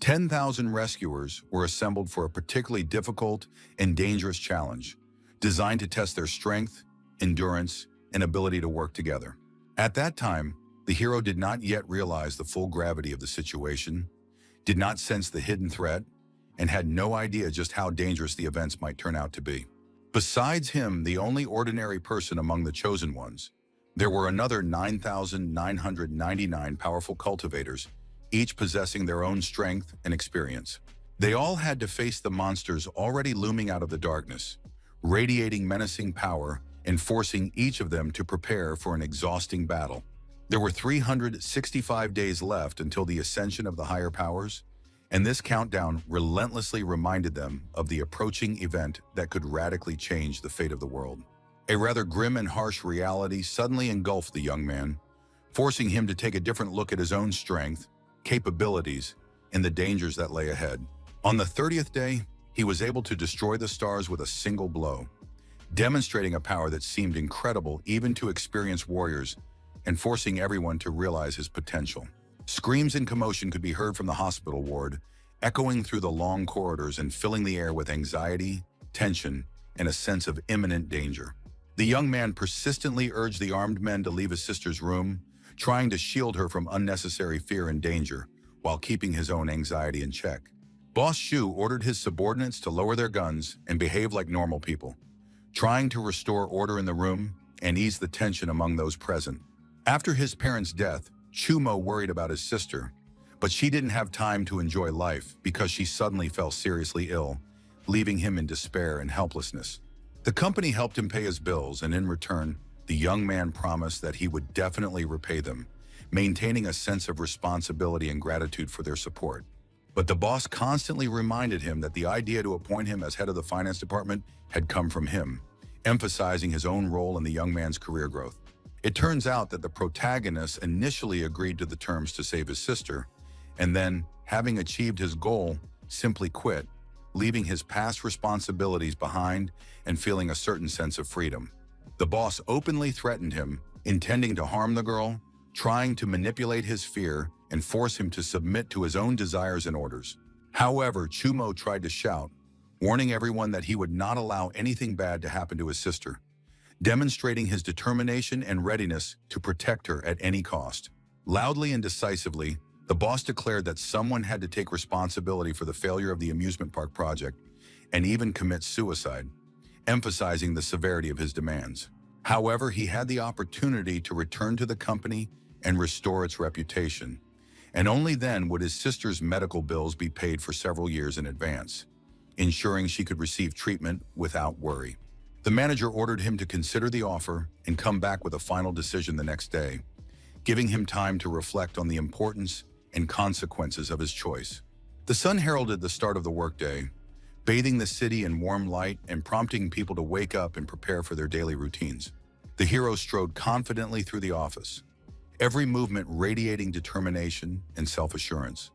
10,000 rescuers were assembled for a particularly difficult and dangerous challenge, designed to test their strength, endurance, and ability to work together. At that time, the hero did not yet realize the full gravity of the situation, did not sense the hidden threat, and had no idea just how dangerous the events might turn out to be. Besides him, the only ordinary person among the chosen ones, there were another 9,999 powerful cultivators, each possessing their own strength and experience. They all had to face the monsters already looming out of the darkness, radiating menacing power and forcing each of them to prepare for an exhausting battle. There were 365 days left until the ascension of the higher powers, and this countdown relentlessly reminded them of the approaching event that could radically change the fate of the world. A rather grim and harsh reality suddenly engulfed the young man, forcing him to take a different look at his own strength, capabilities, and the dangers that lay ahead. On the 30th day, he was able to destroy the stars with a single blow, demonstrating a power that seemed incredible even to experienced warriors and forcing everyone to realize his potential. Screams and commotion could be heard from the hospital ward, echoing through the long corridors and filling the air with anxiety, tension, and a sense of imminent danger. The young man persistently urged the armed men to leave his sister's room, trying to shield her from unnecessary fear and danger, while keeping his own anxiety in check. Boss Shu ordered his subordinates to lower their guns and behave like normal people, trying to restore order in the room and ease the tension among those present. After his parents' death, Chumo worried about his sister, but she didn't have time to enjoy life because she suddenly fell seriously ill, leaving him in despair and helplessness. The company helped him pay his bills, and in return, the young man promised that he would definitely repay them, maintaining a sense of responsibility and gratitude for their support. But the boss constantly reminded him that the idea to appoint him as head of the finance department had come from him, emphasizing his own role in the young man's career growth. It turns out that the protagonist initially agreed to the terms to save his sister, and then, having achieved his goal, simply quit, leaving his past responsibilities behind and feeling a certain sense of freedom. The boss openly threatened him, intending to harm the girl, trying to manipulate his fear and force him to submit to his own desires and orders. However, Chumo tried to shout, warning everyone that he would not allow anything bad to happen to his sister, demonstrating his determination and readiness to protect her at any cost. Loudly and decisively, the boss declared that someone had to take responsibility for the failure of the amusement park project and even commit suicide, emphasizing the severity of his demands. However, he had the opportunity to return to the company and restore its reputation, and only then would his sister's medical bills be paid for several years in advance, ensuring she could receive treatment without worry. The manager ordered him to consider the offer and come back with a final decision the next day, giving him time to reflect on the importance and consequences of his choice. The sun heralded the start of the workday, bathing the city in warm light and prompting people to wake up and prepare for their daily routines. The hero strode confidently through the office, every movement radiating determination and self-assurance,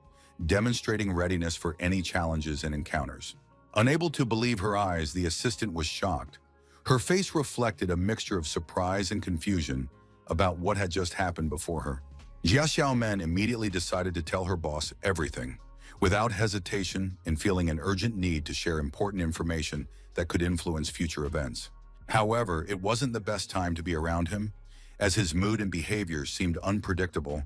demonstrating readiness for any challenges and encounters. Unable to believe her eyes, the assistant was shocked. Her face reflected a mixture of surprise and confusion about what had just happened before her. Jia Xiaomen immediately decided to tell her boss everything, without hesitation and feeling an urgent need to share important information that could influence future events. However, it wasn't the best time to be around him, as his mood and behavior seemed unpredictable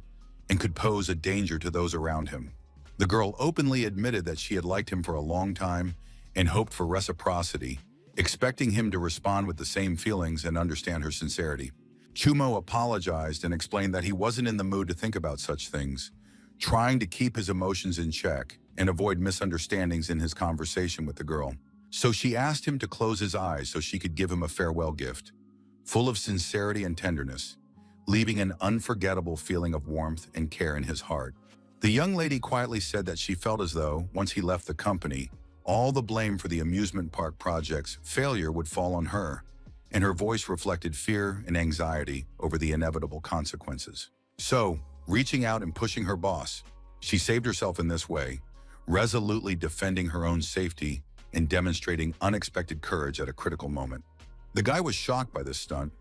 and could pose a danger to those around him. The girl openly admitted that she had liked him for a long time and hoped for reciprocity, expecting him to respond with the same feelings and understand her sincerity. Chumo apologized and explained that he wasn't in the mood to think about such things, trying to keep his emotions in check and avoid misunderstandings in his conversation with the girl. So she asked him to close his eyes so she could give him a farewell gift, full of sincerity and tenderness, leaving an unforgettable feeling of warmth and care in his heart. The young lady quietly said that she felt as though, once he left the company, all the blame for the amusement park project's failure would fall on her, and her voice reflected fear and anxiety over the inevitable consequences. So, reaching out and pushing her boss, she saved herself in this way, resolutely defending her own safety and demonstrating unexpected courage at a critical moment. The guy was shocked by this stunt,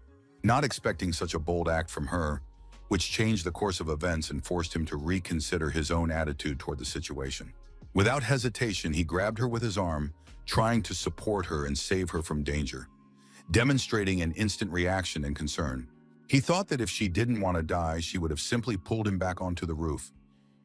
not expecting such a bold act from her, which changed the course of events and forced him to reconsider his own attitude toward the situation. Without hesitation, he grabbed her with his arm, trying to support her and save her from danger, demonstrating an instant reaction and concern. He thought that if she didn't want to die, she would have simply pulled him back onto the roof,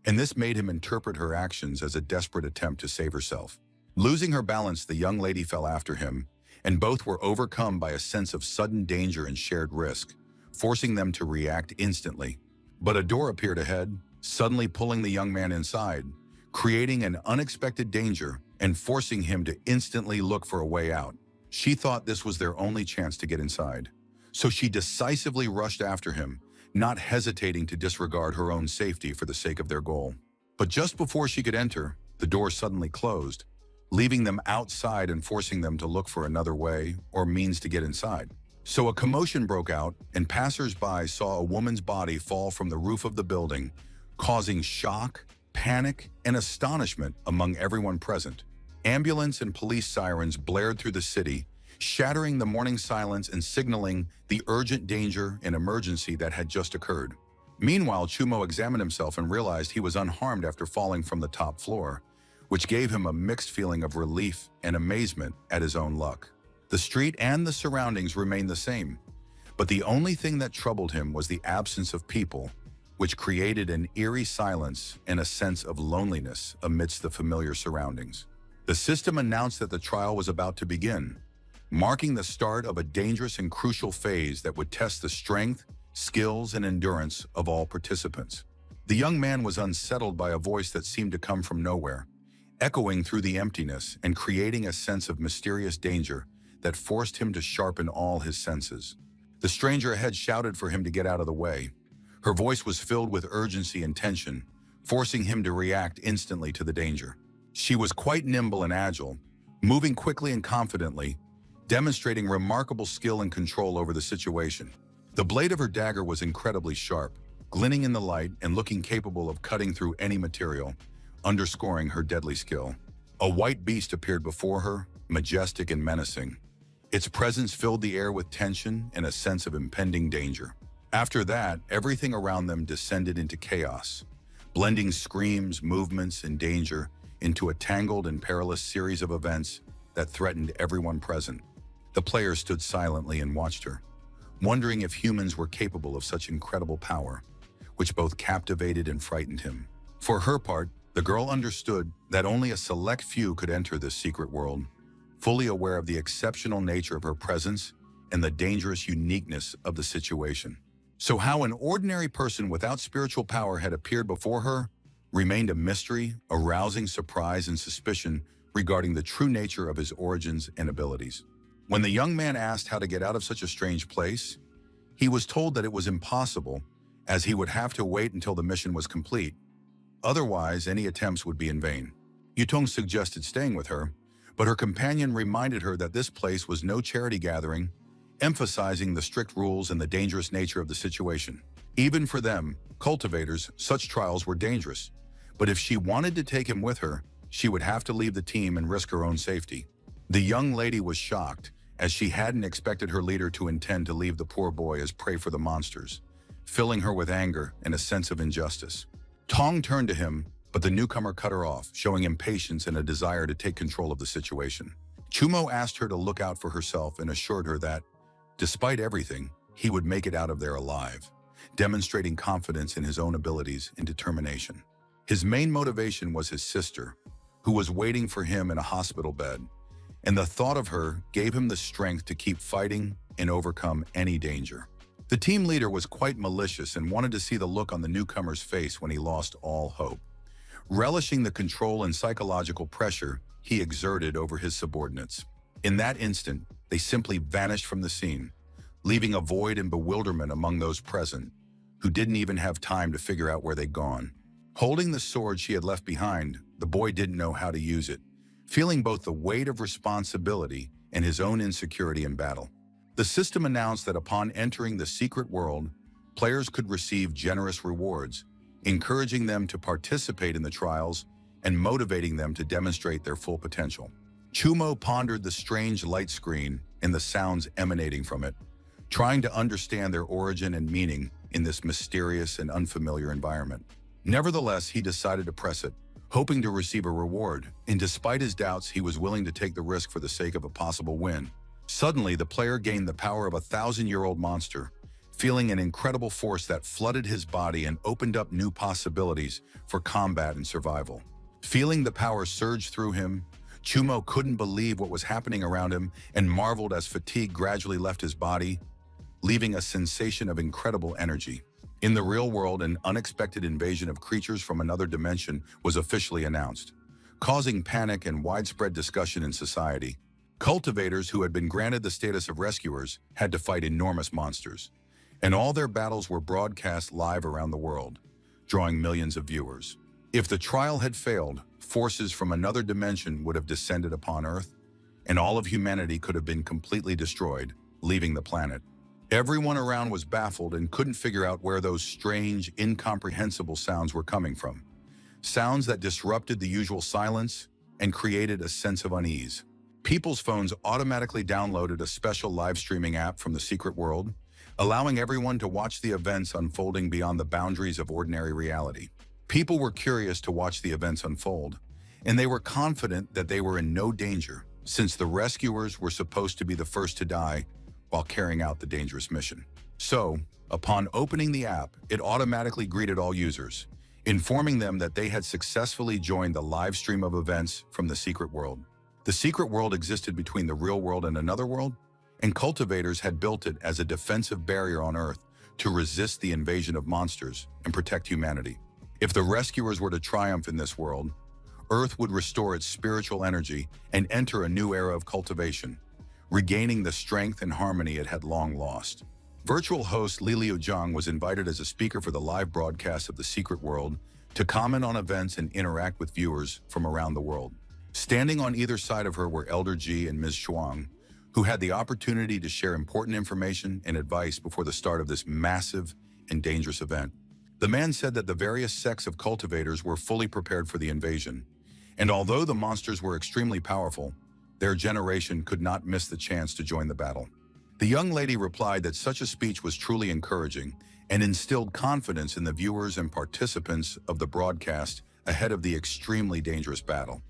and this made him interpret her actions as a desperate attempt to save herself. Losing her balance, the young lady fell after him, and both were overcome by a sense of sudden danger and shared risk, forcing them to react instantly. But a door appeared ahead, suddenly pulling the young man inside, creating an unexpected danger and forcing him to instantly look for a way out. She thought this was their only chance to get inside, so she decisively rushed after him, not hesitating to disregard her own safety for the sake of their goal. But just before she could enter, the door suddenly closed, leaving them outside and forcing them to look for another way or means to get inside. So a commotion broke out, and passers-by saw a woman's body fall from the roof of the building, causing shock, panic, and astonishment among everyone present. Ambulance and police sirens blared through the city, shattering the morning silence and signaling the urgent danger and emergency that had just occurred. Meanwhile, Chumo examined himself and realized he was unharmed after falling from the top floor, which gave him a mixed feeling of relief and amazement at his own luck. The street and the surroundings remained the same, but the only thing that troubled him was the absence of people, which created an eerie silence and a sense of loneliness amidst the familiar surroundings. The system announced that the trial was about to begin, marking the start of a dangerous and crucial phase that would test the strength, skills, and endurance of all participants. The young man was unsettled by a voice that seemed to come from nowhere, echoing through the emptiness and creating a sense of mysterious danger that forced him to sharpen all his senses. The stranger ahead shouted for him to get out of the way. Her voice was filled with urgency and tension, forcing him to react instantly to the danger. She was quite nimble and agile, moving quickly and confidently, demonstrating remarkable skill and control over the situation. The blade of her dagger was incredibly sharp, glinting in the light and looking capable of cutting through any material, underscoring her deadly skill. A white beast appeared before her, majestic and menacing. Its presence filled the air with tension and a sense of impending danger. After that, everything around them descended into chaos, blending screams, movements, and danger into a tangled and perilous series of events that threatened everyone present. The players stood silently and watched her, wondering if humans were capable of such incredible power, which both captivated and frightened him. For her part, the girl understood that only a select few could enter this secret world, fully aware of the exceptional nature of her presence and the dangerous uniqueness of the situation. So how an ordinary person without spiritual power had appeared before her remained a mystery, arousing surprise and suspicion regarding the true nature of his origins and abilities. When the young man asked how to get out of such a strange place, he was told that it was impossible, as he would have to wait until the mission was complete. Otherwise, any attempts would be in vain. Yutong suggested staying with her, but her companion reminded her that this place was no charity gathering, emphasizing the strict rules and the dangerous nature of the situation. Even for them, cultivators, such trials were dangerous, but if she wanted to take him with her, she would have to leave the team and risk her own safety. The young lady was shocked, as she hadn't expected her leader to intend to leave the poor boy as prey for the monsters, filling her with anger and a sense of injustice. Tong turned to him, but the newcomer cut her off, showing impatience and a desire to take control of the situation. Chumo asked her to look out for herself and assured her that, despite everything, he would make it out of there alive, demonstrating confidence in his own abilities and determination. His main motivation was his sister, who was waiting for him in a hospital bed, and the thought of her gave him the strength to keep fighting and overcome any danger. The team leader was quite malicious and wanted to see the look on the newcomer's face when he lost all hope, relishing the control and psychological pressure he exerted over his subordinates. In that instant, they simply vanished from the scene, leaving a void and bewilderment among those present, who didn't even have time to figure out where they'd gone. Holding the sword she had left behind, the boy didn't know how to use it, feeling both the weight of responsibility and his own insecurity in battle. The system announced that upon entering the secret world, players could receive generous rewards, encouraging them to participate in the trials and motivating them to demonstrate their full potential. Chumo pondered the strange light screen and the sounds emanating from it, trying to understand their origin and meaning in this mysterious and unfamiliar environment. Nevertheless, he decided to press it, hoping to receive a reward, and despite his doubts, he was willing to take the risk for the sake of a possible win. Suddenly, the player gained the power of a 1,000-year-old monster, feeling an incredible force that flooded his body and opened up new possibilities for combat and survival. Feeling the power surge through him, Chumo couldn't believe what was happening around him and marveled as fatigue gradually left his body, leaving a sensation of incredible energy. In the real world, an unexpected invasion of creatures from another dimension was officially announced, causing panic and widespread discussion in society. Cultivators who had been granted the status of rescuers had to fight enormous monsters, and all their battles were broadcast live around the world, drawing millions of viewers. If the trial had failed, forces from another dimension would have descended upon Earth, and all of humanity could have been completely destroyed, leaving the planet. Everyone around was baffled and couldn't figure out where those strange, incomprehensible sounds were coming from. Sounds that disrupted the usual silence and created a sense of unease. People's phones automatically downloaded a special live streaming app from the secret world, allowing everyone to watch the events unfolding beyond the boundaries of ordinary reality. People were curious to watch the events unfold, and they were confident that they were in no danger, since the rescuers were supposed to be the first to die while carrying out the dangerous mission. So, upon opening the app, it automatically greeted all users, informing them that they had successfully joined the live stream of events from the secret world. The secret world existed between the real world and another world, and cultivators had built it as a defensive barrier on Earth to resist the invasion of monsters and protect humanity. If the rescuers were to triumph in this world, Earth would restore its spiritual energy and enter a new era of cultivation, regaining the strength and harmony it had long lost. Virtual host Li Liu-Zhang was invited as a speaker for the live broadcast of the secret world to comment on events and interact with viewers from around the world. Standing on either side of her were Elder Ji and Ms. Shuang, who had the opportunity to share important information and advice before the start of this massive and dangerous event. The man said that the various sects of cultivators were fully prepared for the invasion, and although the monsters were extremely powerful, their generation could not miss the chance to join the battle. The young lady replied that such a speech was truly encouraging and instilled confidence in the viewers and participants of the broadcast ahead of the extremely dangerous battle.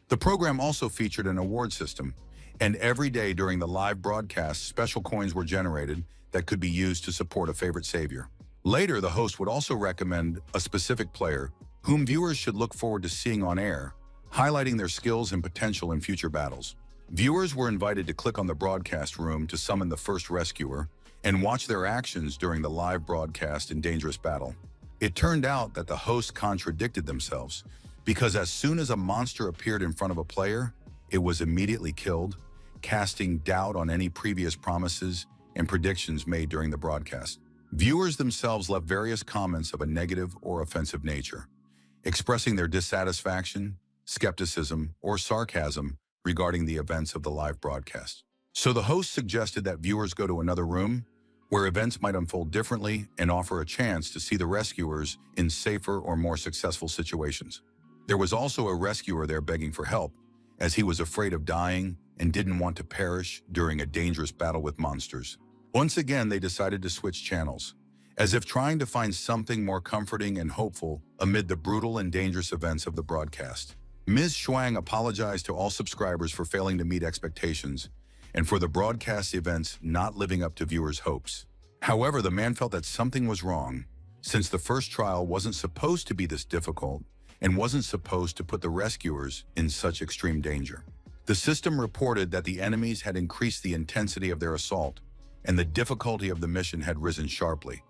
The program also featured an award system, and every day during the live broadcast, special coins were generated that could be used to support a favorite savior. Later, the host would also recommend a specific player whom viewers should look forward to seeing on air, highlighting their skills and potential in future battles. Viewers were invited to click on the broadcast room to summon the first rescuer and watch their actions during the live broadcast in dangerous battle. It turned out that the hosts contradicted themselves, because as soon as a monster appeared in front of a player, it was immediately killed, casting doubt on any previous promises and predictions made during the broadcast. Viewers themselves left various comments of a negative or offensive nature, expressing their dissatisfaction, skepticism, or sarcasm regarding the events of the live broadcast. So the host suggested that viewers go to another room where events might unfold differently and offer a chance to see the rescuers in safer or more successful situations. There was also a rescuer there begging for help, as he was afraid of dying and didn't want to perish during a dangerous battle with monsters. Once again, they decided to switch channels, as if trying to find something more comforting and hopeful amid the brutal and dangerous events of the broadcast. Ms. Shuang apologized to all subscribers for failing to meet expectations and for the broadcast events not living up to viewers' hopes. However, the man felt that something was wrong, since the first trial wasn't supposed to be this difficult and wasn't supposed to put the rescuers in such extreme danger. The system reported that the enemies had increased the intensity of their assault, and the difficulty of the mission had risen sharply.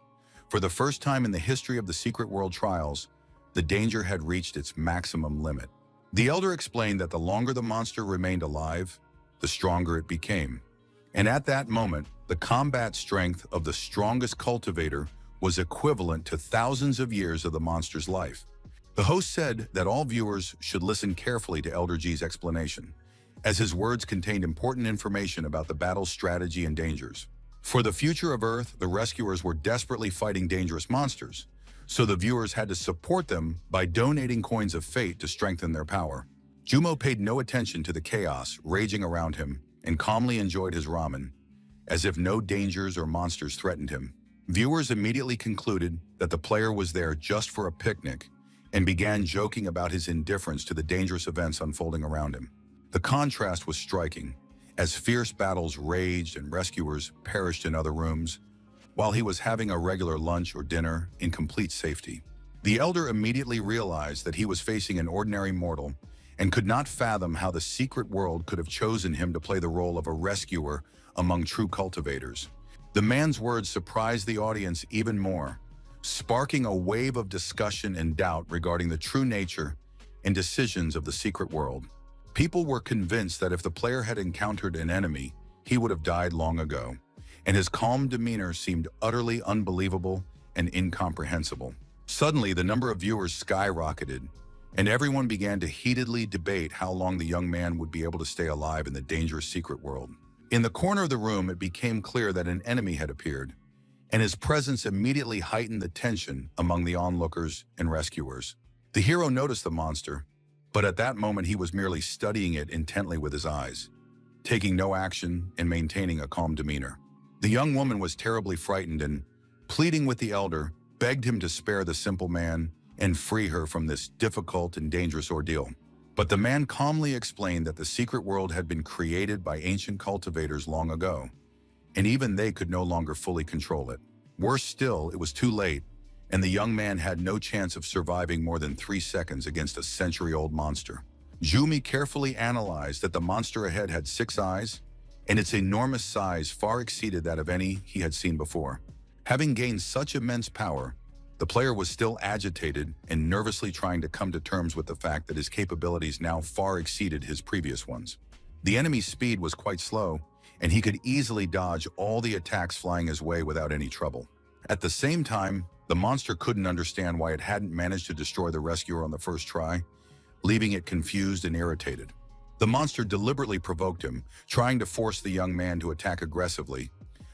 For the first time in the history of the Secret World trials, the danger had reached its maximum limit. The elder explained that the longer the monster remained alive, the stronger it became. And at that moment, the combat strength of the strongest cultivator was equivalent to thousands of years of the monster's life. The host said that all viewers should listen carefully to Elder G's explanation, as his words contained important information about the battle's strategy and dangers. For the future of Earth, the rescuers were desperately fighting dangerous monsters, so the viewers had to support them by donating coins of fate to strengthen their power. Jumo paid no attention to the chaos raging around him and calmly enjoyed his ramen, as if no dangers or monsters threatened him. Viewers immediately concluded that the player was there just for a picnic and began joking about his indifference to the dangerous events unfolding around him. The contrast was striking, as fierce battles raged and rescuers perished in other rooms, while he was having a regular lunch or dinner in complete safety. The elder immediately realized that he was facing an ordinary mortal and could not fathom how the secret world could have chosen him to play the role of a rescuer among true cultivators. The man's words surprised the audience even more, sparking a wave of discussion and doubt regarding the true nature and decisions of the secret world. People were convinced that if the player had encountered an enemy, he would have died long ago, and his calm demeanor seemed utterly unbelievable and incomprehensible. Suddenly, the number of viewers skyrocketed, and everyone began to heatedly debate how long the young man would be able to stay alive in the dangerous secret world. In the corner of the room, it became clear that an enemy had appeared, and his presence immediately heightened the tension among the onlookers and rescuers. The hero noticed the monster, but at that moment he was merely studying it intently with his eyes, taking no action and maintaining a calm demeanor. The young woman was terribly frightened and, pleading with the elder, begged him to spare the simple man and free her from this difficult and dangerous ordeal. But the man calmly explained that the secret world had been created by ancient cultivators long ago, and even they could no longer fully control it. Worse still, it was too late, and the young man had no chance of surviving more than 3 seconds against a century-old monster. Jumi carefully analyzed that the monster ahead had 6 eyes, and its enormous size far exceeded that of any he had seen before. Having gained such immense power, the player was still agitated and nervously trying to come to terms with the fact that his capabilities now far exceeded his previous ones. The enemy's speed was quite slow, and he could easily dodge all the attacks flying his way without any trouble. At the same time, the monster couldn't understand why it hadn't managed to destroy the rescuer on the first try, leaving it confused and irritated. The monster deliberately provoked him, trying to force the young man to attack aggressively,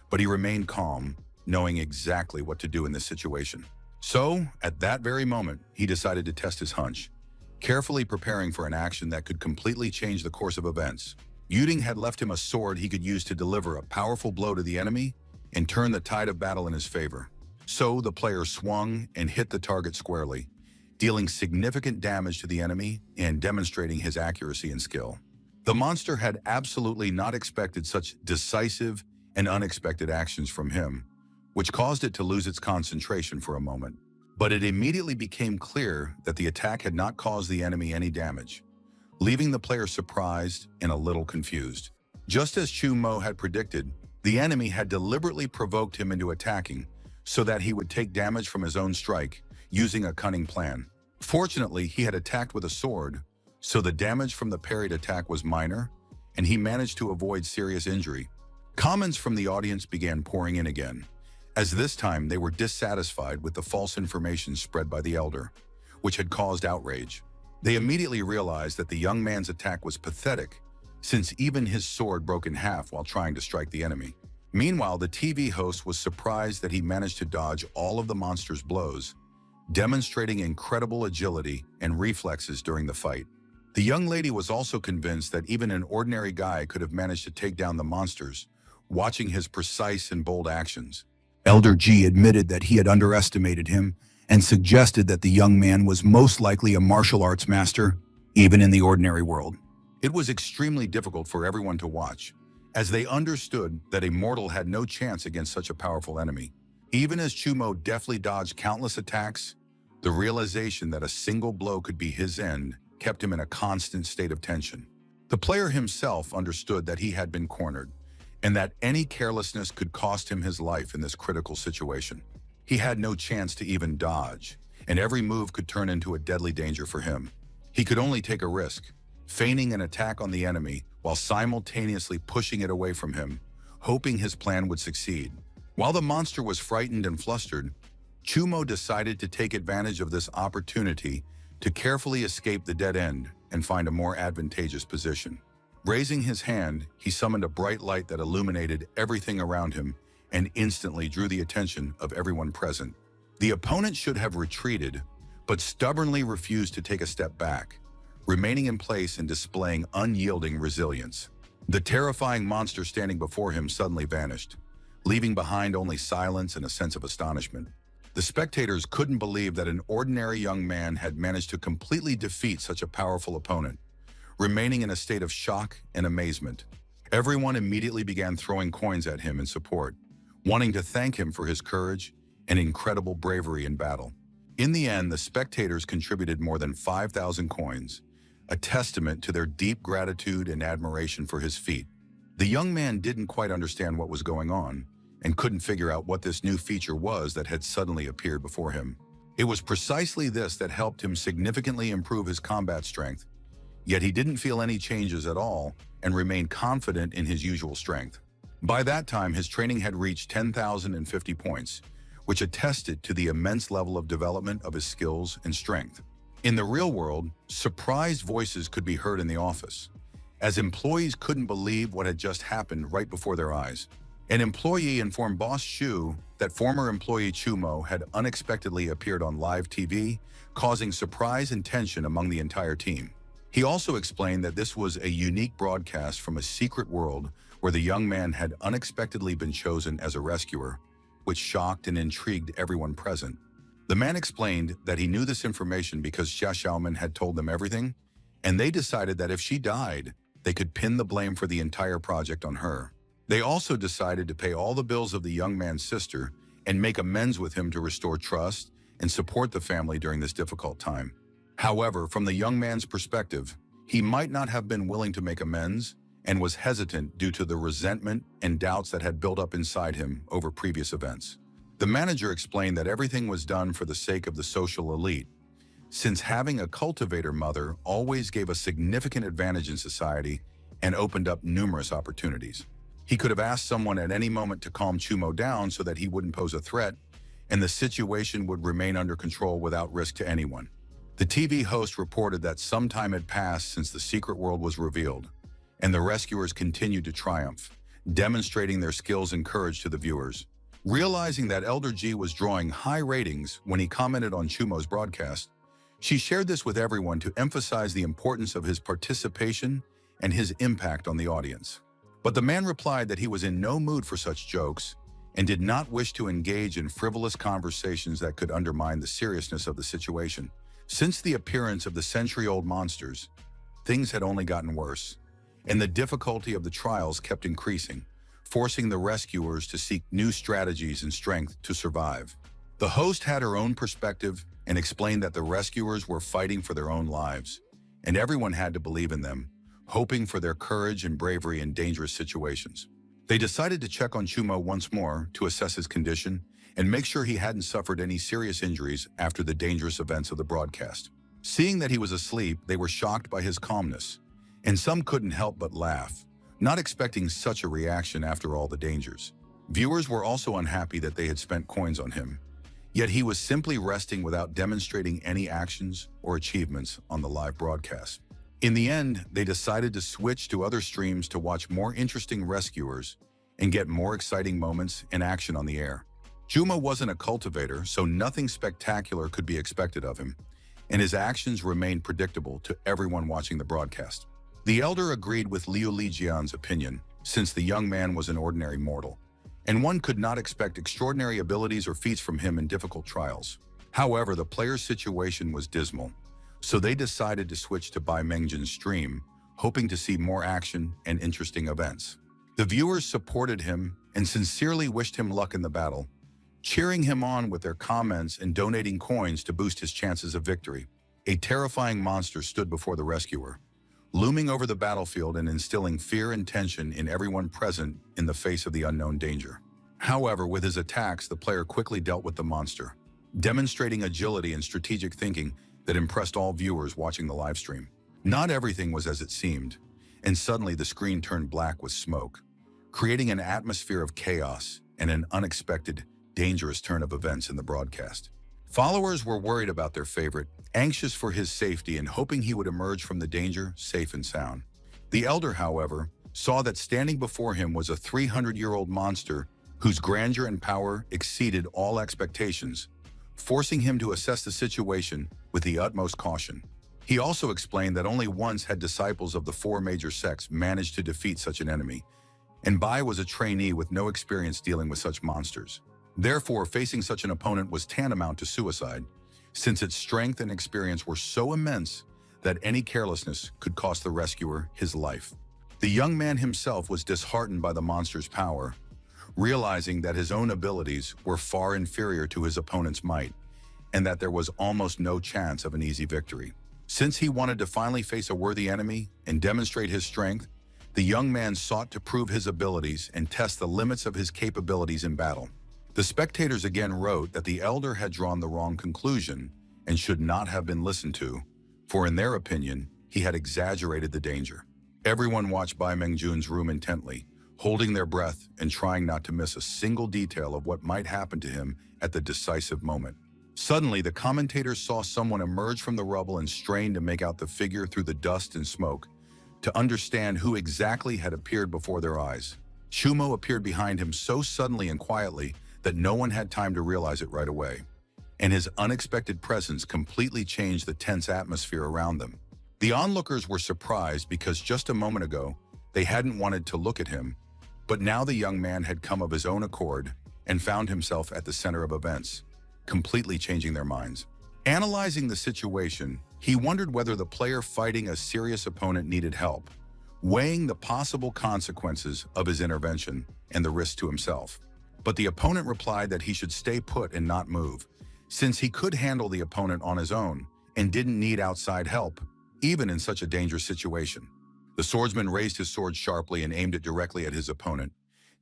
but he remained calm, knowing exactly what to do in this situation. So, at that very moment, he decided to test his hunch, carefully preparing for an action that could completely change the course of events. Yuding had left him a sword he could use to deliver a powerful blow to the enemy and turn the tide of battle in his favor. So, the player swung and hit the target squarely, dealing significant damage to the enemy and demonstrating his accuracy and skill. The monster had absolutely not expected such decisive and unexpected actions from him, which caused it to lose its concentration for a moment. But it immediately became clear that the attack had not caused the enemy any damage, leaving the player surprised and a little confused. Just as Chu Mo had predicted, the enemy had deliberately provoked him into attacking so that he would take damage from his own strike, using a cunning plan. Fortunately, he had attacked with a sword, so the damage from the parried attack was minor, and he managed to avoid serious injury. Comments from the audience began pouring in again, as this time they were dissatisfied with the false information spread by the elder, which had caused outrage. They immediately realized that the young man's attack was pathetic, since even his sword broke in half while trying to strike the enemy. Meanwhile, the TV host was surprised that he managed to dodge all of the monster's blows, demonstrating incredible agility and reflexes during the fight. The young lady was also convinced that even an ordinary guy could have managed to take down the monsters, watching his precise and bold actions. Elder G admitted that he had underestimated him and suggested that the young man was most likely a martial arts master, even in the ordinary world. It was extremely difficult for everyone to watch, as they understood that a mortal had no chance against such a powerful enemy. Even as Chumo deftly dodged countless attacks, the realization that a single blow could be his end kept him in a constant state of tension. The player himself understood that he had been cornered, and that any carelessness could cost him his life in this critical situation. He had no chance to even dodge, and every move could turn into a deadly danger for him. He could only take a risk, feigning an attack on the enemy while simultaneously pushing it away from him, hoping his plan would succeed. While the monster was frightened and flustered, Chumo decided to take advantage of this opportunity to carefully escape the dead end and find a more advantageous position. Raising his hand, he summoned a bright light that illuminated everything around him and instantly drew the attention of everyone present. The opponent should have retreated, but stubbornly refused to take a step back, remaining in place and displaying unyielding resilience. The terrifying monster standing before him suddenly vanished, leaving behind only silence and a sense of astonishment. The spectators couldn't believe that an ordinary young man had managed to completely defeat such a powerful opponent, remaining in a state of shock and amazement. Everyone immediately began throwing coins at him in support, wanting to thank him for his courage and incredible bravery in battle. In the end, the spectators contributed more than 5,000 coins, a testament to their deep gratitude and admiration for his feat. The young man didn't quite understand what was going on and couldn't figure out what this new feature was that had suddenly appeared before him. It was precisely this that helped him significantly improve his combat strength, yet he didn't feel any changes at all and remained confident in his usual strength. By that time, his training had reached 10,050 points, which attested to the immense level of development of his skills and strength. In the real world, surprised voices could be heard in the office, as employees couldn't believe what had just happened right before their eyes. An employee informed Boss Shu that former employee Chumo had unexpectedly appeared on live TV, causing surprise and tension among the entire team. He also explained that this was a unique broadcast from a secret world where the young man had unexpectedly been chosen as a rescuer, which shocked and intrigued everyone present. The man explained that he knew this information because Xia Xiaoman had told them everything, and they decided that if she died, they could pin the blame for the entire project on her. They also decided to pay all the bills of the young man's sister and make amends with him to restore trust and support the family during this difficult time. However, from the young man's perspective, he might not have been willing to make amends and was hesitant due to the resentment and doubts that had built up inside him over previous events. The manager explained that everything was done for the sake of the social elite, since having a cultivator mother always gave a significant advantage in society and opened up numerous opportunities. He could have asked someone at any moment to calm Chumo down so that he wouldn't pose a threat, and the situation would remain under control without risk to anyone. The TV host reported that some time had passed since the secret world was revealed, and the rescuers continued to triumph, demonstrating their skills and courage to the viewers. Realizing that Elder G was drawing high ratings when he commented on Chumo's broadcast, she shared this with everyone to emphasize the importance of his participation and his impact on the audience. But the man replied that he was in no mood for such jokes and did not wish to engage in frivolous conversations that could undermine the seriousness of the situation. Since the appearance of the century-old monsters, things had only gotten worse, and the difficulty of the trials kept increasing, forcing the rescuers to seek new strategies and strength to survive. The host had her own perspective and explained that the rescuers were fighting for their own lives, and everyone had to believe in them, hoping for their courage and bravery in dangerous situations. They decided to check on Chumo once more to assess his condition and make sure he hadn't suffered any serious injuries after the dangerous events of the broadcast. Seeing that he was asleep, they were shocked by his calmness, and some couldn't help but laugh, not expecting such a reaction after all the dangers. Viewers were also unhappy that they had spent coins on him, yet he was simply resting without demonstrating any actions or achievements on the live broadcast. In the end, they decided to switch to other streams to watch more interesting rescuers and get more exciting moments and action on the air. Juma wasn't a cultivator, so nothing spectacular could be expected of him, and his actions remained predictable to everyone watching the broadcast. The elder agreed with Liu Lijian's opinion, since the young man was an ordinary mortal, and one could not expect extraordinary abilities or feats from him in difficult trials. However, the player's situation was dismal, so they decided to switch to Bai Mengjin's stream, hoping to see more action and interesting events. The viewers supported him and sincerely wished him luck in the battle, cheering him on with their comments and donating coins to boost his chances of victory. A terrifying monster stood before the rescuer, looming over the battlefield and instilling fear and tension in everyone present in the face of the unknown danger. However, with his attacks, the player quickly dealt with the monster, demonstrating agility and strategic thinking that impressed all viewers watching the live stream. Not everything was as it seemed, and suddenly the screen turned black with smoke, creating an atmosphere of chaos and an unexpected, dangerous turn of events in the broadcast. Followers were worried about their favorite, anxious for his safety and hoping he would emerge from the danger safe and sound. The elder, however, saw that standing before him was a 300-year-old monster whose grandeur and power exceeded all expectations, forcing him to assess the situation with the utmost caution. He also explained that only once had disciples of the four major sects managed to defeat such an enemy, and Bai was a trainee with no experience dealing with such monsters. Therefore, facing such an opponent was tantamount to suicide, since its strength and experience were so immense that any carelessness could cost the rescuer his life. The young man himself was disheartened by the monster's power, realizing that his own abilities were far inferior to his opponent's might, and that there was almost no chance of an easy victory. Since he wanted to finally face a worthy enemy and demonstrate his strength, the young man sought to prove his abilities and test the limits of his capabilities in battle. The spectators again wrote that the elder had drawn the wrong conclusion and should not have been listened to, for in their opinion, he had exaggerated the danger. Everyone watched Bai Mengjun's room intently, holding their breath and trying not to miss a single detail of what might happen to him at the decisive moment. Suddenly, the commentators saw someone emerge from the rubble and strain to make out the figure through the dust and smoke, to understand who exactly had appeared before their eyes. Chumo appeared behind him so suddenly and quietly that no one had time to realize it right away, and his unexpected presence completely changed the tense atmosphere around them. The onlookers were surprised because just a moment ago, they hadn't wanted to look at him, but now the young man had come of his own accord and found himself at the center of events, completely changing their minds. Analyzing the situation, he wondered whether the player fighting a serious opponent needed help, weighing the possible consequences of his intervention and the risk to himself. But the opponent replied that he should stay put and not move, since he could handle the opponent on his own and didn't need outside help, even in such a dangerous situation. The swordsman raised his sword sharply and aimed it directly at his opponent,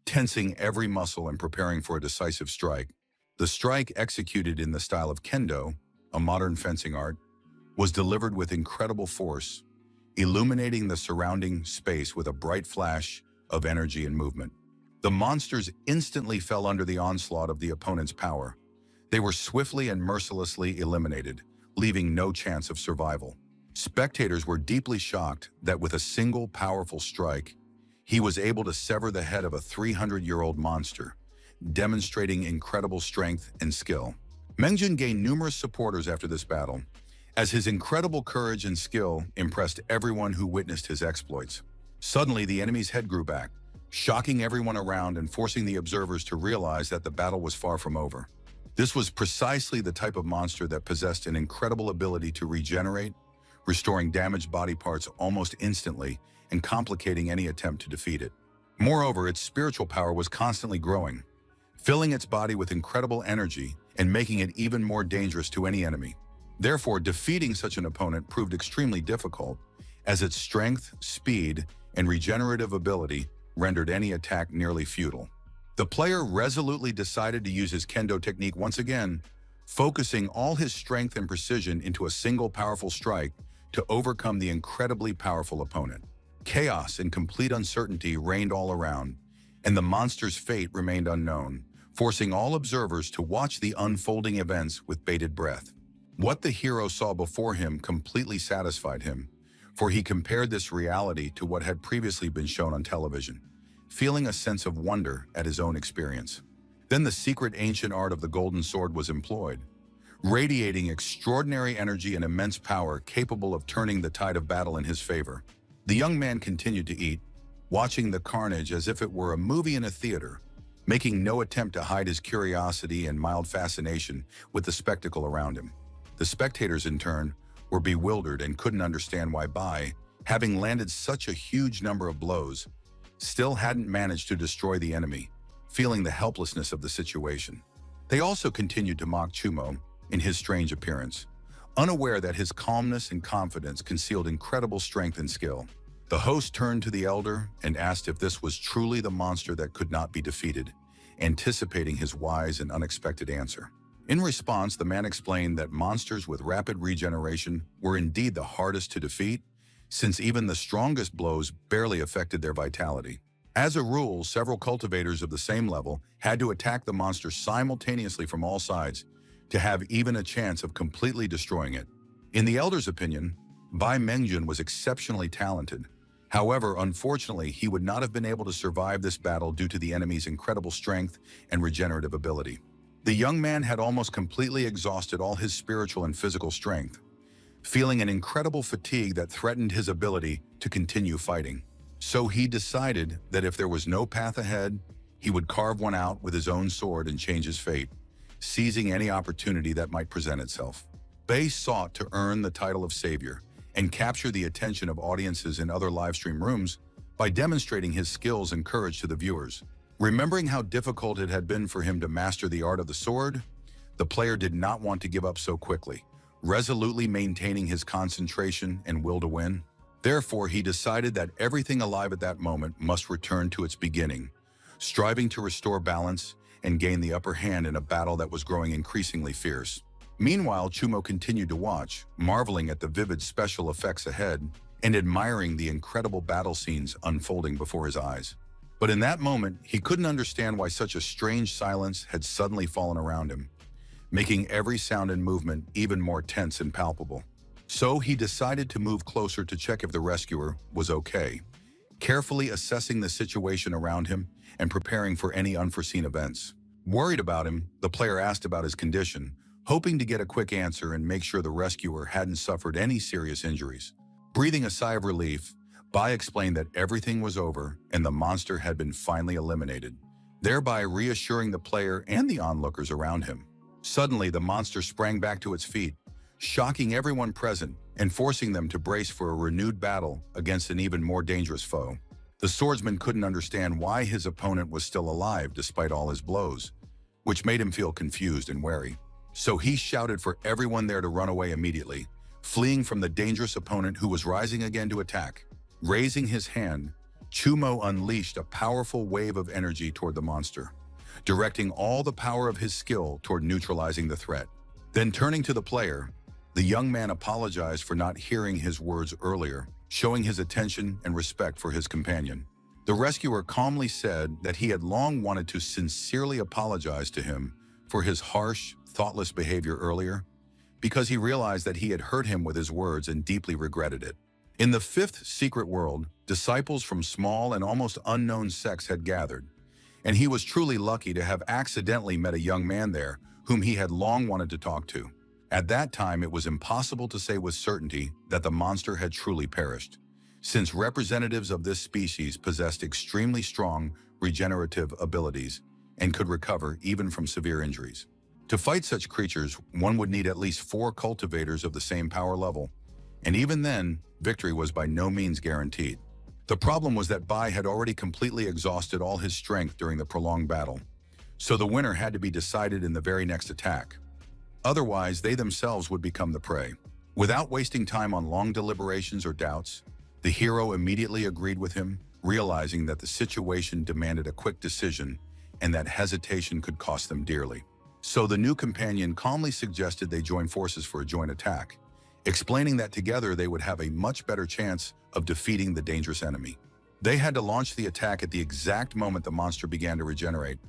tensing every muscle and preparing for a decisive strike. The strike, executed in the style of kendo, a modern fencing art, was delivered with incredible force, illuminating the surrounding space with a bright flash of energy and movement. The monsters instantly fell under the onslaught of the opponent's power. They were swiftly and mercilessly eliminated, leaving no chance of survival. Spectators were deeply shocked that with a single powerful strike, he was able to sever the head of a 300-year-old monster, demonstrating incredible strength and skill. Mengjun gained numerous supporters after this battle, as his incredible courage and skill impressed everyone who witnessed his exploits. Suddenly, the enemy's head grew back, shocking everyone around and forcing the observers to realize that the battle was far from over. This was precisely the type of monster that possessed an incredible ability to regenerate, restoring damaged body parts almost instantly and complicating any attempt to defeat it. Moreover, its spiritual power was constantly growing, filling its body with incredible energy and making it even more dangerous to any enemy. Therefore, defeating such an opponent proved extremely difficult, as its strength, speed, and regenerative ability rendered any attack nearly futile. The player resolutely decided to use his kendo technique once again, focusing all his strength and precision into a single powerful strike to overcome the incredibly powerful opponent. Chaos and complete uncertainty reigned all around, and the monster's fate remained unknown, forcing all observers to watch the unfolding events with bated breath. What the hero saw before him completely satisfied him, for he compared this reality to what had previously been shown on television, feeling a sense of wonder at his own experience. Then the secret ancient art of the golden sword was employed, radiating extraordinary energy and immense power capable of turning the tide of battle in his favor. The young man continued to eat, watching the carnage as if it were a movie in a theater, making no attempt to hide his curiosity and mild fascination with the spectacle around him. The spectators, in turn, were bewildered and couldn't understand why Bai, having landed such a huge number of blows, still hadn't managed to destroy the enemy, feeling the helplessness of the situation. They also continued to mock Chumo in his strange appearance, unaware that his calmness and confidence concealed incredible strength and skill. The host turned to the elder and asked if this was truly the monster that could not be defeated, anticipating his wise and unexpected answer. In response, the man explained that monsters with rapid regeneration were indeed the hardest to defeat, since even the strongest blows barely affected their vitality. As a rule, several cultivators of the same level had to attack the monster simultaneously from all sides to have even a chance of completely destroying it. In the elder's opinion, Bai Mengjun was exceptionally talented. However, unfortunately, he would not have been able to survive this battle due to the enemy's incredible strength and regenerative ability. The young man had almost completely exhausted all his spiritual and physical strength, feeling an incredible fatigue that threatened his ability to continue fighting. So he decided that if there was no path ahead, He would carve one out with his own sword and change his fate, seizing any opportunity that might present itself. Bai sought to earn the title of savior and capture the attention of audiences in other livestream rooms by demonstrating his skills and courage to the viewers. Remembering how difficult it had been for him to master the art of the sword, the player did not want to give up so quickly, resolutely maintaining his concentration and will to win. Therefore, he decided that everything alive at that moment must return to its beginning, striving to restore balance and gain the upper hand in a battle that was growing increasingly fierce. Meanwhile, Chumo continued to watch, marveling at the vivid special effects ahead and admiring the incredible battle scenes unfolding before his eyes. But in that moment, he couldn't understand why such a strange silence had suddenly fallen around him, making every sound and movement even more tense and palpable. So he decided to move closer to check if the rescuer was okay, carefully assessing the situation around him and preparing for any unforeseen events. Worried about him, the player asked about his condition, hoping to get a quick answer and make sure the rescuer hadn't suffered any serious injuries. Breathing a sigh of relief, Bai explained that everything was over and the monster had been finally eliminated, thereby reassuring the player and the onlookers around him. Suddenly, the monster sprang back to its feet, shocking everyone present and forcing them to brace for a renewed battle against an even more dangerous foe. The swordsman couldn't understand why his opponent was still alive despite all his blows, which made him feel confused and wary. So he shouted for everyone there to run away immediately, fleeing from the dangerous opponent who was rising again to attack. Raising his hand, Chumo unleashed a powerful wave of energy toward the monster, directing all the power of his skill toward neutralizing the threat. Then turning to the player, the young man apologized for not hearing his words earlier, showing his attention and respect for his companion. The rescuer calmly said that he had long wanted to sincerely apologize to him for his harsh, thoughtless behavior earlier, because he realized that he had hurt him with his words and deeply regretted it. In the fifth secret world, disciples from small and almost unknown sects had gathered, and he was truly lucky to have accidentally met a young man there whom he had long wanted to talk to. At that time, it was impossible to say with certainty that the monster had truly perished, since representatives of this species possessed extremely strong regenerative abilities and could recover even from severe injuries. To fight such creatures, one would need at least 4 cultivators of the same power level, and even then, victory was by no means guaranteed. The problem was that Bai had already completely exhausted all his strength during the prolonged battle, so the winner had to be decided in the very next attack. Otherwise, they themselves would become the prey. Without wasting time on long deliberations or doubts, the hero immediately agreed with him, realizing that the situation demanded a quick decision and that hesitation could cost them dearly. So the new companion calmly suggested they join forces for a joint attack, explaining that together they would have a much better chance of defeating the dangerous enemy. They had to launch the attack at the exact moment the monster began to regenerate,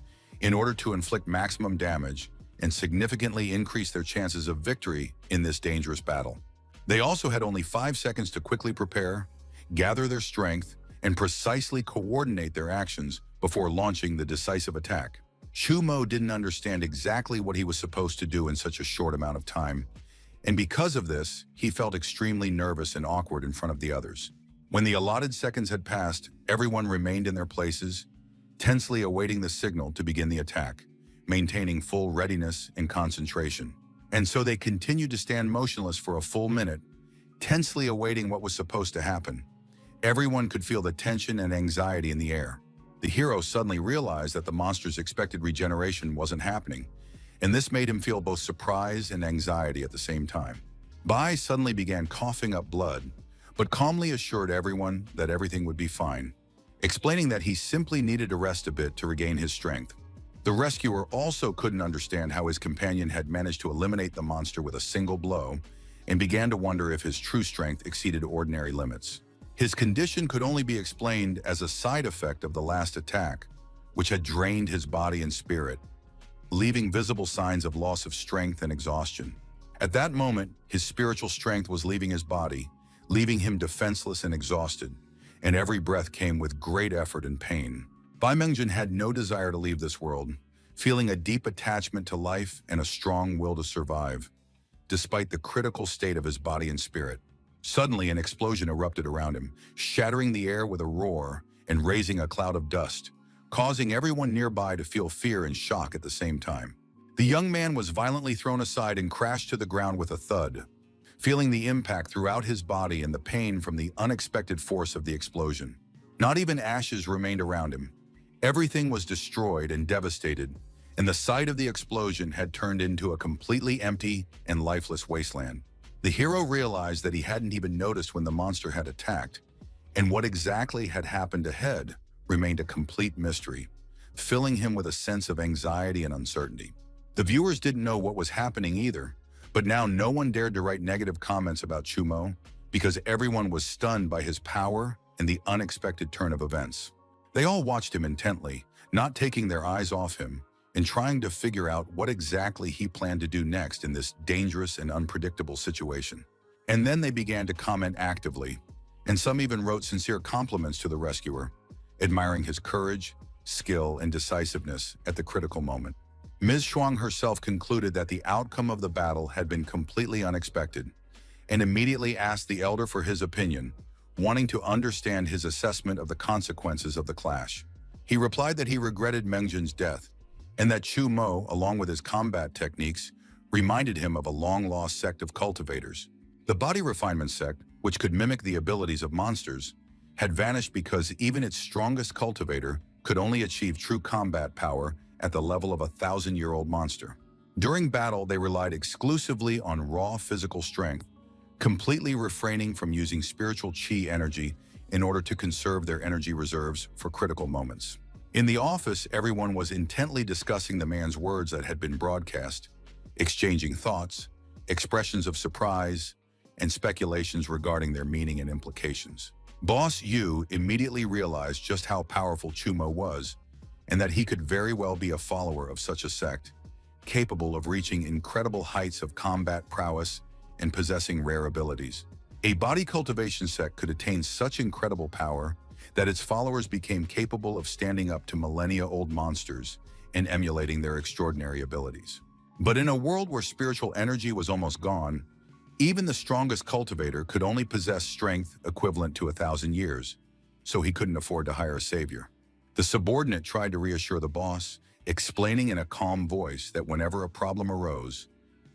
in order to inflict maximum damage and significantly increase their chances of victory in this dangerous battle. They also had only 5 seconds to quickly prepare, gather their strength, and precisely coordinate their actions before launching the decisive attack. Chumo didn't understand exactly what he was supposed to do in such a short amount of time, and because of this, he felt extremely nervous and awkward in front of the others. When the allotted seconds had passed, everyone remained in their places, tensely awaiting the signal to begin the attack, maintaining full readiness and concentration. And so they continued to stand motionless for a full minute, tensely awaiting what was supposed to happen. Everyone could feel the tension and anxiety in the air. The hero suddenly realized that the monster's expected regeneration wasn't happening, and this made him feel both surprise and anxiety at the same time. Bai suddenly began coughing up blood, but calmly assured everyone that everything would be fine, explaining that he simply needed to rest a bit to regain his strength. The rescuer also couldn't understand how his companion had managed to eliminate the monster with a single blow, and began to wonder if his true strength exceeded ordinary limits. His condition could only be explained as a side effect of the last attack, which had drained his body and spirit, leaving visible signs of loss of strength and exhaustion. At that moment, his spiritual strength was leaving his body, leaving him defenseless and exhausted, and every breath came with great effort and pain. Bai Mengjin had no desire to leave this world, feeling a deep attachment to life and a strong will to survive, despite the critical state of his body and spirit. Suddenly, an explosion erupted around him, shattering the air with a roar and raising a cloud of dust, causing everyone nearby to feel fear and shock at the same time. The young man was violently thrown aside and crashed to the ground with a thud, feeling the impact throughout his body and the pain from the unexpected force of the explosion. Not even ashes remained around him. Everything was destroyed and devastated, and the site of the explosion had turned into a completely empty and lifeless wasteland. The hero realized that he hadn't even noticed when the monster had attacked, and what exactly had happened ahead remained a complete mystery, filling him with a sense of anxiety and uncertainty. The viewers didn't know what was happening either, but now no one dared to write negative comments about Chumo because everyone was stunned by his power and the unexpected turn of events. They all watched him intently, not taking their eyes off him, and trying to figure out what exactly he planned to do next in this dangerous and unpredictable situation. And then they began to comment actively, and some even wrote sincere compliments to the rescuer, admiring his courage, skill, and decisiveness at the critical moment. Ms. Shuang herself concluded that the outcome of the battle had been completely unexpected, and immediately asked the elder for his opinion, wanting to understand his assessment of the consequences of the clash. He replied that he regretted Mengjin's death, and that Chu Mo, along with his combat techniques, reminded him of a long-lost sect of cultivators. The body refinement sect, which could mimic the abilities of monsters, had vanished because even its strongest cultivator could only achieve true combat power at the level of a 1,000-year-old monster. During battle, they relied exclusively on raw physical strength, completely refraining from using spiritual chi energy in order to conserve their energy reserves for critical moments. In the office, everyone was intently discussing the man's words that had been broadcast, exchanging thoughts, expressions of surprise, and speculations regarding their meaning and implications. Boss Yu immediately realized just how powerful Chumo was, and that he could very well be a follower of such a sect, capable of reaching incredible heights of combat prowess and possessing rare abilities. A body cultivation sect could attain such incredible power that its followers became capable of standing up to millennia-old monsters and emulating their extraordinary abilities. But in a world where spiritual energy was almost gone, even the strongest cultivator could only possess strength equivalent to 1,000 years, so he couldn't afford to hire a savior. The subordinate tried to reassure the boss, explaining in a calm voice that whenever a problem arose,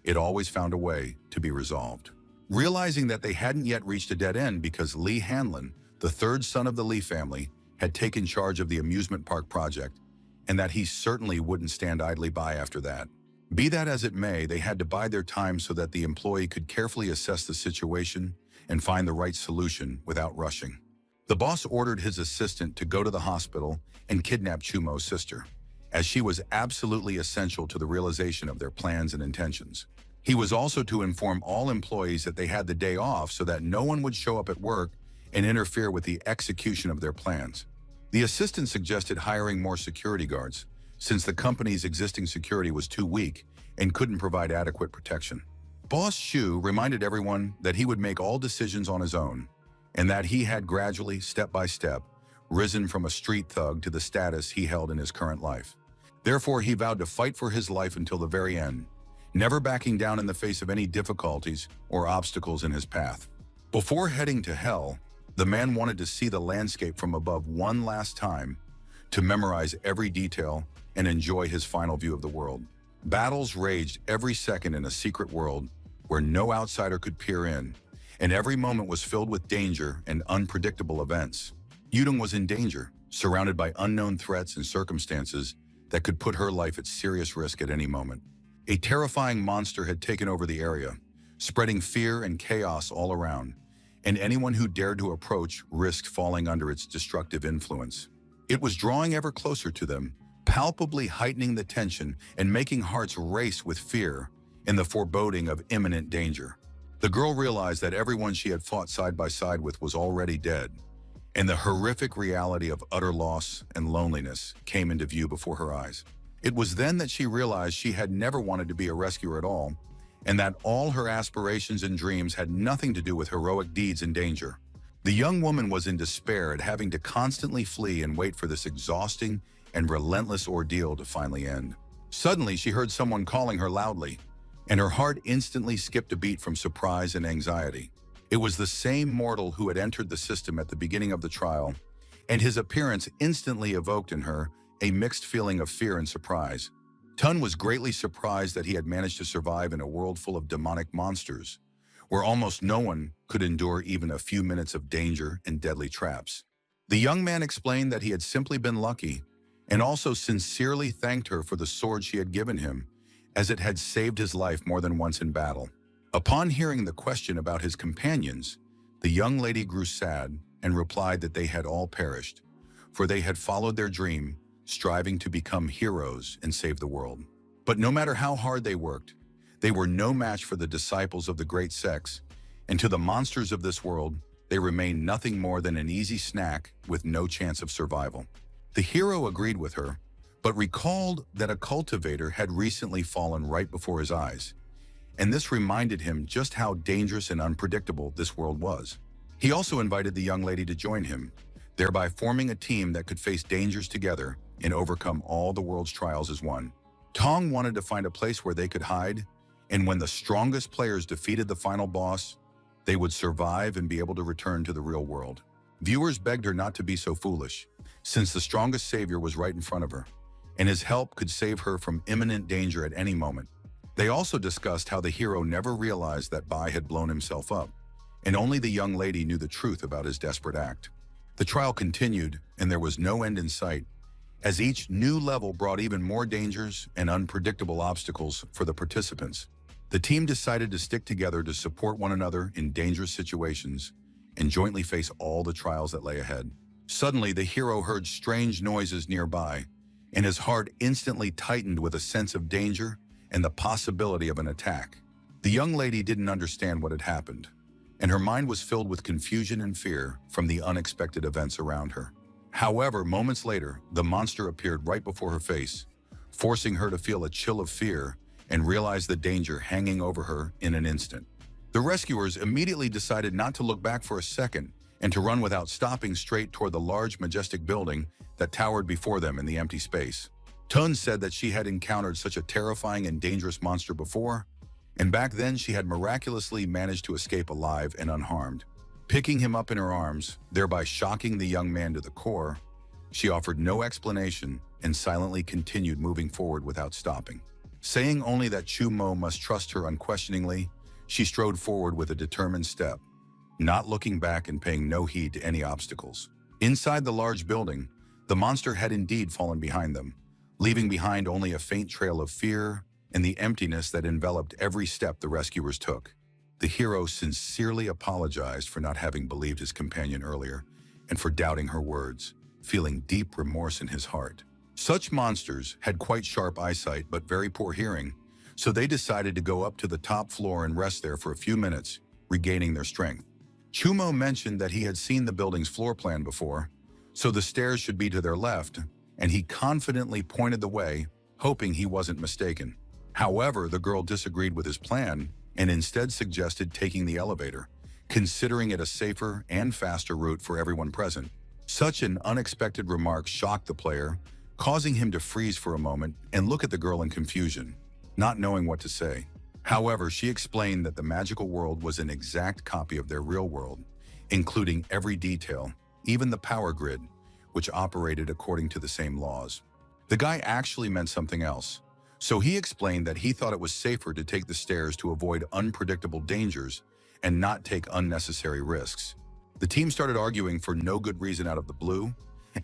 it always found a way to be resolved. Realizing that they hadn't yet reached a dead end because Li Hanlin, the third son of the Li family, had taken charge of the amusement park project, and that he certainly wouldn't stand idly by after that. Be that as it may, they had to bide their time so that the employee could carefully assess the situation and find the right solution without rushing. The boss ordered his assistant to go to the hospital and kidnap Chumo's sister, as she was absolutely essential to the realization of their plans and intentions. He was also to inform all employees that they had the day off so that no one would show up at work and interfere with the execution of their plans. The assistant suggested hiring more security guards, since the company's existing security was too weak and couldn't provide adequate protection. Boss Shu reminded everyone that he would make all decisions on his own, and that he had gradually, step by step, risen from a street thug to the status he held in his current life. Therefore, he vowed to fight for his life until the very end, never backing down in the face of any difficulties or obstacles in his path. Before heading to hell, the man wanted to see the landscape from above one last time, to memorize every detail and enjoy his final view of the world. Battles raged every second in a secret world where no outsider could peer in, and every moment was filled with danger and unpredictable events. Yudong was in danger, surrounded by unknown threats and circumstances that could put her life at serious risk at any moment. A terrifying monster had taken over the area, spreading fear and chaos all around, and anyone who dared to approach risked falling under its destructive influence. It was drawing ever closer to them, palpably heightening the tension and making hearts race with fear and the foreboding of imminent danger. The girl realized that everyone she had fought side by side with was already dead, and the horrific reality of utter loss and loneliness came into view before her eyes. It was then that she realized she had never wanted to be a rescuer at all, and that all her aspirations and dreams had nothing to do with heroic deeds in danger. The young woman was in despair at having to constantly flee and wait for this exhausting and relentless ordeal to finally end. Suddenly, she heard someone calling her loudly, and her heart instantly skipped a beat from surprise and anxiety. It was the same mortal who had entered the system at the beginning of the trial, and his appearance instantly evoked in her a mixed feeling of fear and surprise. Tun was greatly surprised that he had managed to survive in a world full of demonic monsters, where almost no one could endure even a few minutes of danger and deadly traps. The young man explained that he had simply been lucky, and also sincerely thanked her for the sword she had given him, as it had saved his life more than once in battle. Upon hearing the question about his companions, the young lady grew sad and replied that they had all perished, for they had followed their dream, striving to become heroes and save the world. But no matter how hard they worked, they were no match for the disciples of the great sex, and to the monsters of this world, they remained nothing more than an easy snack with no chance of survival. The hero agreed with her, but recalled that a cultivator had recently fallen right before his eyes, and this reminded him just how dangerous and unpredictable this world was. He also invited the young lady to join him, thereby forming a team that could face dangers together and overcome all the world's trials as one. Tong wanted to find a place where they could hide, and when the strongest players defeated the final boss, they would survive and be able to return to the real world. Viewers begged her not to be so foolish, since the strongest savior was right in front of her, and his help could save her from imminent danger at any moment. They also discussed how the hero never realized that Bai had blown himself up, and only the young lady knew the truth about his desperate act. The trial continued, and there was no end in sight, as each new level brought even more dangers and unpredictable obstacles for the participants. The team decided to stick together to support one another in dangerous situations and jointly face all the trials that lay ahead. Suddenly, the hero heard strange noises nearby, and his heart instantly tightened with a sense of danger and the possibility of an attack. The young lady didn't understand what had happened, and her mind was filled with confusion and fear from the unexpected events around her. However, moments later, the monster appeared right before her face, forcing her to feel a chill of fear and realize the danger hanging over her in an instant. The rescuers immediately decided not to look back for a second and to run without stopping straight toward the large, majestic building that towered before them in the empty space. Tun said that she had encountered such a terrifying and dangerous monster before, and back then she had miraculously managed to escape alive and unharmed. Picking him up in her arms, thereby shocking the young man to the core, she offered no explanation and silently continued moving forward without stopping. Saying only that Chumo must trust her unquestioningly, she strode forward with a determined step, not looking back and paying no heed to any obstacles. Inside the large building, the monster had indeed fallen behind them, leaving behind only a faint trail of fear and the emptiness that enveloped every step the rescuers took. The hero sincerely apologized for not having believed his companion earlier and for doubting her words, feeling deep remorse in his heart. Such monsters had quite sharp eyesight but very poor hearing, so they decided to go up to the top floor and rest there for a few minutes, regaining their strength. Chumo mentioned that he had seen the building's floor plan before, so the stairs should be to their left, and he confidently pointed the way, hoping he wasn't mistaken. However, the girl disagreed with his plan and instead suggested taking the elevator, considering it a safer and faster route for everyone present. Such an unexpected remark shocked the player, causing him to freeze for a moment and look at the girl in confusion, not knowing what to say. However, she explained that the magical world was an exact copy of their real world, including every detail, even the power grid, which operated according to the same laws. The guy actually meant something else, so he explained that he thought it was safer to take the stairs to avoid unpredictable dangers and not take unnecessary risks. The team started arguing for no good reason out of the blue,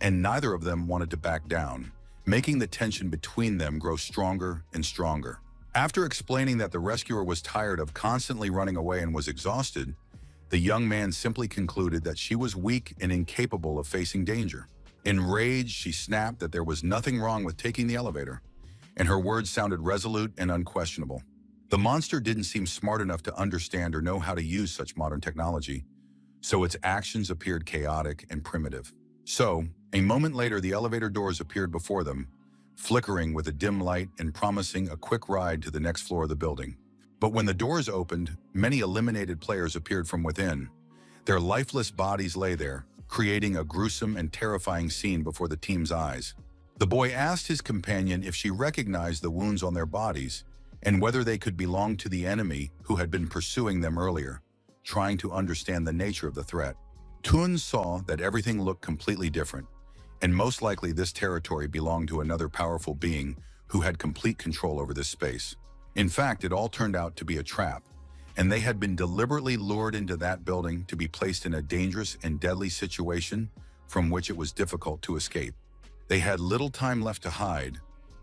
and neither of them wanted to back down, making the tension between them grow stronger and stronger. After explaining that the rescuer was tired of constantly running away and was exhausted, the young man simply concluded that she was weak and incapable of facing danger. Enraged, she snapped that there was nothing wrong with taking the elevator, and her words sounded resolute and unquestionable. The monster didn't seem smart enough to understand or know how to use such modern technology, so its actions appeared chaotic and primitive. So, a moment later, the elevator doors appeared before them, flickering with a dim light and promising a quick ride to the next floor of the building. But when the doors opened, many eliminated players appeared from within. Their lifeless bodies lay there, creating a gruesome and terrifying scene before the team's eyes. The boy asked his companion if she recognized the wounds on their bodies and whether they could belong to the enemy who had been pursuing them earlier, trying to understand the nature of the threat. Tun saw that everything looked completely different, and most likely this territory belonged to another powerful being who had complete control over this space. In fact, it all turned out to be a trap, and they had been deliberately lured into that building to be placed in a dangerous and deadly situation from which it was difficult to escape. They had little time left to hide,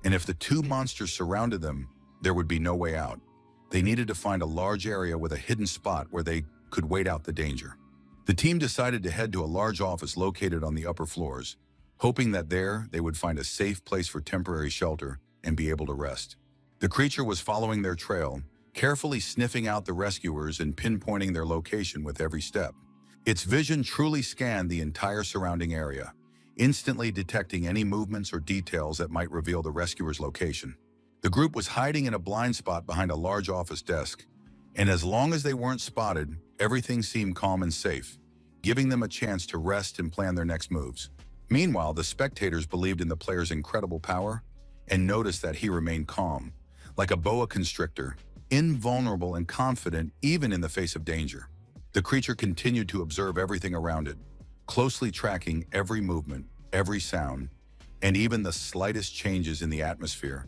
and if the two monsters surrounded them, there would be no way out. They needed to find a large area with a hidden spot where they could wait out the danger. The team decided to head to a large office located on the upper floors, hoping that there they would find a safe place for temporary shelter and be able to rest. The creature was following their trail, carefully sniffing out the rescuers and pinpointing their location with every step. Its vision truly scanned the entire surrounding area, instantly detecting any movements or details that might reveal the rescuer's location. The group was hiding in a blind spot behind a large office desk, and as long as they weren't spotted, everything seemed calm and safe, giving them a chance to rest and plan their next moves. Meanwhile, the spectators believed in the player's incredible power and noticed that he remained calm, like a boa constrictor, invulnerable and confident even in the face of danger. The creature continued to observe everything around it, closely tracking every movement, every sound, and even the slightest changes in the atmosphere,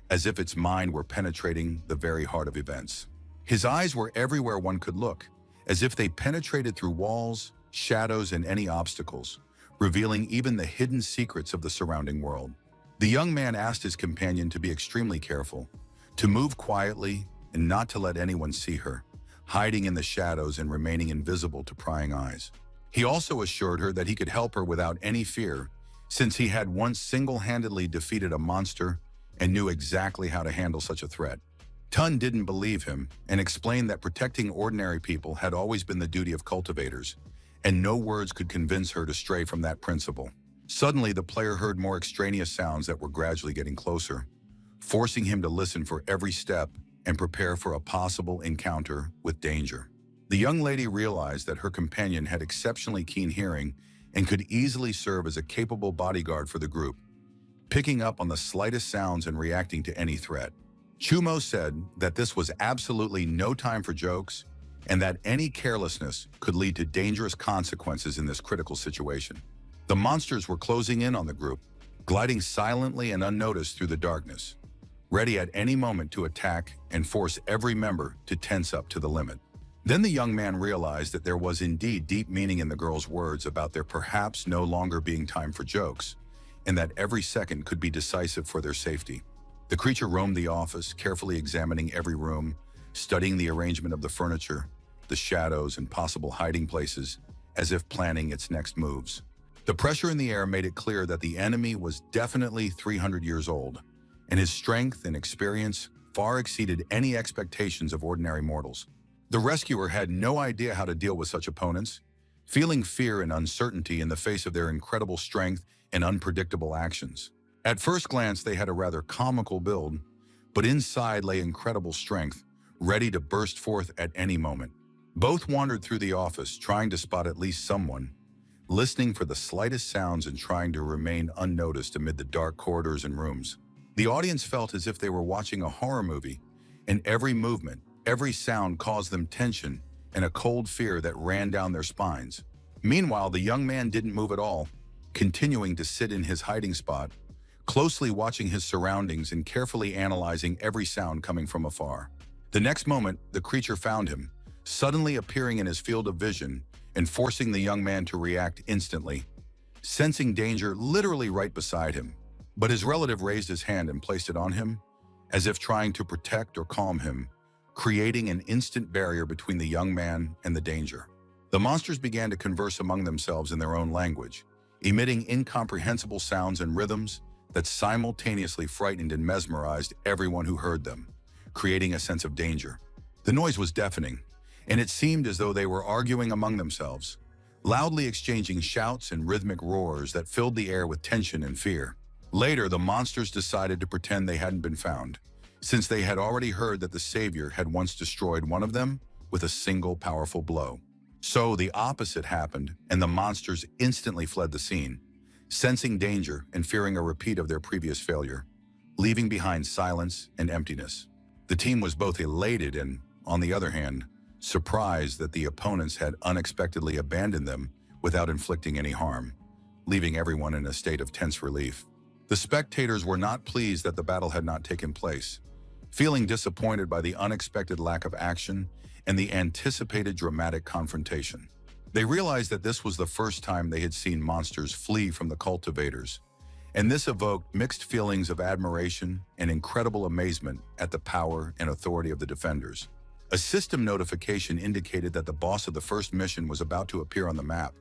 as if its mind were penetrating the very heart of events. His eyes were everywhere one could look, as if they penetrated through walls, shadows, and any obstacles, revealing even the hidden secrets of the surrounding world. The young man asked his companion to be extremely careful, to move quietly and not to let anyone see her, hiding in the shadows and remaining invisible to prying eyes. He also assured her that he could help her without any fear, since he had once single-handedly defeated a monster and knew exactly how to handle such a threat. Tun didn't believe him and explained that protecting ordinary people had always been the duty of cultivators, and no words could convince her to stray from that principle. Suddenly, the player heard more extraneous sounds that were gradually getting closer, forcing him to listen for every step and prepare for a possible encounter with danger. The young lady realized that her companion had exceptionally keen hearing and could easily serve as a capable bodyguard for the group, picking up on the slightest sounds and reacting to any threat. Chumo said that this was absolutely no time for jokes and that any carelessness could lead to dangerous consequences in this critical situation. The monsters were closing in on the group, gliding silently and unnoticed through the darkness, ready at any moment to attack and force every member to tense up to the limit. Then the young man realized that there was indeed deep meaning in the girl's words about there perhaps no longer being time for jokes, and that every second could be decisive for their safety. The creature roamed the office, carefully examining every room, studying the arrangement of the furniture, the shadows, and possible hiding places, as if planning its next moves. The pressure in the air made it clear that the enemy was definitely 300 years old, and his strength and experience far exceeded any expectations of ordinary mortals. The rescuer had no idea how to deal with such opponents, feeling fear and uncertainty in the face of their incredible strength and unpredictable actions. At first glance, they had a rather comical build, but inside lay incredible strength, ready to burst forth at any moment. Both wandered through the office, trying to spot at least someone, listening for the slightest sounds and trying to remain unnoticed amid the dark corridors and rooms. The audience felt as if they were watching a horror movie, and every movement, every sound caused them tension and a cold fear that ran down their spines. Meanwhile, the young man didn't move at all, continuing to sit in his hiding spot, closely watching his surroundings and carefully analyzing every sound coming from afar. The next moment, the creature found him, suddenly appearing in his field of vision and forcing the young man to react instantly, sensing danger literally right beside him. But his relative raised his hand and placed it on him, as if trying to protect or calm him, creating an instant barrier between the young man and the danger. The monsters began to converse among themselves in their own language, emitting incomprehensible sounds and rhythms that simultaneously frightened and mesmerized everyone who heard them, creating a sense of danger. The noise was deafening, and it seemed as though they were arguing among themselves, loudly exchanging shouts and rhythmic roars that filled the air with tension and fear. Later, the monsters decided to pretend they hadn't been found, since they had already heard that the savior had once destroyed one of them with a single powerful blow. So the opposite happened, and the monsters instantly fled the scene, sensing danger and fearing a repeat of their previous failure, leaving behind silence and emptiness. The team was both elated and, on the other hand, surprised that the opponents had unexpectedly abandoned them without inflicting any harm. leaving everyone in a state of tense relief. The spectators were not pleased that the battle had not taken place, feeling disappointed by the unexpected lack of action and the anticipated dramatic confrontation. They realized that this was the first time they had seen monsters flee from the cultivators, and this evoked mixed feelings of admiration and incredible amazement at the power and authority of the defenders. A system notification indicated that the boss of the first mission was about to appear on the map,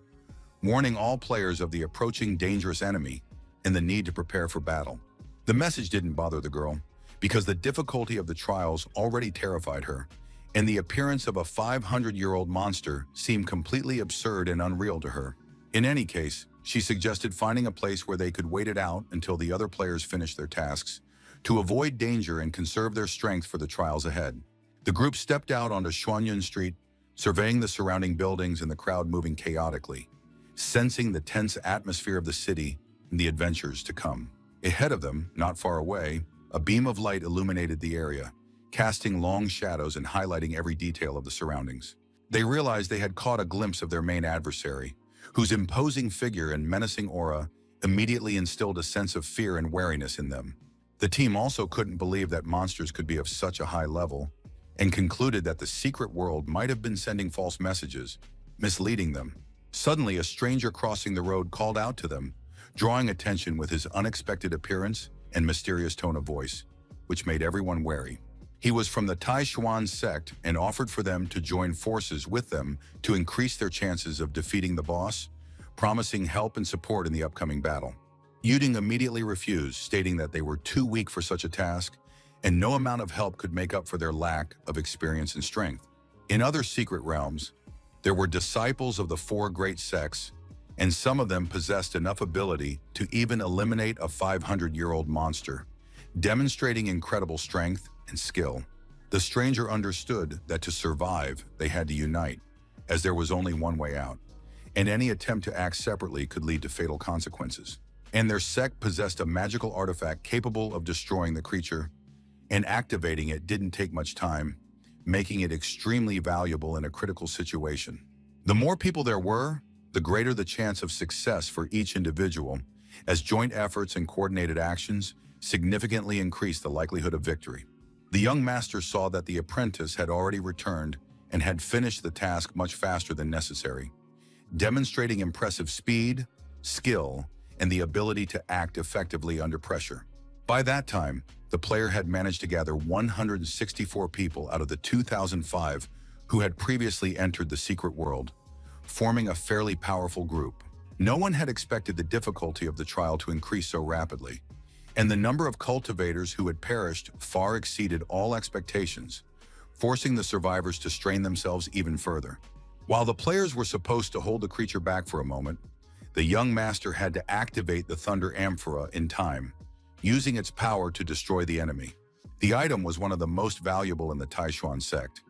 warning all players of the approaching dangerous enemy and the need to prepare for battle. The message didn't bother the girl, because the difficulty of the trials already terrified her, and the appearance of a 500-year-old monster seemed completely absurd and unreal to her. In any case, she suggested finding a place where they could wait it out until the other players finished their tasks, to avoid danger and conserve their strength for the trials ahead. The group stepped out onto Xuanyun Street, surveying the surrounding buildings and the crowd moving chaotically, sensing the tense atmosphere of the city and the adventures to come. Ahead of them, not far away, a beam of light illuminated the area, casting long shadows and highlighting every detail of the surroundings. They realized they had caught a glimpse of their main adversary, whose imposing figure and menacing aura immediately instilled a sense of fear and wariness in them. The team also couldn't believe that monsters could be of such a high level, and concluded that the secret world might have been sending false messages, misleading them. Suddenly, a stranger crossing the road called out to them, drawing attention with his unexpected appearance and mysterious tone of voice, which made everyone wary. He was from the Tai Xuan sect and offered for them to join forces with them to increase their chances of defeating the boss, promising help and support in the upcoming battle. Yuding immediately refused, stating that they were too weak for such a task, and no amount of help could make up for their lack of experience and strength. In other secret realms, there were disciples of the four great sects, and some of them possessed enough ability to even eliminate a 500-year-old monster, demonstrating incredible strength and skill. The stranger understood that to survive, they had to unite, as there was only one way out, and any attempt to act separately could lead to fatal consequences. And their sect possessed a magical artifact capable of destroying the creature, and activating it didn't take much time, making it extremely valuable in a critical situation. The more people there were, the greater the chance of success for each individual, as joint efforts and coordinated actions significantly increased the likelihood of victory. The young master saw that the apprentice had already returned and had finished the task much faster than necessary, demonstrating impressive speed, skill, and the ability to act effectively under pressure. By that time, the player had managed to gather 164 people out of the 2005 who had previously entered the secret world, forming a fairly powerful group. No one had expected the difficulty of the trial to increase so rapidly, and the number of cultivators who had perished far exceeded all expectations, forcing the survivors to strain themselves even further. While the players were supposed to hold the creature back for a moment, the young master had to activate the Thunder Amphora in time, using its power to destroy the enemy. The item was one of the most valuable in the Taishuan sect,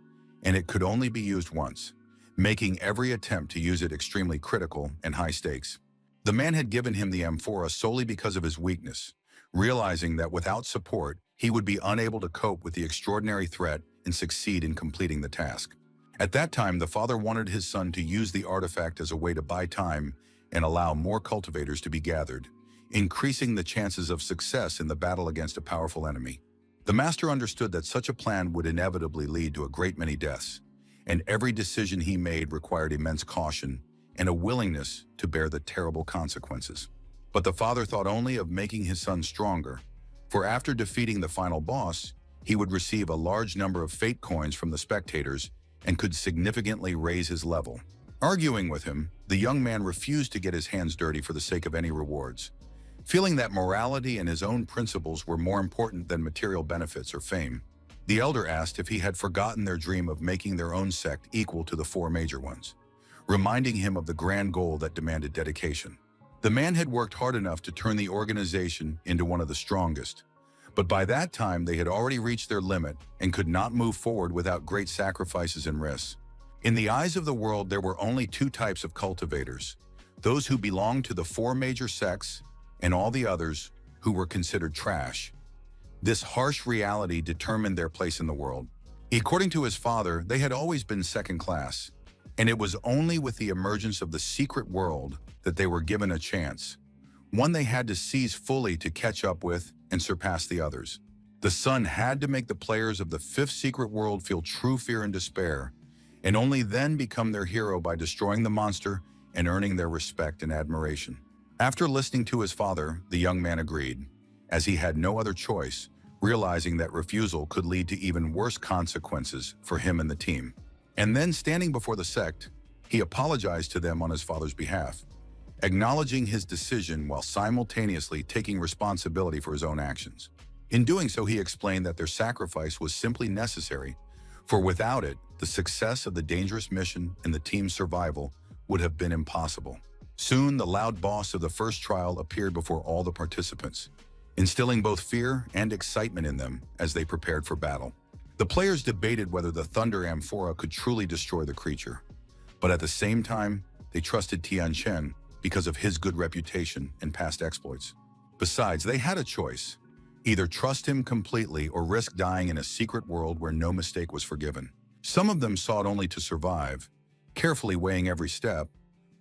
and it could only be used once, making every attempt to use it extremely critical and high stakes. The man had given him the amphora solely because of his weakness, realizing that without support, he would be unable to cope with the extraordinary threat and succeed in completing the task. At that time, the father wanted his son to use the artifact as a way to buy time and allow more cultivators to be gathered, increasing the chances of success in the battle against a powerful enemy. The master understood that such a plan would inevitably lead to a great many deaths, and every decision he made required immense caution and a willingness to bear the terrible consequences. But the father thought only of making his son stronger, for after defeating the final boss, he would receive a large number of fate coins from the spectators and could significantly raise his level. Arguing with him, the young man refused to get his hands dirty for the sake of any rewards, feeling that morality and his own principles were more important than material benefits or fame. The elder asked if he had forgotten their dream of making their own sect equal to the four major ones, reminding him of the grand goal that demanded dedication. The man had worked hard enough to turn the organization into one of the strongest, but by that time they had already reached their limit and could not move forward without great sacrifices and risks. In the eyes of the world, there were only two types of cultivators: those who belonged to the four major sects and all the others who were considered trash. This harsh reality determined their place in the world. According to his father, they had always been second class, And it was only with the emergence of the secret world that they were given a chance, one they had to seize fully to catch up with and surpass the others. The sun had to make the players of the fifth secret world feel true fear and despair, and only then become their hero by destroying the monster and earning their respect and admiration. After listening to his father, the young man agreed, as he had no other choice, realizing that refusal could lead to even worse consequences for him and the team. And then, standing before the sect, he apologized to them on his father's behalf, acknowledging his decision while simultaneously taking responsibility for his own actions. In doing so, he explained that their sacrifice was simply necessary, for without it, the success of the dangerous mission and the team's survival would have been impossible. Soon, the loud boss of the first trial appeared before all the participants, instilling both fear and excitement in them as they prepared for battle. The players debated whether the Thunder Amphora could truly destroy the creature, but at the same time, they trusted Tianchen because of his good reputation and past exploits. Besides, they had a choice: either trust him completely or risk dying in a secret world where no mistake was forgiven. Some of them sought only to survive, carefully weighing every step,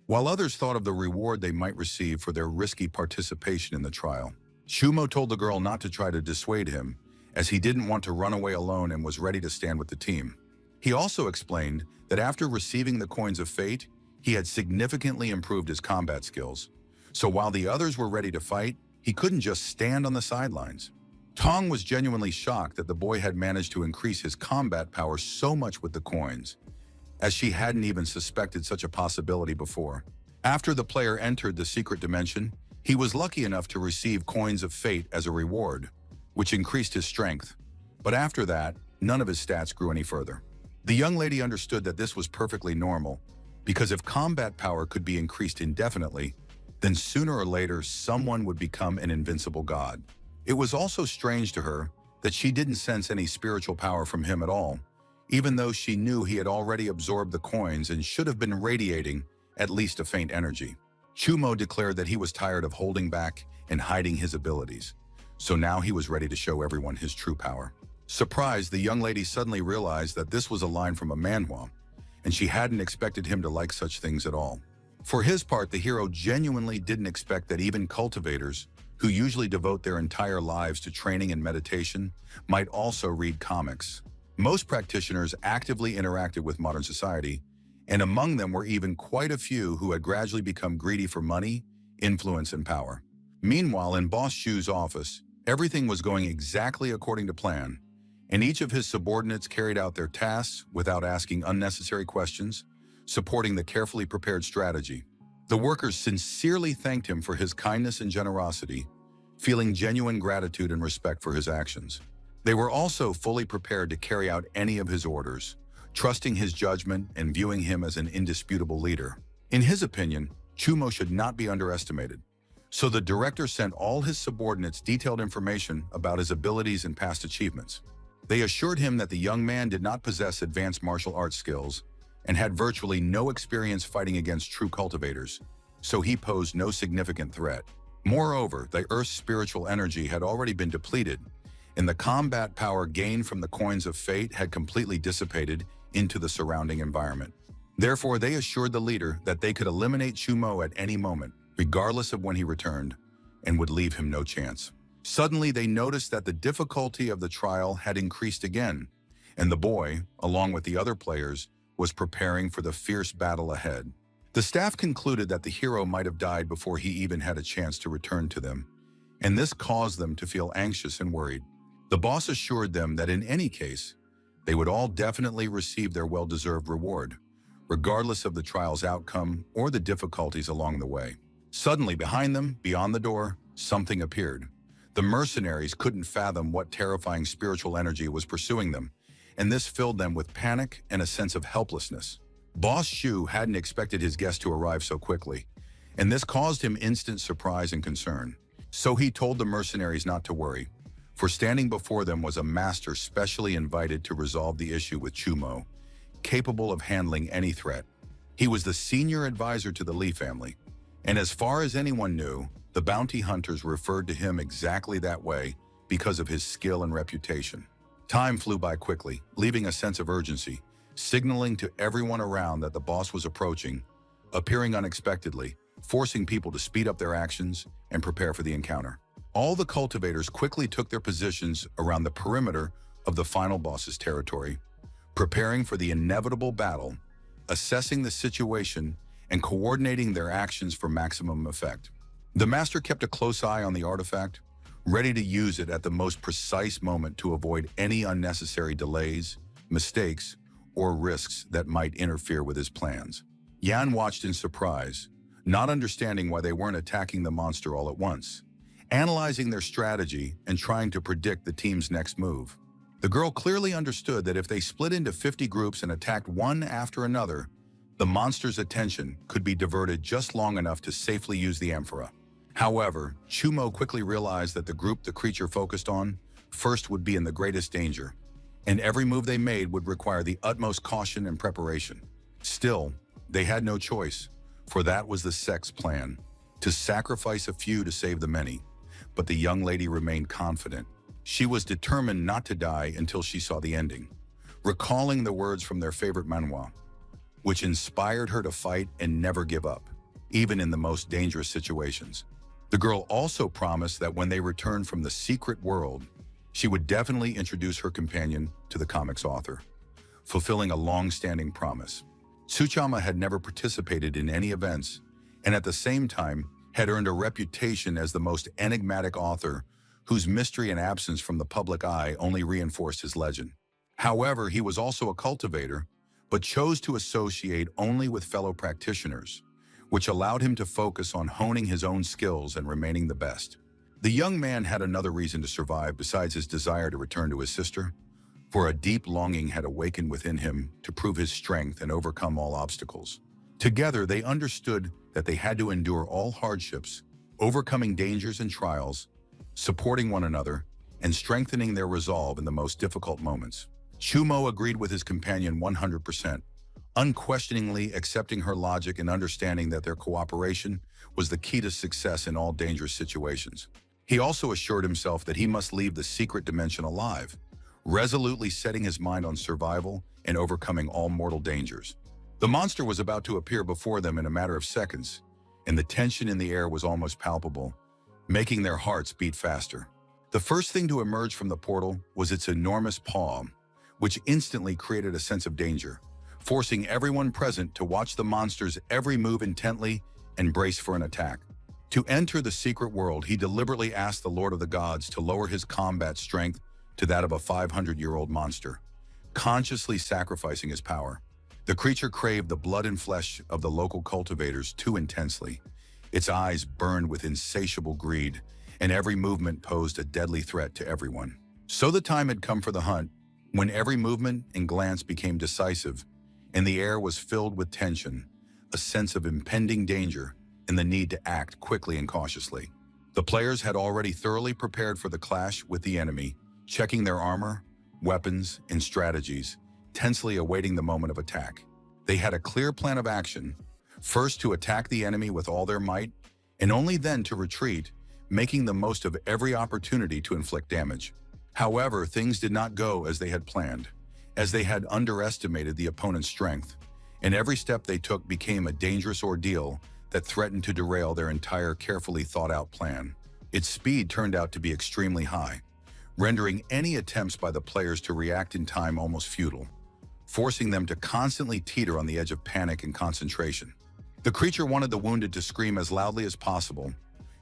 while others thought of the reward they might receive for their risky participation in the trial. Chumo told the girl not to try to dissuade him, as he didn't want to run away alone and was ready to stand with the team. He also explained that after receiving the Coins of Fate, he had significantly improved his combat skills. So while the others were ready to fight, he couldn't just stand on the sidelines. Tong was genuinely shocked that the boy had managed to increase his combat power so much with the coins, as she hadn't even suspected such a possibility before. After the player entered the secret dimension, he was lucky enough to receive Coins of Fate as a reward, which increased his strength. But after that, none of his stats grew any further. The young lady understood that this was perfectly normal, because if combat power could be increased indefinitely, then sooner or later someone would become an invincible god. It was also strange to her that she didn't sense any spiritual power from him at all, even though she knew he had already absorbed the coins and should have been radiating at least a faint energy. Chumo declared that he was tired of holding back and hiding his abilities, so now he was ready to show everyone his true power. Surprised, the young lady suddenly realized that this was a line from a manhwa, and she hadn't expected him to like such things at all. For his part, the hero genuinely didn't expect that even cultivators, who usually devote their entire lives to training and meditation, might also read comics. Most practitioners actively interacted with modern society, and among them were even quite a few who had gradually become greedy for money, influence, and power. Meanwhile, in Boss Shu's office, everything was going exactly according to plan, and each of his subordinates carried out their tasks without asking unnecessary questions, supporting the carefully prepared strategy. The workers sincerely thanked him for his kindness and generosity, feeling genuine gratitude and respect for his actions. They were also fully prepared to carry out any of his orders, trusting his judgment and viewing him as an indisputable leader. In his opinion, Chumo should not be underestimated, so the director sent all his subordinates detailed information about his abilities and past achievements. They assured him that the young man did not possess advanced martial arts skills and had virtually no experience fighting against true cultivators, so he posed no significant threat. Moreover, the Earth's spiritual energy had already been depleted, and the combat power gained from the Coins of Fate had completely dissipated into the surrounding environment. Therefore, they assured the leader that they could eliminate Chumo at any moment, regardless of when he returned, and would leave him no chance. Suddenly, they noticed that the difficulty of the trial had increased again, and the boy, along with the other players, was preparing for the fierce battle ahead. The staff concluded that the hero might have died before he even had a chance to return to them, and this caused them to feel anxious and worried. The boss assured them that in any case, they would all definitely receive their well-deserved reward, regardless of the trial's outcome or the difficulties along the way. Suddenly, behind them, beyond the door, something appeared. The mercenaries couldn't fathom what terrifying spiritual energy was pursuing them, and this filled them with panic and a sense of helplessness. Boss Shu hadn't expected his guest to arrive so quickly, and this caused him instant surprise and concern. So he told the mercenaries not to worry, for standing before them was a master specially invited to resolve the issue with Chumo, capable of handling any threat. He was the senior advisor to the Li family, and as far as anyone knew, the bounty hunters referred to him exactly that way because of his skill and reputation. Time flew by quickly, leaving a sense of urgency, signaling to everyone around that the boss was approaching, appearing unexpectedly, forcing people to speed up their actions and prepare for the encounter. All the cultivators quickly took their positions around the perimeter of the final boss's territory, preparing for the inevitable battle, assessing the situation, and coordinating their actions for maximum effect. The master kept a close eye on the artifact, ready to use it at the most precise moment to avoid any unnecessary delays, mistakes, or risks that might interfere with his plans. Yan watched in surprise, not understanding why they weren't attacking the monster all at once, analyzing their strategy and trying to predict the team's next move. The girl clearly understood that if they split into 50 groups and attacked one after another, the monster's attention could be diverted just long enough to safely use the amphora. However, Chumo quickly realized that the group the creature focused on first would be in the greatest danger, and every move they made would require the utmost caution and preparation. Still, they had no choice, for that was the sect's plan, to sacrifice a few to save the many. But the young lady remained confident. She was determined not to die until she saw the ending, recalling the words from their favorite manhwa, which inspired her to fight and never give up, even in the most dangerous situations. The girl also promised that when they returned from the secret world, she would definitely introduce her companion to the comic's author, fulfilling a long-standing promise. Tsuchama had never participated in any events, and at the same time had earned a reputation as the most enigmatic author whose mystery and absence from the public eye only reinforced his legend. However, he was also a cultivator, but chose to associate only with fellow practitioners, which allowed him to focus on honing his own skills and remaining the best. The young man had another reason to survive besides his desire to return to his sister, for a deep longing had awakened within him to prove his strength and overcome all obstacles. Together, they understood that they had to endure all hardships, overcoming dangers and trials, supporting one another, and strengthening their resolve in the most difficult moments. Chumo agreed with his companion 100%, unquestioningly accepting her logic and understanding that their cooperation was the key to success in all dangerous situations. He also assured himself that he must leave the secret dimension alive, resolutely setting his mind on survival and overcoming all mortal dangers. The monster was about to appear before them in a matter of seconds, and the tension in the air was almost palpable, making their hearts beat faster. The first thing to emerge from the portal was its enormous paw, which instantly created a sense of danger, forcing everyone present to watch the monster's every move intently and brace for an attack. To enter the secret world, he deliberately asked the Lord of the Gods to lower his combat strength to that of a 500-year-old monster, consciously sacrificing his power. The creature craved the blood and flesh of the local cultivators too intensely. Its eyes burned with insatiable greed, and every movement posed a deadly threat to everyone. So the time had come for the hunt, when every movement and glance became decisive, and the air was filled with tension, a sense of impending danger, and the need to act quickly and cautiously. The players had already thoroughly prepared for the clash with the enemy, checking their armor, weapons, and strategies, tensely awaiting the moment of attack. They had a clear plan of action, first to attack the enemy with all their might, and only then to retreat, making the most of every opportunity to inflict damage. However, things did not go as they had planned, as they had underestimated the opponent's strength, and every step they took became a dangerous ordeal that threatened to derail their entire carefully thought-out plan. Its speed turned out to be extremely high, rendering any attempts by the players to react in time almost futile, forcing them to constantly teeter on the edge of panic and concentration. The creature wanted the wounded to scream as loudly as possible,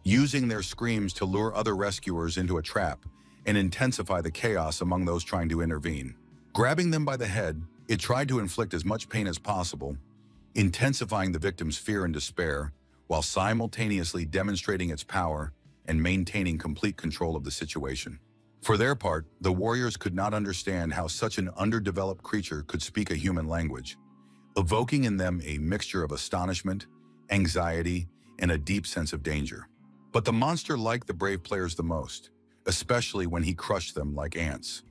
using their screams to lure other rescuers into a trap and intensify the chaos among those trying to intervene. Grabbing them by the head, it tried to inflict as much pain as possible, intensifying the victim's fear and despair, while simultaneously demonstrating its power and maintaining complete control of the situation. For their part, the warriors could not understand how such an underdeveloped creature could speak a human language, evoking in them a mixture of astonishment, anxiety, and a deep sense of danger. But the monster liked the brave players the most, especially when he crushed them like ants,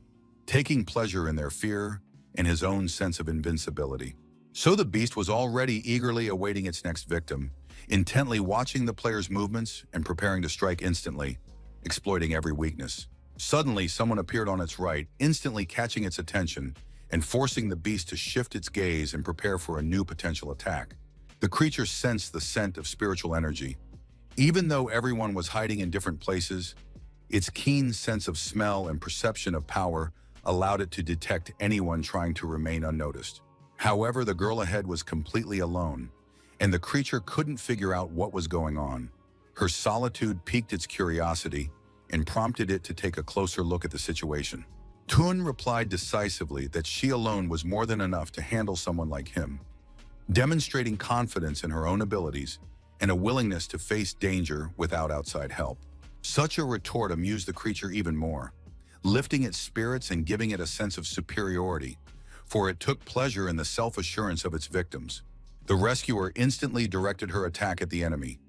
taking pleasure in their fear and his own sense of invincibility. So the beast was already eagerly awaiting its next victim, intently watching the players' movements and preparing to strike instantly, exploiting every weakness. Suddenly, someone appeared on its right, instantly catching its attention, and forcing the beast to shift its gaze and prepare for a new potential attack. The creature sensed the scent of spiritual energy. Even though everyone was hiding in different places, its keen sense of smell and perception of power allowed it to detect anyone trying to remain unnoticed. However, the girl ahead was completely alone, and the creature couldn't figure out what was going on. Her solitude piqued its curiosity and prompted it to take a closer look at the situation. Tun replied decisively that she alone was more than enough to handle someone like him, demonstrating confidence in her own abilities and a willingness to face danger without outside help. Such a retort amused the creature even more, lifting its spirits and giving it a sense of superiority, for it took pleasure in the self-assurance of its victims. The rescuer instantly directed her attack at the enemy,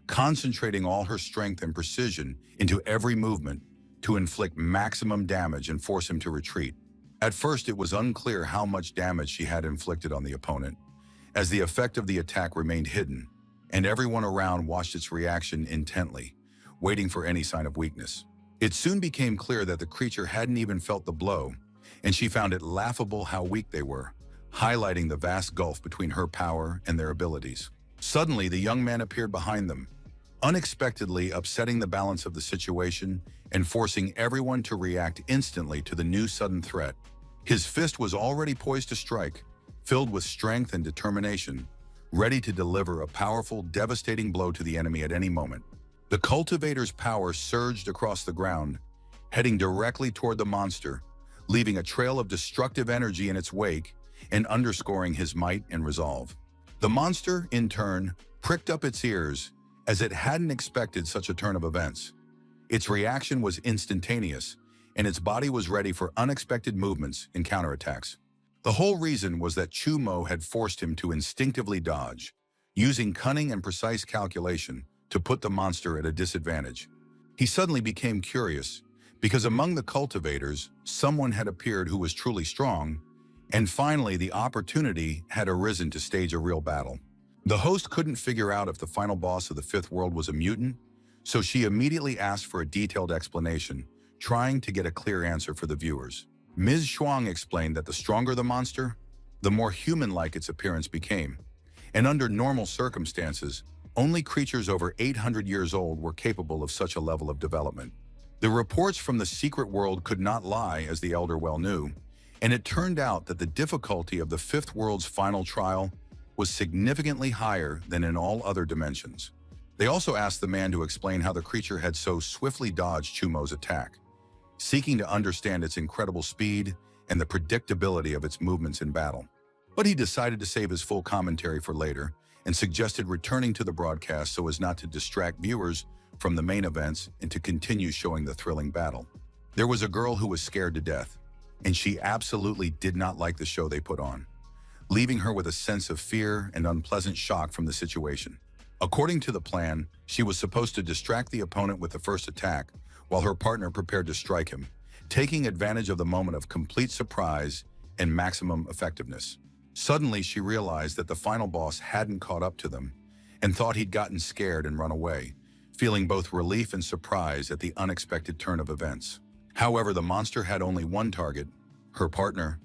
concentrating all her strength and precision into every movement to inflict maximum damage and force him to retreat. At first, it was unclear how much damage she had inflicted on the opponent, as the effect of the attack remained hidden, and everyone around watched its reaction intently, waiting for any sign of weakness. It soon became clear that the creature hadn't even felt the blow, and she found it laughable how weak they were, highlighting the vast gulf between her power and their abilities. Suddenly, the young man appeared behind them, unexpectedly upsetting the balance of the situation and forcing everyone to react instantly to the new sudden threat. His fist was already poised to strike, filled with strength and determination, ready to deliver a powerful, devastating blow to the enemy at any moment. The cultivator's power surged across the ground, heading directly toward the monster, leaving a trail of destructive energy in its wake and underscoring his might and resolve. The monster, in turn, pricked up its ears, as it hadn't expected such a turn of events. Its reaction was instantaneous, and its body was ready for unexpected movements and counterattacks. The whole reason was that Chumo had forced him to instinctively dodge, using cunning and precise calculation to put the monster at a disadvantage. He suddenly became curious, because among the cultivators, someone had appeared who was truly strong, and finally the opportunity had arisen to stage a real battle. The host couldn't figure out if the final boss of the Fifth World was a mutant, so she immediately asked for a detailed explanation, trying to get a clear answer for the viewers. Ms. Shuang explained that the stronger the monster, the more human-like its appearance became, and under normal circumstances, only creatures over 800 years old were capable of such a level of development. The reports from the secret world could not lie, as the elder well knew, and it turned out that the difficulty of the Fifth World's final trial was significantly higher than in all other dimensions. They also asked the man to explain how the creature had so swiftly dodged Chumo's attack, seeking to understand its incredible speed and the predictability of its movements in battle. But he decided to save his full commentary for later and suggested returning to the broadcast so as not to distract viewers from the main events and to continue showing the thrilling battle. There was a girl who was scared to death, and she absolutely did not like the show they put on, leaving her with a sense of fear and unpleasant shock from the situation. According to the plan, she was supposed to distract the opponent with the first attack while her partner prepared to strike him, taking advantage of the moment of complete surprise and maximum effectiveness. Suddenly, she realized that the final boss hadn't caught up to them and thought he'd gotten scared and run away, feeling both relief and surprise at the unexpected turn of events. However, the monster had only one target, her partner,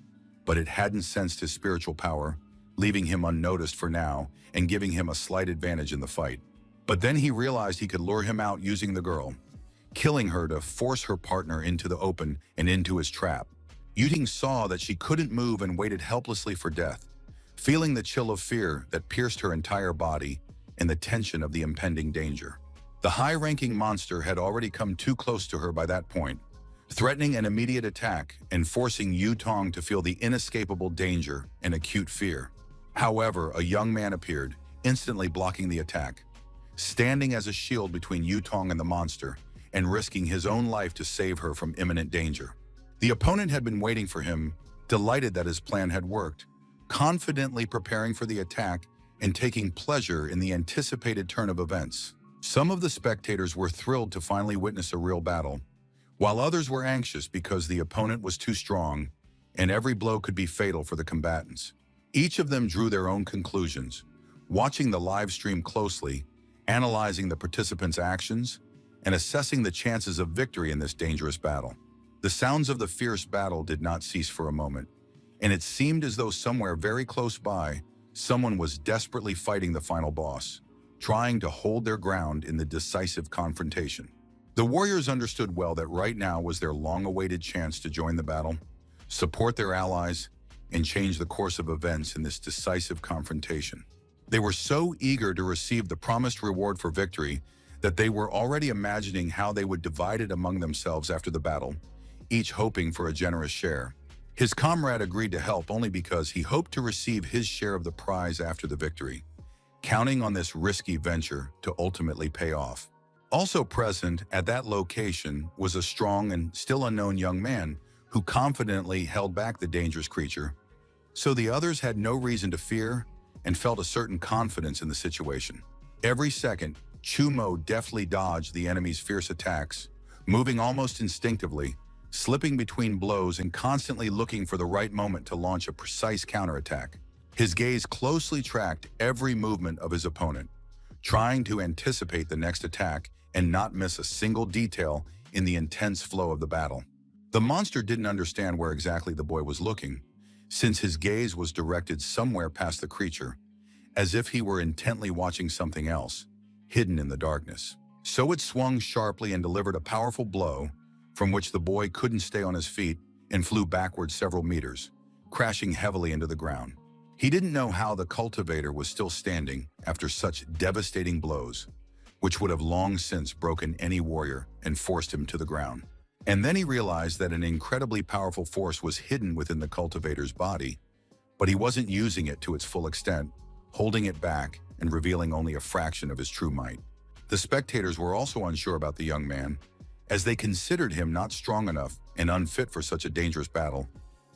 but it hadn't sensed his spiritual power, leaving him unnoticed for now and giving him a slight advantage in the fight. But then he realized he could lure him out using the girl, killing her to force her partner into the open and into his trap. Yuting saw that she couldn't move and waited helplessly for death, feeling the chill of fear that pierced her entire body and the tension of the impending danger. The high-ranking monster had already come too close to her by that point, threatening an immediate attack and forcing Yu Tong to feel the inescapable danger and acute fear. However, a young man appeared, instantly blocking the attack, standing as a shield between Yu Tong and the monster, and risking his own life to save her from imminent danger. The opponent had been waiting for him, delighted that his plan had worked, confidently preparing for the attack and taking pleasure in the anticipated turn of events. Some of the spectators were thrilled to finally witness a real battle, while others were anxious because the opponent was too strong and every blow could be fatal for the combatants. Each of them drew their own conclusions, watching the live stream closely, analyzing the participants' actions, and assessing the chances of victory in this dangerous battle. The sounds of the fierce battle did not cease for a moment, and it seemed as though somewhere very close by, someone was desperately fighting the final boss, trying to hold their ground in the decisive confrontation. The warriors understood well that right now was their long-awaited chance to join the battle, support their allies, and change the course of events in this decisive confrontation. They were so eager to receive the promised reward for victory that they were already imagining how they would divide it among themselves after the battle, each hoping for a generous share. His comrade agreed to help only because he hoped to receive his share of the prize after the victory, counting on this risky venture to ultimately pay off. Also present at that location was a strong and still unknown young man who confidently held back the dangerous creature, so the others had no reason to fear and felt a certain confidence in the situation. Every second, Chumo deftly dodged the enemy's fierce attacks, moving almost instinctively, slipping between blows and constantly looking for the right moment to launch a precise counterattack. His gaze closely tracked every movement of his opponent, trying to anticipate the next attack and not miss a single detail in the intense flow of the battle. The monster didn't understand where exactly the boy was looking, since his gaze was directed somewhere past the creature, as if he were intently watching something else, hidden in the darkness. So it swung sharply and delivered a powerful blow, from which the boy couldn't stay on his feet and flew backwards several meters, crashing heavily into the ground. He didn't know how the cultivator was still standing after such devastating blows, which would have long since broken any warrior and forced him to the ground. And then he realized that an incredibly powerful force was hidden within the cultivator's body, but he wasn't using it to its full extent, holding it back and revealing only a fraction of his true might. The spectators were also unsure about the young man, as they considered him not strong enough and unfit for such a dangerous battle,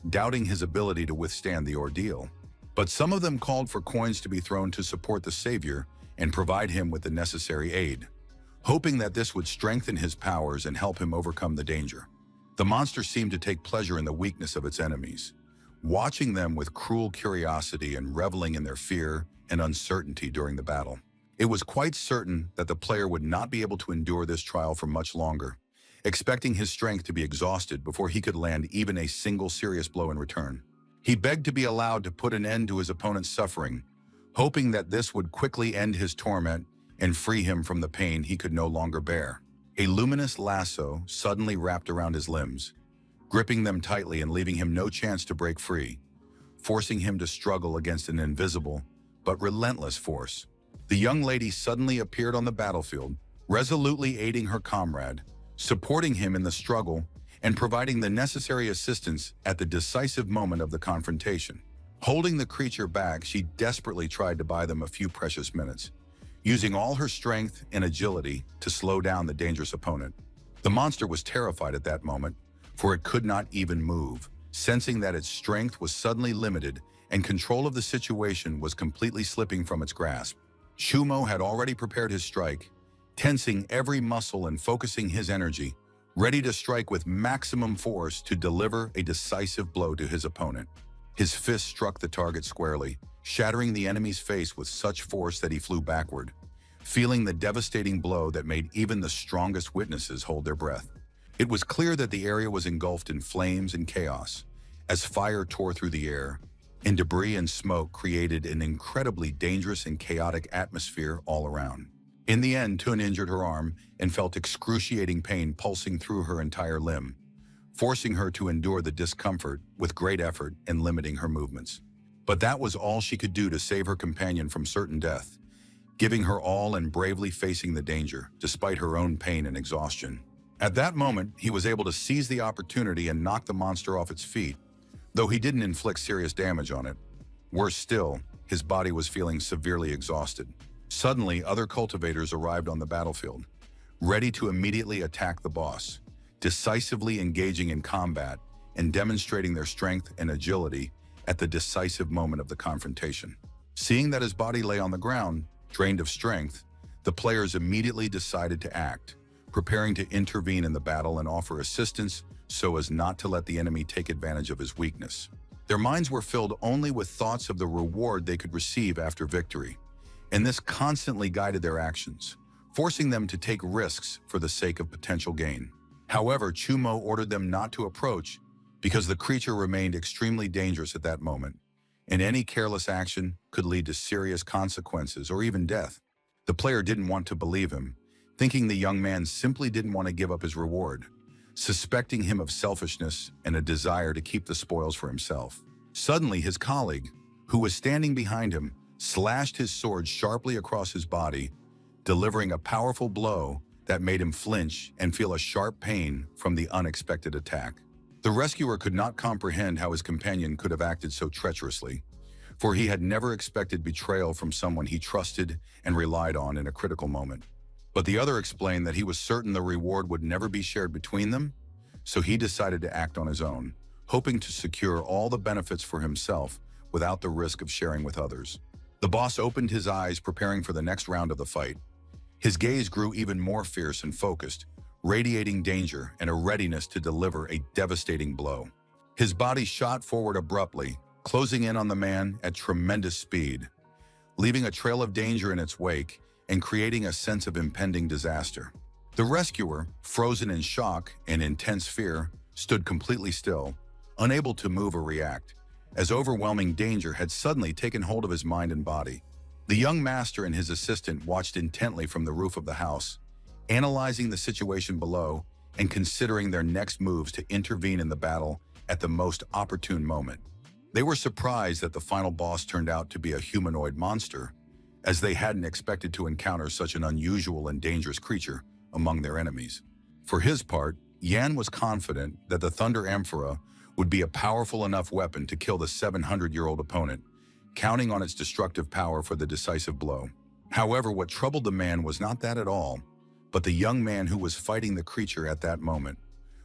doubting his ability to withstand the ordeal. But some of them called for coins to be thrown to support the savior and provide him with the necessary aid, hoping that this would strengthen his powers and help him overcome the danger. The monster seemed to take pleasure in the weakness of its enemies, watching them with cruel curiosity and reveling in their fear and uncertainty during the battle. It was quite certain that the player would not be able to endure this trial for much longer, expecting his strength to be exhausted before he could land even a single serious blow in return. He begged to be allowed to put an end to his opponent's suffering, hoping that this would quickly end his torment and free him from the pain he could no longer bear. A luminous lasso suddenly wrapped around his limbs, gripping them tightly and leaving him no chance to break free, forcing him to struggle against an invisible but relentless force. The young lady suddenly appeared on the battlefield, resolutely aiding her comrade, supporting him in the struggle, and providing the necessary assistance at the decisive moment of the confrontation. Holding the creature back, she desperately tried to buy them a few precious minutes, using all her strength and agility to slow down the dangerous opponent. The monster was terrified at that moment, for it could not even move, sensing that its strength was suddenly limited and control of the situation was completely slipping from its grasp. Chumo had already prepared his strike, tensing every muscle and focusing his energy, ready to strike with maximum force to deliver a decisive blow to his opponent. His fist struck the target squarely, shattering the enemy's face with such force that he flew backward, feeling the devastating blow that made even the strongest witnesses hold their breath. It was clear that the area was engulfed in flames and chaos, as fire tore through the air, and debris and smoke created an incredibly dangerous and chaotic atmosphere all around. In the end, Tun injured her arm and felt excruciating pain pulsing through her entire limb, forcing her to endure the discomfort with great effort and limiting her movements. But that was all she could do to save her companion from certain death, giving her all and bravely facing the danger, despite her own pain and exhaustion. At that moment, he was able to seize the opportunity and knock the monster off its feet, though he didn't inflict serious damage on it. Worse still, his body was feeling severely exhausted. Suddenly, other cultivators arrived on the battlefield, ready to immediately attack the boss, decisively engaging in combat and demonstrating their strength and agility at the decisive moment of the confrontation. Seeing that his body lay on the ground, drained of strength, the players immediately decided to act, preparing to intervene in the battle and offer assistance so as not to let the enemy take advantage of his weakness. Their minds were filled only with thoughts of the reward they could receive after victory, and this constantly guided their actions, forcing them to take risks for the sake of potential gain. However, Chumo ordered them not to approach, because the creature remained extremely dangerous at that moment, and any careless action could lead to serious consequences or even death. The player didn't want to believe him, thinking the young man simply didn't want to give up his reward, suspecting him of selfishness and a desire to keep the spoils for himself. Suddenly, his colleague, who was standing behind him, slashed his sword sharply across his body, delivering a powerful blow that made him flinch and feel a sharp pain from the unexpected attack. The rescuer could not comprehend how his companion could have acted so treacherously, for he had never expected betrayal from someone he trusted and relied on in a critical moment. But the other explained that he was certain the reward would never be shared between them, so he decided to act on his own, hoping to secure all the benefits for himself without the risk of sharing with others. The boss opened his eyes, preparing for the next round of the fight. His gaze grew even more fierce and focused, radiating danger and a readiness to deliver a devastating blow. His body shot forward abruptly, closing in on the man at tremendous speed, leaving a trail of danger in its wake and creating a sense of impending disaster. The rescuer, frozen in shock and intense fear, stood completely still, unable to move or react, as overwhelming danger had suddenly taken hold of his mind and body. The young master and his assistant watched intently from the roof of the house, analyzing the situation below and considering their next moves to intervene in the battle at the most opportune moment. They were surprised that the final boss turned out to be a humanoid monster, as they hadn't expected to encounter such an unusual and dangerous creature among their enemies. For his part, Yan was confident that the Thunder Amphora would be a powerful enough weapon to kill the 700-year-old opponent, counting on its destructive power for the decisive blow. However, what troubled the man was not that at all, but the young man who was fighting the creature at that moment,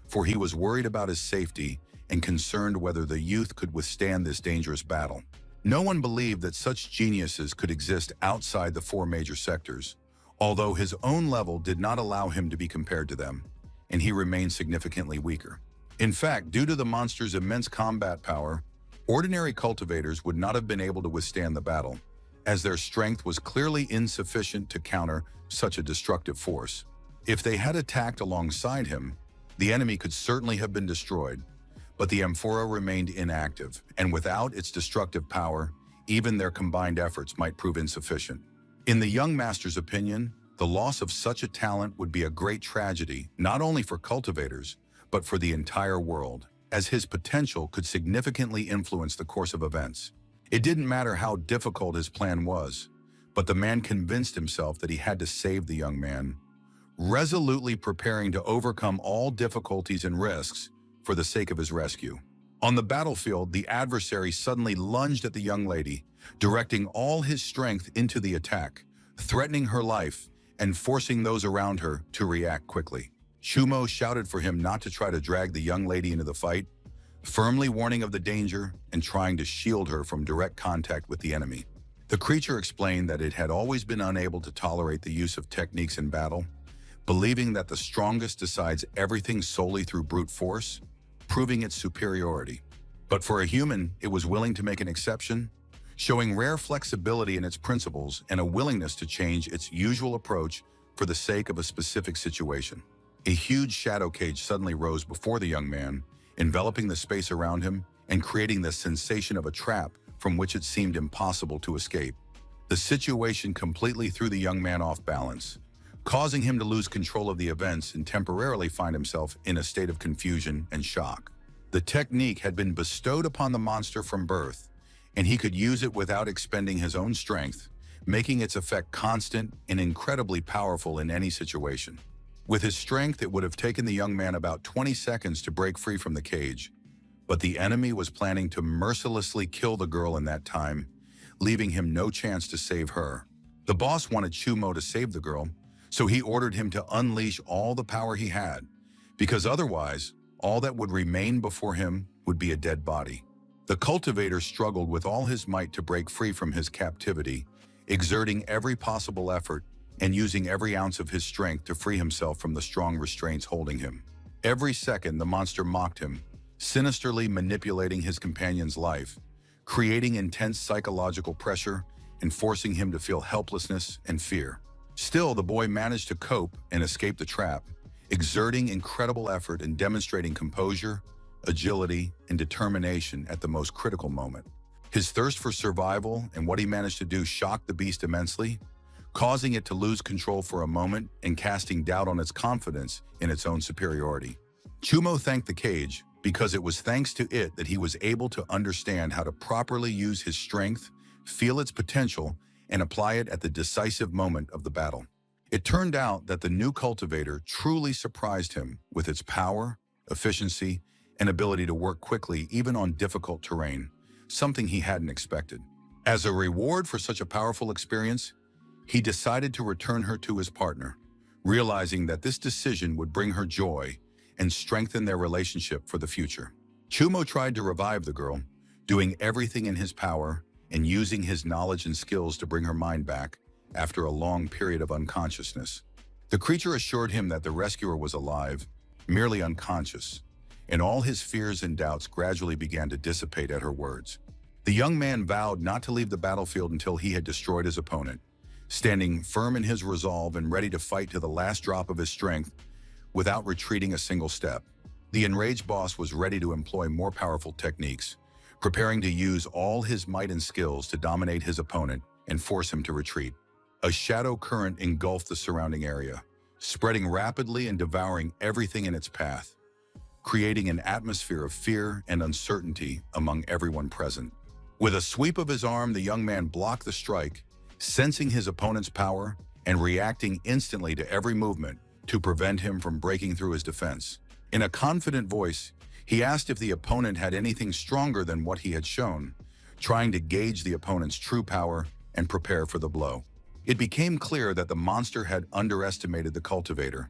for he was worried about his safety and concerned whether the youth could withstand this dangerous battle. No one believed that such geniuses could exist outside the four major sectors, although his own level did not allow him to be compared to them, and he remained significantly weaker. In fact, due to the monster's immense combat power, ordinary cultivators would not have been able to withstand the battle, as their strength was clearly insufficient to counter such a destructive force. If they had attacked alongside him, the enemy could certainly have been destroyed, but the Amphora remained inactive, and without its destructive power, even their combined efforts might prove insufficient. In the young master's opinion, the loss of such a talent would be a great tragedy, not only for cultivators, but for the entire world, as his potential could significantly influence the course of events. It didn't matter how difficult his plan was, but the man convinced himself that he had to save the young man, resolutely preparing to overcome all difficulties and risks for the sake of his rescue. On the battlefield, the adversary suddenly lunged at the young lady, directing all his strength into the attack, threatening her life and forcing those around her to react quickly. Chumo shouted for him not to try to drag the young lady into the fight, firmly warning of the danger and trying to shield her from direct contact with the enemy. The creature explained that it had always been unable to tolerate the use of techniques in battle, believing that the strongest decides everything solely through brute force, proving its superiority. But for a human, it was willing to make an exception, showing rare flexibility in its principles and a willingness to change its usual approach for the sake of a specific situation. A huge shadow cage suddenly rose before the young man, enveloping the space around him and creating the sensation of a trap from which it seemed impossible to escape. The situation completely threw the young man off balance, causing him to lose control of the events and temporarily find himself in a state of confusion and shock. The technique had been bestowed upon the monster from birth, and he could use it without expending his own strength, making its effect constant and incredibly powerful in any situation. With his strength, it would have taken the young man about 20 seconds to break free from the cage, but the enemy was planning to mercilessly kill the girl in that time, leaving him no chance to save her. The boss wanted Chumo to save the girl, so he ordered him to unleash all the power he had, because otherwise, all that would remain before him would be a dead body. The cultivator struggled with all his might to break free from his captivity, exerting every possible effort and using every ounce of his strength to free himself from the strong restraints holding him. Every second, the monster mocked him, sinisterly manipulating his companion's life, creating intense psychological pressure and forcing him to feel helplessness and fear. Still, the boy managed to cope and escape the trap, exerting incredible effort and demonstrating composure, agility, and determination at the most critical moment. His thirst for survival and what he managed to do shocked the beast immensely, causing it to lose control for a moment and casting doubt on its confidence in its own superiority. Chumo thanked the cage because it was thanks to it that he was able to understand how to properly use his strength, feel its potential, and apply it at the decisive moment of the battle. It turned out that the new cultivator truly surprised him with its power, efficiency, and ability to work quickly even on difficult terrain, something he hadn't expected. As a reward for such a powerful experience, he decided to return her to his partner, realizing that this decision would bring her joy and strengthen their relationship for the future. Chumo tried to revive the girl, doing everything in his power and using his knowledge and skills to bring her mind back after a long period of unconsciousness. The creature assured him that the rescuer was alive, merely unconscious, and all his fears and doubts gradually began to dissipate at her words. The young man vowed not to leave the battlefield until he had destroyed his opponent, standing firm in his resolve and ready to fight to the last drop of his strength without retreating a single step. The enraged boss was ready to employ more powerful techniques, preparing to use all his might and skills to dominate his opponent and force him to retreat. A shadow current engulfed the surrounding area, spreading rapidly and devouring everything in its path, creating an atmosphere of fear and uncertainty among everyone present. With a sweep of his arm, the young man blocked the strike, sensing his opponent's power and reacting instantly to every movement to prevent him from breaking through his defense. In a confident voice, he asked if the opponent had anything stronger than what he had shown, trying to gauge the opponent's true power and prepare for the blow. It became clear that the monster had underestimated the cultivator,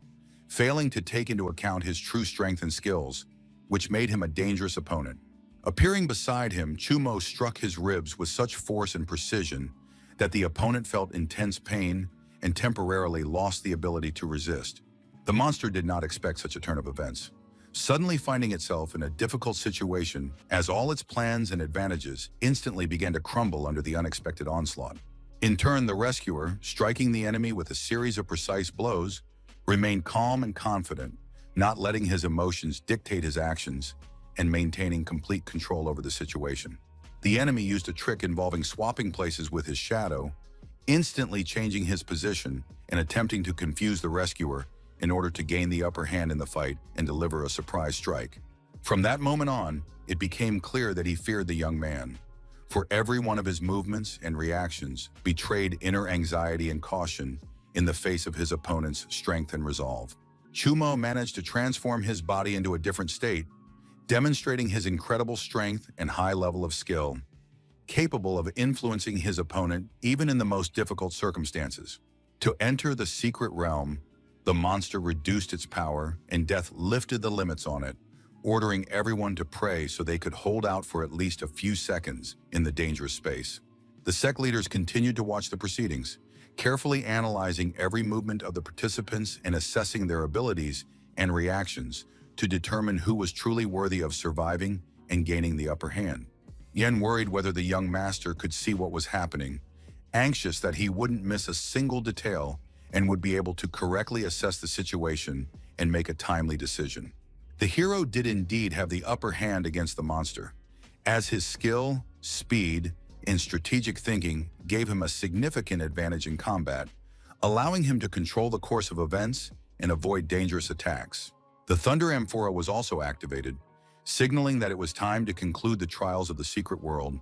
failing to take into account his true strength and skills, which made him a dangerous opponent. Appearing beside him, Chumo struck his ribs with such force and precision that the opponent felt intense pain and temporarily lost the ability to resist. The monster did not expect such a turn of events, suddenly finding itself in a difficult situation as all its plans and advantages instantly began to crumble under the unexpected onslaught. In turn, the rescuer, striking the enemy with a series of precise blows, remained calm and confident, not letting his emotions dictate his actions and maintaining complete control over the situation. The enemy used a trick involving swapping places with his shadow, instantly changing his position and attempting to confuse the rescuer in order to gain the upper hand in the fight and deliver a surprise strike. From that moment on, it became clear that he feared the young man, for every one of his movements and reactions betrayed inner anxiety and caution in the face of his opponent's strength and resolve. Chumo managed to transform his body into a different state, demonstrating his incredible strength and high level of skill, capable of influencing his opponent even in the most difficult circumstances. To enter the secret realm, the monster reduced its power and death lifted the limits on it, ordering everyone to pray so they could hold out for at least a few seconds in the dangerous space. The sect leaders continued to watch the proceedings, carefully analyzing every movement of the participants and assessing their abilities and reactions to determine who was truly worthy of surviving and gaining the upper hand. Yen worried whether the young master could see what was happening, anxious that he wouldn't miss a single detail and would be able to correctly assess the situation and make a timely decision. The hero did indeed have the upper hand against the monster, as his skill, speed, and strategic thinking gave him a significant advantage in combat, allowing him to control the course of events and avoid dangerous attacks. The Thunder Amphora was also activated, signaling that it was time to conclude the trials of the secret world,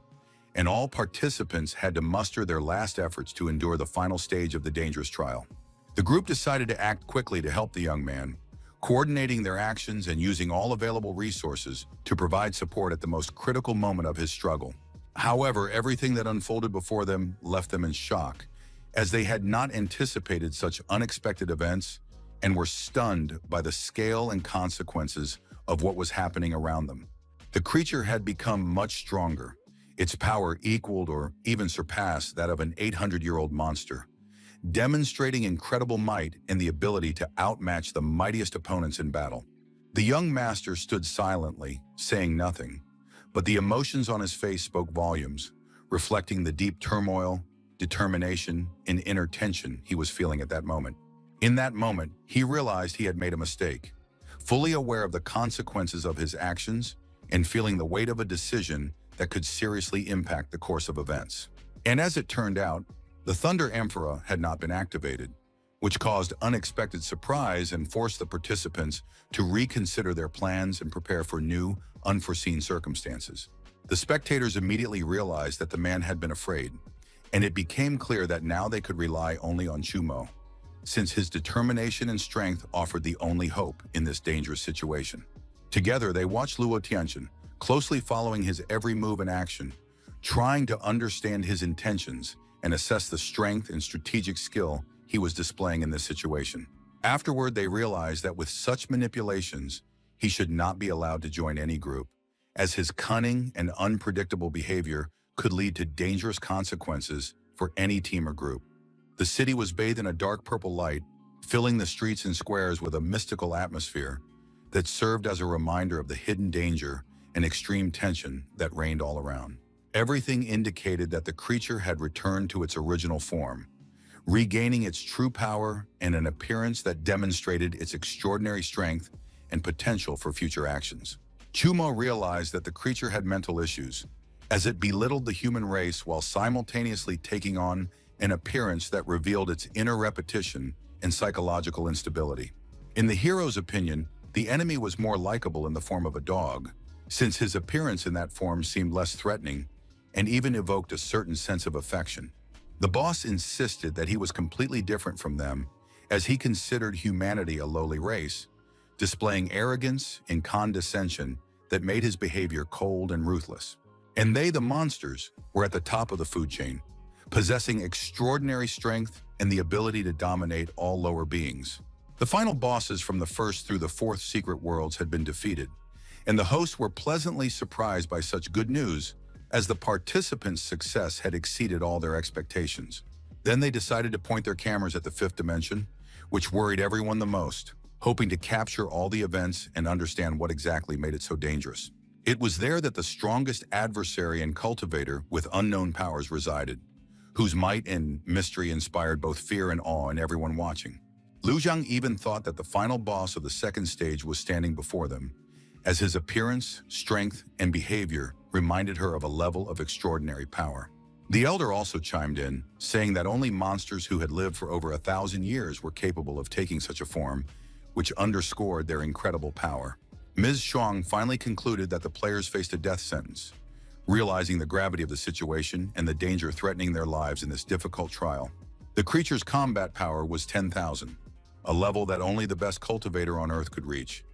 and all participants had to muster their last efforts to endure the final stage of the dangerous trial. The group decided to act quickly to help the young man, coordinating their actions and using all available resources to provide support at the most critical moment of his struggle. However, everything that unfolded before them left them in shock, as they had not anticipated such unexpected events and were stunned by the scale and consequences of what was happening around them. The creature had become much stronger. Its power equaled or even surpassed that of an 800-year-old monster, demonstrating incredible might and the ability to outmatch the mightiest opponents in battle. The young master stood silently, saying nothing, but the emotions on his face spoke volumes, reflecting the deep turmoil, determination, and inner tension he was feeling at that moment. In that moment, he realized he had made a mistake. Fully aware of the consequences of his actions, and feeling the weight of a decision that could seriously impact the course of events. And as it turned out, the Thunder Emperor had not been activated, which caused unexpected surprise and forced the participants to reconsider their plans and prepare for new, unforeseen circumstances. The spectators immediately realized that the man had been afraid, and it became clear that now they could rely only on Chumo, since his determination and strength offered the only hope in this dangerous situation. Together, they watched Luo Tianchen, closely following his every move and action, trying to understand his intentions and assess the strength and strategic skill he was displaying in this situation. Afterward, they realized that with such manipulations, he should not be allowed to join any group, as his cunning and unpredictable behavior could lead to dangerous consequences for any team or group. The city was bathed in a dark purple light, filling the streets and squares with a mystical atmosphere that served as a reminder of the hidden danger and extreme tension that reigned all around. Everything indicated that the creature had returned to its original form, regaining its true power and an appearance that demonstrated its extraordinary strength and potential for future actions. Chumo realized that the creature had mental issues, as it belittled the human race while simultaneously taking on an appearance that revealed its inner repetition and psychological instability. In the hero's opinion, the enemy was more likable in the form of a dog, since his appearance in that form seemed less threatening and even evoked a certain sense of affection. The boss insisted that he was completely different from them, as he considered humanity a lowly race, displaying arrogance and condescension that made his behavior cold and ruthless. And they, the monsters, were at the top of the food chain, possessing extraordinary strength and the ability to dominate all lower beings. The final bosses from the first through the fourth secret worlds had been defeated, and the hosts were pleasantly surprised by such good news, as the participants' success had exceeded all their expectations. Then they decided to point their cameras at the fifth dimension, which worried everyone the most, hoping to capture all the events and understand what exactly made it so dangerous. It was there that the strongest adversary and cultivator with unknown powers resided, whose might and mystery inspired both fear and awe in everyone watching. Liu Zhang even thought that the final boss of the second stage was standing before them, as his appearance, strength, and behavior reminded her of a level of extraordinary power. The elder also chimed in, saying that only monsters who had lived for over 1,000 years were capable of taking such a form, which underscored their incredible power. Ms. Shuang finally concluded that the players faced a death sentence, realizing the gravity of the situation and the danger threatening their lives in this difficult trial. The creature's combat power was 10,000, a level that only the best cultivator on Earth could reach,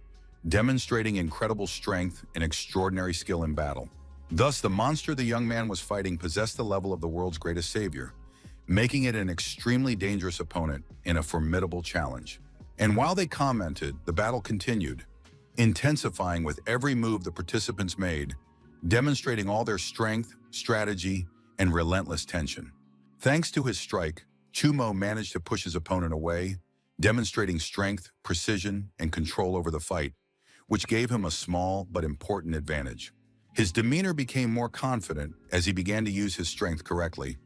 demonstrating incredible strength and extraordinary skill in battle. Thus, the monster the young man was fighting possessed the level of the world's greatest savior, making it an extremely dangerous opponent in a formidable challenge. And while they commented, the battle continued, intensifying with every move the participants made, demonstrating all their strength, strategy, and relentless tension. Thanks to his strike, Chumo managed to push his opponent away, demonstrating strength, precision, and control over the fight, which gave him a small but important advantage. His demeanor became more confident as he began to use his strength correctly,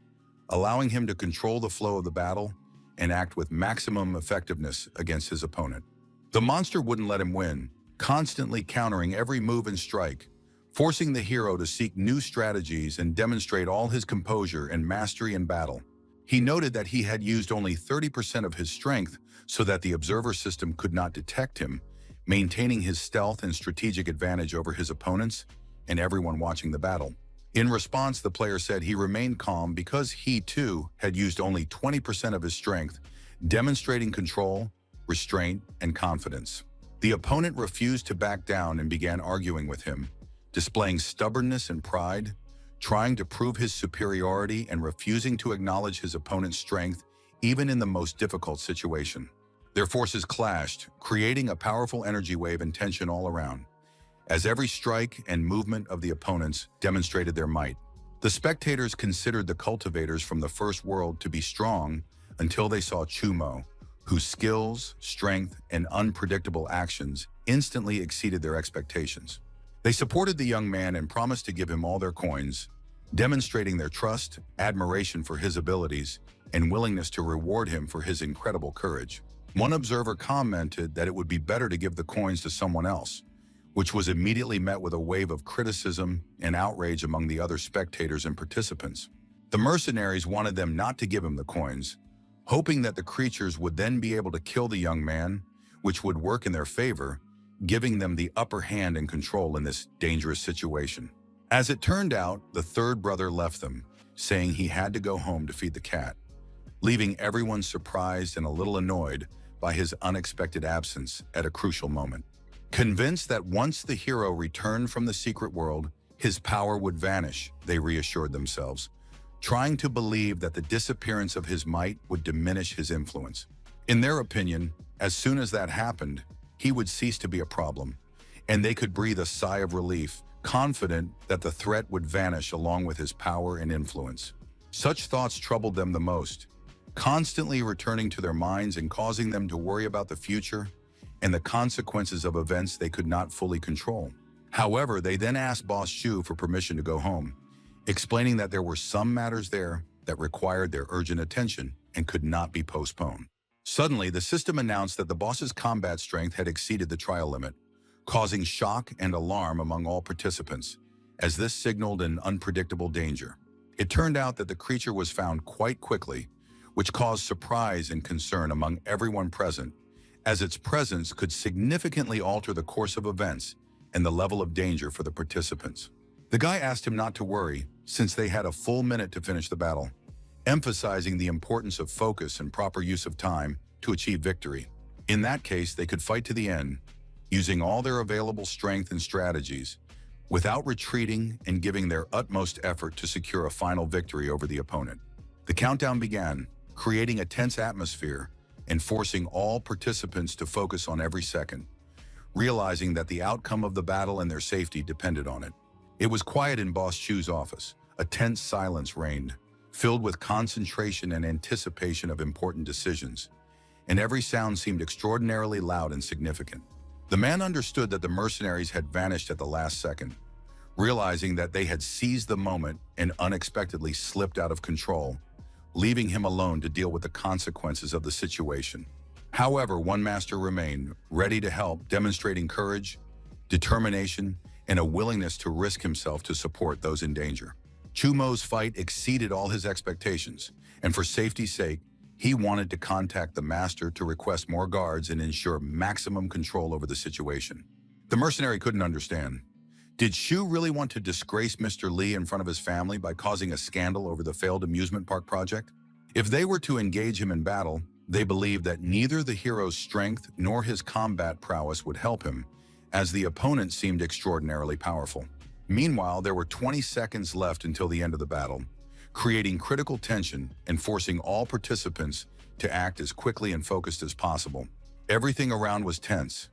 allowing him to control the flow of the battle and act with maximum effectiveness against his opponent. The monster wouldn't let him win, constantly countering every move and strike, forcing the hero to seek new strategies and demonstrate all his composure and mastery in battle. He noted that he had used only 30% of his strength so that the observer system could not detect him, maintaining his stealth and strategic advantage over his opponents and everyone watching the battle. In response, the player said he remained calm because he, too, had used only 20% of his strength, demonstrating control, restraint, and confidence. The opponent refused to back down and began arguing with him, displaying stubbornness and pride, trying to prove his superiority and refusing to acknowledge his opponent's strength even in the most difficult situation. Their forces clashed, creating a powerful energy wave and tension all around, as every strike and movement of the opponents demonstrated their might. The spectators considered the cultivators from the first world to be strong until they saw Chumo, whose skills, strength, and unpredictable actions instantly exceeded their expectations. They supported the young man and promised to give him all their coins, demonstrating their trust, admiration for his abilities, and willingness to reward him for his incredible courage. One observer commented that it would be better to give the coins to someone else, which was immediately met with a wave of criticism and outrage among the other spectators and participants. The mercenaries wanted them not to give him the coins, hoping that the creatures would then be able to kill the young man, which would work in their favor, giving them the upper hand and control in this dangerous situation. As it turned out, the third brother left them, saying he had to go home to feed the cat, leaving everyone surprised and a little annoyed by his unexpected absence at a crucial moment. Convinced that once the hero returned from the secret world, his power would vanish, they reassured themselves, trying to believe that the disappearance of his might would diminish his influence. In their opinion, as soon as that happened, he would cease to be a problem, and they could breathe a sigh of relief, confident that the threat would vanish along with his power and influence. Such thoughts troubled them the most, constantly returning to their minds and causing them to worry about the future and the consequences of events they could not fully control. However, they then asked Boss Shu for permission to go home, explaining that there were some matters there that required their urgent attention and could not be postponed. Suddenly, the system announced that the boss's combat strength had exceeded the trial limit, causing shock and alarm among all participants, as this signaled an unpredictable danger. It turned out that the creature was found quite quickly, which caused surprise and concern among everyone present, as its presence could significantly alter the course of events and the level of danger for the participants. The guy asked him not to worry, since they had a full minute to finish the battle, emphasizing the importance of focus and proper use of time to achieve victory. In that case, they could fight to the end, using all their available strength and strategies, without retreating and giving their utmost effort to secure a final victory over the opponent. The countdown began, creating a tense atmosphere and forcing all participants to focus on every second, realizing that the outcome of the battle and their safety depended on it. It was quiet in Boss Chu's office. A tense silence reigned, filled with concentration and anticipation of important decisions, and every sound seemed extraordinarily loud and significant. The man understood that the mercenaries had vanished at the last second, realizing that they had seized the moment and unexpectedly slipped out of control, leaving him alone to deal with the consequences of the situation. However, one master remained, ready to help, demonstrating courage, determination, and a willingness to risk himself to support those in danger. Chumo's fight exceeded all his expectations, and for safety's sake, he wanted to contact the master to request more guards and ensure maximum control over the situation. The mercenary couldn't understand. Did Shu really want to disgrace Mr. Lee in front of his family by causing a scandal over the failed amusement park project? If they were to engage him in battle, they believed that neither the hero's strength nor his combat prowess would help him, as the opponent seemed extraordinarily powerful. Meanwhile, there were 20 seconds left until the end of the battle, creating critical tension and forcing all participants to act as quickly and focused as possible. Everything around was tense.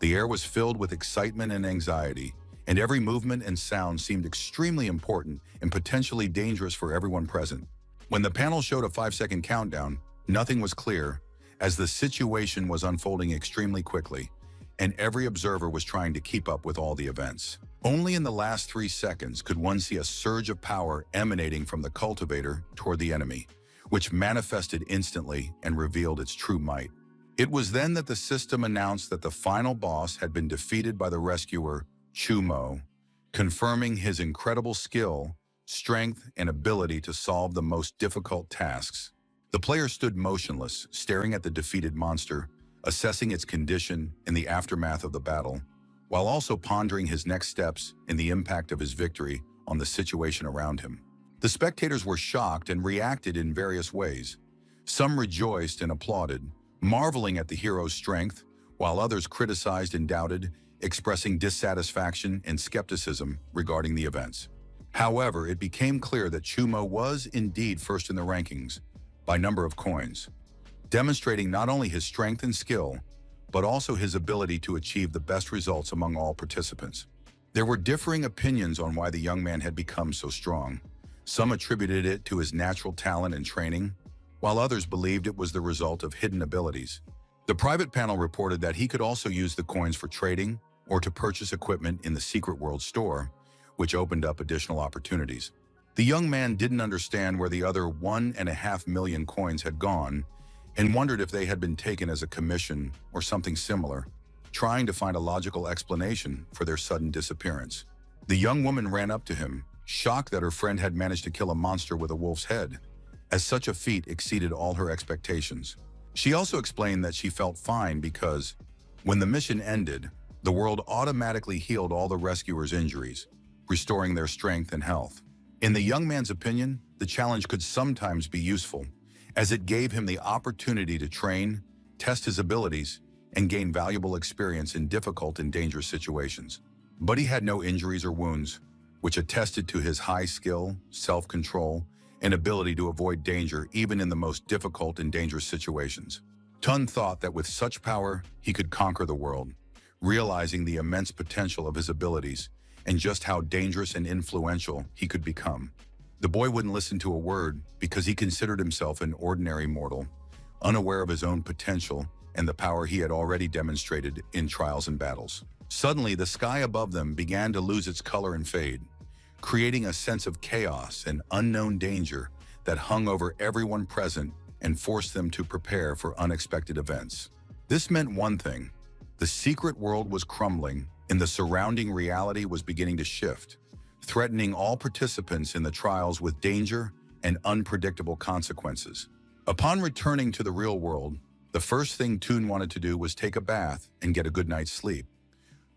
The air was filled with excitement and anxiety, and every movement and sound seemed extremely important and potentially dangerous for everyone present. When the panel showed a 5-second countdown, nothing was clear, as the situation was unfolding extremely quickly, and every observer was trying to keep up with all the events. Only in the last 3 seconds could one see a surge of power emanating from the cultivator toward the enemy, which manifested instantly and revealed its true might. It was then that the system announced that the final boss had been defeated by the rescuer, Chumo, confirming his incredible skill, strength, and ability to solve the most difficult tasks. The player stood motionless, staring at the defeated monster, assessing its condition in the aftermath of the battle, while also pondering his next steps and the impact of his victory on the situation around him. The spectators were shocked and reacted in various ways. Some rejoiced and applauded, marveling at the hero's strength, while others criticized and doubted, expressing dissatisfaction and skepticism regarding the events. However, it became clear that Chumo was indeed first in the rankings by number of coins, demonstrating not only his strength and skill, but also his ability to achieve the best results among all participants. There were differing opinions on why the young man had become so strong. Some attributed it to his natural talent and training, while others believed it was the result of hidden abilities. The private panel reported that he could also use the coins for trading or to purchase equipment in the Secret World store, which opened up additional opportunities. The young man didn't understand where the other 1.5 million coins had gone and wondered if they had been taken as a commission or something similar. trying to find a logical explanation for their sudden disappearance. The young woman ran up to him, shocked that her friend had managed to kill a monster with a wolf's head, as such a feat exceeded all her expectations. She also explained that she felt fine because, when the mission ended, the world automatically healed all the rescuers' injuries, restoring their strength and health. In the young man's opinion, the challenge could sometimes be useful, as it gave him the opportunity to train, test his abilities, and gain valuable experience in difficult and dangerous situations. But he had no injuries or wounds, which attested to his high skill, self-control, and ability to avoid danger even in the most difficult and dangerous situations. Tun thought that with such power, he could conquer the world, realizing the immense potential of his abilities and just how dangerous and influential he could become. The boy wouldn't listen to a word because he considered himself an ordinary mortal, unaware of his own potential and the power he had already demonstrated in trials and battles. Suddenly, the sky above them began to lose its color and fade, creating a sense of chaos and unknown danger that hung over everyone present and forced them to prepare for unexpected events. This meant one thing: the secret world was crumbling and the surrounding reality was beginning to shift, threatening all participants in the trials with danger and unpredictable consequences. Upon returning to the real world, the first thing Toon wanted to do was take a bath and get a good night's sleep,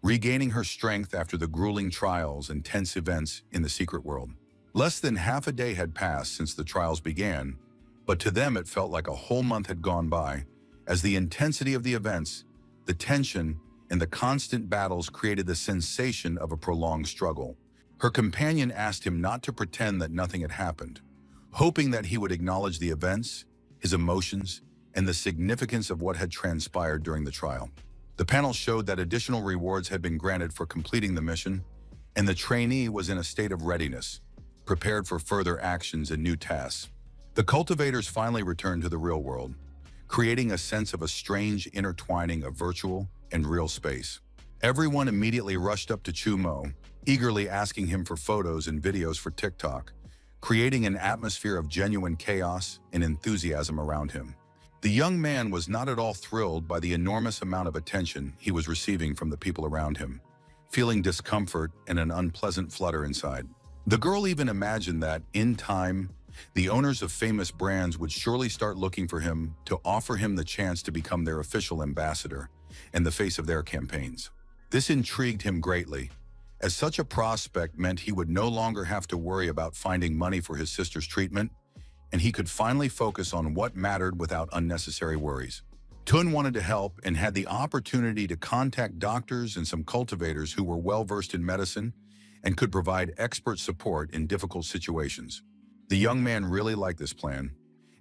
regaining her strength after the grueling trials and tense events in the secret world. Less than half a day had passed since the trials began, but to them it felt like a whole month had gone by, as the intensity of the events, the tension, and the constant battles created the sensation of a prolonged struggle. Her companion asked him not to pretend that nothing had happened, hoping that he would acknowledge the events, his emotions, and the significance of what had transpired during the trial. The panel showed that additional rewards had been granted for completing the mission, and the trainee was in a state of readiness, prepared for further actions and new tasks. The cultivators finally returned to the real world, creating a sense of a strange intertwining of virtual and real space. Everyone immediately rushed up to Chumo, eagerly asking him for photos and videos for TikTok, creating an atmosphere of genuine chaos and enthusiasm around him. The young man was not at all thrilled by the enormous amount of attention he was receiving from the people around him, feeling discomfort and an unpleasant flutter inside. The girl even imagined that, in time, the owners of famous brands would surely start looking for him to offer him the chance to become their official ambassador and the face of their campaigns. This intrigued him greatly, as such a prospect meant he would no longer have to worry about finding money for his sister's treatment, and he could finally focus on what mattered without unnecessary worries. Tun wanted to help and had the opportunity to contact doctors and some cultivators who were well-versed in medicine and could provide expert support in difficult situations. The young man really liked this plan,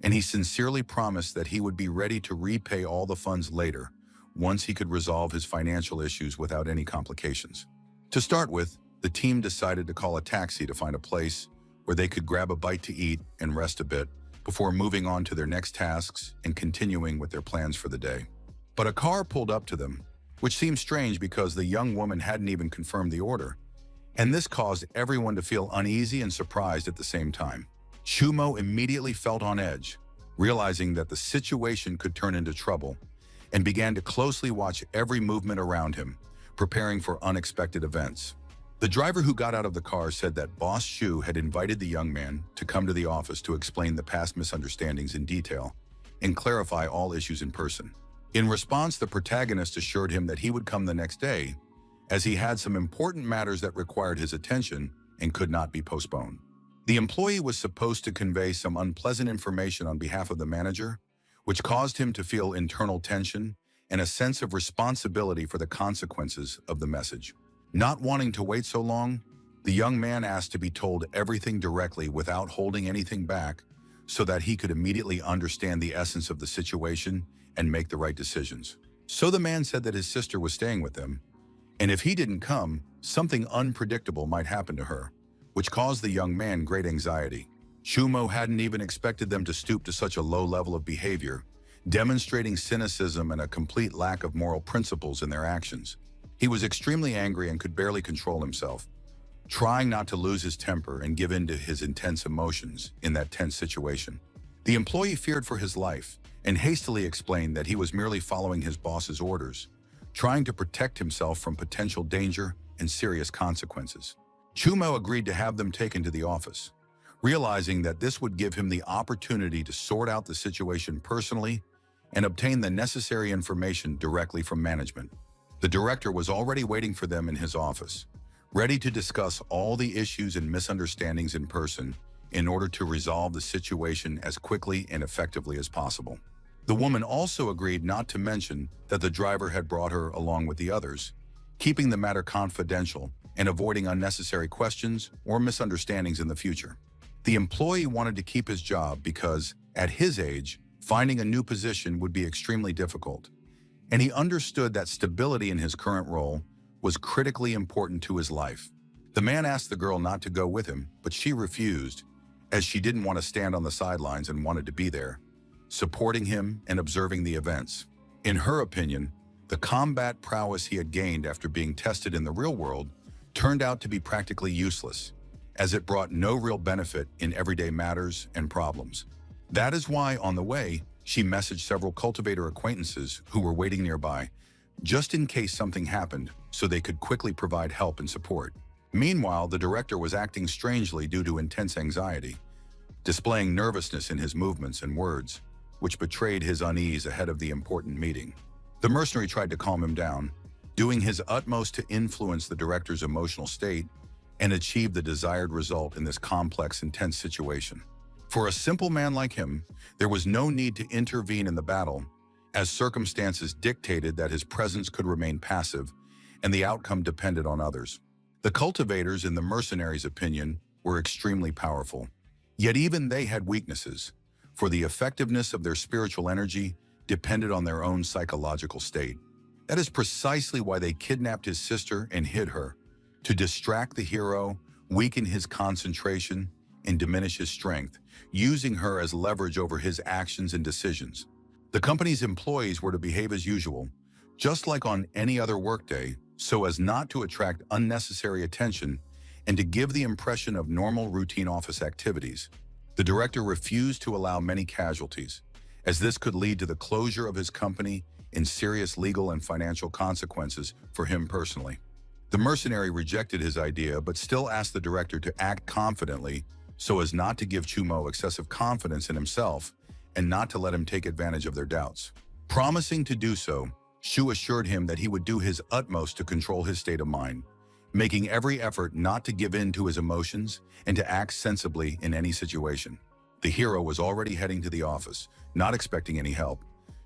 and he sincerely promised that he would be ready to repay all the funds later, once he could resolve his financial issues without any complications. To start with, the team decided to call a taxi to find a place where they could grab a bite to eat and rest a bit before moving on to their next tasks and continuing with their plans for the day. But a car pulled up to them, which seemed strange because the young woman hadn't even confirmed the order, and this caused everyone to feel uneasy and surprised at the same time. Chumo immediately felt on edge, realizing that the situation could turn into trouble, and began to closely watch every movement around him, preparing for unexpected events. The driver who got out of the car said that Boss Shu had invited the young man to come to the office to explain the past misunderstandings in detail and clarify all issues in person. In response, the protagonist assured him that he would come the next day, as he had some important matters that required his attention and could not be postponed. The employee was supposed to convey some unpleasant information on behalf of the manager, which caused him to feel internal tension and a sense of responsibility for the consequences of the message. Not wanting to wait so long, the young man asked to be told everything directly without holding anything back so that he could immediately understand the essence of the situation and make the right decisions. So the man said that his sister was staying with them, and if he didn't come, something unpredictable might happen to her, which caused the young man great anxiety. Chumo hadn't even expected them to stoop to such a low level of behavior, demonstrating cynicism and a complete lack of moral principles in their actions. He was extremely angry and could barely control himself, trying not to lose his temper and give in to his intense emotions in that tense situation. The employee feared for his life and hastily explained that he was merely following his boss's orders, trying to protect himself from potential danger and serious consequences. Chumo agreed to have them taken to the office, realizing that this would give him the opportunity to sort out the situation personally and obtain the necessary information directly from management. The director was already waiting for them in his office, ready to discuss all the issues and misunderstandings in person in order to resolve the situation as quickly and effectively as possible. The woman also agreed not to mention that the driver had brought her along with the others, keeping the matter confidential and avoiding unnecessary questions or misunderstandings in the future. The employee wanted to keep his job because, at his age, finding a new position would be extremely difficult, and he understood that stability in his current role was critically important to his life. The man asked the girl not to go with him, but she refused, as she didn't want to stand on the sidelines and wanted to be there, supporting him and observing the events. In her opinion, the combat prowess he had gained after being tested in the real world turned out to be practically useless, as it brought no real benefit in everyday matters and problems. That is why, on the way, she messaged several cultivator acquaintances who were waiting nearby, just in case something happened, so they could quickly provide help and support. Meanwhile, the director was acting strangely due to intense anxiety, displaying nervousness in his movements and words, which betrayed his unease ahead of the important meeting. The mercenary tried to calm him down, doing his utmost to influence the director's emotional state and achieve the desired result in this complex, intense situation. For a simple man like him, there was no need to intervene in the battle, as circumstances dictated that his presence could remain passive and the outcome depended on others. The cultivators, in the mercenaries' opinion, were extremely powerful, yet even they had weaknesses, for the effectiveness of their spiritual energy depended on their own psychological state. That is precisely why they kidnapped his sister and hid her, to distract the hero, weaken his concentration, and diminish his strength, using her as leverage over his actions and decisions. The company's employees were to behave as usual, just like on any other workday, so as not to attract unnecessary attention and to give the impression of normal routine office activities. The director refused to allow many casualties, as this could lead to the closure of his company and serious legal and financial consequences for him personally. The mercenary rejected his idea, but still asked the director to act confidently so as not to give Chumo excessive confidence in himself and not to let him take advantage of their doubts. Promising to do so, Shu assured him that he would do his utmost to control his state of mind, making every effort not to give in to his emotions and to act sensibly in any situation. The hero was already heading to the office, not expecting any help,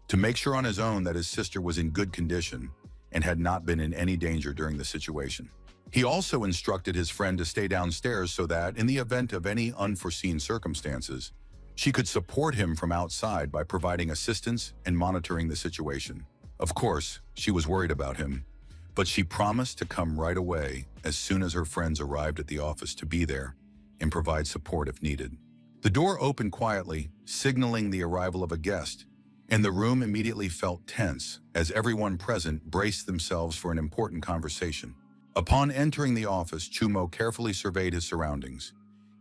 to make sure on his own that his sister was in good condition and had not been in any danger during the situation. He also instructed his friend to stay downstairs so that, in the event of any unforeseen circumstances, she could support him from outside by providing assistance and monitoring the situation. Of course, she was worried about him, but she promised to come right away as soon as her friends arrived at the office to be there and provide support if needed. The door opened quietly, signaling the arrival of a guest, and the room immediately felt tense as everyone present braced themselves for an important conversation. Upon entering the office, Chumo carefully surveyed his surroundings,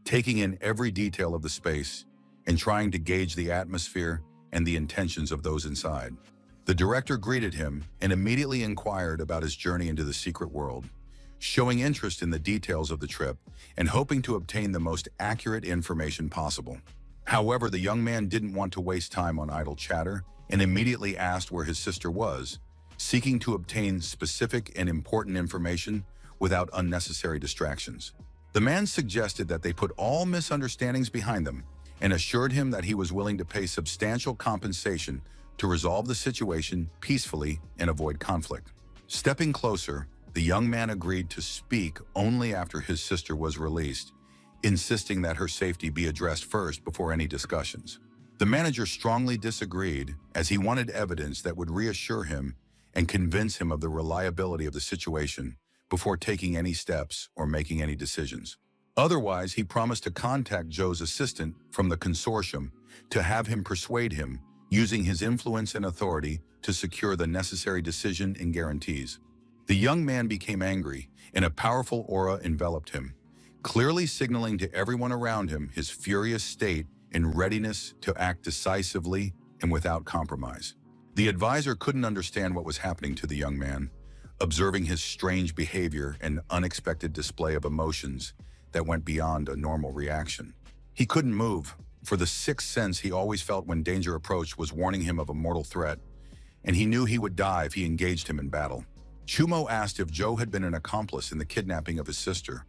taking in every detail of the space and trying to gauge the atmosphere and the intentions of those inside. The director greeted him and immediately inquired about his journey into the secret world, showing interest in the details of the trip and hoping to obtain the most accurate information possible. However, the young man didn't want to waste time on idle chatter and immediately asked where his sister was, seeking to obtain specific and important information without unnecessary distractions. The man suggested that they put all misunderstandings behind them and assured him that he was willing to pay substantial compensation to resolve the situation peacefully and avoid conflict. Stepping closer, the young man agreed to speak only after his sister was released, insisting that her safety be addressed first before any discussions. The manager strongly disagreed, as he wanted evidence that would reassure him and convince him of the reliability of the situation before taking any steps or making any decisions. Otherwise, he promised to contact Joe's assistant from the consortium to have him persuade him, using his influence and authority to secure the necessary decision and guarantees. The young man became angry, and a powerful aura enveloped him, clearly signaling to everyone around him his furious state and readiness to act decisively and without compromise. The advisor couldn't understand what was happening to the young man, observing his strange behavior and unexpected display of emotions that went beyond a normal reaction. He couldn't move, for the sixth sense he always felt when danger approached was warning him of a mortal threat, and he knew he would die if he engaged him in battle. Chumo asked if Joe had been an accomplice in the kidnapping of his sister,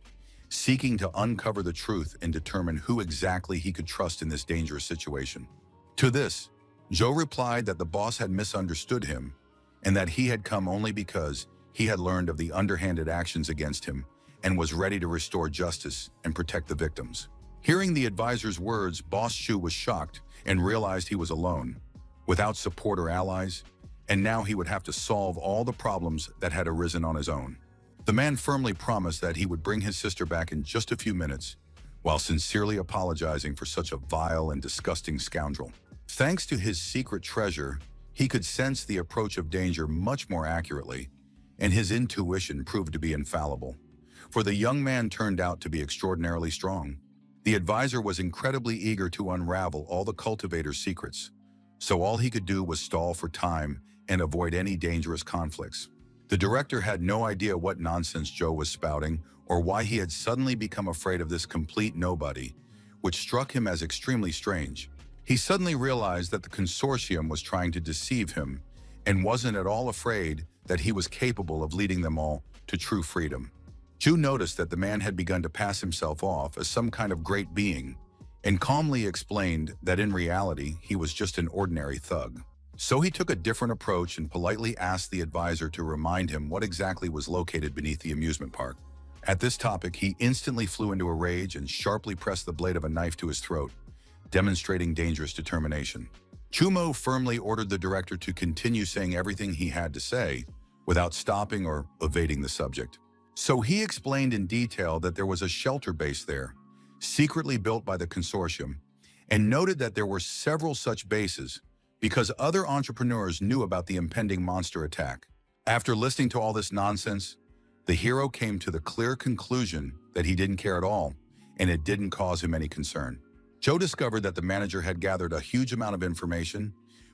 seeking to uncover the truth and determine who exactly he could trust in this dangerous situation. To this, Joe replied that the boss had misunderstood him and that he had come only because he had learned of the underhanded actions against him and was ready to restore justice and protect the victims. Hearing the advisor's words, Boss Shu was shocked and realized he was alone, without support or allies, and now he would have to solve all the problems that had arisen on his own. The man firmly promised that he would bring his sister back in just a few minutes, while sincerely apologizing for such a vile and disgusting scoundrel. Thanks to his secret treasure, he could sense the approach of danger much more accurately, and his intuition proved to be infallible, for the young man turned out to be extraordinarily strong. The advisor was incredibly eager to unravel all the cultivator's secrets, so all he could do was stall for time and avoid any dangerous conflicts. The director had no idea what nonsense Joe was spouting or why he had suddenly become afraid of this complete nobody, which struck him as extremely strange. He suddenly realized that the consortium was trying to deceive him and wasn't at all afraid that he was capable of leading them all to true freedom. Joe noticed that the man had begun to pass himself off as some kind of great being and calmly explained that in reality he was just an ordinary thug. So he took a different approach and politely asked the advisor to remind him what exactly was located beneath the amusement park. At this topic, he instantly flew into a rage and sharply pressed the blade of a knife to his throat, demonstrating dangerous determination. Chumo firmly ordered the director to continue saying everything he had to say without stopping or evading the subject. So he explained in detail that there was a shelter base there, secretly built by the consortium, and noted that there were several such bases because other entrepreneurs knew about the impending monster attack. After listening to all this nonsense, the hero came to the clear conclusion that he didn't care at all, and it didn't cause him any concern. Joe discovered that the manager had gathered a huge amount of information,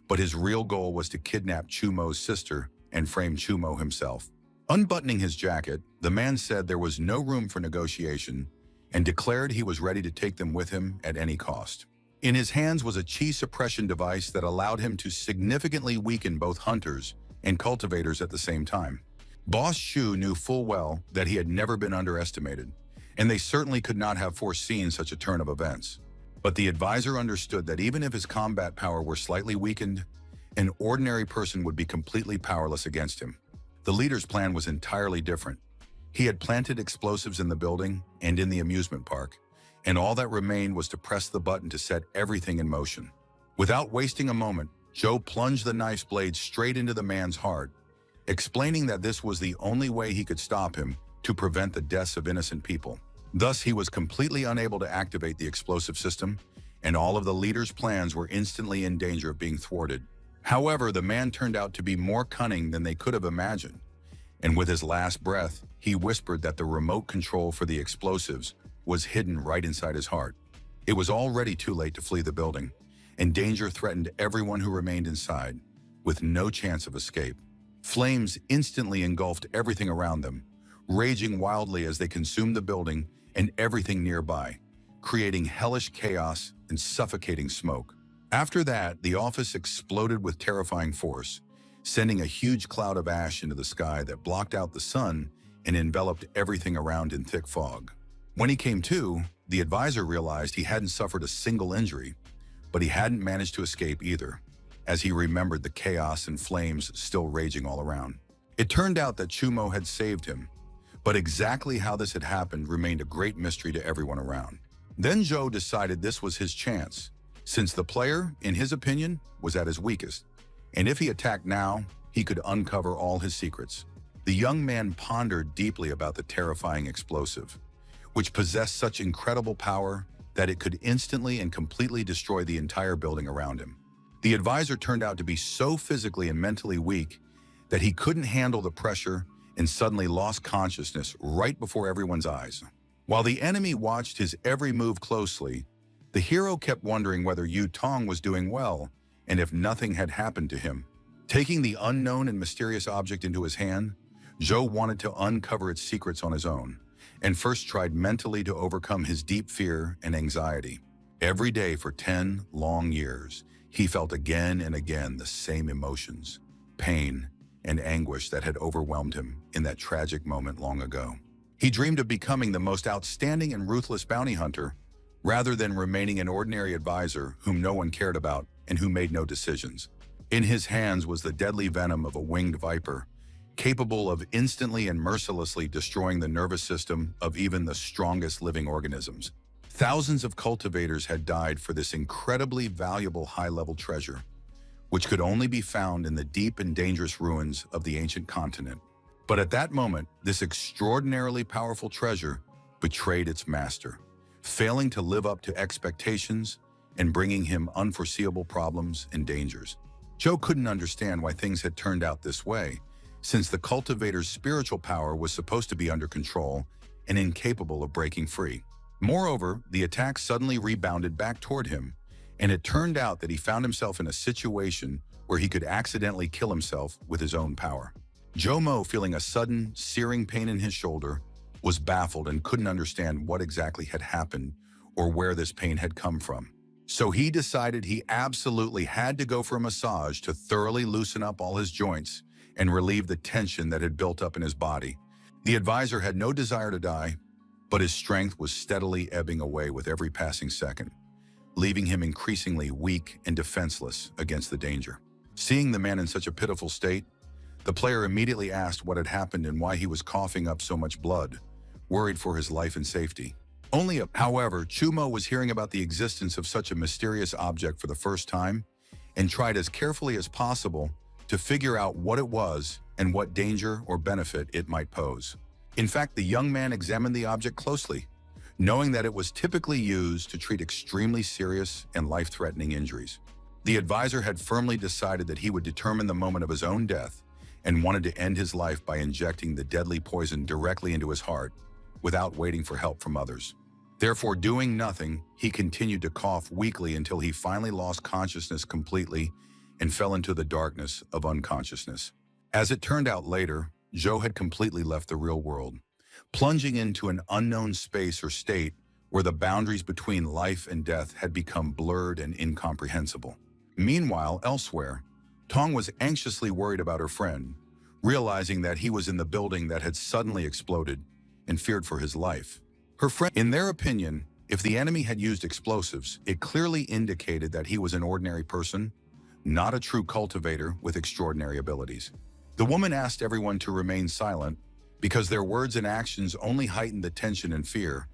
but his real goal was to kidnap Chumo's sister and frame Chumo himself. Unbuttoning his jacket, the man said there was no room for negotiation and declared he was ready to take them with him at any cost. In his hands was a chi suppression device that allowed him to significantly weaken both hunters and cultivators at the same time. Boss Shu knew full well that he had never been underestimated, and they certainly could not have foreseen such a turn of events. But the advisor understood that even if his combat power were slightly weakened, an ordinary person would be completely powerless against him. The leader's plan was entirely different. He had planted explosives in the building and in the amusement park, and all that remained was to press the button to set everything in motion. Without wasting a moment, Joe plunged the knife's blade straight into the man's heart, explaining that this was the only way he could stop him to prevent the deaths of innocent people. Thus, he was completely unable to activate the explosive system, and all of the leader's plans were instantly in danger of being thwarted. However, the man turned out to be more cunning than they could have imagined, and with his last breath, he whispered that the remote control for the explosives was hidden right inside his heart. It was already too late to flee the building, and danger threatened everyone who remained inside, with no chance of escape. Flames instantly engulfed everything around them, raging wildly as they consumed the building and everything nearby, creating hellish chaos and suffocating smoke. After that, the office exploded with terrifying force, sending a huge cloud of ash into the sky that blocked out the sun and enveloped everything around in thick fog. When he came to, the advisor realized he hadn't suffered a single injury, but he hadn't managed to escape either, as he remembered the chaos and flames still raging all around. It turned out that Chumo had saved him, but exactly how this had happened remained a great mystery to everyone around. Then Joe decided this was his chance, since the player, in his opinion, was at his weakest, and if he attacked now, he could uncover all his secrets. The young man pondered deeply about the terrifying explosive, which possessed such incredible power that it could instantly and completely destroy the entire building around him. The advisor turned out to be so physically and mentally weak that he couldn't handle the pressure and suddenly lost consciousness right before everyone's eyes. While the enemy watched his every move closely, the hero kept wondering whether Yu Tong was doing well and if nothing had happened to him. Taking the unknown and mysterious object into his hand, Joe wanted to uncover its secrets on his own, and first tried mentally to overcome his deep fear and anxiety. Every day for 10 long years, he felt again and again the same emotions, pain, and anguish that had overwhelmed him in that tragic moment long ago. He dreamed of becoming the most outstanding and ruthless bounty hunter, rather than remaining an ordinary advisor whom no one cared about and who made no decisions. In his hands was the deadly venom of a winged viper, capable of instantly and mercilessly destroying the nervous system of even the strongest living organisms. Thousands of cultivators had died for this incredibly valuable high-level treasure, which could only be found in the deep and dangerous ruins of the ancient continent. But at that moment, this extraordinarily powerful treasure betrayed its master, failing to live up to expectations and bringing him unforeseeable problems and dangers. Joe couldn't understand why things had turned out this way, since the cultivator's spiritual power was supposed to be under control and incapable of breaking free. Moreover, the attack suddenly rebounded back toward him, and it turned out that he found himself in a situation where he could accidentally kill himself with his own power. Joe Mo, feeling a sudden, searing pain in his shoulder, was baffled and couldn't understand what exactly had happened or where this pain had come from. So he decided he absolutely had to go for a massage to thoroughly loosen up all his joints and relieve the tension that had built up in his body. The advisor had no desire to die, but his strength was steadily ebbing away with every passing second, leaving him increasingly weak and defenseless against the danger. Seeing the man in such a pitiful state, the player immediately asked what had happened and why he was coughing up so much blood, worried for his life and safety. However, Chumo was hearing about the existence of such a mysterious object for the first time and tried as carefully as possible to figure out what it was and what danger or benefit it might pose. In fact, the young man examined the object closely, knowing that it was typically used to treat extremely serious and life-threatening injuries. The advisor had firmly decided that he would determine the moment of his own death and wanted to end his life by injecting the deadly poison directly into his heart without waiting for help from others. Therefore, doing nothing, he continued to cough weakly until he finally lost consciousness completely and fell into the darkness of unconsciousness. As it turned out later, Joe had completely left the real world, plunging into an unknown space or state where the boundaries between life and death had become blurred and incomprehensible. Meanwhile, elsewhere, Tong was anxiously worried about her friend, realizing that he was in the building that had suddenly exploded and feared for his life. Her friend, in their opinion, if the enemy had used explosives, it clearly indicated that he was an ordinary person, not a true cultivator with extraordinary abilities. The woman asked everyone to remain silent because their words and actions only heightened the tension and fear,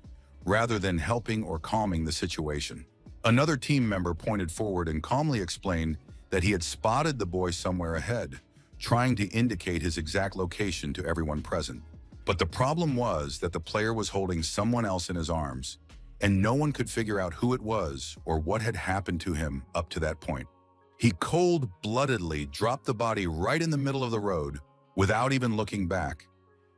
rather than helping or calming the situation. Another team member pointed forward and calmly explained that he had spotted the boy somewhere ahead, trying to indicate his exact location to everyone present. But the problem was that the player was holding someone else in his arms, and no one could figure out who it was or what had happened to him up to that point. He cold-bloodedly dropped the body right in the middle of the road without even looking back,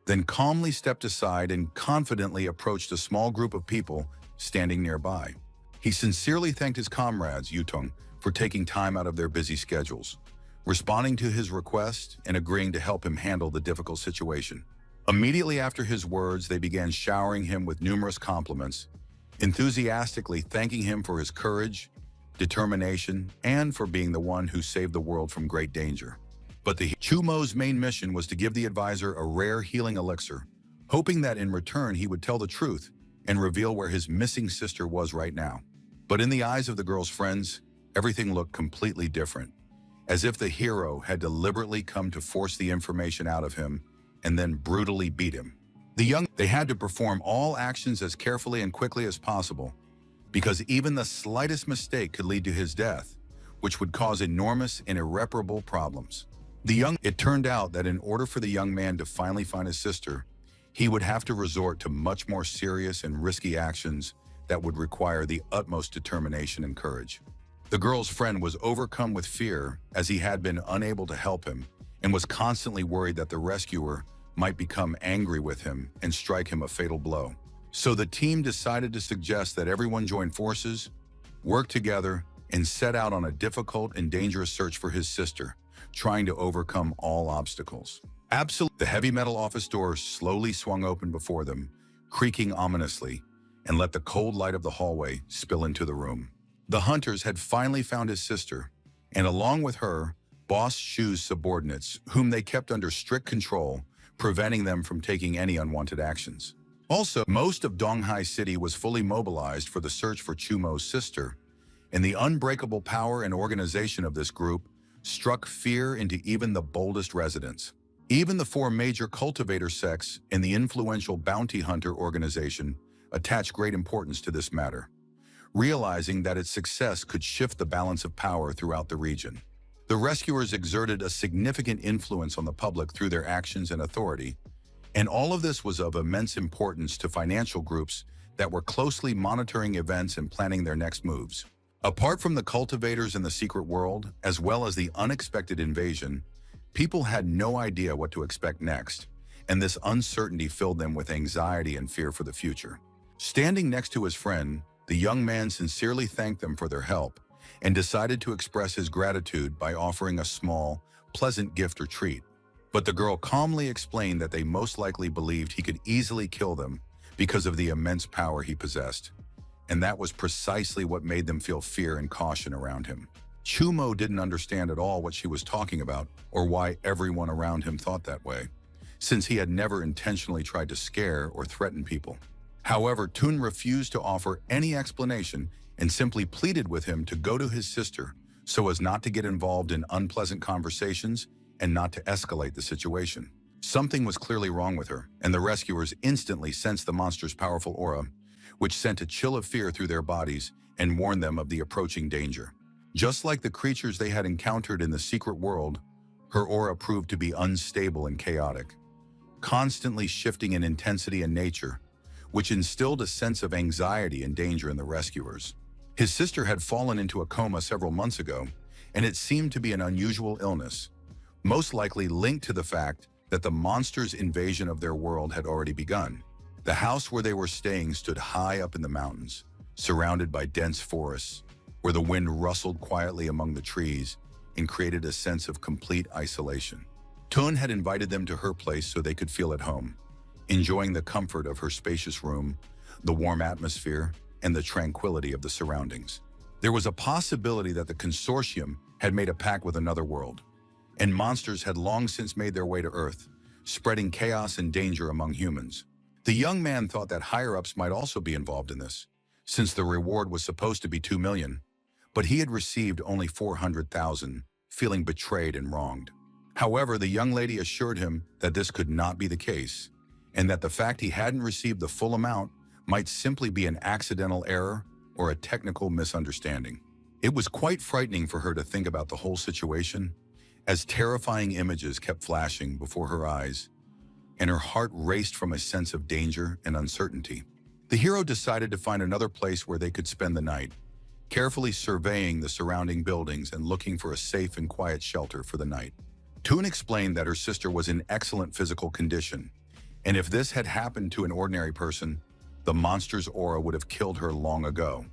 then calmly stepped aside and confidently approached a small group of people standing nearby. He sincerely thanked his comrades, Yutong, for taking time out of their busy schedules, responding to his request and agreeing to help him handle the difficult situation. Immediately after his words, they began showering him with numerous compliments, enthusiastically thanking him for his courage, determination, and for being the one who saved the world from great danger. But the Chumo's main mission was to give the advisor a rare healing elixir, hoping that in return he would tell the truth and reveal where his missing sister was right now. But in the eyes of the girl's friends, everything looked completely different, as if the hero had deliberately come to force the information out of him and then brutally beat him. They had to perform all actions as carefully and quickly as possible, because even the slightest mistake could lead to his death, which would cause enormous and irreparable problems. It turned out that in order for the young man to finally find his sister, he would have to resort to much more serious and risky actions that would require the utmost determination and courage. The girl's friend was overcome with fear as he had been unable to help him and was constantly worried that the rescuer might become angry with him and strike him a fatal blow. So the team decided to suggest that everyone join forces, work together, and set out on a difficult and dangerous search for his sister, trying to overcome all obstacles. Absolutely. The heavy metal office door slowly swung open before them, creaking ominously, and let the cold light of the hallway spill into the room. The hunters had finally found his sister, and along with her, Boss Shu's subordinates, whom they kept under strict control, preventing them from taking any unwanted actions. Also, most of Donghai City was fully mobilized for the search for Chumo's sister, and the unbreakable power and organization of this group struck fear into even the boldest residents. Even the four major cultivator sects and the influential bounty hunter organization attached great importance to this matter, realizing that its success could shift the balance of power throughout the region. The rescuers exerted a significant influence on the public through their actions and authority, and all of this was of immense importance to financial groups that were closely monitoring events and planning their next moves. Apart from the cultivators in the secret world, as well as the unexpected invasion, people had no idea what to expect next, and this uncertainty filled them with anxiety and fear for the future. Standing next to his friend, the young man sincerely thanked them for their help and decided to express his gratitude by offering a small, pleasant gift or treat. But the girl calmly explained that they most likely believed he could easily kill them because of the immense power he possessed, and that was precisely what made them feel fear and caution around him. Chumo didn't understand at all what she was talking about or why everyone around him thought that way, since he had never intentionally tried to scare or threaten people. However, Tun refused to offer any explanation and simply pleaded with him to go to his sister so as not to get involved in unpleasant conversations and not to escalate the situation. Something was clearly wrong with her, and the rescuers instantly sensed the monster's powerful aura, which sent a chill of fear through their bodies and warned them of the approaching danger. Just like the creatures they had encountered in the secret world, her aura proved to be unstable and chaotic, constantly shifting in intensity and nature, which instilled a sense of anxiety and danger in the rescuers. His sister had fallen into a coma several months ago, and it seemed to be an unusual illness, most likely linked to the fact that the monster's invasion of their world had already begun. The house where they were staying stood high up in the mountains, surrounded by dense forests, where the wind rustled quietly among the trees and created a sense of complete isolation. Tun had invited them to her place so they could feel at home, enjoying the comfort of her spacious room, the warm atmosphere, and the tranquility of the surroundings. There was a possibility that the consortium had made a pact with another world, and monsters had long since made their way to Earth, spreading chaos and danger among humans. The young man thought that higher-ups might also be involved in this, since the reward was supposed to be 2 million, but he had received only 400,000, feeling betrayed and wronged. However, the young lady assured him that this could not be the case, and that the fact he hadn't received the full amount might simply be an accidental error or a technical misunderstanding. It was quite frightening for her to think about the whole situation, as terrifying images kept flashing before her eyes, and her heart raced from a sense of danger and uncertainty. The hero decided to find another place where they could spend the night, carefully surveying the surrounding buildings and looking for a safe and quiet shelter for the night. Tun explained that her sister was in excellent physical condition, and if this had happened to an ordinary person, the monster's aura would have killed her long ago.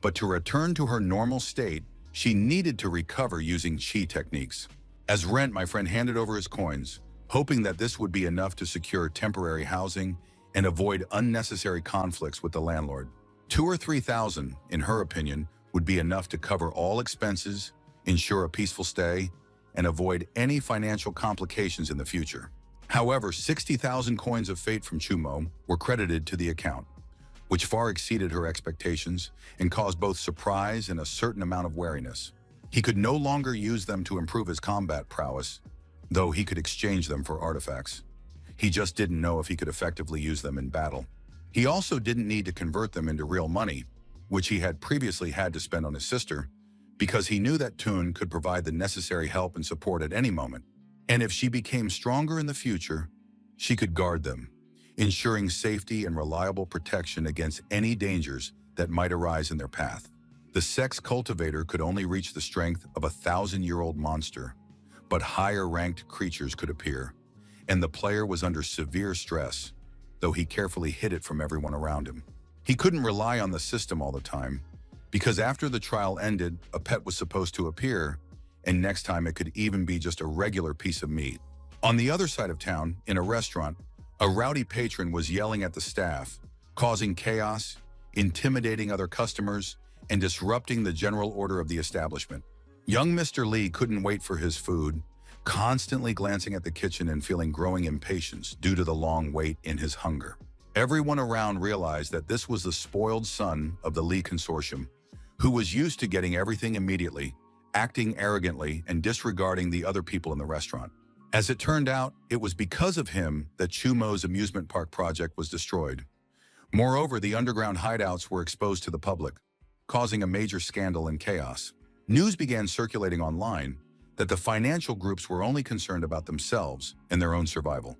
But to return to her normal state, she needed to recover using chi techniques. As rent, my friend handed over his coins, hoping that this would be enough to secure temporary housing and avoid unnecessary conflicts with the landlord. 2,000 or 3,000, in her opinion, would be enough to cover all expenses, ensure a peaceful stay, and avoid any financial complications in the future. However, 60,000 coins of fate from Chumo were credited to the account, which far exceeded her expectations and caused both surprise and a certain amount of wariness. He could no longer use them to improve his combat prowess, though he could exchange them for artifacts. He just didn't know if he could effectively use them in battle. He also didn't need to convert them into real money, which he had previously had to spend on his sister, because he knew that Tun could provide the necessary help and support at any moment. And if she became stronger in the future, she could guard them, ensuring safety and reliable protection against any dangers that might arise in their path. The sex cultivator could only reach the strength of a 1,000-year-old monster, but higher-ranked creatures could appear, and the player was under severe stress, though he carefully hid it from everyone around him. He couldn't rely on the system all the time, because after the trial ended, a pet was supposed to appear, and next time it could even be just a regular piece of meat. On the other side of town, in a restaurant, a rowdy patron was yelling at the staff, causing chaos, intimidating other customers, and disrupting the general order of the establishment. Young Mr. Lee couldn't wait for his food, constantly glancing at the kitchen and feeling growing impatience due to the long wait in his hunger. Everyone around realized that this was the spoiled son of the Lee consortium, who was used to getting everything immediately, acting arrogantly, and disregarding the other people in the restaurant. As it turned out, it was because of him that Chumo's amusement park project was destroyed. Moreover, the underground hideouts were exposed to the public, causing a major scandal and chaos. News began circulating online that the financial groups were only concerned about themselves and their own survival.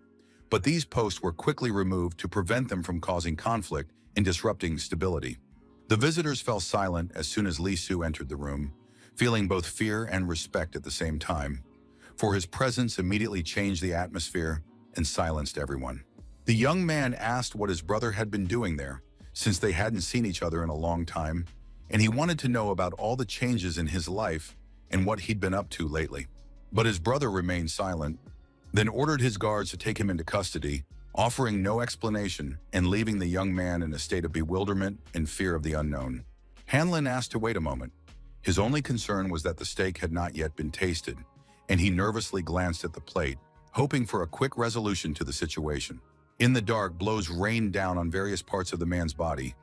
But these posts were quickly removed to prevent them from causing conflict and disrupting stability. The visitors fell silent as soon as Lee Su entered the room, feeling both fear and respect at the same time, for his presence immediately changed the atmosphere and silenced everyone. The young man asked what his brother had been doing there, since they hadn't seen each other in a long time, and he wanted to know about all the changes in his life and what he'd been up to lately. But his brother remained silent, then ordered his guards to take him into custody, offering no explanation and leaving the young man in a state of bewilderment and fear of the unknown. Hanlon asked to wait a moment. His only concern was that the steak had not yet been tasted, and he nervously glanced at the plate, hoping for a quick resolution to the situation. In the dark, blows rained down on various parts of the man's body,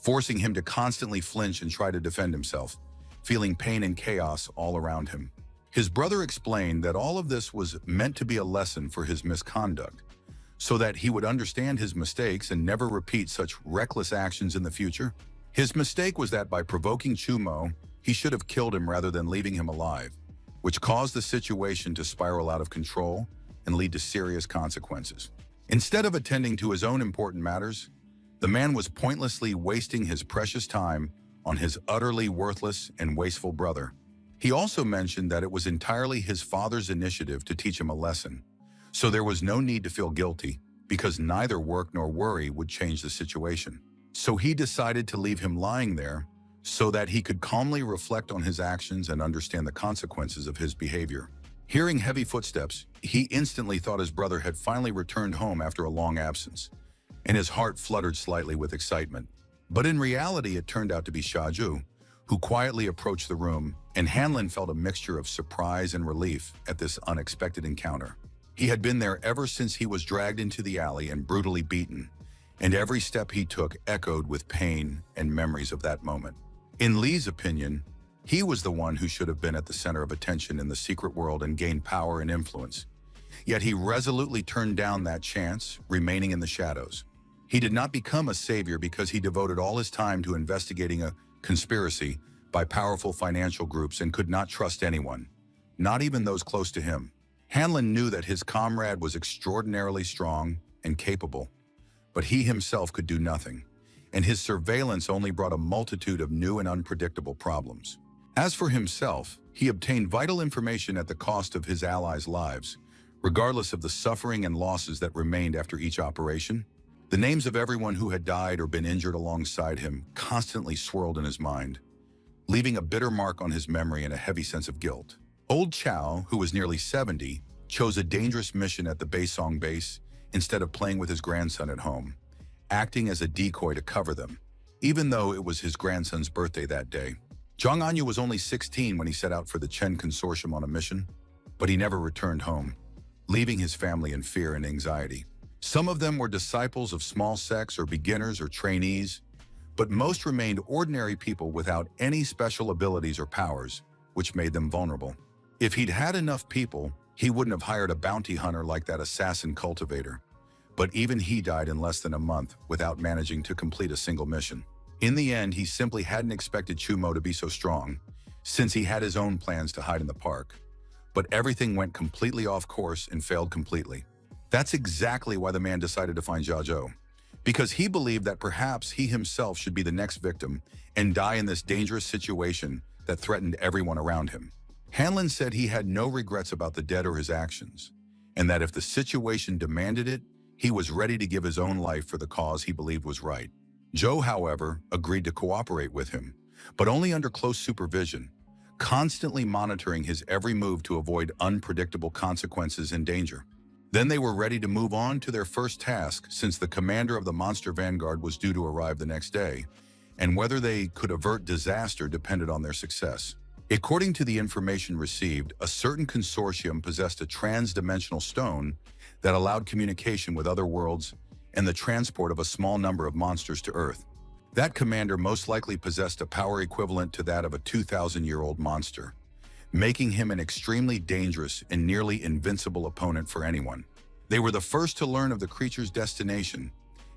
forcing him to constantly flinch and try to defend himself, feeling pain and chaos all around him. His brother explained that all of this was meant to be a lesson for his misconduct, so that he would understand his mistakes and never repeat such reckless actions in the future. His mistake was that by provoking Chumo, he should have killed him rather than leaving him alive, which caused the situation to spiral out of control and lead to serious consequences. Instead of attending to his own important matters, the man was pointlessly wasting his precious time on his utterly worthless and wasteful brother. He also mentioned that it was entirely his father's initiative to teach him a lesson, so there was no need to feel guilty because neither work nor worry would change the situation. So he decided to leave him lying there so that he could calmly reflect on his actions and understand the consequences of his behavior. Hearing heavy footsteps, he instantly thought his brother had finally returned home after a long absence, and his heart fluttered slightly with excitement. But in reality, it turned out to be Shaju, who quietly approached the room, and Hanlon felt a mixture of surprise and relief at this unexpected encounter. He had been there ever since he was dragged into the alley and brutally beaten, and every step he took echoed with pain and memories of that moment. In Lee's opinion, he was the one who should have been at the center of attention in the secret world and gained power and influence. Yet he resolutely turned down that chance, remaining in the shadows. He did not become a savior because he devoted all his time to investigating a conspiracy by powerful financial groups and could not trust anyone, not even those close to him. Hanlon knew that his comrade was extraordinarily strong and capable, but he himself could do nothing, and his surveillance only brought a multitude of new and unpredictable problems. As for himself, he obtained vital information at the cost of his allies' lives, regardless of the suffering and losses that remained after each operation. The names of everyone who had died or been injured alongside him constantly swirled in his mind, leaving a bitter mark on his memory and a heavy sense of guilt. Old Chow, who was nearly 70, chose a dangerous mission at the Baesong base instead of playing with his grandson at home, acting as a decoy to cover them, even though it was his grandson's birthday that day. Zhang Anyu was only 16 when he set out for the Chen Consortium on a mission, but he never returned home, leaving his family in fear and anxiety. Some of them were disciples of small sects or beginners or trainees, but most remained ordinary people without any special abilities or powers, which made them vulnerable. If he'd had enough people, he wouldn't have hired a bounty hunter like that assassin cultivator. But even he died in less than a month without managing to complete a single mission. In the end, he simply hadn't expected Chumo to be so strong, since he had his own plans to hide in the park. But everything went completely off course and failed completely. That's exactly why the man decided to find Jiazhou, because he believed that perhaps he himself should be the next victim and die in this dangerous situation that threatened everyone around him. Hanlon said he had no regrets about the dead or his actions, and that if the situation demanded it, he was ready to give his own life for the cause he believed was right. Zhou, however, agreed to cooperate with him, but only under close supervision, constantly monitoring his every move to avoid unpredictable consequences and danger. Then they were ready to move on to their first task, since the commander of the monster vanguard was due to arrive the next day, and whether they could avert disaster depended on their success. According to the information received, a certain consortium possessed a trans-dimensional stone that allowed communication with other worlds and the transport of a small number of monsters to Earth. That commander most likely possessed a power equivalent to that of a 2,000-year-old monster, making him an extremely dangerous and nearly invincible opponent for anyone. They were the first to learn of the creature's destination,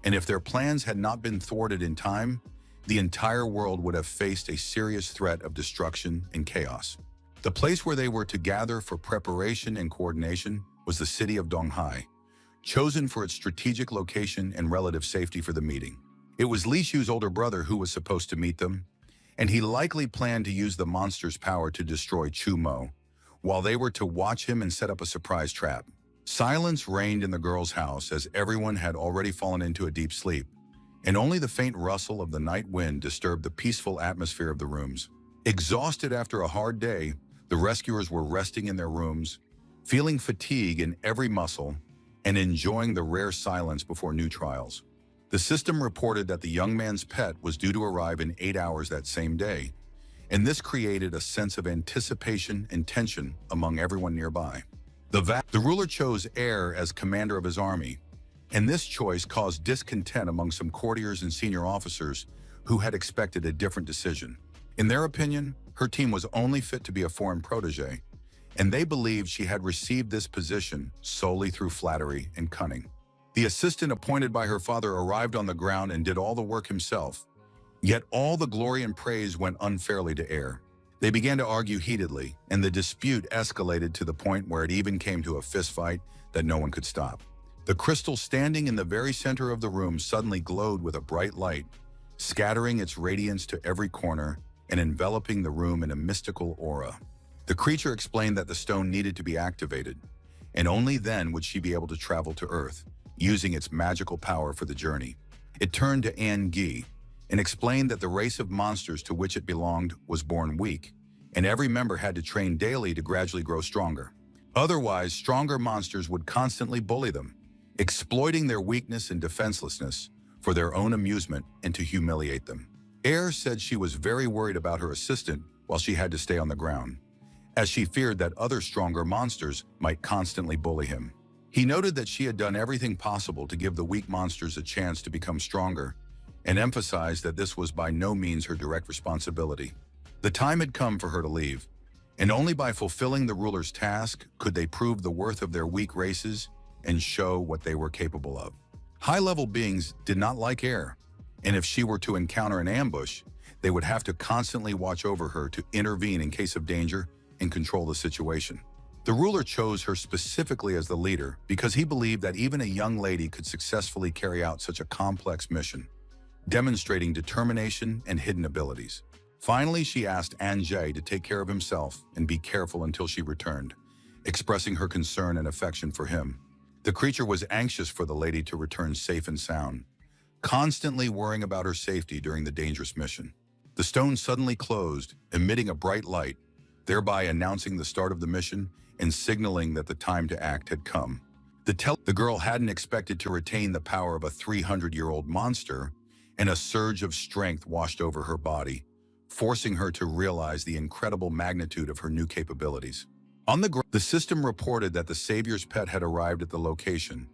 and if their plans had not been thwarted in time, the entire world would have faced a serious threat of destruction and chaos. The place where they were to gather for preparation and coordination was the city of Donghai, chosen for its strategic location and relative safety for the meeting. It was Li Shu's older brother who was supposed to meet them, and he likely planned to use the monster's power to destroy Chu Mo, while they were to watch him and set up a surprise trap. Silence reigned in the girl's house as everyone had already fallen into a deep sleep, and only the faint rustle of the night wind disturbed the peaceful atmosphere of the rooms. Exhausted after a hard day, the rescuers were resting in their rooms, feeling fatigue in every muscle, and enjoying the rare silence before new trials. The system reported that the young man's pet was due to arrive in 8 hours that same day, and this created a sense of anticipation and tension among everyone nearby. The ruler chose heir as commander of his army, and this choice caused discontent among some courtiers and senior officers who had expected a different decision. In their opinion, her team was only fit to be a foreign protege, and they believed she had received this position solely through flattery and cunning. The assistant appointed by her father arrived on the ground and did all the work himself, yet all the glory and praise went unfairly to heir. They began to argue heatedly, and the dispute escalated to the point where it even came to a fistfight that no one could stop. The crystal standing in the very center of the room suddenly glowed with a bright light, scattering its radiance to every corner and enveloping the room in a mystical aura. The creature explained that the stone needed to be activated, and only then would she be able to travel to Earth, using its magical power for the journey. It turned to An Gi and explained that the race of monsters to which it belonged was born weak, and every member had to train daily to gradually grow stronger. Otherwise, stronger monsters would constantly bully them, exploiting their weakness and defenselessness for their own amusement and to humiliate them. Air said she was very worried about her assistant while she had to stay on the ground, as she feared that other stronger monsters might constantly bully him. He noted that she had done everything possible to give the weak monsters a chance to become stronger, and emphasized that this was by no means her direct responsibility. The time had come for her to leave, and only by fulfilling the ruler's task could they prove the worth of their weak races and show what they were capable of. High-level beings did not like air, and if she were to encounter an ambush, they would have to constantly watch over her to intervene in case of danger and control the situation. The ruler chose her specifically as the leader because he believed that even a young lady could successfully carry out such a complex mission, demonstrating determination and hidden abilities. Finally, she asked Anjay to take care of himself and be careful until she returned, expressing her concern and affection for him. The creature was anxious for the lady to return safe and sound, constantly worrying about her safety during the dangerous mission. The stone suddenly closed, emitting a bright light, thereby announcing the start of the mission and signaling that the time to act had come. The girl hadn't expected to retain the power of a 300-year-old monster, and a surge of strength washed over her body, forcing her to realize the incredible magnitude of her new capabilities. On the ground, the system reported that the savior's pet had arrived at the location,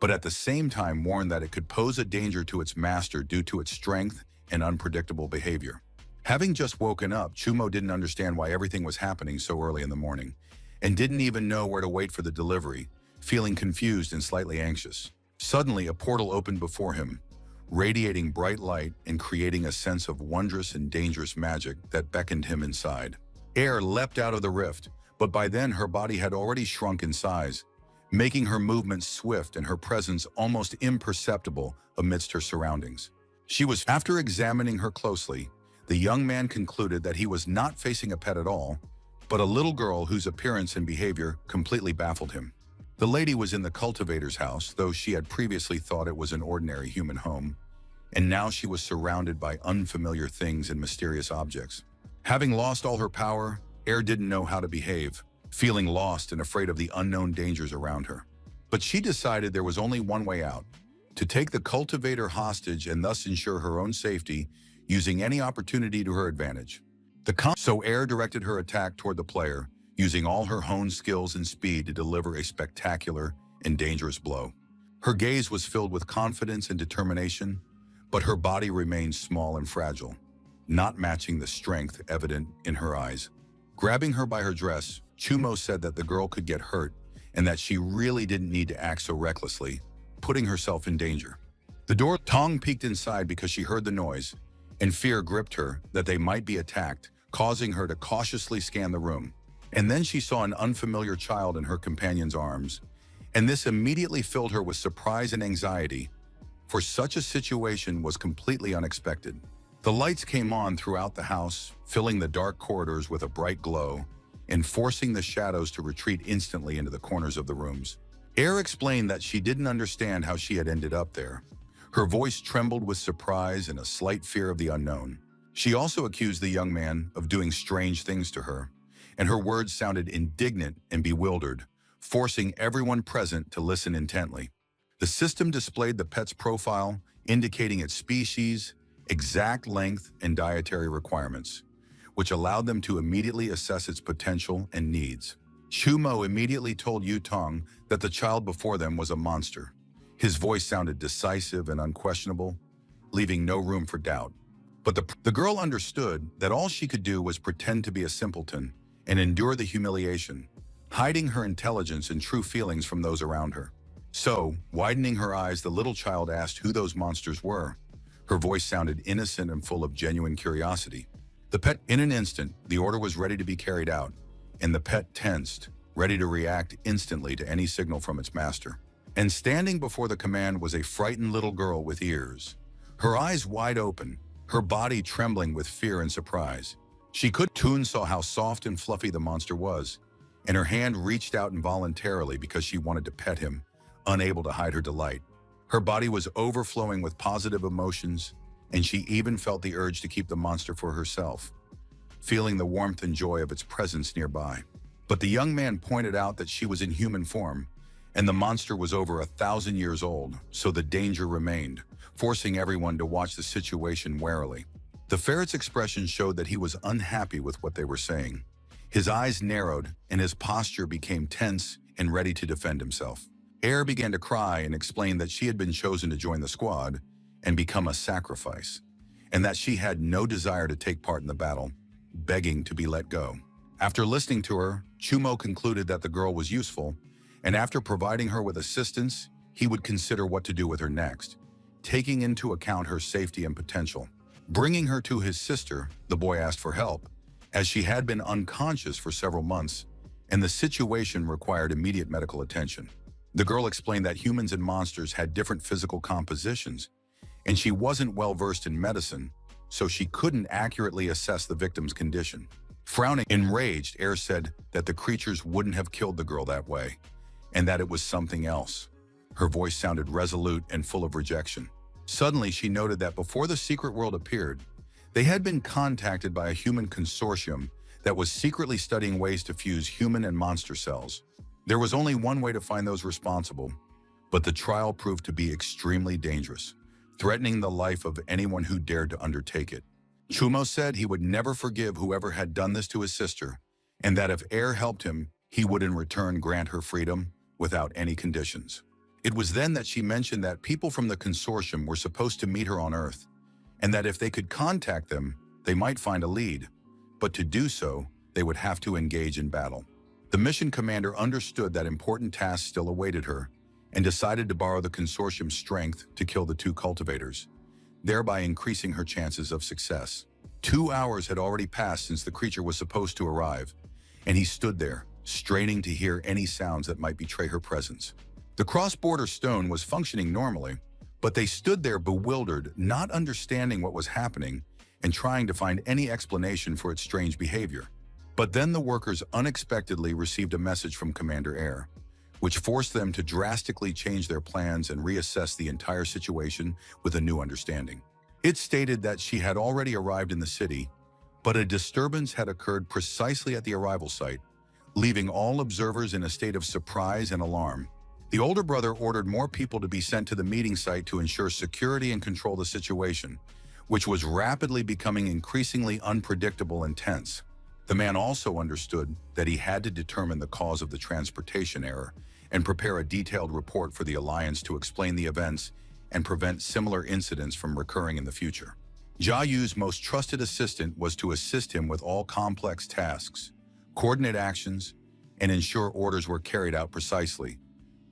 but at the same time warned that it could pose a danger to its master due to its strength and unpredictable behavior. Having just woken up, Chumo didn't understand why everything was happening so early in the morning, and didn't even know where to wait for the delivery, feeling confused and slightly anxious. Suddenly, a portal opened before him, radiating bright light and creating a sense of wondrous and dangerous magic that beckoned him inside. Air leapt out of the rift, but by then her body had already shrunk in size, making her movements swift and her presence almost imperceptible amidst her surroundings. After examining her closely, the young man concluded that he was not facing a pet at all, but a little girl whose appearance and behavior completely baffled him. The lady was in the cultivator's house, though she had previously thought it was an ordinary human home, and now she was surrounded by unfamiliar things and mysterious objects. Having lost all her power, Air didn't know how to behave, feeling lost and afraid of the unknown dangers around her. But she decided there was only one way out: to take the cultivator hostage and thus ensure her own safety, using any opportunity to her advantage. So Air directed her attack toward the player, using all her honed skills and speed to deliver a spectacular and dangerous blow. Her gaze was filled with confidence and determination, but her body remained small and fragile, not matching the strength evident in her eyes. Grabbing her by her dress, Chumo said that the girl could get hurt and that she really didn't need to act so recklessly, putting herself in danger. Tong peeked inside because she heard the noise, and fear gripped her that they might be attacked, causing her to cautiously scan the room. And then she saw an unfamiliar child in her companion's arms, and this immediately filled her with surprise and anxiety, for such a situation was completely unexpected. The lights came on throughout the house, filling the dark corridors with a bright glow and forcing the shadows to retreat instantly into the corners of the rooms. Air explained that she didn't understand how she had ended up there. Her voice trembled with surprise and a slight fear of the unknown. She also accused the young man of doing strange things to her, and her words sounded indignant and bewildered, forcing everyone present to listen intently. The system displayed the pet's profile, indicating its species, exact length, and dietary requirements, which allowed them to immediately assess its potential and needs. Chumo immediately told Yutong that the child before them was a monster. His voice sounded decisive and unquestionable, leaving no room for doubt. But the girl understood that all she could do was pretend to be a simpleton and endure the humiliation, hiding her intelligence and true feelings from those around her. So, widening her eyes, the little child asked who those monsters were. Her voice sounded innocent and full of genuine curiosity. In an instant, the order was ready to be carried out, and the pet tensed, ready to react instantly to any signal from its master. And standing before the command was a frightened little girl with ears, her eyes wide open, her body trembling with fear and surprise. Toon saw how soft and fluffy the monster was, and her hand reached out involuntarily because she wanted to pet him, unable to hide her delight. Her body was overflowing with positive emotions, and she even felt the urge to keep the monster for herself, feeling the warmth and joy of its presence nearby. But the young man pointed out that she was in human form, and the monster was over 1,000 years old, so the danger remained, forcing everyone to watch the situation warily. The ferret's expression showed that he was unhappy with what they were saying. His eyes narrowed, and his posture became tense and ready to defend himself. Air began to cry and explained that she had been chosen to join the squad and become a sacrifice, and that she had no desire to take part in the battle, begging to be let go. After listening to her, Chumo concluded that the girl was useful, and after providing her with assistance, he would consider what to do with her next, taking into account her safety and potential. Bringing her to his sister, the boy asked for help, as she had been unconscious for several months, and the situation required immediate medical attention. The girl explained that humans and monsters had different physical compositions, and she wasn't well versed in medicine, so she couldn't accurately assess the victim's condition. Frowning, enraged, Air said that the creatures wouldn't have killed the girl that way, and that it was something else. Her voice sounded resolute and full of rejection. Suddenly, she noted that before the secret world appeared, they had been contacted by a human consortium that was secretly studying ways to fuse human and monster cells. There was only one way to find those responsible, but the trial proved to be extremely dangerous, threatening the life of anyone who dared to undertake it. Chumo said he would never forgive whoever had done this to his sister, and that if Air helped him, he would in return grant her freedom without any conditions. It was then that she mentioned that people from the consortium were supposed to meet her on Earth, and that if they could contact them, they might find a lead, but to do so, they would have to engage in battle. The mission commander understood that important tasks still awaited her, and decided to borrow the consortium's strength to kill the two cultivators, thereby increasing her chances of success. 2 hours had already passed since the creature was supposed to arrive, and he stood there, straining to hear any sounds that might betray her presence. The cross-border stone was functioning normally, but they stood there bewildered, not understanding what was happening and trying to find any explanation for its strange behavior. But then the workers unexpectedly received a message from Commander Air, which forced them to drastically change their plans and reassess the entire situation with a new understanding. It stated that she had already arrived in the city, But a disturbance had occurred precisely at the arrival site, leaving all observers in a state of surprise and alarm. The older brother ordered more people to be sent to the meeting site to ensure security and control the situation, which was rapidly becoming increasingly unpredictable and tense. The man also understood that he had to determine the cause of the transportation error and prepare a detailed report for the Alliance to explain the events and prevent similar incidents from recurring in the future. Jia Yu's most trusted assistant was to assist him with all complex tasks, coordinate actions, and ensure orders were carried out precisely,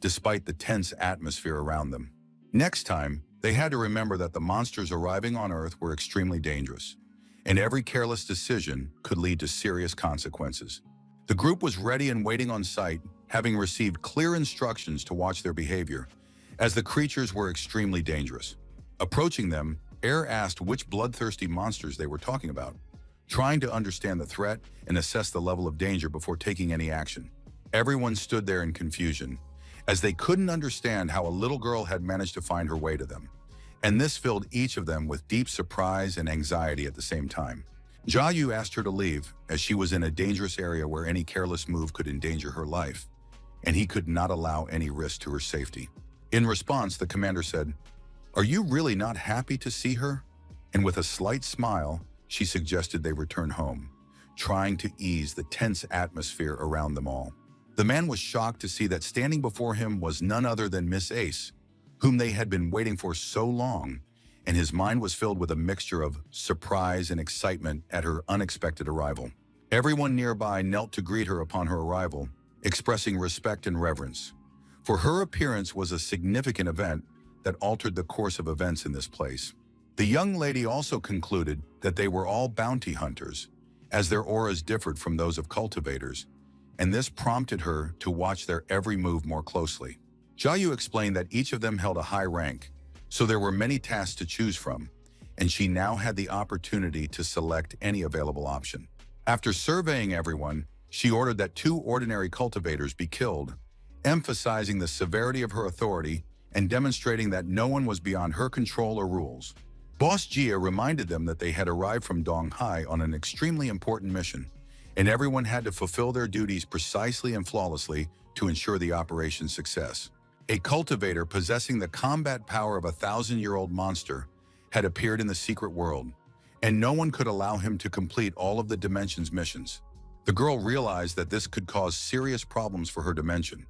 despite the tense atmosphere around them. Next time, they had to remember that the monsters arriving on Earth were extremely dangerous, and every careless decision could lead to serious consequences. The group was ready and waiting on site, having received clear instructions to watch their behavior, as the creatures were extremely dangerous. Approaching them, Air asked which bloodthirsty monsters they were talking about, trying to understand the threat and assess the level of danger before taking any action. Everyone stood there in confusion, as they couldn't understand how a little girl had managed to find her way to them, and this filled each of them with deep surprise and anxiety at the same time. Jia Yu asked her to leave, as she was in a dangerous area where any careless move could endanger her life, and he could not allow any risk to her safety. In response, the commander said, "Are you really not happy to see her?" And with a slight smile, she suggested they return home, trying to ease the tense atmosphere around them all. The man was shocked to see that standing before him was none other than Miss Ace, whom they had been waiting for so long, and his mind was filled with a mixture of surprise and excitement at her unexpected arrival. Everyone nearby knelt to greet her upon her arrival, expressing respect and reverence, for her appearance was a significant event that altered the course of events in this place. The young lady also concluded that they were all bounty hunters, as their auras differed from those of cultivators, and this prompted her to watch their every move more closely. Jia Yu explained that each of them held a high rank, so there were many tasks to choose from, and she now had the opportunity to select any available option. After surveying everyone, she ordered that 2 ordinary cultivators be killed, emphasizing the severity of her authority and demonstrating that no one was beyond her control or rules. Boss Jia reminded them that they had arrived from Donghai on an extremely important mission, and everyone had to fulfill their duties precisely and flawlessly to ensure the operation's success. A cultivator possessing the combat power of a 1,000-year-old monster had appeared in the secret world, and no one could allow him to complete all of the dimension's missions. The girl realized that this could cause serious problems for her dimension,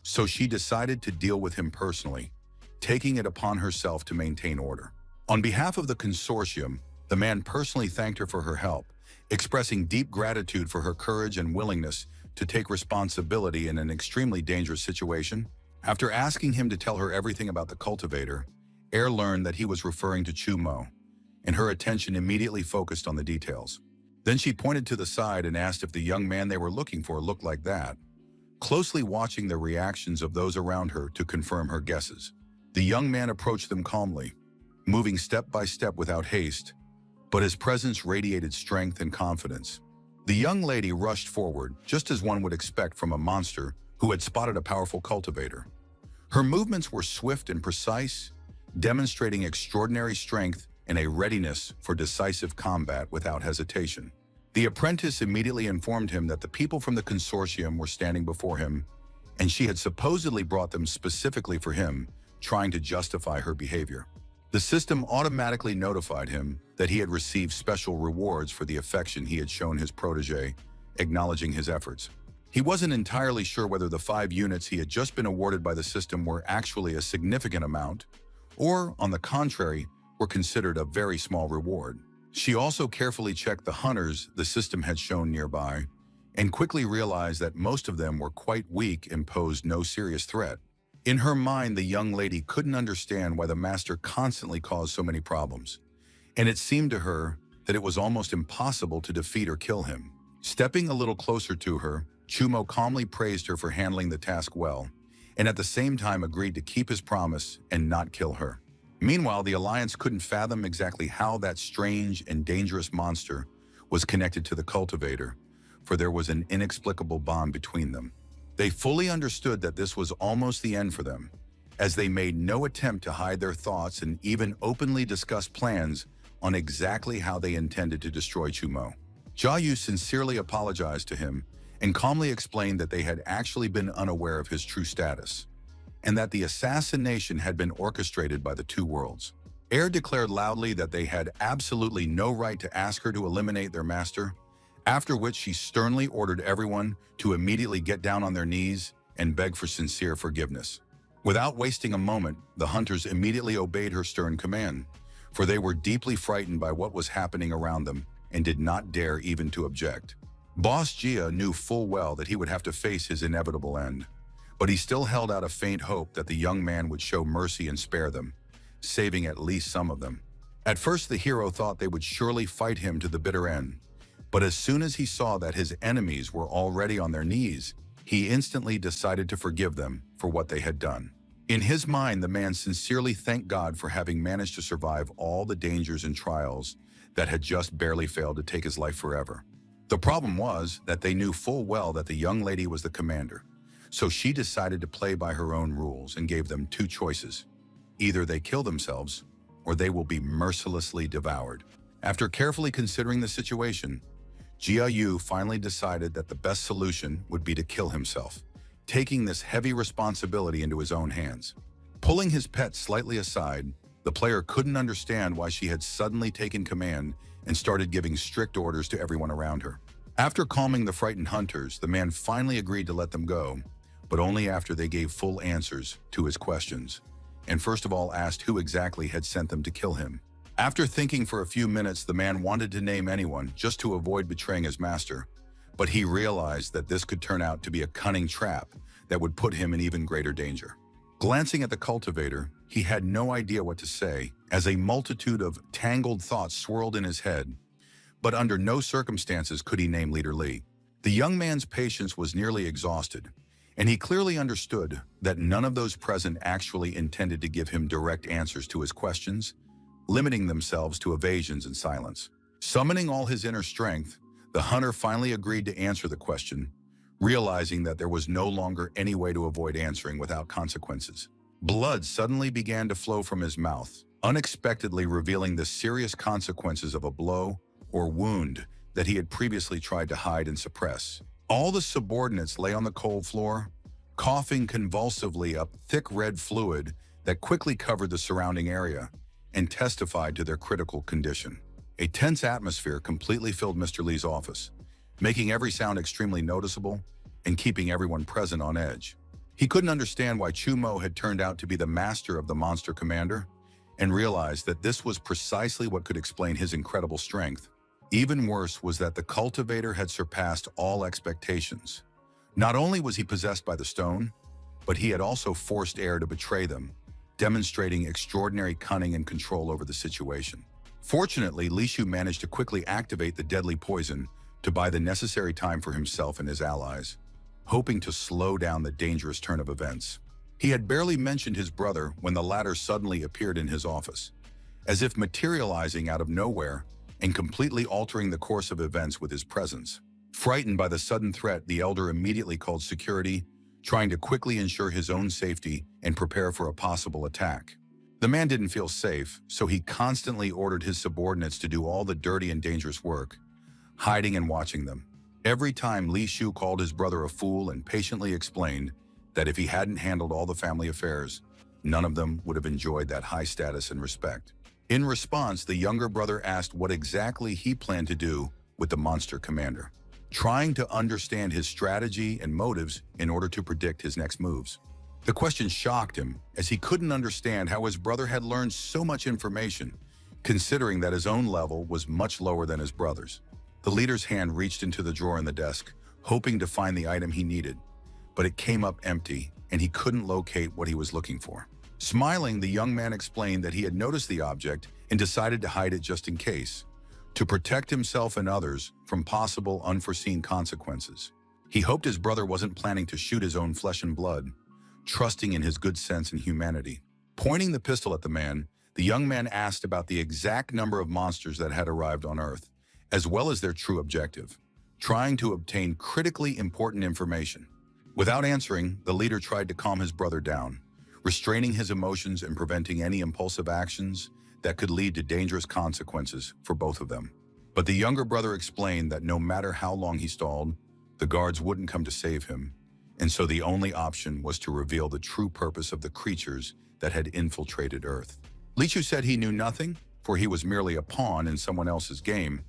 so she decided to deal with him personally, taking it upon herself to maintain order. On behalf of the consortium, the man personally thanked her for her help, expressing deep gratitude for her courage and willingness to take responsibility in an extremely dangerous situation. After asking him to tell her everything about the cultivator, Air learned that he was referring to Chumo, and her attention immediately focused on the details. Then she pointed to the side and asked if the young man they were looking for looked like that, closely watching the reactions of those around her to confirm her guesses. The young man approached them calmly, moving step by step without haste, but his presence radiated strength and confidence. The young lady rushed forward, just as one would expect from a monster who had spotted a powerful cultivator. Her movements were swift and precise, demonstrating extraordinary strength and a readiness for decisive combat without hesitation. The apprentice immediately informed him that the people from the consortium were standing before him, and she had supposedly brought them specifically for him, trying to justify her behavior. The system automatically notified him that he had received special rewards for the affection he had shown his protege, acknowledging his efforts. He wasn't entirely sure whether the 5 units he had just been awarded by the system were actually a significant amount, or, on the contrary, were considered a very small reward. She also carefully checked the hunters the system had shown nearby, and quickly realized that most of them were quite weak and posed no serious threat. In her mind, the young lady couldn't understand why the master constantly caused so many problems, and it seemed to her that it was almost impossible to defeat or kill him. Stepping a little closer to her, Chumo calmly praised her for handling the task well, and at the same time agreed to keep his promise and not kill her. Meanwhile, the Alliance couldn't fathom exactly how that strange and dangerous monster was connected to the cultivator, for there was an inexplicable bond between them. They fully understood that this was almost the end for them, as they made no attempt to hide their thoughts and even openly discussed plans on exactly how they intended to destroy Chumo. Jia sincerely apologized to him and calmly explained that they had actually been unaware of his true status, and that the assassination had been orchestrated by the two worlds. Air declared loudly that they had absolutely no right to ask her to eliminate their master, after which she sternly ordered everyone to immediately get down on their knees and beg for sincere forgiveness. Without wasting a moment, the hunters immediately obeyed her stern command, for they were deeply frightened by what was happening around them and did not dare even to object. Boss Jia knew full well that he would have to face his inevitable end, but he still held out a faint hope that the young man would show mercy and spare them, saving at least some of them. At first, the hero thought they would surely fight him to the bitter end, but as soon as he saw that his enemies were already on their knees, he instantly decided to forgive them for what they had done. In his mind, the man sincerely thanked God for having managed to survive all the dangers and trials that had just barely failed to take his life forever. The problem was that they knew full well that the young lady was the commander, so she decided to play by her own rules and gave them two choices. Either they kill themselves, or they will be mercilessly devoured. After carefully considering the situation, Jia Yu finally decided that the best solution would be to kill himself, taking this heavy responsibility into his own hands. Pulling his pet slightly aside, the player couldn't understand why she had suddenly taken command and started giving strict orders to everyone around her. After calming the frightened hunters, the man finally agreed to let them go, but only after they gave full answers to his questions, and first of all asked who exactly had sent them to kill him. After thinking for a few minutes, the man wanted to name anyone just to avoid betraying his master, but he realized that this could turn out to be a cunning trap that would put him in even greater danger. Glancing at the cultivator, he had no idea what to say, as a multitude of tangled thoughts swirled in his head, but under no circumstances could he name Leader Li. The young man's patience was nearly exhausted, and he clearly understood that none of those present actually intended to give him direct answers to his questions, limiting themselves to evasions and silence. Summoning all his inner strength, the hunter finally agreed to answer the question, realizing that there was no longer any way to avoid answering without consequences. Blood suddenly began to flow from his mouth, unexpectedly revealing the serious consequences of a blow or wound that he had previously tried to hide and suppress. All the subordinates lay on the cold floor, coughing convulsively up thick red fluid that quickly covered the surrounding area and testified to their critical condition. A tense atmosphere completely filled Mr. Li's office, making every sound extremely noticeable and keeping everyone present on edge. He couldn't understand why Chu Mo had turned out to be the master of the monster commander, and realized that this was precisely what could explain his incredible strength. Even worse was that the cultivator had surpassed all expectations. Not only was he possessed by the stone, but he had also forced Air to betray them, demonstrating extraordinary cunning and control over the situation. Fortunately, Li Shu managed to quickly activate the deadly poison to buy the necessary time for himself and his allies, hoping to slow down the dangerous turn of events. He had barely mentioned his brother when the latter suddenly appeared in his office, as if materializing out of nowhere and completely altering the course of events with his presence. Frightened by the sudden threat, the elder immediately called security, trying to quickly ensure his own safety and prepare for a possible attack. The man didn't feel safe, so he constantly ordered his subordinates to do all the dirty and dangerous work, hiding and watching them. Every time, Li Shu called his brother a fool and patiently explained that if he hadn't handled all the family affairs, none of them would have enjoyed that high status and respect. In response, the younger brother asked what exactly he planned to do with the monster commander, trying to understand his strategy and motives in order to predict his next moves. The question shocked him, as he couldn't understand how his brother had learned so much information, considering that his own level was much lower than his brother's. The leader's hand reached into the drawer in the desk, hoping to find the item he needed, but it came up empty, and he couldn't locate what he was looking for. Smiling, the young man explained that he had noticed the object and decided to hide it just in case, to protect himself and others from possible unforeseen consequences. He hoped his brother wasn't planning to shoot his own flesh and blood, trusting in his good sense and humanity. Pointing the pistol at the man, the young man asked about the exact number of monsters that had arrived on Earth, as well as their true objective, trying to obtain critically important information. Without answering, the leader tried to calm his brother down, restraining his emotions and preventing any impulsive actions that could lead to dangerous consequences for both of them. But the younger brother explained that no matter how long he stalled, the guards wouldn't come to save him, and so the only option was to reveal the true purpose of the creatures that had infiltrated Earth. Lichu said he knew nothing, for he was merely a pawn in someone else's game,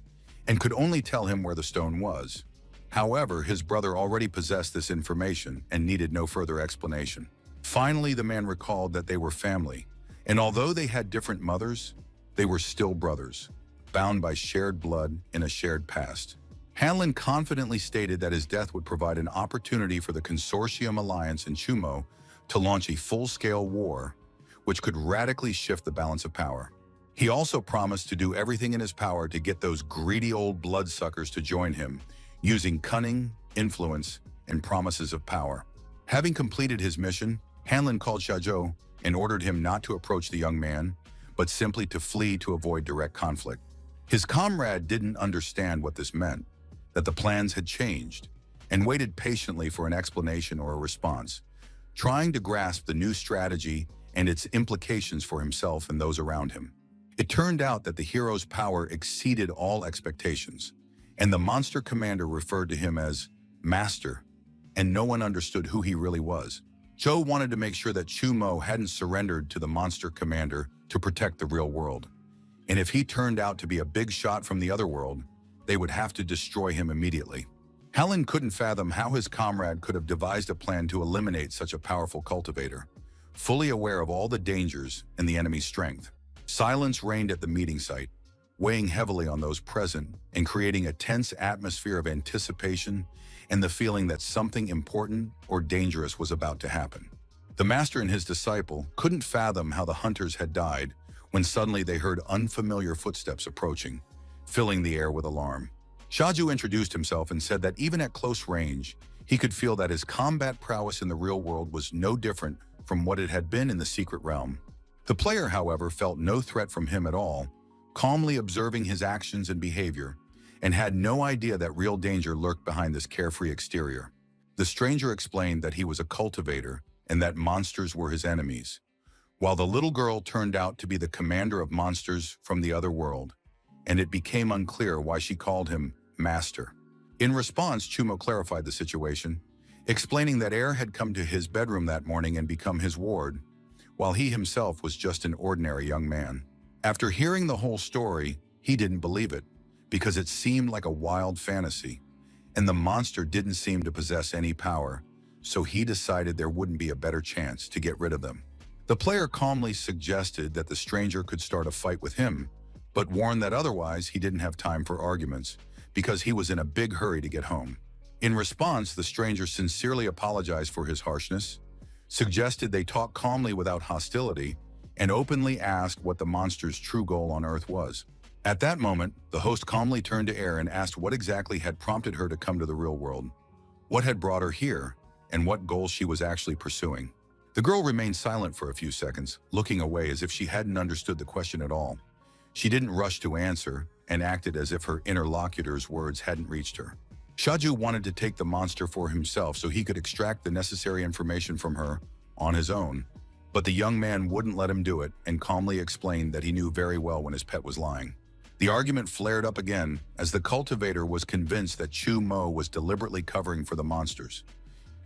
and could only tell him where the stone was. However, his brother already possessed this information and needed no further explanation. Finally, the man recalled that they were family, and although they had different mothers, they were still brothers, bound by shared blood in a shared past. Hanlon confidently stated that his death would provide an opportunity for the Consortium Alliance and Chumo to launch a full-scale war, which could radically shift the balance of power. He also promised to do everything in his power to get those greedy old bloodsuckers to join him, using cunning, influence, and promises of power. Having completed his mission, Hanlon called Xiaozhou and ordered him not to approach the young man, but simply to flee to avoid direct conflict. His comrade didn't understand what this meant, that the plans had changed, and waited patiently for an explanation or a response, trying to grasp the new strategy and its implications for himself and those around him. It turned out that the hero's power exceeded all expectations, and the monster commander referred to him as Master, and no one understood who he really was. Zhou wanted to make sure that Chumo hadn't surrendered to the monster commander to protect the real world, and if he turned out to be a big shot from the other world, they would have to destroy him immediately. Helen couldn't fathom how his comrade could have devised a plan to eliminate such a powerful cultivator, fully aware of all the dangers and the enemy's strength. Silence reigned at the meeting site, weighing heavily on those present and creating a tense atmosphere of anticipation and the feeling that something important or dangerous was about to happen. The master and his disciple couldn't fathom how the hunters had died when suddenly they heard unfamiliar footsteps approaching, filling the air with alarm. Xiaozhou introduced himself and said that even at close range, he could feel that his combat prowess in the real world was no different from what it had been in the secret realm. The player, however, felt no threat from him at all, calmly observing his actions and behavior, and had no idea that real danger lurked behind this carefree exterior. The stranger explained that he was a cultivator and that monsters were his enemies, while the little girl turned out to be the commander of monsters from the other world, and it became unclear why she called him Master. In response, Chumo clarified the situation, explaining that Air had come to his bedroom that morning and become his ward, while he himself was just an ordinary young man. After hearing the whole story, he didn't believe it, because it seemed like a wild fantasy, and the monster didn't seem to possess any power, so he decided there wouldn't be a better chance to get rid of them. The player calmly suggested that the stranger could start a fight with him, but warned that otherwise he didn't have time for arguments, because he was in a big hurry to get home. In response, the stranger sincerely apologized for his harshness, suggested they talk calmly without hostility, and openly asked what the monster's true goal on Earth was. At that moment, the host calmly turned to Air and asked what exactly had prompted her to come to the real world, what had brought her here, and what goal she was actually pursuing. The girl remained silent for a few seconds, looking away as if she hadn't understood the question at all. She didn't rush to answer and acted as if her interlocutor's words hadn't reached her. Xiaozhou wanted to take the monster for himself so he could extract the necessary information from her on his own, but the young man wouldn't let him do it and calmly explained that he knew very well when his pet was lying. The argument flared up again as the cultivator was convinced that Chu Mo was deliberately covering for the monsters.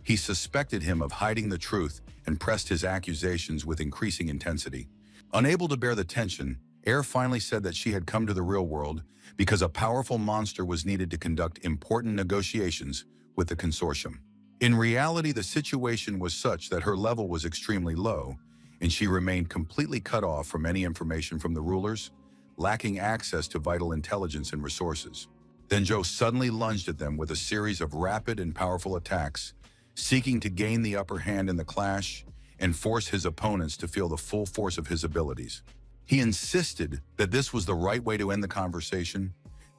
He suspected him of hiding the truth and pressed his accusations with increasing intensity. Unable to bear the tension, Air finally said that she had come to the real world because a powerful monster was needed to conduct important negotiations with the consortium. In reality, the situation was such that her level was extremely low, and she remained completely cut off from any information from the rulers, lacking access to vital intelligence and resources. Then Zhou suddenly lunged at them with a series of rapid and powerful attacks, seeking to gain the upper hand in the clash and force his opponents to feel the full force of his abilities. He insisted that this was the right way to end the conversation,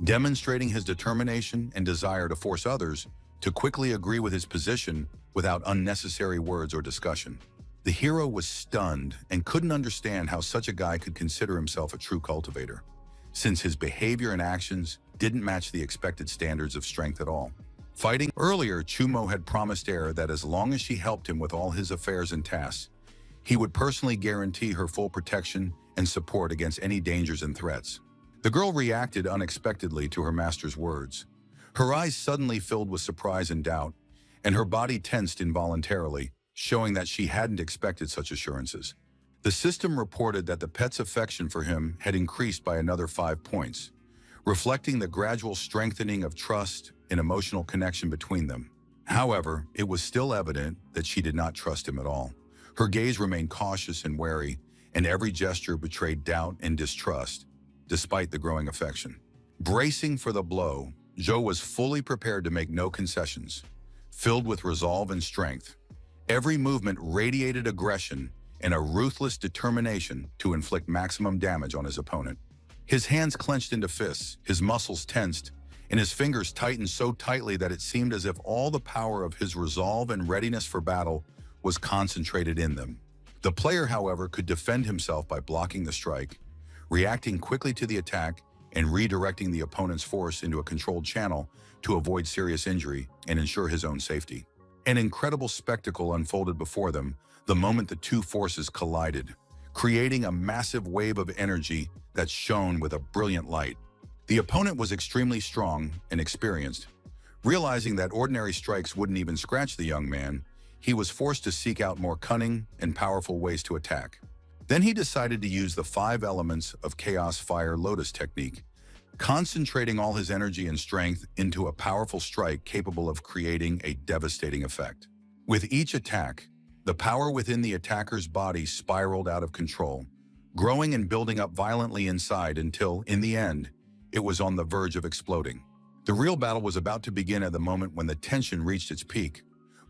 demonstrating his determination and desire to force others to quickly agree with his position without unnecessary words or discussion. The hero was stunned and couldn't understand how such a guy could consider himself a true cultivator, since his behavior and actions didn't match the expected standards of strength at all. Fighting earlier, Chumo had promised Air that as long as she helped him with all his affairs and tasks, he would personally guarantee her full protection and support against any dangers and threats. The girl reacted unexpectedly to her master's words. Her eyes suddenly filled with surprise and doubt, and her body tensed involuntarily, showing that she hadn't expected such assurances. The system reported that the pet's affection for him had increased by another 5 points, reflecting the gradual strengthening of trust and emotional connection between them. However, it was still evident that she did not trust him at all. Her gaze remained cautious and wary, and every gesture betrayed doubt and distrust, despite the growing affection. Bracing for the blow, Zhou was fully prepared to make no concessions. Filled with resolve and strength, every movement radiated aggression and a ruthless determination to inflict maximum damage on his opponent. His hands clenched into fists, his muscles tensed, and his fingers tightened so tightly that it seemed as if all the power of his resolve and readiness for battle was concentrated in them. The player, however, could defend himself by blocking the strike, reacting quickly to the attack, and redirecting the opponent's force into a controlled channel to avoid serious injury and ensure his own safety. An incredible spectacle unfolded before them the moment the two forces collided, creating a massive wave of energy that shone with a brilliant light. The opponent was extremely strong and experienced. Realizing that ordinary strikes wouldn't even scratch the young man, he was forced to seek out more cunning and powerful ways to attack. Then he decided to use the 5 elements of Chaos Fire Lotus technique, concentrating all his energy and strength into a powerful strike capable of creating a devastating effect. With each attack, the power within the attacker's body spiraled out of control, growing and building up violently inside until, in the end, it was on the verge of exploding. The real battle was about to begin at the moment when the tension reached its peak.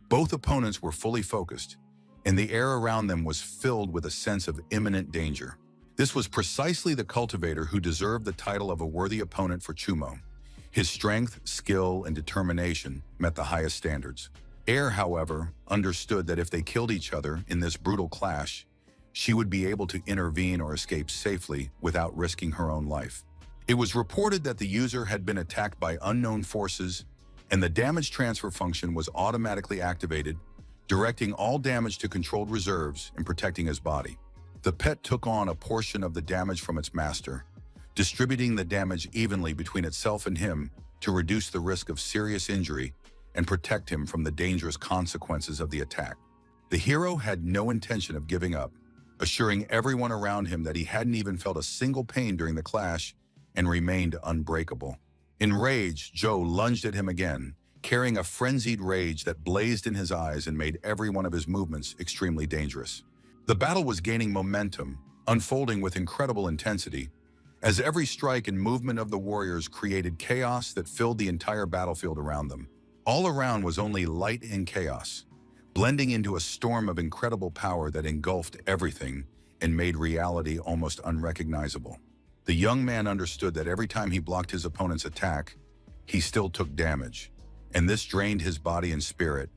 Both opponents were fully focused, and the air around them was filled with a sense of imminent danger. This was precisely the cultivator who deserved the title of a worthy opponent for Chumo. His strength, skill, and determination met the highest standards. Air, however, understood that if they killed each other in this brutal clash, she would be able to intervene or escape safely without risking her own life. It was reported that the user had been attacked by unknown forces, and the damage transfer function was automatically activated, directing all damage to controlled reserves and protecting his body. The pet took on a portion of the damage from its master, distributing the damage evenly between itself and him to reduce the risk of serious injury and protect him from the dangerous consequences of the attack. The hero had no intention of giving up, assuring everyone around him that he hadn't even felt a single pain during the clash and remained unbreakable. Enraged, Zhou lunged at him again, carrying a frenzied rage that blazed in his eyes and made every one of his movements extremely dangerous. The battle was gaining momentum, unfolding with incredible intensity, as every strike and movement of the warriors created chaos that filled the entire battlefield around them. All around was only light and chaos, blending into a storm of incredible power that engulfed everything and made reality almost unrecognizable. The young man understood that every time he blocked his opponent's attack, he still took damage, and this drained his body and spirit,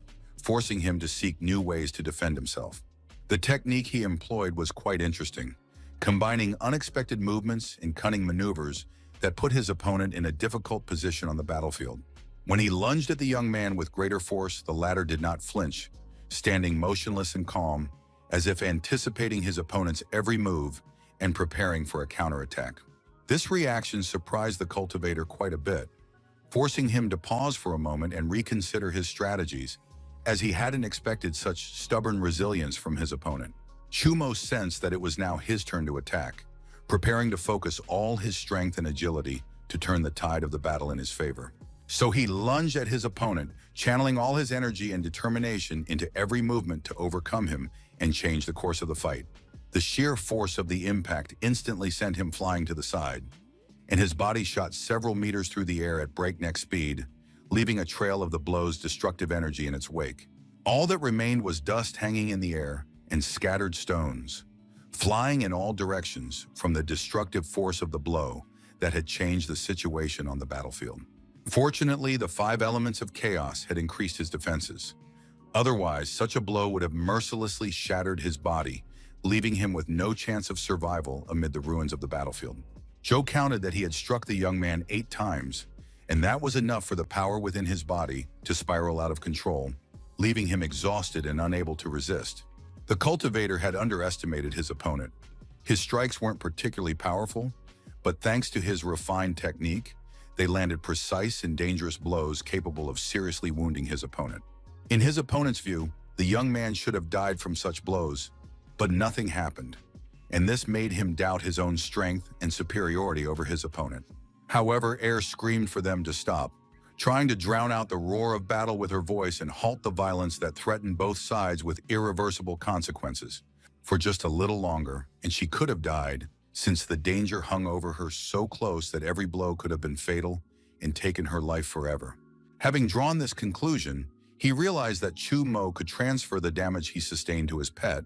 forcing him to seek new ways to defend himself. The technique he employed was quite interesting, combining unexpected movements and cunning maneuvers that put his opponent in a difficult position on the battlefield. When he lunged at the young man with greater force, the latter did not flinch, standing motionless and calm, as if anticipating his opponent's every move and preparing for a counterattack. This reaction surprised the cultivator quite a bit, forcing him to pause for a moment and reconsider his strategies, as he hadn't expected such stubborn resilience from his opponent. Chumo sensed that it was now his turn to attack, preparing to focus all his strength and agility to turn the tide of the battle in his favor. So he lunged at his opponent, channeling all his energy and determination into every movement to overcome him and change the course of the fight. The sheer force of the impact instantly sent him flying to the side, and his body shot several meters through the air at breakneck speed, leaving a trail of the blow's destructive energy in its wake. All that remained was dust hanging in the air and scattered stones, flying in all directions from the destructive force of the blow that had changed the situation on the battlefield. Fortunately, the 5 elements of chaos had increased his defenses. Otherwise, such a blow would have mercilessly shattered his body, leaving him with no chance of survival amid the ruins of the battlefield. Zhou counted that he had struck the young man 8 times, and that was enough for the power within his body to spiral out of control, leaving him exhausted and unable to resist. The cultivator had underestimated his opponent. His strikes weren't particularly powerful, But thanks to his refined technique, they landed precise and dangerous blows capable of seriously wounding his opponent. In his opponent's view, the young man should have died from such blows, but nothing happened, and this made him doubt his own strength and superiority over his opponent. However, Air screamed for them to stop, trying to drown out the roar of battle with her voice and halt the violence that threatened both sides with irreversible consequences. For just a little longer, and she could have died, since the danger hung over her so close that every blow could have been fatal and taken her life forever. Having drawn this conclusion, he realized that Chu Mo could transfer the damage he sustained to his pet,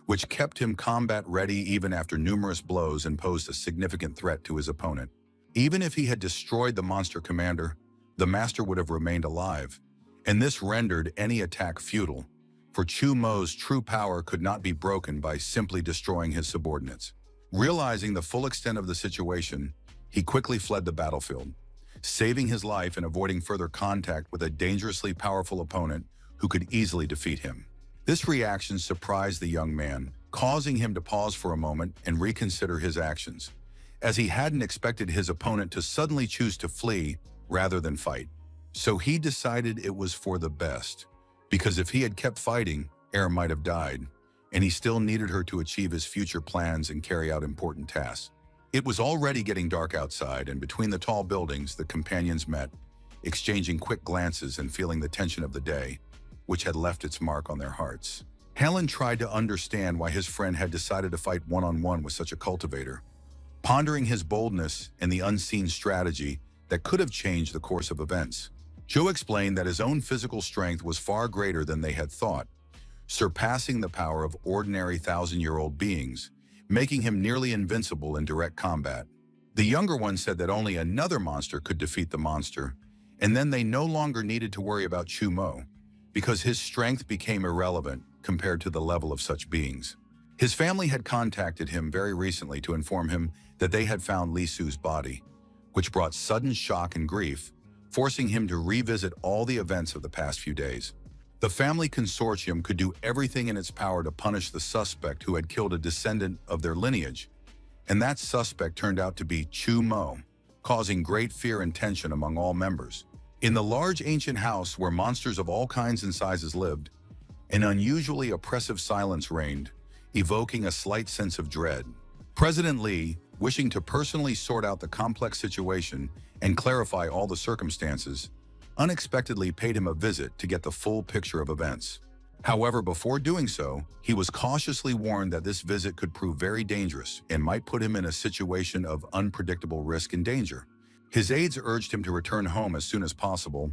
which kept him combat-ready even after numerous blows and posed a significant threat to his opponent. Even if he had destroyed the monster commander, the master would have remained alive, and this rendered any attack futile, for Chu Mo's true power could not be broken by simply destroying his subordinates. Realizing the full extent of the situation, he quickly fled the battlefield, saving his life and avoiding further contact with a dangerously powerful opponent who could easily defeat him. This reaction surprised the young man, causing him to pause for a moment and reconsider his actions, as he hadn't expected his opponent to suddenly choose to flee rather than fight. So he decided it was for the best, because if he had kept fighting, Air might have died, and he still needed her to achieve his future plans and carry out important tasks. It was already getting dark outside, and between the tall buildings, the companions met, exchanging quick glances and feeling the tension of the day, which had left its mark on their hearts. Helen tried to understand why his friend had decided to fight one-on-one with such a cultivator, pondering his boldness and the unseen strategy that could have changed the course of events. Joe explained that his own physical strength was far greater than they had thought, surpassing the power of ordinary thousand-year-old beings, making him nearly invincible in direct combat. The younger one said that only another monster could defeat the monster, and then they no longer needed to worry about Chu Mo, because his strength became irrelevant compared to the level of such beings. His family had contacted him very recently to inform him that they had found Li Su's body, which brought sudden shock and grief, forcing him to revisit all the events of the past few days. The family consortium could do everything in its power to punish the suspect who had killed a descendant of their lineage, and that suspect turned out to be Chu Mo, causing great fear and tension among all members. In the large ancient house where monsters of all kinds and sizes lived, an unusually oppressive silence reigned, evoking a slight sense of dread. President Li, wishing to personally sort out the complex situation and clarify all the circumstances, unexpectedly paid him a visit to get the full picture of events. However, before doing so, he was cautiously warned that this visit could prove very dangerous and might put him in a situation of unpredictable risk and danger. His aides urged him to return home as soon as possible,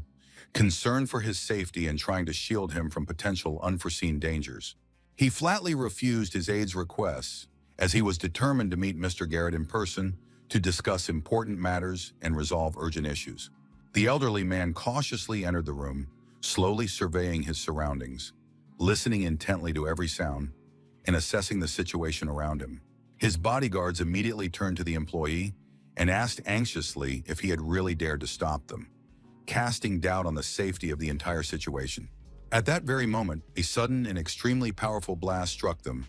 concerned for his safety and trying to shield him from potential unforeseen dangers. He flatly refused his aides' requests, as he was determined to meet Mr. Garrett in person to discuss important matters and resolve urgent issues. The elderly man cautiously entered the room, slowly surveying his surroundings, listening intently to every sound, and assessing the situation around him. His bodyguards immediately turned to the employee and asked anxiously if he had really dared to stop them, casting doubt on the safety of the entire situation. At that very moment, a sudden and extremely powerful blast struck them,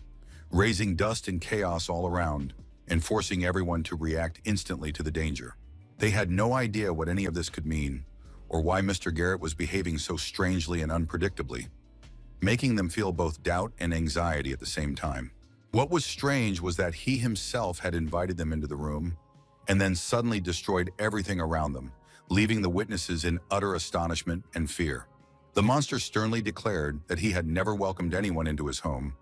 raising dust and chaos all around and forcing everyone to react instantly to the danger. They had no idea what any of this could mean, or why Mr. Garrett was behaving so strangely and unpredictably, making them feel both doubt and anxiety at the same time. What was strange was that he himself had invited them into the room and then suddenly destroyed everything around them, leaving the witnesses in utter astonishment and fear. The monster sternly declared that he had never welcomed anyone into his home,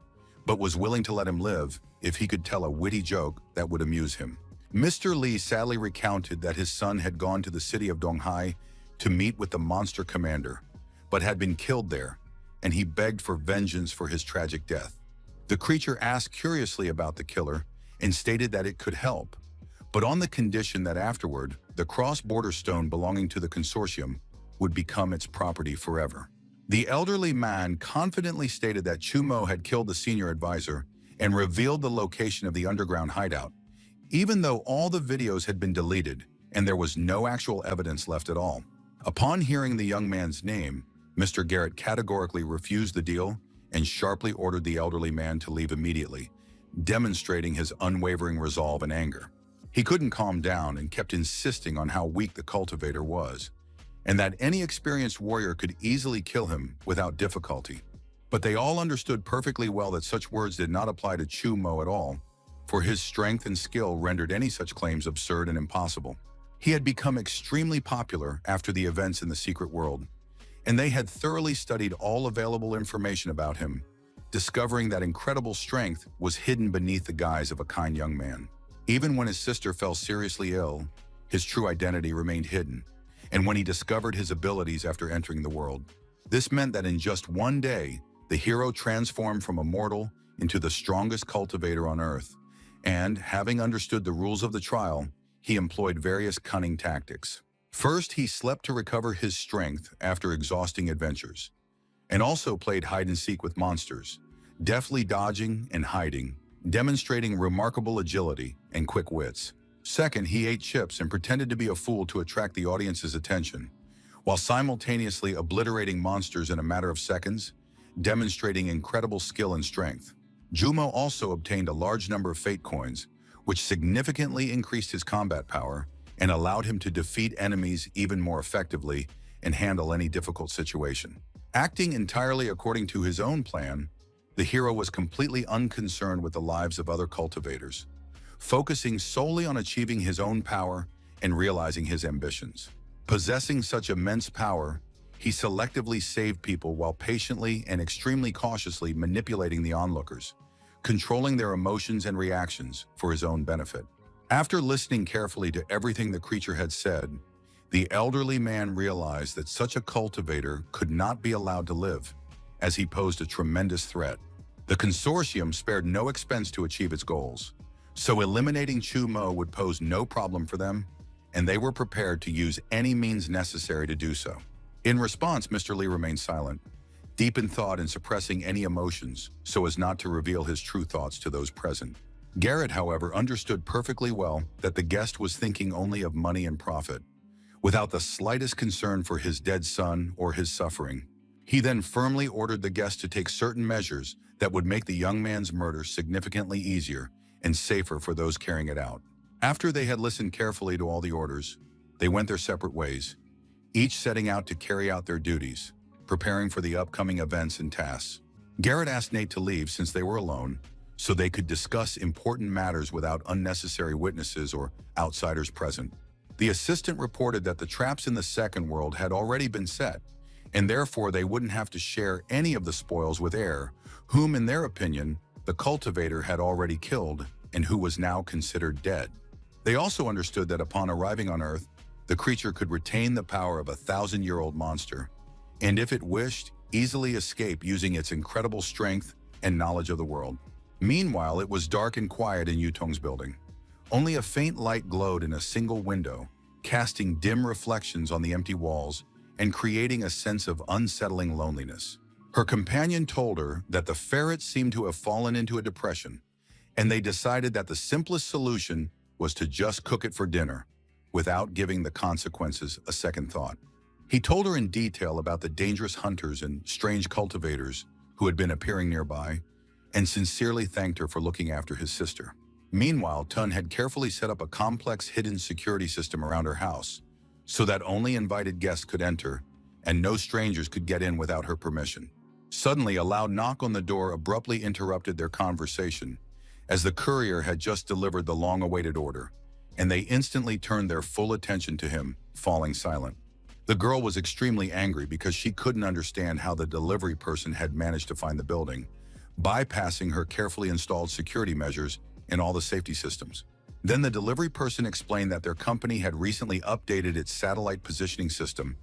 but was willing to let him live if he could tell a witty joke that would amuse him. Mr. Li sadly recounted that his son had gone to the city of Donghai to meet with the monster commander, but had been killed there, and he begged for vengeance for his tragic death. The creature asked curiously about the killer and stated that it could help, but on the condition that afterward, the cross-border stone belonging to the consortium would become its property forever. The elderly man confidently stated that Chu Mo had killed the senior advisor and revealed the location of the underground hideout, even though all the videos had been deleted and there was no actual evidence left at all. Upon hearing the young man's name, Mr. Garrett categorically refused the deal and sharply ordered the elderly man to leave immediately, demonstrating his unwavering resolve and anger. He couldn't calm down and kept insisting on how weak the cultivator was, and that any experienced warrior could easily kill him without difficulty. But they all understood perfectly well that such words did not apply to Chumo at all, for his strength and skill rendered any such claims absurd and impossible. He had become extremely popular after the events in the secret world, and they had thoroughly studied all available information about him, discovering that incredible strength was hidden beneath the guise of a kind young man. Even when his sister fell seriously ill, his true identity remained hidden, and when he discovered his abilities after entering the world, this meant that in just one day, the hero transformed from a mortal into the strongest cultivator on Earth, and, having understood the rules of the trial, he employed various cunning tactics. First, he slept to recover his strength after exhausting adventures, and also played hide-and-seek with monsters, deftly dodging and hiding, demonstrating remarkable agility and quick wits. Second, he ate chips and pretended to be a fool to attract the audience's attention, while simultaneously obliterating monsters in a matter of seconds, demonstrating incredible skill and strength. Jumo also obtained a large number of fate coins, which significantly increased his combat power and allowed him to defeat enemies even more effectively and handle any difficult situation. Acting entirely according to his own plan, the hero was completely unconcerned with the lives of other cultivators, focusing solely on achieving his own power and realizing his ambitions. Possessing such immense power, he selectively saved people while patiently and extremely cautiously manipulating the onlookers, controlling their emotions and reactions for his own benefit. After listening carefully to everything the creature had said, the elderly man realized that such a cultivator could not be allowed to live, as he posed a tremendous threat. The consortium spared no expense to achieve its goals, so eliminating Chumo would pose no problem for them, and they were prepared to use any means necessary to do so. In response, Mr. Lee remained silent, deep in thought and suppressing any emotions so as not to reveal his true thoughts to those present. Garrett, however, understood perfectly well that the guest was thinking only of money and profit, without the slightest concern for his dead son or his suffering. He then firmly ordered the guest to take certain measures that would make the young man's murder significantly easier and safer for those carrying it out. After they had listened carefully to all the orders, they went their separate ways, each setting out to carry out their duties, preparing for the upcoming events and tasks. Garrett asked Nate to leave since they were alone, so they could discuss important matters without unnecessary witnesses or outsiders present. The assistant reported that the traps in the second world had already been set, and therefore they wouldn't have to share any of the spoils with Air, whom, in their opinion, the cultivator had already killed and who was now considered dead. They also understood that upon arriving on Earth, the creature could retain the power of a 1,000-year-old monster, and if it wished, easily escape using its incredible strength and knowledge of the world. Meanwhile, it was dark and quiet in Yutong's building. Only a faint light glowed in a single window, casting dim reflections on the empty walls and creating a sense of unsettling loneliness. Her companion told her that the ferret seemed to have fallen into a depression, and they decided that the simplest solution was to just cook it for dinner, without giving the consequences a second thought. He told her in detail about the dangerous hunters and strange cultivators who had been appearing nearby, and sincerely thanked her for looking after his sister. Meanwhile, Tun had carefully set up a complex hidden security system around her house, so that only invited guests could enter, and no strangers could get in without her permission. Suddenly, a loud knock on the door abruptly interrupted their conversation, as the courier had just delivered the long-awaited order, and they instantly turned their full attention to him, falling silent. The girl was extremely angry because she couldn't understand how the delivery person had managed to find the building, bypassing her carefully installed security measures and all the safety systems. Then the delivery person explained that their company had recently updated its satellite positioning system,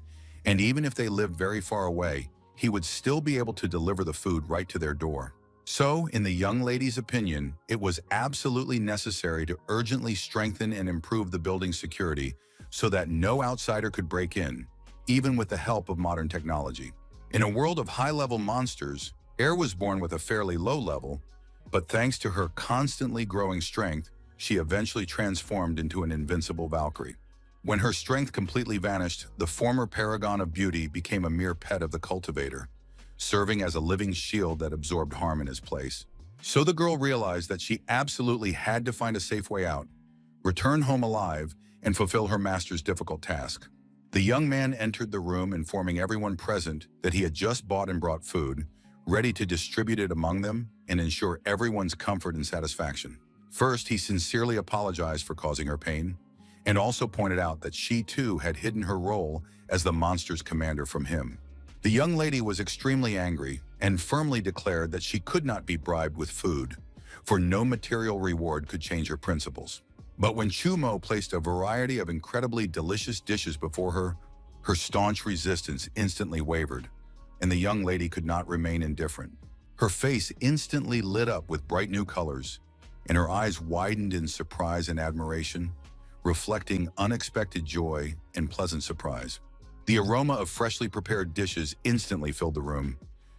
and even if they lived very far away, he would still be able to deliver the food right to their door. So, in the young lady's opinion, it was absolutely necessary to urgently strengthen and improve the building's security so that no outsider could break in, even with the help of modern technology. In a world of high-level monsters, Air was born with a fairly low level, but thanks to her constantly growing strength, she eventually transformed into an invincible Valkyrie. When her strength completely vanished, the former paragon of beauty became a mere pet of the cultivator, serving as a living shield that absorbed harm in his place. So the girl realized that she absolutely had to find a safe way out, return home alive, and fulfill her master's difficult task. The young man entered the room informing everyone present that he had just bought and brought food, ready to distribute it among them and ensure everyone's comfort and satisfaction. First, he sincerely apologized for causing her pain, and also pointed out that she too had hidden her role as the monster's commander from him. The young lady was extremely angry and firmly declared that she could not be bribed with food, for no material reward could change her principles. But when Chumo placed a variety of incredibly delicious dishes before her, her staunch resistance instantly wavered, and the young lady could not remain indifferent. Her face instantly lit up with bright new colors, and her eyes widened in surprise and admiration, reflecting unexpected joy and pleasant surprise. The aroma of freshly prepared dishes instantly filled the room,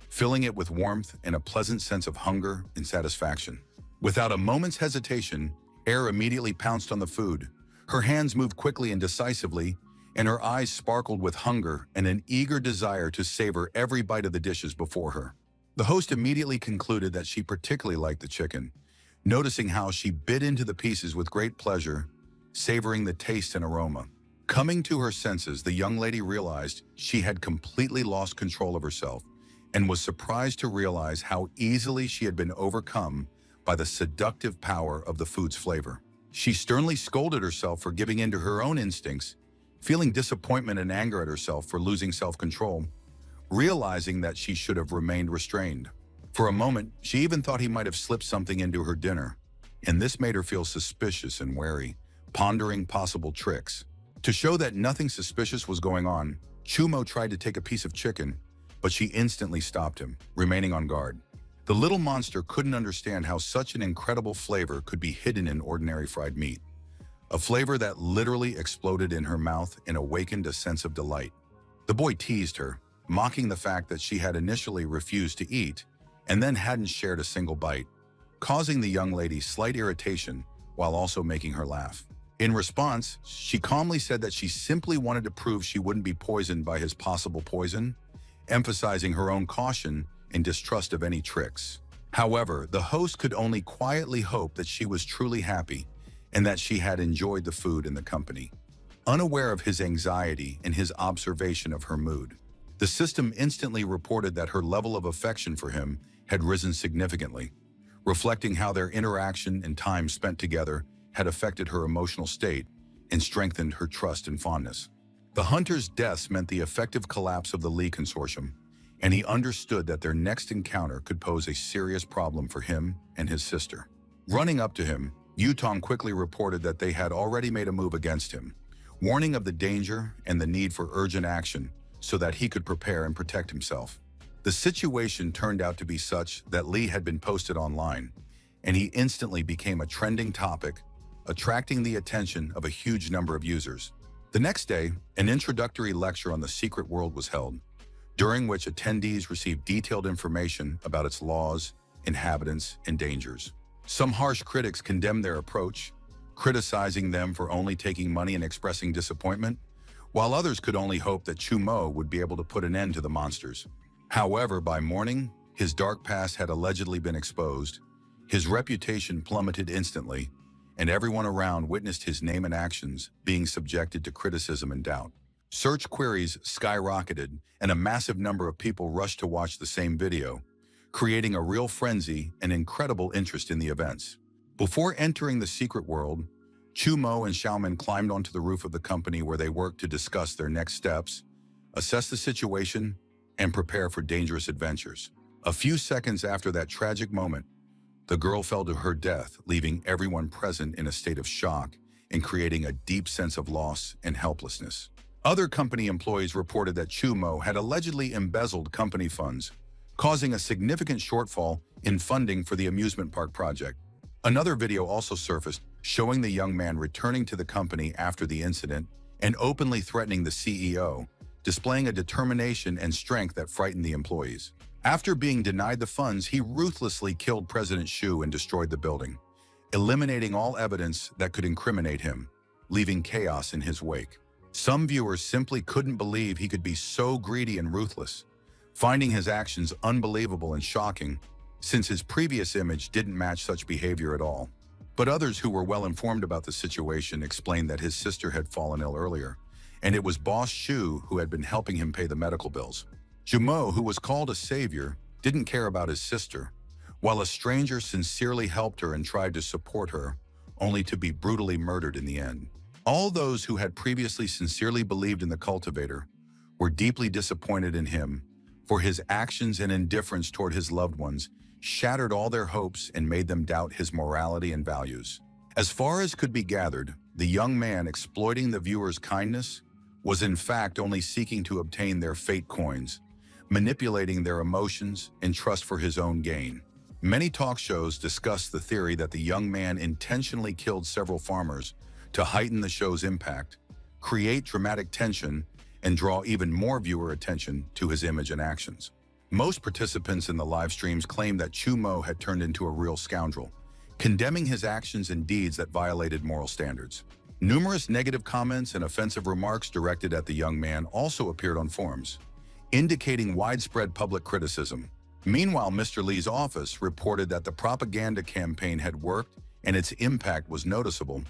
filling it with warmth and a pleasant sense of hunger and satisfaction. Without a moment's hesitation, Air immediately pounced on the food. Her hands moved quickly and decisively, and her eyes sparkled with hunger and an eager desire to savor every bite of the dishes before her. The host immediately concluded that she particularly liked the chicken, noticing how she bit into the pieces with great pleasure, savoring the taste and aroma. Coming to her senses, the young lady realized she had completely lost control of herself and was surprised to realize how easily she had been overcome by the seductive power of the food's flavor. She sternly scolded herself for giving in to her own instincts, feeling disappointment and anger at herself for losing self-control, realizing that she should have remained restrained. For a moment, she even thought he might have slipped something into her dinner, and this made her feel suspicious and wary, pondering possible tricks. To show that nothing suspicious was going on, Chumo tried to take a piece of chicken, but she instantly stopped him, remaining on guard. The little monster couldn't understand how such an incredible flavor could be hidden in ordinary fried meat, a flavor that literally exploded in her mouth and awakened a sense of delight. The boy teased her, mocking the fact that she had initially refused to eat and then hadn't shared a single bite, causing the young lady slight irritation while also making her laugh. In response, she calmly said that she simply wanted to prove she wouldn't be poisoned by his possible poison, emphasizing her own caution and distrust of any tricks. However, the host could only quietly hope that she was truly happy and that she had enjoyed the food and the company. Unaware of his anxiety and his observation of her mood, the system instantly reported that her level of affection for him had risen significantly, reflecting how their interaction and time spent together had affected her emotional state and strengthened her trust and fondness. The hunter's deaths meant the effective collapse of the Lee Consortium, and he understood that their next encounter could pose a serious problem for him and his sister. Running up to him, Yutong quickly reported that they had already made a move against him, warning of the danger and the need for urgent action so that he could prepare and protect himself. The situation turned out to be such that Lee had been posted online, and he instantly became a trending topic, attracting the attention of a huge number of users. The next day, an introductory lecture on the secret world was held, during which attendees received detailed information about its laws, inhabitants, and dangers. Some harsh critics condemned their approach, criticizing them for only taking money and expressing disappointment, while others could only hope that Chumo would be able to put an end to the monsters. However, by morning, his dark past had allegedly been exposed, his reputation plummeted instantly, and everyone around witnessed his name and actions being subjected to criticism and doubt. Search queries skyrocketed, and a massive number of people rushed to watch the same video, creating a real frenzy and incredible interest in the events. Before entering the secret world, Chumo and Xiaomin climbed onto the roof of the company where they worked to discuss their next steps, assess the situation, and prepare for dangerous adventures. A few seconds after that tragic moment, the girl fell to her death, leaving everyone present in a state of shock and creating a deep sense of loss and helplessness. Other company employees reported that Chumo had allegedly embezzled company funds, causing a significant shortfall in funding for the amusement park project. Another video also surfaced showing the young man returning to the company after the incident and openly threatening the CEO, displaying a determination and strength that frightened the employees. After being denied the funds, he ruthlessly killed President Xu and destroyed the building, eliminating all evidence that could incriminate him, leaving chaos in his wake. Some viewers simply couldn't believe he could be so greedy and ruthless, finding his actions unbelievable and shocking, since his previous image didn't match such behavior at all. But others who were well informed about the situation explained that his sister had fallen ill earlier, and it was boss Shu who had been helping him pay the medical bills. Jumo, who was called a savior, didn't care about his sister, while a stranger sincerely helped her and tried to support her, only to be brutally murdered in the end. All those who had previously sincerely believed in the cultivator were deeply disappointed in him, for his actions and indifference toward his loved ones shattered all their hopes and made them doubt his morality and values. As far as could be gathered, the young man exploiting the viewer's kindness was in fact only seeking to obtain their fate coins, manipulating their emotions and trust for his own gain. Many talk shows discuss the theory that the young man intentionally killed several farmers to heighten the show's impact, create dramatic tension, and draw even more viewer attention to his image and actions. Most participants in the live streams claim that Chumo had turned into a real scoundrel, condemning his actions and deeds that violated moral standards. Numerous negative comments and offensive remarks directed at the young man also appeared on forums, indicating widespread public criticism. Meanwhile, Mr. Lee's office reported that the propaganda campaign had worked and its impact was noticeable,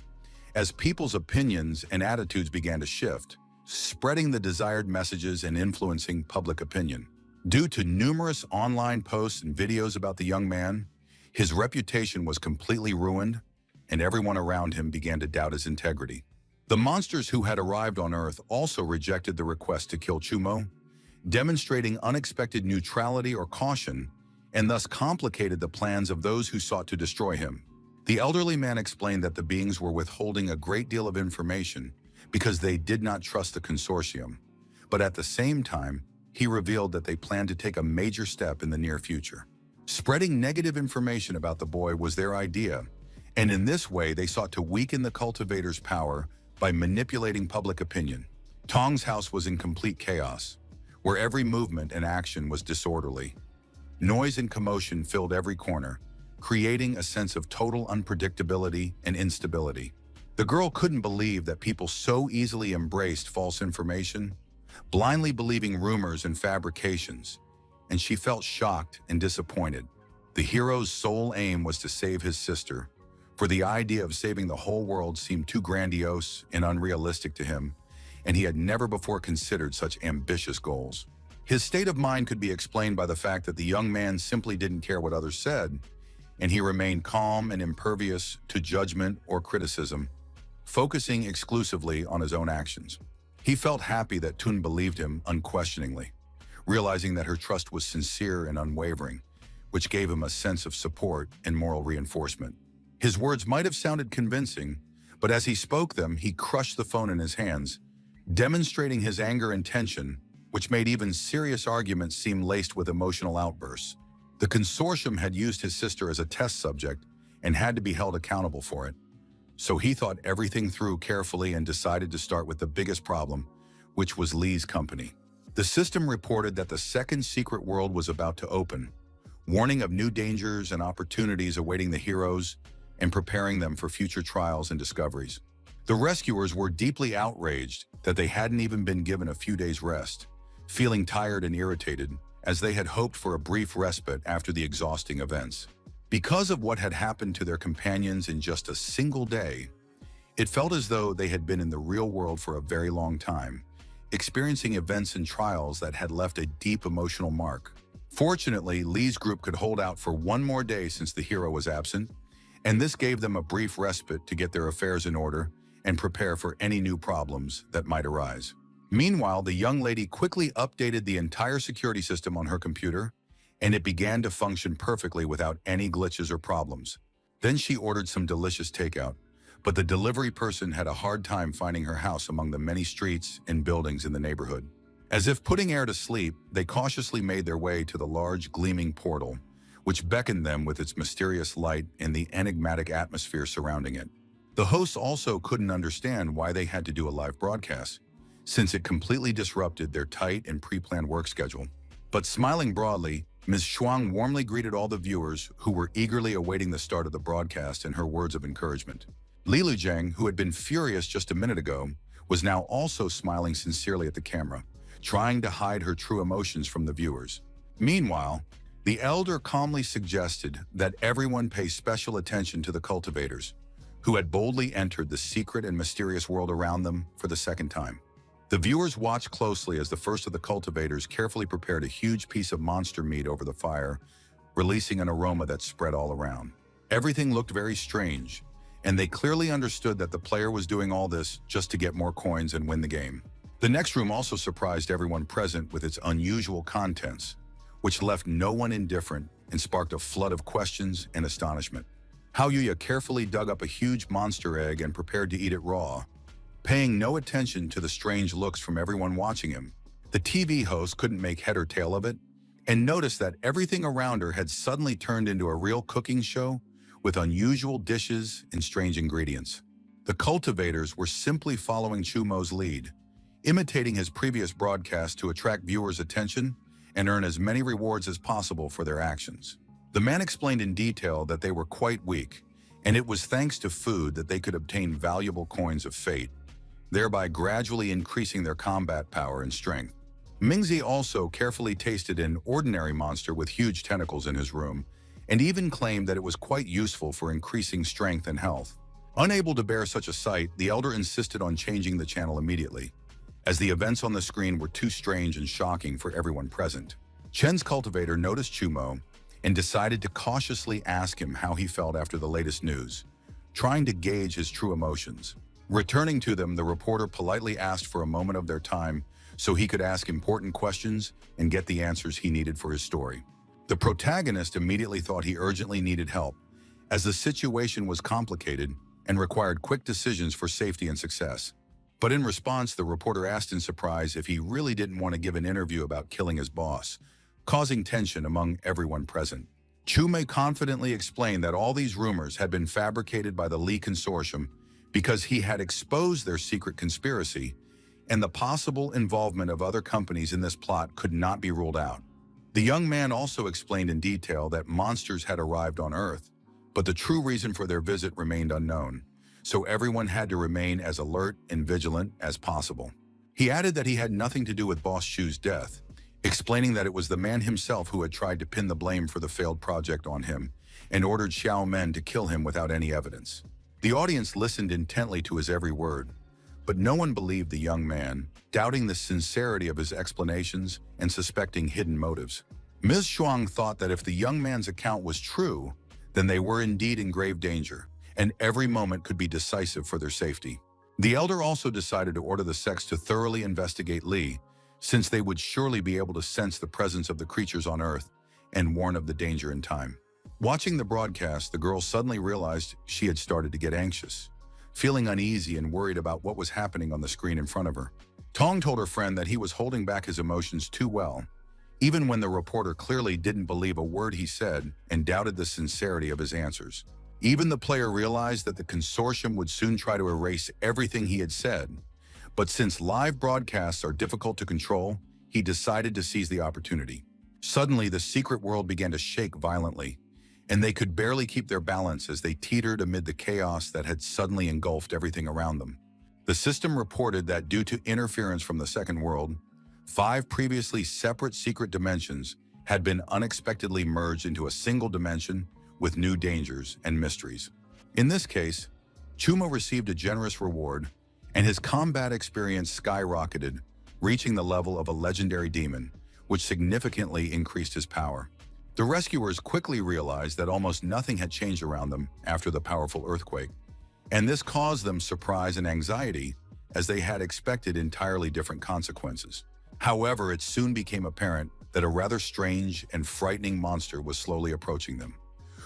as people's opinions and attitudes began to shift, spreading the desired messages and influencing public opinion. Due to numerous online posts and videos about the young man, his reputation was completely ruined, and everyone around him began to doubt his integrity. The monsters who had arrived on Earth also rejected the request to kill Chumo, demonstrating unexpected neutrality or caution, and thus complicated the plans of those who sought to destroy him. The elderly man explained that the beings were withholding a great deal of information because they did not trust the consortium, but at the same time, he revealed that they planned to take a major step in the near future. Spreading negative information about the boy was their idea, and in this way they sought to weaken the cultivator's power by manipulating public opinion. Tong's house was in complete chaos, where every movement and action was disorderly. Noise and commotion filled every corner, creating a sense of total unpredictability and instability. The girl couldn't believe that people so easily embraced false information, blindly believing rumors and fabrications, and she felt shocked and disappointed. The hero's sole aim was to save his sister, for the idea of saving the whole world seemed too grandiose and unrealistic to him, and he had never before considered such ambitious goals. His state of mind could be explained by the fact that the young man simply didn't care what others said, and he remained calm and impervious to judgment or criticism, focusing exclusively on his own actions. He felt happy that Tun believed him unquestioningly, realizing that her trust was sincere and unwavering, which gave him a sense of support and moral reinforcement. His words might have sounded convincing, but as he spoke them, he crushed the phone in his hands, demonstrating his anger and tension, which made even serious arguments seem laced with emotional outbursts. The consortium had used his sister as a test subject and had to be held accountable for it. So he thought everything through carefully and decided to start with the biggest problem, which was Lee's company. The system reported that the second secret world was about to open, warning of new dangers and opportunities awaiting the heroes and preparing them for future trials and discoveries. The rescuers were deeply outraged that they hadn't even been given a few days' rest, feeling tired and irritated as they had hoped for a brief respite after the exhausting events. Because of what had happened to their companions in just a single day, it felt as though they had been in the real world for a very long time, experiencing events and trials that had left a deep emotional mark. Fortunately, Lee's group could hold out for one more day since the hero was absent, and this gave them a brief respite to get their affairs in order and prepare for any new problems that might arise. Meanwhile, the young lady quickly updated the entire security system on her computer, and it began to function perfectly without any glitches or problems. Then she ordered some delicious takeout, but the delivery person had a hard time finding her house among the many streets and buildings in the neighborhood. As if putting air to sleep, they cautiously made their way to the large gleaming portal, which beckoned them with its mysterious light and the enigmatic atmosphere surrounding it. The hosts also couldn't understand why they had to do a live broadcast, since it completely disrupted their tight and pre-planned work schedule. But smiling broadly, Ms. Shuang warmly greeted all the viewers who were eagerly awaiting the start of the broadcast and her words of encouragement. Li Luzhang, who had been furious just a minute ago, was now also smiling sincerely at the camera, trying to hide her true emotions from the viewers. Meanwhile, The elder calmly suggested that everyone pay special attention to the cultivators, who had boldly entered the secret and mysterious world around them for the second time. The viewers watched closely as the first of the cultivators carefully prepared a huge piece of monster meat over the fire, releasing an aroma that spread all around. Everything looked very strange, and they clearly understood that the player was doing all this just to get more coins and win the game. The next room also surprised everyone present with its unusual contents, which left no one indifferent and sparked a flood of questions and astonishment. Haoyuya carefully dug up a huge monster egg and prepared to eat it raw, paying no attention to the strange looks from everyone watching him. The TV host couldn't make head or tail of it, and noticed that everything around her had suddenly turned into a real cooking show with unusual dishes and strange ingredients. The cultivators were simply following Chumo's lead, imitating his previous broadcast to attract viewers' attention and earn as many rewards as possible for their actions. The man explained in detail that they were quite weak, and it was thanks to food that they could obtain valuable coins of fate, thereby gradually increasing their combat power and strength. Mingzi also carefully tasted an ordinary monster with huge tentacles in his room, and even claimed that it was quite useful for increasing strength and health. Unable to bear such a sight, the elder insisted on changing the channel immediately, as the events on the screen were too strange and shocking for everyone present. Chen's cultivator noticed Chumo and decided to cautiously ask him how he felt after the latest news, trying to gauge his true emotions. Returning to them, the reporter politely asked for a moment of their time so he could ask important questions and get the answers he needed for his story. The protagonist immediately thought he urgently needed help, as the situation was complicated and required quick decisions for safety and success. But in response, the reporter asked in surprise if he really didn't want to give an interview about killing his boss, causing tension among everyone present. Chume confidently explained that all these rumors had been fabricated by the Lee Consortium because he had exposed their secret conspiracy, and the possible involvement of other companies in this plot could not be ruled out. The young man also explained in detail that monsters had arrived on Earth, but the true reason for their visit remained unknown, so everyone had to remain as alert and vigilant as possible. He added that he had nothing to do with Boss Chu's death, explaining that it was the man himself who had tried to pin the blame for the failed project on him and ordered Xiao Men to kill him without any evidence. The audience listened intently to his every word, but no one believed the young man, doubting the sincerity of his explanations and suspecting hidden motives. Ms. Shuang thought that if the young man's account was true, then they were indeed in grave danger, and every moment could be decisive for their safety. The elder also decided to order the sects to thoroughly investigate Li, since they would surely be able to sense the presence of the creatures on Earth and warn of the danger in time. Watching the broadcast, the girl suddenly realized she had started to get anxious, feeling uneasy and worried about what was happening on the screen in front of her. Tong told her friend that he was holding back his emotions too well, even when the reporter clearly didn't believe a word he said and doubted the sincerity of his answers. Even the player realized that the consortium would soon try to erase everything he had said, but since live broadcasts are difficult to control, he decided to seize the opportunity. Suddenly, the secret world began to shake violently, and they could barely keep their balance as they teetered amid the chaos that had suddenly engulfed everything around them. The system reported that due to interference from the second world, 5 previously separate secret dimensions had been unexpectedly merged into a single dimension with new dangers and mysteries. In this case, Chuma received a generous reward, and his combat experience skyrocketed, reaching the level of a legendary demon, which significantly increased his power. The rescuers quickly realized that almost nothing had changed around them after the powerful earthquake, and this caused them surprise and anxiety, as they had expected entirely different consequences. However, it soon became apparent that a rather strange and frightening monster was slowly approaching them,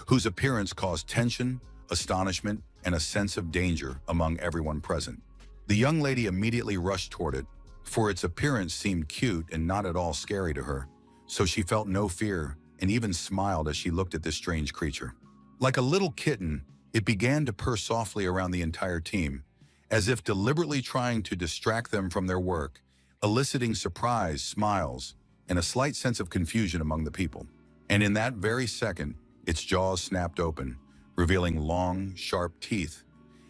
whose appearance caused tension, astonishment, and a sense of danger among everyone present. The young lady immediately rushed toward it, for its appearance seemed cute and not at all scary to her, so she felt no fear and even smiled as she looked at this strange creature. Like a little kitten, it began to purr softly around the entire team, as if deliberately trying to distract them from their work, eliciting surprise, smiles, and a slight sense of confusion among the people. And in that very second, its jaws snapped open, revealing long, sharp teeth,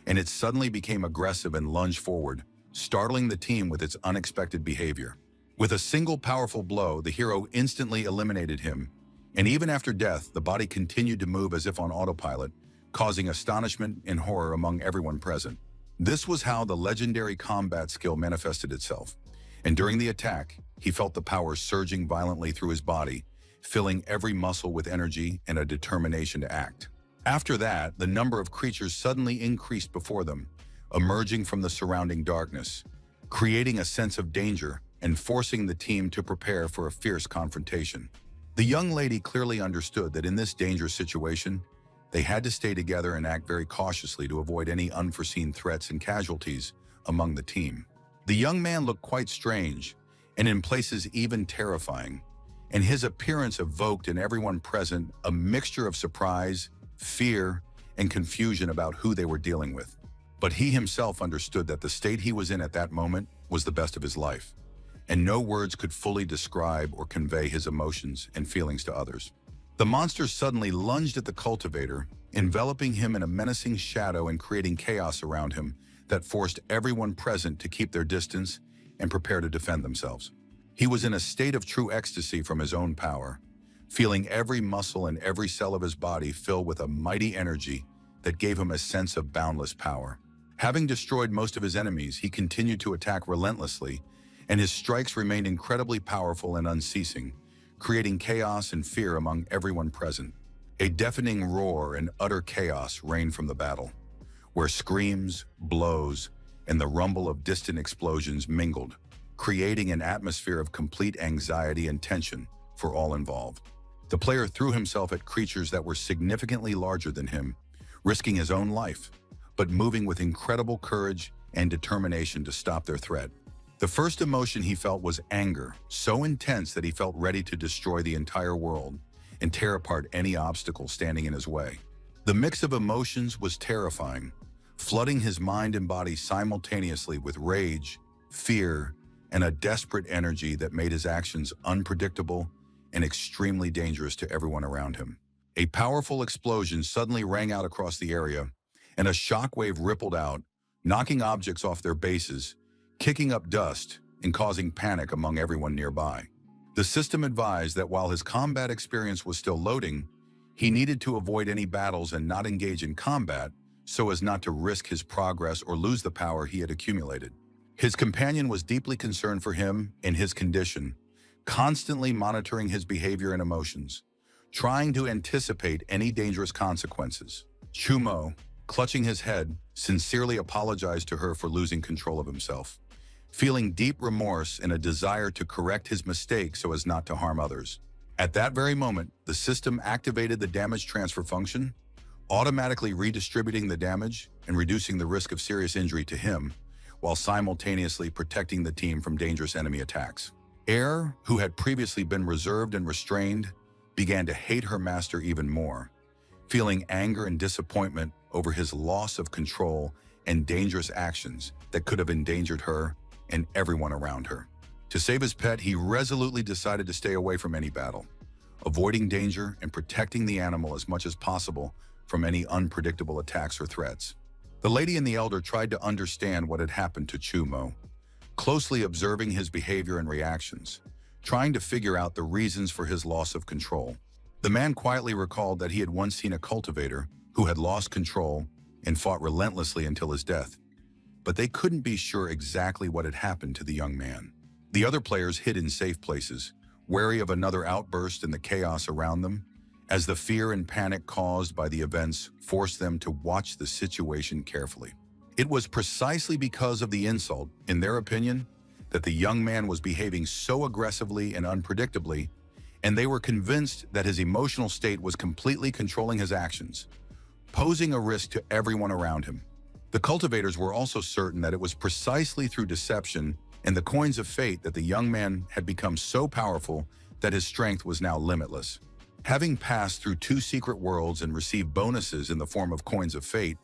and it suddenly became aggressive and lunged forward, startling the team with its unexpected behavior. With a single powerful blow, the hero instantly eliminated him, And even after death, the body continued to move as if on autopilot, causing astonishment and horror among everyone present. This was how the legendary combat skill manifested itself. And during the attack, he felt the power surging violently through his body, filling every muscle with energy and a determination to act. After that, the number of creatures suddenly increased before them, emerging from the surrounding darkness, creating a sense of danger and forcing the team to prepare for a fierce confrontation. The young lady clearly understood that in this dangerous situation, they had to stay together and act very cautiously to avoid any unforeseen threats and casualties among the team. The young man looked quite strange, and in places even terrifying, and his appearance evoked in everyone present a mixture of surprise, fear, and confusion about who they were dealing with. But he himself understood that the state he was in at that moment was the best of his life, and no words could fully describe or convey his emotions and feelings to others. The monster suddenly lunged at the cultivator, enveloping him in a menacing shadow and creating chaos around him that forced everyone present to keep their distance and prepare to defend themselves. He was in a state of true ecstasy from his own power, feeling every muscle and every cell of his body fill with a mighty energy that gave him a sense of boundless power. Having destroyed most of his enemies, he continued to attack relentlessly, and his strikes remained incredibly powerful and unceasing, creating chaos and fear among everyone present. A deafening roar and utter chaos reigned from the battle, where screams, blows, and the rumble of distant explosions mingled, creating an atmosphere of complete anxiety and tension for all involved. The player threw himself at creatures that were significantly larger than him, risking his own life, but moving with incredible courage and determination to stop their threat. The first emotion he felt was anger, so intense that he felt ready to destroy the entire world and tear apart any obstacle standing in his way. The mix of emotions was terrifying, flooding his mind and body simultaneously with rage, fear, and a desperate energy that made his actions unpredictable and extremely dangerous to everyone around him. A powerful explosion suddenly rang out across the area, and a shockwave rippled out, knocking objects off their bases, kicking up dust, and causing panic among everyone nearby. The system advised that while his combat experience was still loading, he needed to avoid any battles and not engage in combat so as not to risk his progress or lose the power he had accumulated. His companion was deeply concerned for him and his condition, constantly monitoring his behavior and emotions, trying to anticipate any dangerous consequences. Chumo, clutching his head, sincerely apologized to her for losing control of himself, feeling deep remorse and a desire to correct his mistake so as not to harm others. At that very moment, the system activated the damage transfer function, automatically redistributing the damage and reducing the risk of serious injury to him, while simultaneously protecting the team from dangerous enemy attacks. Air, who had previously been reserved and restrained, began to hate her master even more, feeling anger and disappointment over his loss of control and dangerous actions that could have endangered her and everyone around her. To save his pet, he resolutely decided to stay away from any battle, avoiding danger and protecting the animal as much as possible from any unpredictable attacks or threats. The lady and the elder tried to understand what had happened to Chumo, closely observing his behavior and reactions, trying to figure out the reasons for his loss of control. The man quietly recalled that he had once seen a cultivator who had lost control and fought relentlessly until his death, but they couldn't be sure exactly what had happened to the young man. The other players hid in safe places, wary of another outburst and the chaos around them, as the fear and panic caused by the events forced them to watch the situation carefully. It was precisely because of the insult, in their opinion, that the young man was behaving so aggressively and unpredictably, and they were convinced that his emotional state was completely controlling his actions, posing a risk to everyone around him. The cultivators were also certain that it was precisely through deception and the coins of fate that the young man had become so powerful that his strength was now limitless. Having passed through 2 secret worlds and received bonuses in the form of coins of fate,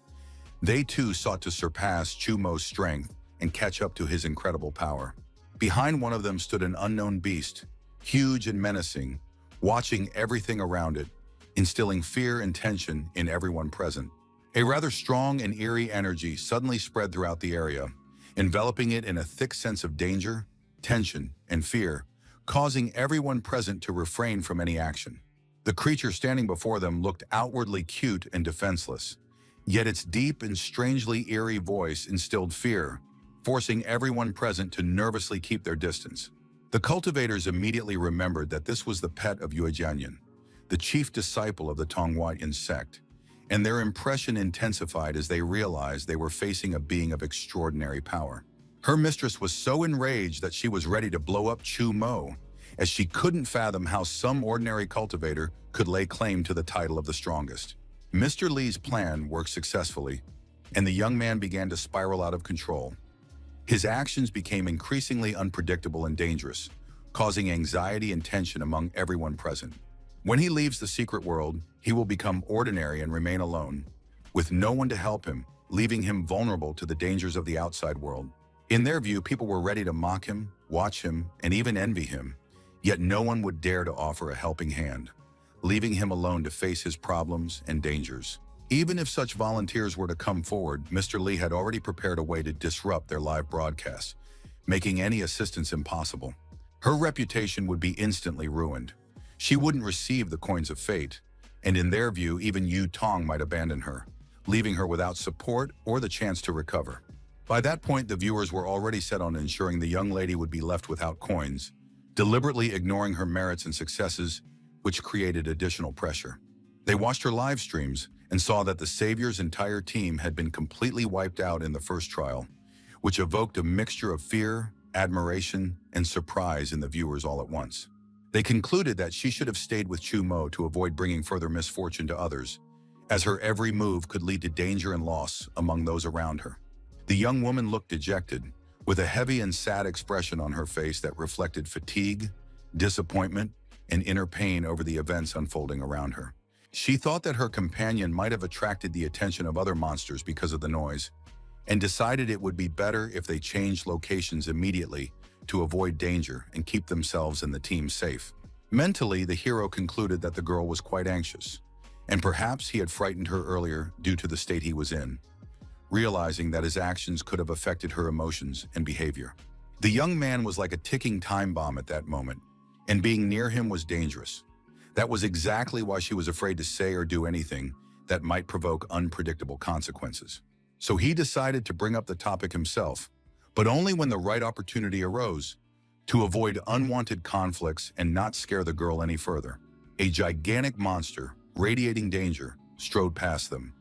they too sought to surpass Chumo's strength and catch up to his incredible power. Behind one of them stood an unknown beast, huge and menacing, watching everything around it, instilling fear and tension in everyone present. A rather strong and eerie energy suddenly spread throughout the area, enveloping it in a thick sense of danger, tension, and fear, causing everyone present to refrain from any action. The creature standing before them looked outwardly cute and defenseless, yet its deep and strangely eerie voice instilled fear, forcing everyone present to nervously keep their distance. The cultivators immediately remembered that this was the pet of Yuejianyan, the chief disciple of the Tonghuayan sect, and their impression intensified as they realized they were facing a being of extraordinary power. Her mistress was so enraged that she was ready to blow up Chu Mo, as she couldn't fathom how some ordinary cultivator could lay claim to the title of the strongest. Mr. Li's plan worked successfully, and the young man began to spiral out of control. His actions became increasingly unpredictable and dangerous, causing anxiety and tension among everyone present. When he leaves the secret world, he will become ordinary and remain alone, with no one to help him, leaving him vulnerable to the dangers of the outside world. In their view, people were ready to mock him, watch him, and even envy him, yet no one would dare to offer a helping hand, leaving him alone to face his problems and dangers. Even if such volunteers were to come forward, Mr. Li had already prepared a way to disrupt their live broadcasts, making any assistance impossible. Her reputation would be instantly ruined. She wouldn't receive the coins of fate, and in their view, even Yu Tong might abandon her, leaving her without support or the chance to recover. By that point, the viewers were already set on ensuring the young lady would be left without coins, deliberately ignoring her merits and successes, which created additional pressure. They watched her live streams and saw that the Savior's entire team had been completely wiped out in the first trial, which evoked a mixture of fear, admiration, and surprise in the viewers all at once. They concluded that she should have stayed with Chu Mo to avoid bringing further misfortune to others, as her every move could lead to danger and loss among those around her. The young woman looked dejected, with a heavy and sad expression on her face that reflected fatigue, disappointment, and inner pain over the events unfolding around her. She thought that her companion might have attracted the attention of other monsters because of the noise, and decided it would be better if they changed locations immediately to avoid danger and keep themselves and the team safe. Mentally, the hero concluded that the girl was quite anxious, and perhaps he had frightened her earlier due to the state he was in, realizing that his actions could have affected her emotions and behavior. The young man was like a ticking time bomb at that moment, and being near him was dangerous. That was exactly why she was afraid to say or do anything that might provoke unpredictable consequences. So he decided to bring up the topic himself, but only when the right opportunity arose, to avoid unwanted conflicts and not scare the girl any further. A gigantic monster, radiating danger, strode past them.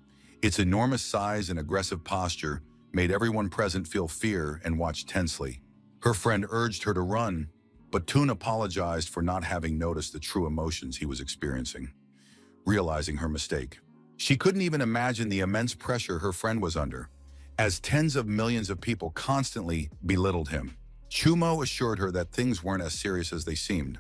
Its enormous size and aggressive posture made everyone present feel fear and watch tensely. Her friend urged her to run, but Toon apologized for not having noticed the true emotions he was experiencing, realizing her mistake. She couldn't even imagine the immense pressure her friend was under, as tens of millions of people constantly belittled him. Chumo assured her that things weren't as serious as they seemed,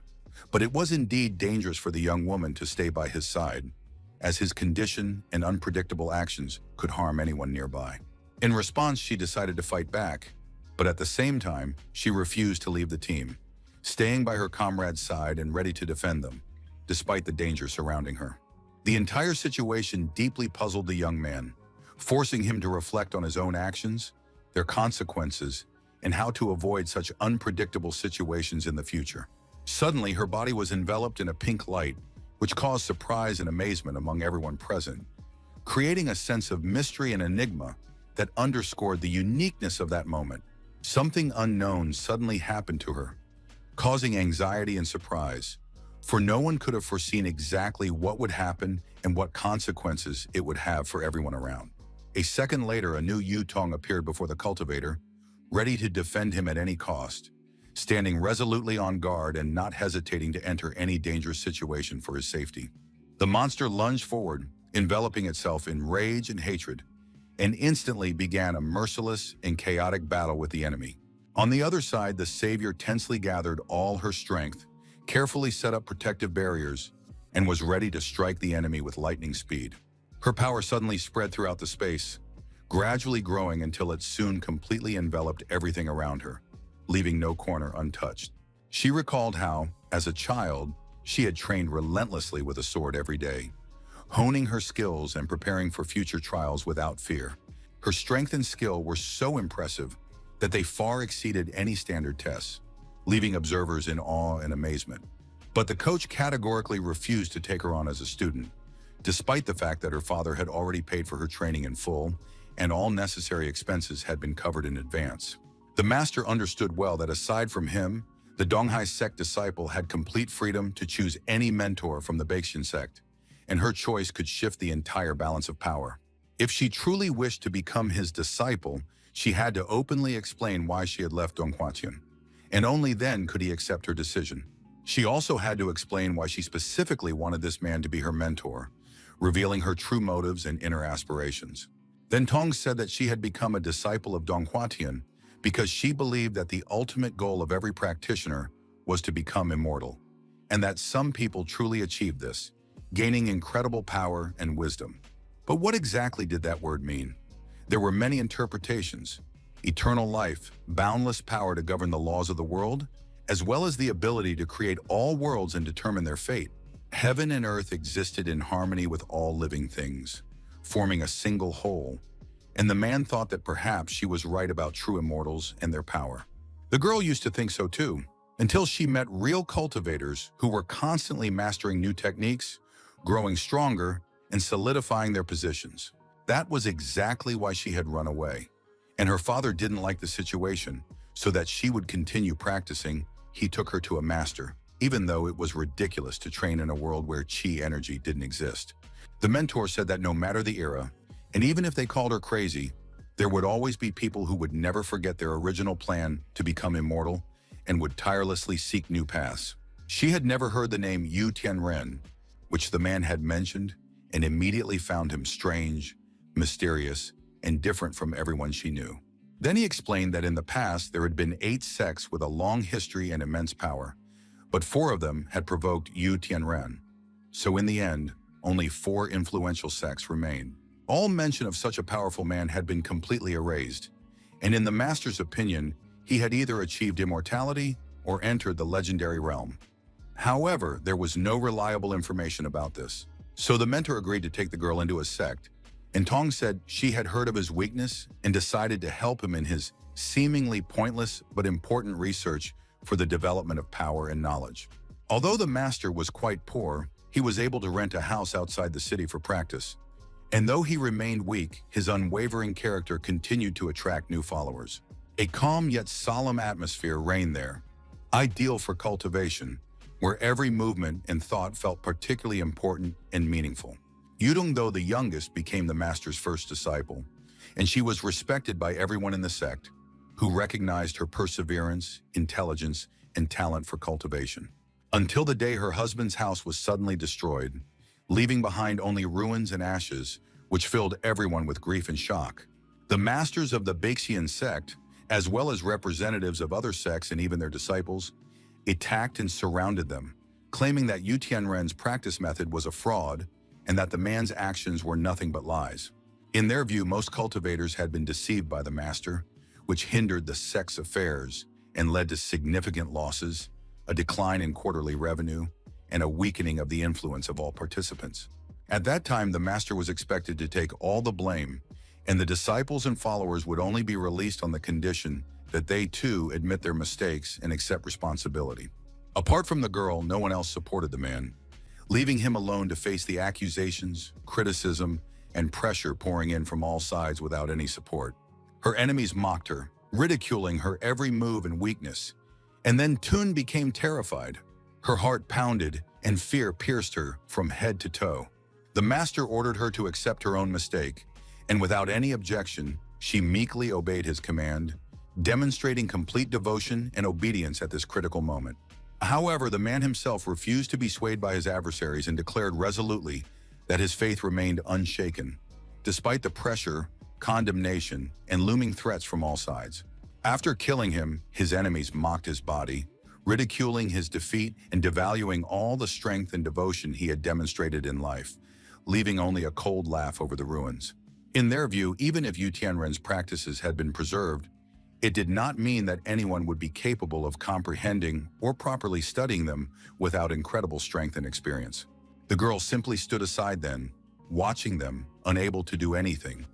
but it was indeed dangerous for the young woman to stay by his side, as his condition and unpredictable actions could harm anyone nearby. In response, she decided to fight back, but at the same time, she refused to leave the team, staying by her comrade's side and ready to defend them, despite the danger surrounding her. The entire situation deeply puzzled the young man, forcing him to reflect on his own actions, their consequences, and how to avoid such unpredictable situations in the future. Suddenly, her body was enveloped in a pink light, which caused surprise and amazement among everyone present, creating a sense of mystery and enigma that underscored the uniqueness of that moment. Something unknown suddenly happened to her, causing anxiety and surprise, for no one could have foreseen exactly what would happen and what consequences it would have for everyone around. A second later, a new Yu Tong appeared before the cultivator, ready to defend him at any cost, standing resolutely on guard and not hesitating to enter any dangerous situation for his safety. The monster lunged forward, enveloping itself in rage and hatred, and instantly began a merciless and chaotic battle with the enemy. On the other side, the savior tensely gathered all her strength, carefully set up protective barriers, and was ready to strike the enemy with lightning speed. Her power suddenly spread throughout the space, gradually growing until it soon completely enveloped everything around her, leaving no corner untouched. She recalled how, as a child, she had trained relentlessly with a sword every day, honing her skills and preparing for future trials without fear. Her strength and skill were so impressive that they far exceeded any standard tests, leaving observers in awe and amazement. But the coach categorically refused to take her on as a student, despite the fact that her father had already paid for her training in full and all necessary expenses had been covered in advance. The master understood well that aside from him, the Donghai sect disciple had complete freedom to choose any mentor from the Baeksin sect, and her choice could shift the entire balance of power. If she truly wished to become his disciple, she had to openly explain why she had left Donghua, and only then could he accept her decision. She also had to explain why she specifically wanted this man to be her mentor, revealing her true motives and inner aspirations. Then Tong said that she had become a disciple of Donghua because she believed that the ultimate goal of every practitioner was to become immortal, and that some people truly achieved this, gaining incredible power and wisdom. But what exactly did that word mean? There were many interpretations: eternal life, boundless power to govern the laws of the world, as well as the ability to create all worlds and determine their fate. Heaven and earth existed in harmony with all living things, forming a single whole, and the man thought that perhaps she was right about true immortals and their power. The girl used to think so too, until she met real cultivators who were constantly mastering new techniques, growing stronger, and solidifying their positions. That was exactly why she had run away. And her father didn't like the situation, so that she would continue practicing, he took her to a master, even though it was ridiculous to train in a world where chi energy didn't exist. The mentor said that no matter the era, and even if they called her crazy, there would always be people who would never forget their original plan to become immortal and would tirelessly seek new paths. She had never heard the name Yu Tianren, which the man had mentioned, and immediately found him strange, mysterious, and different from everyone she knew. Then he explained that in the past there had been 8 sects with a long history and immense power, but 4 of them had provoked Yu Tianren. So in the end, only 4 influential sects remained. All mention of such a powerful man had been completely erased, and in the master's opinion, he had either achieved immortality or entered the legendary realm. However, there was no reliable information about this, so the mentor agreed to take the girl into his sect, and Tong said she had heard of his weakness and decided to help him in his seemingly pointless but important research for the development of power and knowledge. Although the master was quite poor, he was able to rent a house outside the city for practice. And though he remained weak, his unwavering character continued to attract new followers. A calm yet solemn atmosphere reigned there, ideal for cultivation, where every movement and thought felt particularly important and meaningful. Yudong, though the youngest, became the master's first disciple, and she was respected by everyone in the sect, who recognized her perseverance, intelligence, and talent for cultivation. Until the day her husband's house was suddenly destroyed, leaving behind only ruins and ashes, which filled everyone with grief and shock. The masters of the Baeksin sect, as well as representatives of other sects and even their disciples, attacked and surrounded them, claiming that Yu Tianren's practice method was a fraud and that the man's actions were nothing but lies. In their view, most cultivators had been deceived by the master, which hindered the sect's affairs and led to significant losses, a decline in quarterly revenue, and a weakening of the influence of all participants. At that time, the master was expected to take all the blame, and the disciples and followers would only be released on the condition that they too admit their mistakes and accept responsibility. Apart from the girl, no one else supported the man, leaving him alone to face the accusations, criticism, and pressure pouring in from all sides without any support. Her enemies mocked her, ridiculing her every move and weakness, and then Tun became terrified. Her heart pounded, and fear pierced her from head to toe. The master ordered her to accept her own mistake, and without any objection, she meekly obeyed his command, demonstrating complete devotion and obedience at this critical moment. However, the man himself refused to be swayed by his adversaries and declared resolutely that his faith remained unshaken, despite the pressure, condemnation, and looming threats from all sides. After killing him, his enemies mocked his body, ridiculing his defeat and devaluing all the strength and devotion he had demonstrated in life, leaving only a cold laugh over the ruins. In their view, even if Yu Tianren's practices had been preserved, it did not mean that anyone would be capable of comprehending or properly studying them without incredible strength and experience. The girl simply stood aside then, watching them, unable to do anything,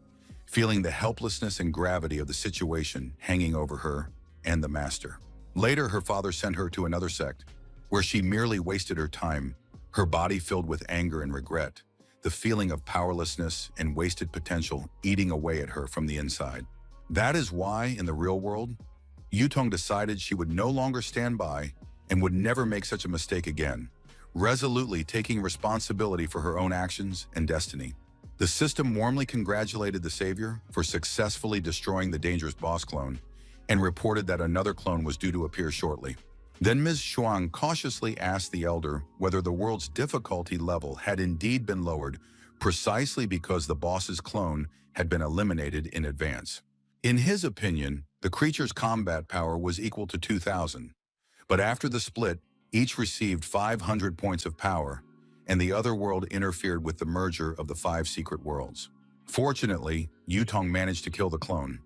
feeling the helplessness and gravity of the situation hanging over her and the master. Later, her father sent her to another sect, where she merely wasted her time, her body filled with anger and regret, the feeling of powerlessness and wasted potential eating away at her from the inside. That is why, in the real world, Yutong decided she would no longer stand by and would never make such a mistake again, resolutely taking responsibility for her own actions and destiny. The system warmly congratulated the savior for successfully destroying the dangerous boss clone and reported that another clone was due to appear shortly. Then Ms. Shuang cautiously asked the elder whether the world's difficulty level had indeed been lowered precisely because the boss's clone had been eliminated in advance. In his opinion, the creature's combat power was equal to 2,000, but after the split, each received 500 points of power, and the other world interfered with the merger of the 5 secret worlds. Fortunately, Yutong managed to kill the clone,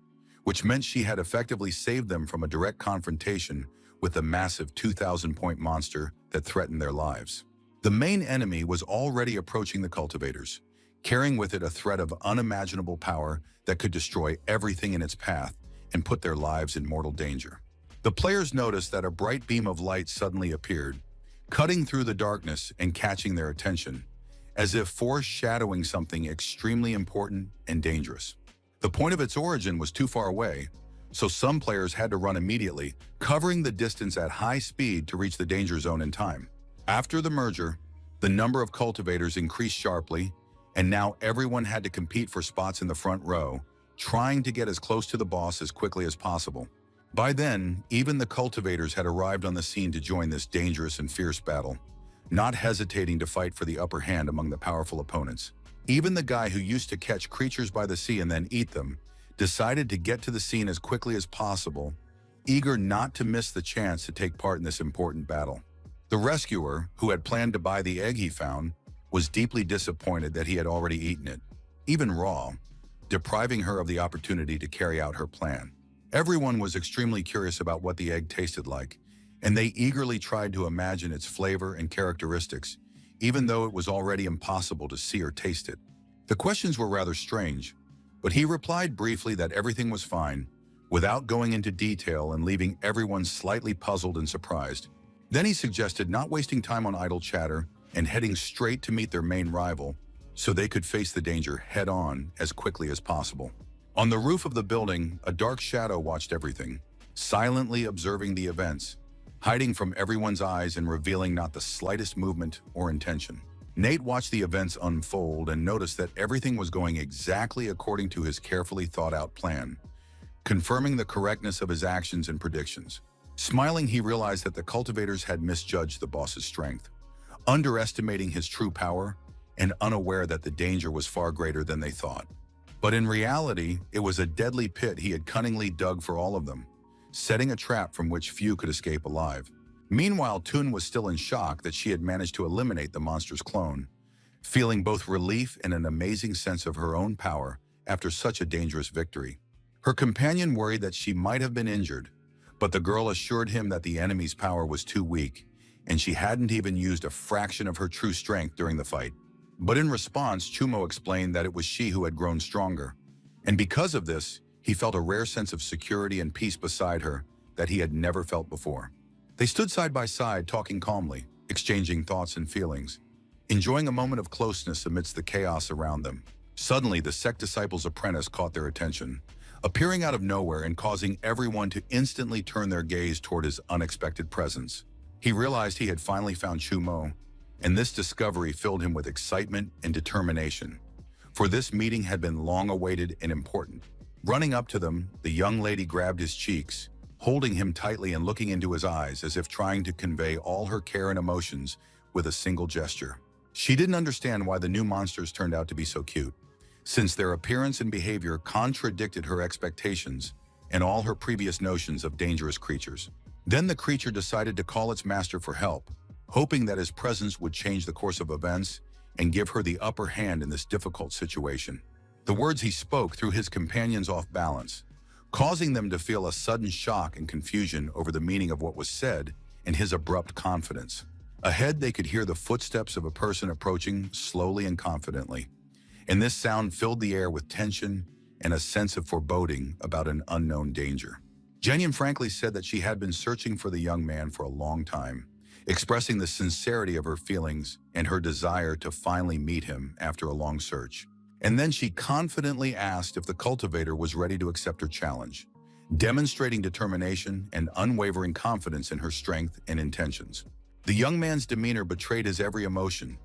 which meant she had effectively saved them from a direct confrontation with the massive 2,000-point monster that threatened their lives. The main enemy was already approaching the cultivators, carrying with it a threat of unimaginable power that could destroy everything in its path and put their lives in mortal danger. The players noticed that a bright beam of light suddenly appeared, cutting through the darkness and catching their attention, as if foreshadowing something extremely important and dangerous. The point of its origin was too far away, so some players had to run immediately, covering the distance at high speed to reach the danger zone in time. After the merger, the number of cultivators increased sharply, and now everyone had to compete for spots in the front row, trying to get as close to the boss as quickly as possible. By then, even the cultivators had arrived on the scene to join this dangerous and fierce battle, not hesitating to fight for the upper hand among the powerful opponents. Even the guy who used to catch creatures by the sea and then eat them decided to get to the scene as quickly as possible, eager not to miss the chance to take part in this important battle. The rescuer, who had planned to buy the egg he found, was deeply disappointed that he had already eaten it, even raw, depriving her of the opportunity to carry out her plan. Everyone was extremely curious about what the egg tasted like, and they eagerly tried to imagine its flavor and characteristics, even though it was already impossible to see or taste it. The questions were rather strange, but he replied briefly that everything was fine, without going into detail and leaving everyone slightly puzzled and surprised. Then he suggested not wasting time on idle chatter and heading straight to meet their main rival, so they could face the danger head-on as quickly as possible. On the roof of the building, a dark shadow watched everything, silently observing the events, hiding from everyone's eyes and revealing not the slightest movement or intention. Nate watched the events unfold and noticed that everything was going exactly according to his carefully thought-out plan, confirming the correctness of his actions and predictions. Smiling, he realized that the cultivators had misjudged the boss's strength, underestimating his true power and unaware that the danger was far greater than they thought. But in reality, it was a deadly pit he had cunningly dug for all of them, setting a trap from which few could escape alive. Meanwhile, Toon was still in shock that she had managed to eliminate the monster's clone, feeling both relief and an amazing sense of her own power after such a dangerous victory. Her companion worried that she might have been injured, but the girl assured him that the enemy's power was too weak, and she hadn't even used a fraction of her true strength during the fight. But in response, Chumo explained that it was she who had grown stronger, and because of this, he felt a rare sense of security and peace beside her that he had never felt before. They stood side by side, talking calmly, exchanging thoughts and feelings, enjoying a moment of closeness amidst the chaos around them. Suddenly, the sect disciple's apprentice caught their attention, appearing out of nowhere and causing everyone to instantly turn their gaze toward his unexpected presence. He realized he had finally found Chumo, and this discovery filled him with excitement and determination, for this meeting had been long awaited and important. Running up to them, the young lady grabbed his cheeks, holding him tightly and looking into his eyes as if trying to convey all her care and emotions with a single gesture. She didn't understand why the new monsters turned out to be so cute, since their appearance and behavior contradicted her expectations and all her previous notions of dangerous creatures. Then the creature decided to call its master for help, hoping that his presence would change the course of events and give her the upper hand in this difficult situation. The words he spoke threw his companions off balance, causing them to feel a sudden shock and confusion over the meaning of what was said and his abrupt confidence. Ahead, they could hear the footsteps of a person approaching slowly and confidently, and this sound filled the air with tension and a sense of foreboding about an unknown danger. Jenyun frankly said that she had been searching for the young man for a long time, expressing the sincerity of her feelings and her desire to finally meet him after a long search. And then she confidently asked if the cultivator was ready to accept her challenge, demonstrating determination and unwavering confidence in her strength and intentions. The young man's demeanor betrayed his every emotion,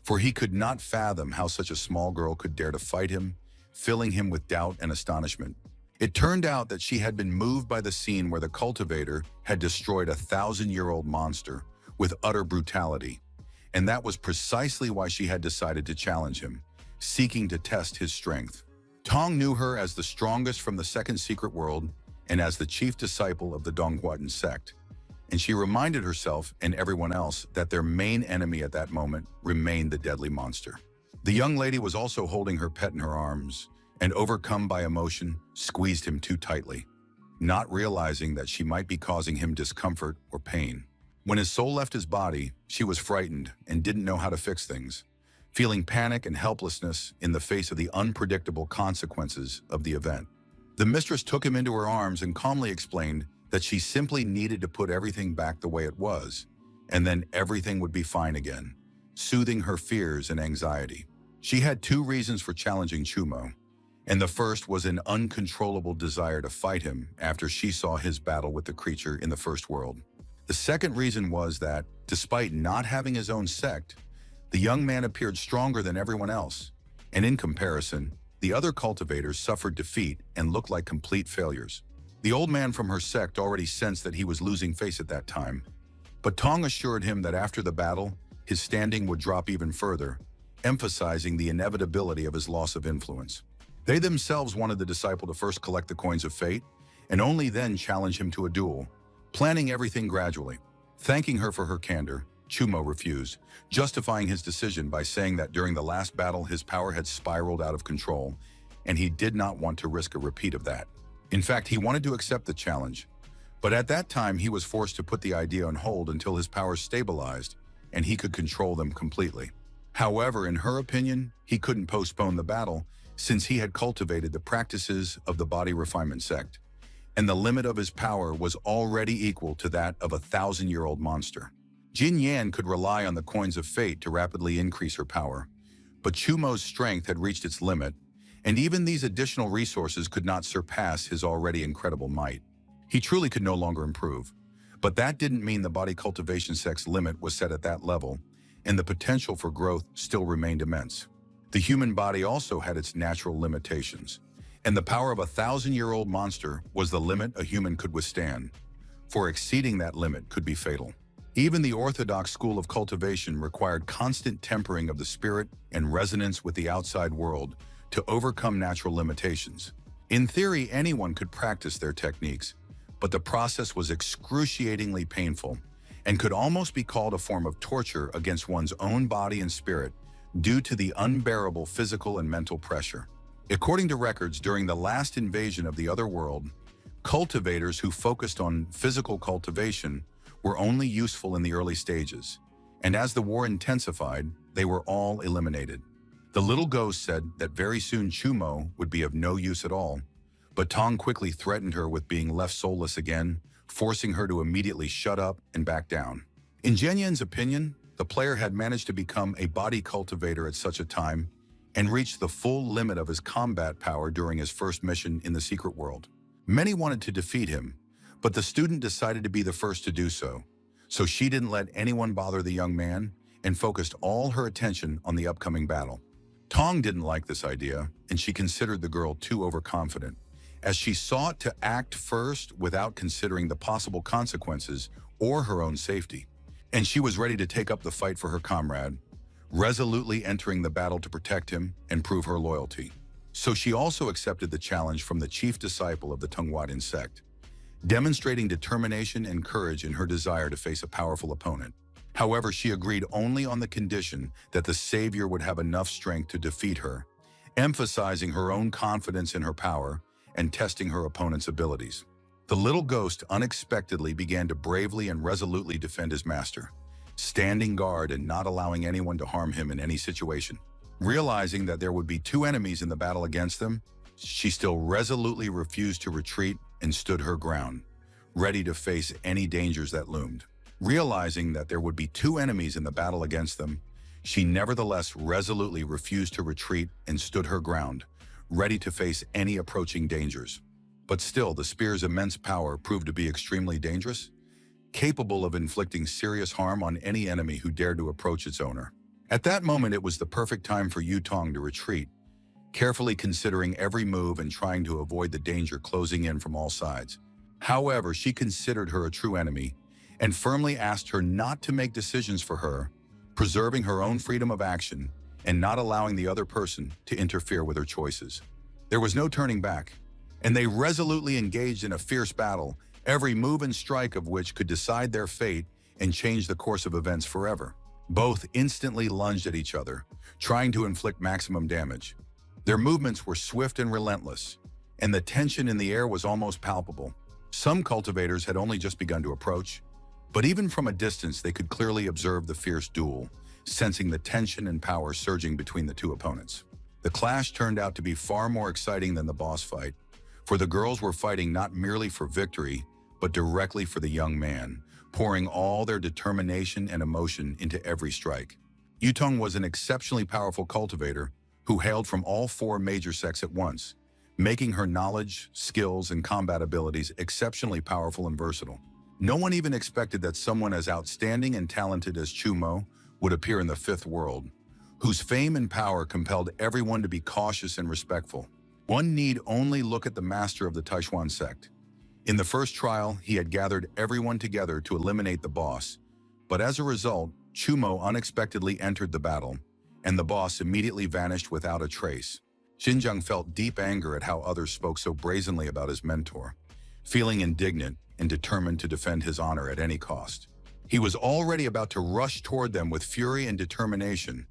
for he could not fathom how such a small girl could dare to fight him, filling him with doubt and astonishment. It turned out that she had been moved by the scene where the cultivator had destroyed a 1,000-year-old monster with utter brutality, and that was precisely why she had decided to challenge him, seeking to test his strength. Tong knew her as the strongest from the second secret world and as the chief disciple of the Donghuatan sect, and she reminded herself and everyone else that their main enemy at that moment remained the deadly monster. The young lady was also holding her pet in her arms, and overcome by emotion, squeezed him too tightly, not realizing that she might be causing him discomfort or pain. When his soul left his body, she was frightened and didn't know how to fix things, feeling panic and helplessness in the face of the unpredictable consequences of the event. The mistress took him into her arms and calmly explained that she simply needed to put everything back the way it was, and then everything would be fine again, soothing her fears and anxiety. She had two reasons for challenging Chumo, and the first was an uncontrollable desire to fight him after she saw his battle with the creature in the first world. The second reason was that, despite not having his own sect, the young man appeared stronger than everyone else, and in comparison, the other cultivators suffered defeat and looked like complete failures. The old man from her sect already sensed that he was losing face at that time, but Tong assured him that after the battle, his standing would drop even further, emphasizing the inevitability of his loss of influence. They themselves wanted the disciple to first collect the coins of fate, and only then challenge him to a duel, planning everything gradually. Thanking her for her candor, Chumo refused, justifying his decision by saying that during the last battle his power had spiraled out of control, and he did not want to risk a repeat of that. In fact, he wanted to accept the challenge, but at that time he was forced to put the idea on hold until his powers stabilized and he could control them completely. However, in her opinion, he couldn't postpone the battle since he had cultivated the practices of the body refinement sect, and the limit of his power was already equal to that of a 1,000-year-old monster. Jin Yan could rely on the coins of fate to rapidly increase her power, but Chumo's strength had reached its limit, and even these additional resources could not surpass his already incredible might. He truly could no longer improve, but that didn't mean the body cultivation sect's limit was set at that level, and the potential for growth still remained immense. The human body also had its natural limitations, and the power of a 1,000-year-old monster was the limit a human could withstand, for exceeding that limit could be fatal. Even the orthodox school of cultivation required constant tempering of the spirit and resonance with the outside world to overcome natural limitations. In theory, anyone could practice their techniques, but the process was excruciatingly painful and could almost be called a form of torture against one's own body and spirit due to the unbearable physical and mental pressure. According to records, during the last invasion of the other world, cultivators who focused on physical cultivation were only useful in the early stages, and as the war intensified, they were all eliminated. The little ghost said that very soon Chumo would be of no use at all, but Tong quickly threatened her with being left soulless again, forcing her to immediately shut up and back down. In Jianyan's opinion, the player had managed to become a body cultivator at such a time and reached the full limit of his combat power during his first mission in the secret world. Many wanted to defeat him, but the student decided to be the first to do so, so she didn't let anyone bother the young man and focused all her attention on the upcoming battle. Tong didn't like this idea, and she considered the girl too overconfident, as she sought to act first without considering the possible consequences or her own safety. And she was ready to take up the fight for her comrade, resolutely entering the battle to protect him and prove her loyalty. So she also accepted the challenge from the chief disciple of the Donghuatan sect, demonstrating determination and courage in her desire to face a powerful opponent. However, she agreed only on the condition that the savior would have enough strength to defeat her, emphasizing her own confidence in her power and testing her opponent's abilities. The little ghost unexpectedly began to bravely and resolutely defend his master, standing guard and not allowing anyone to harm him in any situation. Realizing that there would be two enemies in the battle against them, she still resolutely refused to retreat and stood her ground, ready to face any dangers that loomed. Realizing that there would be two enemies in the battle against them, she nevertheless resolutely refused to retreat and stood her ground, ready to face any approaching dangers. But still, the spear's immense power proved to be extremely dangerous, capable of inflicting serious harm on any enemy who dared to approach its owner. At that moment, it was the perfect time for Yutong to retreat, carefully considering every move and trying to avoid the danger closing in from all sides. However, she considered her a true enemy and firmly asked her not to make decisions for her, preserving her own freedom of action and not allowing the other person to interfere with her choices. There was no turning back, and they resolutely engaged in a fierce battle, every move and strike of which could decide their fate and change the course of events forever. Both instantly lunged at each other, trying to inflict maximum damage. Their movements were swift and relentless, and the tension in the air was almost palpable. Some cultivators had only just begun to approach, but even from a distance they could clearly observe the fierce duel, sensing the tension and power surging between the two opponents. The clash turned out to be far more exciting than the boss fight, for the girls were fighting not merely for victory, but directly for the young man, pouring all their determination and emotion into every strike. Yutong was an exceptionally powerful cultivator who hailed from all four major sects at once, making her knowledge, skills, and combat abilities exceptionally powerful and versatile. No one even expected that someone as outstanding and talented as Chumo would appear in the Fifth World, whose fame and power compelled everyone to be cautious and respectful. One need only look at the master of the Taishuan sect. In the first trial, he had gathered everyone together to eliminate the boss, but as a result, Chumo unexpectedly entered the battle, and the boss immediately vanished without a trace. Xinjiang felt deep anger at how others spoke so brazenly about his mentor, feeling indignant and determined to defend his honor at any cost. He was already about to rush toward them with fury and determination,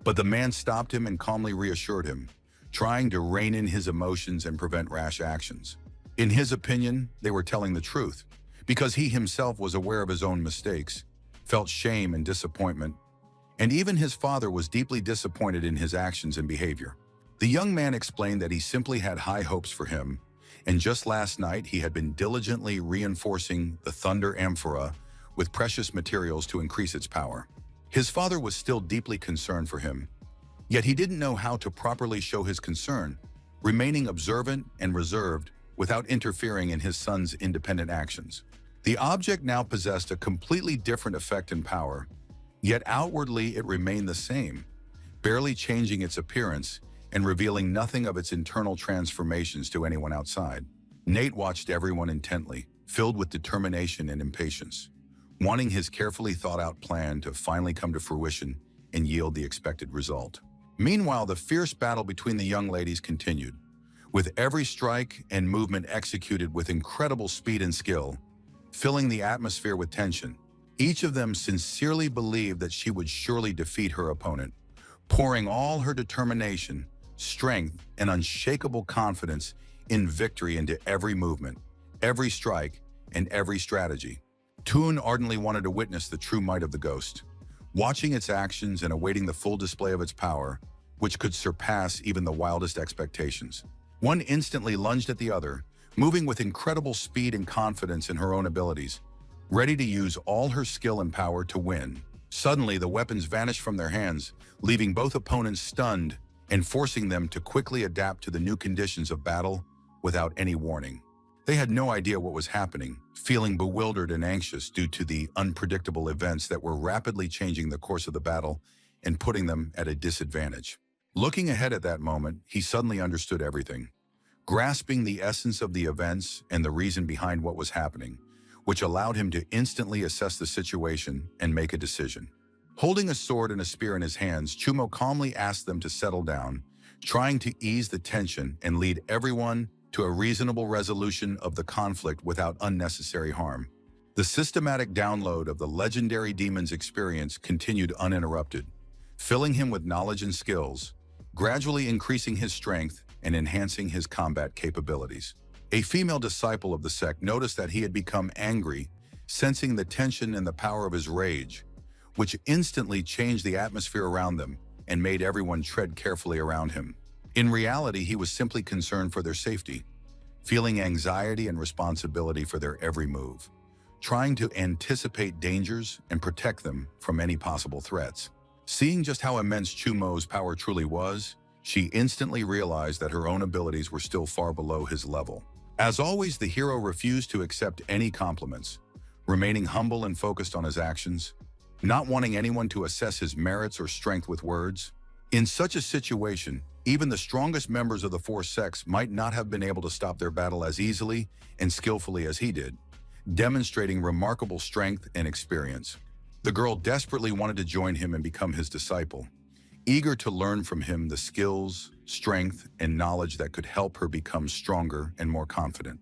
but the man stopped him and calmly reassured him, trying to rein in his emotions and prevent rash actions. In his opinion, they were telling the truth, because he himself was aware of his own mistakes, felt shame and disappointment, and even his father was deeply disappointed in his actions and behavior. The young man explained that he simply had high hopes for him, and just last night he had been diligently reinforcing the Thunder Amphora with precious materials to increase its power. His father was still deeply concerned for him, yet he didn't know how to properly show his concern, remaining observant and reserved without interfering in his son's independent actions. The object now possessed a completely different effect and power, yet outwardly it remained the same, barely changing its appearance and revealing nothing of its internal transformations to anyone outside. Nate watched everyone intently, filled with determination and impatience, wanting his carefully thought-out plan to finally come to fruition and yield the expected result. Meanwhile, the fierce battle between the young ladies continued, with every strike and movement executed with incredible speed and skill, filling the atmosphere with tension. Each of them sincerely believed that she would surely defeat her opponent, pouring all her determination, strength, and unshakable confidence in victory into every movement, every strike, and every strategy. Toon ardently wanted to witness the true might of the ghost, watching its actions and awaiting the full display of its power, which could surpass even the wildest expectations. One instantly lunged at the other, moving with incredible speed and confidence in her own abilities, ready to use all her skill and power to win. Suddenly, the weapons vanished from their hands, leaving both opponents stunned and forcing them to quickly adapt to the new conditions of battle without any warning. They had no idea what was happening, feeling bewildered and anxious due to the unpredictable events that were rapidly changing the course of the battle and putting them at a disadvantage. Looking ahead at that moment, he suddenly understood everything, grasping the essence of the events and the reason behind what was happening, which allowed him to instantly assess the situation and make a decision. Holding a sword and a spear in his hands, Chumo calmly asked them to settle down, trying to ease the tension and lead everyone to a reasonable resolution of the conflict without unnecessary harm. The systematic download of the legendary demon's experience continued uninterrupted, filling him with knowledge and skills, gradually increasing his strength and enhancing his combat capabilities. A female disciple of the sect noticed that he had become angry, sensing the tension and the power of his rage, which instantly changed the atmosphere around them and made everyone tread carefully around him. In reality, he was simply concerned for their safety, feeling anxiety and responsibility for their every move. trying to anticipate dangers and protect them from any possible threats. Seeing just how immense Chumo's power truly was, she instantly realized that her own abilities were still far below his level. As always, the hero refused to accept any compliments, remaining humble and focused on his actions, not wanting anyone to assess his merits or strength with words. In such a situation, even the strongest members of the four sects might not have been able to stop their battle as easily and skillfully as he did, demonstrating remarkable strength and experience. The girl desperately wanted to join him and become his disciple, eager to learn from him the skills, strength, and knowledge that could help her become stronger and more confident.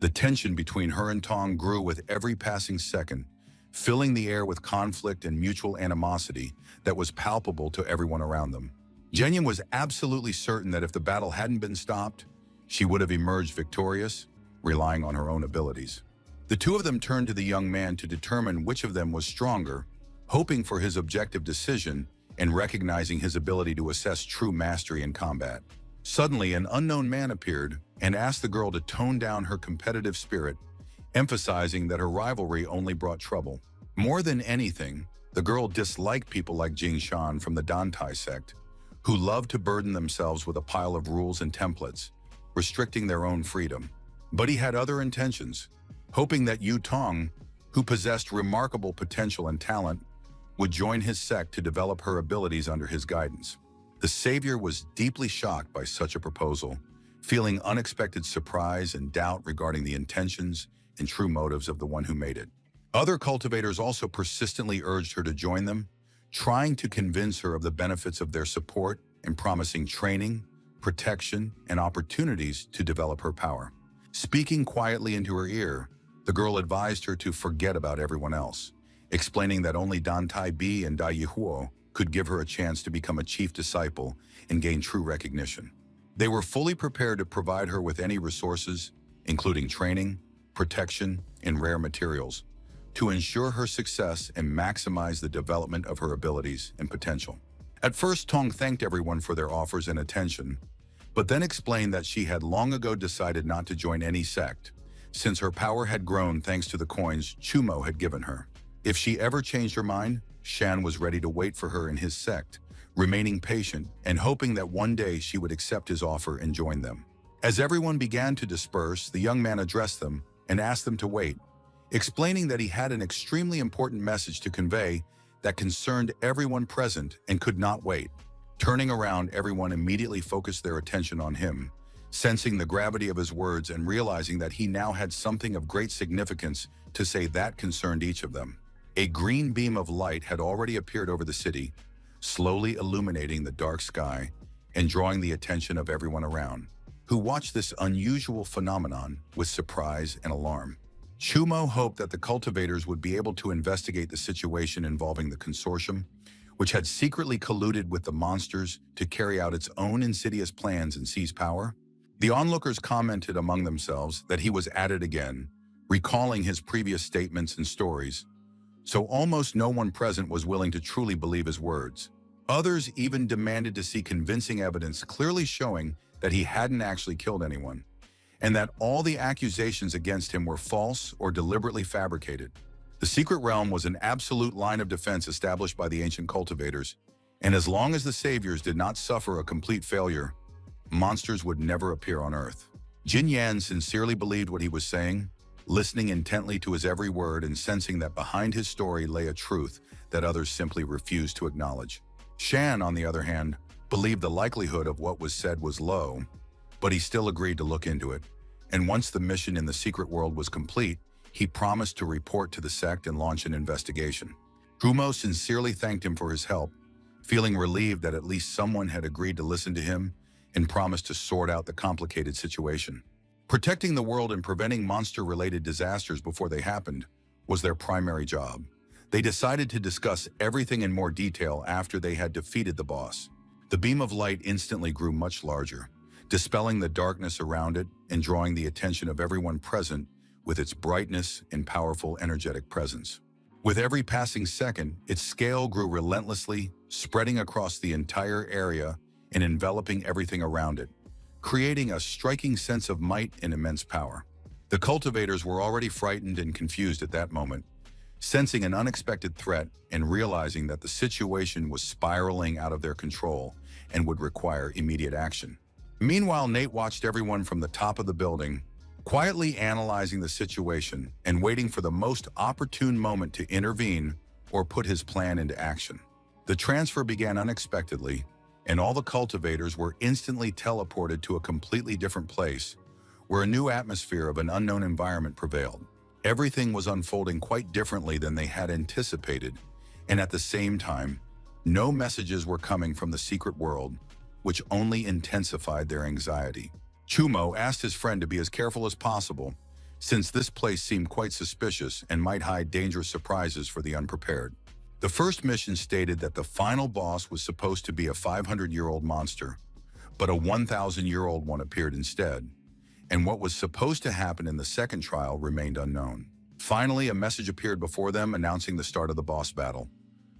The tension between her and Tong grew with every passing second, filling the air with conflict and mutual animosity that was palpable to everyone around them. Jenyun was absolutely certain that if the battle hadn't been stopped, she would have emerged victorious, relying on her own abilities. The two of them turned to the young man to determine which of them was stronger, hoping for his objective decision and recognizing his ability to assess true mastery in combat. Suddenly, an unknown man appeared and asked the girl to tone down her competitive spirit, emphasizing that her rivalry only brought trouble. More than anything, the girl disliked people like Jing Shan from the Dantai sect, who loved to burden themselves with a pile of rules and templates, restricting their own freedom. But he had other intentions, hoping that Yu Tong, who possessed remarkable potential and talent, would join his sect to develop her abilities under his guidance. The savior was deeply shocked by such a proposal, feeling unexpected surprise and doubt regarding the intentions and true motives of the one who made it. Other cultivators also persistently urged her to join them, trying to convince her of the benefits of their support and promising training, protection, and opportunities to develop her power. Speaking quietly into her ear, the girl advised her to forget about everyone else, explaining that only Dan Tai Bi and Dai Yihuo could give her a chance to become a chief disciple and gain true recognition. They were fully prepared to provide her with any resources, including training, protection, and rare materials, to ensure her success and maximize the development of her abilities and potential. At first, Tong thanked everyone for their offers and attention, but then explained that she had long ago decided not to join any sect, since her power had grown thanks to the coins Chumo had given her. If she ever changed her mind, Shan was ready to wait for her in his sect, remaining patient and hoping that one day she would accept his offer and join them. As everyone began to disperse, the young man addressed them and asked them to wait, explaining that he had an extremely important message to convey that concerned everyone present and could not wait. Turning around, everyone immediately focused their attention on him, sensing the gravity of his words and realizing that he now had something of great significance to say that concerned each of them. A green beam of light had already appeared over the city, slowly illuminating the dark sky and drawing the attention of everyone around, who watched this unusual phenomenon with surprise and alarm. Chumo hoped that the cultivators would be able to investigate the situation involving the consortium, which had secretly colluded with the monsters to carry out its own insidious plans and seize power. The onlookers commented among themselves that he was at it again, recalling his previous statements and stories, so almost no one present was willing to truly believe his words. Others even demanded to see convincing evidence clearly showing that he hadn't actually killed anyone, and that all the accusations against him were false or deliberately fabricated. The secret realm was an absolute line of defense established by the ancient cultivators, and as long as the saviors did not suffer a complete failure, monsters would never appear on Earth. Jin Yan sincerely believed what he was saying, listening intently to his every word and sensing that behind his story lay a truth that others simply refused to acknowledge. Shan, on the other hand, believed the likelihood of what was said was low, but he still agreed to look into it. And once the mission in the secret world was complete, he promised to report to the sect and launch an investigation. Chumo sincerely thanked him for his help, feeling relieved that at least someone had agreed to listen to him and promised to sort out the complicated situation. Protecting the world and preventing monster-related disasters before they happened was their primary job. They decided to discuss everything in more detail after they had defeated the boss. The beam of light instantly grew much larger, dispelling the darkness around it and drawing the attention of everyone present with its brightness and powerful energetic presence. With every passing second, its scale grew relentlessly, spreading across the entire area and enveloping everything around it, creating a striking sense of might and immense power. The cultivators were already frightened and confused at that moment, sensing an unexpected threat and realizing that the situation was spiraling out of their control and would require immediate action. Meanwhile, Nate watched everyone from the top of the building, quietly analyzing the situation and waiting for the most opportune moment to intervene or put his plan into action. The transfer began unexpectedly, and all the cultivators were instantly teleported to a completely different place, where a new atmosphere of an unknown environment prevailed. Everything was unfolding quite differently than they had anticipated, and at the same time, no messages were coming from the secret world, which only intensified their anxiety. Chumo asked his friend to be as careful as possible, since this place seemed quite suspicious and might hide dangerous surprises for the unprepared. The first mission stated that the final boss was supposed to be a 500-year-old monster, but a 1,000-year-old one appeared instead, and what was supposed to happen in the second trial remained unknown. Finally, a message appeared before them announcing the start of the boss battle,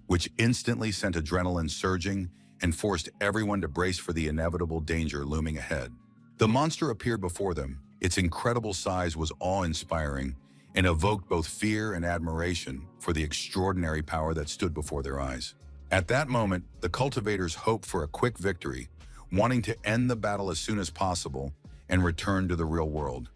which instantly sent adrenaline surging and forced everyone to brace for the inevitable danger looming ahead. The monster appeared before them. Its incredible size was awe-inspiring and evoked both fear and admiration for the extraordinary power that stood before their eyes. At that moment, the cultivators hoped for a quick victory, wanting to end the battle as soon as possible and return to the real world,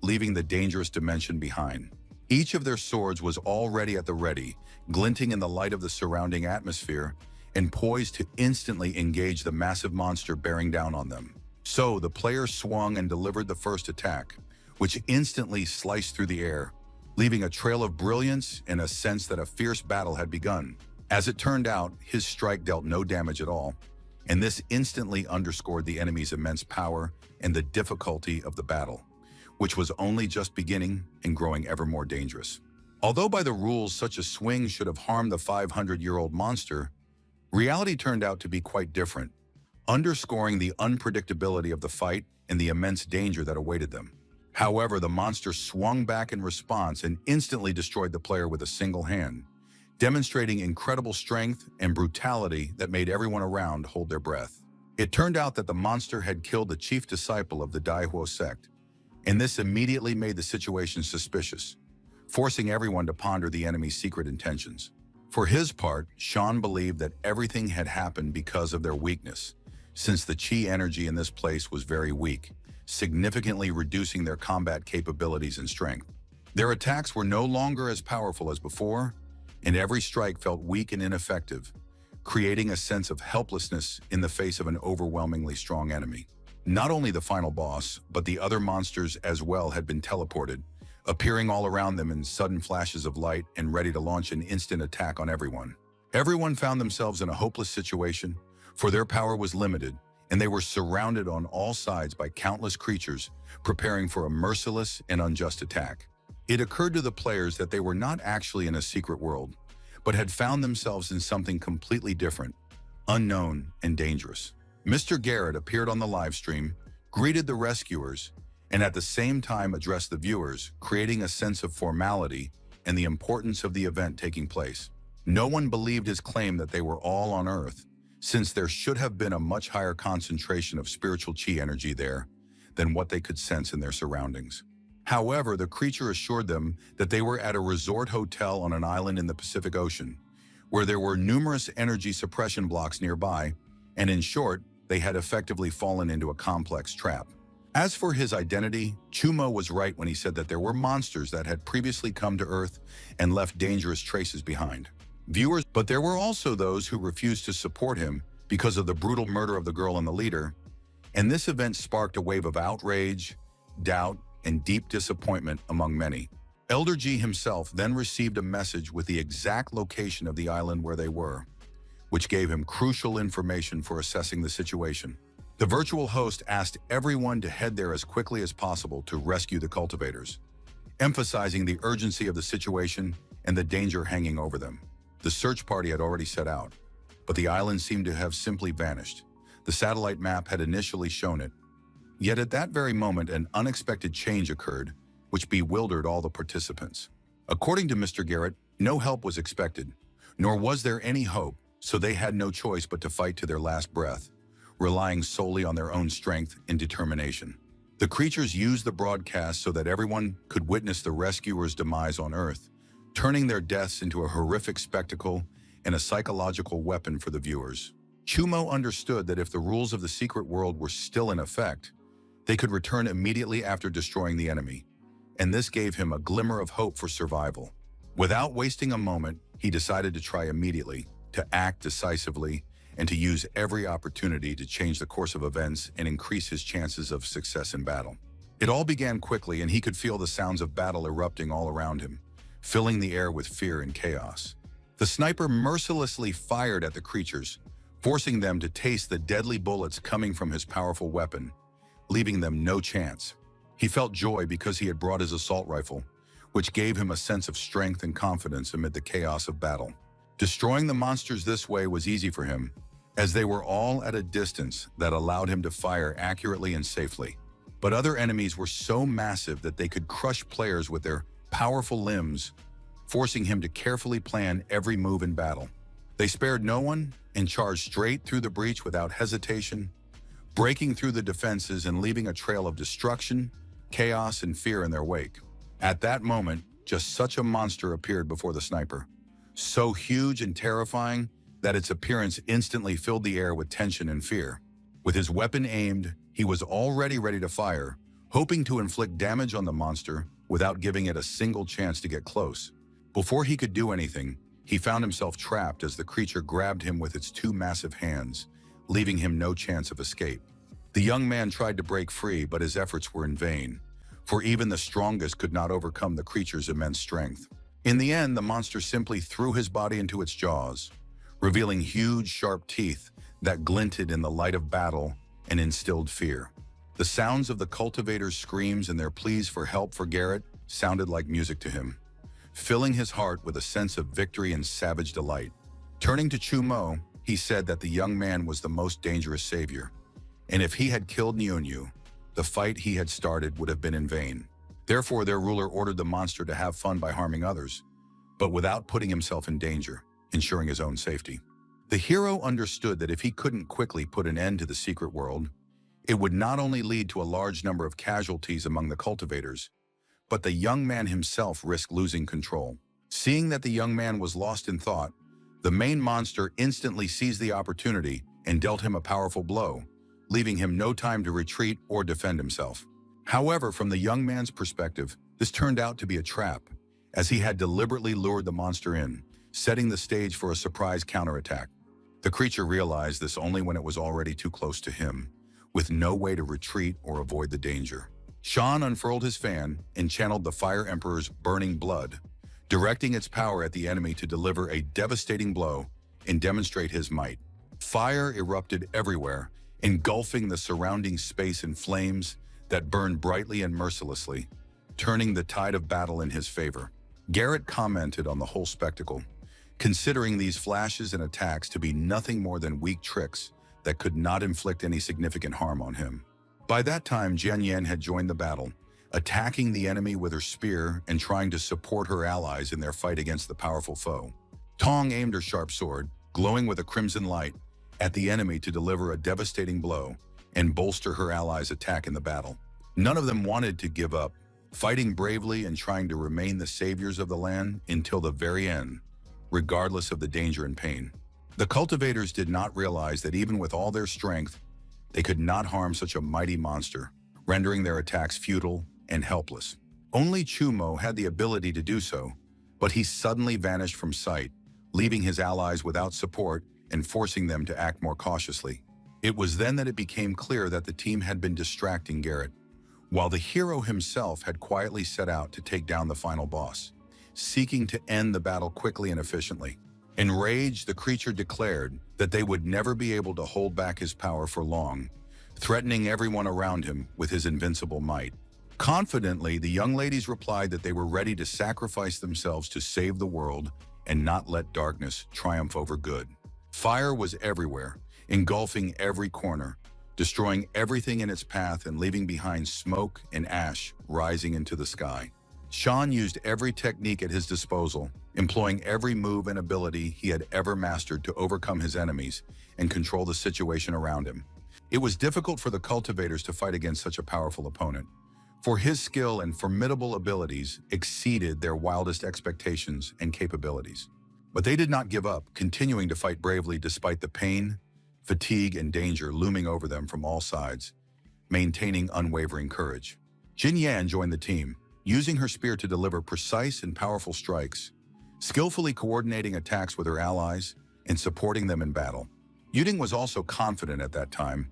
leaving the dangerous dimension behind. Each of their swords was already at the ready, glinting in the light of the surrounding atmosphere and poised to instantly engage the massive monster bearing down on them. So the players swung and delivered the first attack, which instantly sliced through the air, leaving a trail of brilliance and a sense that a fierce battle had begun. As it turned out, his strike dealt no damage at all, and this instantly underscored the enemy's immense power and the difficulty of the battle, which was only just beginning and growing ever more dangerous. Although by the rules such a swing should have harmed the 500-year-old monster, reality turned out to be quite different, underscoring the unpredictability of the fight and the immense danger that awaited them. However, the monster swung back in response and instantly destroyed the player with a single hand, demonstrating incredible strength and brutality that made everyone around hold their breath. It turned out that the monster had killed the chief disciple of the Daihuo sect, and this immediately made the situation suspicious, forcing everyone to ponder the enemy's secret intentions. For his part, Sean believed that everything had happened because of their weakness, since the chi energy in this place was very weak, significantly reducing their combat capabilities and strength. Their attacks were no longer as powerful as before, and every strike felt weak and ineffective, creating a sense of helplessness in the face of an overwhelmingly strong enemy. Not only the final boss, but the other monsters as well had been teleported, appearing all around them in sudden flashes of light and ready to launch an instant attack on everyone. Everyone found themselves in a hopeless situation, for their power was limited, and they were surrounded on all sides by countless creatures preparing for a merciless and unjust attack. It occurred to the players that they were not actually in a secret world, but had found themselves in something completely different, unknown and dangerous. Mr. Garrett appeared on the live stream, greeted the rescuers, and at the same time addressed the viewers, creating a sense of formality and the importance of the event taking place. No one believed his claim that they were all on Earth, since there should have been a much higher concentration of spiritual chi energy there than what they could sense in their surroundings. However, the creature assured them that they were at a resort hotel on an island in the Pacific Ocean, where there were numerous energy suppression blocks nearby, and in short, they had effectively fallen into a complex trap. As for his identity, Chumo was right when he said that there were monsters that had previously come to Earth and left dangerous traces behind. But there were also those who refused to support him because of the brutal murder of the girl and the leader, and this event sparked a wave of outrage, doubt, and deep disappointment among many. Elder G himself then received a message with the exact location of the island where they were, which gave him crucial information for assessing the situation. The virtual host asked everyone to head there as quickly as possible to rescue the cultivators, emphasizing the urgency of the situation and the danger hanging over them. The search party had already set out, but the island seemed to have simply vanished. The satellite map had initially shown it. Yet at that very moment, an unexpected change occurred, which bewildered all the participants. According to Mr. Garrett, no help was expected, nor was there any hope, so they had no choice but to fight to their last breath, relying solely on their own strength and determination. The creatures used the broadcast so that everyone could witness the rescuers' demise on Earth, turning their deaths into a horrific spectacle and a psychological weapon for the viewers. Chumo understood that if the rules of the secret world were still in effect, they could return immediately after destroying the enemy, and this gave him a glimmer of hope for survival. Without wasting a moment, he decided to try immediately, to act decisively, and to use every opportunity to change the course of events and increase his chances of success in battle. It all began quickly, and he could feel the sounds of battle erupting all around him, filling the air with fear and chaos. The sniper mercilessly fired at the creatures, forcing them to taste the deadly bullets coming from his powerful weapon, leaving them no chance. He felt joy because he had brought his assault rifle, which gave him a sense of strength and confidence amid the chaos of battle. Destroying the monsters this way was easy for him, as they were all at a distance that allowed him to fire accurately and safely. But other enemies were so massive that they could crush players with their powerful limbs, forcing him to carefully plan every move in battle. They spared no one and charged straight through the breach without hesitation, breaking through the defenses and leaving a trail of destruction, chaos, and fear in their wake. At that moment, just such a monster appeared before the sniper, so huge and terrifying that its appearance instantly filled the air with tension and fear. With his weapon aimed, he was already ready to fire, hoping to inflict damage on the monster without giving it a single chance to get close. Before he could do anything, he found himself trapped as the creature grabbed him with its two massive hands, leaving him no chance of escape. The young man tried to break free, but his efforts were in vain, for even the strongest could not overcome the creature's immense strength. In the end, the monster simply threw his body into its jaws, revealing huge, sharp teeth that glinted in the light of battle and instilled fear. The sounds of the cultivators' screams and their pleas for help for Garrett sounded like music to him, filling his heart with a sense of victory and savage delight. Turning to Chumo, he said that the young man was the most dangerous savior, and if he had killed Nyunyu, the fight he had started would have been in vain. Therefore, their ruler ordered the monster to have fun by harming others, but without putting himself in danger, ensuring his own safety. The hero understood that if he couldn't quickly put an end to the secret world, it would not only lead to a large number of casualties among the cultivators, but the young man himself risked losing control. Seeing that the young man was lost in thought, the main monster instantly seized the opportunity and dealt him a powerful blow, leaving him no time to retreat or defend himself. However, from the young man's perspective, this turned out to be a trap, as he had deliberately lured the monster in, setting the stage for a surprise counterattack. The creature realized this only when it was already too close to him, with no way to retreat or avoid the danger. Sean unfurled his fan and channeled the Fire Emperor's burning blood, directing its power at the enemy to deliver a devastating blow and demonstrate his might. Fire erupted everywhere, engulfing the surrounding space in flames that burned brightly and mercilessly, turning the tide of battle in his favor. Garrett commented on the whole spectacle, considering these flashes and attacks to be nothing more than weak tricks that could not inflict any significant harm on him. By that time, Jian Yan had joined the battle, attacking the enemy with her spear and trying to support her allies in their fight against the powerful foe. Tong aimed her sharp sword, glowing with a crimson light, at the enemy to deliver a devastating blow and bolster her allies' attack in the battle. None of them wanted to give up, fighting bravely and trying to remain the saviors of the land until the very end, regardless of the danger and pain. The cultivators did not realize that even with all their strength, they could not harm such a mighty monster, rendering their attacks futile and helpless. Only Chumo had the ability to do so, but he suddenly vanished from sight, leaving his allies without support and forcing them to act more cautiously. It was then that it became clear that the team had been distracting Garrett, while the hero himself had quietly set out to take down the final boss, seeking to end the battle quickly and efficiently. Enraged, the creature declared that they would never be able to hold back his power for long, threatening everyone around him with his invincible might. Confidently, the young ladies replied that they were ready to sacrifice themselves to save the world and not let darkness triumph over good. Fire was everywhere, engulfing every corner, destroying everything in its path and leaving behind smoke and ash rising into the sky. Sean used every technique at his disposal, employing every move and ability he had ever mastered to overcome his enemies and control the situation around him. It was difficult for the cultivators to fight against such a powerful opponent, for his skill and formidable abilities exceeded their wildest expectations and capabilities. But they did not give up, continuing to fight bravely despite the pain, fatigue, and danger looming over them from all sides, maintaining unwavering courage. Jin Yan joined the team, using her spear to deliver precise and powerful strikes, skillfully coordinating attacks with her allies and supporting them in battle. Yuding was also confident at that time,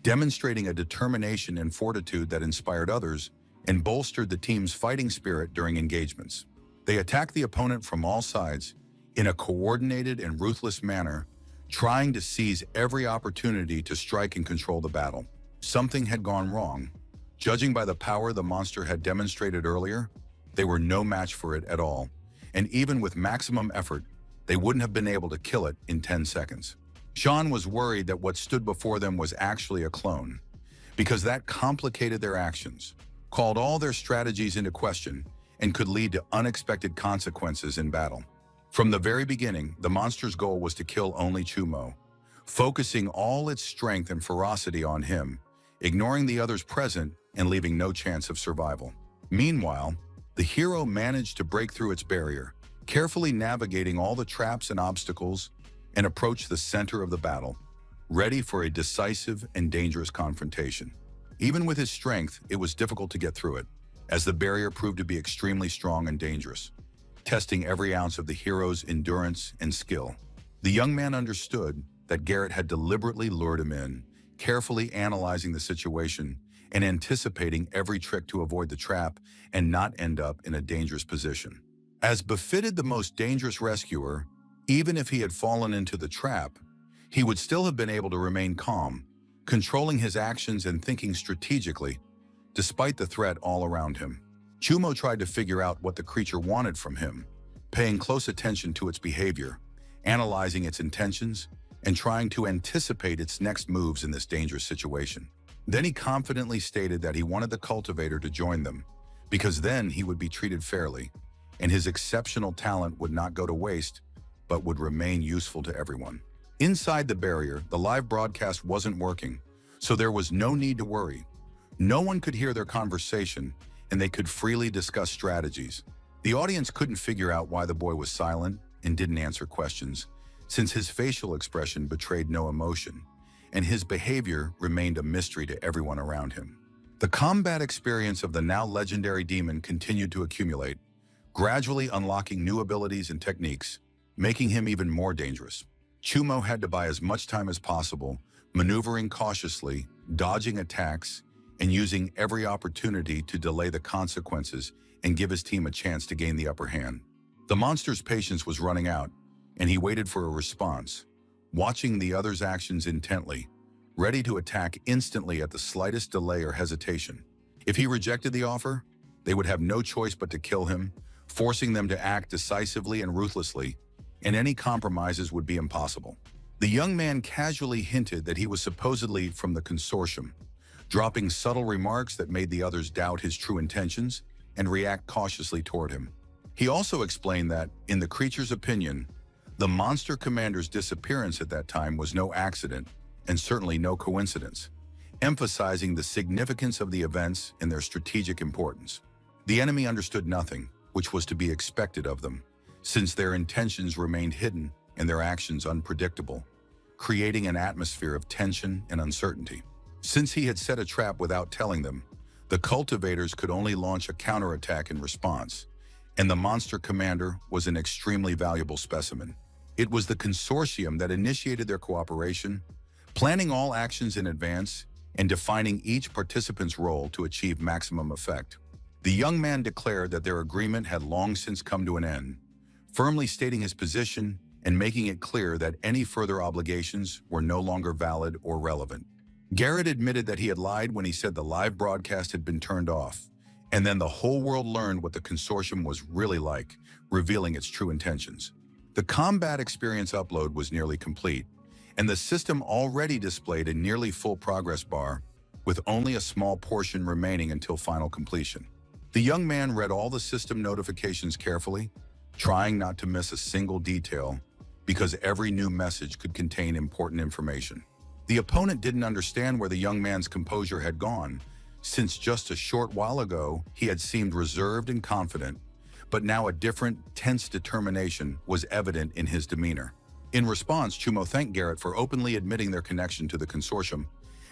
demonstrating a determination and fortitude that inspired others and bolstered the team's fighting spirit during engagements. They attacked the opponent from all sides in a coordinated and ruthless manner, trying to seize every opportunity to strike and control the battle. Something had gone wrong. Judging by the power the monster had demonstrated earlier, they were no match for it at all, and even with maximum effort, they wouldn't have been able to kill it in 10 seconds. Sean was worried that what stood before them was actually a clone, because that complicated their actions, called all their strategies into question, and could lead to unexpected consequences in battle. From the very beginning, the monster's goal was to kill only Chumo, focusing all its strength and ferocity on him, ignoring the others present and leaving no chance of survival. Meanwhile, the hero managed to break through its barrier, carefully navigating all the traps and obstacles, and approach the center of the battle, ready for a decisive and dangerous confrontation. Even with his strength, it was difficult to get through it, as the barrier proved to be extremely strong and dangerous, testing every ounce of the hero's endurance and skill. The young man understood that Garrett had deliberately lured him in, carefully analyzing the situation and anticipating every trick to avoid the trap and not end up in a dangerous position. As befitted the most dangerous rescuer, even if he had fallen into the trap, he would still have been able to remain calm, controlling his actions and thinking strategically, despite the threat all around him. Chumo tried to figure out what the creature wanted from him, paying close attention to its behavior, analyzing its intentions, and trying to anticipate its next moves in this dangerous situation. Then he confidently stated that he wanted the cultivator to join them, because then he would be treated fairly, and his exceptional talent would not go to waste, but would remain useful to everyone. Inside the barrier, the live broadcast wasn't working, so there was no need to worry. No one could hear their conversation, and they could freely discuss strategies. The audience couldn't figure out why the boy was silent and didn't answer questions, since his facial expression betrayed no emotion, and his behavior remained a mystery to everyone around him. The combat experience of the now legendary demon continued to accumulate, gradually unlocking new abilities and techniques, making him even more dangerous. Chumo had to buy as much time as possible, maneuvering cautiously, dodging attacks, and using every opportunity to delay the consequences and give his team a chance to gain the upper hand. The monster's patience was running out, and he waited for a response, watching the others' actions intently, ready to attack instantly at the slightest delay or hesitation. If he rejected the offer, they would have no choice but to kill him, forcing them to act decisively and ruthlessly, and any compromises would be impossible. The young man casually hinted that he was supposedly from the consortium, dropping subtle remarks that made the others doubt his true intentions and react cautiously toward him. He also explained that, in the creature's opinion, the monster commander's disappearance at that time was no accident and certainly no coincidence, emphasizing the significance of the events and their strategic importance. The enemy understood nothing, which was to be expected of them, since their intentions remained hidden and their actions unpredictable, creating an atmosphere of tension and uncertainty. Since he had set a trap without telling them, the cultivators could only launch a counterattack in response, and the monster commander was an extremely valuable specimen. It was the consortium that initiated their cooperation, planning all actions in advance and defining each participant's role to achieve maximum effect. The young man declared that their agreement had long since come to an end, firmly stating his position and making it clear that any further obligations were no longer valid or relevant. Garrett admitted that he had lied when he said the live broadcast had been turned off, and then the whole world learned what the consortium was really like, revealing its true intentions. The combat experience upload was nearly complete, and the system already displayed a nearly full progress bar, with only a small portion remaining until final completion. The young man read all the system notifications carefully, trying not to miss a single detail, because every new message could contain important information. The opponent didn't understand where the young man's composure had gone, since just a short while ago he had seemed reserved and confident, but now a different, tense determination was evident in his demeanor. In response, Chumo thanked Garrett for openly admitting their connection to the consortium,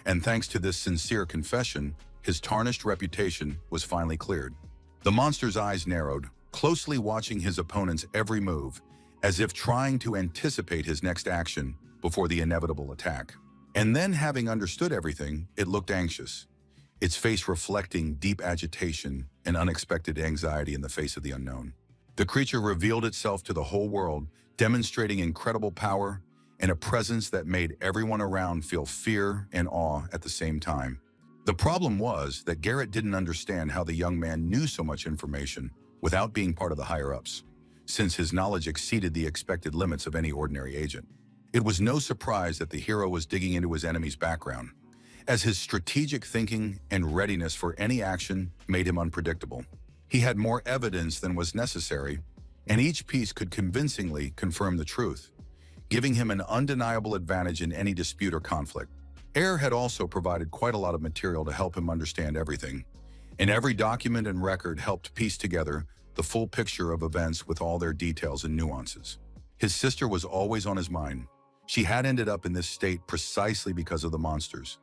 and thanks to this sincere confession, his tarnished reputation was finally cleared. The monster's eyes narrowed, closely watching his opponent's every move, as if trying to anticipate his next action before the inevitable attack. And then, having understood everything, it looked anxious, its face reflecting deep agitation and unexpected anxiety in the face of the unknown. The creature revealed itself to the whole world, demonstrating incredible power and a presence that made everyone around feel fear and awe at the same time. The problem was that Garrett didn't understand how the young man knew so much information without being part of the higher-ups, since his knowledge exceeded the expected limits of any ordinary agent. It was no surprise that the hero was digging into his enemy's background, as his strategic thinking and readiness for any action made him unpredictable. He had more evidence than was necessary, and each piece could convincingly confirm the truth, giving him an undeniable advantage in any dispute or conflict. Air had also provided quite a lot of material to help him understand everything, and every document and record helped piece together the full picture of events with all their details and nuances. His sister was always on his mind. She had ended up in this state precisely because of the monsters,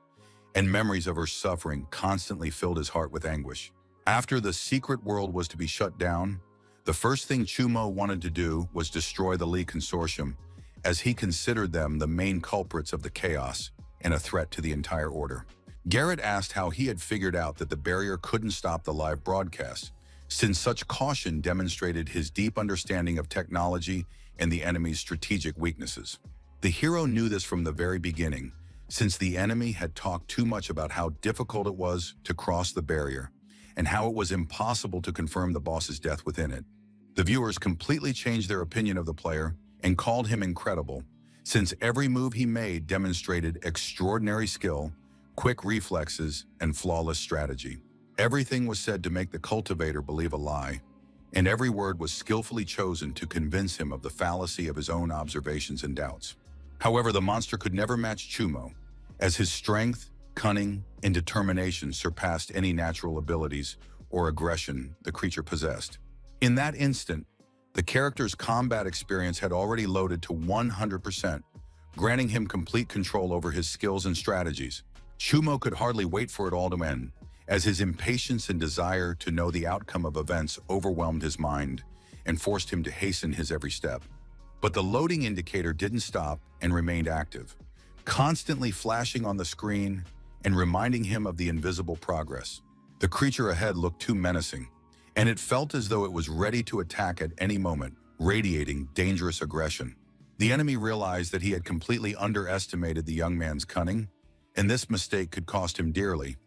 and memories of her suffering constantly filled his heart with anguish. After the secret world was to be shut down, the first thing Chumo wanted to do was destroy the Lee Consortium, as he considered them the main culprits of the chaos and a threat to the entire order. Garrett asked how he had figured out that the barrier couldn't stop the live broadcast, since such caution demonstrated his deep understanding of technology and the enemy's strategic weaknesses. The hero knew this from the very beginning, since the enemy had talked too much about how difficult it was to cross the barrier and how it was impossible to confirm the boss's death within it. The viewers completely changed their opinion of the player and called him incredible, since every move he made demonstrated extraordinary skill, quick reflexes, and flawless strategy. Everything was said to make the cultivator believe a lie, and every word was skillfully chosen to convince him of the fallacy of his own observations and doubts. However, the monster could never match Chumo, as his strength, cunning, and determination surpassed any natural abilities or aggression the creature possessed. In that instant, the character's combat experience had already loaded to 100%, granting him complete control over his skills and strategies. Chumo could hardly wait for it all to end, as his impatience and desire to know the outcome of events overwhelmed his mind and forced him to hasten his every step. But the loading indicator didn't stop and remained active, constantly flashing on the screen and reminding him of the invisible progress. The creature ahead looked too menacing, and it felt as though it was ready to attack at any moment, radiating dangerous aggression. The enemy realized that he had completely underestimated the young man's cunning, and this mistake could cost him dearly,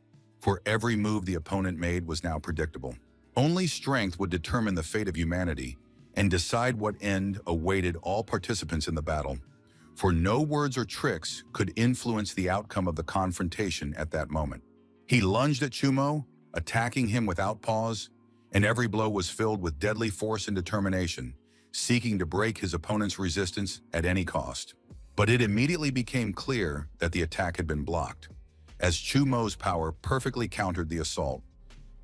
for every move the opponent made was now predictable. Only strength would determine the fate of humanity and decide what end awaited all participants in the battle, for no words or tricks could influence the outcome of the confrontation at that moment. He lunged at Chumo, attacking him without pause, and every blow was filled with deadly force and determination, seeking to break his opponent's resistance at any cost. But it immediately became clear that the attack had been blocked, as Chumo's power perfectly countered the assault,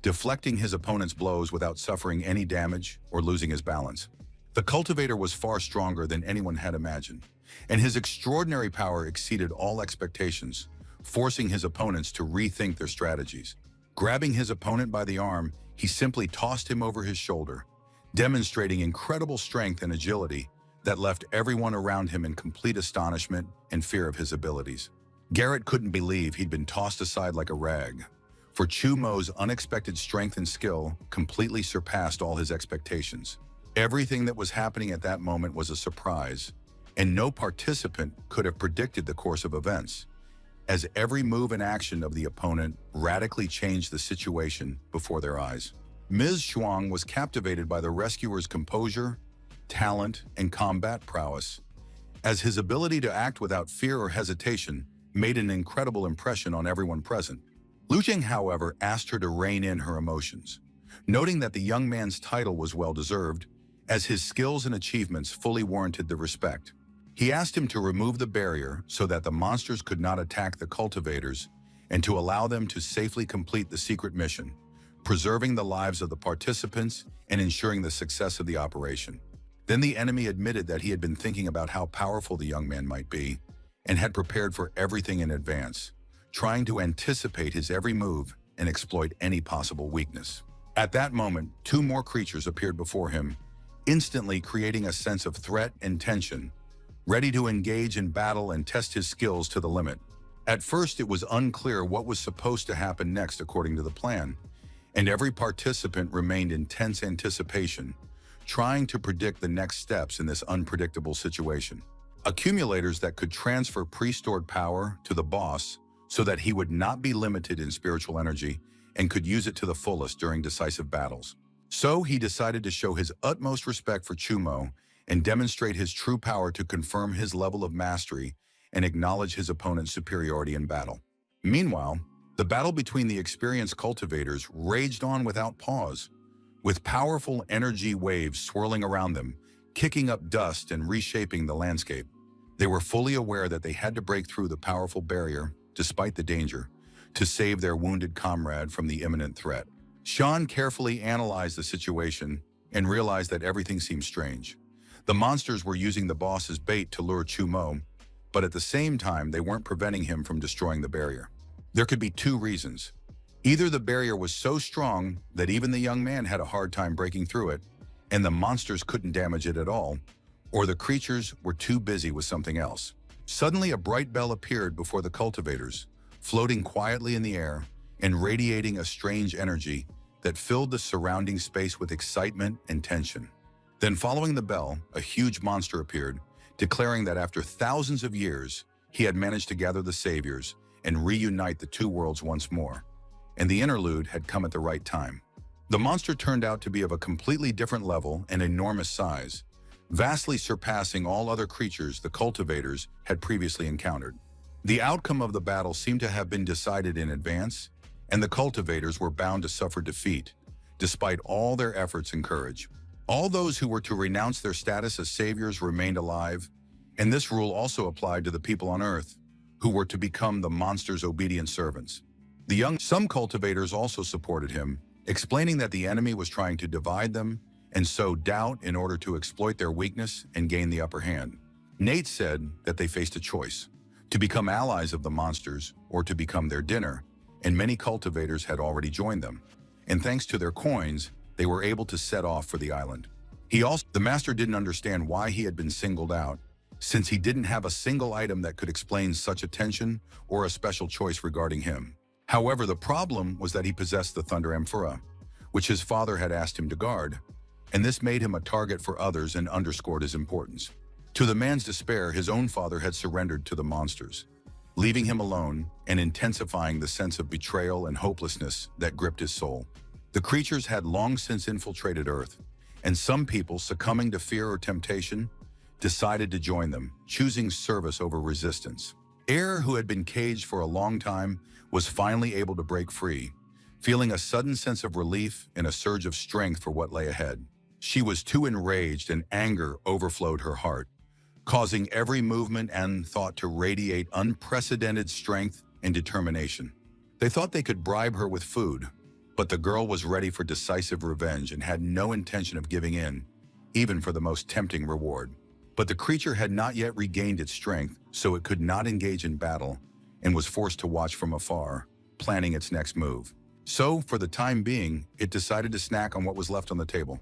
deflecting his opponent's blows without suffering any damage or losing his balance. The cultivator was far stronger than anyone had imagined, and his extraordinary power exceeded all expectations, forcing his opponents to rethink their strategies. Grabbing his opponent by the arm, he simply tossed him over his shoulder, demonstrating incredible strength and agility that left everyone around him in complete astonishment and fear of his abilities. Garrett couldn't believe he'd been tossed aside like a rag, for Chumo's unexpected strength and skill completely surpassed all his expectations. Everything that was happening at that moment was a surprise, and no participant could have predicted the course of events, as every move and action of the opponent radically changed the situation before their eyes. Ms. Shuang was captivated by the rescuer's composure, talent, and combat prowess, as his ability to act without fear or hesitation made an incredible impression on everyone present. Lu Jing, however, asked her to rein in her emotions, noting that the young man's title was well-deserved, as his skills and achievements fully warranted the respect. He asked him to remove the barrier so that the monsters could not attack the cultivators and to allow them to safely complete the secret mission, preserving the lives of the participants and ensuring the success of the operation. Then the enemy admitted that he had been thinking about how powerful the young man might be and had prepared for everything in advance, trying to anticipate his every move and exploit any possible weakness. At that moment, two more creatures appeared before him, instantly creating a sense of threat and tension, ready to engage in battle and test his skills to the limit. At first, it was unclear what was supposed to happen next according to the plan, and every participant remained in tense anticipation, trying to predict the next steps in this unpredictable situation. Accumulators that could transfer pre-stored power to the boss so that he would not be limited in spiritual energy and could use it to the fullest during decisive battles. So he decided to show his utmost respect for Chumo and demonstrate his true power to confirm his level of mastery and acknowledge his opponent's superiority in battle. Meanwhile, the battle between the experienced cultivators raged on without pause, with powerful energy waves swirling around them, kicking up dust and reshaping the landscape. They were fully aware that they had to break through the powerful barrier, despite the danger, to save their wounded comrade from the imminent threat. Sean carefully analyzed the situation and realized that everything seemed strange. The monsters were using the boss as bait to lure Chumo, but at the same time, they weren't preventing him from destroying the barrier. There could be two reasons. Either the barrier was so strong that even the young man had a hard time breaking through it, and the monsters couldn't damage it at all, or the creatures were too busy with something else. Suddenly, a bright bell appeared before the cultivators, floating quietly in the air and radiating a strange energy that filled the surrounding space with excitement and tension. Then following the bell, a huge monster appeared, declaring that after thousands of years, he had managed to gather the saviors and reunite the two worlds once more. And the interlude had come at the right time. The monster turned out to be of a completely different level and enormous size, vastly surpassing all other creatures the cultivators had previously encountered. The outcome of the battle seemed to have been decided in advance, and the cultivators were bound to suffer defeat, despite all their efforts and courage. All those who were to renounce their status as saviors remained alive, and this rule also applied to the people on Earth, who were to become the monster's obedient servants. Some cultivators also supported him, explaining that the enemy was trying to divide them and sow doubt in order to exploit their weakness and gain the upper hand. Nate said that they faced a choice, to become allies of the monsters or to become their dinner, and many cultivators had already joined them. And thanks to their coins, they were able to set off for the island. The master didn't understand why he had been singled out, since he didn't have a single item that could explain such attention or a special choice regarding him. However, the problem was that he possessed the Thunder Amphora, which his father had asked him to guard, and this made him a target for others and underscored his importance. To the man's despair, his own father had surrendered to the monsters, leaving him alone and intensifying the sense of betrayal and hopelessness that gripped his soul. The creatures had long since infiltrated Earth, and some people, succumbing to fear or temptation, decided to join them, choosing service over resistance. Air, who had been caged for a long time, was finally able to break free, feeling a sudden sense of relief and a surge of strength for what lay ahead. She was too enraged, and anger overflowed her heart, causing every movement and thought to radiate unprecedented strength and determination. They thought they could bribe her with food, but the girl was ready for decisive revenge and had no intention of giving in, even for the most tempting reward. But the creature had not yet regained its strength, so it could not engage in battle and was forced to watch from afar, planning its next move. So, for the time being, it decided to snack on what was left on the table,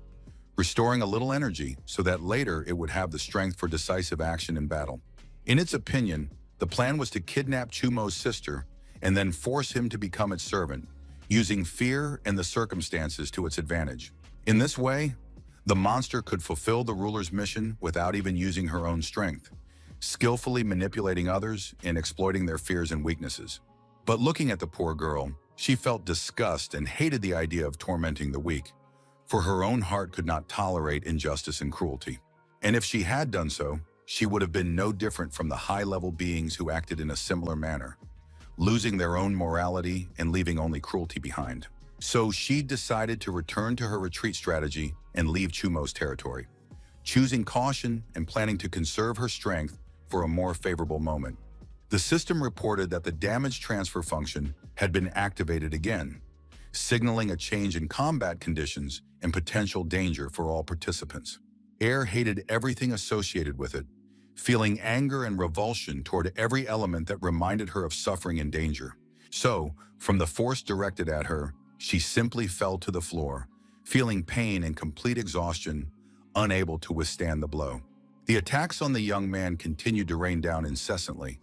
restoring a little energy so that later it would have the strength for decisive action in battle. In its opinion, the plan was to kidnap Chumo's sister and then force him to become its servant, using fear and the circumstances to its advantage. In this way, the monster could fulfill the ruler's mission without even using her own strength, skillfully manipulating others and exploiting their fears and weaknesses. But looking at the poor girl, she felt disgust and hated the idea of tormenting the weak, for her own heart could not tolerate injustice and cruelty. And if she had done so, she would have been no different from the high-level beings who acted in a similar manner, losing their own morality and leaving only cruelty behind. So she decided to return to her retreat strategy and leave Chumo's territory, choosing caution and planning to conserve her strength for a more favorable moment. The system reported that the damage transfer function had been activated again, signaling a change in combat conditions and potential danger for all participants. Air hated everything associated with it, feeling anger and revulsion toward every element that reminded her of suffering and danger. So, from the force directed at her, she simply fell to the floor, feeling pain and complete exhaustion, unable to withstand the blow. The attacks on the young man continued to rain down incessantly,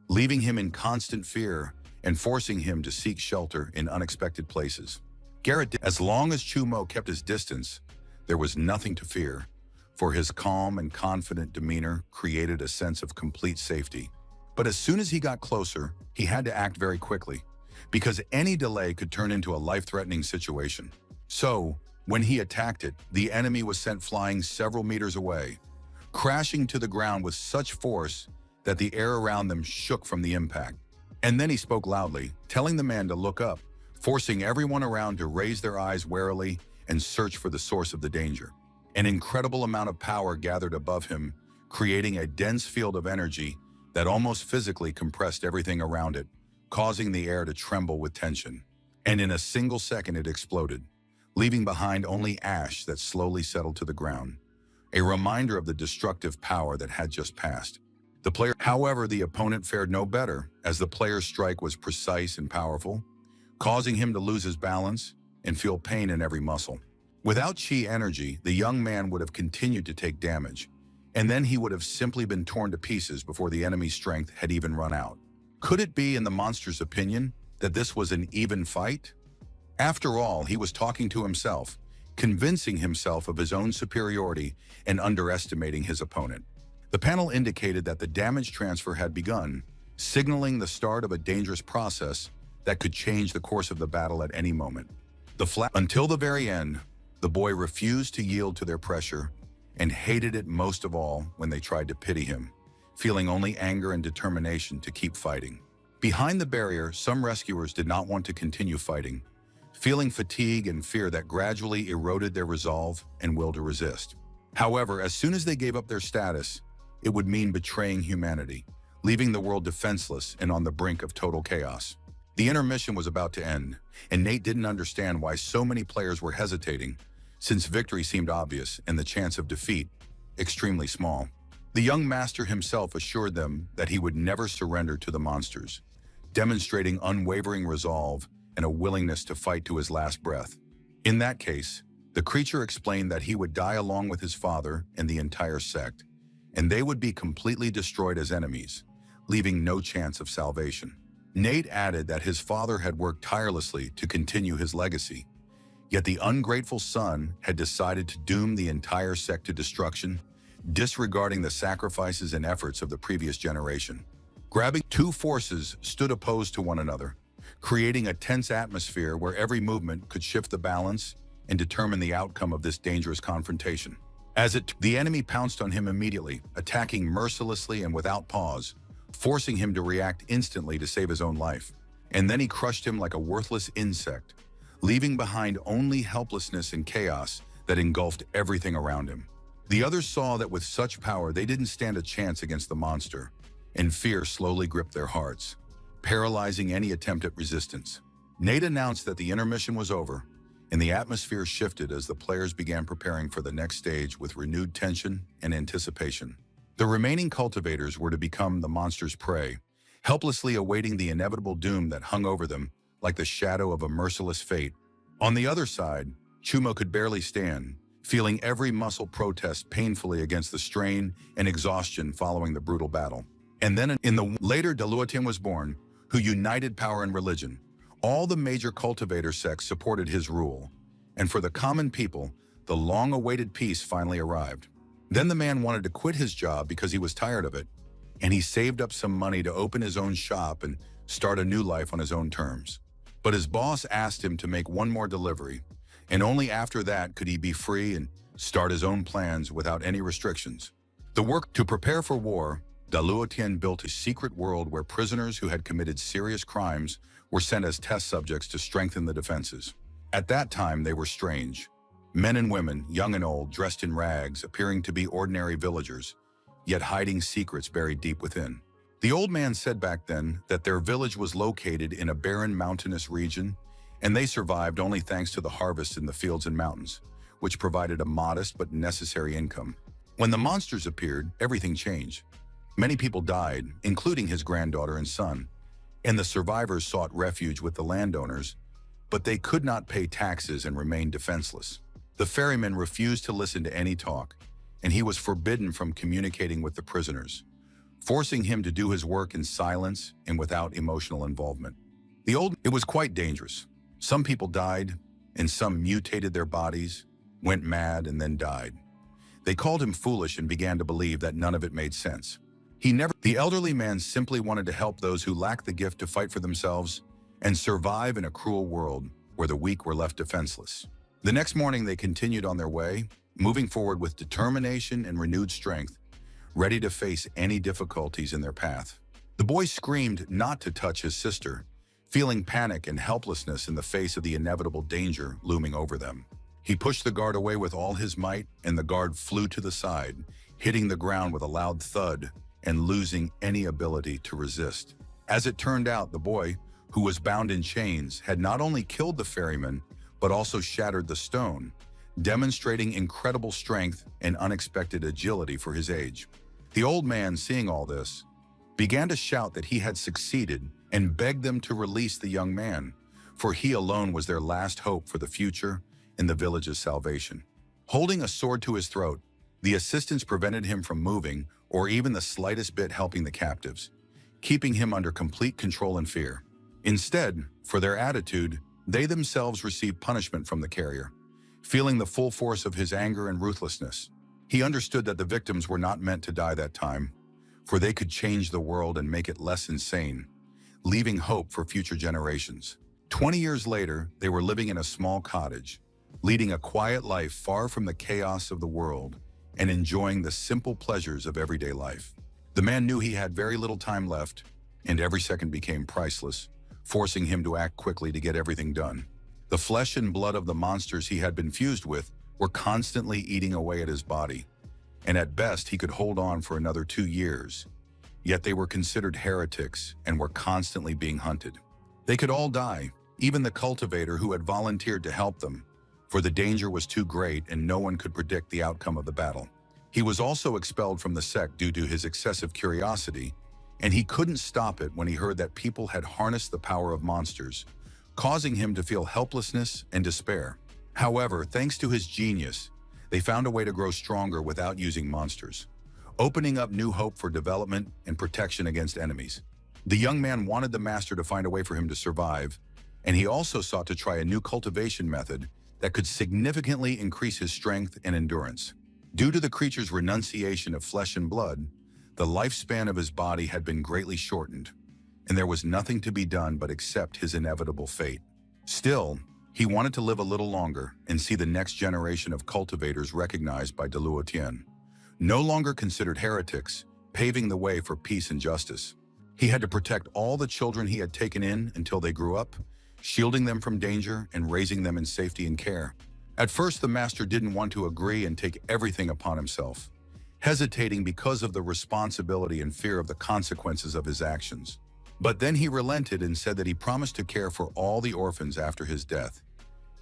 leaving him in constant fear and forcing him to seek shelter in unexpected places. As long as Chumo kept his distance, there was nothing to fear, for his calm and confident demeanor created a sense of complete safety. But as soon as he got closer, he had to act very quickly, because any delay could turn into a life-threatening situation. So, when he attacked it, the enemy was sent flying several meters away, crashing to the ground with such force that the air around them shook from the impact. And then he spoke loudly, telling the man to look up, forcing everyone around to raise their eyes warily and search for the source of the danger. An incredible amount of power gathered above him, creating a dense field of energy that almost physically compressed everything around it, causing the air to tremble with tension. And in a single second it exploded, leaving behind only ash that slowly settled to the ground, a reminder of the destructive power that had just passed. However, the opponent fared no better, as the player's strike was precise and powerful, causing him to lose his balance and feel pain in every muscle. Without chi energy, the young man would have continued to take damage, and then he would have simply been torn to pieces before the enemy's strength had even run out. Could it be, in the monster's opinion, that this was an even fight? After all, he was talking to himself, convincing himself of his own superiority and underestimating his opponent. The panel indicated that the damage transfer had begun, signaling the start of a dangerous process that could change the course of the battle at any moment. Until the very end, the boy refused to yield to their pressure and hated it most of all when they tried to pity him, feeling only anger and determination to keep fighting. Behind the barrier, some rescuers did not want to continue fighting, feeling fatigue and fear that gradually eroded their resolve and will to resist. However, as soon as they gave up their status, it would mean betraying humanity, leaving the world defenseless and on the brink of total chaos. The intermission was about to end, and Nate didn't understand why so many players were hesitating, since victory seemed obvious and the chance of defeat extremely small. The young master himself assured them that he would never surrender to the monsters, demonstrating unwavering resolve and a willingness to fight to his last breath. In that case, the creature explained that he would die along with his father and the entire sect, and they would be completely destroyed as enemies, leaving no chance of salvation. Nate added that his father had worked tirelessly to continue his legacy, yet the ungrateful son had decided to doom the entire sect to destruction, disregarding the sacrifices and efforts of the previous generation. Two forces stood opposed to one another, creating a tense atmosphere where every movement could shift the balance and determine the outcome of this dangerous confrontation. The enemy pounced on him immediately, attacking mercilessly and without pause, forcing him to react instantly to save his own life. And then he crushed him like a worthless insect, leaving behind only helplessness and chaos that engulfed everything around him. The others saw that with such power they didn't stand a chance against the monster, and fear slowly gripped their hearts, paralyzing any attempt at resistance. Nate announced that the intermission was over, and the atmosphere shifted as the players began preparing for the next stage with renewed tension and anticipation. The remaining cultivators were to become the monster's prey, helplessly awaiting the inevitable doom that hung over them like the shadow of a merciless fate. On the other side, Chumo could barely stand, feeling every muscle protest painfully against the strain and exhaustion following the brutal battle. And then later Daluotian was born, who united power and religion. All the major cultivator sects supported his rule, and for the common people, the long-awaited peace finally arrived. Then the man wanted to quit his job because he was tired of it, and he saved up some money to open his own shop and start a new life on his own terms. But his boss asked him to make one more delivery, and only after that could he be free and start his own plans without any restrictions. To prepare for war, Daluotian built a secret world where prisoners who had committed serious crimes were sent as test subjects to strengthen the defenses. At that time, they were strange. Men and women, young and old, dressed in rags, appearing to be ordinary villagers, yet hiding secrets buried deep within. The old man said back then that their village was located in a barren mountainous region, and they survived only thanks to the harvest in the fields and mountains, which provided a modest but necessary income. When the monsters appeared, everything changed. Many people died, including his granddaughter and son, and the survivors sought refuge with the landowners, but they could not pay taxes and remained defenseless. The ferryman refused to listen to any talk, and he was forbidden from communicating with the prisoners, forcing him to do his work in silence and without emotional involvement. It was quite dangerous. Some people died, and some mutated their bodies, went mad, and then died. They called him foolish and began to believe that none of it made sense. The elderly man simply wanted to help those who lacked the gift to fight for themselves and survive in a cruel world where the weak were left defenseless. The next morning, they continued on their way, moving forward with determination and renewed strength, ready to face any difficulties in their path. The boy screamed not to touch his sister, feeling panic and helplessness in the face of the inevitable danger looming over them. He pushed the guard away with all his might, and the guard flew to the side, hitting the ground with a loud thud and losing any ability to resist. As it turned out, the boy, who was bound in chains, had not only killed the ferryman, but also shattered the stone, demonstrating incredible strength and unexpected agility for his age. The old man, seeing all this, began to shout that he had succeeded and begged them to release the young man, for he alone was their last hope for the future and the village's salvation. Holding a sword to his throat, the assistants prevented him from moving or even the slightest bit helping the captives, keeping him under complete control and fear. Instead, for their attitude, they themselves received punishment from the carrier. Feeling the full force of his anger and ruthlessness, he understood that the victims were not meant to die that time, for they could change the world and make it less insane, leaving hope for future generations. 20 years later, they were living in a small cottage, leading a quiet life far from the chaos of the world and enjoying the simple pleasures of everyday life. The man knew he had very little time left, and every second became priceless, forcing him to act quickly to get everything done. The flesh and blood of the monsters he had been fused with were constantly eating away at his body, and at best he could hold on for another 2 years. Yet they were considered heretics and were constantly being hunted. They could all die, even the cultivator who had volunteered to help them, for the danger was too great and no one could predict the outcome of the battle. He was also expelled from the sect due to his excessive curiosity, and he couldn't stop it when he heard that people had harnessed the power of monsters, causing him to feel helplessness and despair. However, thanks to his genius, they found a way to grow stronger without using monsters, opening up new hope for development and protection against enemies. The young man wanted the master to find a way for him to survive, and he also sought to try a new cultivation method that could significantly increase his strength and endurance. Due to the creature's renunciation of flesh and blood, the lifespan of his body had been greatly shortened, and there was nothing to be done but accept his inevitable fate. Still, he wanted to live a little longer and see the next generation of cultivators recognized by Luotian, no longer considered heretics, paving the way for peace and justice. He had to protect all the children he had taken in until they grew up, shielding them from danger and raising them in safety and care. At first, the master didn't want to agree and take everything upon himself, hesitating because of the responsibility and fear of the consequences of his actions. But then he relented and said that he promised to care for all the orphans after his death,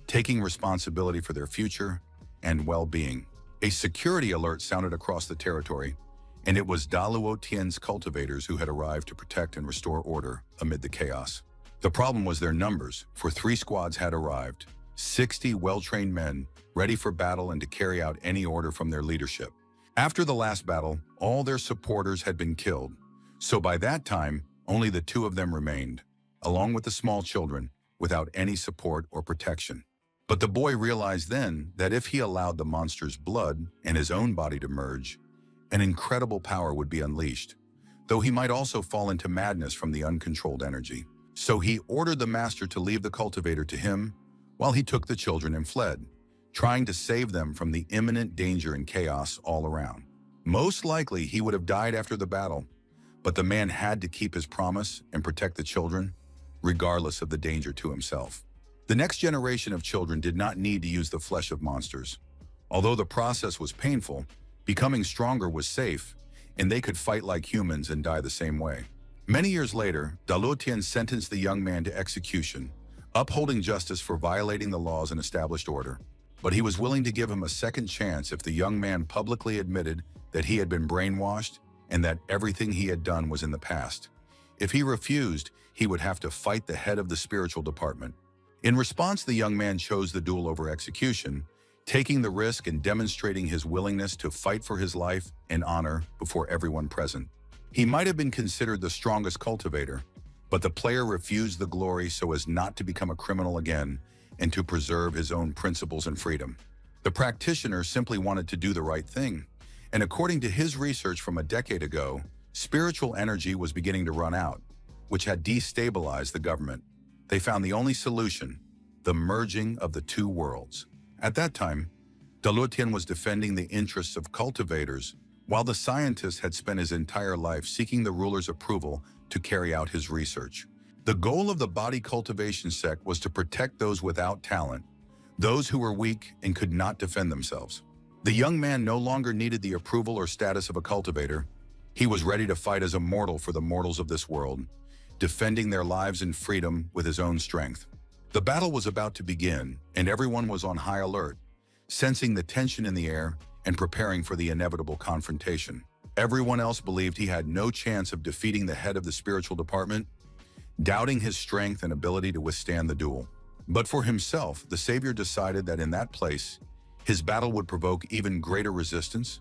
taking responsibility for their future and well-being. A security alert sounded across the territory, and it was Daluo Tian's cultivators who had arrived to protect and restore order amid the chaos. The problem was their numbers, for 3 squads had arrived, 60 well-trained men, ready for battle and to carry out any order from their leadership. After the last battle, all their supporters had been killed, so by that time, only the 2 of them remained, along with the small children, without any support or protection. But the boy realized then that if he allowed the monster's blood and his own body to merge, an incredible power would be unleashed, though he might also fall into madness from the uncontrolled energy. So he ordered the master to leave the cultivator to him while he took the children and fled, trying to save them from the imminent danger and chaos all around. Most likely he would have died after the battle, but the man had to keep his promise and protect the children, regardless of the danger to himself. The next generation of children did not need to use the flesh of monsters. Although the process was painful, becoming stronger was safe, and they could fight like humans and die the same way. Many years later, Dalutian sentenced the young man to execution, upholding justice for violating the laws and established order. But he was willing to give him a second chance if the young man publicly admitted that he had been brainwashed and that everything he had done was in the past. If he refused, he would have to fight the head of the spiritual department. In response, the young man chose the duel over execution, taking the risk and demonstrating his willingness to fight for his life and honor before everyone present. He might have been considered the strongest cultivator, but the player refused the glory so as not to become a criminal again and to preserve his own principles and freedom. The practitioner simply wanted to do the right thing, and according to his research from a decade ago, spiritual energy was beginning to run out, which had destabilized the government. They found the only solution, the merging of the two worlds. At that time, Dalutian was defending the interests of cultivators, while the scientist had spent his entire life seeking the ruler's approval to carry out his research. The goal of the body cultivation sect was to protect those without talent, those who were weak and could not defend themselves. The young man no longer needed the approval or status of a cultivator. He was ready to fight as a mortal for the mortals of this world, defending their lives and freedom with his own strength. The battle was about to begin, and everyone was on high alert, sensing the tension in the air and preparing for the inevitable confrontation. Everyone else believed he had no chance of defeating the head of the spiritual department, doubting his strength and ability to withstand the duel. But for himself, the savior decided that in that place, his battle would provoke even greater resistance,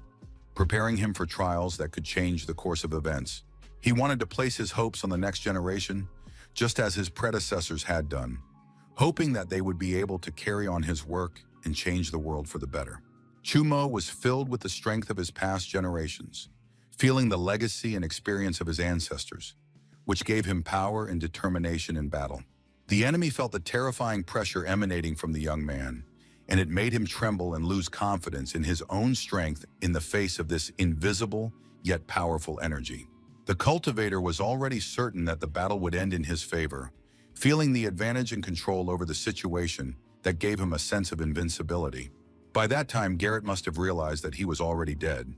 preparing him for trials that could change the course of events. He wanted to place his hopes on the next generation, just as his predecessors had done, hoping that they would be able to carry on his work and change the world for the better. Chumo was filled with the strength of his past generations, feeling the legacy and experience of his ancestors, which gave him power and determination in battle. The enemy felt the terrifying pressure emanating from the young man, and it made him tremble and lose confidence in his own strength in the face of this invisible yet powerful energy. The cultivator was already certain that the battle would end in his favor, feeling the advantage and control over the situation that gave him a sense of invincibility. By that time, Garrett must have realized that he was already dead,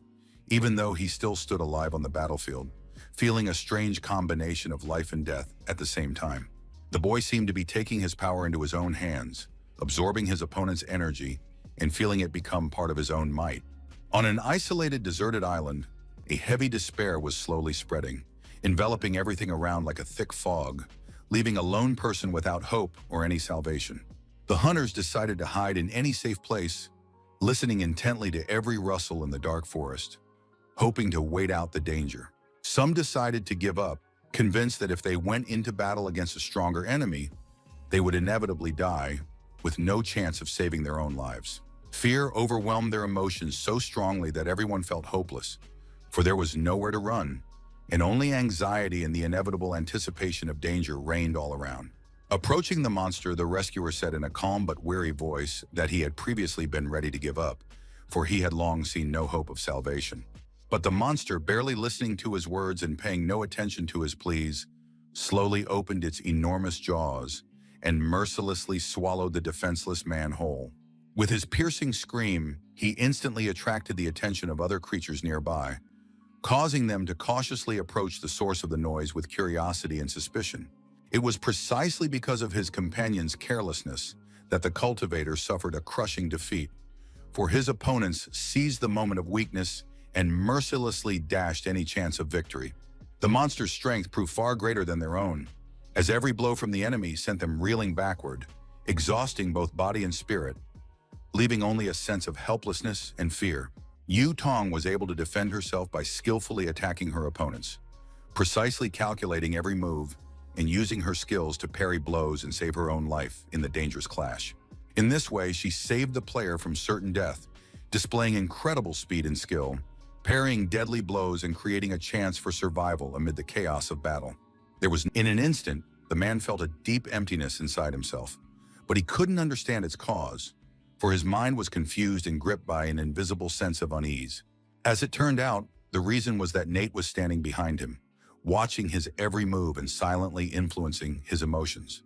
even though he still stood alive on the battlefield, feeling a strange combination of life and death at the same time. The boy seemed to be taking his power into his own hands, absorbing his opponent's energy and feeling it become part of his own might. On an isolated, deserted island, a heavy despair was slowly spreading, enveloping everything around like a thick fog, leaving a lone person without hope or any salvation. The hunters decided to hide in any safe place, listening intently to every rustle in the dark forest, hoping to wait out the danger. Some decided to give up, convinced that if they went into battle against a stronger enemy, they would inevitably die, with no chance of saving their own lives. Fear overwhelmed their emotions so strongly that everyone felt hopeless, for there was nowhere to run, and only anxiety and the inevitable anticipation of danger reigned all around. Approaching the monster, the rescuer said in a calm but weary voice that he had previously been ready to give up, for he had long seen no hope of salvation. But the monster, barely listening to his words and paying no attention to his pleas, slowly opened its enormous jaws and mercilessly swallowed the defenseless man whole. With his piercing scream, he instantly attracted the attention of other creatures nearby, causing them to cautiously approach the source of the noise with curiosity and suspicion. It was precisely because of his companion's carelessness that the cultivator suffered a crushing defeat, for his opponents seized the moment of weakness and mercilessly dashed any chance of victory. The monster's strength proved far greater than their own, as every blow from the enemy sent them reeling backward, exhausting both body and spirit, leaving only a sense of helplessness and fear. Yu Tong was able to defend herself by skillfully attacking her opponents, precisely calculating every move and using her skills to parry blows and save her own life in the dangerous clash. In this way, she saved the player from certain death, displaying incredible speed and skill, parrying deadly blows and creating a chance for survival amid the chaos of battle. In an instant, the man felt a deep emptiness inside himself, but he couldn't understand its cause, for his mind was confused and gripped by an invisible sense of unease. As it turned out, the reason was that Nate was standing behind him, watching his every move and silently influencing his emotions,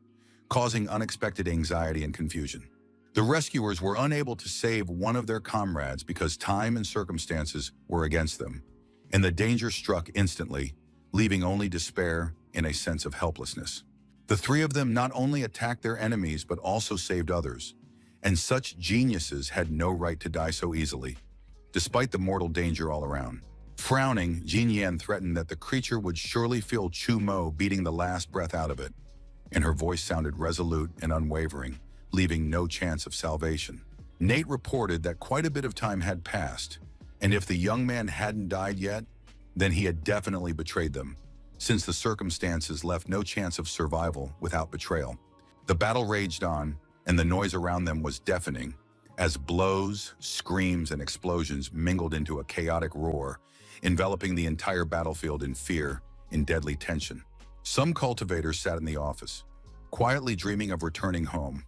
causing unexpected anxiety and confusion. The rescuers were unable to save one of their comrades because time and circumstances were against them, and the danger struck instantly, leaving only despair and a sense of helplessness. The three of them not only attacked their enemies but also saved others, and such geniuses had no right to die so easily, despite the mortal danger all around. Frowning, Jin Yan threatened that the creature would surely feel Chu Mo beating the last breath out of it, and her voice sounded resolute and unwavering, leaving no chance of salvation. Nate reported that quite a bit of time had passed, and if the young man hadn't died yet, then he had definitely betrayed them, since the circumstances left no chance of survival without betrayal. The battle raged on, and the noise around them was deafening, as blows, screams, and explosions mingled into a chaotic roar, enveloping the entire battlefield in fear and deadly tension. Some cultivators sat in the office, quietly dreaming of returning home,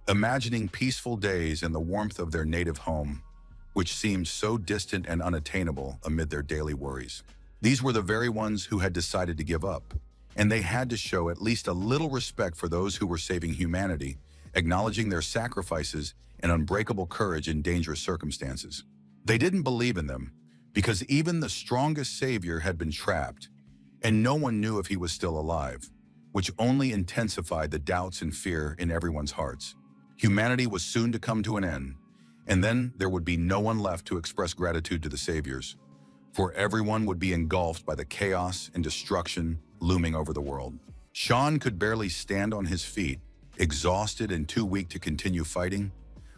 imagining peaceful days in the warmth of their native home, which seemed so distant and unattainable amid their daily worries. These were the very ones who had decided to give up, and they had to show at least a little respect for those who were saving humanity, acknowledging their sacrifices and unbreakable courage in dangerous circumstances. They didn't believe in them, because even the strongest savior had been trapped, and no one knew if he was still alive, which only intensified the doubts and fear in everyone's hearts. Humanity was soon to come to an end, and then there would be no one left to express gratitude to the saviors, for everyone would be engulfed by the chaos and destruction looming over the world. Sean could barely stand on his feet, exhausted and too weak to continue fighting,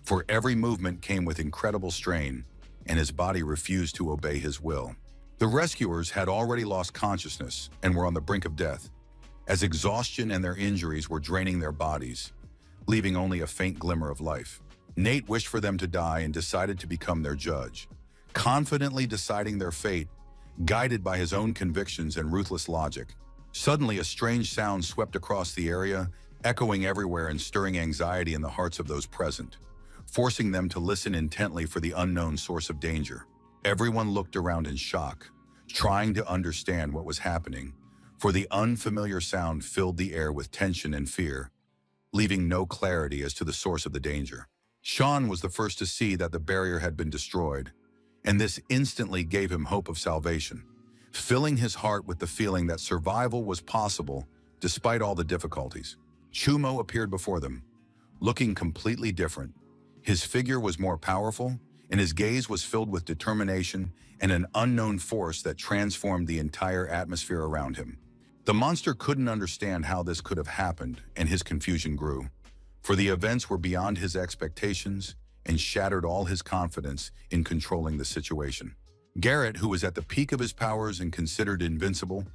for every movement came with incredible strain, and his body refused to obey his will. The rescuers had already lost consciousness and were on the brink of death, as exhaustion and their injuries were draining their bodies, leaving only a faint glimmer of life. Nate wished for them to die and decided to become their judge, confidently deciding their fate, guided by his own convictions and ruthless logic. Suddenly, a strange sound swept across the area, echoing everywhere and stirring anxiety in the hearts of those present, forcing them to listen intently for the unknown source of danger. Everyone looked around in shock, trying to understand what was happening, for the unfamiliar sound filled the air with tension and fear, leaving no clarity as to the source of the danger. Sean was the first to see that the barrier had been destroyed, and this instantly gave him hope of salvation, filling his heart with the feeling that survival was possible despite all the difficulties. Chumo appeared before them, looking completely different. His figure was more powerful, and his gaze was filled with determination and an unknown force that transformed the entire atmosphere around him. The monster couldn't understand how this could have happened, and his confusion grew, for the events were beyond his expectations and shattered all his confidence in controlling the situation. Garrett, who was at the peak of his powers and considered invincible,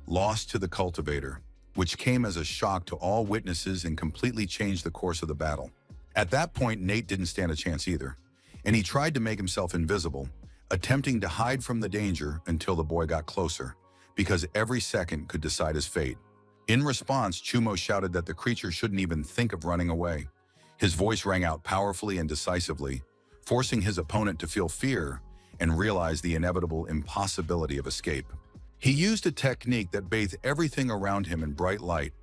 lost to the cultivator, which came as a shock to all witnesses and completely changed the course of the battle. At that point, Nate didn't stand a chance either, and he tried to make himself invisible, attempting to hide from the danger until the boy got closer, because every second could decide his fate. In response, Chumo shouted that the creature shouldn't even think of running away. His voice rang out powerfully and decisively, forcing his opponent to feel fear and realize the inevitable impossibility of escape. He used a technique that bathed everything around him in bright light,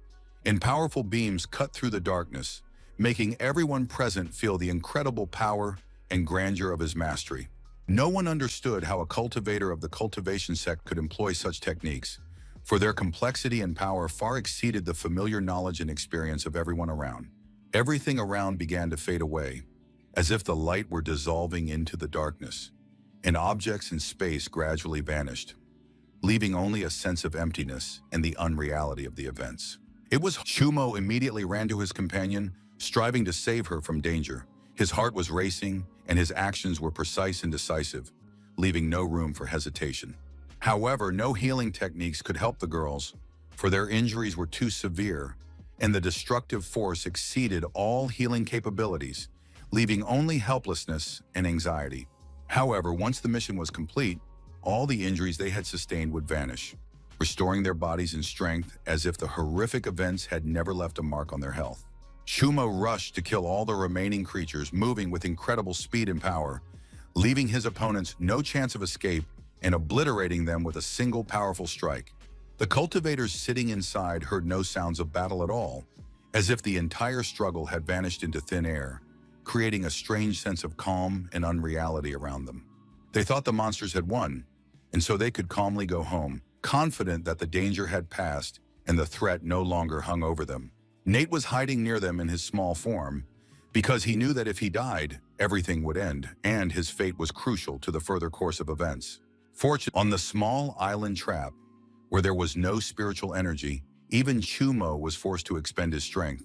and powerful beams cut through the darkness, making everyone present feel the incredible power and grandeur of his mastery. No one understood how a cultivator of the cultivation sect could employ such techniques, for their complexity and power far exceeded the familiar knowledge and experience of everyone around. Everything around began to fade away, as if the light were dissolving into the darkness, and objects in space gradually vanished, leaving only a sense of emptiness and the unreality of the events. It was Chumo immediately ran to his companion, striving to save her from danger. His heart was racing, and his actions were precise and decisive, leaving no room for hesitation. However, no healing techniques could help the girls, for their injuries were too severe, and the destructive force exceeded all healing capabilities, leaving only helplessness and anxiety. However, once the mission was complete, all the injuries they had sustained would vanish, restoring their bodies in strength as if the horrific events had never left a mark on their health. Chumo rushed to kill all the remaining creatures, moving with incredible speed and power, leaving his opponents no chance of escape and obliterating them with a single powerful strike. The cultivators sitting inside heard no sounds of battle at all, as if the entire struggle had vanished into thin air, creating a strange sense of calm and unreality around them. They thought the monsters had won, and so they could calmly go home, confident that the danger had passed and the threat no longer hung over them. Nate was hiding near them in his small form because he knew that if he died, everything would end, and his fate was crucial to the further course of events. Fortunately, on the small island trap, where there was no spiritual energy, even Chumo was forced to expend his strength,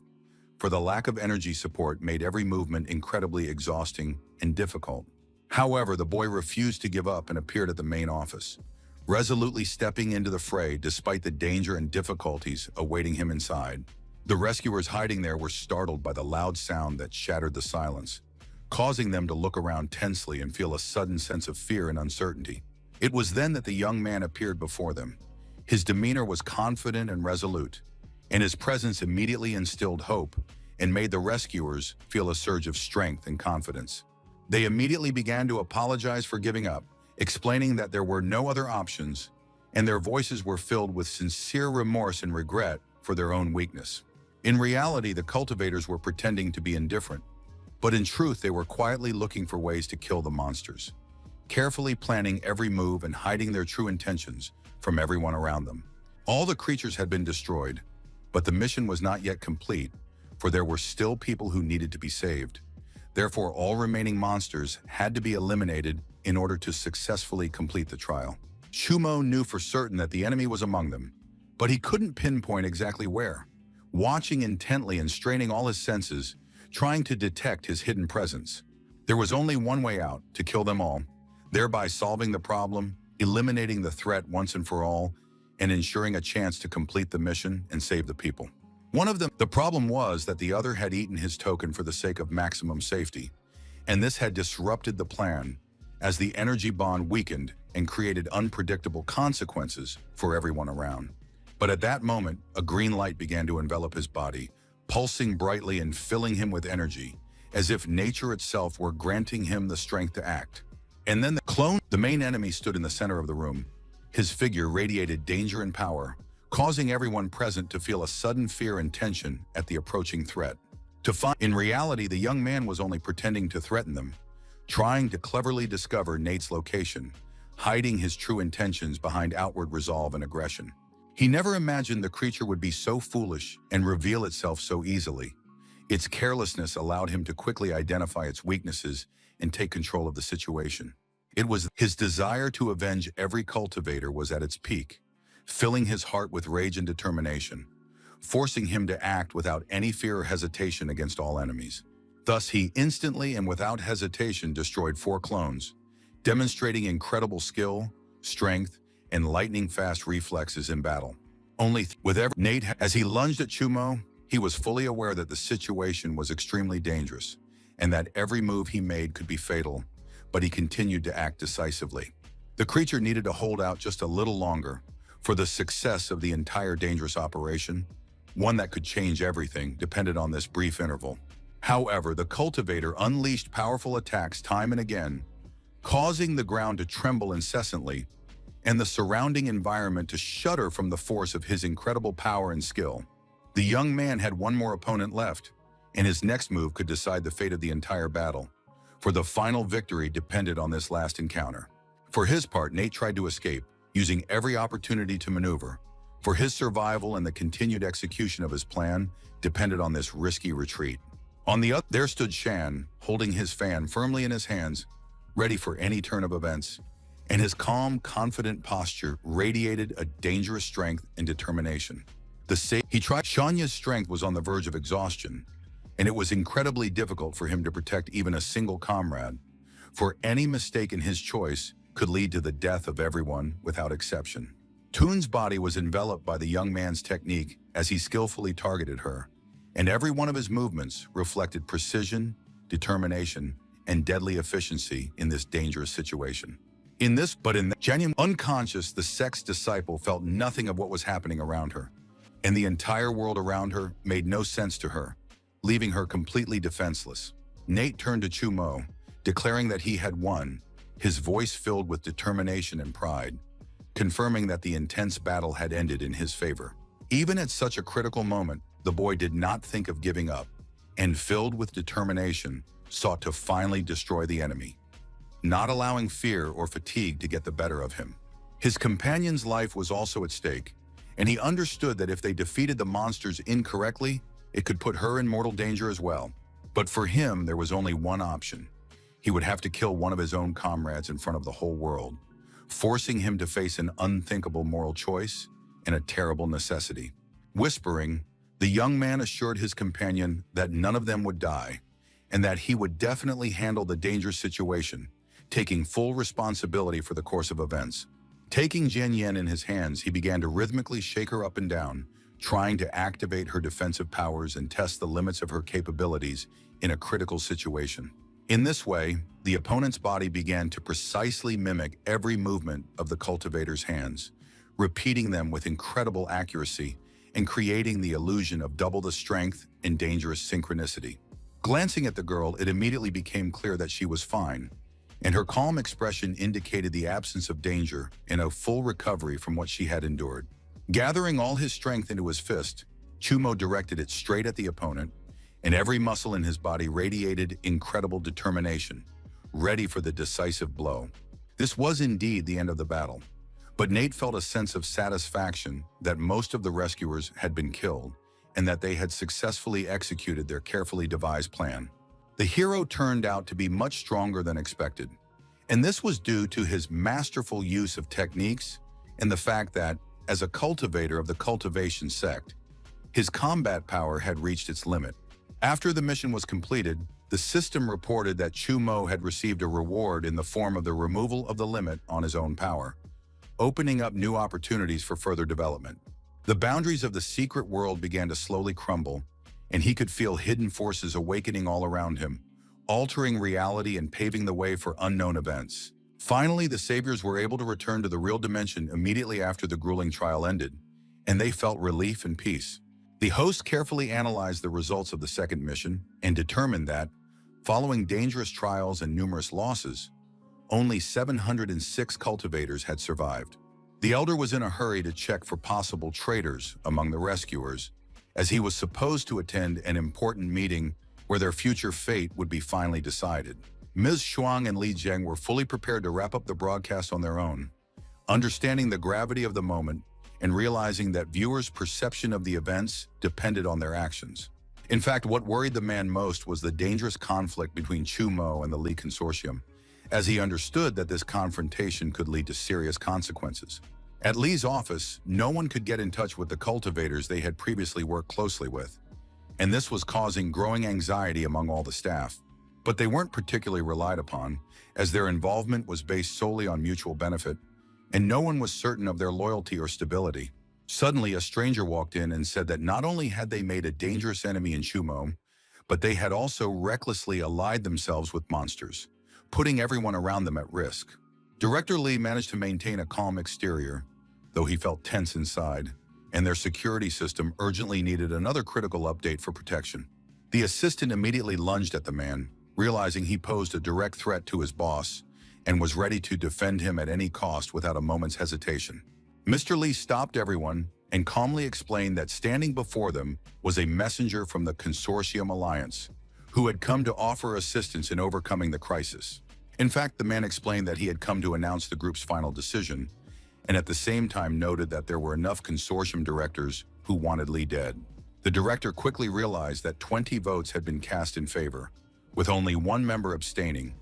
for the lack of energy support made every movement incredibly exhausting and difficult. However, the boy refused to give up and appeared at the main office, resolutely stepping into the fray despite the danger and difficulties awaiting him inside. The rescuers hiding there were startled by the loud sound that shattered the silence, causing them to look around tensely and feel a sudden sense of fear and uncertainty. It was then that the young man appeared before them. His demeanor was confident and resolute, and his presence immediately instilled hope and made the rescuers feel a surge of strength and confidence. They immediately began to apologize for giving up, explaining that there were no other options, and their voices were filled with sincere remorse and regret for their own weakness. In reality, the cultivators were pretending to be indifferent, but in truth, they were quietly looking for ways to kill the monsters, carefully planning every move and hiding their true intentions from everyone around them. All the creatures had been destroyed, but the mission was not yet complete, for there were still people who needed to be saved. Therefore, all remaining monsters had to be eliminated in order to successfully complete the trial. Chumo knew for certain that the enemy was among them, but he couldn't pinpoint exactly where. Watching intently and straining all his senses, trying to detect his hidden presence. There was only one way out: to kill them all, thereby solving the problem, eliminating the threat once and for all, and ensuring a chance to complete the mission and save the people. One of them, the problem was that the other had eaten his token for the sake of maximum safety, and this had disrupted the plan as the energy bond weakened and created unpredictable consequences for everyone around. But at that moment, a green light began to envelop his body, pulsing brightly and filling him with energy, as if nature itself were granting him the strength to act. And then the main enemy, stood in the center of the room. His figure radiated danger and power, causing everyone present to feel a sudden fear and tension at the approaching threat. In reality, the young man was only pretending to threaten them, trying to cleverly discover Nate's location, hiding his true intentions behind outward resolve and aggression. He never imagined the creature would be so foolish and reveal itself so easily. Its carelessness allowed him to quickly identify its weaknesses and take control of the situation. It was his desire to avenge every cultivator was at its peak, filling his heart with rage and determination, forcing him to act without any fear or hesitation against all enemies. Thus, he instantly and without hesitation destroyed 4 clones, demonstrating incredible skill, strength, and lightning-fast reflexes in battle. As he lunged at Chumo, he was fully aware that the situation was extremely dangerous and that every move he made could be fatal, but he continued to act decisively. The creature needed to hold out just a little longer for the success of the entire dangerous operation. One that could change everything depended on this brief interval. However, the cultivator unleashed powerful attacks time and again, causing the ground to tremble incessantly and the surrounding environment to shudder from the force of his incredible power and skill. The young man had one more opponent left, and his next move could decide the fate of the entire battle, for the final victory depended on this last encounter. For his part, Nate tried to escape, using every opportunity to maneuver, for his survival and the continued execution of his plan depended on this risky retreat. On the other, there stood Shan, holding his fan firmly in his hands, ready for any turn of events, and his calm, confident posture radiated a dangerous strength and determination. Shanya's strength was on the verge of exhaustion, and it was incredibly difficult for him to protect even a single comrade, for any mistake in his choice could lead to the death of everyone without exception. Toon's body was enveloped by the young man's technique as he skillfully targeted her, and every one of his movements reflected precision, determination, and deadly efficiency in this dangerous situation. Genuine unconscious, the sex disciple felt nothing of what was happening around her, and the entire world around her made no sense to her, leaving her completely defenseless. Nate turned to Chumo, declaring that he had won, his voice filled with determination and pride, confirming that the intense battle had ended in his favor. Even at such a critical moment, the boy did not think of giving up, and filled with determination, sought to finally destroy the enemy, not allowing fear or fatigue to get the better of him. His companion's life was also at stake, and he understood that if they defeated the monsters incorrectly, it could put her in mortal danger as well. But for him, there was only one option. He would have to kill one of his own comrades in front of the whole world, forcing him to face an unthinkable moral choice and a terrible necessity. Whispering, the young man assured his companion that none of them would die, and that he would definitely handle the dangerous situation, taking full responsibility for the course of events. Taking Jian Yen in his hands, he began to rhythmically shake her up and down, trying to activate her defensive powers and test the limits of her capabilities in a critical situation. In this way, the opponent's body began to precisely mimic every movement of the cultivator's hands, repeating them with incredible accuracy and creating the illusion of double the strength and dangerous synchronicity. Glancing at the girl, it immediately became clear that she was fine, and her calm expression indicated the absence of danger and a full recovery from what she had endured. Gathering all his strength into his fist, Chumo directed it straight at the opponent, and every muscle in his body radiated incredible determination, ready for the decisive blow. This was indeed the end of the battle, but Nate felt a sense of satisfaction that most of the rescuers had been killed and that they had successfully executed their carefully devised plan. The hero turned out to be much stronger than expected, and this was due to his masterful use of techniques and the fact that, as a cultivator of the cultivation sect, his combat power had reached its limit. After the mission was completed, the system reported that Chumo had received a reward in the form of the removal of the limit on his own power, opening up new opportunities for further development. The boundaries of the secret world began to slowly crumble, and he could feel hidden forces awakening all around him, altering reality and paving the way for unknown events. Finally, the saviors were able to return to the real dimension immediately after the grueling trial ended, and they felt relief and peace. The host carefully analyzed the results of the second mission and determined that, following dangerous trials and numerous losses, only 706 cultivators had survived. The elder was in a hurry to check for possible traitors among the rescuers, as he was supposed to attend an important meeting where their future fate would be finally decided. Ms. Shuang and Li Zheng were fully prepared to wrap up the broadcast on their own, understanding the gravity of the moment and realizing that viewers' perception of the events depended on their actions. In fact, what worried the man most was the dangerous conflict between Chumo and the Li Consortium, as he understood that this confrontation could lead to serious consequences. At Li's office, no one could get in touch with the cultivators they had previously worked closely with, and this was causing growing anxiety among all the staff. But they weren't particularly relied upon, as their involvement was based solely on mutual benefit, and no one was certain of their loyalty or stability. Suddenly, a stranger walked in and said that not only had they made a dangerous enemy in Chumo, but they had also recklessly allied themselves with monsters, putting everyone around them at risk. Director Li managed to maintain a calm exterior, though he felt tense inside, and their security system urgently needed another critical update for protection. The assistant immediately lunged at the man, realizing he posed a direct threat to his boss, and was ready to defend him at any cost without a moment's hesitation. Mr. Li stopped everyone and calmly explained that standing before them was a messenger from the Consortium Alliance, who had come to offer assistance in overcoming the crisis. In fact, the man explained that he had come to announce the group's final decision, and at the same time noted that there were enough consortium directors who wanted Li dead. The director quickly realized that 20 votes had been cast in favor, with only one member abstaining,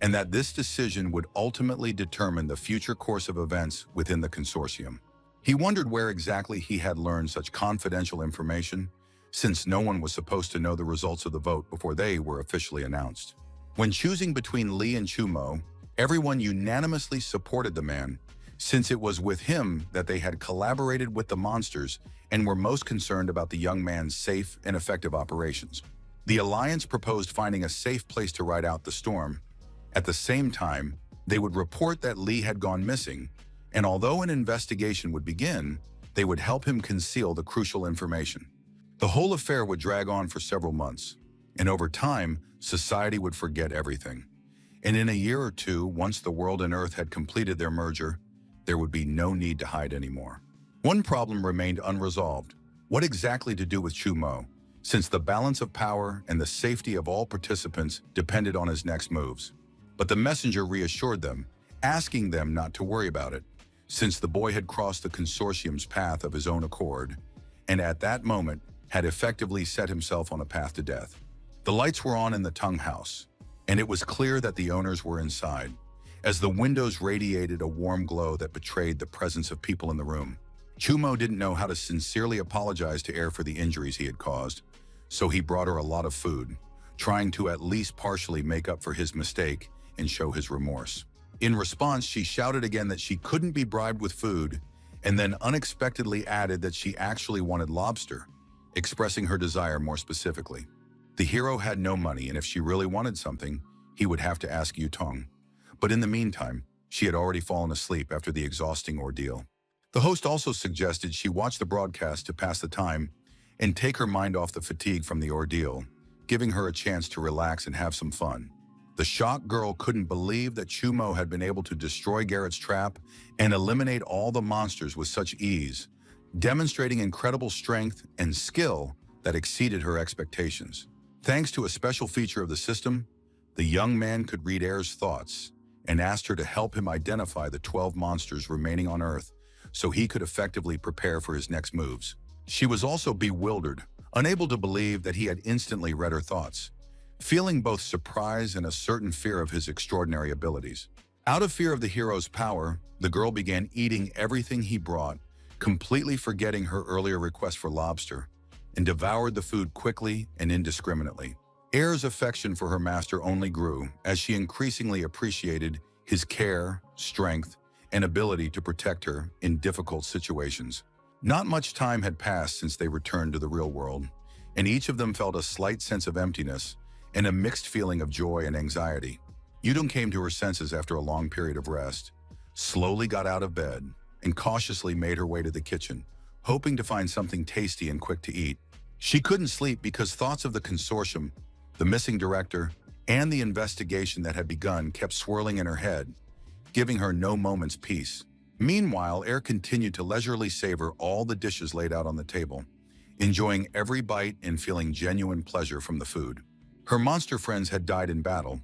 and that this decision would ultimately determine the future course of events within the consortium. He wondered where exactly he had learned such confidential information, since no one was supposed to know the results of the vote before they were officially announced. When choosing between Li and Chumo, everyone unanimously supported the man, since it was with him that they had collaborated with the monsters and were most concerned about the young man's safe and effective operations. The Alliance proposed finding a safe place to ride out the storm. At the same time, they would report that Li had gone missing, and although an investigation would begin, they would help him conceal the crucial information. The whole affair would drag on for several months, and over time, society would forget everything. And in a year or two, once the world and Earth had completed their merger, there would be no need to hide anymore. One problem remained unresolved: what exactly to do with Chumo, since the balance of power and the safety of all participants depended on his next moves. But the messenger reassured them, asking them not to worry about it, since the boy had crossed the consortium's path of his own accord, and at that moment had effectively set himself on a path to death. The lights were on in the Tung house, and it was clear that the owners were inside, as the windows radiated a warm glow that betrayed the presence of people in the room. Chumo didn't know how to sincerely apologize to Air for the injuries he had caused, so he brought her a lot of food, trying to at least partially make up for his mistake and show his remorse. In response, she shouted again that she couldn't be bribed with food, and then unexpectedly added that she actually wanted lobster, expressing her desire more specifically. The hero had no money, and if she really wanted something, he would have to ask Yutong. But in the meantime, she had already fallen asleep after the exhausting ordeal. The host also suggested she watch the broadcast to pass the time and take her mind off the fatigue from the ordeal, giving her a chance to relax and have some fun. The shocked girl couldn't believe that Chumo had been able to destroy Garrett's trap and eliminate all the monsters with such ease, demonstrating incredible strength and skill that exceeded her expectations. Thanks to a special feature of the system, the young man could read Air's thoughts and asked her to help him identify the 12 monsters remaining on Earth so he could effectively prepare for his next moves. She was also bewildered, unable to believe that he had instantly read her thoughts, feeling both surprise and a certain fear of his extraordinary abilities. Out of fear of the hero's power, the girl began eating everything he brought, completely forgetting her earlier request for lobster, and devoured the food quickly and indiscriminately. Air's affection for her master only grew as she increasingly appreciated his care, strength, and ability to protect her in difficult situations. Not much time had passed since they returned to the real world, and each of them felt a slight sense of emptiness and a mixed feeling of joy and anxiety. Yudong came to her senses after a long period of rest, slowly got out of bed, and cautiously made her way to the kitchen, hoping to find something tasty and quick to eat. She couldn't sleep because thoughts of the consortium, the missing director, and the investigation that had begun kept swirling in her head, giving her no moment's peace. Meanwhile, Air continued to leisurely savor all the dishes laid out on the table, enjoying every bite and feeling genuine pleasure from the food. Her monster friends had died in battle,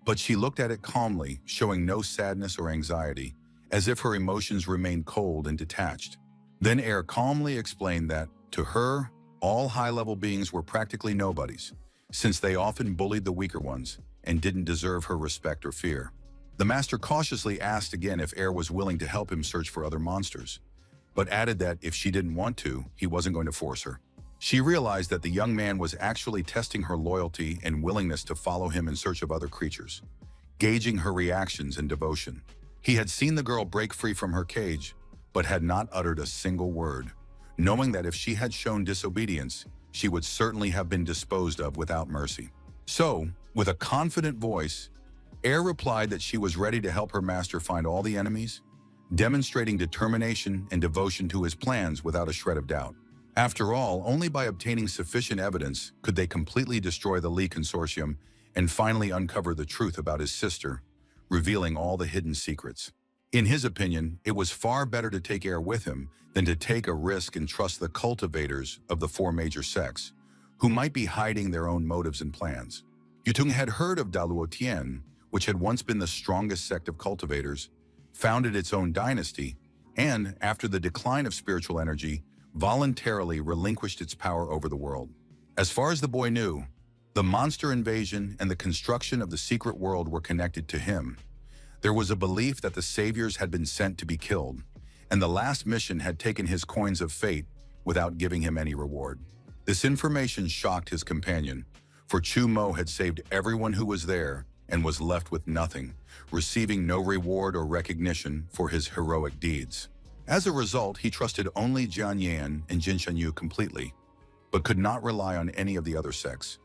but she looked at it calmly, showing no sadness or anxiety, as if her emotions remained cold and detached. Then Air calmly explained that, to her, all high-level beings were practically nobodies, since they often bullied the weaker ones and didn't deserve her respect or fear. The master cautiously asked again if Air was willing to help him search for other monsters, but added that if she didn't want to, he wasn't going to force her. She realized that the young man was actually testing her loyalty and willingness to follow him in search of other creatures, gauging her reactions and devotion. He had seen the girl break free from her cage, but had not uttered a single word, knowing that if she had shown disobedience, she would certainly have been disposed of without mercy. So, with a confident voice, Air replied that she was ready to help her master find all the enemies, demonstrating determination and devotion to his plans without a shred of doubt. After all, only by obtaining sufficient evidence could they completely destroy the Lee Consortium and finally uncover the truth about his sister, revealing all the hidden secrets. In his opinion, it was far better to take Air with him than to take a risk and trust the cultivators of the 4 major sects, who might be hiding their own motives and plans. Yutung had heard of Daluo Tian, which had once been the strongest sect of cultivators, founded its own dynasty, and, after the decline of spiritual energy, voluntarily relinquished its power over the world. As far as the boy knew, the monster invasion and the construction of the secret world were connected to him. There was a belief that the saviors had been sent to be killed, and the last mission had taken his coins of fate without giving him any reward. This information shocked his companion, for Chu Mo had saved everyone who was there and was left with nothing, receiving no reward or recognition for his heroic deeds. As a result, he trusted only Jian Yan and Jin Shanyu completely, but could not rely on any of the other sects,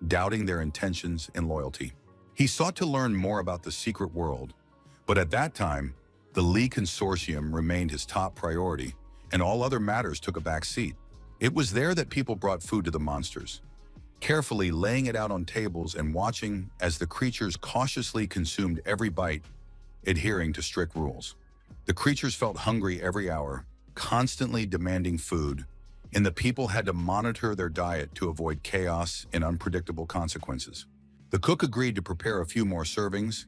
doubting their intentions and loyalty. He sought to learn more about the secret world, but at that time, the Lee Consortium remained his top priority, and all other matters took a back seat. It was there that people brought food to the monsters, carefully laying it out on tables and watching as the creatures cautiously consumed every bite, adhering to strict rules. The creatures felt hungry every hour, constantly demanding food, and the people had to monitor their diet to avoid chaos and unpredictable consequences. The cook agreed to prepare a few more servings,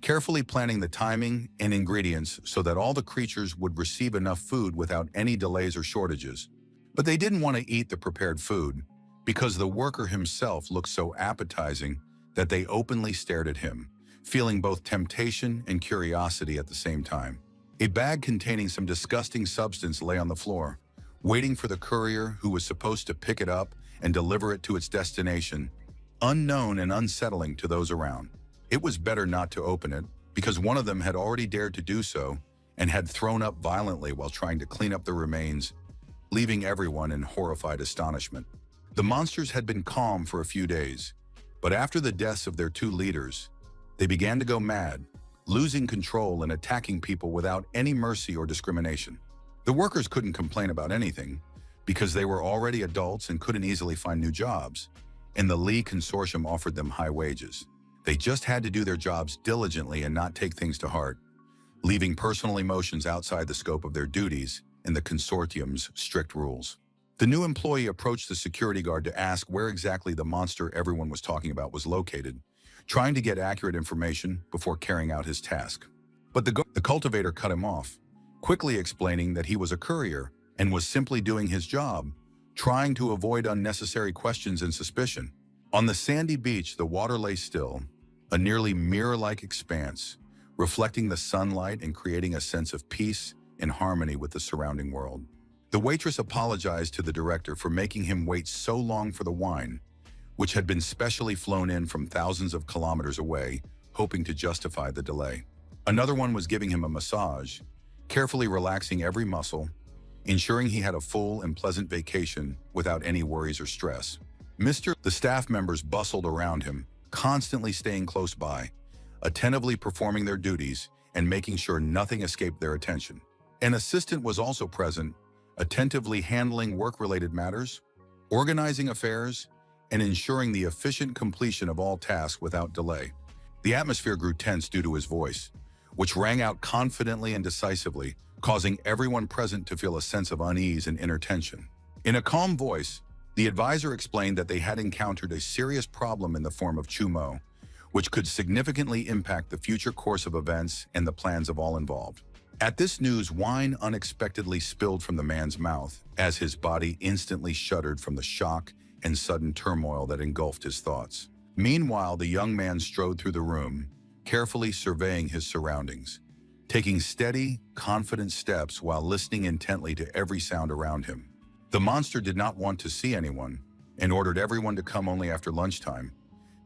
carefully planning the timing and ingredients so that all the creatures would receive enough food without any delays or shortages. But they didn't want to eat the prepared food because the worker himself looked so appetizing that they openly stared at him, feeling both temptation and curiosity at the same time. A bag containing some disgusting substance lay on the floor, waiting for the courier who was supposed to pick it up and deliver it to its destination, unknown and unsettling to those around. It was better not to open it because one of them had already dared to do so and had thrown up violently while trying to clean up the remains, leaving everyone in horrified astonishment. The monsters had been calm for a few days, but after the deaths of their two leaders, they began to go mad, losing control and attacking people without any mercy or discrimination. The workers couldn't complain about anything because they were already adults and couldn't easily find new jobs, and the Lee Consortium offered them high wages. They just had to do their jobs diligently and not take things to heart, leaving personal emotions outside the scope of their duties and the consortium's strict rules. The new employee approached the security guard to ask where exactly the monster everyone was talking about was located, trying to get accurate information before carrying out his task. But the cultivator cut him off, quickly explaining that he was a courier and was simply doing his job, trying to avoid unnecessary questions and suspicion. On the sandy beach, the water lay still, a nearly mirror-like expanse, reflecting the sunlight and creating a sense of peace and harmony with the surrounding world. The waitress apologized to the director for making him wait so long for the wine, which had been specially flown in from thousands of kilometers away, hoping to justify the delay. Another one was giving him a massage, carefully relaxing every muscle, ensuring he had a full and pleasant vacation without any worries or stress. The staff members bustled around him, constantly staying close by, attentively performing their duties and making sure nothing escaped their attention. An assistant was also present, attentively handling work-related matters, organizing affairs, and ensuring the efficient completion of all tasks without delay. The atmosphere grew tense due to his voice, which rang out confidently and decisively, causing everyone present to feel a sense of unease and inner tension. In a calm voice, the advisor explained that they had encountered a serious problem in the form of Chumo, which could significantly impact the future course of events and the plans of all involved. At this news, wine unexpectedly spilled from the man's mouth as his body instantly shuddered from the shock and sudden turmoil that engulfed his thoughts. Meanwhile, the young man strode through the room, carefully surveying his surroundings, taking steady, confident steps while listening intently to every sound around him. The monster did not want to see anyone and ordered everyone to come only after lunchtime,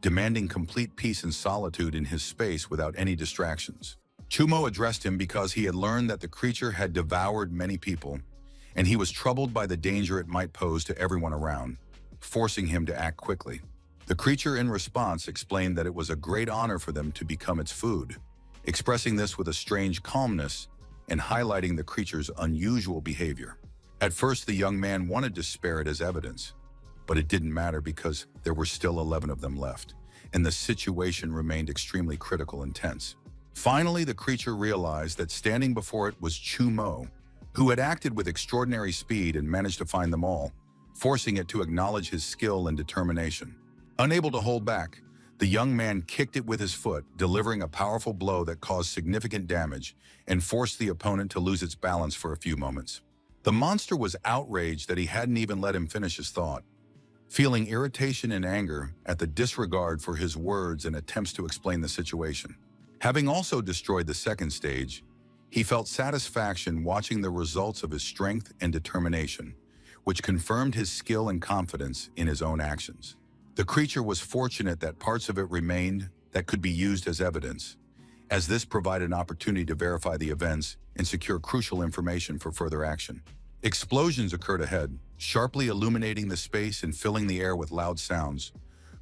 demanding complete peace and solitude in his space without any distractions. Chumo addressed him because he had learned that the creature had devoured many people, and he was troubled by the danger it might pose to everyone around, forcing him to act quickly. The creature in response explained that it was a great honor for them to become its food, expressing this with a strange calmness and highlighting the creature's unusual behavior. At first, the young man wanted to spare it as evidence, but it didn't matter because there were still 11 of them left, and the situation remained extremely critical and tense. Finally, the creature realized that standing before it was Chumo, who had acted with extraordinary speed and managed to find them all, forcing it to acknowledge his skill and determination. Unable to hold back, the young man kicked it with his foot, delivering a powerful blow that caused significant damage and forced the opponent to lose its balance for a few moments. The monster was outraged that he hadn't even let him finish his thought, feeling irritation and anger at the disregard for his words and attempts to explain the situation. Having also destroyed the second stage, he felt satisfaction watching the results of his strength and determination, which confirmed his skill and confidence in his own actions. The creature was fortunate that parts of it remained that could be used as evidence, as this provided an opportunity to verify the events and secure crucial information for further action. Explosions occurred ahead, sharply illuminating the space and filling the air with loud sounds,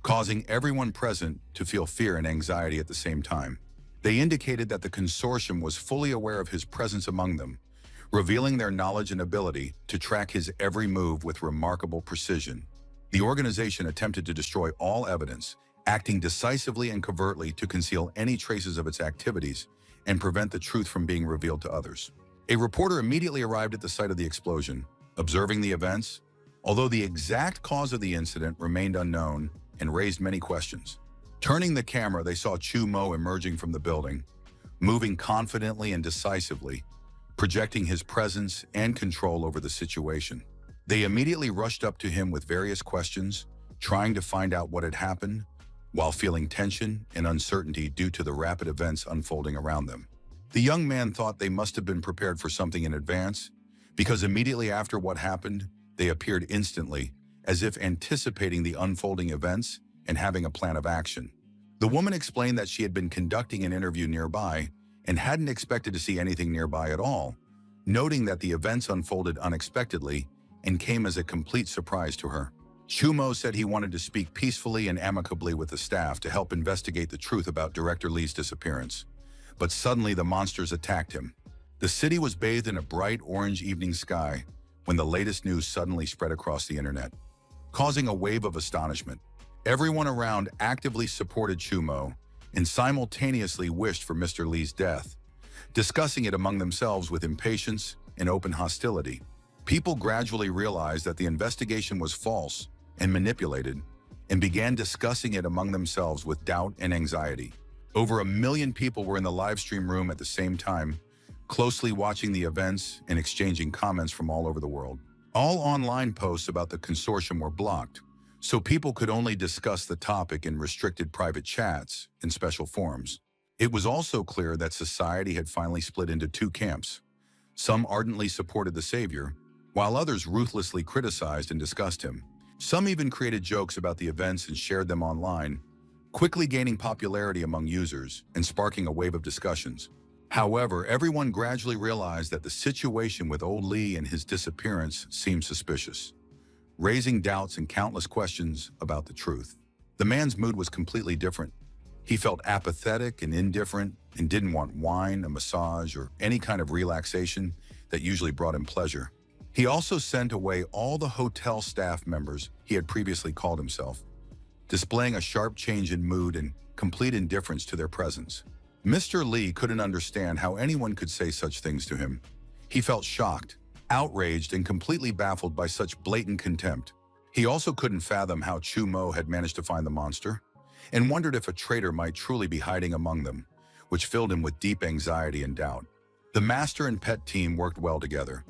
causing everyone present to feel fear and anxiety at the same time. They indicated that the consortium was fully aware of his presence among them, revealing their knowledge and ability to track his every move with remarkable precision. The organization attempted to destroy all evidence, acting decisively and covertly to conceal any traces of its activities and prevent the truth from being revealed to others. A reporter immediately arrived at the site of the explosion, observing the events, although the exact cause of the incident remained unknown and raised many questions. Turning the camera, they saw Chu Mo emerging from the building, moving confidently and decisively, projecting his presence and control over the situation. They immediately rushed up to him with various questions, trying to find out what had happened, while feeling tension and uncertainty due to the rapid events unfolding around them. The young man thought they must have been prepared for something in advance, because immediately after what happened, they appeared instantly, as if anticipating the unfolding events and having a plan of action. The woman explained that she had been conducting an interview nearby and hadn't expected to see anything nearby at all, noting that the events unfolded unexpectedly and came as a complete surprise to her. Chu Mo said he wanted to speak peacefully and amicably with the staff to help investigate the truth about Director Lee's disappearance. But suddenly the monsters attacked him. The city was bathed in a bright orange evening sky when the latest news suddenly spread across the internet, causing a wave of astonishment. Everyone around actively supported Chu Mo and simultaneously wished for Mr. Lee's death, discussing it among themselves with impatience and open hostility. People gradually realized that the investigation was false and manipulated, and began discussing it among themselves with doubt and anxiety. Over 1 million people were in the live stream room at the same time, closely watching the events and exchanging comments from all over the world. All online posts about the consortium were blocked, so people could only discuss the topic in restricted private chats and special forums. It was also clear that society had finally split into two camps. Some ardently supported the savior, while others ruthlessly criticized and discussed him. Some even created jokes about the events and shared them online, quickly gaining popularity among users and sparking a wave of discussions. However, everyone gradually realized that the situation with old Lee and his disappearance seemed suspicious, raising doubts and countless questions about the truth. The man's mood was completely different. He felt apathetic and indifferent and didn't want wine, a massage, or any kind of relaxation that usually brought him pleasure. He also sent away all the hotel staff members he had previously called himself, displaying a sharp change in mood and complete indifference to their presence. Mr. Lee couldn't understand how anyone could say such things to him. He felt shocked, outraged, and completely baffled by such blatant contempt. He also couldn't fathom how Chu Mo had managed to find the monster, and wondered if a traitor might truly be hiding among them, which filled him with deep anxiety and doubt. The master and pet team worked well together,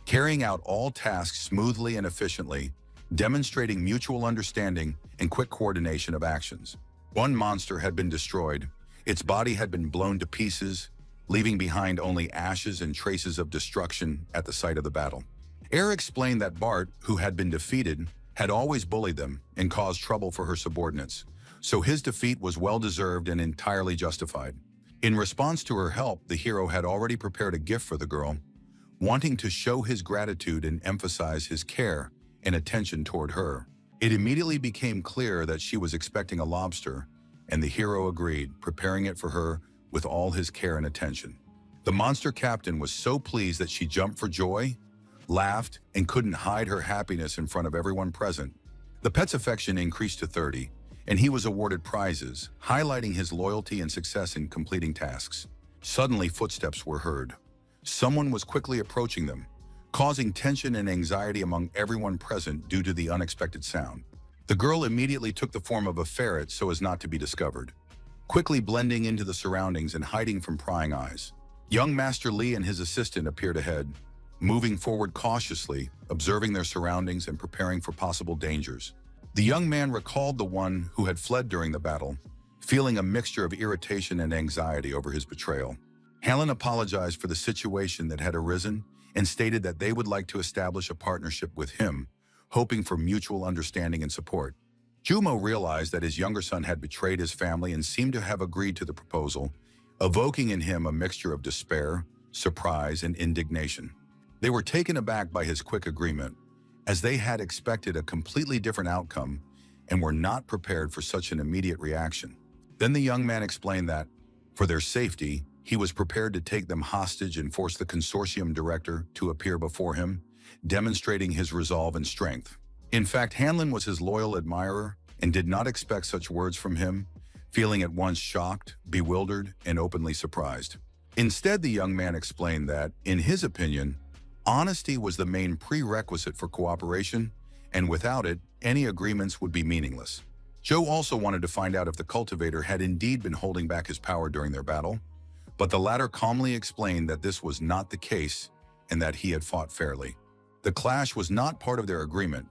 carrying out all tasks smoothly and efficiently, demonstrating mutual understanding and quick coordination of actions. One monster had been destroyed. Its body had been blown to pieces, leaving behind only ashes and traces of destruction at the site of the battle. Air explained that Bart, who had been defeated, had always bullied them and caused trouble for her subordinates, so his defeat was well-deserved and entirely justified. In response to her help, the hero had already prepared a gift for the girl, wanting to show his gratitude and emphasize his care and attention toward her. It immediately became clear that she was expecting a lobster, and the hero agreed, preparing it for her with all his care and attention. The monster captain was so pleased that she jumped for joy, laughed, and couldn't hide her happiness in front of everyone present. The pet's affection increased to 30, and he was awarded prizes, highlighting his loyalty and success in completing tasks. Suddenly, footsteps were heard. Someone was quickly approaching them, causing tension and anxiety among everyone present due to the unexpected sound. The girl immediately took the form of a ferret so as not to be discovered, quickly blending into the surroundings and hiding from prying eyes. Young Master Lee and his assistant appeared ahead, moving forward cautiously, observing their surroundings and preparing for possible dangers. The young man recalled the one who had fled during the battle, feeling a mixture of irritation and anxiety over his betrayal. Helen apologized for the situation that had arisen and stated that they would like to establish a partnership with him, hoping for mutual understanding and support. Chu Mo realized that his younger son had betrayed his family and seemed to have agreed to the proposal, evoking in him a mixture of despair, surprise, and indignation. They were taken aback by his quick agreement, as they had expected a completely different outcome and were not prepared for such an immediate reaction. Then the young man explained that, for their safety, he was prepared to take them hostage and force the consortium director to appear before him, demonstrating his resolve and strength. In fact, Hanlon was his loyal admirer and did not expect such words from him, feeling at once shocked, bewildered, and openly surprised. Instead, the young man explained that, in his opinion, honesty was the main prerequisite for cooperation, and without it, any agreements would be meaningless. Joe also wanted to find out if the cultivator had indeed been holding back his power during their battle, but the latter calmly explained that this was not the case and that he had fought fairly. The clash was not part of their agreement,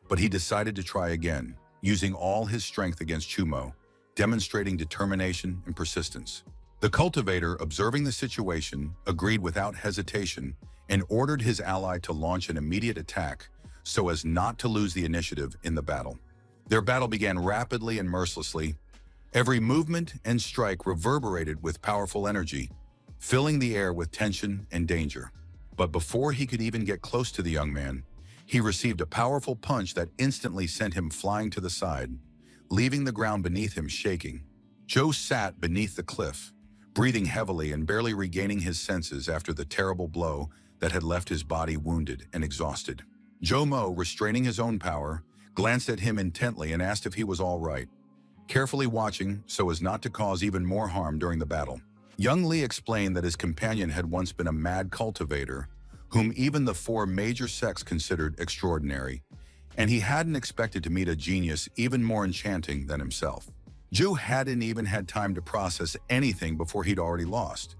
but he decided to try again, using all his strength against Chumo, demonstrating determination and persistence. The cultivator, observing the situation, agreed without hesitation and ordered his ally to launch an immediate attack so as not to lose the initiative in the battle. Their battle began rapidly and mercilessly. Every movement and strike reverberated with powerful energy, filling the air with tension and danger. But before he could even get close to the young man, he received a powerful punch that instantly sent him flying to the side, leaving the ground beneath him shaking. Joe sat beneath the cliff, breathing heavily and barely regaining his senses after the terrible blow that had left his body wounded and exhausted. Joe Mo, restraining his own power, glanced at him intently and asked if he was all right, carefully watching so as not to cause even more harm during the battle. Young Lee explained that his companion had once been a mad cultivator, whom even the four major sects considered extraordinary, and he hadn't expected to meet a genius even more enchanting than himself. Joe hadn't even had time to process anything before he'd already lost,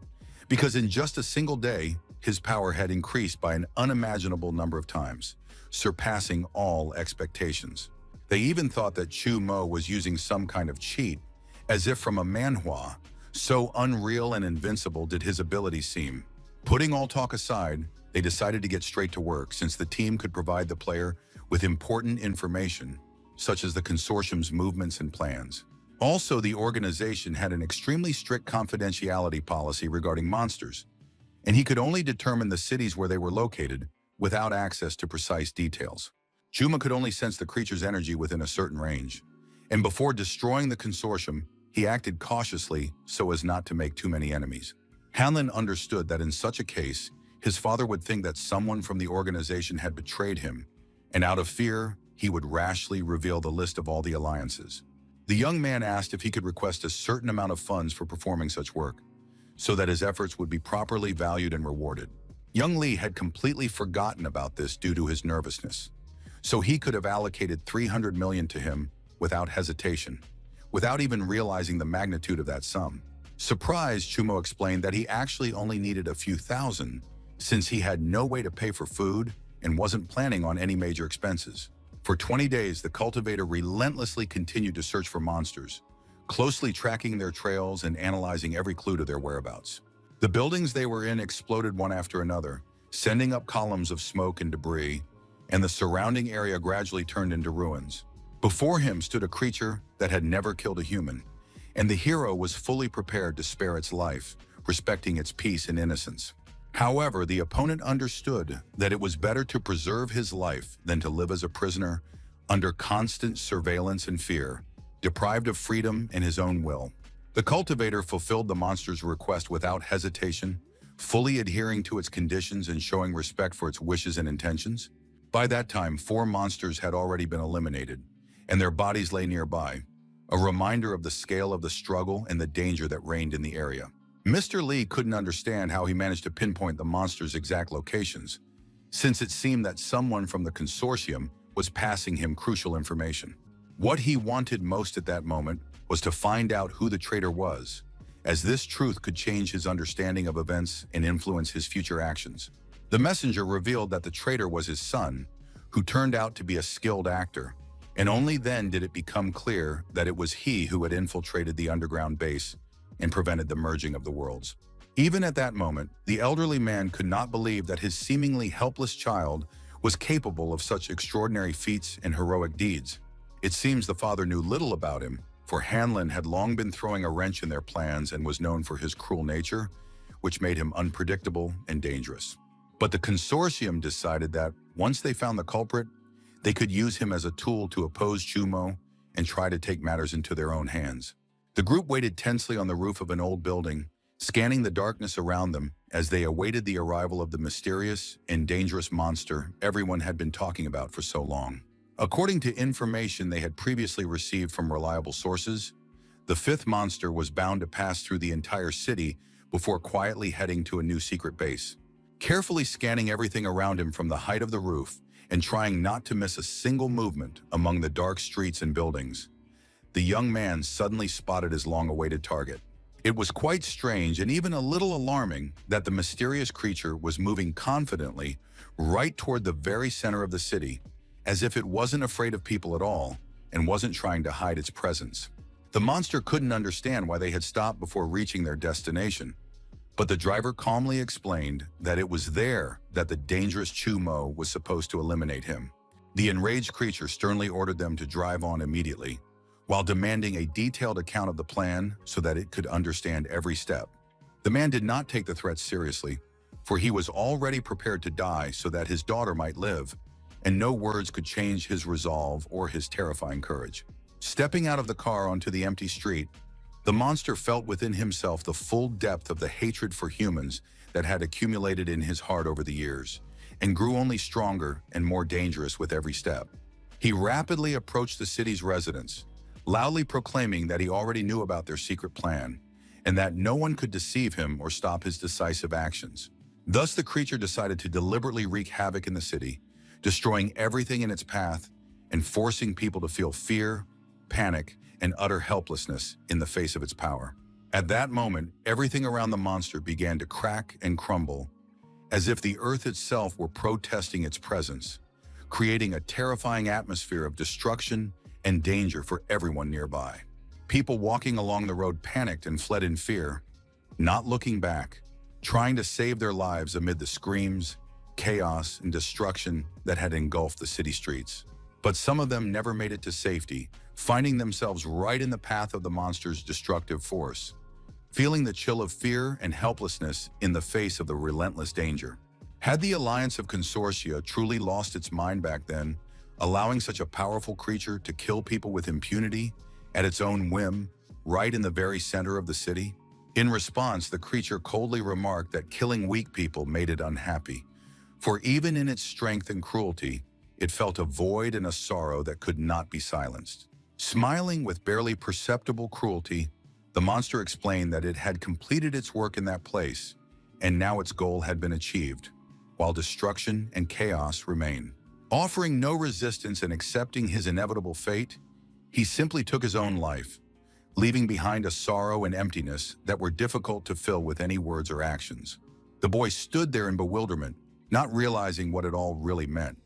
because in just a single day, his power had increased by an unimaginable number of times, surpassing all expectations. They even thought that Chu Mo was using some kind of cheat, as if from a manhwa. So unreal and invincible did his abilities seem. Putting all talk aside, they decided to get straight to work since the team could provide the player with important information, such as the consortium's movements and plans. Also, the organization had an extremely strict confidentiality policy regarding monsters, and he could only determine the cities where they were located without access to precise details. Juma could only sense the creature's energy within a certain range, and before destroying the consortium, he acted cautiously so as not to make too many enemies. Hanlon understood that in such a case, his father would think that someone from the organization had betrayed him, and out of fear, he would rashly reveal the list of all the alliances. The young man asked if he could request a certain amount of funds for performing such work, so that his efforts would be properly valued and rewarded. Young Lee had completely forgotten about this due to his nervousness, so he could have allocated 300 million to him without hesitation, without even realizing the magnitude of that sum. Surprised, Chumo explained that he actually only needed a few thousand, since he had no way to pay for food and wasn't planning on any major expenses. For 20 days, the cultivator relentlessly continued to search for monsters, closely tracking their trails and analyzing every clue to their whereabouts. The buildings they were in exploded one after another, sending up columns of smoke and debris, and the surrounding area gradually turned into ruins. Before him stood a creature that had never killed a human, and the hero was fully prepared to spare its life, respecting its peace and innocence. However, the opponent understood that it was better to preserve his life than to live as a prisoner under constant surveillance and fear, deprived of freedom and his own will. The cultivator fulfilled the monster's request without hesitation, fully adhering to its conditions and showing respect for its wishes and intentions. By that time, 4 monsters had already been eliminated, and their bodies lay nearby, a reminder of the scale of the struggle and the danger that reigned in the area. Mr. Lee couldn't understand how he managed to pinpoint the monsters' exact locations, since it seemed that someone from the consortium was passing him crucial information. What he wanted most at that moment was to find out who the traitor was, as this truth could change his understanding of events and influence his future actions. The messenger revealed that the traitor was his son, who turned out to be a skilled actor, and only then did it become clear that it was he who had infiltrated the underground base and prevented the merging of the worlds. Even at that moment, the elderly man could not believe that his seemingly helpless child was capable of such extraordinary feats and heroic deeds. It seems the father knew little about him, for Hanlon had long been throwing a wrench in their plans and was known for his cruel nature, which made him unpredictable and dangerous. But the consortium decided that, once they found the culprit, they could use him as a tool to oppose Chumo and try to take matters into their own hands. The group waited tensely on the roof of an old building, scanning the darkness around them as they awaited the arrival of the mysterious and dangerous monster everyone had been talking about for so long. According to information they had previously received from reliable sources, the 5th monster was bound to pass through the entire city before quietly heading to a new secret base. Carefully scanning everything around him from the height of the roof and trying not to miss a single movement among the dark streets and buildings, the young man suddenly spotted his long-awaited target. It was quite strange and even a little alarming that the mysterious creature was moving confidently right toward the very center of the city, as if it wasn't afraid of people at all and wasn't trying to hide its presence. The monster couldn't understand why they had stopped before reaching their destination, but the driver calmly explained that it was there that the dangerous Chumo was supposed to eliminate him. The enraged creature sternly ordered them to drive on immediately, while demanding a detailed account of the plan so that it could understand every step. The man did not take the threat seriously, for he was already prepared to die so that his daughter might live, and no words could change his resolve or his terrifying courage. Stepping out of the car onto the empty street, the monster felt within himself the full depth of the hatred for humans that had accumulated in his heart over the years, and grew only stronger and more dangerous with every step. He rapidly approached the city's residents, loudly proclaiming that he already knew about their secret plan, and that no one could deceive him or stop his decisive actions. Thus, the creature decided to deliberately wreak havoc in the city, destroying everything in its path and forcing people to feel fear, panic, and utter helplessness in the face of its power. At that moment, everything around the monster began to crack and crumble, as if the earth itself were protesting its presence, creating a terrifying atmosphere of destruction and danger for everyone nearby. People walking along the road panicked and fled in fear, not looking back, trying to save their lives amid the screams, chaos, and destruction that had engulfed the city streets. But some of them never made it to safety, finding themselves right in the path of the monster's destructive force, feeling the chill of fear and helplessness in the face of the relentless danger. Had the alliance of consortia truly lost its mind back then, allowing such a powerful creature to kill people with impunity at its own whim, right in the very center of the city? In response, the creature coldly remarked that killing weak people made it unhappy, for even in its strength and cruelty, it felt a void and a sorrow that could not be silenced. Smiling with barely perceptible cruelty, the monster explained that it had completed its work in that place, and now its goal had been achieved, while destruction and chaos remain. Offering no resistance and accepting his inevitable fate, he simply took his own life, leaving behind a sorrow and emptiness that were difficult to fill with any words or actions. The boy stood there in bewilderment, not realizing what it all really meant,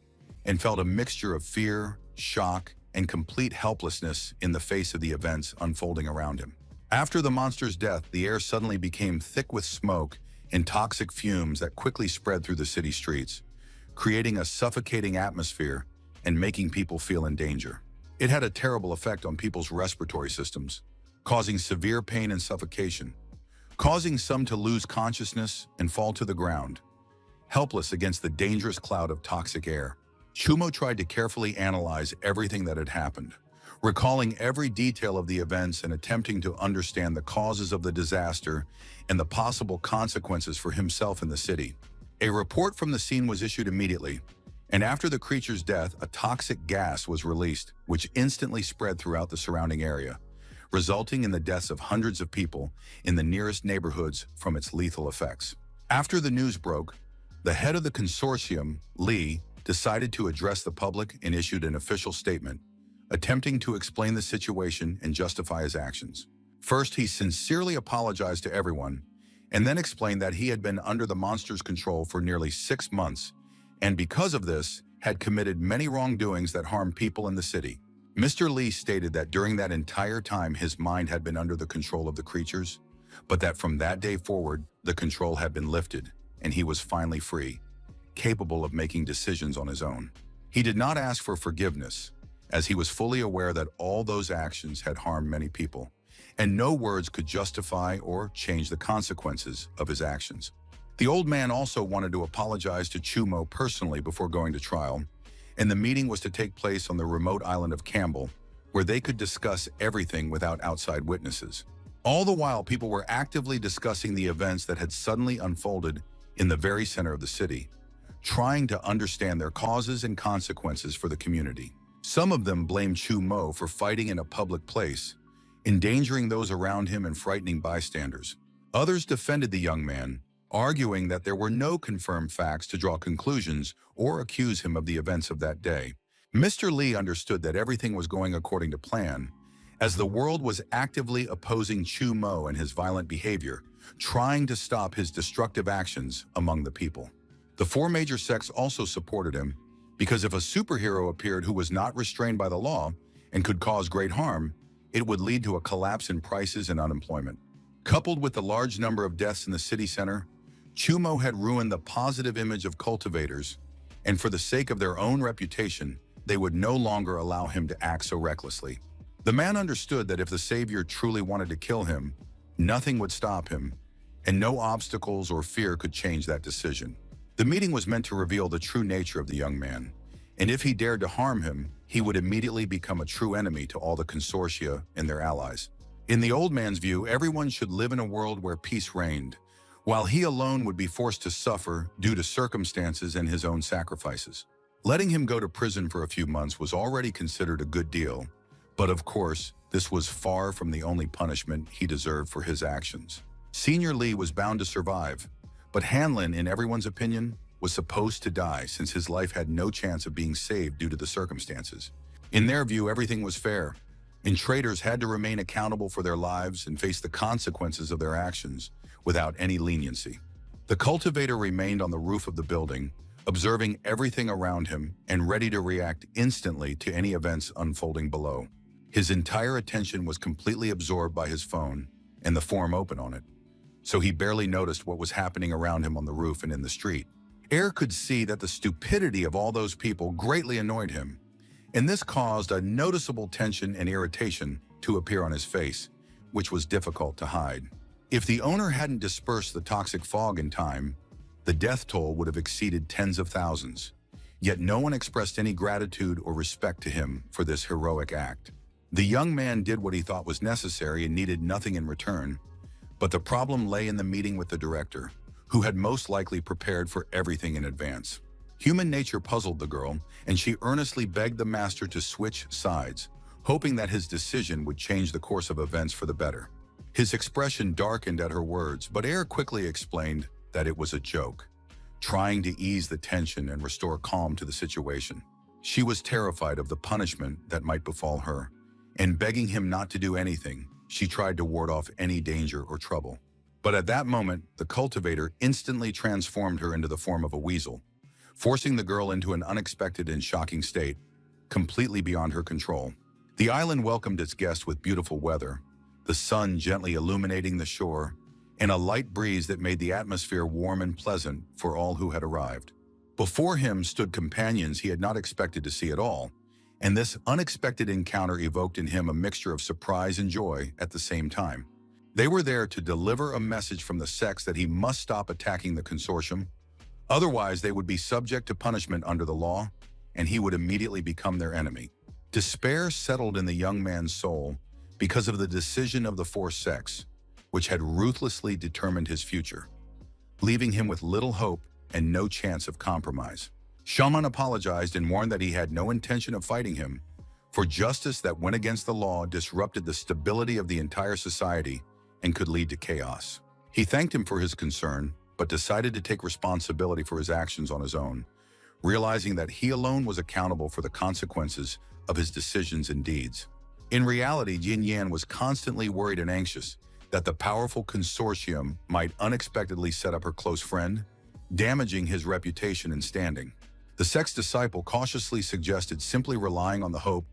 and felt a mixture of fear, shock, and complete helplessness in the face of the events unfolding around him. After the monster's death, the air suddenly became thick with smoke and toxic fumes that quickly spread through the city streets, creating a suffocating atmosphere and making people feel in danger. It had a terrible effect on people's respiratory systems, causing severe pain and suffocation, causing some to lose consciousness and fall to the ground, helpless against the dangerous cloud of toxic air. Chumo tried to carefully analyze everything that had happened, recalling every detail of the events and attempting to understand the causes of the disaster and the possible consequences for himself and the city. A report from the scene was issued immediately, and after the creature's death, a toxic gas was released, which instantly spread throughout the surrounding area, resulting in the deaths of hundreds of people in the nearest neighborhoods from its lethal effects. After the news broke, the head of the consortium, Lee, decided to address the public and issued an official statement, attempting to explain the situation and justify his actions. First, he sincerely apologized to everyone, and then explained that he had been under the monster's control for nearly 6 months, and because of this, had committed many wrongdoings that harmed people in the city. Mr. Lee stated that during that entire time his mind had been under the control of the creatures, but that from that day forward, the control had been lifted, and he was finally free, capable of making decisions on his own. He did not ask for forgiveness, as he was fully aware that all those actions had harmed many people, and no words could justify or change the consequences of his actions. The old man also wanted to apologize to Chumo personally before going to trial, and the meeting was to take place on the remote island of Campbell, where they could discuss everything without outside witnesses. All the while, people were actively discussing the events that had suddenly unfolded in the very center of the city, trying to understand their causes and consequences for the community. Some of them blamed Chumo for fighting in a public place, endangering those around him and frightening bystanders. Others defended the young man, arguing that there were no confirmed facts to draw conclusions or accuse him of the events of that day. Mr. Lee understood that everything was going according to plan, as the world was actively opposing Chu Mo and his violent behavior, trying to stop his destructive actions among the people. The four major sects also supported him, because if a superhero appeared who was not restrained by the law and could cause great harm, it would lead to a collapse in prices and unemployment. Coupled with the large number of deaths in the city center, Chu Mo had ruined the positive image of cultivators, and for the sake of their own reputation, they would no longer allow him to act so recklessly. The man understood that if the savior truly wanted to kill him, nothing would stop him, and no obstacles or fear could change that decision. The meeting was meant to reveal the true nature of the young man, and if he dared to harm him, he would immediately become a true enemy to all the consortia and their allies. In the old man's view, everyone should live in a world where peace reigned, while he alone would be forced to suffer due to circumstances and his own sacrifices. Letting him go to prison for a few months was already considered a good deal, but of course, this was far from the only punishment he deserved for his actions. Senior Lee was bound to survive, but Hanlin, in everyone's opinion, was supposed to die since his life had no chance of being saved due to the circumstances. In their view, everything was fair, and traitors had to remain accountable for their lives and face the consequences of their actions without any leniency. The cultivator remained on the roof of the building, observing everything around him and ready to react instantly to any events unfolding below. His entire attention was completely absorbed by his phone and the form open on it, so he barely noticed what was happening around him on the roof and in the street. Air could see that the stupidity of all those people greatly annoyed him, and this caused a noticeable tension and irritation to appear on his face, which was difficult to hide. If the owner hadn't dispersed the toxic fog in time, the death toll would have exceeded tens of thousands. Yet no one expressed any gratitude or respect to him for this heroic act. The young man did what he thought was necessary and needed nothing in return, but the problem lay in the meeting with the director, who had most likely prepared for everything in advance. Human nature puzzled the girl, and she earnestly begged the master to switch sides, hoping that his decision would change the course of events for the better. His expression darkened at her words, but Air quickly explained that it was a joke, trying to ease the tension and restore calm to the situation. She was terrified of the punishment that might befall her, and begging him not to do anything, she tried to ward off any danger or trouble. But at that moment, the cultivator instantly transformed her into the form of a weasel, forcing the girl into an unexpected and shocking state, completely beyond her control. The island welcomed its guests with beautiful weather, the sun gently illuminating the shore, and a light breeze that made the atmosphere warm and pleasant for all who had arrived. Before him stood companions he had not expected to see at all, and this unexpected encounter evoked in him a mixture of surprise and joy at the same time. They were there to deliver a message from the sects that he must stop attacking the consortium, otherwise they would be subject to punishment under the law, and he would immediately become their enemy. Despair settled in the young man's soul because of the decision of the four sects, which had ruthlessly determined his future, leaving him with little hope and no chance of compromise. Shaman apologized and warned that he had no intention of fighting him, for justice that went against the law disrupted the stability of the entire society and could lead to chaos. He thanked him for his concern, but decided to take responsibility for his actions on his own, realizing that he alone was accountable for the consequences of his decisions and deeds. In reality, Jin Yan was constantly worried and anxious that the powerful consortium might unexpectedly set up her close friend, damaging his reputation and standing. The sect's disciple cautiously suggested simply relying on the hope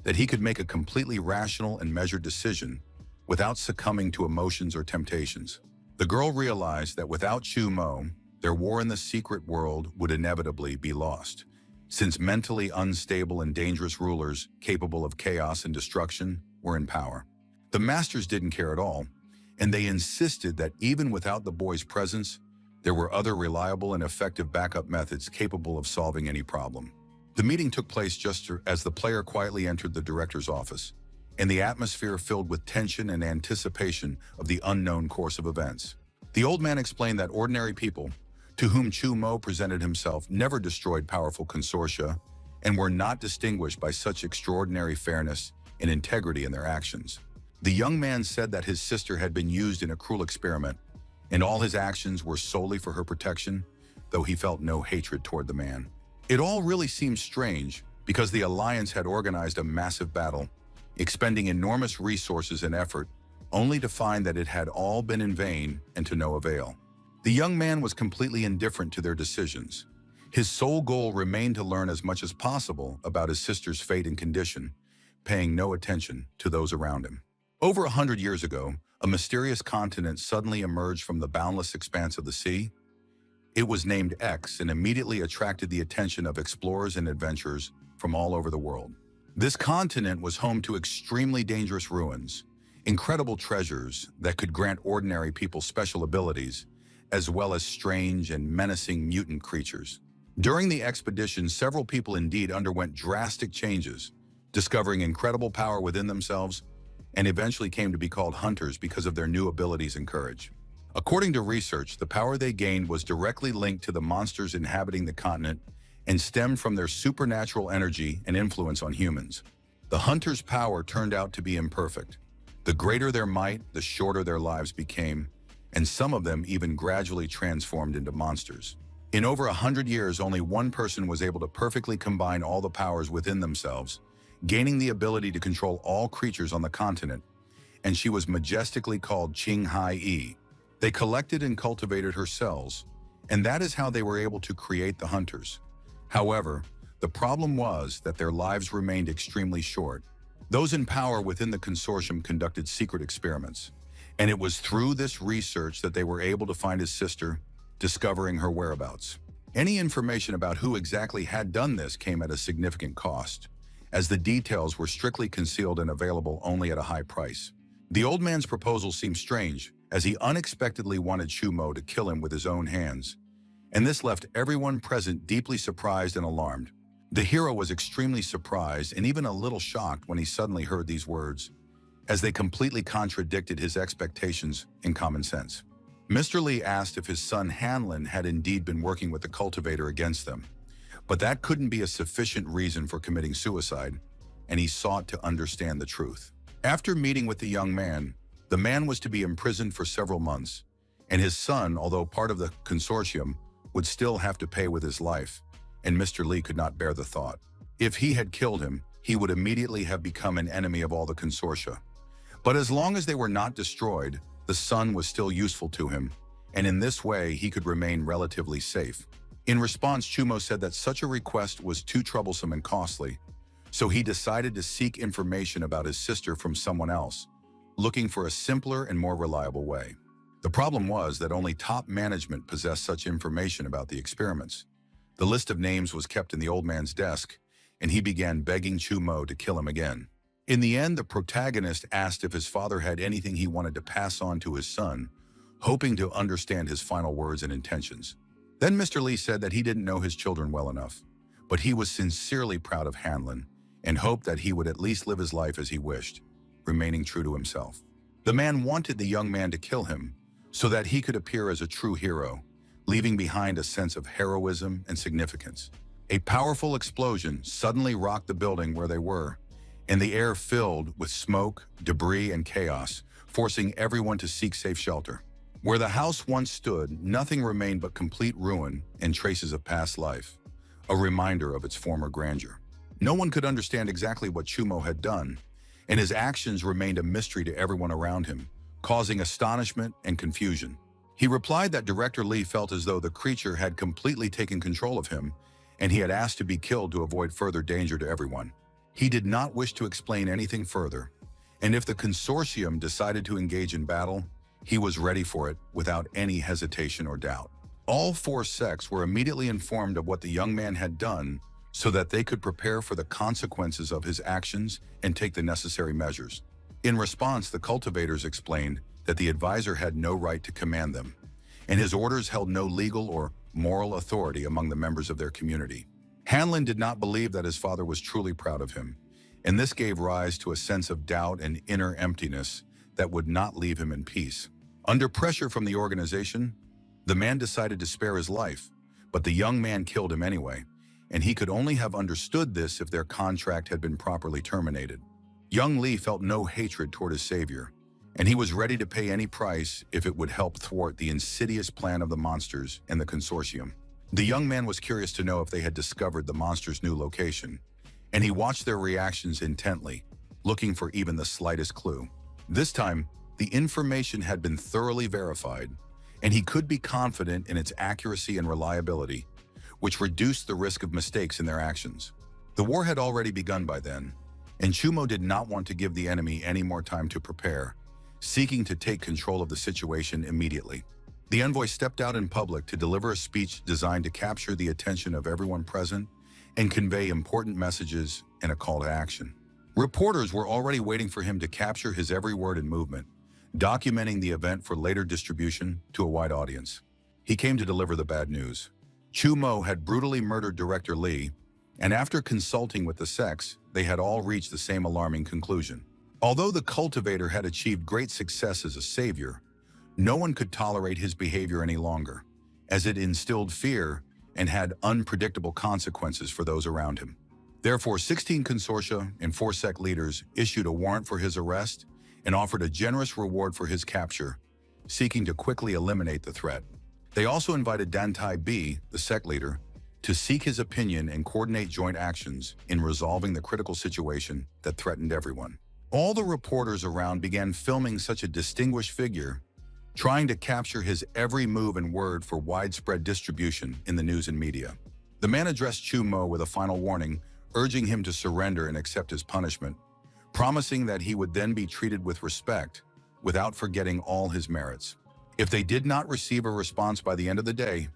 that he could make a completely rational and measured decision without succumbing to emotions or temptations. The girl realized that without Chu Mo, their war in the secret world would inevitably be lost, since mentally unstable and dangerous rulers capable of chaos and destruction were in power. The masters didn't care at all, and they insisted that even without the boy's presence, there were other reliable and effective backup methods capable of solving any problem. The meeting took place just as the player quietly entered the director's office, and the atmosphere filled with tension and anticipation of the unknown course of events. The old man explained that ordinary people, to whom Chu Mo presented himself, never destroyed powerful consortia and were not distinguished by such extraordinary fairness and integrity in their actions. The young man said that his sister had been used in a cruel experiment, and all his actions were solely for her protection, though he felt no hatred toward the man. It all really seemed strange because the Alliance had organized a massive battle, expending enormous resources and effort, only to find that it had all been in vain and to no avail. The young man was completely indifferent to their decisions. His sole goal remained to learn as much as possible about his sister's fate and condition, paying no attention to those around him. Over 100 years ago, a mysterious continent suddenly emerged from the boundless expanse of the sea. It was named X and immediately attracted the attention of explorers and adventurers from all over the world. This continent was home to extremely dangerous ruins, incredible treasures that could grant ordinary people special abilities, as well as strange and menacing mutant creatures. During the expedition, several people indeed underwent drastic changes, discovering incredible power within themselves, and eventually came to be called hunters because of their new abilities and courage. According to research, the power they gained was directly linked to the monsters inhabiting the continent and stemmed from their supernatural energy and influence on humans. The hunters' power turned out to be imperfect. The greater their might, the shorter their lives became, and some of them even gradually transformed into monsters. In over 100 years, only one person was able to perfectly combine all the powers within themselves, gaining the ability to control all creatures on the continent, and she was majestically called Qing Hai. They collected and cultivated her cells, and that is how they were able to create the hunters. However, the problem was that their lives remained extremely short. Those in power within the consortium conducted secret experiments, and it was through this research that they were able to find his sister, discovering her whereabouts. Any information about who exactly had done this came at a significant cost, as the details were strictly concealed and available only at a high price. The old man's proposal seemed strange, as he unexpectedly wanted Chumo to kill him with his own hands, and this left everyone present deeply surprised and alarmed. The hero was extremely surprised and even a little shocked when he suddenly heard these words, as they completely contradicted his expectations and common sense. Mr. Lee asked if his son Hanlin had indeed been working with the cultivator against them, but that couldn't be a sufficient reason for committing suicide, and he sought to understand the truth. After meeting with the young man, the man was to be imprisoned for several months, and his son, although part of the consortium, would still have to pay with his life, and Mr. Lee could not bear the thought. If he had killed him, he would immediately have become an enemy of all the consortia. But as long as they were not destroyed, the son was still useful to him, and in this way he could remain relatively safe. In response, Chumo said that such a request was too troublesome and costly, so he decided to seek information about his sister from someone else, looking for a simpler and more reliable way. The problem was that only top management possessed such information about the experiments. The list of names was kept in the old man's desk, and he began begging Chumo to kill him again. In the end, the protagonist asked if his father had anything he wanted to pass on to his son, hoping to understand his final words and intentions. Then Mr. Lee said that he didn't know his children well enough, but he was sincerely proud of Hanlin and hoped that he would at least live his life as he wished, remaining true to himself. The man wanted the young man to kill him so that he could appear as a true hero, leaving behind a sense of heroism and significance. A powerful explosion suddenly rocked the building where they were, and the air filled with smoke, debris, and chaos, forcing everyone to seek safe shelter. Where the house once stood, nothing remained but complete ruin and traces of past life, a reminder of its former grandeur. No one could understand exactly what Chumo had done, and his actions remained a mystery to everyone around him, causing astonishment and confusion. He replied that Director Lee felt as though the creature had completely taken control of him, and he had asked to be killed to avoid further danger to everyone. He did not wish to explain anything further, and if the consortium decided to engage in battle, he was ready for it without any hesitation or doubt. All four sects were immediately informed of what the young man had done so that they could prepare for the consequences of his actions and take the necessary measures. In response, the cultivators explained that the advisor had no right to command them, and his orders held no legal or moral authority among the members of their community. Hanlin did not believe that his father was truly proud of him, and this gave rise to a sense of doubt and inner emptiness that would not leave him in peace. Under pressure from the organization, the man decided to spare his life, but the young man killed him anyway, and he could only have understood this if their contract had been properly terminated. Young Lee felt no hatred toward his savior, and he was ready to pay any price if it would help thwart the insidious plan of the monsters and the consortium. The young man was curious to know if they had discovered the monsters' new location, and he watched their reactions intently, looking for even the slightest clue. This time, the information had been thoroughly verified, and he could be confident in its accuracy and reliability, which reduced the risk of mistakes in their actions. The war had already begun by then, and Chumo did not want to give the enemy any more time to prepare, seeking to take control of the situation immediately. The envoy stepped out in public to deliver a speech designed to capture the attention of everyone present and convey important messages and a call to action. Reporters were already waiting for him to capture his every word and movement, documenting the event for later distribution to a wide audience. He came to deliver the bad news. Chumo had brutally murdered Director Lee, and after consulting with the sects, they had all reached the same alarming conclusion. Although the cultivator had achieved great success as a savior, no one could tolerate his behavior any longer, as it instilled fear and had unpredictable consequences for those around him. Therefore, 16 consortia and 4 sect leaders issued a warrant for his arrest and offered a generous reward for his capture, seeking to quickly eliminate the threat. They also invited Dantai B, the sect leader, to seek his opinion and coordinate joint actions in resolving the critical situation that threatened everyone. All the reporters around began filming such a distinguished figure, trying to capture his every move and word for widespread distribution in the news and media. The man addressed Chumo with a final warning, urging him to surrender and accept his punishment, promising that he would then be treated with respect without forgetting all his merits. If they did not receive a response by the end of the day,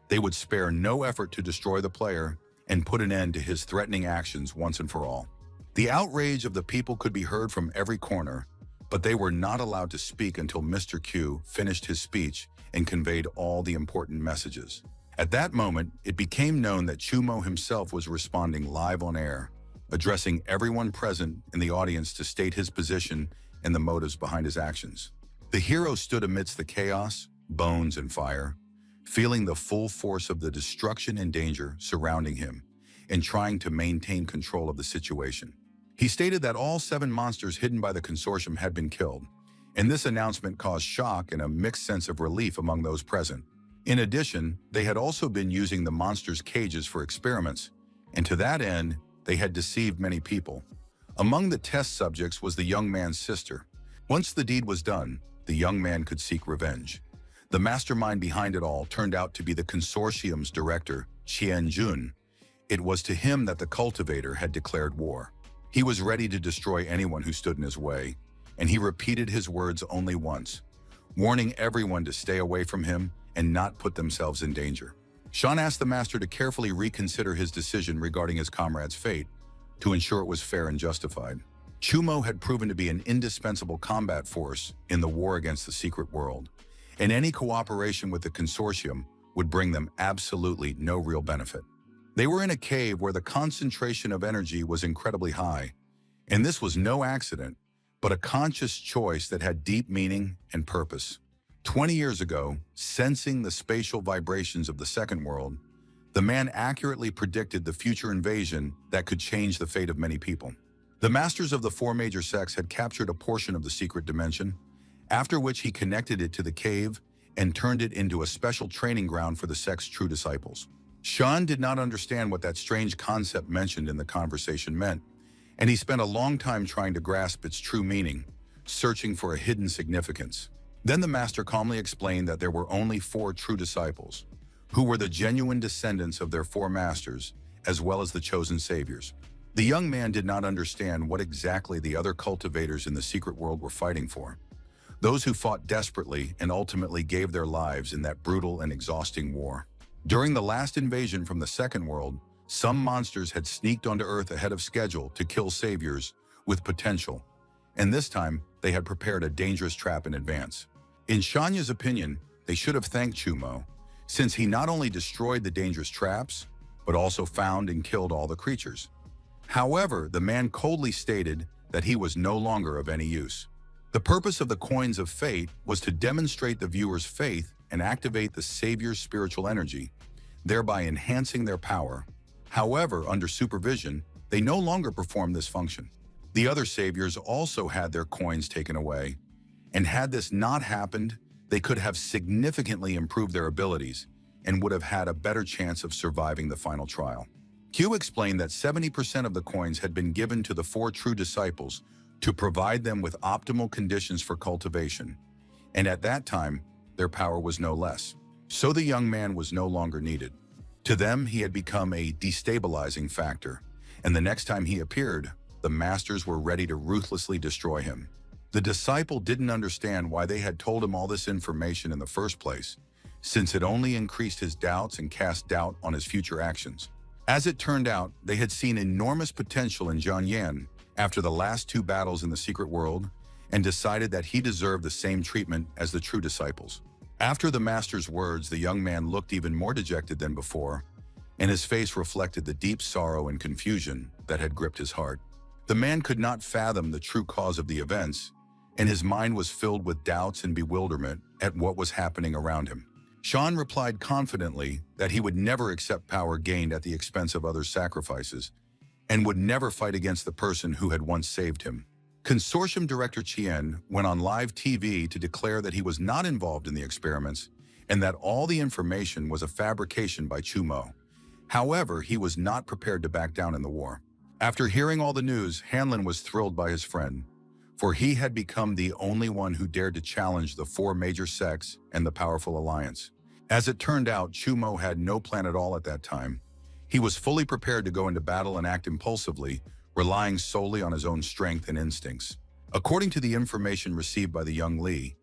they would spare no effort to destroy the player and put an end to his threatening actions once and for all. The outrage of the people could be heard from every corner, but they were not allowed to speak until Mr. Q finished his speech and conveyed all the important messages. At that moment, it became known that Chumo himself was responding live on air, addressing everyone present in the audience to state his position and the motives behind his actions. The hero stood amidst the chaos, bones, and fire, feeling the full force of the destruction and danger surrounding him and trying to maintain control of the situation. He stated that all 7 monsters hidden by the consortium had been killed, and this announcement caused shock and a mixed sense of relief among those present. In addition, they had also been using the monsters' cages for experiments, and to that end, they had deceived many people. Among the test subjects was the young man's sister. Once the deed was done, the young man could seek revenge. The mastermind behind it all turned out to be the consortium's director, Qian Jun. It was to him that the cultivator had declared war. He was ready to destroy anyone who stood in his way, and he repeated his words only once, warning everyone to stay away from him and not put themselves in danger. Sean asked the master to carefully reconsider his decision regarding his comrade's fate to ensure it was fair and justified. Chumo had proven to be an indispensable combat force in the war against the secret world, and any cooperation with the consortium would bring them absolutely no real benefit. They were in a cave where the concentration of energy was incredibly high, and this was no accident, but a conscious choice that had deep meaning and purpose. 20 years ago, sensing the spatial vibrations of the second world, the man accurately predicted the future invasion that could change the fate of many people. The masters of the 4 major sects had captured a portion of the secret dimension, after which he connected it to the cave and turned it into a special training ground for the sect's true disciples. Sean did not understand what that strange concept mentioned in the conversation meant, and he spent a long time trying to grasp its true meaning, searching for a hidden significance. Then the master calmly explained that there were only 4 true disciples, who were the genuine descendants of their 4 masters, as well as the chosen saviors. The young man did not understand what exactly the other cultivators in the secret world were fighting for, those who fought desperately and ultimately gave their lives in that brutal and exhausting war. During the last invasion from the second world, some monsters had sneaked onto Earth ahead of schedule to kill saviors with potential, and this time they had prepared a dangerous trap in advance. In Shanya's opinion, they should have thanked Chumo, since he not only destroyed the dangerous traps, but also found and killed all the creatures. However, the man coldly stated that he was no longer of any use. The purpose of the Coins of Fate was to demonstrate the viewer's faith and activate the Savior's spiritual energy, thereby enhancing their power. However, under supervision, they no longer performed this function. The other Saviors also had their coins taken away, and had this not happened, they could have significantly improved their abilities and would have had a better chance of surviving the final trial. Q explained that 70% of the coins had been given to the 4 true disciples to provide them with optimal conditions for cultivation, and at that time, their power was no less. So the young man was no longer needed. To them, he had become a destabilizing factor, and the next time he appeared, the masters were ready to ruthlessly destroy him. The disciple didn't understand why they had told him all this information in the first place, since it only increased his doubts and cast doubt on his future actions. As it turned out, they had seen enormous potential in Jian Yan after the last 2 battles in the secret world and decided that he deserved the same treatment as the true disciples. After the master's words, the young man looked even more dejected than before, and his face reflected the deep sorrow and confusion that had gripped his heart. The man could not fathom the true cause of the events, and his mind was filled with doubts and bewilderment at what was happening around him. Sean replied confidently that he would never accept power gained at the expense of others' sacrifices, and would never fight against the person who had once saved him. Consortium Director Chien went on live TV to declare that he was not involved in the experiments and that all the information was a fabrication by Chumo. However, he was not prepared to back down in the war. After hearing all the news, Hanlin was thrilled by his friend, for he had become the only one who dared to challenge the 4 major sects and the powerful alliance. As it turned out, Chumo had no plan at all at that time. He was fully prepared to go into battle and act impulsively, relying solely on his own strength and instincts. According to the information received by the young Li,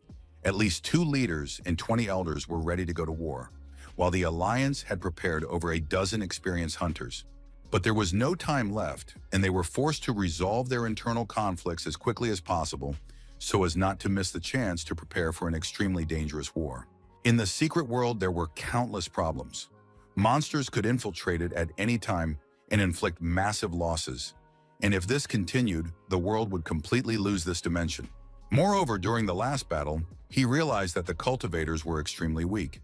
at least 2 leaders and 20 elders were ready to go to war, while the alliance had prepared over a dozen experienced hunters. But there was no time left, and they were forced to resolve their internal conflicts as quickly as possible so as not to miss the chance to prepare for an extremely dangerous war. In the secret world, there were countless problems. Monsters could infiltrate it at any time and inflict massive losses, and if this continued, the world would completely lose this dimension. Moreover, during the last battle, he realized that the cultivators were extremely weak,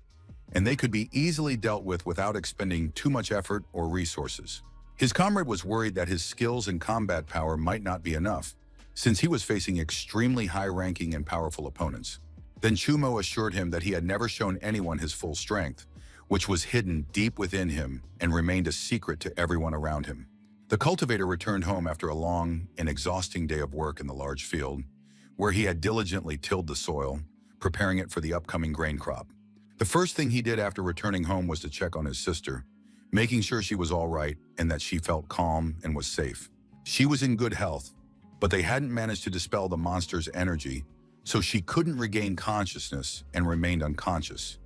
and they could be easily dealt with without expending too much effort or resources. His comrade was worried that his skills and combat power might not be enough, since he was facing extremely high-ranking and powerful opponents. Then Chumo assured him that he had never shown anyone his full strength, which was hidden deep within him and remained a secret to everyone around him. The cultivator returned home after a long and exhausting day of work in the large field, where he had diligently tilled the soil, preparing it for the upcoming grain crop. The first thing he did after returning home was to check on his sister, making sure she was all right and that she felt calm and was safe. She was in good health, but they hadn't managed to dispel the monster's energy, so she couldn't regain consciousness and remained unconscious,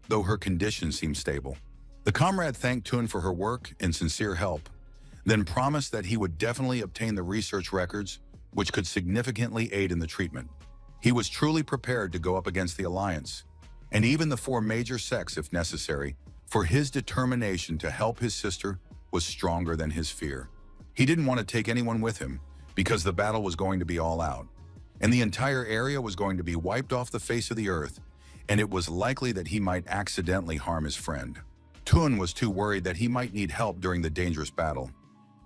though her condition seemed stable. The comrade thanked Tun for her work and sincere help, then promised that he would definitely obtain the research records, which could significantly aid in the treatment. He was truly prepared to go up against the Alliance, and even the 4 major sects if necessary, for his determination to help his sister was stronger than his fear. He didn't want to take anyone with him, because the battle was going to be all out, and the entire area was going to be wiped off the face of the earth, and it was likely that he might accidentally harm his friend. Tun was too worried that he might need help during the dangerous battle,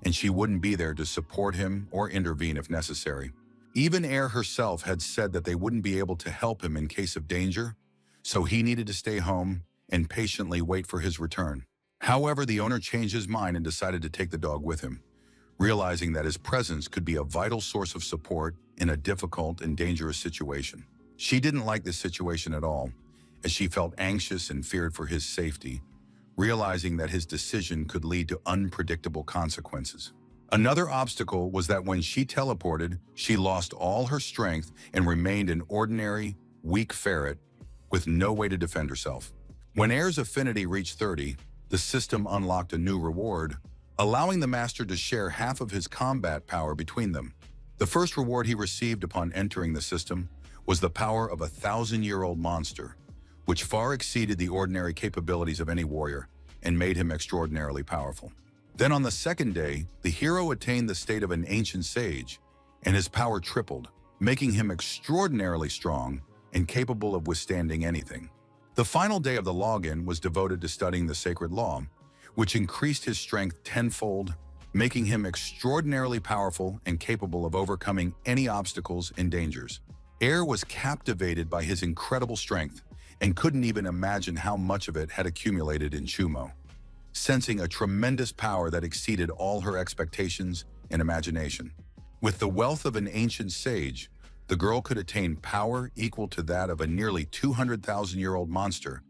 and she wouldn't be there to support him or intervene if necessary. Even Air herself had said that they wouldn't be able to help him in case of danger, so he needed to stay home and patiently wait for his return. However, the owner changed his mind and decided to take the dog with him, realizing that his presence could be a vital source of support in a difficult and dangerous situation. She didn't like this situation at all, as she felt anxious and feared for his safety, realizing that his decision could lead to unpredictable consequences. Another obstacle was that when she teleported, she lost all her strength and remained an ordinary, weak ferret with no way to defend herself. When Air's affinity reached 30, the system unlocked a new reward, allowing the master to share half of his combat power between them. The first reward he received upon entering the system was the power of a 1,000-year-old monster, which far exceeded the ordinary capabilities of any warrior and made him extraordinarily powerful. Then on the second day, the hero attained the state of an ancient sage, and his power tripled, making him extraordinarily strong and capable of withstanding anything. The final day of the login was devoted to studying the sacred law, which increased his strength tenfold, making him extraordinarily powerful and capable of overcoming any obstacles and dangers. Air was captivated by his incredible strength and couldn't even imagine how much of it had accumulated in Chumo, sensing a tremendous power that exceeded all her expectations and imagination. With the wealth of an ancient sage, the girl could attain power equal to that of a nearly 200,000-year-old monster,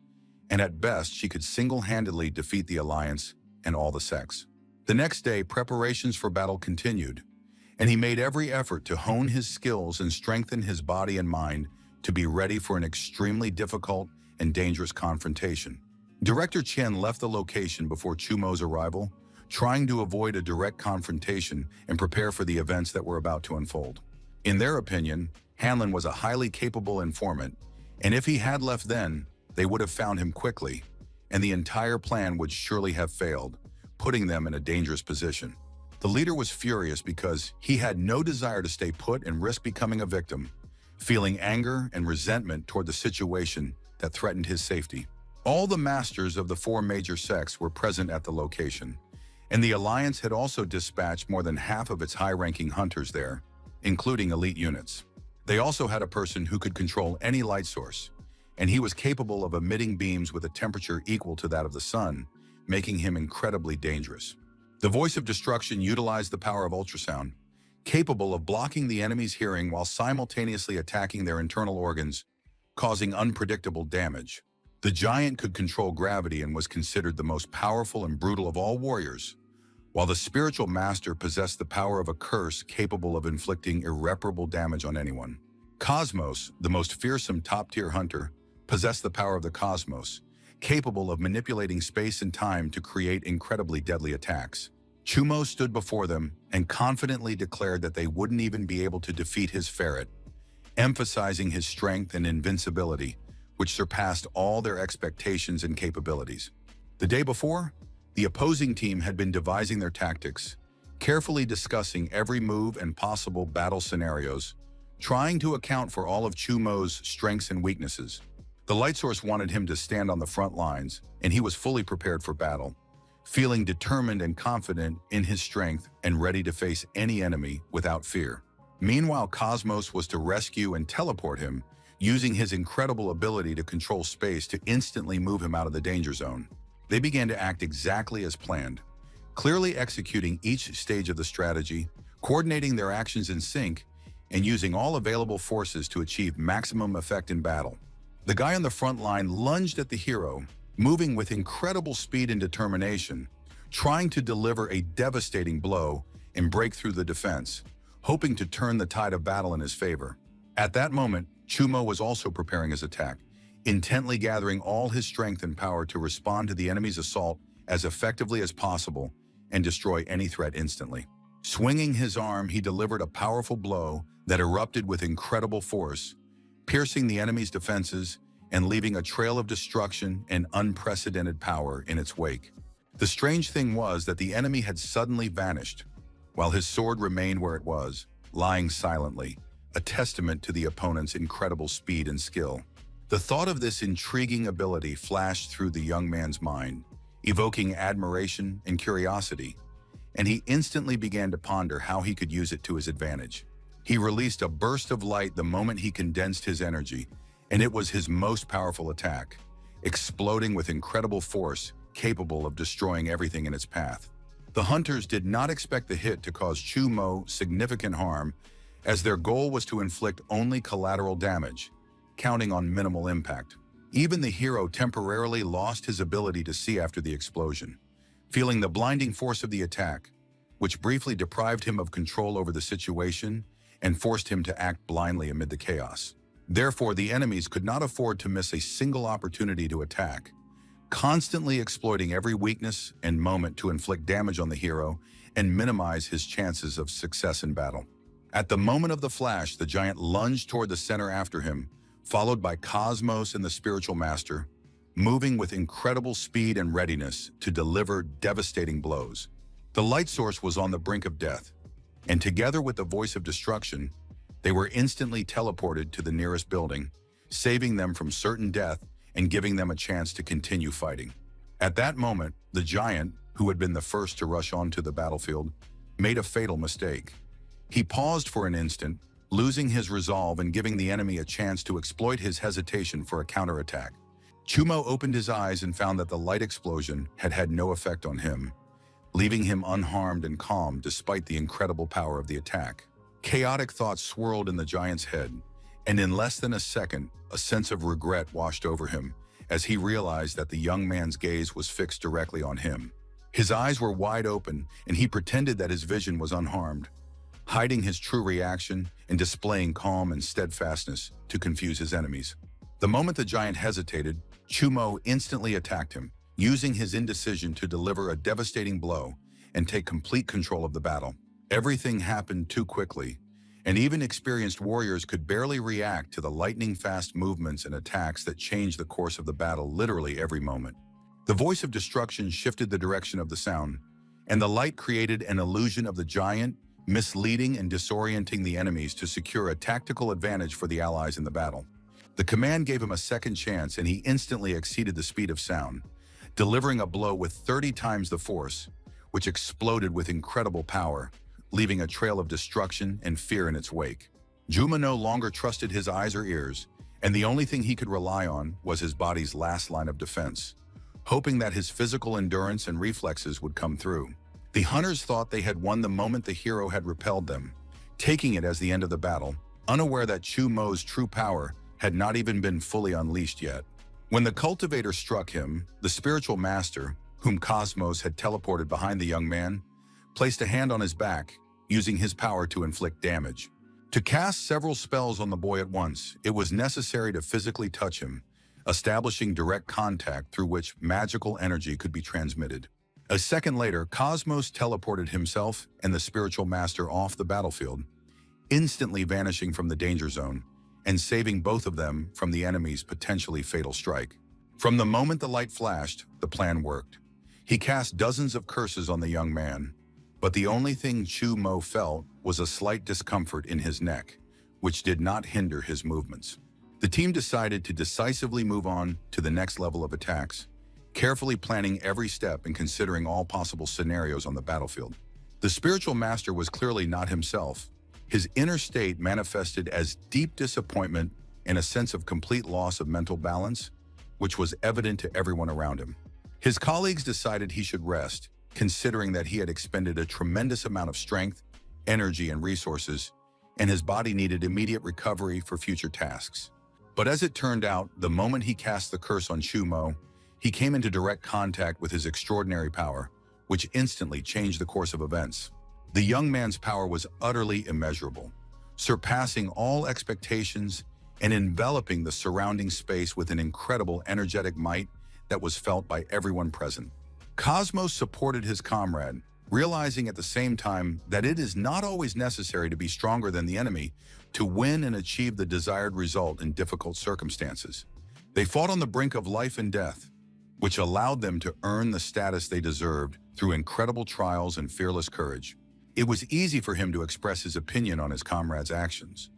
and at best she could single-handedly defeat the Alliance and all the sects. The next day, preparations for battle continued, and he made every effort to hone his skills and strengthen his body and mind to be ready for an extremely difficult and dangerous confrontation. Director Chen left the location before Chumo's arrival, trying to avoid a direct confrontation and prepare for the events that were about to unfold. In their opinion, Hanlon was a highly capable informant, and if he had left then, they would have found him quickly, and the entire plan would surely have failed, putting them in a dangerous position. The leader was furious because he had no desire to stay put and risk becoming a victim, feeling anger and resentment toward the situation that threatened his safety. All the masters of the 4 major sects were present at the location, and the Alliance had also dispatched more than half of its high-ranking hunters there, including elite units. They also had a person who could control any light source, and he was capable of emitting beams with a temperature equal to that of the sun, making him incredibly dangerous. The voice of destruction utilized the power of ultrasound, capable of blocking the enemy's hearing while simultaneously attacking their internal organs, causing unpredictable damage. The giant could control gravity and was considered the most powerful and brutal of all warriors, while the spiritual master possessed the power of a curse capable of inflicting irreparable damage on anyone. Cosmos, the most fearsome top-tier hunter, possessed the power of the cosmos, capable of manipulating space and time to create incredibly deadly attacks. Chumo stood before them and confidently declared that they wouldn't even be able to defeat his ferret, emphasizing his strength and invincibility, which surpassed all their expectations and capabilities. The day before, the opposing team had been devising their tactics, carefully discussing every move and possible battle scenarios, trying to account for all of Chumo's strengths and weaknesses. The light source wanted him to stand on the front lines, and he was fully prepared for battle, feeling determined and confident in his strength and ready to face any enemy without fear. Meanwhile, Cosmos was to rescue and teleport him, using his incredible ability to control space to instantly move him out of the danger zone. They began to act exactly as planned, clearly executing each stage of the strategy, coordinating their actions in sync, and using all available forces to achieve maximum effect in battle. The guy on the front line lunged at the hero, moving with incredible speed and determination, trying to deliver a devastating blow and break through the defense, hoping to turn the tide of battle in his favor. At that moment, Chumo was also preparing his attack, intently gathering all his strength and power to respond to the enemy's assault as effectively as possible and destroy any threat instantly. Swinging his arm, he delivered a powerful blow that erupted with incredible force, piercing the enemy's defenses and leaving a trail of destruction and unprecedented power in its wake. The strange thing was that the enemy had suddenly vanished, while his sword remained where it was, lying silently, a testament to the opponent's incredible speed and skill. The thought of this intriguing ability flashed through the young man's mind, evoking admiration and curiosity, and he instantly began to ponder how he could use it to his advantage. He released a burst of light the moment he condensed his energy, and it was his most powerful attack, exploding with incredible force, capable of destroying everything in its path. The hunters did not expect the hit to cause Chumo significant harm, as their goal was to inflict only collateral damage, counting on minimal impact. Even the hero temporarily lost his ability to see after the explosion, feeling the blinding force of the attack, which briefly deprived him of control over the situation and forced him to act blindly amid the chaos. Therefore, the enemies could not afford to miss a single opportunity to attack, constantly exploiting every weakness and moment to inflict damage on the hero and minimize his chances of success in battle. At the moment of the flash, the giant lunged toward the center after him, followed by Cosmos and the spiritual master, moving with incredible speed and readiness to deliver devastating blows. The light source was on the brink of death, and together with the voice of destruction, they were instantly teleported to the nearest building, saving them from certain death and giving them a chance to continue fighting. At that moment, the giant, who had been the first to rush onto the battlefield, made a fatal mistake. He paused for an instant, losing his resolve and giving the enemy a chance to exploit his hesitation for a counterattack. Chumo opened his eyes and found that the light explosion had had no effect on him, leaving him unharmed and calm despite the incredible power of the attack. Chaotic thoughts swirled in the giant's head, and in less than a second, a sense of regret washed over him as he realized that the young man's gaze was fixed directly on him. His eyes were wide open, and he pretended that his vision was unharmed, hiding his true reaction and displaying calm and steadfastness to confuse his enemies. The moment the giant hesitated, Chumo instantly attacked him, using his indecision to deliver a devastating blow and take complete control of the battle. Everything happened too quickly, and even experienced warriors could barely react to the lightning-fast movements and attacks that changed the course of the battle literally every moment. The voice of destruction shifted the direction of the sound, and the light created an illusion of the giant, misleading and disorienting the enemies to secure a tactical advantage for the allies in the battle. The command gave him a second chance, and he instantly exceeded the speed of sound, delivering a blow with 30 times the force, which exploded with incredible power, leaving a trail of destruction and fear in its wake. Juma no longer trusted his eyes or ears, and the only thing he could rely on was his body's last line of defense, hoping that his physical endurance and reflexes would come through. The hunters thought they had won the moment the hero had repelled them, taking it as the end of the battle, unaware that Chu Mo's true power had not even been fully unleashed yet. When the cultivator struck him, the spiritual master, whom Cosmos had teleported behind the young man, placed a hand on his back, using his power to inflict damage. To cast several spells on the boy at once, it was necessary to physically touch him, establishing direct contact through which magical energy could be transmitted. A second later, Cosmos teleported himself and the spiritual master off the battlefield, instantly vanishing from the danger zone and saving both of them from the enemy's potentially fatal strike. From the moment the light flashed, the plan worked. He cast dozens of curses on the young man, but the only thing Chu Mo felt was a slight discomfort in his neck, which did not hinder his movements. The team decided to decisively move on to the next level of attacks, carefully planning every step and considering all possible scenarios on the battlefield. The spiritual master was clearly not himself. His inner state manifested as deep disappointment and a sense of complete loss of mental balance, which was evident to everyone around him. His colleagues decided he should rest, considering that he had expended a tremendous amount of strength, energy, and resources, and his body needed immediate recovery for future tasks. But as it turned out, the moment he cast the curse on Chumo, he came into direct contact with his extraordinary power, which instantly changed the course of events. The young man's power was utterly immeasurable, surpassing all expectations and enveloping the surrounding space with an incredible energetic might that was felt by everyone present. Cosmos supported his comrade, realizing at the same time that it is not always necessary to be stronger than the enemy to win and achieve the desired result in difficult circumstances. They fought on the brink of life and death, which allowed them to earn the status they deserved through incredible trials and fearless courage. It was easy for him to express his opinion on his comrades' actions,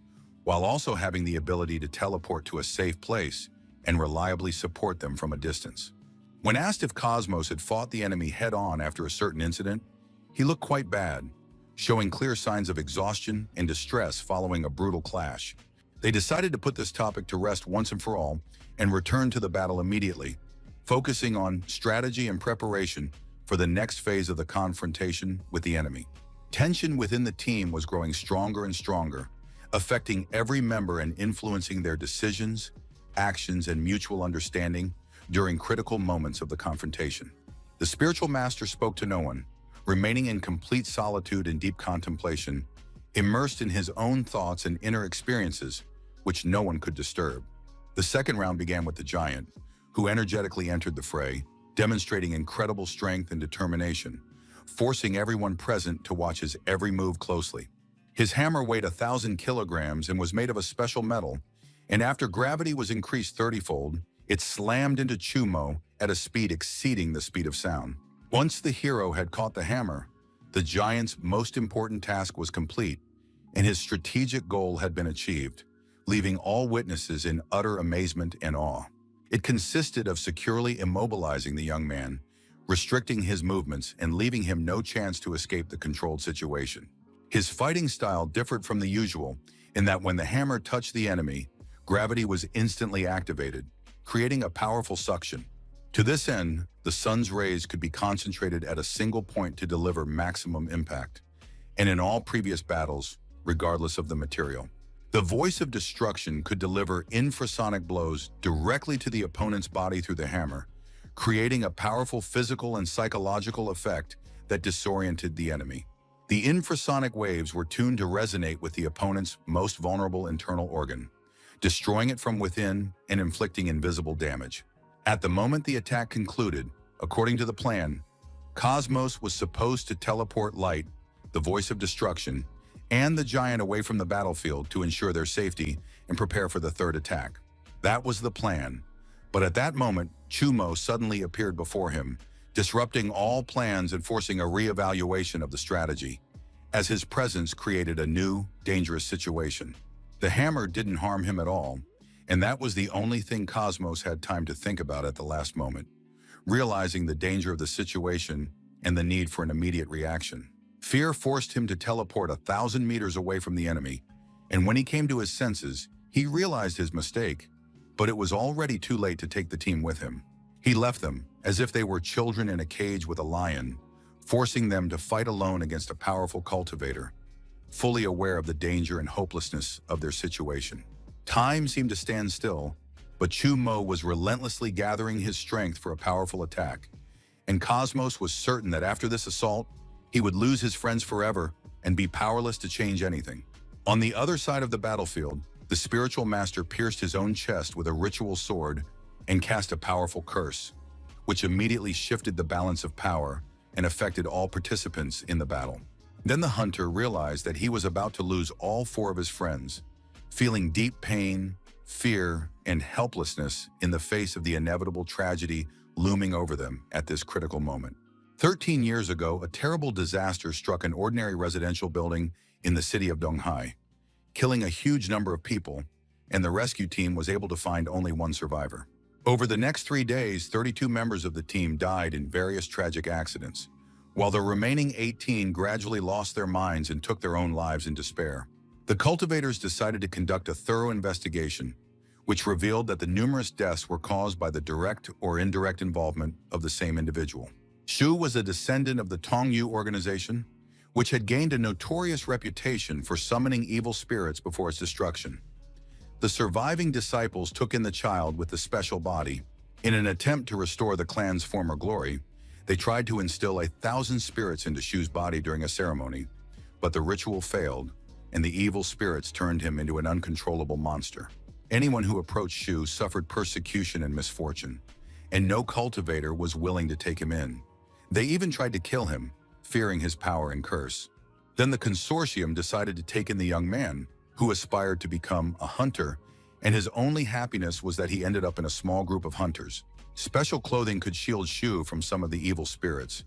while also having the ability to teleport to a safe place and reliably support them from a distance. When asked if Cosmos had fought the enemy head-on after a certain incident, he looked quite bad, showing clear signs of exhaustion and distress following a brutal clash. They decided to put this topic to rest once and for all and return to the battle immediately, focusing on strategy and preparation for the next phase of the confrontation with the enemy. Tension within the team was growing stronger and stronger, affecting every member and influencing their decisions, actions, and mutual understanding during critical moments of the confrontation. The spiritual master spoke to no one, remaining in complete solitude and deep contemplation, immersed in his own thoughts and inner experiences, which no one could disturb. The second round began with the giant, who energetically entered the fray, demonstrating incredible strength and determination, forcing everyone present to watch his every move closely. His hammer weighed 1,000 kilograms and was made of a special metal, and after gravity was increased 30-fold, it slammed into Chumo at a speed exceeding the speed of sound. Once the hero had caught the hammer, the giant's most important task was complete, and his strategic goal had been achieved, leaving all witnesses in utter amazement and awe. It consisted of securely immobilizing the young man, restricting his movements and leaving him no chance to escape the controlled situation. His fighting style differed from the usual in that when the hammer touched the enemy, gravity was instantly activated, creating a powerful suction. To this end, the sun's rays could be concentrated at a single point to deliver maximum impact. And in all previous battles, regardless of the material. The voice of destruction could deliver infrasonic blows directly to the opponent's body through the hammer, creating a powerful physical and psychological effect that disoriented the enemy. The infrasonic waves were tuned to resonate with the opponent's most vulnerable internal organ, destroying it from within and inflicting invisible damage. At the moment the attack concluded, according to the plan, Cosmos was supposed to teleport Light, the voice of destruction, and the giant away from the battlefield to ensure their safety and prepare for the third attack. That was the plan. But at that moment, Chumo suddenly appeared before him, disrupting all plans and forcing a re-evaluation of the strategy, as his presence created a new, dangerous situation. The hammer didn't harm him at all, and that was the only thing Cosmos had time to think about at the last moment, realizing the danger of the situation and the need for an immediate reaction. Fear forced him to teleport 1,000 meters away from the enemy, and when he came to his senses, he realized his mistake, but it was already too late to take the team with him. He left them as if they were children in a cage with a lion, forcing them to fight alone against a powerful cultivator, fully aware of the danger and hopelessness of their situation. Time seemed to stand still, but Chumo was relentlessly gathering his strength for a powerful attack, and Cosmos was certain that after this assault, he would lose his friends forever and be powerless to change anything. On the other side of the battlefield, the spiritual master pierced his own chest with a ritual sword and cast a powerful curse, which immediately shifted the balance of power and affected all participants in the battle. Then the hunter realized that he was about to lose all 4 of his friends, feeling deep pain, fear, and helplessness in the face of the inevitable tragedy looming over them at this critical moment. 13 years ago, a terrible disaster struck an ordinary residential building in the city of Donghai, killing a huge number of people, and the rescue team was able to find only 1 survivor. Over the next 3 days, 32 members of the team died in various tragic accidents, while the remaining 18 gradually lost their minds and took their own lives in despair. The cultivators decided to conduct a thorough investigation, which revealed that the numerous deaths were caused by the direct or indirect involvement of the same individual. Shu was a descendant of the Tongyu organization, which had gained a notorious reputation for summoning evil spirits before its destruction. The surviving disciples took in the child with the special body. In an attempt to restore the clan's former glory, they tried to instill 1,000 spirits into Shu's body during a ceremony, but the ritual failed, and the evil spirits turned him into an uncontrollable monster. Anyone who approached Shu suffered persecution and misfortune, and no cultivator was willing to take him in. They even tried to kill him, fearing his power and curse. Then the consortium decided to take in the young man, who aspired to become a hunter, and his only happiness was that he ended up in a small group of hunters. Special clothing could shield Shu from some of the evil spirits,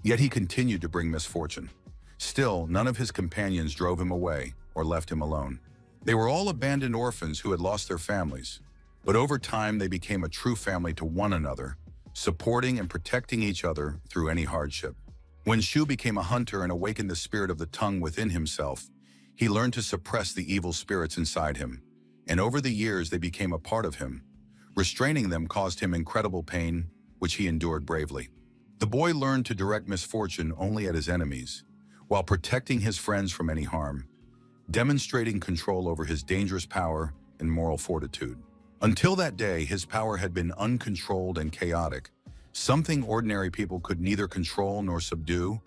yet he continued to bring misfortune. Still, none of his companions drove him away or left him alone. They were all abandoned orphans who had lost their families, but over time they became a true family to one another, supporting and protecting each other through any hardship. When Shu became a hunter and awakened the spirit of the tongue within himself, he learned to suppress the evil spirits inside him, and over the years they became a part of him. Restraining them caused him incredible pain, which he endured bravely. The boy learned to direct misfortune only at his enemies, while protecting his friends from any harm, demonstrating control over his dangerous power and moral fortitude. Until that day, his power had been uncontrolled and chaotic, something ordinary people could neither control nor subdue,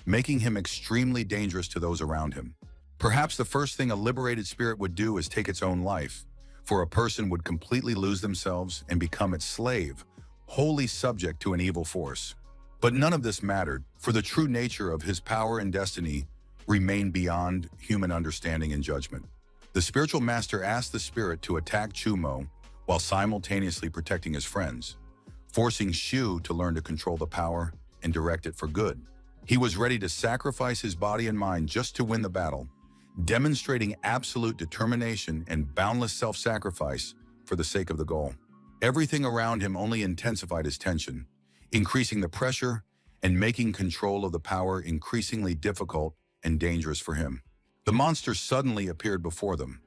making him extremely dangerous to those around him. Perhaps the first thing a liberated spirit would do is take its own life, for a person would completely lose themselves and become its slave, wholly subject to an evil force. But none of this mattered, for the true nature of his power and destiny remained beyond human understanding and judgment. The spiritual master asked the spirit to attack Chumo while simultaneously protecting his friends, forcing Shu to learn to control the power and direct it for good. He was ready to sacrifice his body and mind just to win the battle, demonstrating absolute determination and boundless self-sacrifice for the sake of the goal. Everything around him only intensified his tension, increasing the pressure and making control of the power increasingly difficult and dangerous for him. The monster suddenly appeared before them.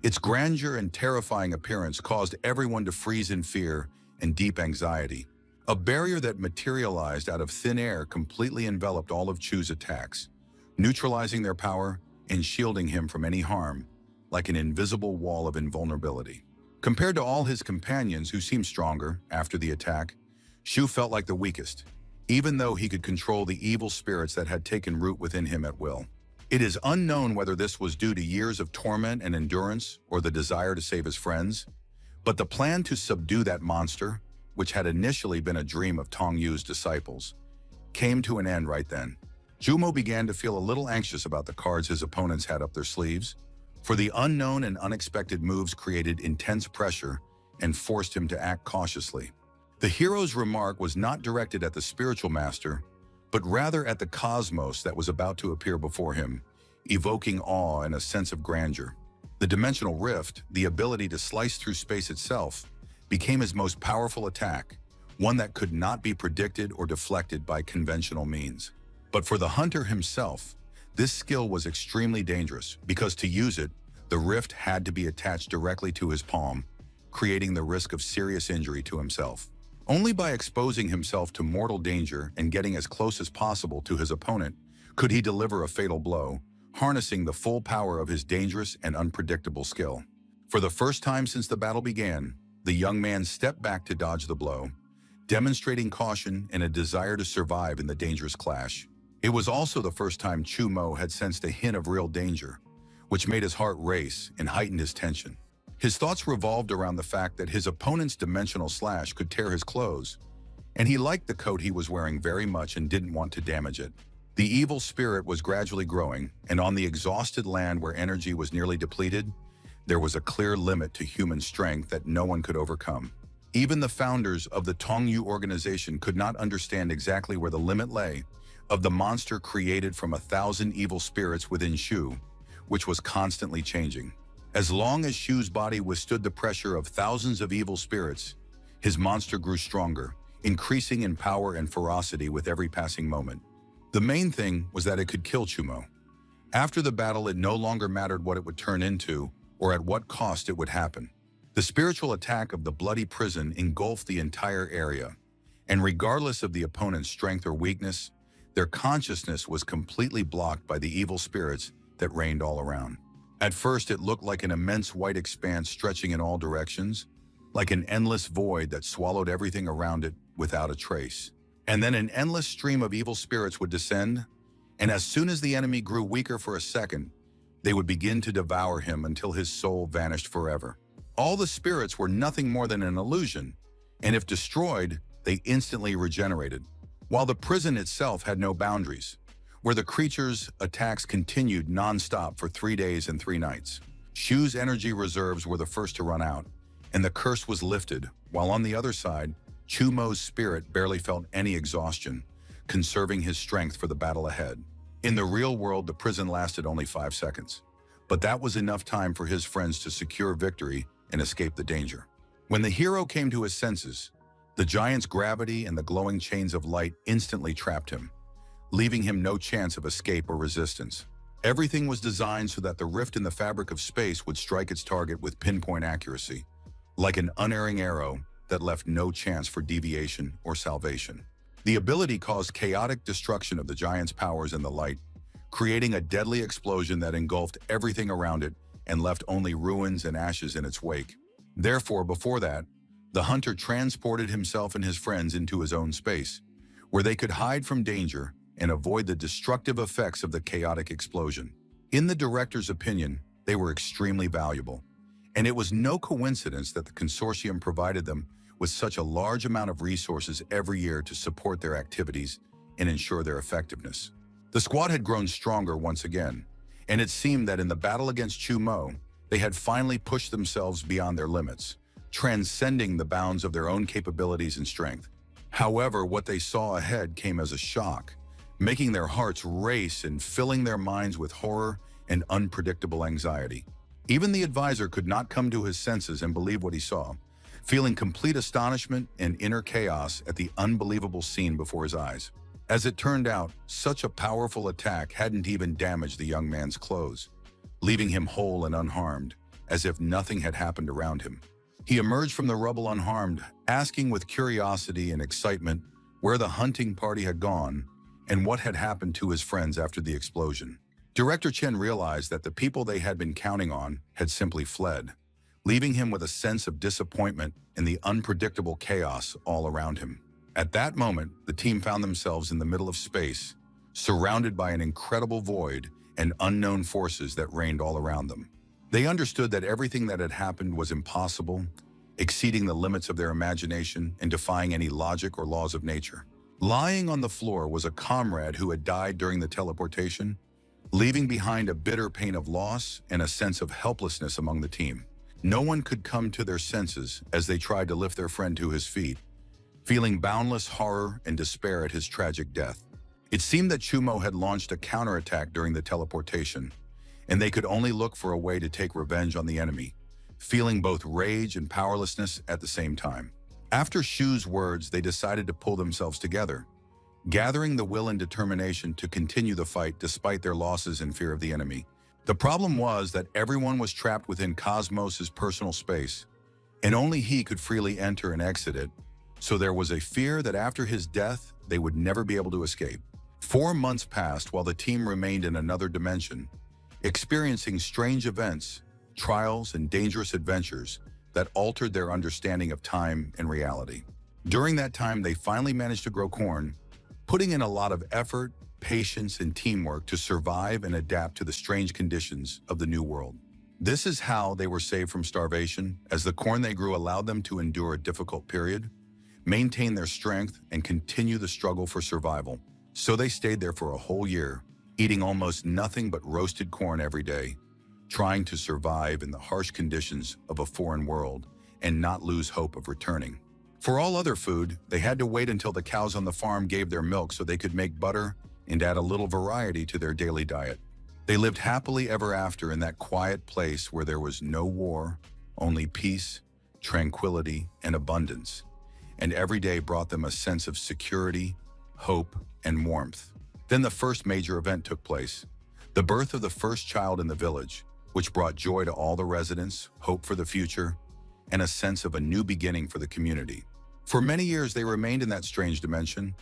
Its grandeur and terrifying appearance caused everyone to freeze in fear and deep anxiety. A barrier that materialized out of thin air completely enveloped all of Chu's attacks, neutralizing their power and shielding him from any harm, like an invisible wall of invulnerability. Compared to all his companions who seemed stronger after the attack, Shu felt like the weakest, even though he could control the evil spirits that had taken root within him at will. It is unknown whether this was due to years of torment and endurance or the desire to save his friends, but the plan to subdue that monster, which had initially been a dream of Tong Yu's disciples, came to an end right then. Jumo began to feel a little anxious about the cards his opponents had up their sleeves, for the unknown and unexpected moves created intense pressure and forced him to act cautiously. The hero's remark was not directed at the spiritual master, but rather at the cosmos that was about to appear before him, evoking awe and a sense of grandeur. The dimensional rift, the ability to slice through space itself, became his most powerful attack, one that could not be predicted or deflected by conventional means. But for the hunter himself, this skill was extremely dangerous because to use it, the rift had to be attached directly to his palm, creating the risk of serious injury to himself. Only by exposing himself to mortal danger and getting as close as possible to his opponent could he deliver a fatal blow, harnessing the full power of his dangerous and unpredictable skill. For the first time since the battle began, the young man stepped back to dodge the blow, demonstrating caution and a desire to survive in the dangerous clash. It was also the first time Chu Mo had sensed a hint of real danger, which made his heart race and heightened his tension. His thoughts revolved around the fact that his opponent's dimensional slash could tear his clothes, and he liked the coat he was wearing very much and didn't want to damage it. The evil spirit was gradually growing, and on the exhausted land where energy was nearly depleted, there was a clear limit to human strength that no one could overcome. Even the founders of the Tongyu organization could not understand exactly where the limit lay of the monster created from 1,000 evil spirits within Shu, which was constantly changing. As long as Shu's body withstood the pressure of thousands of evil spirits, his monster grew stronger, increasing in power and ferocity with every passing moment. The main thing was that it could kill Chumo. After the battle, it no longer mattered what it would turn into or at what cost it would happen. The spiritual attack of the bloody prison engulfed the entire area, and regardless of the opponent's strength or weakness, their consciousness was completely blocked by the evil spirits that reigned all around. At first, it looked like an immense white expanse stretching in all directions, like an endless void that swallowed everything around it without a trace. And then an endless stream of evil spirits would descend, and as soon as the enemy grew weaker for a second, they would begin to devour him until his soul vanished forever. All the spirits were nothing more than an illusion, and if destroyed, they instantly regenerated, while the prison itself had no boundaries, where the creature's attacks continued non-stop for 3 days and 3 nights. Shu's energy reserves were the first to run out, and the curse was lifted, while on the other side, Chu Mo's spirit barely felt any exhaustion, conserving his strength for the battle ahead. In the real world, the prison lasted only 5 seconds, but that was enough time for his friends to secure victory and escape the danger. When the hero came to his senses, the giant's gravity and the glowing chains of light instantly trapped him, leaving him no chance of escape or resistance. Everything was designed so that the rift in the fabric of space would strike its target with pinpoint accuracy, like an unerring arrow that left no chance for deviation or salvation. The ability caused chaotic destruction of the giant's powers in the light, creating a deadly explosion that engulfed everything around it and left only ruins and ashes in its wake. Therefore, before that, the hunter transported himself and his friends into his own space, where they could hide from danger and avoid the destructive effects of the chaotic explosion. In the director's opinion, they were extremely valuable, and it was no coincidence that the consortium provided them with such a large amount of resources every year to support their activities and ensure their effectiveness. The squad had grown stronger once again, and it seemed that in the battle against Chu Mo, they had finally pushed themselves beyond their limits, transcending the bounds of their own capabilities and strength. However, what they saw ahead came as a shock, making their hearts race and filling their minds with horror and unpredictable anxiety. Even the advisor could not come to his senses and believe what he saw, feeling complete astonishment and inner chaos at the unbelievable scene before his eyes. As it turned out, such a powerful attack hadn't even damaged the young man's clothes, leaving him whole and unharmed, as if nothing had happened around him. He emerged from the rubble unharmed, asking with curiosity and excitement where the hunting party had gone and what had happened to his friends after the explosion. Director Chen realized that the people they had been counting on had simply fled, leaving him with a sense of disappointment in the unpredictable chaos all around him. At that moment, the team found themselves in the middle of space, surrounded by an incredible void and unknown forces that reigned all around them. They understood that everything that had happened was impossible, exceeding the limits of their imagination and defying any logic or laws of nature. Lying on the floor was a comrade who had died during the teleportation, leaving behind a bitter pain of loss and a sense of helplessness among the team. No one could come to their senses as they tried to lift their friend to his feet, feeling boundless horror and despair at his tragic death. It seemed that Chumo had launched a counterattack during the teleportation, and they could only look for a way to take revenge on the enemy, feeling both rage and powerlessness at the same time. After Shu's words, they decided to pull themselves together, gathering the will and determination to continue the fight despite their losses and fear of the enemy. The problem was that everyone was trapped within Cosmos's personal space, and only he could freely enter and exit it, so there was a fear that after his death, they would never be able to escape. 4 months passed while the team remained in another dimension, experiencing strange events, trials, and dangerous adventures that altered their understanding of time and reality. During that time, they finally managed to grow corn, putting in a lot of effort, patience, and teamwork to survive and adapt to the strange conditions of the new world. This is how they were saved from starvation, as the corn they grew allowed them to endure a difficult period, maintain their strength, and continue the struggle for survival. So they stayed there for a whole year, eating almost nothing but roasted corn every day, trying to survive in the harsh conditions of a foreign world and not lose hope of returning. For all other food, they had to wait until the cows on the farm gave their milk so they could make butter and add a little variety to their daily diet. They lived happily ever after in that quiet place where there was no war, only peace, tranquility, and abundance. And every day brought them a sense of security, hope, and warmth. Then the first major event took place, the birth of the first child in the village, which brought joy to all the residents, hope for the future, and a sense of a new beginning for the community. For many years, they remained in that strange dimension,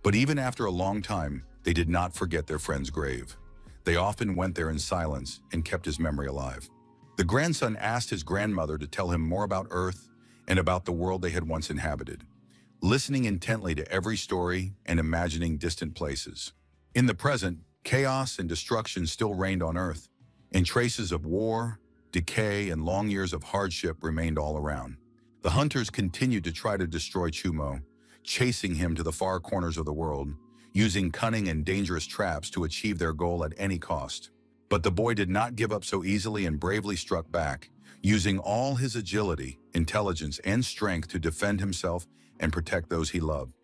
but even after a long time, they did not forget their friend's grave. They often went there in silence and kept his memory alive. The grandson asked his grandmother to tell him more about Earth and about the world they had once inhabited, listening intently to every story and imagining distant places. In the present, chaos and destruction still reigned on Earth, and traces of war, decay, and long years of hardship remained all around. The hunters continued to try to destroy Chumo, chasing him to the far corners of the world, using cunning and dangerous traps to achieve their goal at any cost. But the boy did not give up so easily and bravely struck back, using all his agility, intelligence, and strength to defend himself and protect those he loved.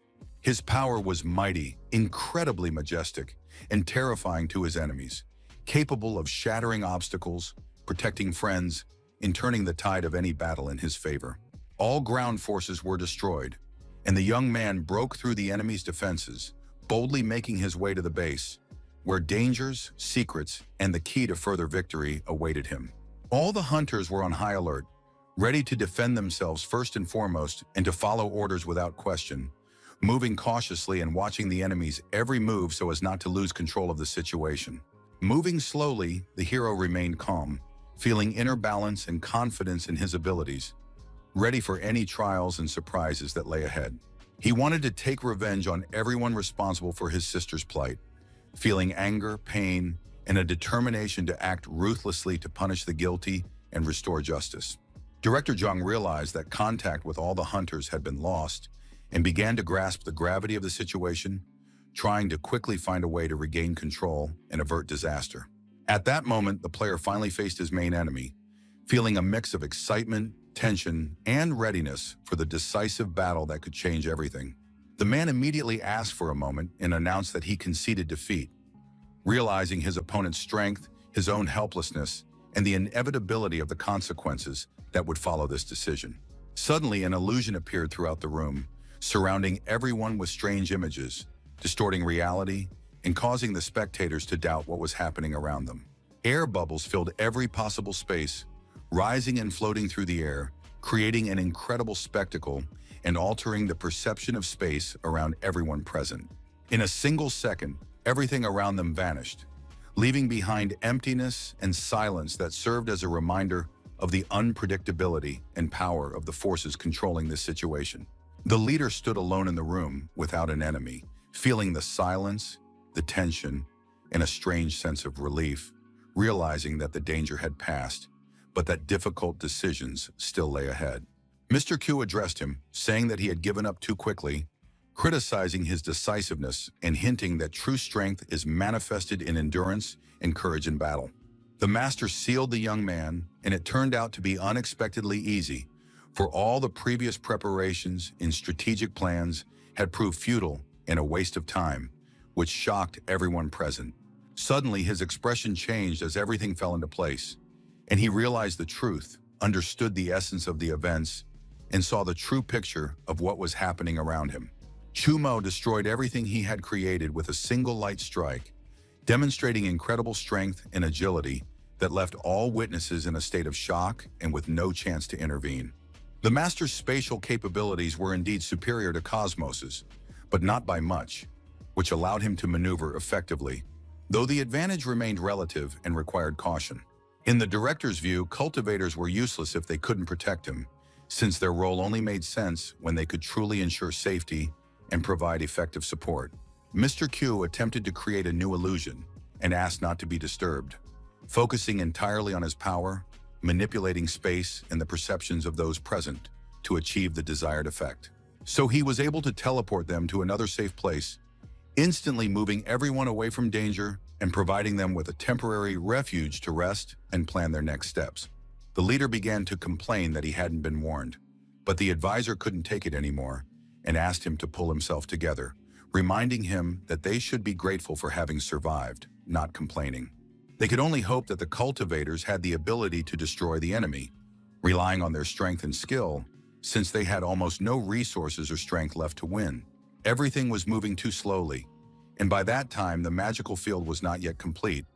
His power was mighty, incredibly majestic, and terrifying to his enemies, capable of shattering obstacles, protecting friends, and turning the tide of any battle in his favor. All ground forces were destroyed, and the young man broke through the enemy's defenses, boldly making his way to the base, where dangers, secrets, and the key to further victory awaited him. All the hunters were on high alert, ready to defend themselves first and foremost and to follow orders without question, moving cautiously and watching the enemy's every move so as not to lose control of the situation. Moving slowly, the hero remained calm, feeling inner balance and confidence in his abilities, ready for any trials and surprises that lay ahead. He wanted to take revenge on everyone responsible for his sister's plight, feeling anger, pain, and a determination to act ruthlessly to punish the guilty and restore justice. Director Zhang realized that contact with all the hunters had been lost and began to grasp the gravity of the situation, trying to quickly find a way to regain control and avert disaster. At that moment, the player finally faced his main enemy, feeling a mix of excitement, tension, and readiness for the decisive battle that could change everything. The man immediately asked for a moment and announced that he conceded defeat, realizing his opponent's strength, his own helplessness, and the inevitability of the consequences that would follow this decision. Suddenly, an illusion appeared throughout the room, surrounding everyone with strange images, distorting reality and causing the spectators to doubt what was happening around them. Air bubbles filled every possible space, rising and floating through the air, creating an incredible spectacle and altering the perception of space around everyone present. In a single second, everything around them vanished, leaving behind emptiness and silence that served as a reminder of the unpredictability and power of the forces controlling this situation. The leader stood alone in the room without an enemy, feeling the silence, the tension, and a strange sense of relief, realizing that the danger had passed, but that difficult decisions still lay ahead. Mr. Q addressed him, saying that he had given up too quickly, criticizing his decisiveness and hinting that true strength is manifested in endurance and courage in battle. The master sealed the young man, and it turned out to be unexpectedly easy, for all the previous preparations and strategic plans had proved futile and a waste of time, which shocked everyone present. Suddenly, his expression changed as everything fell into place, and he realized the truth, understood the essence of the events, and saw the true picture of what was happening around him. Chumo destroyed everything he had created with a single light strike, demonstrating incredible strength and agility that left all witnesses in a state of shock and with no chance to intervene. The master's spatial capabilities were indeed superior to Cosmos's, but not by much, which allowed him to maneuver effectively, though the advantage remained relative and required caution. In the director's view, cultivators were useless if they couldn't protect him, since their role only made sense when they could truly ensure safety and provide effective support. Mr. Q attempted to create a new illusion and asked not to be disturbed, focusing entirely on his power, manipulating space and the perceptions of those present to achieve the desired effect. So he was able to teleport them to another safe place, instantly moving everyone away from danger and providing them with a temporary refuge to rest and plan their next steps. The leader began to complain that he hadn't been warned, but the advisor couldn't take it anymore and asked him to pull himself together, reminding him that they should be grateful for having survived, not complaining. They could only hope that the cultivators had the ability to destroy the enemy, relying on their strength and skill, since they had almost no resources or strength left to win. Everything was moving too slowly, and by that time the magical field was not yet complete,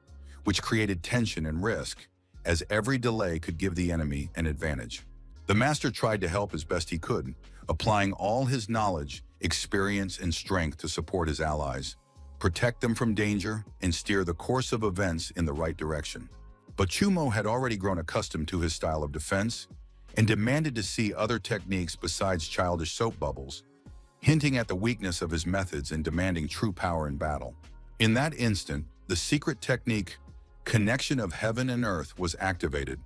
which created tension and risk, as every delay could give the enemy an advantage. The master tried to help as best he could, applying all his knowledge, experience, and strength to support his allies, protect them from danger, and steer the course of events in the right direction. But Chumo had already grown accustomed to his style of defense and demanded to see other techniques besides childish soap bubbles, hinting at the weakness of his methods and demanding true power in battle. In that instant, the secret technique, Connection of Heaven and Earth, was activated,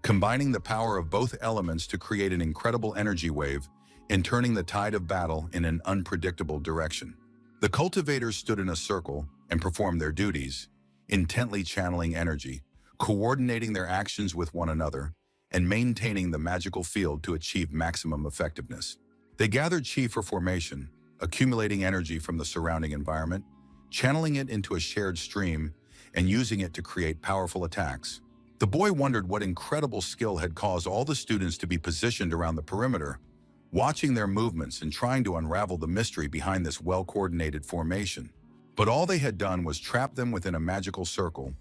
combining the power of both elements to create an incredible energy wave and turning the tide of battle in an unpredictable direction. The cultivators stood in a circle and performed their duties, intently channeling energy, coordinating their actions with one another, and maintaining the magical field to achieve maximum effectiveness. They gathered chi for formation, accumulating energy from the surrounding environment, channeling it into a shared stream, and using it to create powerful attacks. The boy wondered what incredible skill had caused all the students to be positioned around the perimeter, watching their movements and trying to unravel the mystery behind this well-coordinated formation. But all they had done was trap them within a magical circle,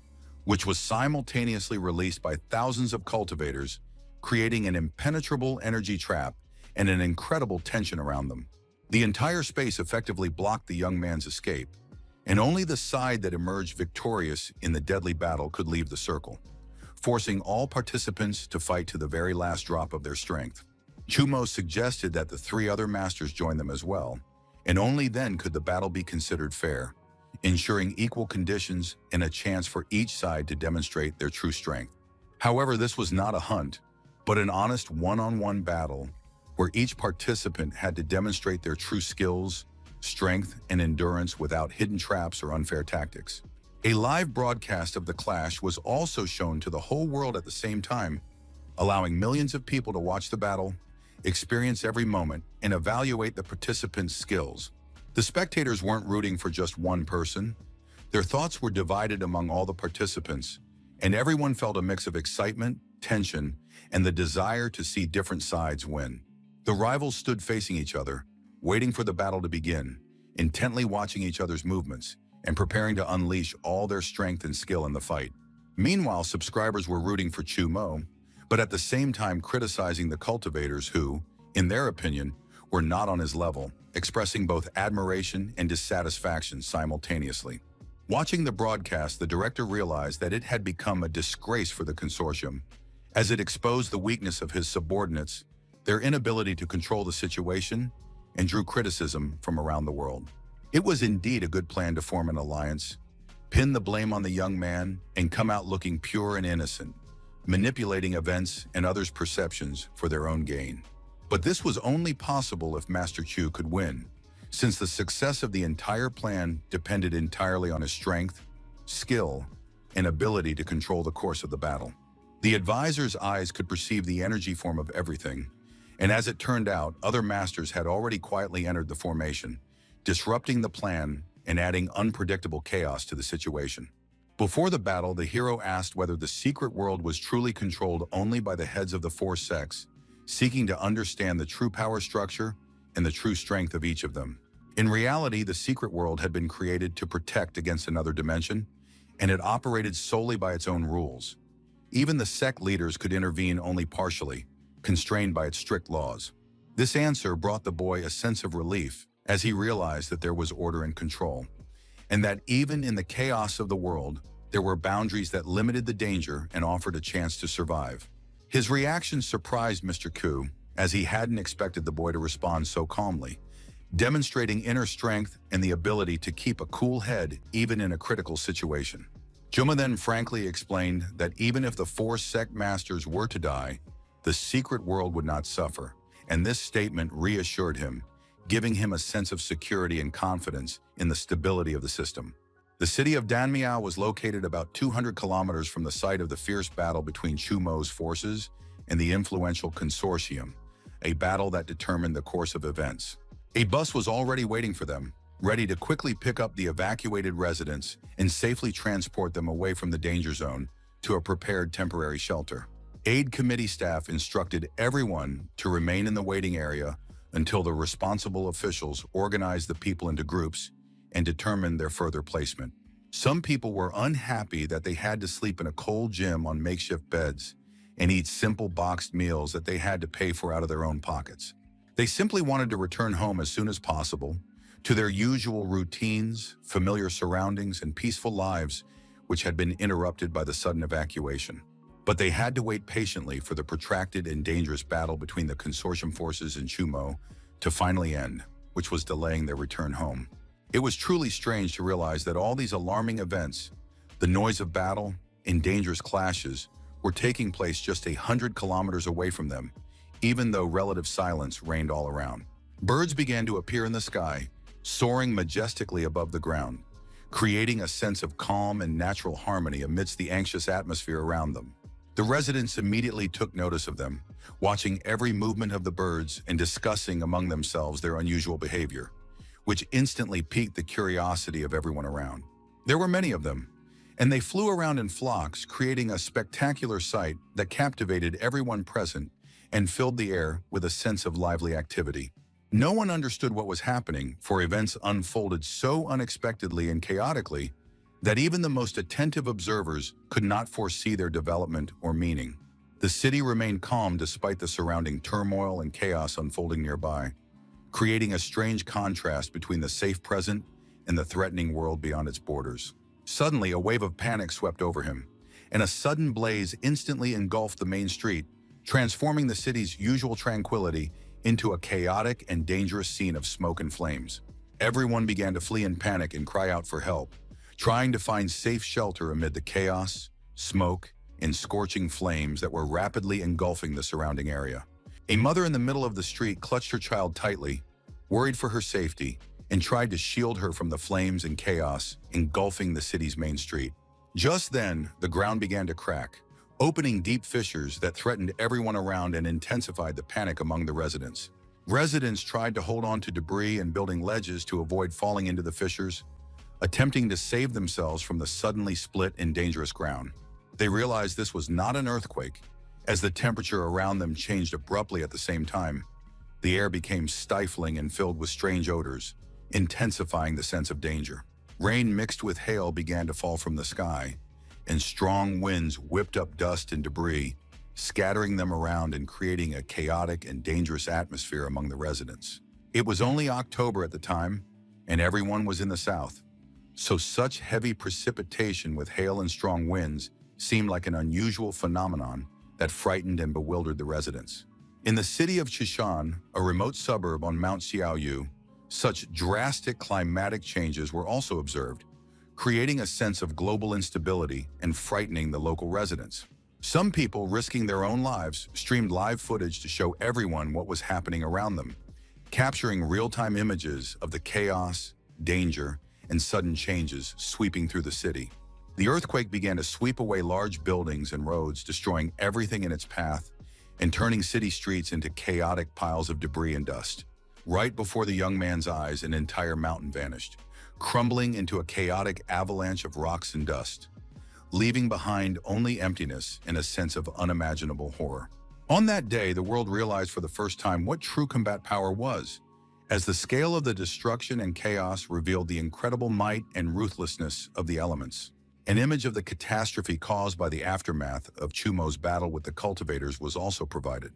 which was simultaneously released by thousands of cultivators, creating an impenetrable energy trap and an incredible tension around them. The entire space effectively blocked the young man's escape, and only the side that emerged victorious in the deadly battle could leave the circle, forcing all participants to fight to the very last drop of their strength. Chumo suggested that the three other masters join them as well, and only then could the battle be considered fair, ensuring equal conditions and a chance for each side to demonstrate their true strength. However, this was not a hunt, but an honest one-on-one battle where each participant had to demonstrate their true skills, strength, and endurance without hidden traps or unfair tactics. A live broadcast of the clash was also shown to the whole world at the same time, allowing millions of people to watch the battle, experience every moment, and evaluate the participants' skills. The spectators weren't rooting for just one person. Their thoughts were divided among all the participants, and everyone felt a mix of excitement, tension, and the desire to see different sides win. The rivals stood facing each other, waiting for the battle to begin, intently watching each other's movements and preparing to unleash all their strength and skill in the fight. Meanwhile, subscribers were rooting for Chumo, but at the same time criticizing the cultivators who, in their opinion, were not on his level, expressing both admiration and dissatisfaction simultaneously. Watching the broadcast, the director realized that it had become a disgrace for the consortium, as it exposed the weakness of his subordinates, their inability to control the situation, and drew criticism from around the world. It was indeed a good plan to form an alliance, pin the blame on the young man, and come out looking pure and innocent, manipulating events and others' perceptions for their own gain. But this was only possible if Master Q could win, since the success of the entire plan depended entirely on his strength, skill, and ability to control the course of the battle. The advisor's eyes could perceive the energy form of everything, and as it turned out, other masters had already quietly entered the formation, disrupting the plan and adding unpredictable chaos to the situation. Before the battle, the hero asked whether the secret world was truly controlled only by the heads of the four sects, seeking to understand the true power structure and the true strength of each of them. In reality, the secret world had been created to protect against another dimension, and it operated solely by its own rules. Even the sect leaders could intervene only partially, constrained by its strict laws. This answer brought the boy a sense of relief as he realized that there was order and control, and that even in the chaos of the world, there were boundaries that limited the danger and offered a chance to survive. His reaction surprised Mr. Ku, as he hadn't expected the boy to respond so calmly, demonstrating inner strength and the ability to keep a cool head even in a critical situation. Juma then frankly explained that even if the four sect masters were to die, the secret world would not suffer, and this statement reassured him, giving him a sense of security and confidence in the stability of the system. The city of Danmiao was located about 200 kilometers from the site of the fierce battle between Chumo's forces and the influential consortium, a battle that determined the course of events. A bus was already waiting for them, ready to quickly pick up the evacuated residents and safely transport them away from the danger zone to a prepared temporary shelter. Aid committee staff instructed everyone to remain in the waiting area until the responsible officials organized the people into groups and determined their further placement. Some people were unhappy that they had to sleep in a cold gym on makeshift beds and eat simple boxed meals that they had to pay for out of their own pockets. They simply wanted to return home as soon as possible to their usual routines, familiar surroundings, and peaceful lives, which had been interrupted by the sudden evacuation. But they had to wait patiently for the protracted and dangerous battle between the consortium forces and Chumo to finally end, which was delaying their return home. It was truly strange to realize that all these alarming events, the noise of battle and dangerous clashes, were taking place just 100 kilometers away from them, even though relative silence reigned all around. Birds began to appear in the sky, soaring majestically above the ground, creating a sense of calm and natural harmony amidst the anxious atmosphere around them. The residents immediately took notice of them, watching every movement of the birds and discussing among themselves their unusual behavior, which instantly piqued the curiosity of everyone around. There were many of them, and they flew around in flocks, creating a spectacular sight that captivated everyone present and filled the air with a sense of lively activity. No one understood what was happening, for events unfolded so unexpectedly and chaotically that even the most attentive observers could not foresee their development or meaning. The city remained calm despite the surrounding turmoil and chaos unfolding nearby, creating a strange contrast between the safe present and the threatening world beyond its borders. Suddenly, a wave of panic swept over him, and a sudden blaze instantly engulfed the main street, transforming the city's usual tranquility into a chaotic and dangerous scene of smoke and flames. Everyone began to flee in panic and cry out for help, trying to find safe shelter amid the chaos, smoke, and scorching flames that were rapidly engulfing the surrounding area. A mother in the middle of the street clutched her child tightly, worried for her safety, and tried to shield her from the flames and chaos engulfing the city's main street. Just then, the ground began to crack, opening deep fissures that threatened everyone around and intensified the panic among the residents. Residents tried to hold on to debris and building ledges to avoid falling into the fissures, attempting to save themselves from the suddenly split and dangerous ground. They realized this was not an earthquake, as the temperature around them changed abruptly at the same time. The air became stifling and filled with strange odors, intensifying the sense of danger. Rain mixed with hail began to fall from the sky, and strong winds whipped up dust and debris, scattering them around and creating a chaotic and dangerous atmosphere among the residents. It was only October at the time, and everyone was in the south, so such heavy precipitation with hail and strong winds seemed like an unusual phenomenon that frightened and bewildered the residents. In the city of Chishan, a remote suburb on Mount Xiaoyu, such drastic climatic changes were also observed, creating a sense of global instability and frightening the local residents. Some people, risking their own lives, streamed live footage to show everyone what was happening around them, capturing real-time images of the chaos, danger, and sudden changes sweeping through the city. The earthquake began to sweep away large buildings and roads, destroying everything in its path and turning city streets into chaotic piles of debris and dust. Right before the young man's eyes, an entire mountain vanished, crumbling into a chaotic avalanche of rocks and dust, leaving behind only emptiness and a sense of unimaginable horror. On that day, the world realized for the first time what true combat power was, as the scale of the destruction and chaos revealed the incredible might and ruthlessness of the elements. An image of the catastrophe caused by the aftermath of Chumo's battle with the cultivators was also provided,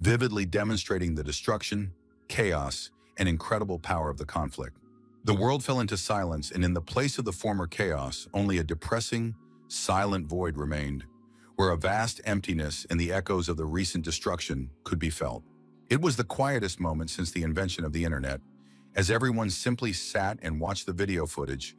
vividly demonstrating the destruction, chaos, and incredible power of the conflict. The world fell into silence, and in the place of the former chaos, only a depressing, silent void remained, where a vast emptiness and the echoes of the recent destruction could be felt. It was the quietest moment since the invention of the internet, as everyone simply sat and watched the video footage,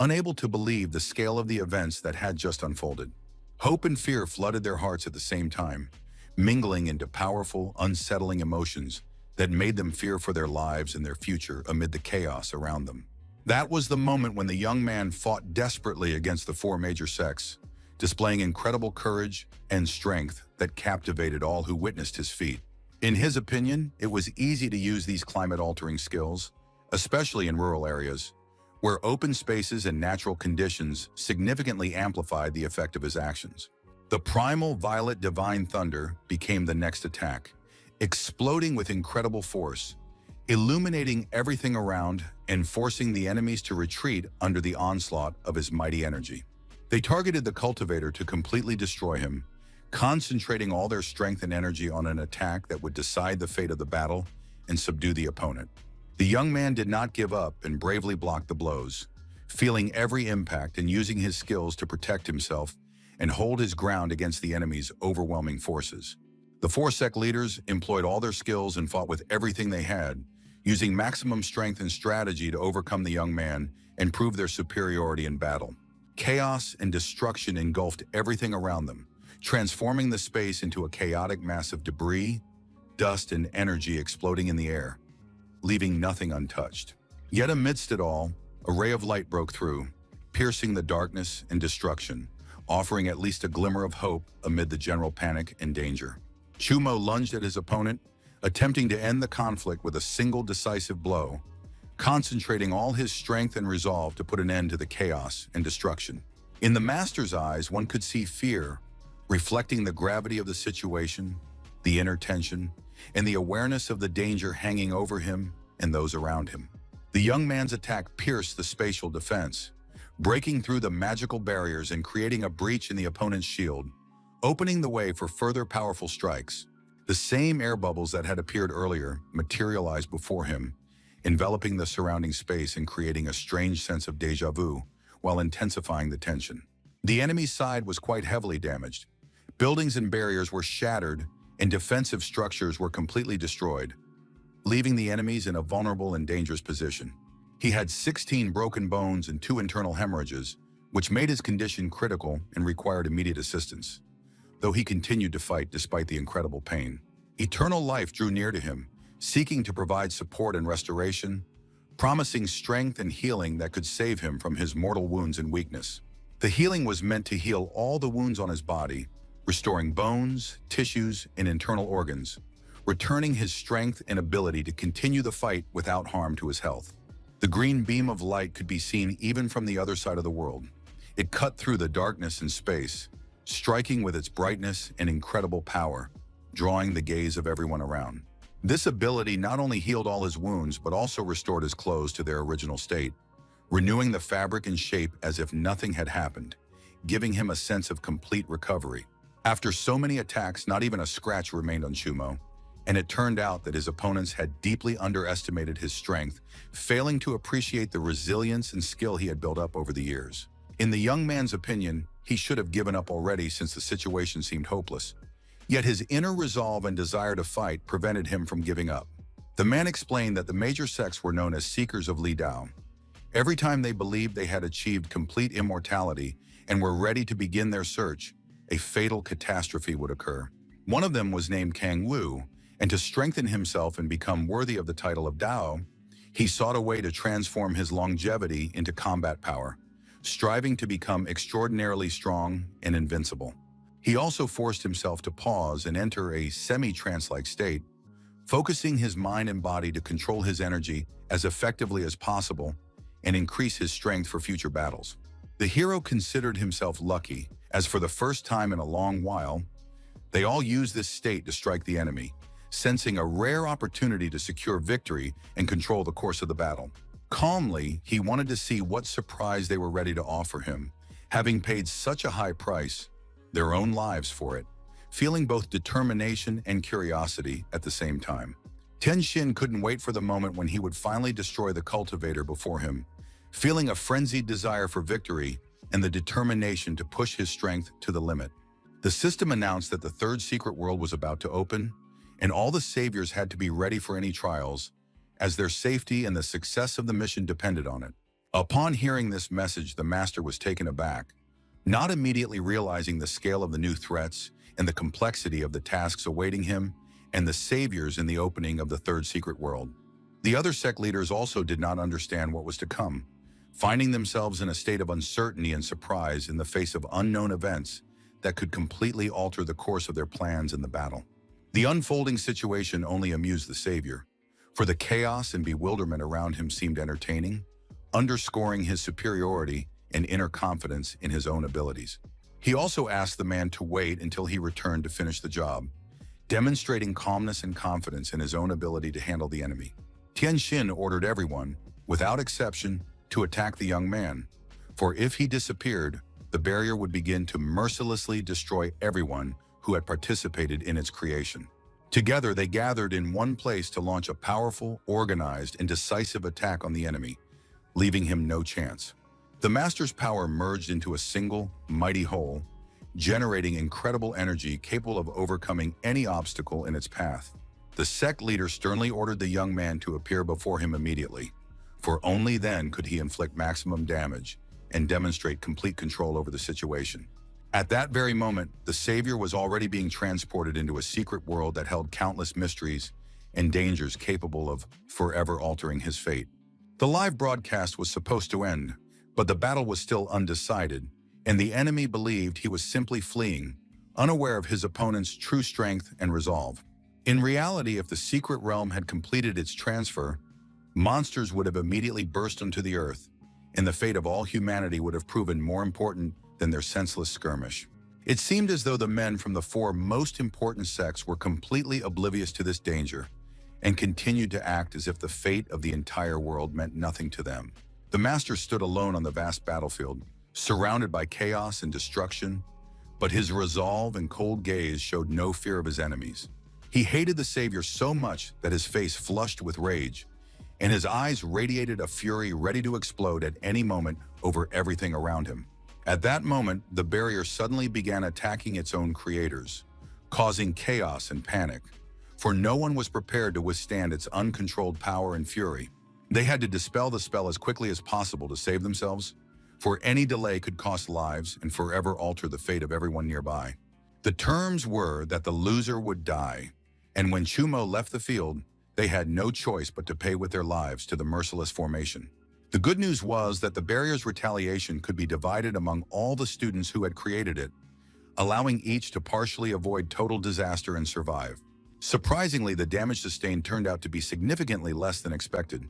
unable to believe the scale of the events that had just unfolded. Hope and fear flooded their hearts at the same time, mingling into powerful, unsettling emotions that made them fear for their lives and their future amid the chaos around them. That was the moment when the young man fought desperately against the four major sects, displaying incredible courage and strength that captivated all who witnessed his feat. In his opinion, it was easy to use these climate-altering skills, especially in rural areas, where open spaces and natural conditions significantly amplified the effect of his actions. The primal violet divine thunder became the next attack, exploding with incredible force, illuminating everything around and forcing the enemies to retreat under the onslaught of his mighty energy. They targeted the cultivator to completely destroy him, concentrating all their strength and energy on an attack that would decide the fate of the battle and subdue the opponent. The young man did not give up and bravely blocked the blows, feeling every impact and using his skills to protect himself and hold his ground against the enemy's overwhelming forces. The four sect leaders employed all their skills and fought with everything they had, using maximum strength and strategy to overcome the young man and prove their superiority in battle. Chaos and destruction engulfed everything around them, transforming the space into a chaotic mass of debris, dust, and energy exploding in the air, leaving nothing untouched. Yet amidst it all, a ray of light broke through, piercing the darkness and destruction, offering at least a glimmer of hope amid the general panic and danger. Chumo lunged at his opponent, attempting to end the conflict with a single decisive blow, concentrating all his strength and resolve to put an end to the chaos and destruction. In the master's eyes, one could see fear, reflecting the gravity of the situation, the inner tension, and the awareness of the danger hanging over him and those around him. The young man's attack pierced the spatial defense, breaking through the magical barriers and creating a breach in the opponent's shield, opening the way for further powerful strikes. The same air bubbles that had appeared earlier materialized before him, enveloping the surrounding space and creating a strange sense of déjà vu while intensifying the tension. The enemy's side was quite heavily damaged. Buildings and barriers were shattered, and defensive structures were completely destroyed, leaving the enemies in a vulnerable and dangerous position. He had 16 broken bones and 2 internal hemorrhages, which made his condition critical and required immediate assistance, though he continued to fight despite the incredible pain. Eternal life drew near to him, seeking to provide support and restoration, promising strength and healing that could save him from his mortal wounds and weakness. The healing was meant to heal all the wounds on his body, restoring bones, tissues, and internal organs, returning his strength and ability to continue the fight without harm to his health. The green beam of light could be seen even from the other side of the world. It cut through the darkness and space, striking with its brightness and incredible power, drawing the gaze of everyone around. This ability not only healed all his wounds, but also restored his clothes to their original state, renewing the fabric and shape as if nothing had happened, giving him a sense of complete recovery. After so many attacks, not even a scratch remained on Chumo, and it turned out that his opponents had deeply underestimated his strength, failing to appreciate the resilience and skill he had built up over the years. In the young man's opinion, he should have given up already since the situation seemed hopeless. Yet his inner resolve and desire to fight prevented him from giving up. The man explained that the major sects were known as seekers of Li Dao. Every time they believed they had achieved complete immortality and were ready to begin their search, a fatal catastrophe would occur. One of them was named Kang Wu, and to strengthen himself and become worthy of the title of Dao, he sought a way to transform his longevity into combat power, striving to become extraordinarily strong and invincible. He also forced himself to pause and enter a semi-trance-like state, focusing his mind and body to control his energy as effectively as possible and increase his strength for future battles. The hero considered himself lucky, as for the first time in a long while, they all used this state to strike the enemy, sensing a rare opportunity to secure victory and control the course of the battle. Calmly, he wanted to see what surprise they were ready to offer him, having paid such a high price, their own lives for it, feeling both determination and curiosity at the same time. Tian Xin couldn't wait for the moment when he would finally destroy the cultivator before him, feeling a frenzied desire for victory and the determination to push his strength to the limit. The system announced that the third secret world was about to open, and all the saviors had to be ready for any trials, as their safety and the success of the mission depended on it. Upon hearing this message, the master was taken aback, not immediately realizing the scale of the new threats and the complexity of the tasks awaiting him and the saviors in the opening of the third secret world. The other sect leaders also did not understand what was to come, finding themselves in a state of uncertainty and surprise in the face of unknown events that could completely alter the course of their plans in the battle. The unfolding situation only amused the savior, for the chaos and bewilderment around him seemed entertaining, underscoring his superiority and inner confidence in his own abilities. He also asked the man to wait until he returned to finish the job, demonstrating calmness and confidence in his own ability to handle the enemy. Tian Xin ordered everyone, without exception, to attack the young man, for if he disappeared, the barrier would begin to mercilessly destroy everyone who had participated in its creation. Together, they gathered in one place to launch a powerful, organized, and decisive attack on the enemy, leaving him no chance. The master's power merged into a single, mighty whole, generating incredible energy capable of overcoming any obstacle in its path. The sect leader sternly ordered the young man to appear before him immediately, for only then could he inflict maximum damage and demonstrate complete control over the situation. At that very moment, the savior was already being transported into a secret world that held countless mysteries and dangers capable of forever altering his fate. The live broadcast was supposed to end, but the battle was still undecided, and the enemy believed he was simply fleeing, unaware of his opponent's true strength and resolve. In reality, if the secret realm had completed its transfer, monsters would have immediately burst onto the earth, and the fate of all humanity would have proven more important than their senseless skirmish. It seemed as though the men from the four most important sects were completely oblivious to this danger and continued to act as if the fate of the entire world meant nothing to them. The master stood alone on the vast battlefield, surrounded by chaos and destruction, but his resolve and cold gaze showed no fear of his enemies. He hated the savior so much that his face flushed with rage, and his eyes radiated a fury ready to explode at any moment over everything around him. At that moment, the barrier suddenly began attacking its own creators, causing chaos and panic, for no one was prepared to withstand its uncontrolled power and fury. They had to dispel the spell as quickly as possible to save themselves, for any delay could cost lives and forever alter the fate of everyone nearby. The terms were that the loser would die, and when Chumo left the field, they had no choice but to pay with their lives to the merciless formation. The good news was that the barrier's retaliation could be divided among all the students who had created it, allowing each to partially avoid total disaster and survive. Surprisingly, the damage sustained turned out to be significantly less than expected,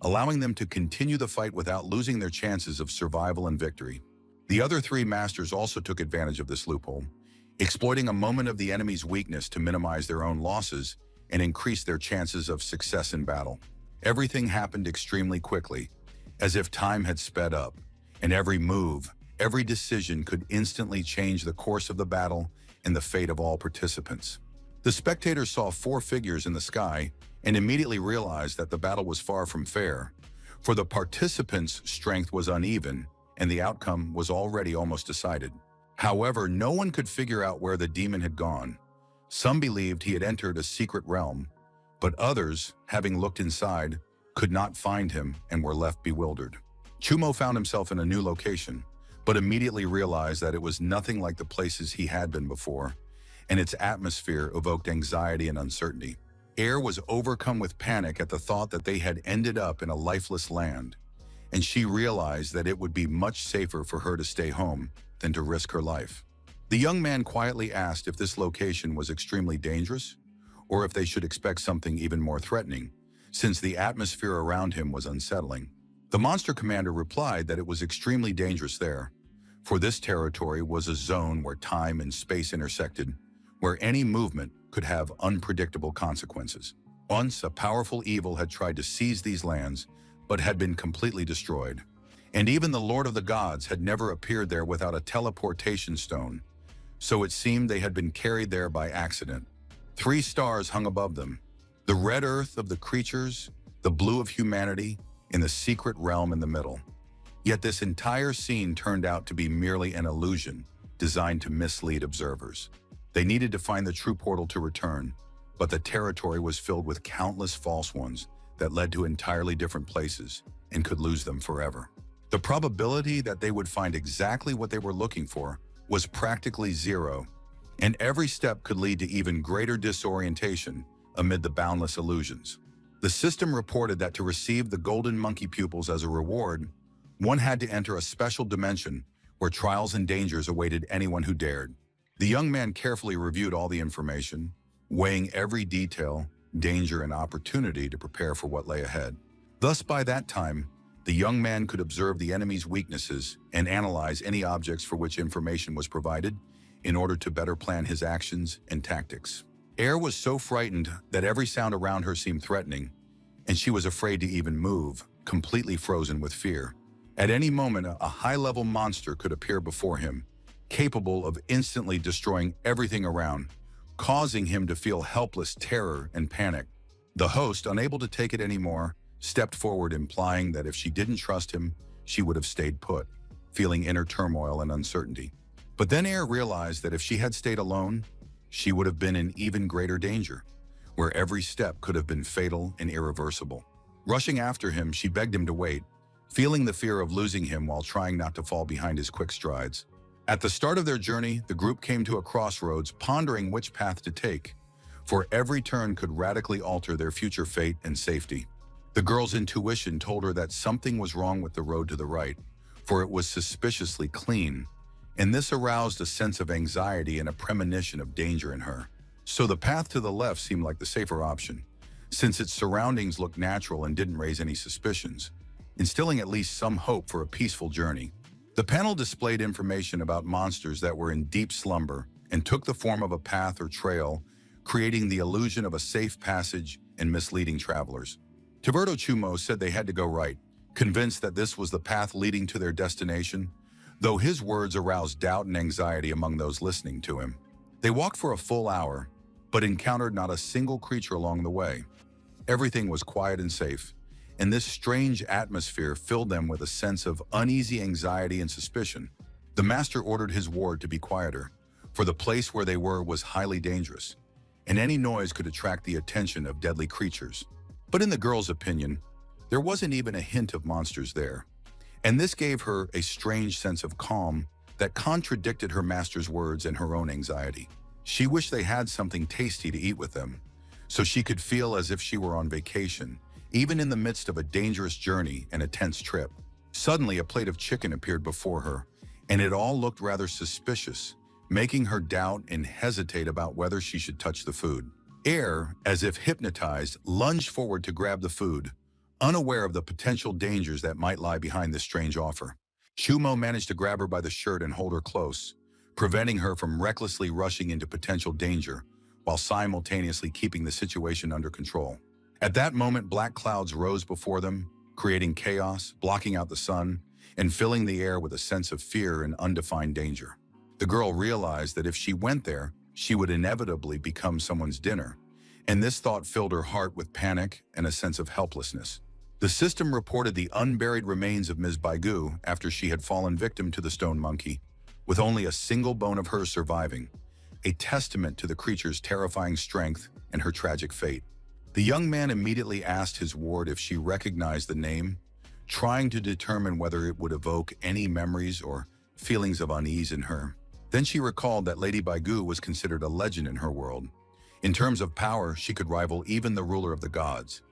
allowing them to continue the fight without losing their chances of survival and victory. The other three masters also took advantage of this loophole, exploiting a moment of the enemy's weakness to minimize their own losses and increase their chances of success in battle. Everything happened extremely quickly, as if time had sped up, and every move, every decision could instantly change the course of the battle and the fate of all participants. The spectators saw 4 figures in the sky and immediately realized that the battle was far from fair, for the participants' strength was uneven and the outcome was already almost decided. However, no one could figure out where the demon had gone. Some believed he had entered a secret realm, but others, having looked inside, could not find him and were left bewildered. Chumo found himself in a new location, but immediately realized that it was nothing like the places he had been before, and its atmosphere evoked anxiety and uncertainty. Air was overcome with panic at the thought that they had ended up in a lifeless land, and she realized that it would be much safer for her to stay home than to risk her life. The young man quietly asked if this location was extremely dangerous, or if they should expect something even more threatening, since the atmosphere around him was unsettling. The monster commander replied that it was extremely dangerous there, for this territory was a zone where time and space intersected, where any movement could have unpredictable consequences. Once, a powerful evil had tried to seize these lands, but had been completely destroyed. And even the Lord of the Gods had never appeared there without a teleportation stone, so it seemed they had been carried there by accident. 3 stars hung above them, the red earth of the creatures, the blue of humanity, and the secret realm in the middle. Yet this entire scene turned out to be merely an illusion designed to mislead observers. They needed to find the true portal to return, but the territory was filled with countless false ones that led to entirely different places and could lose them forever. The probability that they would find exactly what they were looking for was practically zero, and every step could lead to even greater disorientation amid the boundless illusions. The system reported that to receive the golden monkey pupils as a reward, one had to enter a special dimension where trials and dangers awaited anyone who dared. The young man carefully reviewed all the information, weighing every detail, danger, and opportunity to prepare for what lay ahead. Thus, by that time, the young man could observe the enemy's weaknesses and analyze any objects for which information was provided in order to better plan his actions and tactics. Air was so frightened that every sound around her seemed threatening, and she was afraid to even move, completely frozen with fear. At any moment, a high-level monster could appear before him, capable of instantly destroying everything around, causing him to feel helpless terror and panic. The host, unable to take it anymore, stepped forward, implying that if she didn't trust him, she would have stayed put, feeling inner turmoil and uncertainty. But then Air realized that if she had stayed alone, she would have been in even greater danger, where every step could have been fatal and irreversible. Rushing after him, she begged him to wait, feeling the fear of losing him while trying not to fall behind his quick strides. At the start of their journey, the group came to a crossroads, pondering which path to take, for every turn could radically alter their future fate and safety. The girl's intuition told her that something was wrong with the road to the right, for it was suspiciously clean, and this aroused a sense of anxiety and a premonition of danger in her. So the path to the left seemed like the safer option, since its surroundings looked natural and didn't raise any suspicions, instilling at least some hope for a peaceful journey. The panel displayed information about monsters that were in deep slumber and took the form of a path or trail, creating the illusion of a safe passage and misleading travelers. Tiberto Chumo said they had to go right, convinced that this was the path leading to their destination, though his words aroused doubt and anxiety among those listening to him. They walked for a full hour, but encountered not a single creature along the way. Everything was quiet and safe, and this strange atmosphere filled them with a sense of uneasy anxiety and suspicion. The master ordered his ward to be quieter, for the place where they were was highly dangerous, and any noise could attract the attention of deadly creatures. But in the girl's opinion, there wasn't even a hint of monsters there, and this gave her a strange sense of calm that contradicted her master's words and her own anxiety. She wished they had something tasty to eat with them, so she could feel as if she were on vacation, even in the midst of a dangerous journey and a tense trip. Suddenly, a plate of chicken appeared before her, and it all looked rather suspicious, making her doubt and hesitate about whether she should touch the food. Air, as if hypnotized, lunged forward to grab the food, unaware of the potential dangers that might lie behind this strange offer. Chumo managed to grab her by the shirt and hold her close, preventing her from recklessly rushing into potential danger, while simultaneously keeping the situation under control. At that moment, black clouds rose before them, creating chaos, blocking out the sun, and filling the air with a sense of fear and undefined danger. The girl realized that if she went there, she would inevitably become someone's dinner, and this thought filled her heart with panic and a sense of helplessness. The system reported the unburied remains of Ms. Baigu after she had fallen victim to the stone monkey, with only a single bone of hers surviving, a testament to the creature's terrifying strength and her tragic fate. The young man immediately asked his ward if she recognized the name, trying to determine whether it would evoke any memories or feelings of unease in her. Then she recalled that Lady Baigu was considered a legend in her world. In terms of power, she could rival even the ruler of the gods.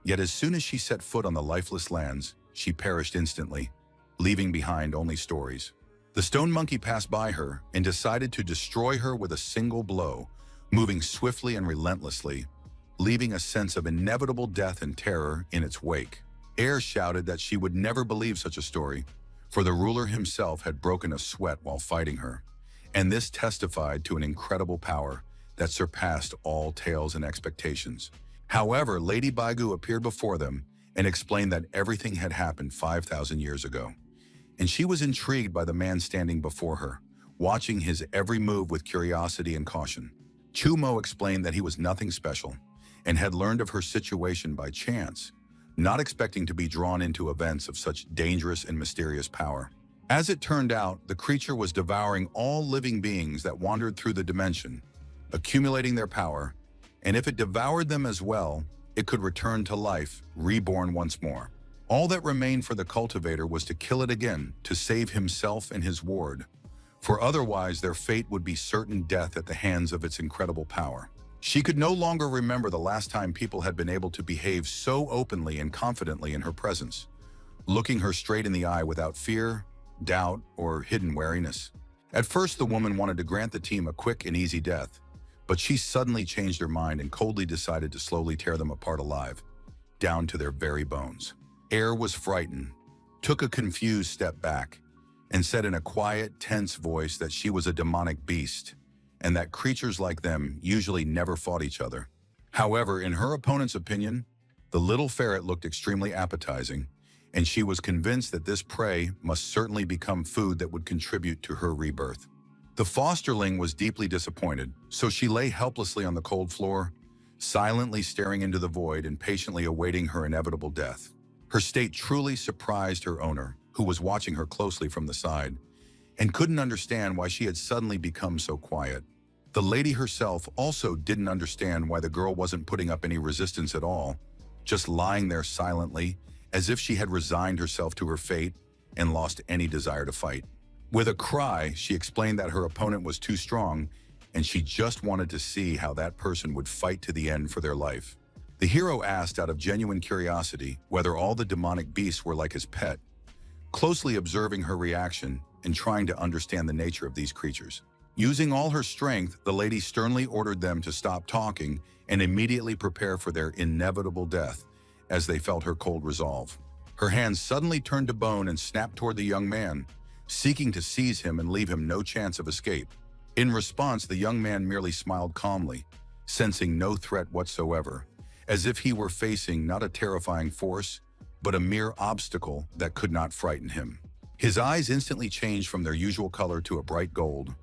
Yet as soon as she set foot on the lifeless lands, she perished instantly, leaving behind only stories. The stone monkey passed by her and decided to destroy her with a single blow, moving swiftly and relentlessly, leaving a sense of inevitable death and terror in its wake. Air shouted that she would never believe such a story, for the ruler himself had broken a sweat while fighting her, and this testified to an incredible power that surpassed all tales and expectations. However, Lady Baigu appeared before them and explained that everything had happened 5,000 years ago, and she was intrigued by the man standing before her, watching his every move with curiosity and caution. Chu Mo explained that he was nothing special and had learned of her situation by chance, not expecting to be drawn into events of such dangerous and mysterious power. As it turned out, the creature was devouring all living beings that wandered through the dimension, accumulating their power, and if it devoured them as well, it could return to life, reborn once more. All that remained for the cultivator was to kill it again to save himself and his ward, for otherwise their fate would be certain death at the hands of its incredible power. She could no longer remember the last time people had been able to behave so openly and confidently in her presence, looking her straight in the eye without fear, doubt, or hidden wariness. At first, the woman wanted to grant the team a quick and easy death, but she suddenly changed her mind and coldly decided to slowly tear them apart alive, down to their very bones. Air was frightened, took a confused step back, and said in a quiet, tense voice that she was a demonic beast, and that creatures like them usually never fought each other. However, in her opponent's opinion, the little ferret looked extremely appetizing, and she was convinced that this prey must certainly become food that would contribute to her rebirth. The fosterling was deeply disappointed, so she lay helplessly on the cold floor, silently staring into the void and patiently awaiting her inevitable death. Her state truly surprised her owner, who was watching her closely from the side, and couldn't understand why she had suddenly become so quiet. The lady herself also didn't understand why the girl wasn't putting up any resistance at all, just lying there silently, as if she had resigned herself to her fate and lost any desire to fight. With a cry, she explained that her opponent was too strong, and she just wanted to see how that person would fight to the end for their life. The hero asked out of genuine curiosity whether all the demonic beasts were like his pet, closely observing her reaction and trying to understand the nature of these creatures. Using all her strength, the lady sternly ordered them to stop talking and immediately prepare for their inevitable death as they felt her cold resolve. Her hands suddenly turned to bone and snapped toward the young man, seeking to seize him and leave him no chance of escape. In response, the young man merely smiled calmly, sensing no threat whatsoever, as if he were facing not a terrifying force, but a mere obstacle that could not frighten him. His eyes instantly changed from their usual color to a bright gold,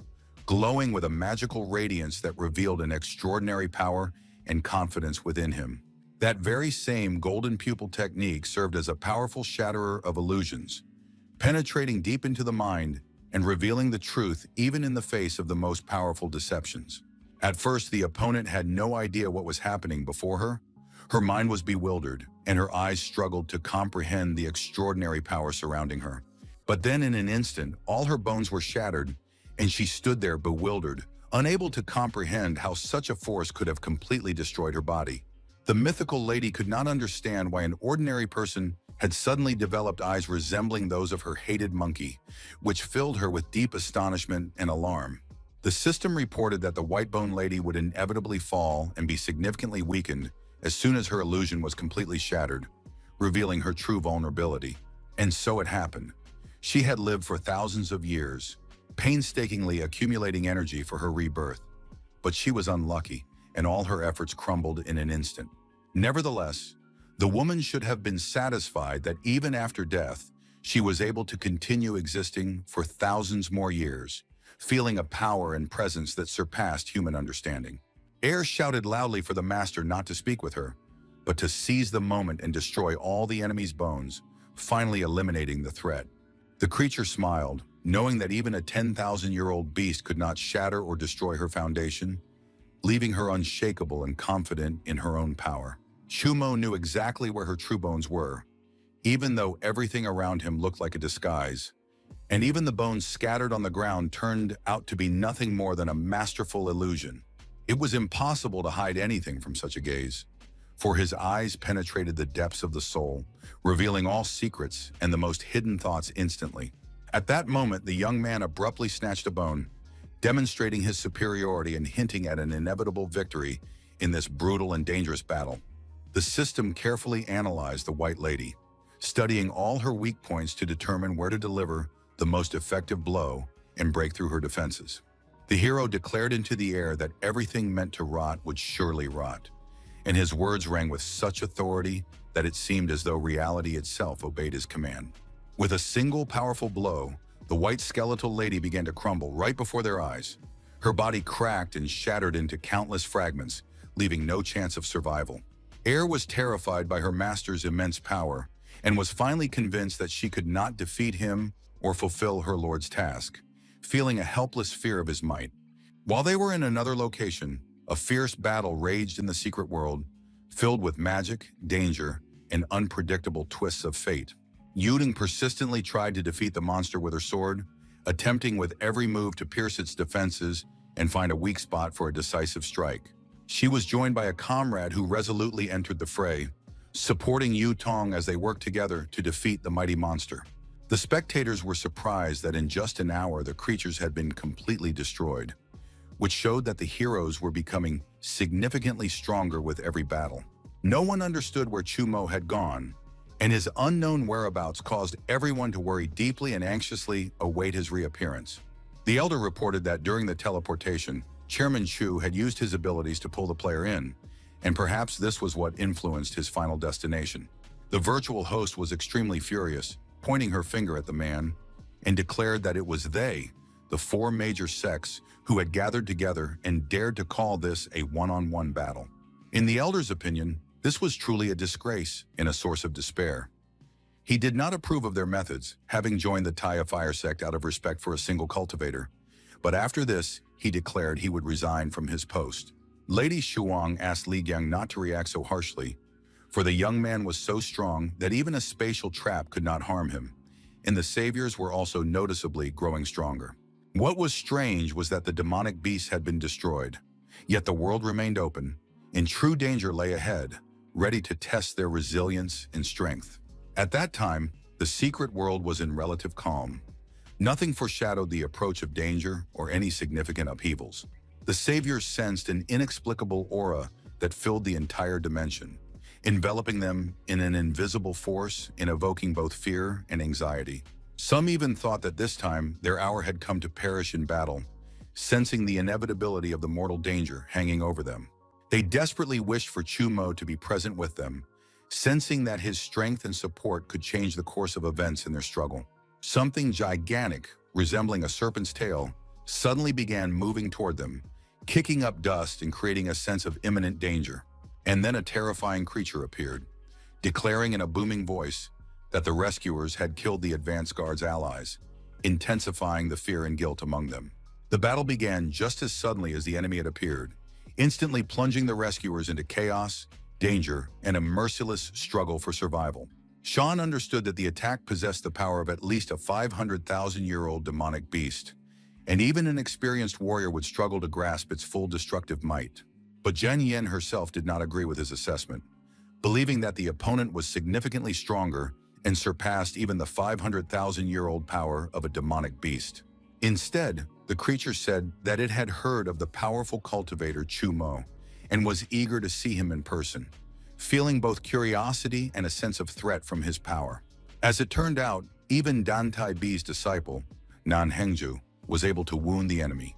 glowing with a magical radiance that revealed an extraordinary power and confidence within him. That very same golden pupil technique served as a powerful shatterer of illusions, penetrating deep into the mind and revealing the truth even in the face of the most powerful deceptions. At first, the opponent had no idea what was happening before her. Her mind was bewildered, and her eyes struggled to comprehend the extraordinary power surrounding her. But then in an instant, all her bones were shattered, and she stood there bewildered, unable to comprehend how such a force could have completely destroyed her body. The mythical lady could not understand why an ordinary person had suddenly developed eyes resembling those of her hated monkey, which filled her with deep astonishment and alarm. The system reported that the white-bone lady would inevitably fall and be significantly weakened as soon as her illusion was completely shattered, revealing her true vulnerability. And so it happened. She had lived for thousands of years, painstakingly accumulating energy for her rebirth. But she was unlucky, and all her efforts crumbled in an instant. Nevertheless, the woman should have been satisfied that even after death, she was able to continue existing for thousands more years, feeling a power and presence that surpassed human understanding. Air shouted loudly for the master not to speak with her, but to seize the moment and destroy all the enemy's bones, finally eliminating the threat. The creature smiled, knowing that even a 10,000-year-old beast could not shatter or destroy her foundation, leaving her unshakable and confident in her own power. Chumo knew exactly where her true bones were, even though everything around him looked like a disguise, and even the bones scattered on the ground turned out to be nothing more than a masterful illusion. It was impossible to hide anything from such a gaze, for his eyes penetrated the depths of the soul, revealing all secrets and the most hidden thoughts instantly. At that moment, the young man abruptly snatched a bone, demonstrating his superiority and hinting at an inevitable victory in this brutal and dangerous battle. The system carefully analyzed the White Lady, studying all her weak points to determine where to deliver the most effective blow and break through her defenses. The hero declared into the air that everything meant to rot would surely rot, and his words rang with such authority that it seemed as though reality itself obeyed his command. With a single powerful blow, the white skeletal lady began to crumble right before their eyes. Her body cracked and shattered into countless fragments, leaving no chance of survival. Air was terrified by her master's immense power and was finally convinced that she could not defeat him or fulfill her lord's task, feeling a helpless fear of his might. While they were in another location, a fierce battle raged in the secret world, filled with magic, danger, and unpredictable twists of fate. Yuding persistently tried to defeat the monster with her sword, attempting with every move to pierce its defenses and find a weak spot for a decisive strike. She was joined by a comrade who resolutely entered the fray, supporting Yu Tong as they worked together to defeat the mighty monster. The spectators were surprised that in just an hour the creatures had been completely destroyed, which showed that the heroes were becoming significantly stronger with every battle. No one understood where Chumo had gone, and his unknown whereabouts caused everyone to worry deeply and anxiously await his reappearance. The elder reported that during the teleportation, Chairman Chu had used his abilities to pull the player in, and perhaps this was what influenced his final destination. The virtual host was extremely furious, pointing her finger at the man, and declared that it was they, the four major sects, who had gathered together and dared to call this a one-on-one battle. In the elder's opinion, this was truly a disgrace and a source of despair. He did not approve of their methods, having joined the Taya Fire sect out of respect for a single cultivator, but after this, he declared he would resign from his post. Lady Shuang asked Li Jiang not to react so harshly, for the young man was so strong that even a spatial trap could not harm him, and the saviors were also noticeably growing stronger. What was strange was that the demonic beasts had been destroyed, yet the world remained open, and true danger lay ahead, ready to test their resilience and strength. At that time, the secret world was in relative calm. Nothing foreshadowed the approach of danger or any significant upheavals. The saviors sensed an inexplicable aura that filled the entire dimension, enveloping them in an invisible force and evoking both fear and anxiety. Some even thought that this time their hour had come to perish in battle, sensing the inevitability of the mortal danger hanging over them. They desperately wished for Chumo to be present with them, sensing that his strength and support could change the course of events in their struggle. Something gigantic, resembling a serpent's tail, suddenly began moving toward them, kicking up dust and creating a sense of imminent danger. And then a terrifying creature appeared, declaring in a booming voice that the rescuers had killed the advance guard's allies, intensifying the fear and guilt among them. The battle began just as suddenly as the enemy had appeared, instantly plunging the rescuers into chaos, danger, and a merciless struggle for survival. Sean understood that the attack possessed the power of at least a 500,000-year-old demonic beast, and even an experienced warrior would struggle to grasp its full destructive might. But Zhen Yen herself did not agree with his assessment, believing that the opponent was significantly stronger and surpassed even the 500,000-year-old power of a demonic beast. Instead, the creature said that it had heard of the powerful cultivator Chumo and was eager to see him in person, feeling both curiosity and a sense of threat from his power. As it turned out, even Dan Tai Bi's disciple, Nan Hengju, was able to wound the enemy,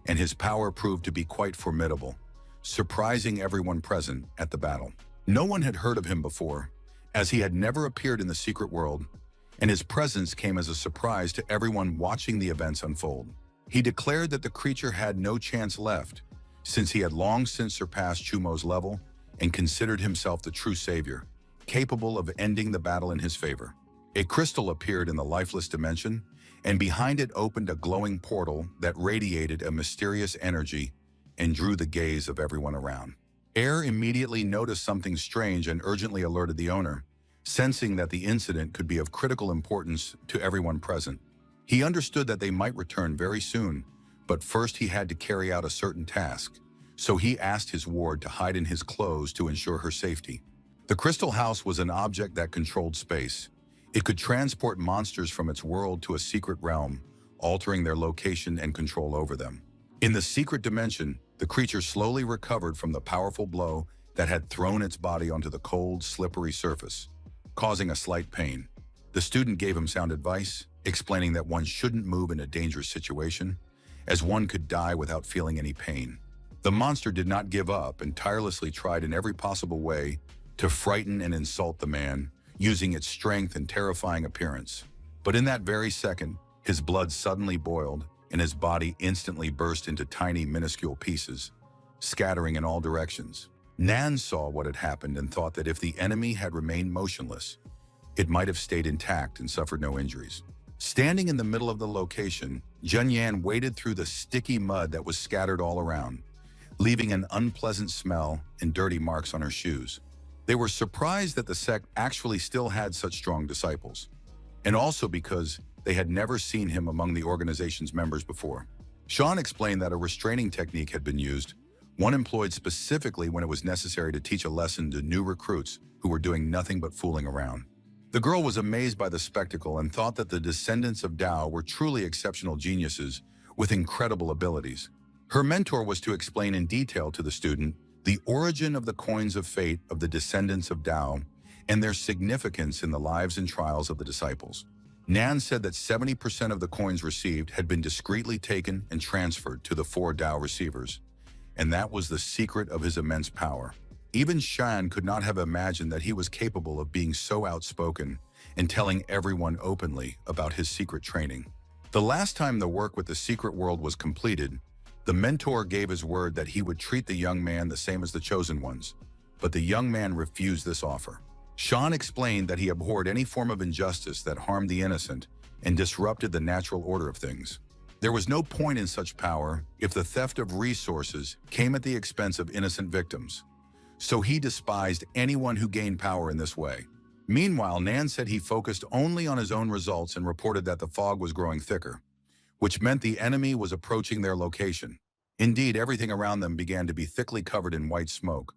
and his power proved to be quite formidable, surprising everyone present at the battle. No one had heard of him before, as he had never appeared in the secret world, and his presence came as a surprise to everyone watching the events unfold. He declared that the creature had no chance left, since he had long since surpassed Chumo's level and considered himself the true savior, capable of ending the battle in his favor. A crystal appeared in the lifeless dimension, and behind it opened a glowing portal that radiated a mysterious energy and drew the gaze of everyone around. Air immediately noticed something strange and urgently alerted the owner, sensing that the incident could be of critical importance to everyone present. He understood that they might return very soon, but first he had to carry out a certain task, so he asked his ward to hide in his clothes to ensure her safety. The Crystal House was an object that controlled space. It could transport monsters from its world to a secret realm, altering their location and control over them. In the secret dimension, the creature slowly recovered from the powerful blow that had thrown its body onto the cold, slippery surface, causing a slight pain. The student gave him sound advice, explaining that one shouldn't move in a dangerous situation, as one could die without feeling any pain. The monster did not give up and tirelessly tried in every possible way to frighten and insult the man, using its strength and terrifying appearance. But in that very second, his blood suddenly boiled and his body instantly burst into tiny, minuscule pieces, scattering in all directions. Nan saw what had happened and thought that if the enemy had remained motionless, it might have stayed intact and suffered no injuries. Standing in the middle of the location, Junyan waded through the sticky mud that was scattered all around, leaving an unpleasant smell and dirty marks on her shoes. They were surprised that the sect actually still had such strong disciples, and also because they had never seen him among the organization's members before. Sean explained that a restraining technique had been used, one employed specifically when it was necessary to teach a lesson to new recruits who were doing nothing but fooling around. The girl was amazed by the spectacle and thought that the descendants of Dao were truly exceptional geniuses with incredible abilities. Her mentor was to explain in detail to the student the origin of the coins of fate of the descendants of Dao and their significance in the lives and trials of the disciples. Nan said that 70% of the coins received had been discreetly taken and transferred to the 4 Dao receivers, and that was the secret of his immense power. Even Shan could not have imagined that he was capable of being so outspoken and telling everyone openly about his secret training. The last time the work with the secret world was completed, the mentor gave his word that he would treat the young man the same as the chosen ones, but the young man refused this offer. Sean explained that he abhorred any form of injustice that harmed the innocent and disrupted the natural order of things. There was no point in such power if the theft of resources came at the expense of innocent victims, so he despised anyone who gained power in this way. Meanwhile, Nan said he focused only on his own results and reported that the fog was growing thicker, which meant the enemy was approaching their location. Indeed, everything around them began to be thickly covered in white smoke,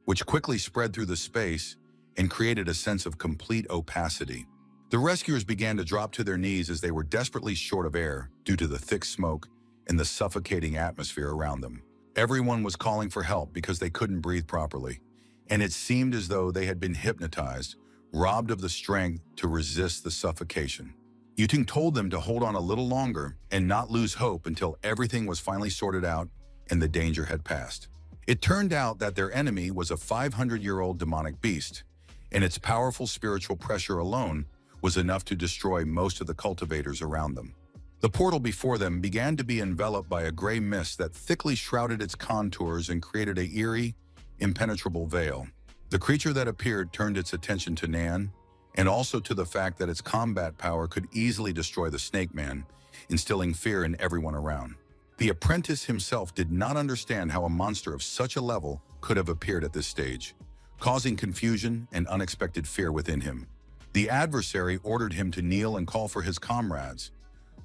which quickly spread through the space and created a sense of complete opacity. The rescuers began to drop to their knees as they were desperately short of air due to the thick smoke and the suffocating atmosphere around them. Everyone was calling for help because they couldn't breathe properly, and it seemed as though they had been hypnotized, robbed of the strength to resist the suffocation. Yuting told them to hold on a little longer and not lose hope until everything was finally sorted out and the danger had passed. It turned out that their enemy was a 500-year-old demonic beast, and its powerful spiritual pressure alone was enough to destroy most of the cultivators around them. The portal before them began to be enveloped by a gray mist that thickly shrouded its contours and created an eerie, impenetrable veil. The creature that appeared turned its attention to Nan, and also to the fact that its combat power could easily destroy the Snake Man, instilling fear in everyone around. The apprentice himself did not understand how a monster of such a level could have appeared at this stage, causing confusion and unexpected fear within him. The adversary ordered him to kneel and call for his comrades,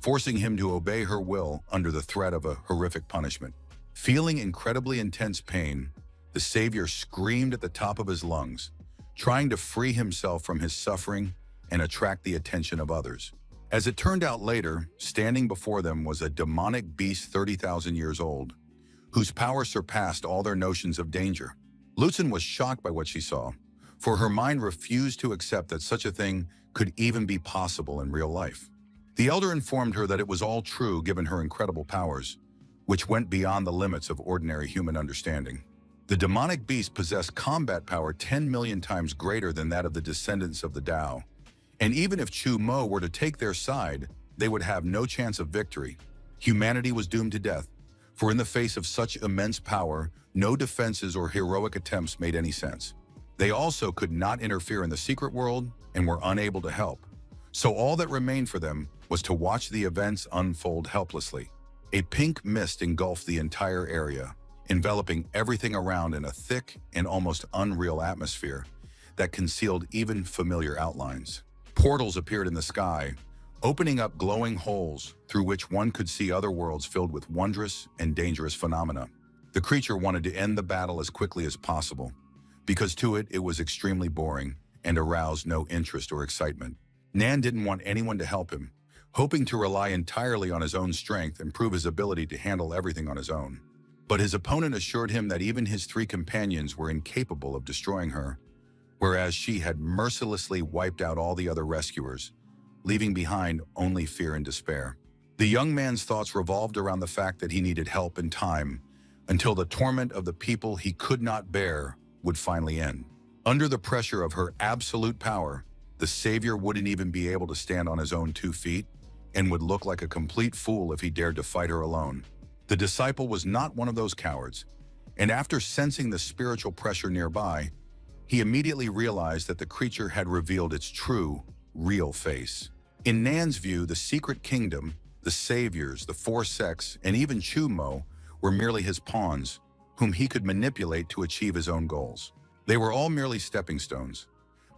forcing him to obey her will under the threat of a horrific punishment. Feeling incredibly intense pain, the savior screamed at the top of his lungs, trying to free himself from his suffering and attract the attention of others. As it turned out later, standing before them was a demonic beast 30,000 years old, whose power surpassed all their notions of danger. Lutzen was shocked by what she saw, for her mind refused to accept that such a thing could even be possible in real life. The elder informed her that it was all true given her incredible powers, which went beyond the limits of ordinary human understanding. The demonic beast possessed combat power 10 million times greater than that of the descendants of the Dao, and even if Chu Mo were to take their side, they would have no chance of victory, Humanity was doomed to death, for in the face of such immense power, no defenses or heroic attempts made any sense. They also could not interfere in the secret world and were unable to help. So all that remained for them was to watch the events unfold helplessly. A pink mist engulfed the entire area, enveloping everything around in a thick and almost unreal atmosphere that concealed even familiar outlines. Portals appeared in the sky, opening up glowing holes through which one could see other worlds filled with wondrous and dangerous phenomena. The creature wanted to end the battle as quickly as possible, because to it was extremely boring and aroused no interest or excitement. Nan didn't want anyone to help him, hoping to rely entirely on his own strength and prove his ability to handle everything on his own. But his opponent assured him that even his three companions were incapable of destroying her, whereas she had mercilessly wiped out all the other rescuers, leaving behind only fear and despair. The young man's thoughts revolved around the fact that he needed help and time until the torment of the people he could not bear would finally end. Under the pressure of her absolute power, the savior wouldn't even be able to stand on his own 2 feet and would look like a complete fool if he dared to fight her alone. The disciple was not one of those cowards, and after sensing the spiritual pressure nearby, he immediately realized that the creature had revealed its true, real face. In Nan's view, the secret kingdom, the saviors, the 4 sects, and even Chumo were merely his pawns, whom he could manipulate to achieve his own goals. They were all merely stepping stones.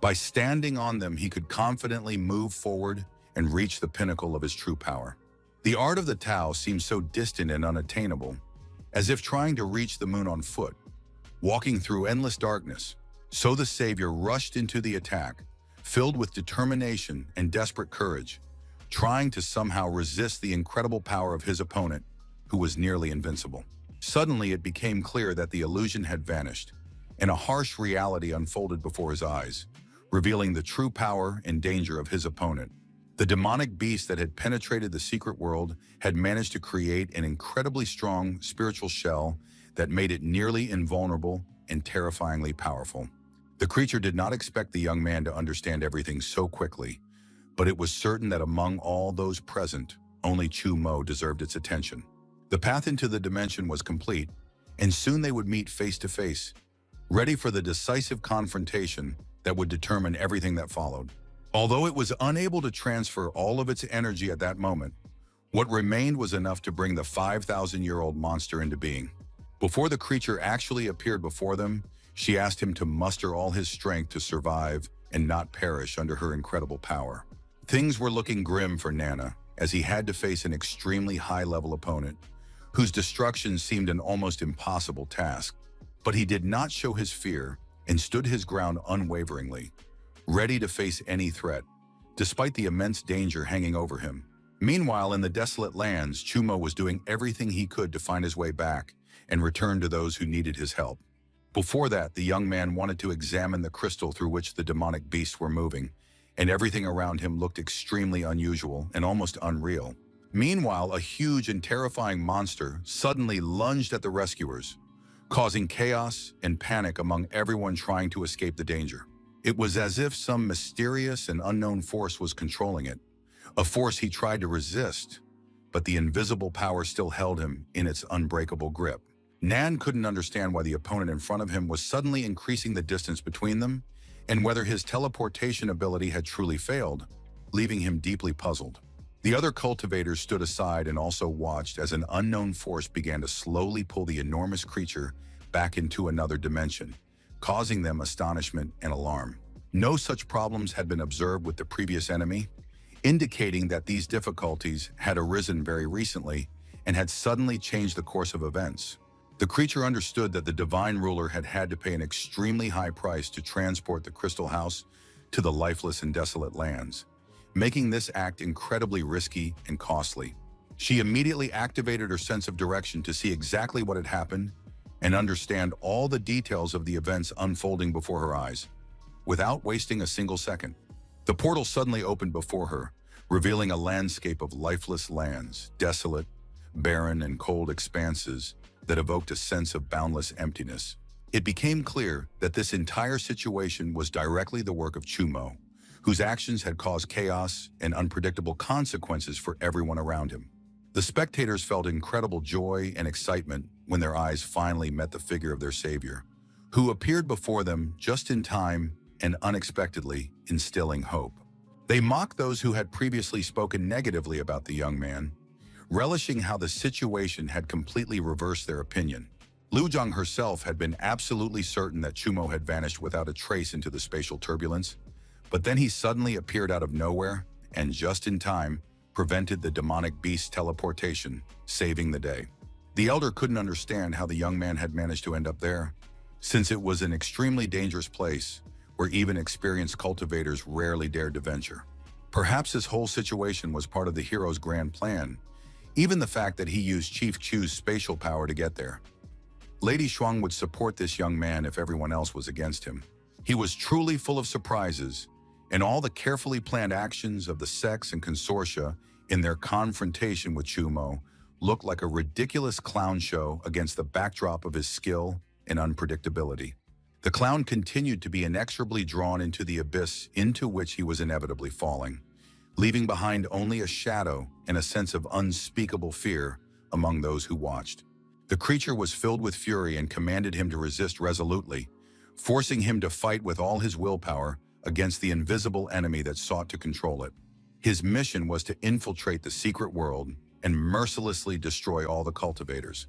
By standing on them, he could confidently move forward and reach the pinnacle of his true power. The art of the Tao seemed so distant and unattainable, as if trying to reach the moon on foot, walking through endless darkness. So the savior rushed into the attack, filled with determination and desperate courage, trying to somehow resist the incredible power of his opponent, who was nearly invincible. Suddenly, it became clear that the illusion had vanished, and a harsh reality unfolded before his eyes, revealing the true power and danger of his opponent. The demonic beast that had penetrated the secret world had managed to create an incredibly strong spiritual shell that made it nearly invulnerable and terrifyingly powerful. The creature did not expect the young man to understand everything so quickly, but it was certain that among all those present, only Chu Mo deserved its attention. The path into the dimension was complete, and soon they would meet face to face, ready for the decisive confrontation that would determine everything that followed. Although it was unable to transfer all of its energy at that moment, what remained was enough to bring the 5,000-year-old monster into being. Before the creature actually appeared before them, she asked him to muster all his strength to survive and not perish under her incredible power. Things were looking grim for Nana, as he had to face an extremely high-level opponent, whose destruction seemed an almost impossible task. But he did not show his fear and stood his ground unwaveringly, ready to face any threat, despite the immense danger hanging over him. Meanwhile, in the desolate lands, Chumo was doing everything he could to find his way back and return to those who needed his help. Before that, the young man wanted to examine the crystal through which the demonic beasts were moving, and everything around him looked extremely unusual and almost unreal. Meanwhile, a huge and terrifying monster suddenly lunged at the rescuers, causing chaos and panic among everyone trying to escape the danger. It was as if some mysterious and unknown force was controlling it, a force he tried to resist, but the invisible power still held him in its unbreakable grip. Nan couldn't understand why the opponent in front of him was suddenly increasing the distance between them, and whether his teleportation ability had truly failed, leaving him deeply puzzled. The other cultivators stood aside and also watched as an unknown force began to slowly pull the enormous creature back into another dimension, causing them astonishment and alarm. No such problems had been observed with the previous enemy, indicating that these difficulties had arisen very recently and had suddenly changed the course of events. The creature understood that the divine ruler had had to pay an extremely high price to transport the crystal house to the lifeless and desolate lands, making this act incredibly risky and costly. She immediately activated her sense of direction to see exactly what had happened and understand all the details of the events unfolding before her eyes. Without wasting a single second, the portal suddenly opened before her, revealing a landscape of lifeless lands, desolate, barren, and cold expanses that evoked a sense of boundless emptiness. It became clear that this entire situation was directly the work of Chumo, whose actions had caused chaos and unpredictable consequences for everyone around him. The spectators felt incredible joy and excitement when their eyes finally met the figure of their savior, who appeared before them just in time and unexpectedly, instilling hope. They mocked those who had previously spoken negatively about the young man, relishing how the situation had completely reversed their opinion. Liu Zhang herself had been absolutely certain that Chumo had vanished without a trace into the spatial turbulence, but then he suddenly appeared out of nowhere and just in time prevented the demonic beast's teleportation, saving the day. The elder couldn't understand how the young man had managed to end up there, since it was an extremely dangerous place where even experienced cultivators rarely dared to venture. Perhaps this whole situation was part of the hero's grand plan, even the fact that he used Chief Chu's spatial power to get there. Lady Shuang would support this young man if everyone else was against him. He was truly full of surprises, and all the carefully planned actions of the sects and consortia in their confrontation with Chumo looked like a ridiculous clown show against the backdrop of his skill and unpredictability. The clown continued to be inexorably drawn into the abyss into which he was inevitably falling, leaving behind only a shadow and a sense of unspeakable fear among those who watched. The creature was filled with fury and commanded him to resist resolutely, forcing him to fight with all his willpower against the invisible enemy that sought to control it. His mission was to infiltrate the secret world and mercilessly destroy all the cultivators,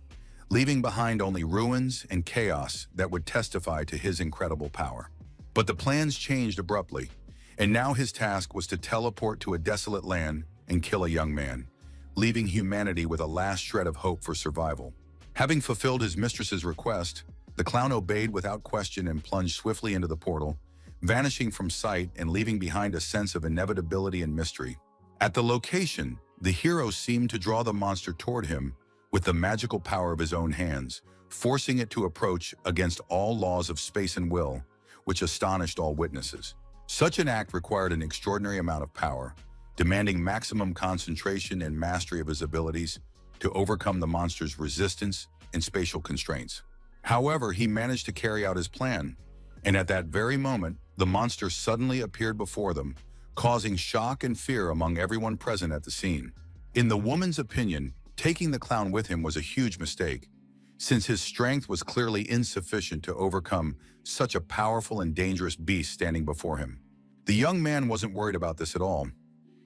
leaving behind only ruins and chaos that would testify to his incredible power. But the plans changed abruptly, and now his task was to teleport to a desolate land and kill a young man, leaving humanity with a last shred of hope for survival. Having fulfilled his mistress's request, the clown obeyed without question and plunged swiftly into the portal, vanishing from sight and leaving behind a sense of inevitability and mystery. At the location, the hero seemed to draw the monster toward him with the magical power of his own hands, forcing it to approach against all laws of space and will, which astonished all witnesses. Such an act required an extraordinary amount of power, demanding maximum concentration and mastery of his abilities to overcome the monster's resistance and spatial constraints. However, he managed to carry out his plan, and at that very moment, the monster suddenly appeared before them, causing shock and fear among everyone present at the scene. In the woman's opinion, taking the clown with him was a huge mistake, since his strength was clearly insufficient to overcome such a powerful and dangerous beast standing before him. The young man wasn't worried about this at all.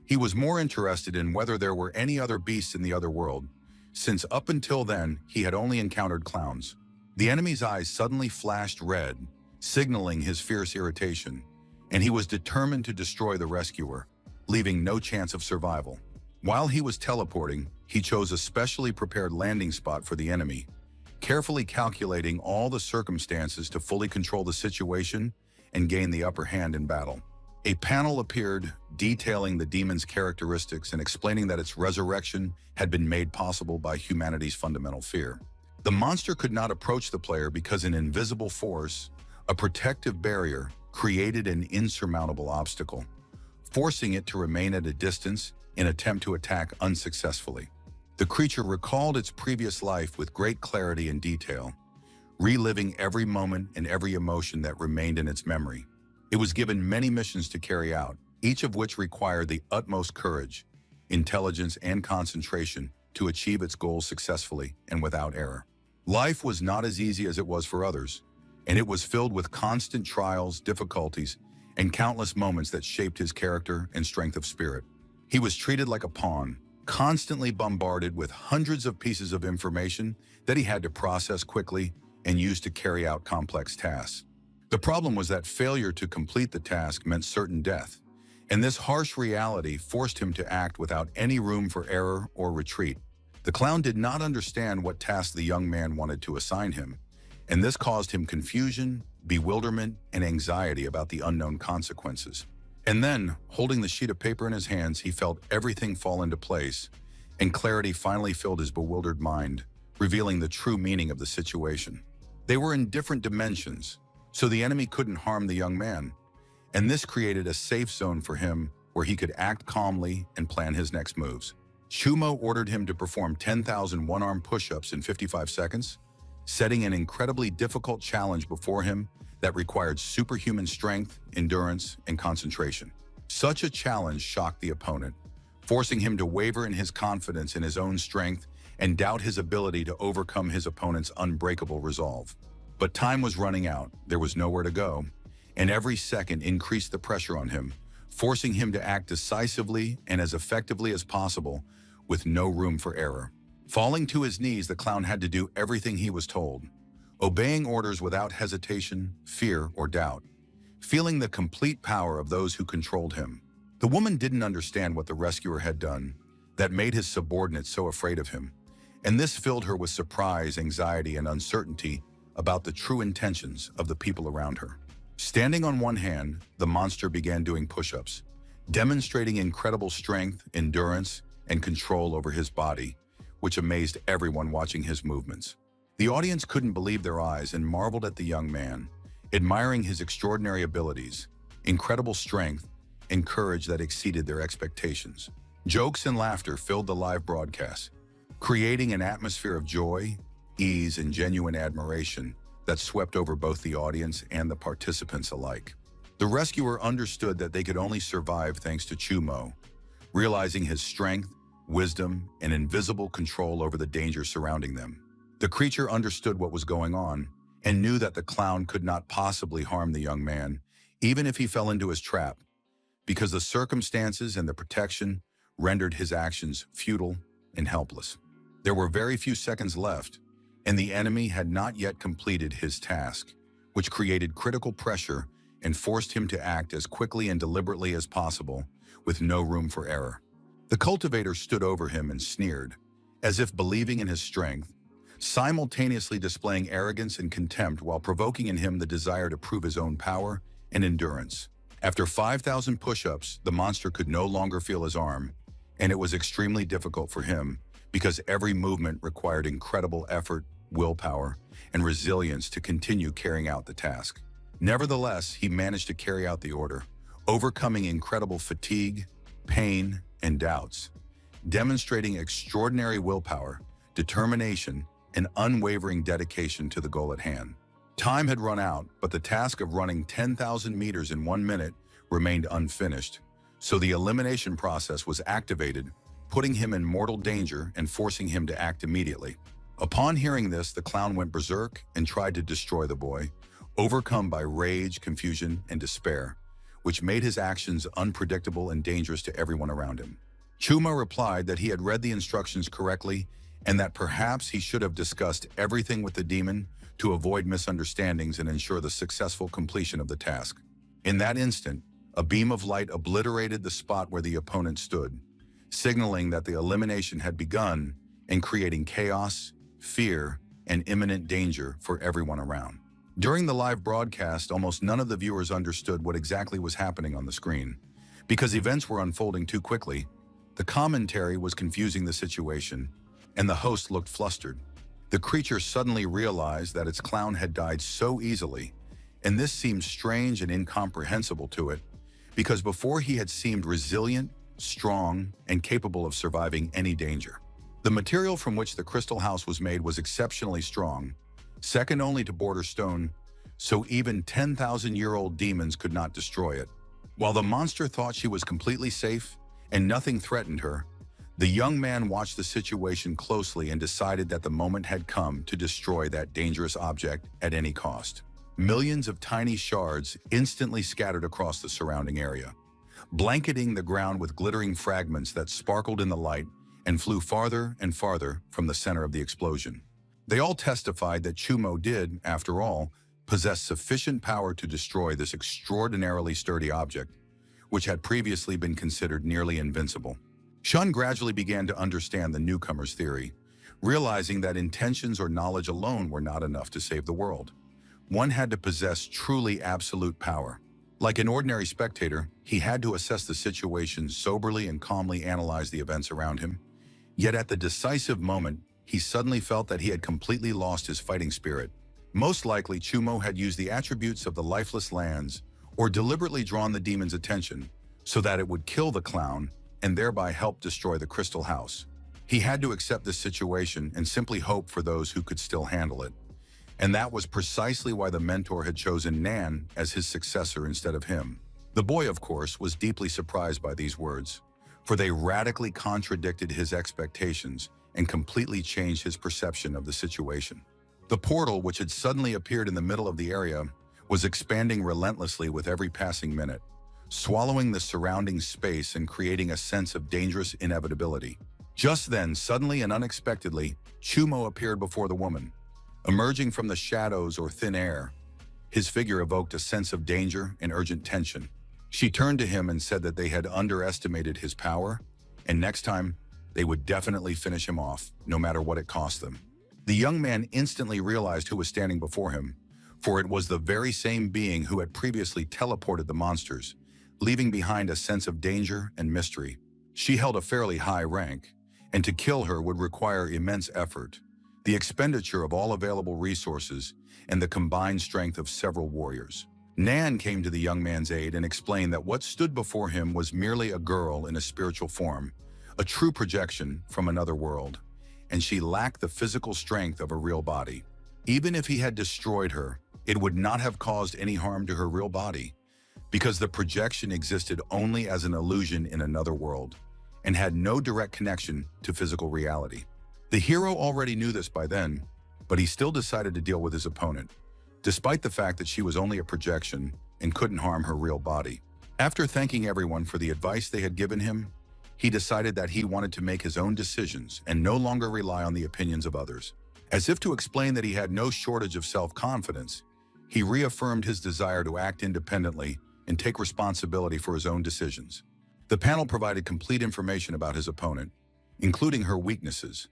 He was more interested in whether there were any other beasts in the other world, since up until then, he had only encountered clowns. The enemy's eyes suddenly flashed red, signaling his fierce irritation, and he was determined to destroy the rescuer, leaving no chance of survival. While he was teleporting, he chose a specially prepared landing spot for the enemy, carefully calculating all the circumstances to fully control the situation and gain the upper hand in battle. A panel appeared detailing the demon's characteristics and explaining that its resurrection had been made possible by humanity's fundamental fear. The monster could not approach the player because an invisible force, a protective barrier, created an insurmountable obstacle, forcing it to remain at a distance in an attempt to attack unsuccessfully. The creature recalled its previous life with great clarity and detail, reliving every moment and every emotion that remained in its memory. It was given many missions to carry out, each of which required the utmost courage, intelligence, and concentration to achieve its goals successfully and without error. Life was not as easy as it was for others, and it was filled with constant trials, difficulties, and countless moments that shaped his character and strength of spirit. He was treated like a pawn, constantly bombarded with hundreds of pieces of information that he had to process quickly and use to carry out complex tasks. The problem was that failure to complete the task meant certain death, and this harsh reality forced him to act without any room for error or retreat. The clown did not understand what task the young man wanted to assign him, and this caused him confusion, bewilderment, and anxiety about the unknown consequences. And then, holding the sheet of paper in his hands, he felt everything fall into place, and clarity finally filled his bewildered mind, revealing the true meaning of the situation. They were in different dimensions, so the enemy couldn't harm the young man, and this created a safe zone for him where he could act calmly and plan his next moves. Chumo ordered him to perform 10,000 one-arm push-ups in 55 seconds, setting an incredibly difficult challenge before him that required superhuman strength, endurance, and concentration. Such a challenge shocked the opponent, forcing him to waver in his confidence in his own strength and doubt his ability to overcome his opponent's unbreakable resolve. But time was running out, there was nowhere to go, and every second increased the pressure on him, forcing him to act decisively and as effectively as possible, with no room for error. Falling to his knees, the clown had to do everything he was told, obeying orders without hesitation, fear, or doubt, feeling the complete power of those who controlled him. The woman didn't understand what the rescuer had done that made his subordinates so afraid of him, and this filled her with surprise, anxiety, and uncertainty about the true intentions of the people around her. Standing on one hand, the monster began doing push-ups, demonstrating incredible strength, endurance, and control over his body, which amazed everyone watching his movements. The audience couldn't believe their eyes and marveled at the young man, admiring his extraordinary abilities, incredible strength, and courage that exceeded their expectations. Jokes and laughter filled the live broadcast, creating an atmosphere of joy, ease, and genuine admiration that swept over both the audience and the participants alike. The rescuer understood that they could only survive thanks to Chumo, realizing his strength, wisdom, and invisible control over the danger surrounding them. The creature understood what was going on and knew that the clown could not possibly harm the young man, even if he fell into his trap, because the circumstances and the protection rendered his actions futile and helpless. There were very few seconds left, and the enemy had not yet completed his task, which created critical pressure and forced him to act as quickly and deliberately as possible, with no room for error. The cultivator stood over him and sneered, as if believing in his strength, simultaneously displaying arrogance and contempt while provoking in him the desire to prove his own power and endurance. After 5,000 push-ups, the monster could no longer feel his arm, and it was extremely difficult for him because every movement required incredible effort, willpower, and resilience to continue carrying out the task. Nevertheless, he managed to carry out the order, overcoming incredible fatigue, pain, and doubts, demonstrating extraordinary willpower, determination, and unwavering dedication to the goal at hand. Time had run out, but the task of running 10,000 meters in 1 minute remained unfinished, so the elimination process was activated, putting him in mortal danger and forcing him to act immediately. Upon hearing this, the clown went berserk and tried to destroy the boy, overcome by rage, confusion, and despair, which made his actions unpredictable and dangerous to everyone around him. Chuma replied that he had read the instructions correctly and that perhaps he should have discussed everything with the demon to avoid misunderstandings and ensure the successful completion of the task. In that instant, a beam of light obliterated the spot where the opponent stood, signaling that the elimination had begun and creating chaos, fear, and imminent danger for everyone around. During the live broadcast, almost none of the viewers understood what exactly was happening on the screen. Because events were unfolding too quickly, the commentary was confusing the situation, and the host looked flustered. The creature suddenly realized that its clown had died so easily, and this seemed strange and incomprehensible to it, because before he had seemed resilient, strong, and capable of surviving any danger. The material from which the crystal house was made was exceptionally strong, second only to border stone, so even 10,000-year-old demons could not destroy it. While the monster thought she was completely safe and nothing threatened her, the young man watched the situation closely and decided that the moment had come to destroy that dangerous object at any cost. Millions of tiny shards instantly scattered across the surrounding area, blanketing the ground with glittering fragments that sparkled in the light and flew farther and farther from the center of the explosion. They all testified that Chumo did, after all, possess sufficient power to destroy this extraordinarily sturdy object, which had previously been considered nearly invincible. Shun gradually began to understand the newcomer's theory, realizing that intentions or knowledge alone were not enough to save the world. One had to possess truly absolute power. Like an ordinary spectator, he had to assess the situation soberly and calmly analyze the events around him. Yet at the decisive moment, he suddenly felt that he had completely lost his fighting spirit. Most likely, Chumo had used the attributes of the lifeless lands or deliberately drawn the demon's attention so that it would kill the clown and thereby help destroy the crystal house. He had to accept this situation and simply hope for those who could still handle it. And that was precisely why the mentor had chosen Nan as his successor instead of him. The boy, of course, was deeply surprised by these words, for they radically contradicted his expectations and completely changed his perception of the situation. The portal, which had suddenly appeared in the middle of the area, was expanding relentlessly with every passing minute, swallowing the surrounding space and creating a sense of dangerous inevitability. Just then, suddenly and unexpectedly, Chumo appeared before the woman. Emerging from the shadows or thin air, his figure evoked a sense of danger and urgent tension. She turned to him and said that they had underestimated his power, and next time, they would definitely finish him off, no matter what it cost them. The young man instantly realized who was standing before him, for it was the very same being who had previously teleported the monsters, leaving behind a sense of danger and mystery. She held a fairly high rank, and to kill her would require immense effort, the expenditure of all available resources, and the combined strength of several warriors. Nan came to the young man's aid and explained that what stood before him was merely a girl in a spiritual form, a true projection from another world, and she lacked the physical strength of a real body. Even if he had destroyed her, it would not have caused any harm to her real body, because the projection existed only as an illusion in another world and had no direct connection to physical reality. The hero already knew this by then, but he still decided to deal with his opponent, despite the fact that she was only a projection and couldn't harm her real body. After thanking everyone for the advice they had given him, he decided that he wanted to make his own decisions and no longer rely on the opinions of others. As if to explain that he had no shortage of self-confidence, he reaffirmed his desire to act independently and take responsibility for his own decisions. The panel provided complete information about his opponent, including her weaknesses,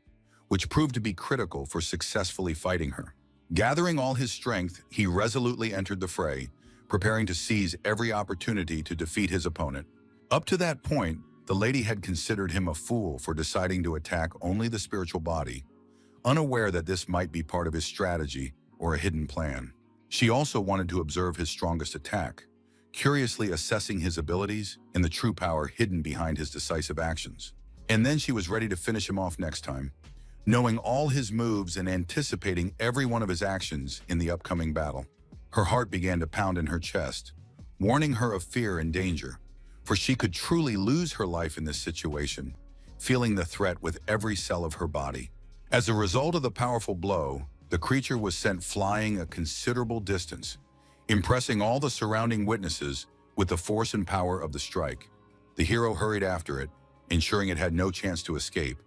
which proved to be critical for successfully fighting her. Gathering all his strength, he resolutely entered the fray, preparing to seize every opportunity to defeat his opponent. Up to that point, the lady had considered him a fool for deciding to attack only the spiritual body, unaware that this might be part of his strategy or a hidden plan. She also wanted to observe his strongest attack, curiously assessing his abilities and the true power hidden behind his decisive actions. And then she was ready to finish him off next time, knowing all his moves and anticipating every one of his actions in the upcoming battle. Her heart began to pound in her chest, warning her of fear and danger, for she could truly lose her life in this situation, feeling the threat with every cell of her body. As a result of the powerful blow, the creature was sent flying a considerable distance, impressing all the surrounding witnesses with the force and power of the strike. The hero hurried after it, ensuring it had no chance to escape,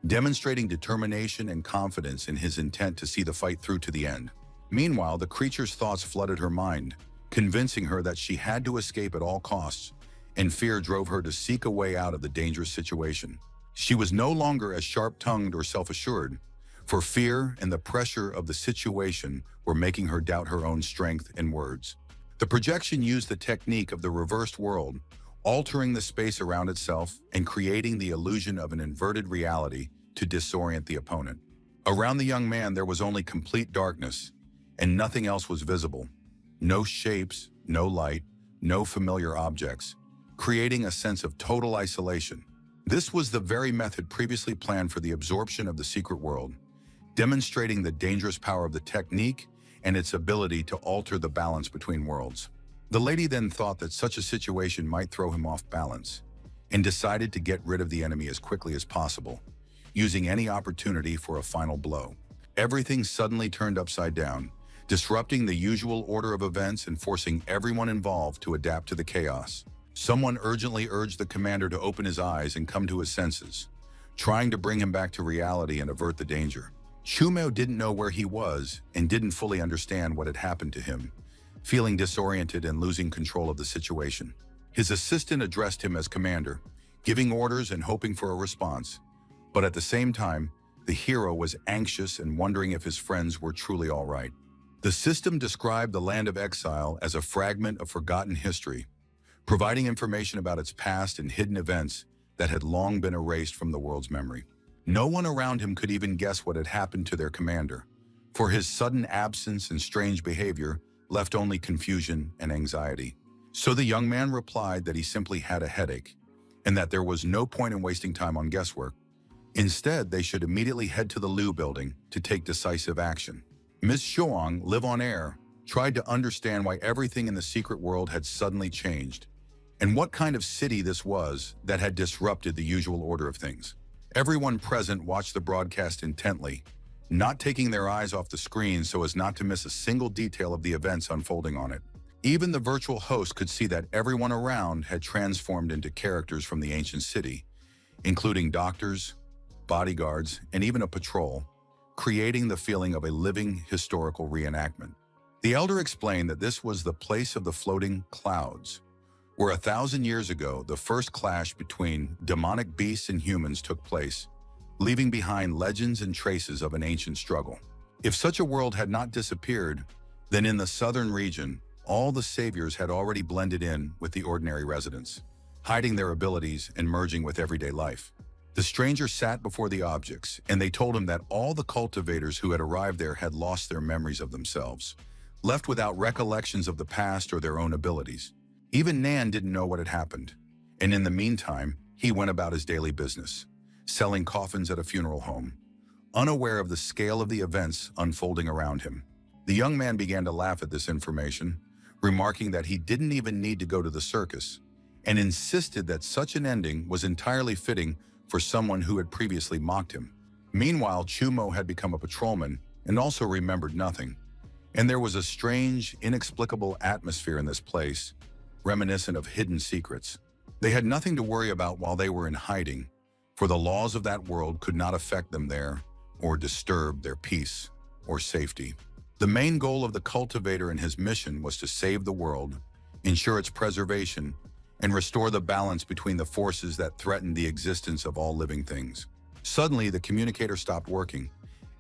demonstrating determination and confidence in his intent to see the fight through to the end. Meanwhile, the creature's thoughts flooded her mind, convincing her that she had to escape at all costs, and fear drove her to seek a way out of the dangerous situation. She was no longer as sharp-tongued or self-assured, for fear and the pressure of the situation were making her doubt her own strength and words. The projection used the technique of the reversed world, altering the space around itself and creating the illusion of an inverted reality to disorient the opponent. Around the young man there was only complete darkness, and nothing else was visible. No shapes, no light, no familiar objects, creating a sense of total isolation. This was the very method previously planned for the absorption of the secret world, demonstrating the dangerous power of the technique and its ability to alter the balance between worlds. The lady then thought that such a situation might throw him off balance, and decided to get rid of the enemy as quickly as possible, using any opportunity for a final blow. Everything suddenly turned upside down, disrupting the usual order of events and forcing everyone involved to adapt to the chaos. Someone urgently urged the commander to open his eyes and come to his senses, trying to bring him back to reality and avert the danger. Chumo didn't know where he was and didn't fully understand what had happened to him, feeling disoriented and losing control of the situation. His assistant addressed him as commander, giving orders and hoping for a response. But at the same time, the hero was anxious and wondering if his friends were truly all right. The system described the land of exile as a fragment of forgotten history, providing information about its past and hidden events that had long been erased from the world's memory. No one around him could even guess what had happened to their commander, for his sudden absence and strange behavior left only confusion and anxiety. So the young man replied that he simply had a headache, and that there was no point in wasting time on guesswork. Instead, they should immediately head to the Lu building to take decisive action. Ms. Shuang, live on air, tried to understand why everything in the secret world had suddenly changed, and what kind of city this was that had disrupted the usual order of things. Everyone present watched the broadcast intently, not taking their eyes off the screen so as not to miss a single detail of the events unfolding on it. Even the virtual host could see that everyone around had transformed into characters from the ancient city, including doctors, bodyguards, and even a patrol, creating the feeling of a living historical reenactment. The elder explained that this was the place of the floating clouds, where 1,000 years ago the first clash between demonic beasts and humans took place, leaving behind legends and traces of an ancient struggle. If such a world had not disappeared, then in the southern region, all the saviors had already blended in with the ordinary residents, hiding their abilities and merging with everyday life. The stranger sat before the objects, and they told him that all the cultivators who had arrived there had lost their memories of themselves, left without recollections of the past or their own abilities. Even Nan didn't know what had happened, and in the meantime, he went about his daily business, selling coffins at a funeral home, unaware of the scale of the events unfolding around him. The young man began to laugh at this information, remarking that he didn't even need to go to the circus, and insisted that such an ending was entirely fitting for someone who had previously mocked him. Meanwhile, Chumo had become a patrolman and also remembered nothing, and there was a strange, inexplicable atmosphere in this place, reminiscent of hidden secrets. They had nothing to worry about while they were in hiding, for the laws of that world could not affect them there or disturb their peace or safety. The main goal of the cultivator and his mission was to save the world, ensure its preservation, and restore the balance between the forces that threatened the existence of all living things. Suddenly, the communicator stopped working,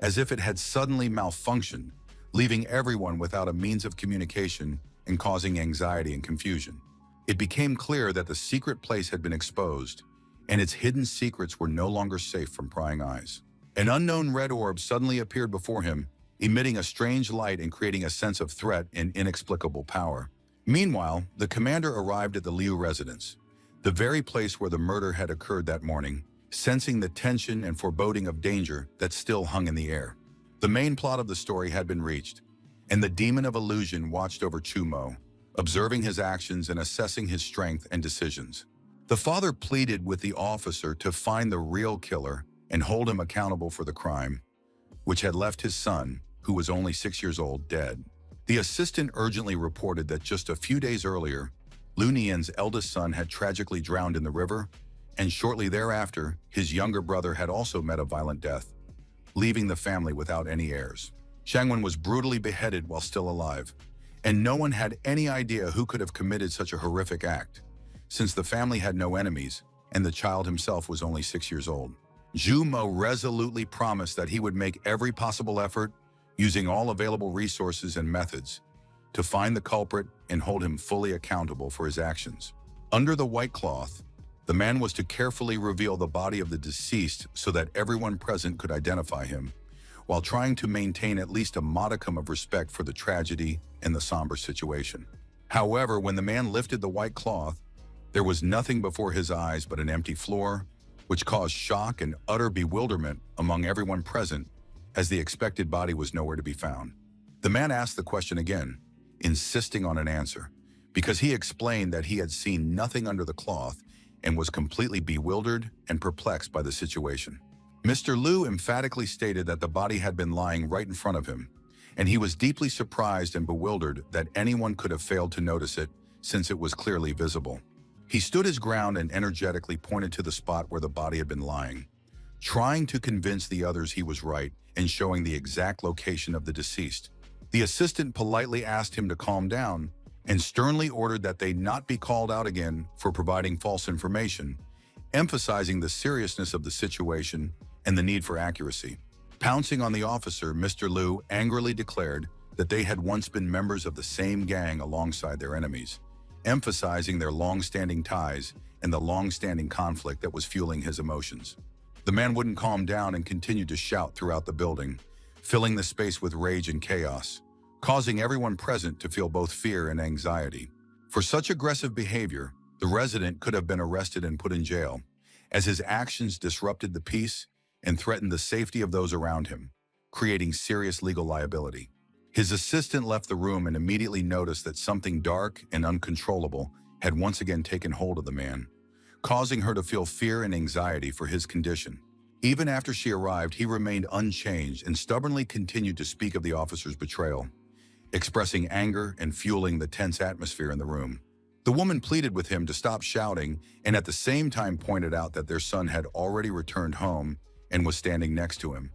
as if it had suddenly malfunctioned, leaving everyone without a means of communication and causing anxiety and confusion. It became clear that the secret place had been exposed, and its hidden secrets were no longer safe from prying eyes. An unknown red orb suddenly appeared before him, emitting a strange light and creating a sense of threat and inexplicable power. Meanwhile, the commander arrived at the Liu residence, the very place where the murder had occurred that morning, sensing the tension and foreboding of danger that still hung in the air. The main plot of the story had been reached, and the demon of illusion watched over Chumo, observing his actions and assessing his strength and decisions. The father pleaded with the officer to find the real killer and hold him accountable for the crime, which had left his son, who was only 6 years old, dead. The assistant urgently reported that just a few days earlier, Lu Nian's eldest son had tragically drowned in the river, and shortly thereafter, his younger brother had also met a violent death, leaving the family without any heirs. Shangwen was brutally beheaded while still alive, and no one had any idea who could have committed such a horrific act, since the family had no enemies, and the child himself was only 6 years old. Zhu Mo resolutely promised that he would make every possible effort, using all available resources and methods, to find the culprit and hold him fully accountable for his actions. Under the white cloth, the man was to carefully reveal the body of the deceased so that everyone present could identify him, while trying to maintain at least a modicum of respect for the tragedy and the somber situation. However, when the man lifted the white cloth, there was nothing before his eyes but an empty floor, which caused shock and utter bewilderment among everyone present, as the expected body was nowhere to be found. The man asked the question again, insisting on an answer, because he explained that he had seen nothing under the cloth and was completely bewildered and perplexed by the situation. Mr. Liu emphatically stated that the body had been lying right in front of him, and he was deeply surprised and bewildered that anyone could have failed to notice it, since it was clearly visible. He stood his ground and energetically pointed to the spot where the body had been lying, trying to convince the others he was right and showing the exact location of the deceased. The assistant politely asked him to calm down and sternly ordered that they not be called out again for providing false information, emphasizing the seriousness of the situation and the need for accuracy. Pouncing on the officer, Mr. Liu angrily declared that they had once been members of the same gang alongside their enemies, emphasizing their long-standing ties and the long-standing conflict that was fueling his emotions. The man wouldn't calm down and continued to shout throughout the building, filling the space with rage and chaos, causing everyone present to feel both fear and anxiety. For such aggressive behavior, the resident could have been arrested and put in jail, as his actions disrupted the peace and threatened the safety of those around him, creating serious legal liability. His assistant left the room and immediately noticed that something dark and uncontrollable had once again taken hold of the man, causing her to feel fear and anxiety for his condition. Even after she arrived, he remained unchanged and stubbornly continued to speak of the officer's betrayal, expressing anger and fueling the tense atmosphere in the room. The woman pleaded with him to stop shouting and at the same time pointed out that their son had already returned home and was standing next to him,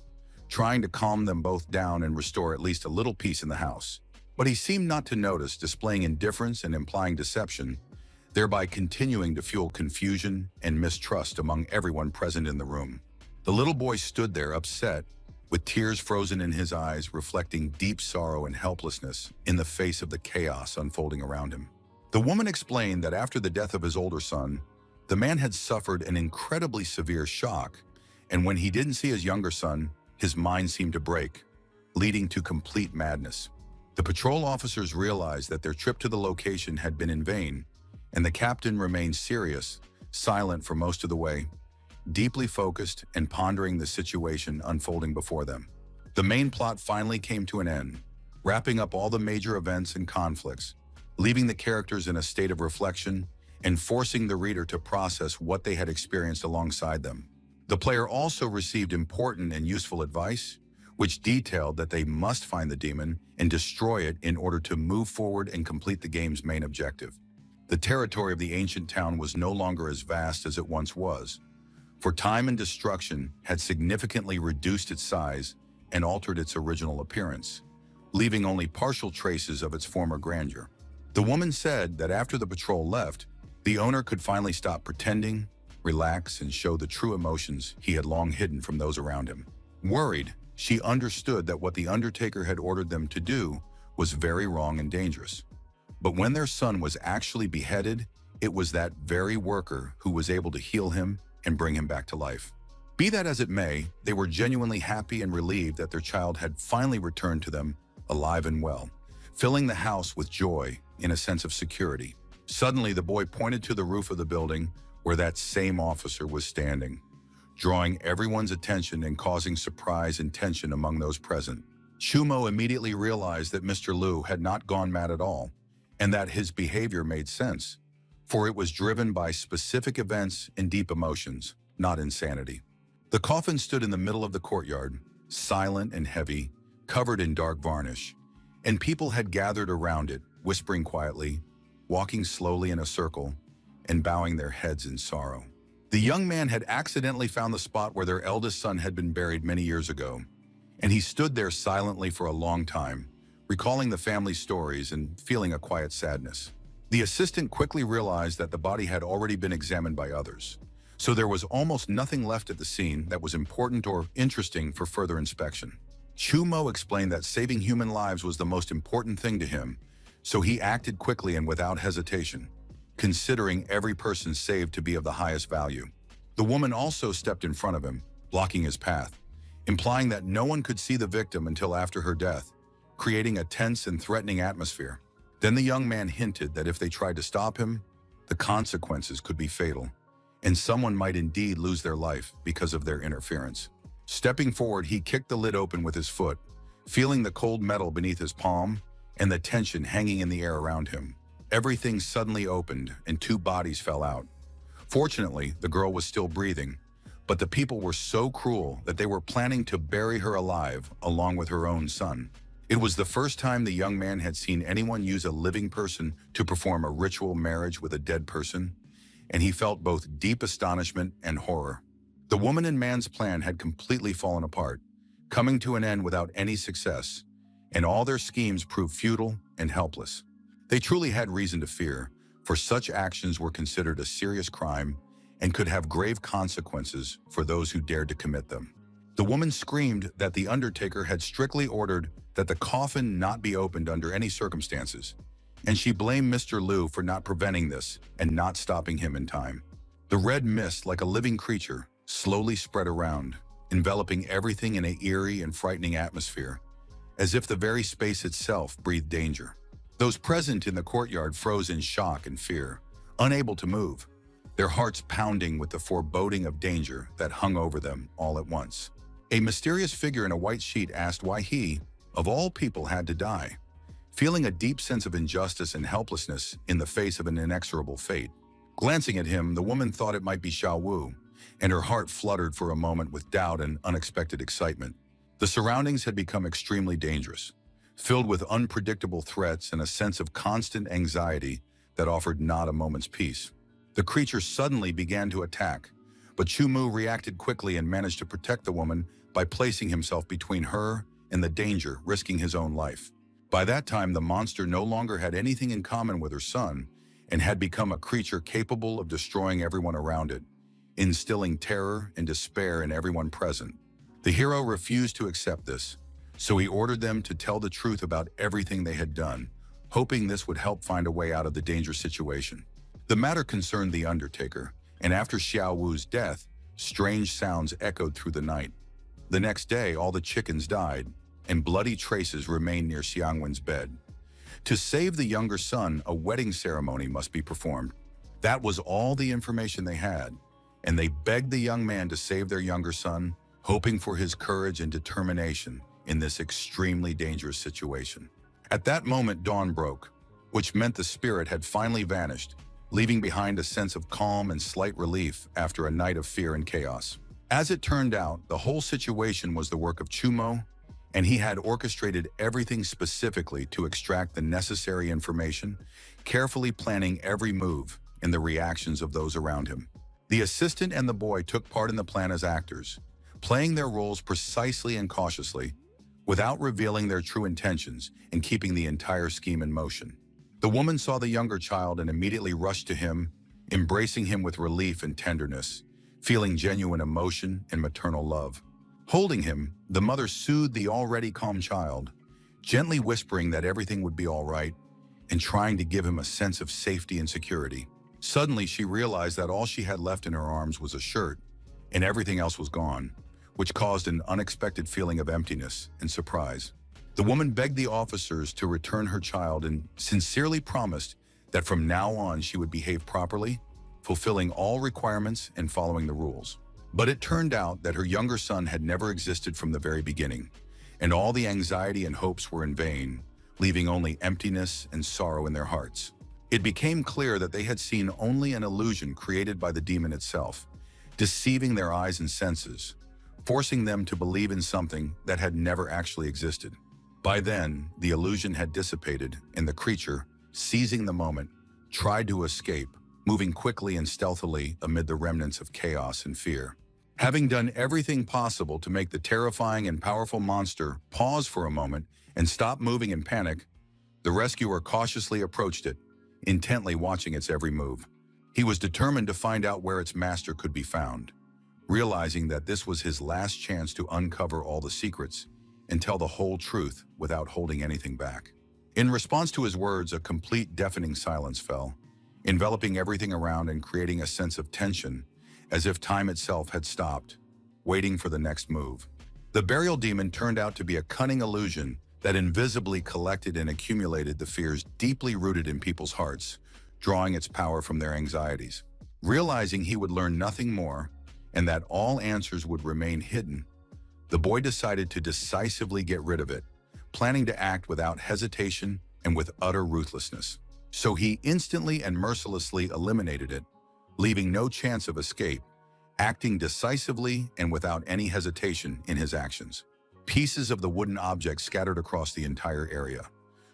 trying to calm them both down and restore at least a little peace in the house. But he seemed not to notice, displaying indifference and implying deception, thereby continuing to fuel confusion and mistrust among everyone present in the room. The little boy stood there upset, with tears frozen in his eyes, reflecting deep sorrow and helplessness in the face of the chaos unfolding around him. The woman explained that after the death of his older son, the man had suffered an incredibly severe shock, and when he didn't see his younger son, his mind seemed to break, leading to complete madness. The patrol officers realized that their trip to the location had been in vain, and the captain remained serious, silent for most of the way, deeply focused and pondering the situation unfolding before them. The main plot finally came to an end, wrapping up all the major events and conflicts, leaving the characters in a state of reflection and forcing the reader to process what they had experienced alongside them. The player also received important and useful advice, which detailed that they must find the demon and destroy it in order to move forward and complete the game's main objective. The territory of the ancient town was no longer as vast as it once was, for time and destruction had significantly reduced its size and altered its original appearance, leaving only partial traces of its former grandeur. The woman said that after the patrol left, the owner could finally stop pretending, relax, and show the true emotions he had long hidden from those around him. Worried, she understood that what the Undertaker had ordered them to do was very wrong and dangerous. But when their son was actually beheaded, it was that very worker who was able to heal him and bring him back to life. Be that as it may, they were genuinely happy and relieved that their child had finally returned to them, alive and well, filling the house with joy and a sense of security. Suddenly, the boy pointed to the roof of the building where that same officer was standing, drawing everyone's attention and causing surprise and tension among those present. Chumo immediately realized that Mr. Liu had not gone mad at all, and that his behavior made sense, for it was driven by specific events and deep emotions, not insanity. The coffin stood in the middle of the courtyard, silent and heavy, covered in dark varnish, and people had gathered around it, whispering quietly, walking slowly in a circle, and bowing their heads in sorrow. The young man had accidentally found the spot where their eldest son had been buried many years ago, and he stood there silently for a long time, recalling the family's stories and feeling a quiet sadness. The assistant quickly realized that the body had already been examined by others, so there was almost nothing left at the scene that was important or interesting for further inspection. Chumo explained that saving human lives was the most important thing to him, so he acted quickly and without hesitation, considering every person saved to be of the highest value. The woman also stepped in front of him, blocking his path, implying that no one could see the victim until after her death, creating a tense and threatening atmosphere. Then the young man hinted that if they tried to stop him, the consequences could be fatal, and someone might indeed lose their life because of their interference. Stepping forward, he kicked the lid open with his foot, feeling the cold metal beneath his palm and the tension hanging in the air around him. Everything suddenly opened and two bodies fell out. Fortunately, the girl was still breathing, but the people were so cruel that they were planning to bury her alive along with her own son. It was the first time the young man had seen anyone use a living person to perform a ritual marriage with a dead person, and he felt both deep astonishment and horror. The woman and man's plan had completely fallen apart, coming to an end without any success, and all their schemes proved futile and helpless. They truly had reason to fear, for such actions were considered a serious crime and could have grave consequences for those who dared to commit them. The woman screamed that the Undertaker had strictly ordered that the coffin not be opened under any circumstances, and she blamed Mr. Liu for not preventing this and not stopping him in time. The red mist, like a living creature, slowly spread around, enveloping everything in an eerie and frightening atmosphere, as if the very space itself breathed danger. Those present in the courtyard froze in shock and fear, unable to move, their hearts pounding with the foreboding of danger that hung over them all at once. A mysterious figure in a white sheet asked why he, of all people, had to die, feeling a deep sense of injustice and helplessness in the face of an inexorable fate. Glancing at him, the woman thought it might be Xiao Wu, and her heart fluttered for a moment with doubt and unexpected excitement. The surroundings had become extremely dangerous, filled with unpredictable threats and a sense of constant anxiety that offered not a moment's peace. The creature suddenly began to attack, but Chumu reacted quickly and managed to protect the woman by placing himself between her and the danger, risking his own life. By that time, the monster no longer had anything in common with her son and had become a creature capable of destroying everyone around it, instilling terror and despair in everyone present. The hero refused to accept this, so he ordered them to tell the truth about everything they had done, hoping this would help find a way out of the dangerous situation. The matter concerned the Undertaker, and after Xiao Wu's death, strange sounds echoed through the night. The next day, all the chickens died, and bloody traces remained near Xiangwen's bed. To save the younger son, a wedding ceremony must be performed. That was all the information they had, and they begged the young man to save their younger son, hoping for his courage and determination in this extremely dangerous situation. At that moment, dawn broke, which meant the spirit had finally vanished, leaving behind a sense of calm and slight relief after a night of fear and chaos. As it turned out, the whole situation was the work of Chumo, and he had orchestrated everything specifically to extract the necessary information, carefully planning every move and the reactions of those around him. The assistant and the boy took part in the plan as actors, playing their roles precisely and cautiously, without revealing their true intentions and keeping the entire scheme in motion. The woman saw the younger child and immediately rushed to him, embracing him with relief and tenderness, feeling genuine emotion and maternal love. Holding him, the mother soothed the already calm child, gently whispering that everything would be all right and trying to give him a sense of safety and security. Suddenly, she realized that all she had left in her arms was a shirt, and everything else was gone, which caused an unexpected feeling of emptiness and surprise. The woman begged the officers to return her child and sincerely promised that from now on she would behave properly, fulfilling all requirements and following the rules. But it turned out that her younger son had never existed from the very beginning, and all the anxiety and hopes were in vain, leaving only emptiness and sorrow in their hearts. It became clear that they had seen only an illusion created by the demon itself, deceiving their eyes and senses, forcing them to believe in something that had never actually existed. By then, the illusion had dissipated, and the creature, seizing the moment, tried to escape, moving quickly and stealthily amid the remnants of chaos and fear. Having done everything possible to make the terrifying and powerful monster pause for a moment and stop moving in panic, the rescuer cautiously approached it, intently watching its every move. He was determined to find out where its master could be found, realizing that this was his last chance to uncover all the secrets and tell the whole truth without holding anything back. In response to his words, a complete deafening silence fell, enveloping everything around and creating a sense of tension, as if time itself had stopped, waiting for the next move. The burial demon turned out to be a cunning illusion that invisibly collected and accumulated the fears deeply rooted in people's hearts, drawing its power from their anxieties. Realizing he would learn nothing more, and that all answers would remain hidden, the boy decided to decisively get rid of it, planning to act without hesitation and with utter ruthlessness. So he instantly and mercilessly eliminated it, leaving no chance of escape, acting decisively and without any hesitation in his actions. Pieces of the wooden object scattered across the entire area,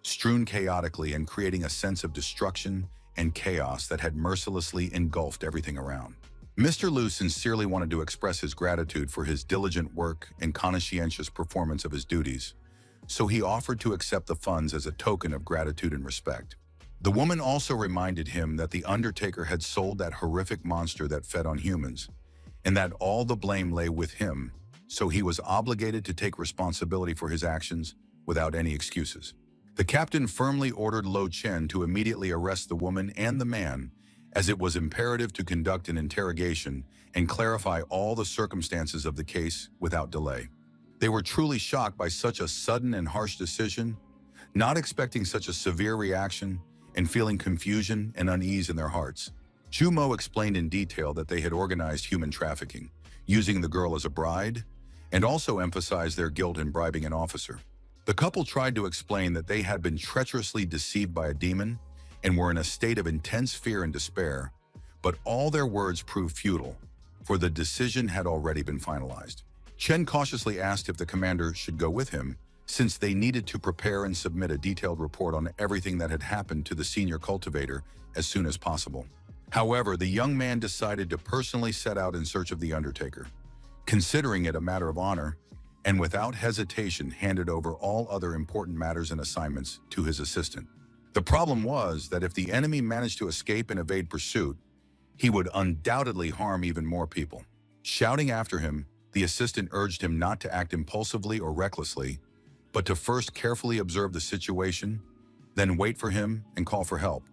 strewn chaotically and creating a sense of destruction and chaos that had mercilessly engulfed everything around. Mr. Liu sincerely wanted to express his gratitude for his diligent work and conscientious performance of his duties, so he offered to accept the funds as a token of gratitude and respect. The woman also reminded him that the Undertaker had sold that horrific monster that fed on humans, and that all the blame lay with him, so he was obligated to take responsibility for his actions without any excuses. The captain firmly ordered Lo Chen to immediately arrest the woman and the man, as it was imperative to conduct an interrogation and clarify all the circumstances of the case without delay. They were truly shocked by such a sudden and harsh decision, not expecting such a severe reaction, and feeling confusion and unease in their hearts. Jumo explained in detail that they had organized human trafficking, using the girl as a bride, and also emphasized their guilt in bribing an officer. The couple tried to explain that they had been treacherously deceived by a demon and were in a state of intense fear and despair, but all their words proved futile, for the decision had already been finalized. Chen cautiously asked if the commander should go with him, since they needed to prepare and submit a detailed report on everything that had happened to the senior cultivator as soon as possible. However, the young man decided to personally set out in search of the Undertaker, considering it a matter of honor, and without hesitation handed over all other important matters and assignments to his assistant. The problem was that if the enemy managed to escape and evade pursuit, he would undoubtedly harm even more people. Shouting after him, the assistant urged him not to act impulsively or recklessly, but to first carefully observe the situation, then wait for him and call for help.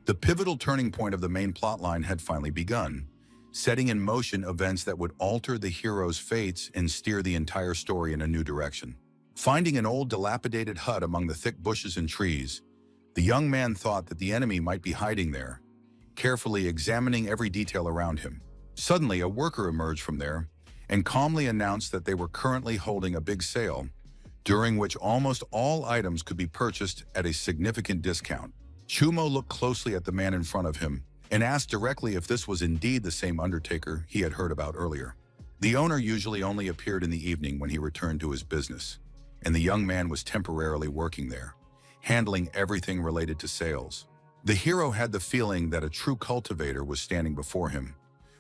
The pivotal turning point of the main plotline had finally begun, setting in motion events that would alter the hero's fates and steer the entire story in a new direction. Finding an old dilapidated hut among the thick bushes and trees, the young man thought that the enemy might be hiding there, carefully examining every detail around him. Suddenly, a worker emerged from there and calmly announced that they were currently holding a big sale, during which almost all items could be purchased at a significant discount. Chumo looked closely at the man in front of him and asked directly if this was indeed the same Undertaker he had heard about earlier. The owner usually only appeared in the evening when he returned to his business, and the young man was temporarily working there, handling everything related to sales. The hero had the feeling that a true cultivator was standing before him,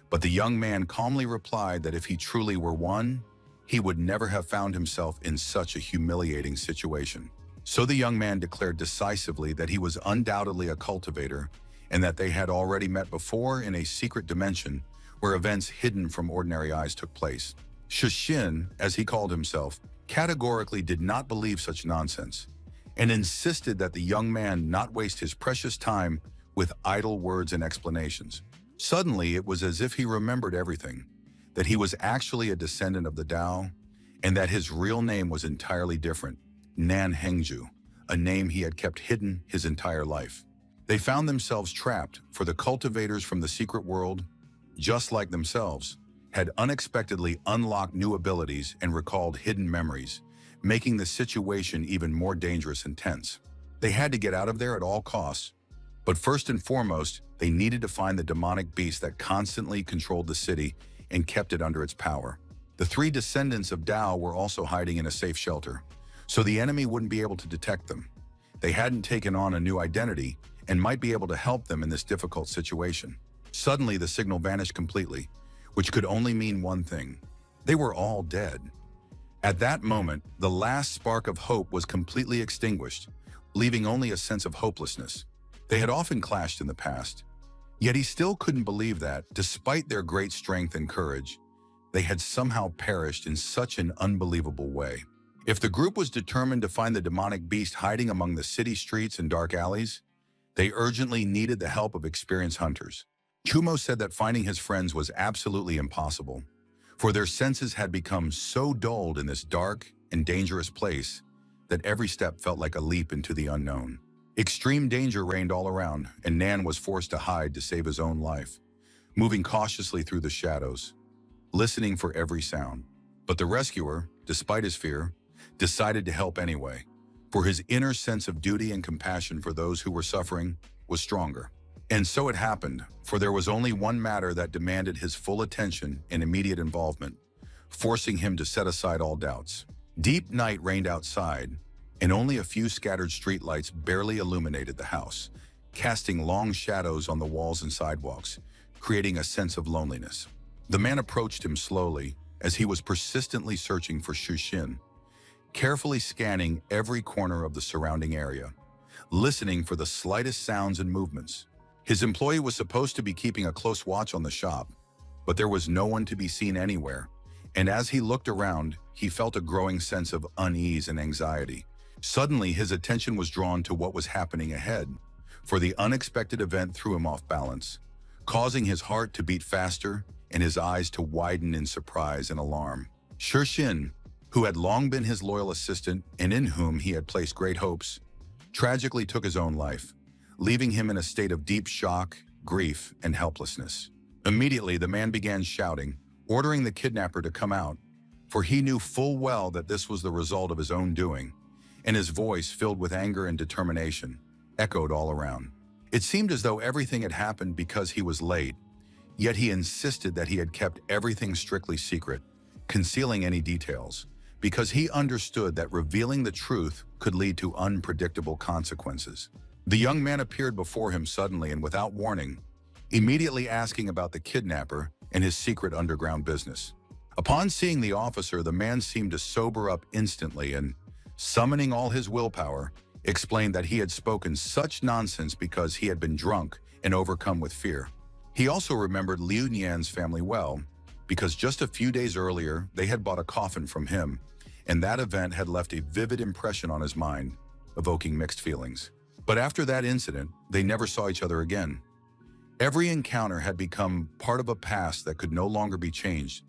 but the young man calmly replied that if he truly were one, he would never have found himself in such a humiliating situation. So the young man declared decisively that he was undoubtedly a cultivator and that they had already met before in a secret dimension where events hidden from ordinary eyes took place. Shushin, as he called himself, categorically did not believe such nonsense and insisted that the young man not waste his precious time with idle words and explanations. Suddenly, it was as if he remembered everything, that he was actually a descendant of the Tao, and that his real name was entirely different, Nan Hengju, a name he had kept hidden his entire life. They found themselves trapped, for the cultivators from the secret world, just like themselves, had unexpectedly unlocked new abilities and recalled hidden memories, making the situation even more dangerous and tense. They had to get out of there at all costs, but first and foremost, they needed to find the demonic beast that constantly controlled the city and kept it under its power. The three descendants of Dao were also hiding in a safe shelter, so the enemy wouldn't be able to detect them. They hadn't taken on a new identity and might be able to help them in this difficult situation. Suddenly, the signal vanished completely, which could only mean one thing. They were all dead. At that moment, the last spark of hope was completely extinguished, leaving only a sense of hopelessness. They had often clashed in the past, yet he still couldn't believe that, despite their great strength and courage, they had somehow perished in such an unbelievable way. If the group was determined to find the demonic beast hiding among the city streets and dark alleys, they urgently needed the help of experienced hunters. Chumo said that finding his friends was absolutely impossible, for their senses had become so dulled in this dark and dangerous place that every step felt like a leap into the unknown. Extreme danger reigned all around, and Nan was forced to hide to save his own life, moving cautiously through the shadows, listening for every sound. But the rescuer, despite his fear, decided to help anyway, for his inner sense of duty and compassion for those who were suffering was stronger. And so it happened, for there was only one matter that demanded his full attention and immediate involvement, forcing him to set aside all doubts. Deep night reigned outside, and only a few scattered streetlights barely illuminated the house, casting long shadows on the walls and sidewalks, creating a sense of loneliness. The man approached him slowly, as he was persistently searching for Shushin, carefully scanning every corner of the surrounding area, listening for the slightest sounds and movements. His employee was supposed to be keeping a close watch on the shop, but there was no one to be seen anywhere, and as he looked around, he felt a growing sense of unease and anxiety. Suddenly, his attention was drawn to what was happening ahead, for the unexpected event threw him off balance, causing his heart to beat faster and his eyes to widen in surprise and alarm. Shushin, who had long been his loyal assistant and in whom he had placed great hopes, tragically took his own life, leaving him in a state of deep shock, grief, and helplessness. Immediately, the man began shouting, ordering the kidnapper to come out, for he knew full well that this was the result of his own doing, and his voice, filled with anger and determination, echoed all around. It seemed as though everything had happened because he was late, yet he insisted that he had kept everything strictly secret, concealing any details, because he understood that revealing the truth could lead to unpredictable consequences. The young man appeared before him suddenly and without warning, immediately asking about the kidnapper and his secret underground business. Upon seeing the officer, the man seemed to sober up instantly and, summoning all his willpower, explained that he had spoken such nonsense because he had been drunk and overcome with fear. He also remembered Liu Nian's family well, because just a few days earlier they had bought a coffin from him, and that event had left a vivid impression on his mind, evoking mixed feelings. But after that incident, they never saw each other again. Every encounter had become part of a past that could no longer be changed,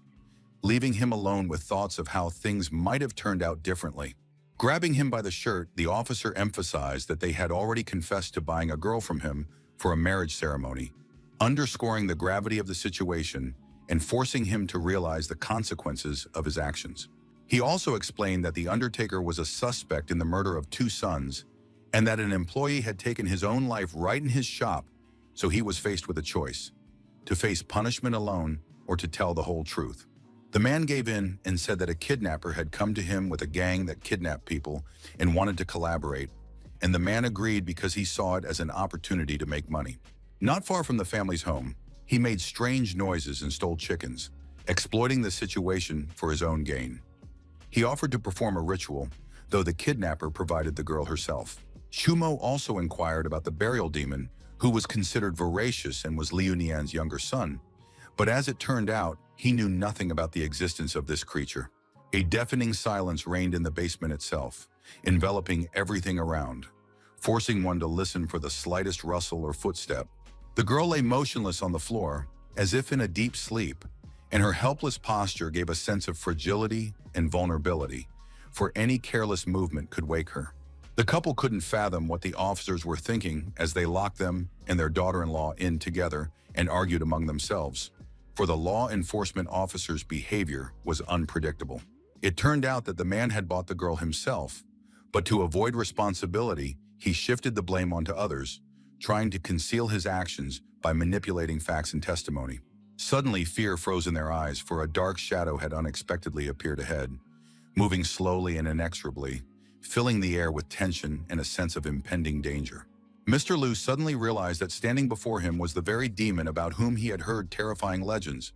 leaving him alone with thoughts of how things might have turned out differently. Grabbing him by the shirt, the officer emphasized that they had already confessed to buying a girl from him for a marriage ceremony, underscoring the gravity of the situation and forcing him to realize the consequences of his actions. He also explained that the undertaker was a suspect in the murder of 2 sons and that an employee had taken his own life right in his shop, so he was faced with a choice: to face punishment alone or to tell the whole truth. The man gave in and said that a kidnapper had come to him with a gang that kidnapped people and wanted to collaborate, and the man agreed because he saw it as an opportunity to make money. Not far from the family's home, he made strange noises and stole chickens, exploiting the situation for his own gain. He offered to perform a ritual, though the kidnapper provided the girl herself. Shumo also inquired about the burial demon, who was considered voracious and was Liu Nian's younger son. But as it turned out, he knew nothing about the existence of this creature. A deafening silence reigned in the basement itself, enveloping everything around, forcing one to listen for the slightest rustle or footstep. The girl lay motionless on the floor, as if in a deep sleep, and her helpless posture gave a sense of fragility and vulnerability, for any careless movement could wake her. The couple couldn't fathom what the officers were thinking as they locked them and their daughter-in-law in together and argued among themselves, for the law enforcement officer's behavior was unpredictable. It turned out that the man had bought the girl himself, but to avoid responsibility, he shifted the blame onto others, trying to conceal his actions by manipulating facts and testimony. Suddenly, fear froze in their eyes, for a dark shadow had unexpectedly appeared ahead, moving slowly and inexorably, filling the air with tension and a sense of impending danger. Mr. Liu suddenly realized that standing before him was the very demon about whom he had heard terrifying legends,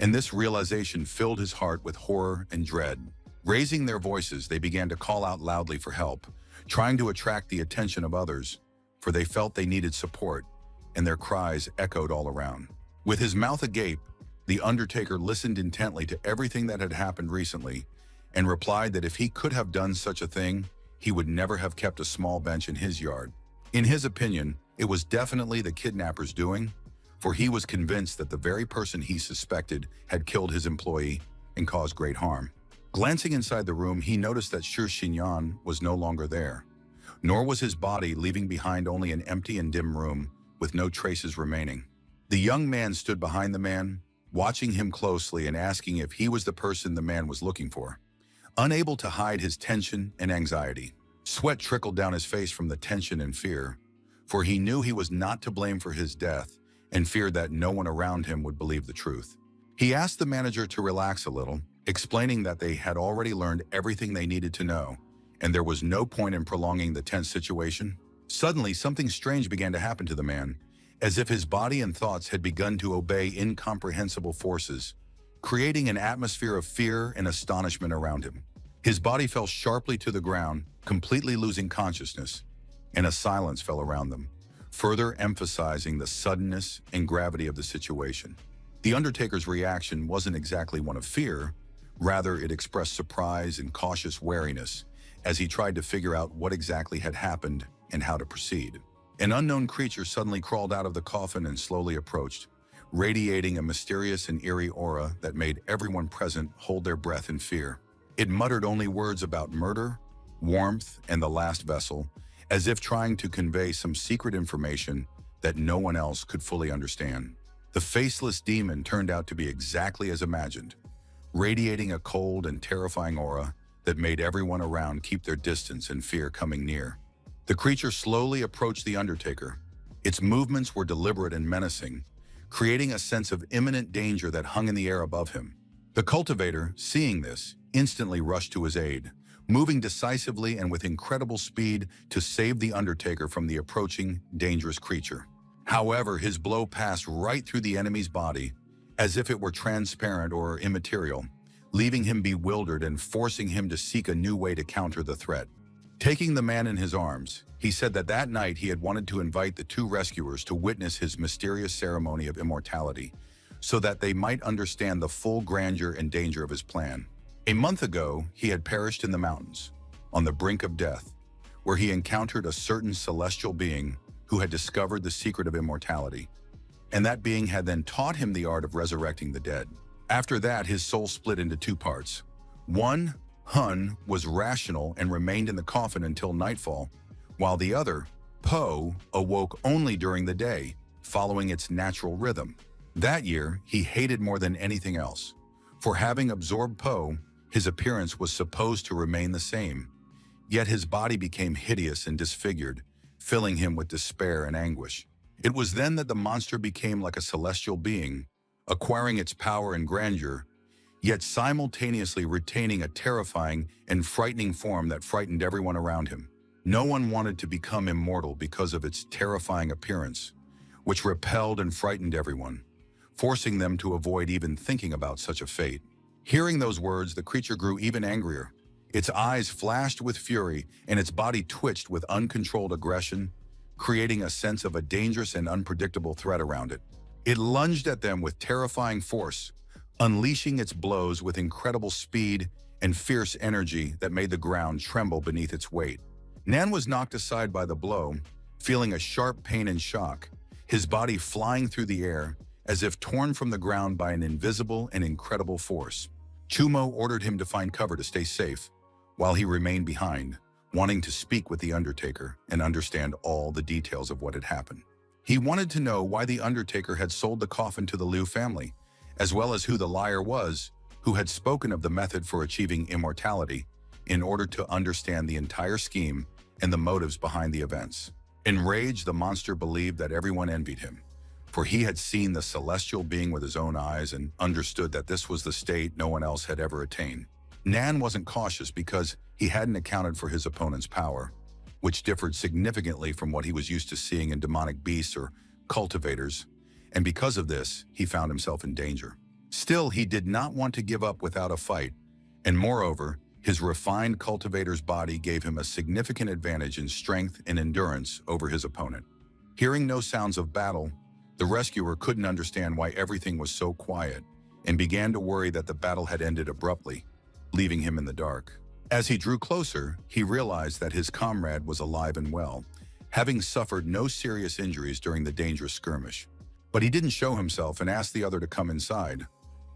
and this realization filled his heart with horror and dread. Raising their voices, they began to call out loudly for help, trying to attract the attention of others, for they felt they needed support, and their cries echoed all around. With his mouth agape, the undertaker listened intently to everything that had happened recently, and replied that if he could have done such a thing, he would never have kept a small bench in his yard. In his opinion, it was definitely the kidnapper's doing, for he was convinced that the very person he suspected had killed his employee and caused great harm. Glancing inside the room, he noticed that Shi Xinyan was no longer there, nor was his body, leaving behind only an empty and dim room with no traces remaining. The young man stood behind the man, watching him closely and asking if he was the person the man was looking for, unable to hide his tension and anxiety. Sweat trickled down his face from the tension and fear, for he knew he was not to blame for his death and feared that no one around him would believe the truth. He asked the manager to relax a little, explaining that they had already learned everything they needed to know, and there was no point in prolonging the tense situation. Suddenly, something strange began to happen to the man, as if his body and thoughts had begun to obey incomprehensible forces, creating an atmosphere of fear and astonishment around him. His body fell sharply to the ground, completely losing consciousness, and a silence fell around them, further emphasizing the suddenness and gravity of the situation. The undertaker's reaction wasn't exactly one of fear, rather it expressed surprise and cautious wariness as he tried to figure out what exactly had happened and how to proceed. An unknown creature suddenly crawled out of the coffin and slowly approached, radiating a mysterious and eerie aura that made everyone present hold their breath in fear. It muttered only words about murder, warmth, and the last vessel, as if trying to convey some secret information that no one else could fully understand. The faceless demon turned out to be exactly as imagined, radiating a cold and terrifying aura that made everyone around keep their distance and fear coming near. The creature slowly approached the Undertaker. Its movements were deliberate and menacing, creating a sense of imminent danger that hung in the air above him. The cultivator, seeing this, instantly rushed to his aid, moving decisively and with incredible speed to save the Undertaker from the approaching, dangerous creature. However, his blow passed right through the enemy's body, as if it were transparent or immaterial, leaving him bewildered and forcing him to seek a new way to counter the threat. Taking the man in his arms, he said that night he had wanted to invite the two rescuers to witness his mysterious ceremony of immortality, so that they might understand the full grandeur and danger of his plan. A month ago, he had perished in the mountains, on the brink of death, where he encountered a certain celestial being who had discovered the secret of immortality, and that being had then taught him the art of resurrecting the dead. After that, his soul split into two parts. One, Hun, was rational and remained in the coffin until nightfall, while the other, Po, awoke only during the day, following its natural rhythm. That year, he hated more than anything else. For having absorbed Po, his appearance was supposed to remain the same, yet his body became hideous and disfigured, filling him with despair and anguish. It was then that the monster became like a celestial being, acquiring its power and grandeur, yet simultaneously retaining a terrifying and frightening form that frightened everyone around him. No one wanted to become immortal because of its terrifying appearance, which repelled and frightened everyone, forcing them to avoid even thinking about such a fate. Hearing those words, the creature grew even angrier. Its eyes flashed with fury, and its body twitched with uncontrolled aggression, creating a sense of a dangerous and unpredictable threat around it. It lunged at them with terrifying force, unleashing its blows with incredible speed and fierce energy that made the ground tremble beneath its weight. Nan was knocked aside by the blow, feeling a sharp pain and shock, his body flying through the air as if torn from the ground by an invisible and incredible force. Chumo ordered him to find cover to stay safe, while he remained behind, wanting to speak with the Undertaker and understand all the details of what had happened. He wanted to know why the Undertaker had sold the coffin to the Liu family, as well as who the liar was who had spoken of the method for achieving immortality, in order to understand the entire scheme and the motives behind the events. Enraged, the monster believed that everyone envied him, for he had seen the celestial being with his own eyes and understood that this was the state no one else had ever attained. Nan wasn't cautious because he hadn't accounted for his opponent's power, which differed significantly from what he was used to seeing in demonic beasts or cultivators, and because of this, he found himself in danger. Still, he did not want to give up without a fight, and moreover, his refined cultivator's body gave him a significant advantage in strength and endurance over his opponent. Hearing no sounds of battle, the rescuer couldn't understand why everything was so quiet and began to worry that the battle had ended abruptly, leaving him in the dark. As he drew closer, he realized that his comrade was alive and well, having suffered no serious injuries during the dangerous skirmish. But he didn't show himself and asked the other to come inside,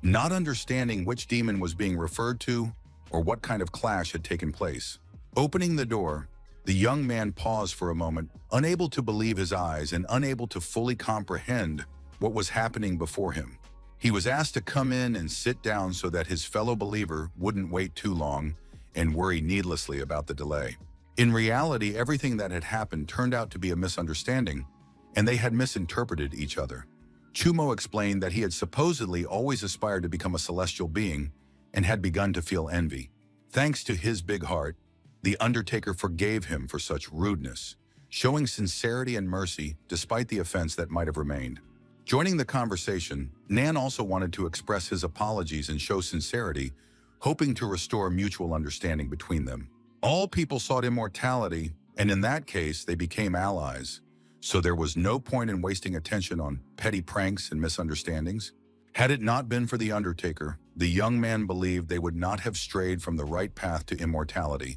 not understanding which demon was being referred to or what kind of clash had taken place. Opening the door, the young man paused for a moment, unable to believe his eyes and unable to fully comprehend what was happening before him. He was asked to come in and sit down so that his fellow believer wouldn't wait too long and worry needlessly about the delay. In reality, everything that had happened turned out to be a misunderstanding, and they had misinterpreted each other. Chumo explained that he had supposedly always aspired to become a celestial being and had begun to feel envy. Thanks to his big heart, the Undertaker forgave him for such rudeness, showing sincerity and mercy despite the offense that might have remained. Joining the conversation, Nan also wanted to express his apologies and show sincerity, hoping to restore mutual understanding between them. All people sought immortality, and in that case, they became allies, so there was no point in wasting attention on petty pranks and misunderstandings. Had it not been for the Undertaker, the young man believed they would not have strayed from the right path to immortality,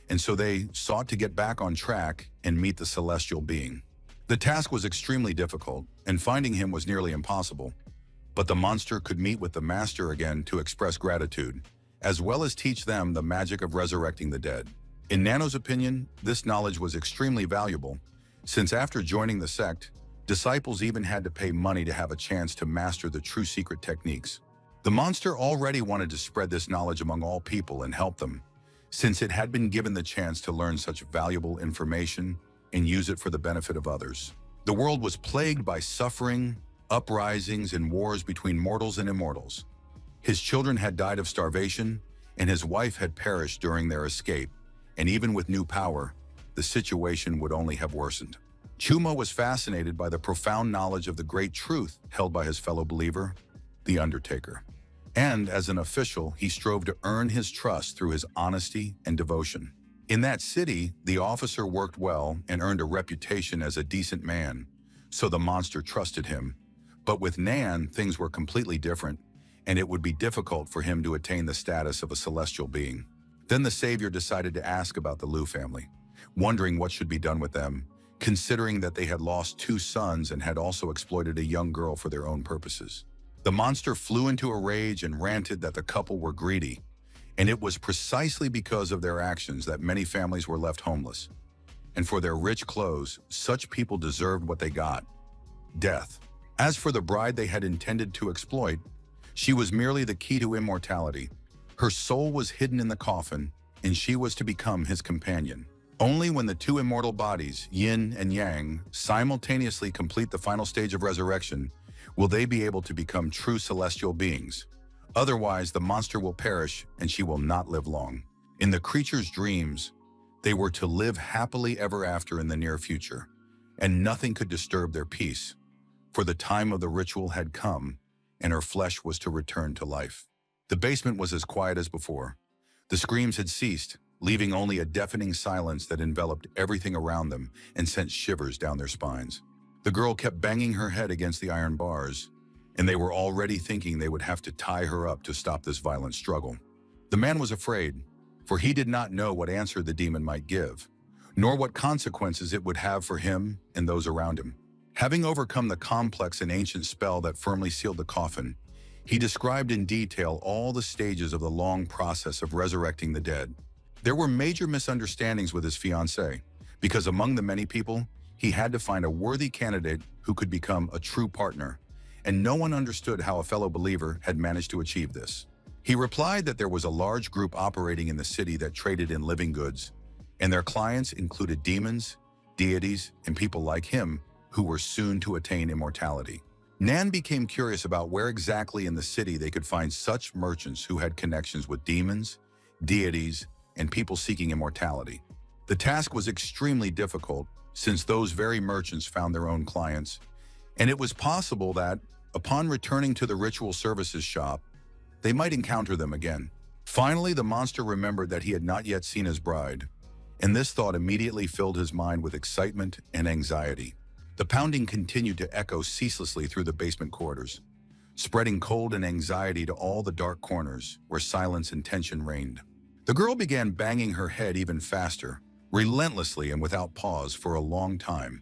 and so they sought to get back on track and meet the celestial being. The task was extremely difficult, and finding him was nearly impossible, but the monster could meet with the master again to express gratitude, as well as teach them the magic of resurrecting the dead. In Nano's opinion, this knowledge was extremely valuable, since after joining the sect, disciples even had to pay money to have a chance to master the true secret techniques. The monster already wanted to spread this knowledge among all people and help them, since it had been given the chance to learn such valuable information and use it for the benefit of others. The world was plagued by suffering, uprisings, and wars between mortals and immortals. His children had died of starvation, and his wife had perished during their escape, and even with new power, the situation would only have worsened. Chumo was fascinated by the profound knowledge of the great truth held by his fellow believer, the Undertaker. And as an official, he strove to earn his trust through his honesty and devotion. In that city, the officer worked well and earned a reputation as a decent man, so the monster trusted him. But with Nan, things were completely different, and it would be difficult for him to attain the status of a celestial being. Then the Savior decided to ask about the Liu family, wondering what should be done with them, considering that they had lost 2 sons and had also exploited a young girl for their own purposes. The monster flew into a rage and ranted that the couple were greedy, and it was precisely because of their actions that many families were left homeless. And for their rich clothes, such people deserved what they got: death. As for the bride they had intended to exploit, she was merely the key to immortality. Her soul was hidden in the coffin, and she was to become his companion. Only when the 2 immortal bodies, yin and yang, simultaneously complete the final stage of resurrection, will they be able to become true celestial beings. Otherwise, the monster will perish and she will not live long. In the creature's dreams, they were to live happily ever after in the near future, and nothing could disturb their peace, for the time of the ritual had come, and her flesh was to return to life. The basement was as quiet as before. The screams had ceased, leaving only a deafening silence that enveloped everything around them and sent shivers down their spines. The girl kept banging her head against the iron bars, and they were already thinking they would have to tie her up to stop this violent struggle. The man was afraid, for he did not know what answer the demon might give, nor what consequences it would have for him and those around him. Having overcome the complex and ancient spell that firmly sealed the coffin, he described in detail all the stages of the long process of resurrecting the dead. There were major misunderstandings with his fiancée, because among the many people, he had to find a worthy candidate who could become a true partner, and no one understood how a fellow believer had managed to achieve this. He replied that there was a large group operating in the city that traded in living goods, and their clients included demons, deities, and people like him who were soon to attain immortality. Nan became curious about where exactly in the city they could find such merchants who had connections with demons, deities, and people seeking immortality. The task was extremely difficult, since those very merchants found their own clients, and it was possible that, upon returning to the ritual services shop, they might encounter them again. Finally, the monster remembered that he had not yet seen his bride, and this thought immediately filled his mind with excitement and anxiety. The pounding continued to echo ceaselessly through the basement corridors, spreading cold and anxiety to all the dark corners where silence and tension reigned. The girl began banging her head even faster, relentlessly and without pause for a long time,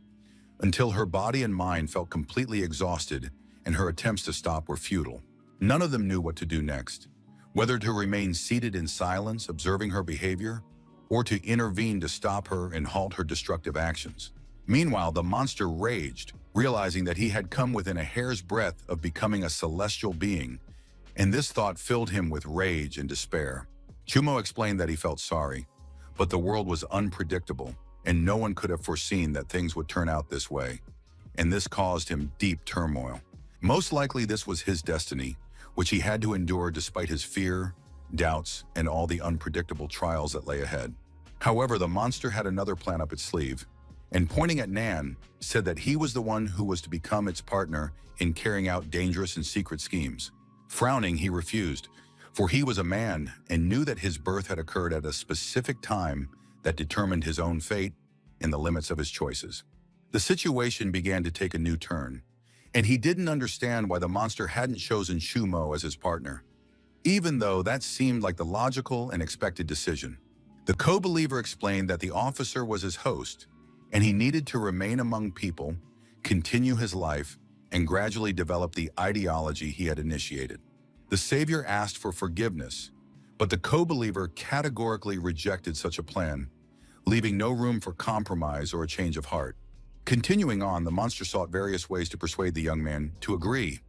until her body and mind felt completely exhausted and her attempts to stop were futile. None of them knew what to do next, whether to remain seated in silence, observing her behavior, or to intervene to stop her and halt her destructive actions. Meanwhile, the monster raged, realizing that he had come within a hair's breadth of becoming a celestial being, and this thought filled him with rage and despair. Chumo explained that he felt sorry, but the world was unpredictable, and no one could have foreseen that things would turn out this way, and this caused him deep turmoil. Most likely this was his destiny, which he had to endure despite his fear, doubts, and all the unpredictable trials that lay ahead. However, the monster had another plan up its sleeve, and pointing at Nan, said that he was the one who was to become its partner in carrying out dangerous and secret schemes. Frowning, he refused, for he was a man and knew that his birth had occurred at a specific time that determined his own fate and the limits of his choices. The situation began to take a new turn, and he didn't understand why the monster hadn't chosen Chumo as his partner, even though that seemed like the logical and expected decision. The co-believer explained that the officer was his host, and he needed to remain among people, continue his life, and gradually develop the ideology he had initiated. The Savior asked for forgiveness, but the co-believer categorically rejected such a plan, leaving no room for compromise or a change of heart. Continuing on, the monster sought various ways to persuade the young man to agree,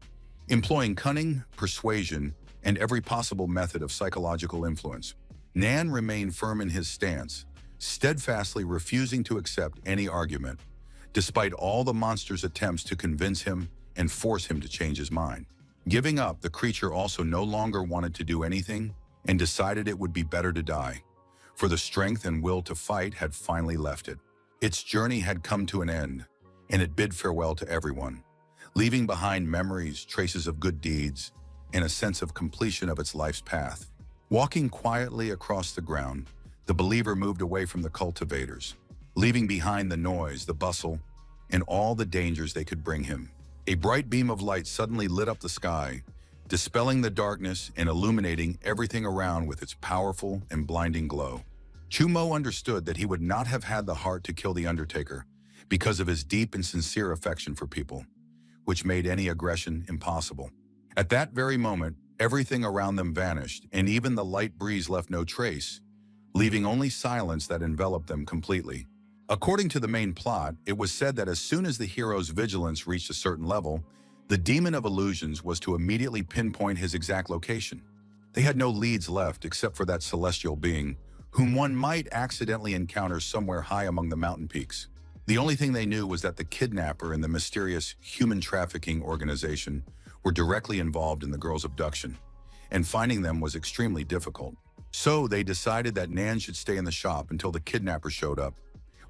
employing cunning, persuasion, and every possible method of psychological influence. Nan remained firm in his stance, steadfastly refusing to accept any argument, despite all the monster's attempts to convince him and force him to change his mind. Giving up, the creature also no longer wanted to do anything and decided it would be better to die, for the strength and will to fight had finally left it. Its journey had come to an end, and it bid farewell to everyone, leaving behind memories, traces of good deeds, and a sense of completion of its life's path. Walking quietly across the ground, the believer moved away from the cultivators, leaving behind the noise, the bustle, and all the dangers they could bring him. A bright beam of light suddenly lit up the sky, dispelling the darkness and illuminating everything around with its powerful and blinding glow. Chumo understood that he would not have had the heart to kill the Undertaker because of his deep and sincere affection for people, which made any aggression impossible. At that very moment, everything around them vanished, and even the light breeze left no trace, leaving only silence that enveloped them completely. According to the main plot, it was said that as soon as the hero's vigilance reached a certain level, the Demon of Illusions was to immediately pinpoint his exact location. They had no leads left except for that celestial being, whom one might accidentally encounter somewhere high among the mountain peaks. The only thing they knew was that the kidnapper and the mysterious human trafficking organization were directly involved in the girl's abduction, and finding them was extremely difficult. So they decided that Nan should stay in the shop until the kidnapper showed up,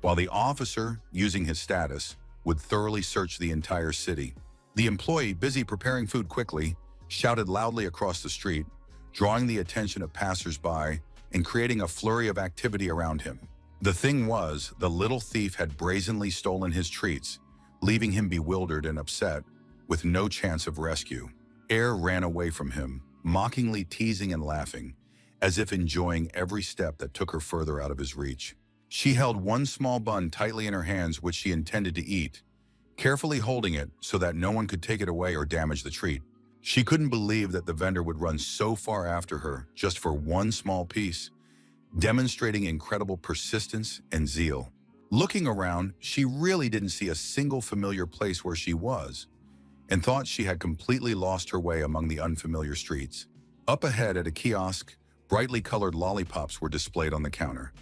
while the officer, using his status, would thoroughly search the entire city. The employee, busy preparing food quickly, shouted loudly across the street, drawing the attention of passers-by and creating a flurry of activity around him. The thing was, the little thief had brazenly stolen his treats, leaving him bewildered and upset, with no chance of rescue. Air ran away from him, mockingly teasing and laughing, as if enjoying every step that took her further out of his reach. She held one small bun tightly in her hands, which she intended to eat, carefully holding it so that no one could take it away or damage the treat. She couldn't believe that the vendor would run so far after her just for one small piece, demonstrating incredible persistence and zeal. Looking around, she really didn't see a single familiar place where she was, and thought she had completely lost her way among the unfamiliar streets. Up ahead at a kiosk, brightly colored lollipops were displayed on the counter,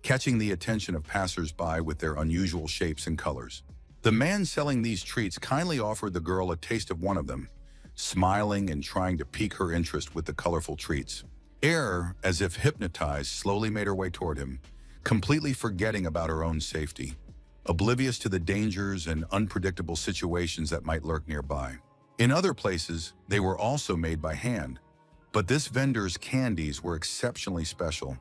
catching the attention of passers-by with their unusual shapes and colors. The man selling these treats kindly offered the girl a taste of one of them, smiling and trying to pique her interest with the colorful treats. Air, as if hypnotized, slowly made her way toward him, completely forgetting about her own safety, oblivious to the dangers and unpredictable situations that might lurk nearby. In other places, they were also made by hand, but this vendor's candies were exceptionally special,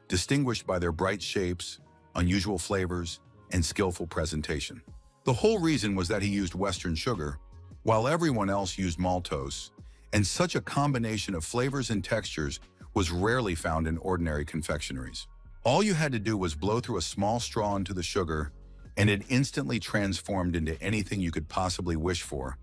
distinguished by their bright shapes, unusual flavors, and skillful presentation. The whole reason was that he used Western sugar, while everyone else used maltose, and such a combination of flavors and textures was rarely found in ordinary confectionaries. All you had to do was blow through a small straw into the sugar, and it instantly transformed into anything you could possibly wish for,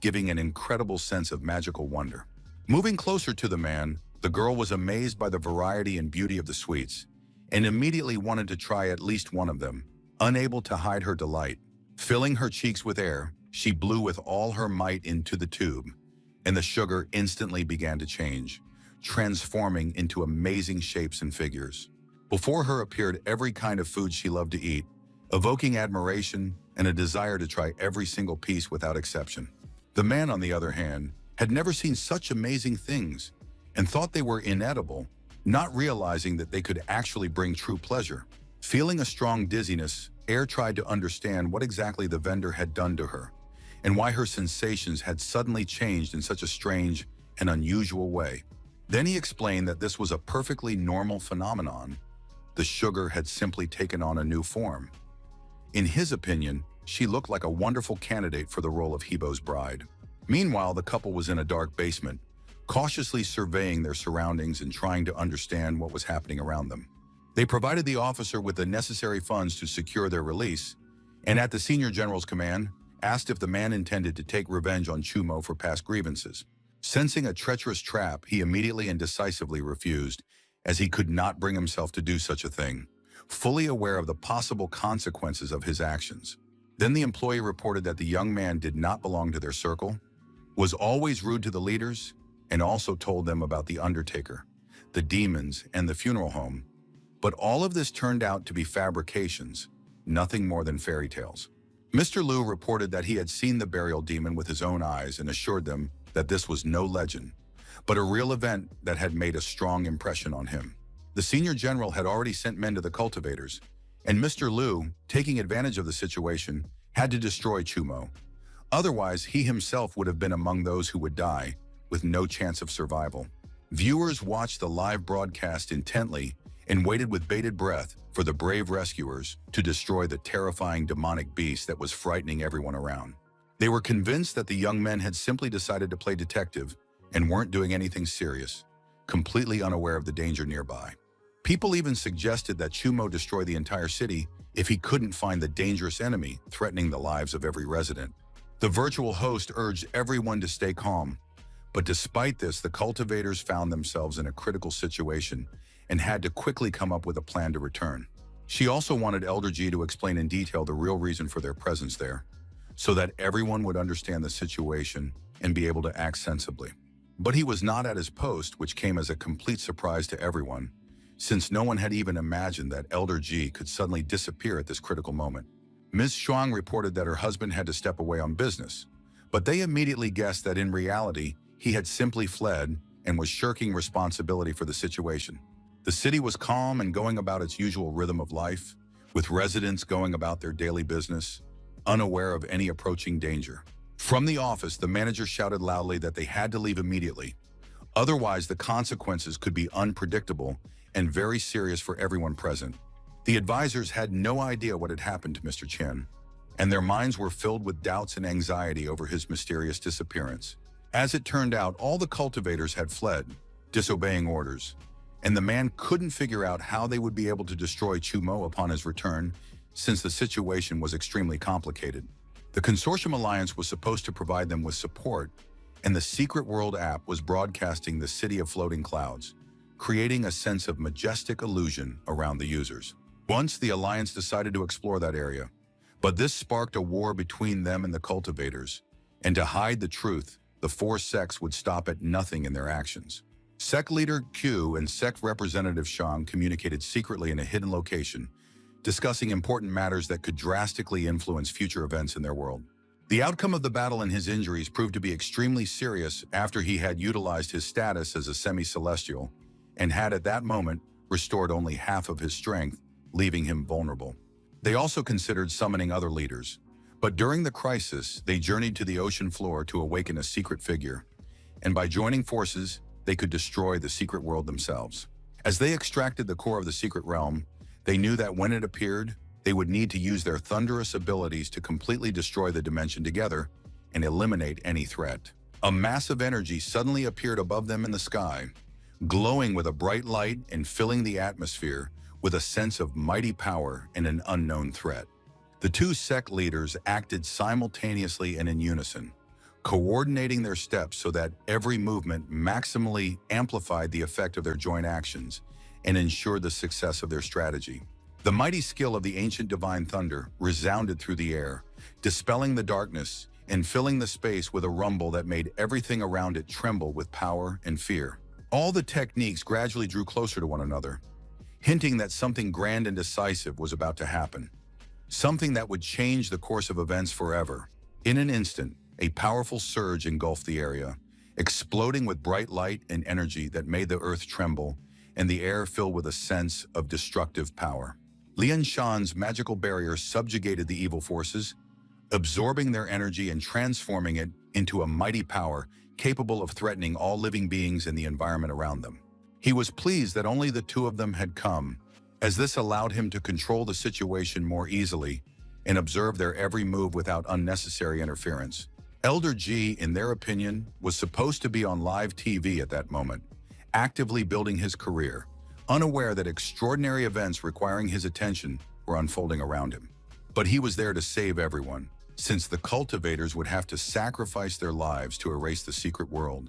giving an incredible sense of magical wonder. Moving closer to the man, the girl was amazed by the variety and beauty of the sweets, and immediately wanted to try at least one of them, unable to hide her delight. Filling her cheeks with air, she blew with all her might into the tube, and the sugar instantly began to change, transforming into amazing shapes and figures. Before her appeared every kind of food she loved to eat, evoking admiration and a desire to try every single piece without exception. The man, on the other hand, had never seen such amazing things and thought they were inedible, not realizing that they could actually bring true pleasure. Feeling a strong dizziness, Air tried to understand what exactly the vendor had done to her and why her sensations had suddenly changed in such a strange and unusual way. Then he explained that this was a perfectly normal phenomenon. The sugar had simply taken on a new form. In his opinion, she looked like a wonderful candidate for the role of Hebo's bride. Meanwhile, the couple was in a dark basement, cautiously surveying their surroundings and trying to understand what was happening around them. They provided the officer with the necessary funds to secure their release, and at the senior general's command, asked if the man intended to take revenge on Chumo for past grievances. Sensing a treacherous trap, he immediately and decisively refused, as he could not bring himself to do such a thing, fully aware of the possible consequences of his actions. Then the employee reported that the young man did not belong to their circle, was always rude to the leaders, and also told them about the Undertaker, the demons, and the funeral home. But all of this turned out to be fabrications, nothing more than fairy tales. Mr. Liu reported that he had seen the burial demon with his own eyes and assured them that this was no legend, but a real event that had made a strong impression on him. The senior general had already sent men to the cultivators, and Mr. Liu, taking advantage of the situation, had to destroy Chumo. Otherwise, he himself would have been among those who would die, with no chance of survival. Viewers watched the live broadcast intently and waited with bated breath for the brave rescuers to destroy the terrifying demonic beast that was frightening everyone around. They were convinced that the young men had simply decided to play detective and weren't doing anything serious, completely unaware of the danger nearby. People even suggested that Chumo destroy the entire city if he couldn't find the dangerous enemy threatening the lives of every resident. The virtual host urged everyone to stay calm, but despite this, the cultivators found themselves in a critical situation and had to quickly come up with a plan to return. She also wanted Elder G to explain in detail the real reason for their presence there, so that everyone would understand the situation and be able to act sensibly. But he was not at his post, which came as a complete surprise to everyone, since no one had even imagined that Elder G could suddenly disappear at this critical moment. Ms. Shuang reported that her husband had to step away on business, but they immediately guessed that in reality, he had simply fled and was shirking responsibility for the situation. The city was calm and going about its usual rhythm of life, with residents going about their daily business, unaware of any approaching danger. From the office, the manager shouted loudly that they had to leave immediately. Otherwise, the consequences could be unpredictable and very serious for everyone present. The advisors had no idea what had happened to Mr. Chen, and their minds were filled with doubts and anxiety over his mysterious disappearance. As it turned out, all the cultivators had fled, disobeying orders, and the man couldn't figure out how they would be able to destroy Chumo upon his return, since the situation was extremely complicated. The Consortium Alliance was supposed to provide them with support, and the Secret World app was broadcasting the City of Floating Clouds, creating a sense of majestic illusion around the users. Once, the Alliance decided to explore that area, but this sparked a war between them and the cultivators, and to hide the truth, the four sects would stop at nothing in their actions. Sect leader Q and sect representative Shang communicated secretly in a hidden location, discussing important matters that could drastically influence future events in their world. The outcome of the battle and his injuries proved to be extremely serious after he had utilized his status as a semi-celestial and had at that moment restored only half of his strength, leaving him vulnerable. They also considered summoning other leaders, but during the crisis, they journeyed to the ocean floor to awaken a secret figure, and by joining forces, they could destroy the secret world themselves. As they extracted the core of the secret realm, they knew that when it appeared, they would need to use their thunderous abilities to completely destroy the dimension together and eliminate any threat. A massive energy suddenly appeared above them in the sky, glowing with a bright light and filling the atmosphere with a sense of mighty power and an unknown threat. The two sect leaders acted simultaneously and in unison, coordinating their steps so that every movement maximally amplified the effect of their joint actions and ensured the success of their strategy. The mighty skill of the ancient divine thunder resounded through the air, dispelling the darkness and filling the space with a rumble that made everything around it tremble with power and fear. All the techniques gradually drew closer to one another, hinting that something grand and decisive was about to happen, something that would change the course of events forever. In an instant, a powerful surge engulfed the area, exploding with bright light and energy that made the earth tremble and the air fill with a sense of destructive power. Lian Shan's magical barrier subjugated the evil forces, absorbing their energy and transforming it into a mighty power capable of threatening all living beings and the environment around them. He was pleased that only the two of them had come, as this allowed him to control the situation more easily and observe their every move without unnecessary interference. Elder G, in their opinion, was supposed to be on live TV at that moment, actively building his career, unaware that extraordinary events requiring his attention were unfolding around him. But he was there to save everyone, since the cultivators would have to sacrifice their lives to erase the secret world.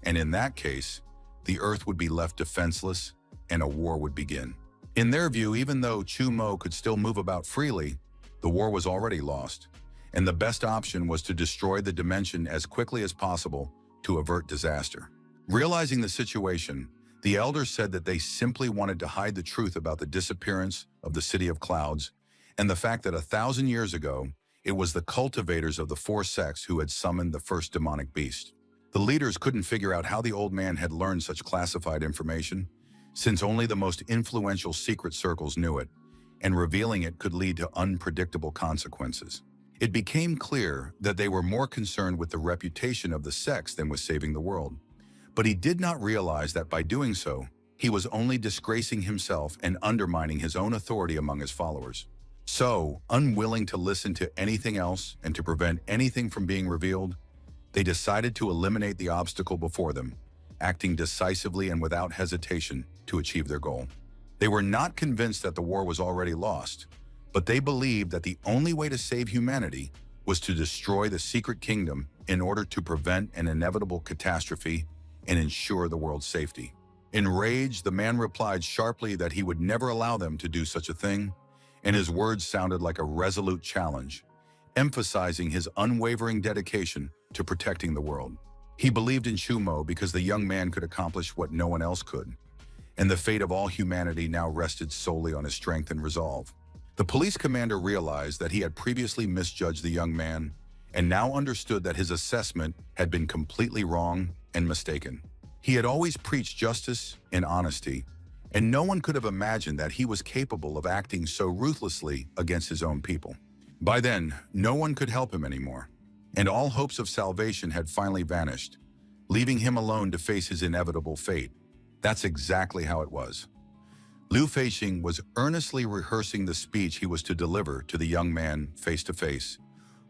And in that case, the earth would be left defenseless and a war would begin. In their view, even though Chumo could still move about freely, the war was already lost, and the best option was to destroy the dimension as quickly as possible to avert disaster. Realizing the situation, The elders said that they simply wanted to hide the truth about the disappearance of the City of Clouds and the fact that 1,000 years ago, it was the cultivators of the four sects who had summoned the first demonic beast. The leaders couldn't figure out how the old man had learned such classified information, since only the most influential secret circles knew it, and revealing it could lead to unpredictable consequences. It became clear that they were more concerned with the reputation of the sects than with saving the world. But he did not realize that by doing so, he was only disgracing himself and undermining his own authority among his followers. So, unwilling to listen to anything else and to prevent anything from being revealed, they decided to eliminate the obstacle before them, acting decisively and without hesitation to achieve their goal. They were not convinced that the war was already lost, but they believed that the only way to save humanity was to destroy the secret kingdom in order to prevent an inevitable catastrophe and ensure the world's safety. Enraged, the man replied sharply that he would never allow them to do such a thing, and his words sounded like a resolute challenge, emphasizing his unwavering dedication to protecting the world. He believed in Chumo because the young man could accomplish what no one else could, and the fate of all humanity now rested solely on his strength and resolve. The police commander realized that he had previously misjudged the young man and now understood that his assessment had been completely wrong and mistaken. He had always preached justice and honesty, and no one could have imagined that he was capable of acting so ruthlessly against his own people. By then, no one could help him anymore, and all hopes of salvation had finally vanished, leaving him alone to face his inevitable fate. That's exactly how it was. Liu Feixing was earnestly rehearsing the speech he was to deliver to the young man face to face,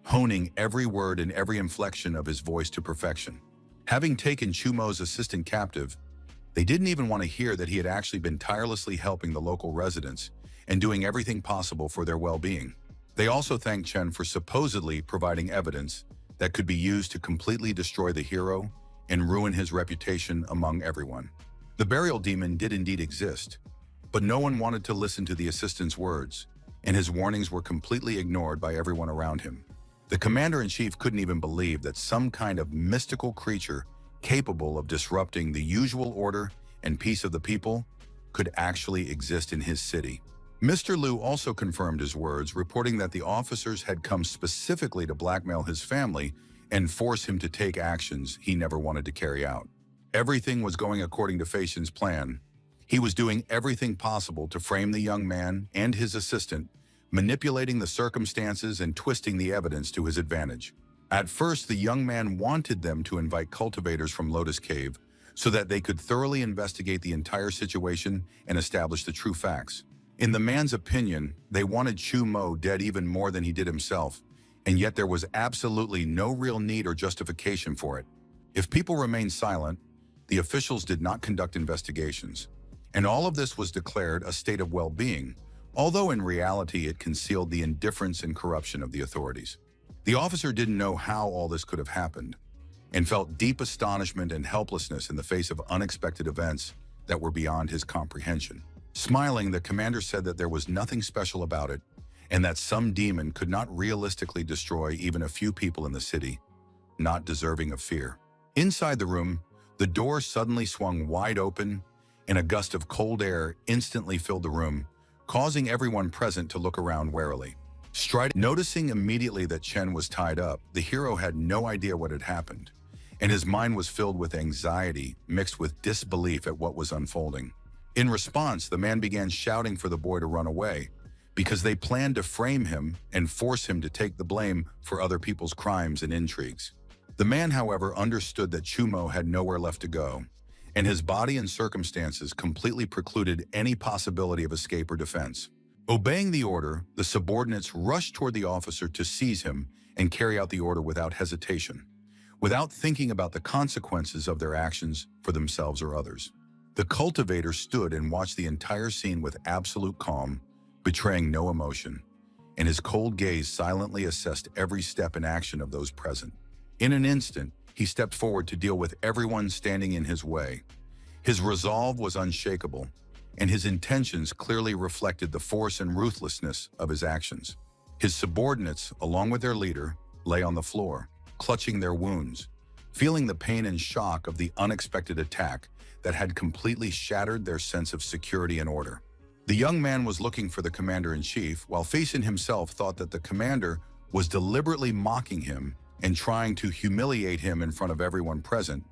honing every word and every inflection of his voice to perfection. Having taken Chumo's assistant captive, they didn't even want to hear that he had actually been tirelessly helping the local residents and doing everything possible for their well-being. They also thanked Chen for supposedly providing evidence that could be used to completely destroy the hero and ruin his reputation among everyone. The burial demon did indeed exist, but no one wanted to listen to the assistant's words, and his warnings were completely ignored by everyone around him. The commander-in-chief couldn't even believe that some kind of mystical creature capable of disrupting the usual order and peace of the people could actually exist in his city. Mr. Liu also confirmed his words, reporting that the officers had come specifically to blackmail his family and force him to take actions he never wanted to carry out. Everything was going according to Feixing's plan. He was doing everything possible to frame the young man and his assistant, manipulating the circumstances and twisting the evidence to his advantage. At first, the young man wanted them to invite cultivators from Lotus Cave so that they could thoroughly investigate the entire situation and establish the true facts. In the man's opinion, they wanted Chumo dead even more than he did himself, and yet there was absolutely no real need or justification for it. If people remained silent, the officials did not conduct investigations, and all of this was declared a state of well-being, although in reality it concealed the indifference and corruption of the authorities. The officer didn't know how all this could have happened, and felt deep astonishment and helplessness in the face of unexpected events that were beyond his comprehension. Smiling, the commander said that there was nothing special about it, and that some demon could not realistically destroy even a few people in the city, not deserving of fear. Inside the room, the door suddenly swung wide open, and a gust of cold air instantly filled the room, causing everyone present to look around warily. Noticing immediately that Chen was tied up, the hero had no idea what had happened, and his mind was filled with anxiety mixed with disbelief at what was unfolding. In response, the man began shouting for the boy to run away, because they planned to frame him and force him to take the blame for other people's crimes and intrigues. The man, however, understood that Chumo had nowhere left to go, and his body and circumstances completely precluded any possibility of escape or defense. Obeying the order, the subordinates rushed toward the officer to seize him and carry out the order without hesitation, without thinking about the consequences of their actions for themselves or others. The cultivator stood and watched the entire scene with absolute calm, betraying no emotion, and his cold gaze silently assessed every step and action of those present. In an instant, he stepped forward to deal with everyone standing in his way. His resolve was unshakable, and his intentions clearly reflected the force and ruthlessness of his actions. His subordinates, along with their leader, lay on the floor, clutching their wounds, feeling the pain and shock of the unexpected attack that had completely shattered their sense of security and order. The young man was looking for the commander-in-chief, while Faison himself thought that the commander was deliberately mocking him and trying to humiliate him in front of everyone present,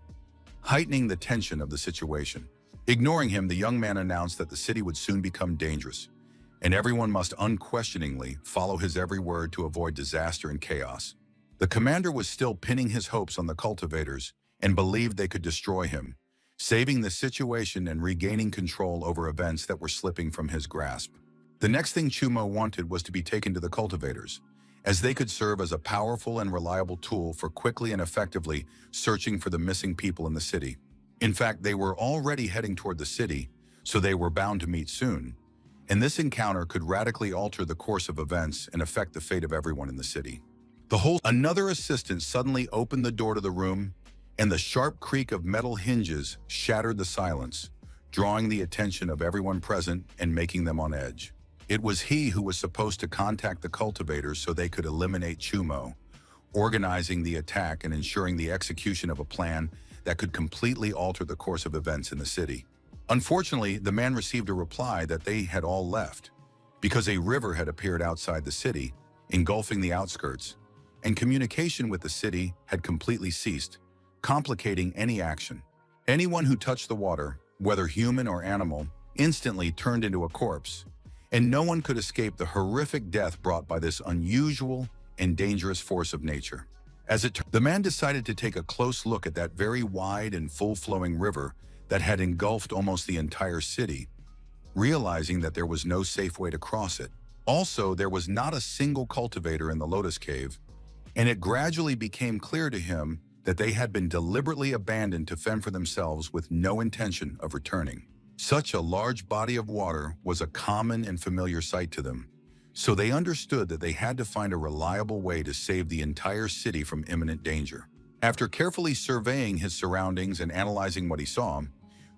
heightening the tension of the situation. Ignoring him, the young man announced that the city would soon become dangerous, and everyone must unquestioningly follow his every word to avoid disaster and chaos. The commander was still pinning his hopes on the cultivators and believed they could destroy him, saving the situation and regaining control over events that were slipping from his grasp. The next thing Chumo wanted was to be taken to the cultivators, as they could serve as a powerful and reliable tool for quickly and effectively searching for the missing people in the city. In fact, they were already heading toward the city, so they were bound to meet soon, and this encounter could radically alter the course of events and affect the fate of everyone in the city. Another assistant suddenly opened the door to the room, and the sharp creak of metal hinges shattered the silence, drawing the attention of everyone present and making them on edge. It was he who was supposed to contact the cultivators so they could eliminate Chumo, organizing the attack and ensuring the execution of a plan that could completely alter the course of events in the city. Unfortunately, the man received a reply that they had all left, because a river had appeared outside the city, engulfing the outskirts, and communication with the city had completely ceased, complicating any action. Anyone who touched the water, whether human or animal, instantly turned into a corpse, and no one could escape the horrific death brought by this unusual and dangerous force of nature. The man decided to take a close look at that very wide and full-flowing river that had engulfed almost the entire city, realizing that there was no safe way to cross it. Also, there was not a single cultivator in the Lotus Cave, and it gradually became clear to him that they had been deliberately abandoned to fend for themselves with no intention of returning. Such a large body of water was a common and familiar sight to them, so they understood that they had to find a reliable way to save the entire city from imminent danger. After carefully surveying his surroundings and analyzing what he saw,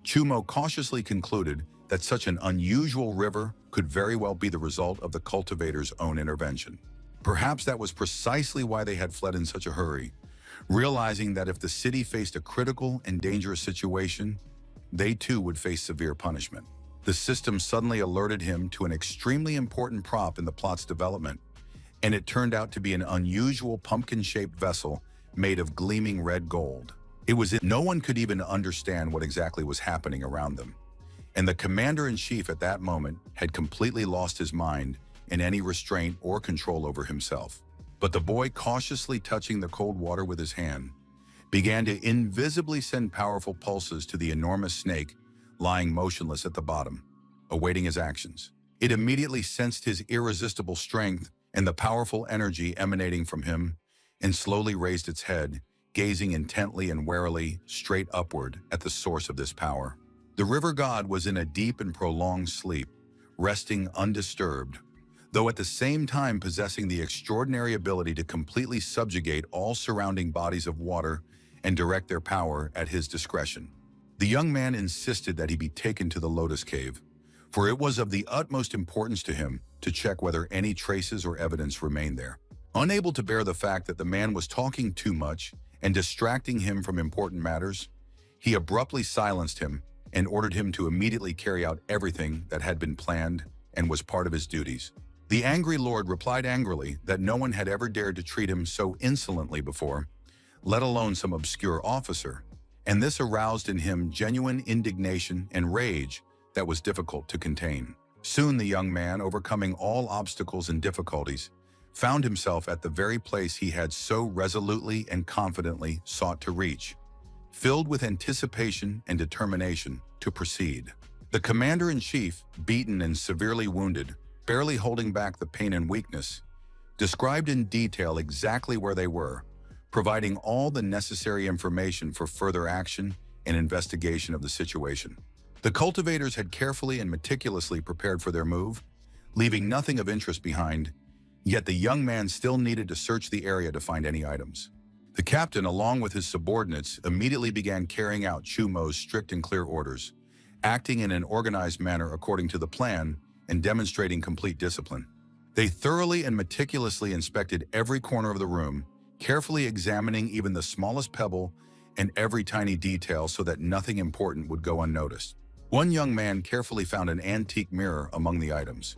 Chumo cautiously concluded that such an unusual river could very well be the result of the cultivators' own intervention. Perhaps that was precisely why they had fled in such a hurry, realizing that if the city faced a critical and dangerous situation, they too would face severe punishment. The system suddenly alerted him to an extremely important prop in the plot's development, and it turned out to be an unusual pumpkin-shaped vessel made of gleaming red gold. No one could even understand what exactly was happening around them, and the commander-in-chief at that moment had completely lost his mind and any restraint or control over himself. But the boy, cautiously touching the cold water with his hand, began to invisibly send powerful pulses to the enormous snake lying motionless at the bottom, awaiting his actions. It immediately sensed his irresistible strength and the powerful energy emanating from him, and slowly raised its head, gazing intently and warily straight upward at the source of this power. The river god was in a deep and prolonged sleep, resting undisturbed, though at the same time possessing the extraordinary ability to completely subjugate all surrounding bodies of water and direct their power at his discretion. The young man insisted that he be taken to the Lotus Cave, for it was of the utmost importance to him to check whether any traces or evidence remained there. Unable to bear the fact that the man was talking too much and distracting him from important matters, he abruptly silenced him and ordered him to immediately carry out everything that had been planned and was part of his duties. The angry lord replied angrily that no one had ever dared to treat him so insolently before, let alone some obscure officer, and this aroused in him genuine indignation and rage that was difficult to contain. Soon the young man, overcoming all obstacles and difficulties, found himself at the very place he had so resolutely and confidently sought to reach, filled with anticipation and determination to proceed. The commander-in-chief, beaten and severely wounded, barely holding back the pain and weakness, described in detail exactly where they were, providing all the necessary information for further action and investigation of the situation. The cultivators had carefully and meticulously prepared for their move, leaving nothing of interest behind, yet the young man still needed to search the area to find any items. The captain, along with his subordinates, immediately began carrying out Chumo's strict and clear orders, acting in an organized manner according to the plan and demonstrating complete discipline. They thoroughly and meticulously inspected every corner of the room, carefully examining even the smallest pebble and every tiny detail so that nothing important would go unnoticed. One young man carefully found an antique mirror among the items,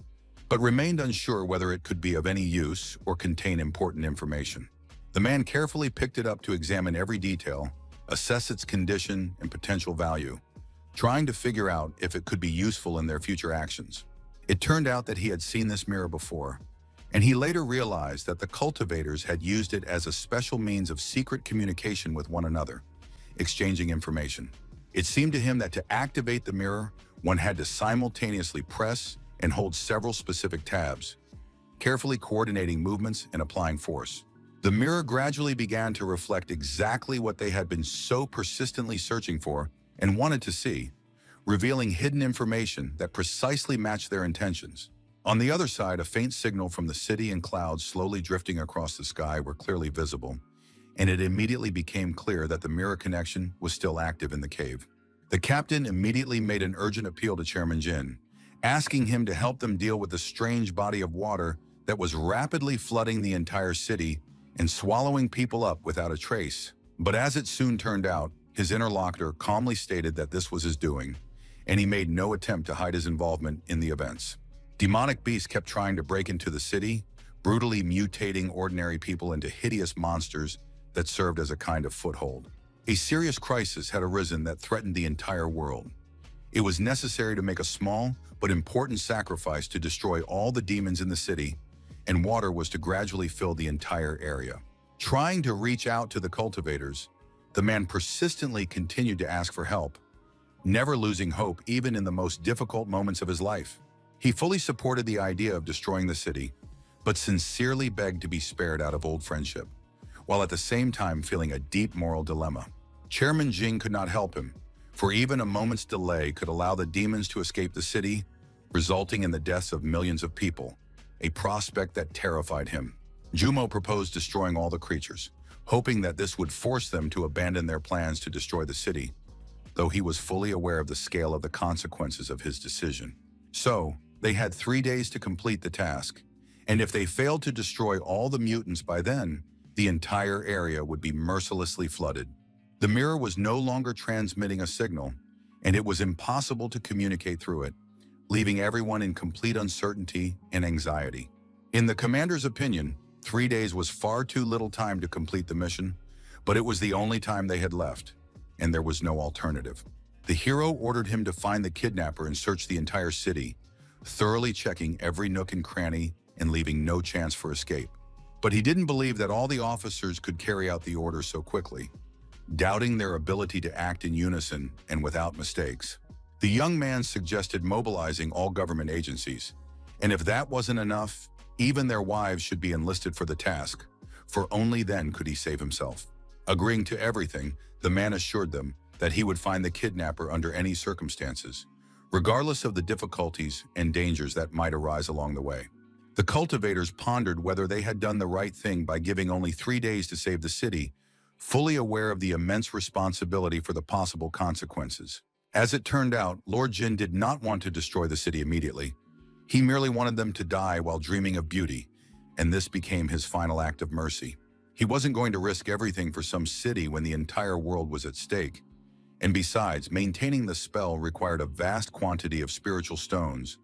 but remained unsure whether it could be of any use or contain important information. The man carefully picked it up to examine every detail, assess its condition and potential value, trying to figure out if it could be useful in their future actions. It turned out that he had seen this mirror before, and he later realized that the cultivators had used it as a special means of secret communication with one another, exchanging information. It seemed to him that to activate the mirror, one had to simultaneously press and hold several specific tabs, carefully coordinating movements and applying force. The mirror gradually began to reflect exactly what they had been so persistently searching for and wanted to see, revealing hidden information that precisely matched their intentions. On the other side, a faint signal from the city and clouds slowly drifting across the sky were clearly visible, and it immediately became clear that the mirror connection was still active in the cave. The captain immediately made an urgent appeal to Chairman Jin, asking him to help them deal with the strange body of water that was rapidly flooding the entire city and swallowing people up without a trace. But as it soon turned out, his interlocutor calmly stated that this was his doing, and he made no attempt to hide his involvement in the events. Demonic beasts kept trying to break into the city, brutally mutating ordinary people into hideous monsters that served as a kind of foothold. A serious crisis had arisen that threatened the entire world. It was necessary to make a small but important sacrifice to destroy all the demons in the city, and water was to gradually fill the entire area. Trying to reach out to the cultivators, the man persistently continued to ask for help, never losing hope even in the most difficult moments of his life. He fully supported the idea of destroying the city, but sincerely begged to be spared out of old friendship, while at the same time feeling a deep moral dilemma. Chairman Jing could not help him, for even a moment's delay could allow the demons to escape the city, resulting in the deaths of millions of people, a prospect that terrified him. Jumo proposed destroying all the creatures, hoping that this would force them to abandon their plans to destroy the city, though he was fully aware of the scale of the consequences of his decision. So, they had 3 days to complete the task, and if they failed to destroy all the mutants by then, the entire area would be mercilessly flooded. The mirror was no longer transmitting a signal, and it was impossible to communicate through it, leaving everyone in complete uncertainty and anxiety. In the commander's opinion, 3 days was far too little time to complete the mission, but it was the only time they had left, and there was no alternative. The hero ordered him to find the kidnapper and search the entire city, thoroughly checking every nook and cranny and leaving no chance for escape. But he didn't believe that all the officers could carry out the order so quickly, doubting their ability to act in unison and without mistakes. The young man suggested mobilizing all government agencies, and if that wasn't enough, even their wives should be enlisted for the task, for only then could he save himself. Agreeing to everything, the man assured them that he would find the kidnapper under any circumstances, regardless of the difficulties and dangers that might arise along the way. The cultivators pondered whether they had done the right thing by giving only 3 days to save the city, fully aware of the immense responsibility for the possible consequences. As it turned out, Lord Jin did not want to destroy the city immediately. He merely wanted them to die while dreaming of beauty, and this became his final act of mercy. He wasn't going to risk everything for some city when the entire world was at stake. And besides, maintaining the spell required a vast quantity of spiritual stones,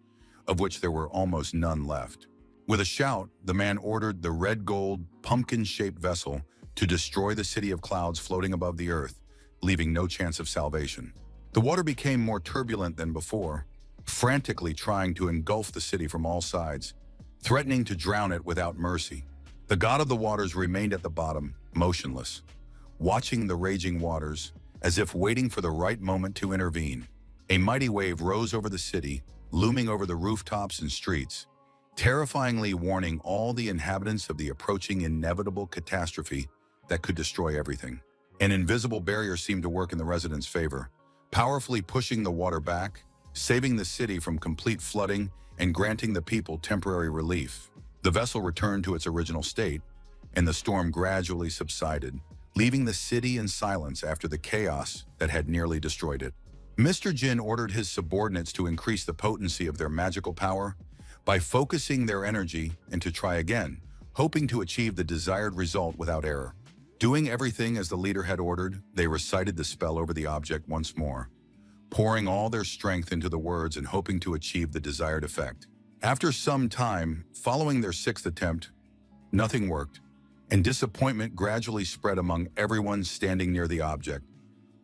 of which there were almost none left. With a shout, the man ordered the red-gold, pumpkin-shaped vessel to destroy the city of clouds floating above the earth, leaving no chance of salvation. The water became more turbulent than before, frantically trying to engulf the city from all sides, threatening to drown it without mercy. The god of the waters remained at the bottom, motionless, watching the raging waters, as if waiting for the right moment to intervene. A mighty wave rose over the city, looming over the rooftops and streets, terrifyingly warning all the inhabitants of the approaching inevitable catastrophe that could destroy everything. An invisible barrier seemed to work in the residents' favor, powerfully pushing the water back, saving the city from complete flooding and granting the people temporary relief. The vessel returned to its original state, and the storm gradually subsided, leaving the city in silence after the chaos that had nearly destroyed it. Mr. Jin ordered his subordinates to increase the potency of their magical power by focusing their energy and to try again, hoping to achieve the desired result without error. Doing everything as the leader had ordered, they recited the spell over the object once more, pouring all their strength into the words and hoping to achieve the desired effect. After some time, following their sixth attempt, nothing worked, and disappointment gradually spread among everyone standing near the object,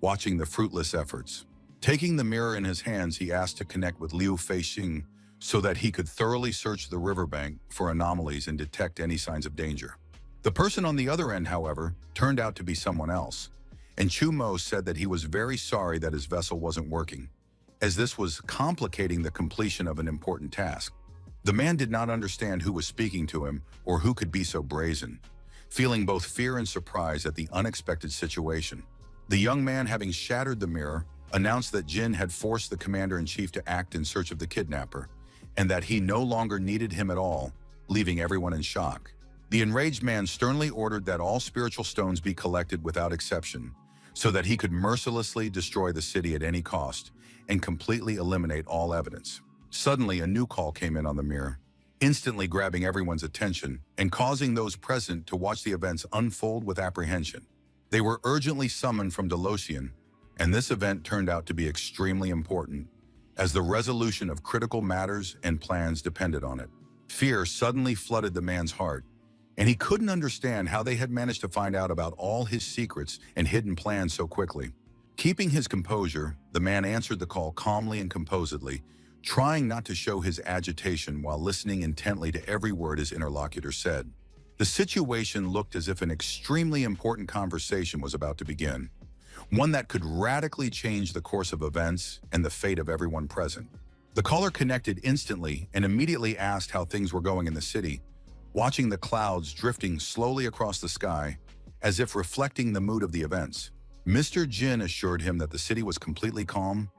watching the fruitless efforts. Taking the mirror in his hands, he asked to connect with Liu Feixing so that he could thoroughly search the riverbank for anomalies and detect any signs of danger. The person on the other end, however, turned out to be someone else, and Chu Mo said that he was very sorry that his vessel wasn't working, as this was complicating the completion of an important task. The man did not understand who was speaking to him or who could be so brazen, feeling both fear and surprise at the unexpected situation. The young man, having shattered the mirror, announced that Jin had forced the commander-in-chief to act in search of the kidnapper, and that he no longer needed him at all, leaving everyone in shock. The enraged man sternly ordered that all spiritual stones be collected without exception, so that he could mercilessly destroy the city at any cost and completely eliminate all evidence. Suddenly, a new call came in on the mirror, instantly grabbing everyone's attention and causing those present to watch the events unfold with apprehension. They were urgently summoned from Delosian, and this event turned out to be extremely important, as the resolution of critical matters and plans depended on it. Fear suddenly flooded the man's heart, and he couldn't understand how they had managed to find out about all his secrets and hidden plans so quickly. Keeping his composure, the man answered the call calmly and composedly, trying not to show his agitation while listening intently to every word his interlocutor said. The situation looked as if an extremely important conversation was about to begin, one that could radically change the course of events and the fate of everyone present. The caller connected instantly and immediately asked how things were going in the city, watching the clouds drifting slowly across the sky, as if reflecting the mood of the events. Mr. Jin assured him that the city was completely calm,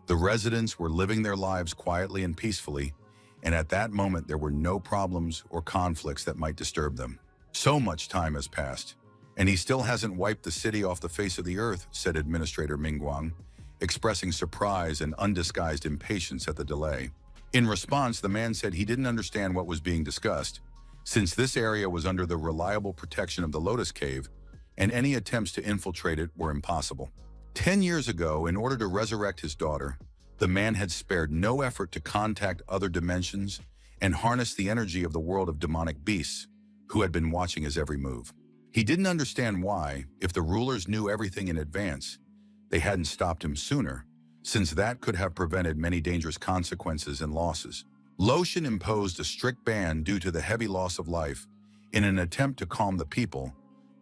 the residents were living their lives quietly and peacefully, and at that moment there were no problems or conflicts that might disturb them. So much time has passed, and he still hasn't wiped the city off the face of the earth, said Administrator Mingguang, expressing surprise and undisguised impatience at the delay. In response, the man said he didn't understand what was being discussed, since this area was under the reliable protection of the Lotus Cave, and any attempts to infiltrate it were impossible. 10 years ago, in order to resurrect his daughter, the man had spared no effort to contact other dimensions and harness the energy of the world of demonic beasts, who had been watching his every move. He didn't understand why, if the rulers knew everything in advance, they hadn't stopped him sooner, since that could have prevented many dangerous consequences and losses. Loshin imposed a strict ban due to the heavy loss of life in an attempt to calm the people,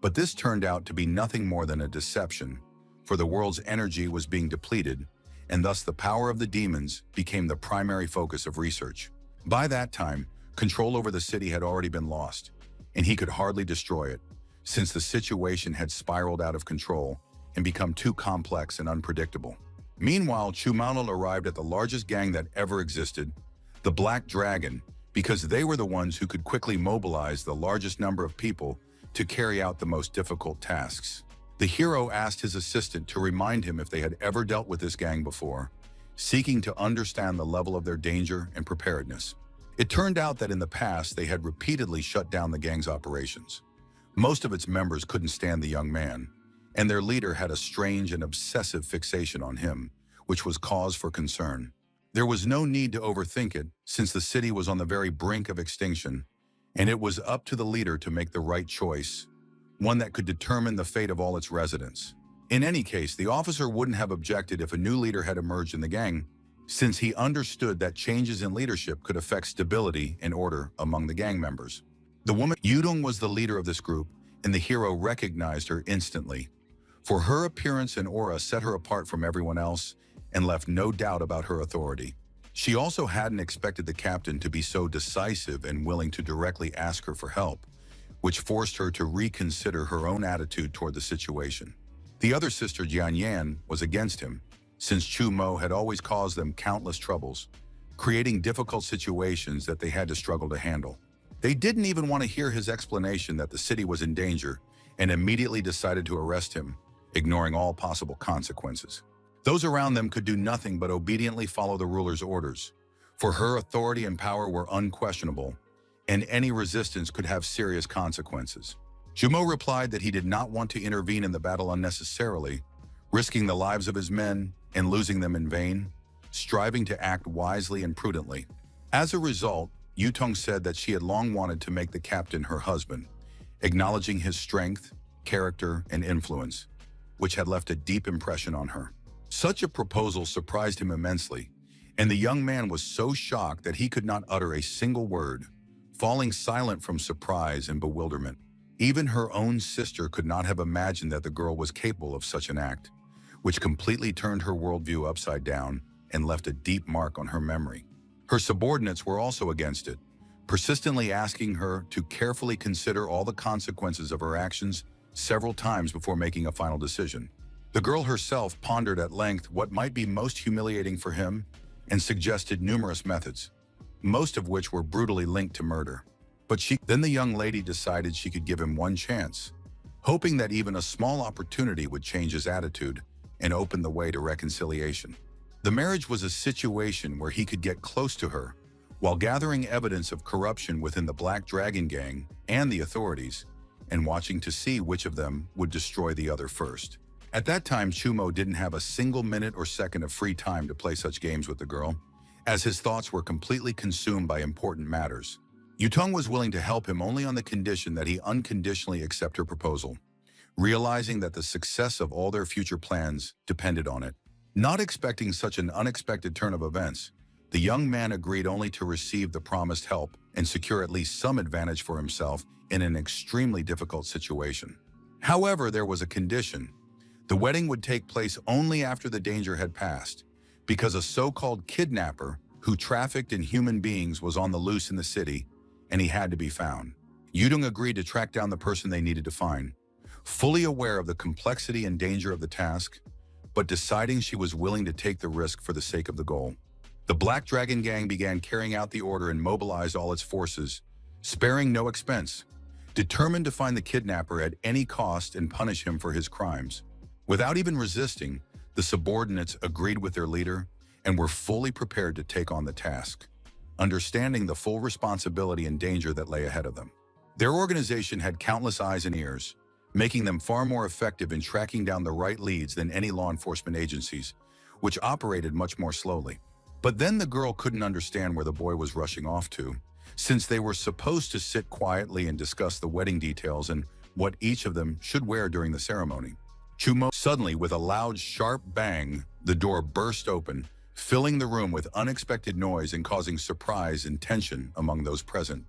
but this turned out to be nothing more than a deception, for the world's energy was being depleted, and thus the power of the demons became the primary focus of research. By that time, control over the city had already been lost, and he could hardly destroy it, since the situation had spiraled out of control and become too complex and unpredictable. Meanwhile, Chumanal arrived at the largest gang that ever existed, the Black Dragon, because they were the ones who could quickly mobilize the largest number of people to carry out the most difficult tasks. The hero asked his assistant to remind him if they had ever dealt with this gang before, seeking to understand the level of their danger and preparedness. It turned out that in the past they had repeatedly shut down the gang's operations. Most of its members couldn't stand the young man, and their leader had a strange and obsessive fixation on him, which was cause for concern. There was no need to overthink it, since the city was on the very brink of extinction, and it was up to the leader to make the right choice, one that could determine the fate of all its residents. In any case, the officer wouldn't have objected if a new leader had emerged in the gang, since he understood that changes in leadership could affect stability and order among the gang members. The woman Yudong was the leader of this group, and the hero recognized her instantly, for her appearance and aura set her apart from everyone else and left no doubt about her authority. She also hadn't expected the captain to be so decisive and willing to directly ask her for help, which forced her to reconsider her own attitude toward the situation. The other sister, Jian Yan, was against him, since Chu Mo had always caused them countless troubles, creating difficult situations that they had to struggle to handle. They didn't even want to hear his explanation that the city was in danger and immediately decided to arrest him, ignoring all possible consequences. Those around them could do nothing but obediently follow the ruler's orders, for her authority and power were unquestionable, and any resistance could have serious consequences. Jumo replied that he did not want to intervene in the battle unnecessarily, risking the lives of his men and losing them in vain, striving to act wisely and prudently. As a result, Yutong said that she had long wanted to make the captain her husband, acknowledging his strength, character, and influence, which had left a deep impression on her. Such a proposal surprised him immensely, and the young man was so shocked that he could not utter a single word, falling silent from surprise and bewilderment. Even her own sister could not have imagined that the girl was capable of such an act, which completely turned her worldview upside down and left a deep mark on her memory. Her subordinates were also against it, persistently asking her to carefully consider all the consequences of her actions several times before making a final decision. The girl herself pondered at length what might be most humiliating for him and suggested numerous methods, most of which were brutally linked to murder. But then the young lady decided she could give him one chance, hoping that even a small opportunity would change his attitude and open the way to reconciliation. The marriage was a situation where he could get close to her while gathering evidence of corruption within the Black Dragon Gang and the authorities, and watching to see which of them would destroy the other first. At that time, Chumo didn't have a single minute or second of free time to play such games with the girl, as his thoughts were completely consumed by important matters. Yutong was willing to help him only on the condition that he unconditionally accept her proposal, realizing that the success of all their future plans depended on it. Not expecting such an unexpected turn of events, the young man agreed only to receive the promised help and secure at least some advantage for himself in an extremely difficult situation. However, there was a condition. The wedding would take place only after the danger had passed, because a so-called kidnapper who trafficked in human beings was on the loose in the city, and he had to be found. Yudong agreed to track down the person they needed to find, fully aware of the complexity and danger of the task, but deciding she was willing to take the risk for the sake of the goal. The Black Dragon Gang began carrying out the order and mobilized all its forces, sparing no expense, determined to find the kidnapper at any cost and punish him for his crimes. Without even resisting, the subordinates agreed with their leader and were fully prepared to take on the task, understanding the full responsibility and danger that lay ahead of them. Their organization had countless eyes and ears, making them far more effective in tracking down the right leads than any law enforcement agencies, which operated much more slowly. But then the girl couldn't understand where the boy was rushing off to, since they were supposed to sit quietly and discuss the wedding details and what each of them should wear during the ceremony. Chumo suddenly, with a loud, sharp bang, the door burst open, filling the room with unexpected noise and causing surprise and tension among those present.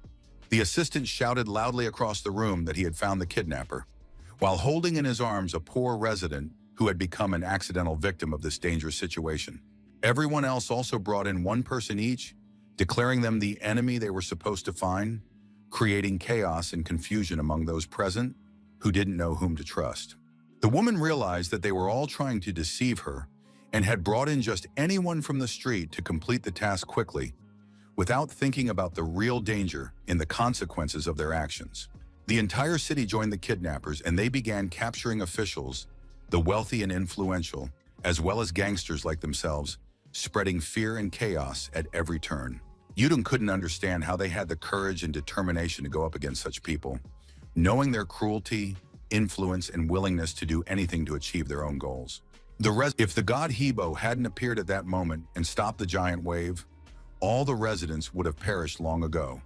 The assistant shouted loudly across the room that he had found the kidnapper, while holding in his arms a poor resident who had become an accidental victim of this dangerous situation. Everyone else also brought in one person each, declaring them the enemy they were supposed to find, creating chaos and confusion among those present who didn't know whom to trust. The woman realized that they were all trying to deceive her and had brought in just anyone from the street to complete the task quickly, without thinking about the real danger and the consequences of their actions. The entire city joined the kidnappers, and they began capturing officials, the wealthy and influential, as well as gangsters like themselves, spreading fear and chaos at every turn. Yudong couldn't understand how they had the courage and determination to go up against such people, knowing their cruelty, influence, and willingness to do anything to achieve their own goals. If the god Hebo hadn't appeared at that moment and stopped the giant wave, all the residents would have perished long ago,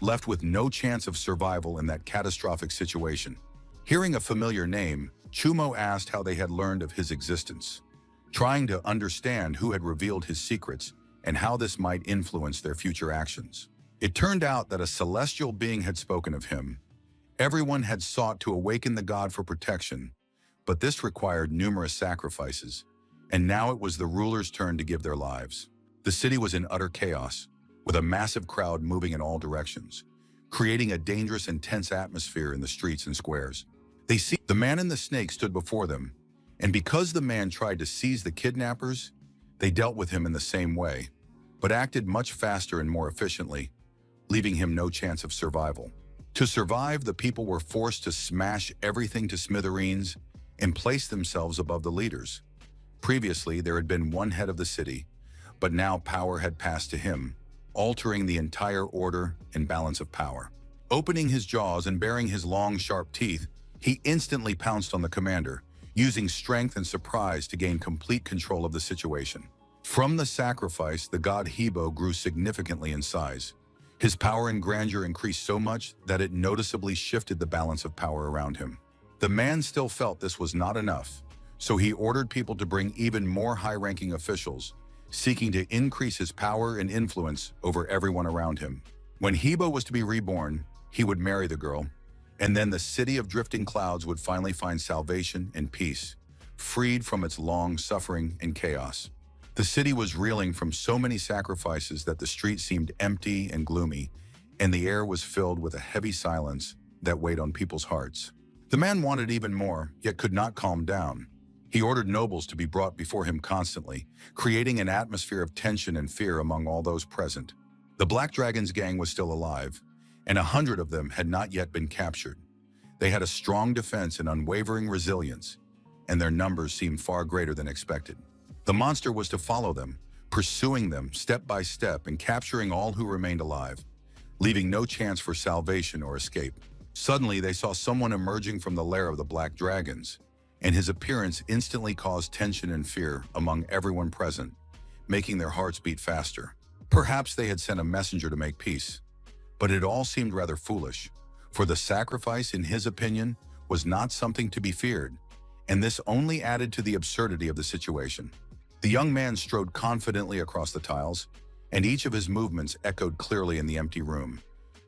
left with no chance of survival in that catastrophic situation. Hearing a familiar name, Chumo asked how they had learned of his existence, trying to understand who had revealed his secrets and how this might influence their future actions. It turned out that a celestial being had spoken of him. Everyone had sought to awaken the god for protection, but this required numerous sacrifices, and now it was the rulers' turn to give their lives. The city was in utter chaos, with a massive crowd moving in all directions, creating a dangerous and tense atmosphere in the streets and squares. The man and the snake stood before them, and because the man tried to seize the kidnappers, they dealt with him in the same way, but acted much faster and more efficiently, leaving him no chance of survival. To survive, the people were forced to smash everything to smithereens and place themselves above the leaders. Previously, there had been one head of the city, but now power had passed to him, altering the entire order and balance of power. Opening his jaws and baring his long, sharp teeth, he instantly pounced on the commander, using strength and surprise to gain complete control of the situation. From the sacrifice, the god Hebo grew significantly in size. His power and grandeur increased so much that it noticeably shifted the balance of power around him. The man still felt this was not enough, so he ordered people to bring even more high-ranking officials, seeking to increase his power and influence over everyone around him. When Hebo was to be reborn, he would marry the girl, and then the city of drifting clouds would finally find salvation and peace, freed from its long suffering and chaos. The city was reeling from so many sacrifices that the streets seemed empty and gloomy, and the air was filled with a heavy silence that weighed on people's hearts. The man wanted even more, yet could not calm down. He ordered nobles to be brought before him constantly, creating an atmosphere of tension and fear among all those present. The Black Dragon's gang was still alive, and 100 of them had not yet been captured. They had a strong defense and unwavering resilience, and their numbers seemed far greater than expected. The monster was to follow them, pursuing them step by step and capturing all who remained alive, leaving no chance for salvation or escape. Suddenly, they saw someone emerging from the lair of the Black Dragons, and his appearance instantly caused tension and fear among everyone present, making their hearts beat faster. Perhaps they had sent a messenger to make peace, but it all seemed rather foolish, for the sacrifice, in his opinion, was not something to be feared, and this only added to the absurdity of the situation. The young man strode confidently across the tiles, and each of his movements echoed clearly in the empty room,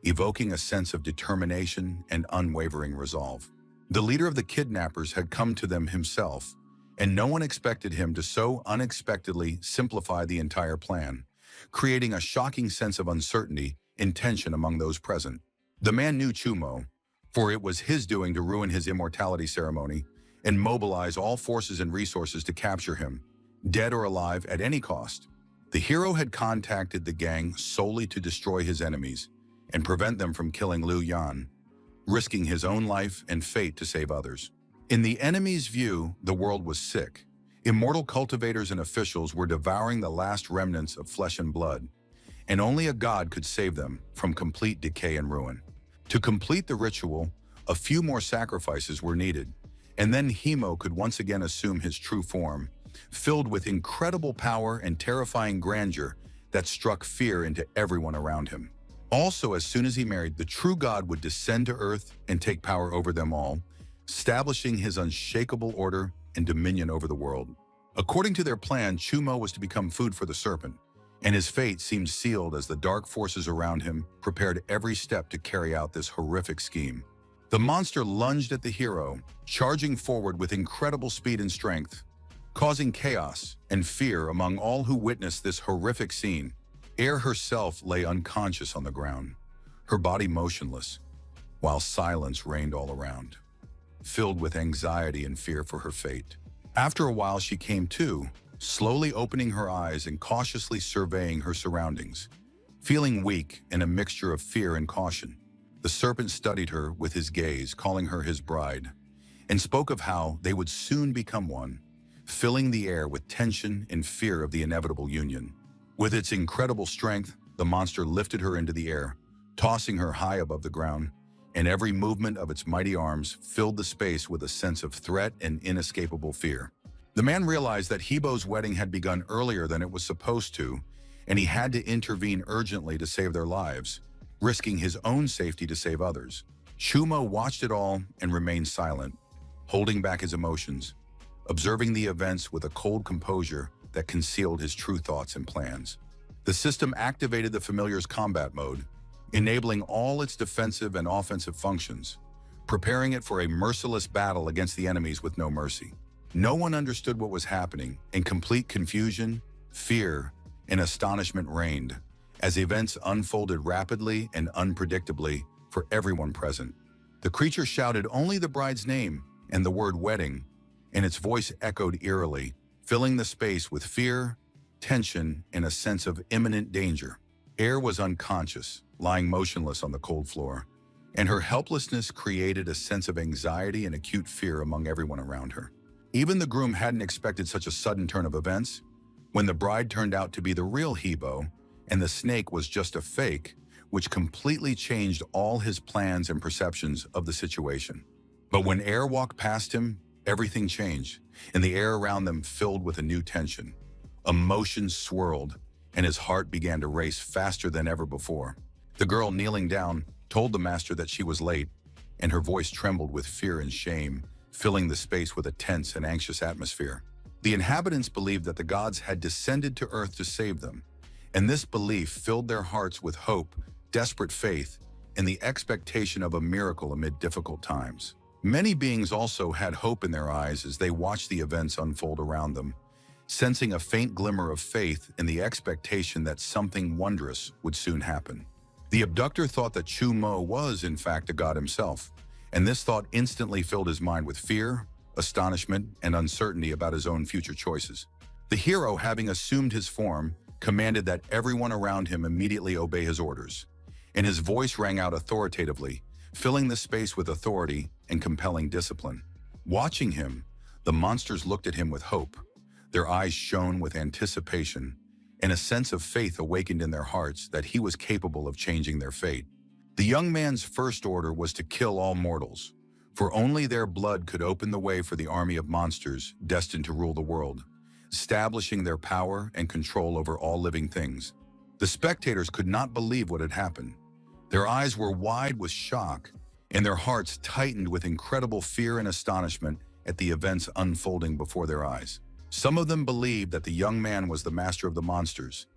evoking a sense of determination and unwavering resolve. The leader of the kidnappers had come to them himself, and no one expected him to so unexpectedly simplify the entire plan, creating a shocking sense of uncertainty and tension among those present. The man knew Chumo, for it was his doing to ruin his immortality ceremony and mobilize all forces and resources to capture him, dead or alive, at any cost. The hero had contacted the gang solely to destroy his enemies and prevent them from killing Liu Yan, risking his own life and fate to save others. In the enemy's view, the world was sick. Immortal cultivators and officials were devouring the last remnants of flesh and blood, and only a god could save them from complete decay and ruin. To complete the ritual, a few more sacrifices were needed, and then Hemo could once again assume his true form, filled with incredible power and terrifying grandeur that struck fear into everyone around him. Also, as soon as he married, the true god would descend to earth and take power over them all, establishing his unshakable order and dominion over the world. According to their plan, Chumo was to become food for the serpent, and his fate seemed sealed as the dark forces around him prepared every step to carry out this horrific scheme. The monster lunged at the hero, charging forward with incredible speed and strength, causing chaos and fear among all who witnessed this horrific scene. Air herself lay unconscious on the ground, her body motionless, while silence reigned all around, filled with anxiety and fear for her fate. After a while, she came to, slowly opening her eyes and cautiously surveying her surroundings. Feeling weak and a mixture of fear and caution, the serpent studied her with his gaze, calling her his bride, and spoke of how they would soon become one, filling the air with tension and fear of the inevitable union. With its incredible strength, the monster lifted her into the air, tossing her high above the ground, and every movement of its mighty arms filled the space with a sense of threat and inescapable fear. The man realized that Hebo's wedding had begun earlier than it was supposed to, and he had to intervene urgently to save their lives, risking his own safety to save others. Chumo watched it all and remained silent, holding back his emotions, observing the events with a cold composure that concealed his true thoughts and plans. The system activated the familiar's combat mode, enabling all its defensive and offensive functions, preparing it for a merciless battle against the enemies with no mercy. No one understood what was happening, and complete confusion, fear, and astonishment reigned as events unfolded rapidly and unpredictably for everyone present. The creature shouted only the bride's name and the word wedding, and its voice echoed eerily, filling the space with fear, tension, and a sense of imminent danger. Air was unconscious, lying motionless on the cold floor, and her helplessness created a sense of anxiety and acute fear among everyone around her. Even the groom hadn't expected such a sudden turn of events. When the bride turned out to be the real Hebo, and the snake was just a fake, which completely changed all his plans and perceptions of the situation. But when Air walked past him, everything changed, and the air around them filled with a new tension. Emotions swirled, and his heart began to race faster than ever before. The girl, kneeling down, told the master that she was late, and her voice trembled with fear and shame, filling the space with a tense and anxious atmosphere. The inhabitants believed that the gods had descended to earth to save them, and this belief filled their hearts with hope, desperate faith, and the expectation of a miracle amid difficult times. Many beings also had hope in their eyes as they watched the events unfold around them, sensing a faint glimmer of faith in the expectation that something wondrous would soon happen. The abductor thought that Chu Mo was, in fact, a god himself, and this thought instantly filled his mind with fear, astonishment, and uncertainty about his own future choices. The hero, having assumed his form, commanded that everyone around him immediately obey his orders, and his voice rang out authoritatively, filling the space with authority and compelling discipline. Watching him, the monsters looked at him with hope. Their eyes shone with anticipation, and a sense of faith awakened in their hearts that he was capable of changing their fate. The young man's first order was to kill all mortals, for only their blood could open the way for the army of monsters destined to rule the world, establishing their power and control over all living things. The spectators could not believe what had happened. Their eyes were wide with shock, and their hearts tightened with incredible fear and astonishment at the events unfolding before their eyes. Some of them believed that the young man was the master of the monsters,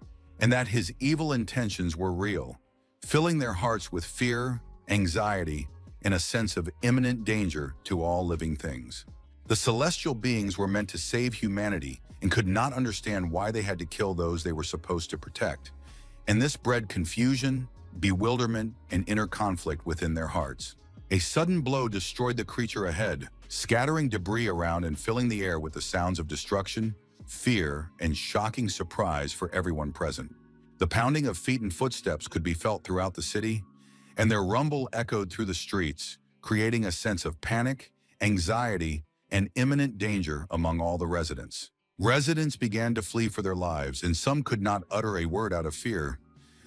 and that his evil intentions were real, filling their hearts with fear, anxiety, and a sense of imminent danger to all living things. The celestial beings were meant to save humanity and could not understand why they had to kill those they were supposed to protect, and this bred confusion, bewilderment, and inner conflict within their hearts. A sudden blow destroyed the creature ahead, scattering debris around and filling the air with the sounds of destruction, fear, and shocking surprise for everyone present. The pounding of feet and footsteps could be felt throughout the city, and their rumble echoed through the streets, creating a sense of panic, anxiety, and imminent danger among all the residents. Residents began to flee for their lives, and some could not utter a word out of fear.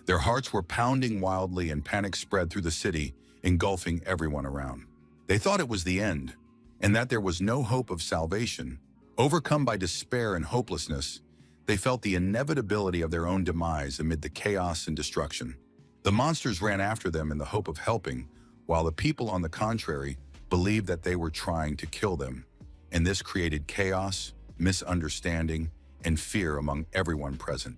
Their hearts were pounding wildly, and panic spread through the city, engulfing everyone around. They thought it was the end, and that there was no hope of salvation. Overcome by despair and hopelessness, they felt the inevitability of their own demise amid the chaos and destruction. The monsters ran after them in the hope of helping, while the people, on the contrary, believed that they were trying to kill them, and this created chaos, misunderstanding, and fear among everyone present.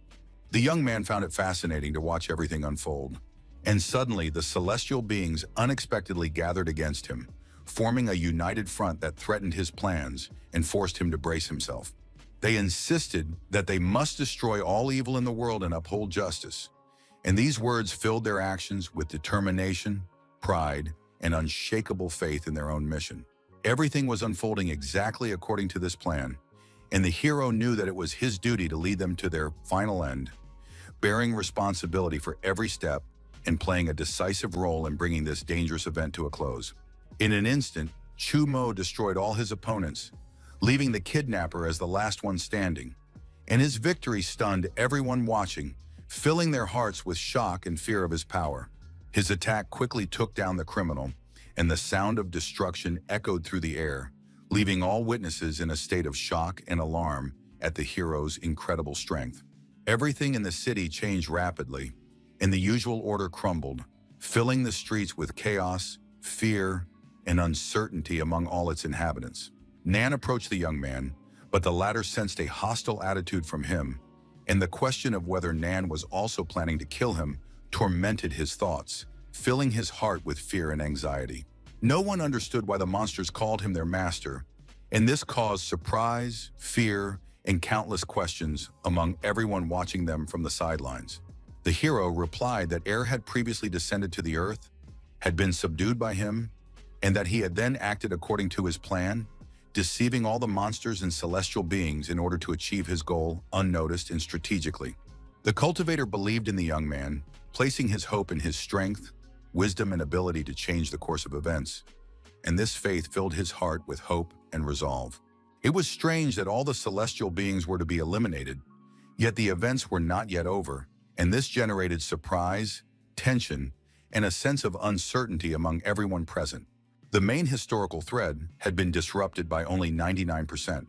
The young man found it fascinating to watch everything unfold, and suddenly the celestial beings unexpectedly gathered against him, forming a united front that threatened his plans and forced him to brace himself. They insisted that they must destroy all evil in the world and uphold justice, and these words filled their actions with determination, pride, and unshakable faith in their own mission. Everything was unfolding exactly according to this plan, and the hero knew that it was his duty to lead them to their final end, bearing responsibility for every step and playing a decisive role in bringing this dangerous event to a close. In an instant, Chu Mo destroyed all his opponents, leaving the kidnapper as the last one standing, and his victory stunned everyone watching, filling their hearts with shock and fear of his power. His attack quickly took down the criminal, and the sound of destruction echoed through the air, leaving all witnesses in a state of shock and alarm at the hero's incredible strength. Everything in the city changed rapidly, and the usual order crumbled, filling the streets with chaos, fear, and uncertainty among all its inhabitants. Nan approached the young man, but the latter sensed a hostile attitude from him, and the question of whether Nan was also planning to kill him tormented his thoughts, filling his heart with fear and anxiety. No one understood why the monsters called him their master, and this caused surprise, fear, and countless questions among everyone watching them from the sidelines. The hero replied that Air had previously descended to the earth, had been subdued by him, and that he had then acted according to his plan, deceiving all the monsters and celestial beings in order to achieve his goal unnoticed and strategically. The cultivator believed in the young man, placing his hope in his strength, wisdom, and ability to change the course of events, and this faith filled his heart with hope and resolve. It was strange that all the celestial beings were to be eliminated, yet the events were not yet over, and this generated surprise, tension, and a sense of uncertainty among everyone present. The main historical thread had been disrupted by only 99%,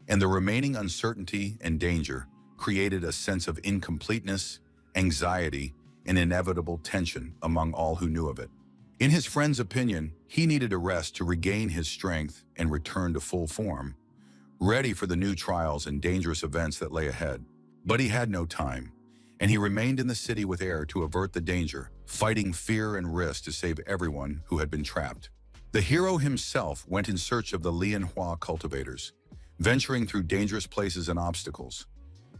and the remaining uncertainty and danger created a sense of incompleteness, anxiety, and inevitable tension among all who knew of it. In his friend's opinion, he needed a rest to regain his strength and return to full form, ready for the new trials and dangerous events that lay ahead. But he had no time, and he remained in the city with air to avert the danger, fighting fear and risk to save everyone who had been trapped. The hero himself went in search of the Manhwa cultivators, venturing through dangerous places and obstacles,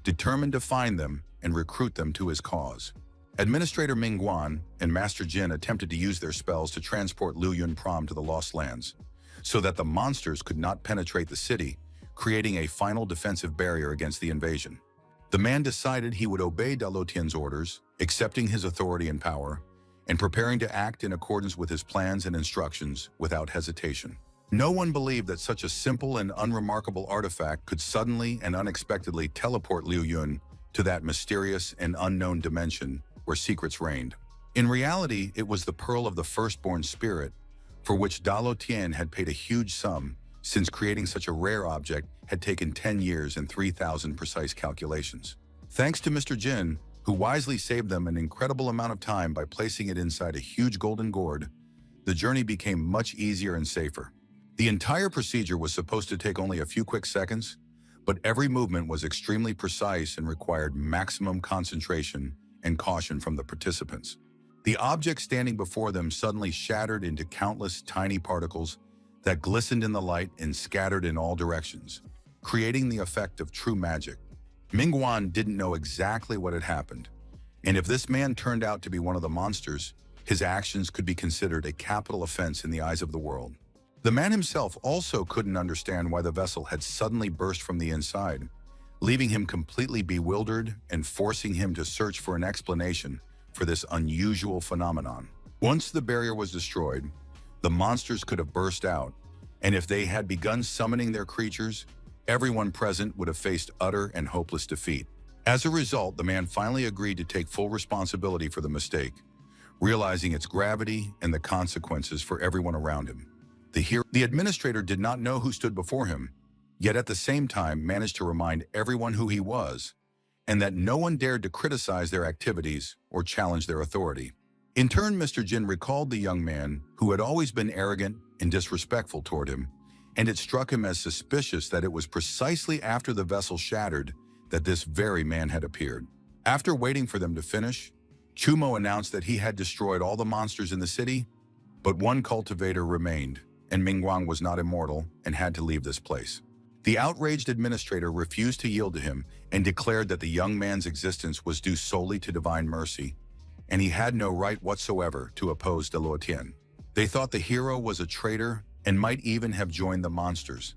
determined to find them and recruit them to his cause. Administrator Mingguan and Master Jin attempted to use their spells to transport Liu Yun Prom to the Lost Lands, so that the monsters could not penetrate the city, creating a final defensive barrier against the invasion. The man decided he would obey Dalotian's orders, accepting his authority and power, and preparing to act in accordance with his plans and instructions without hesitation. No one believed that such a simple and unremarkable artifact could suddenly and unexpectedly teleport Liu Yun to that mysterious and unknown dimension where secrets reigned. In reality, it was the Pearl of the Firstborn Spirit, for which Dalotian had paid a huge sum, since creating such a rare object had taken 10 years and 3,000 precise calculations. Thanks to Mr. Jin, who wisely saved them an incredible amount of time by placing it inside a huge golden gourd, the journey became much easier and safer. The entire procedure was supposed to take only a few quick seconds, but every movement was extremely precise and required maximum concentration and caution from the participants. The object standing before them suddenly shattered into countless tiny particles that glistened in the light and scattered in all directions, creating the effect of true magic. Mingguan didn't know exactly what had happened, and if this man turned out to be one of the monsters, his actions could be considered a capital offense in the eyes of the world. The man himself also couldn't understand why the vessel had suddenly burst from the inside, leaving him completely bewildered and forcing him to search for an explanation for this unusual phenomenon. Once the barrier was destroyed, the monsters could have burst out, and if they had begun summoning their creatures, everyone present would have faced utter and hopeless defeat. As a result, the man finally agreed to take full responsibility for the mistake, realizing its gravity and the consequences for everyone around him. The administrator did not know who stood before him, yet at the same time managed to remind everyone who he was, and that no one dared to criticize their activities or challenge their authority. In turn, Mr. Jin recalled the young man who had always been arrogant and disrespectful toward him, and it struck him as suspicious that it was precisely after the vessel shattered that this very man had appeared. After waiting for them to finish, Chumo announced that he had destroyed all the monsters in the city, but one cultivator remained, and Mingguan was not immortal and had to leave this place. The outraged administrator refused to yield to him and declared that the young man's existence was due solely to divine mercy, and he had no right whatsoever to oppose Dalotian. They thought the hero was a traitor and might even have joined the monsters,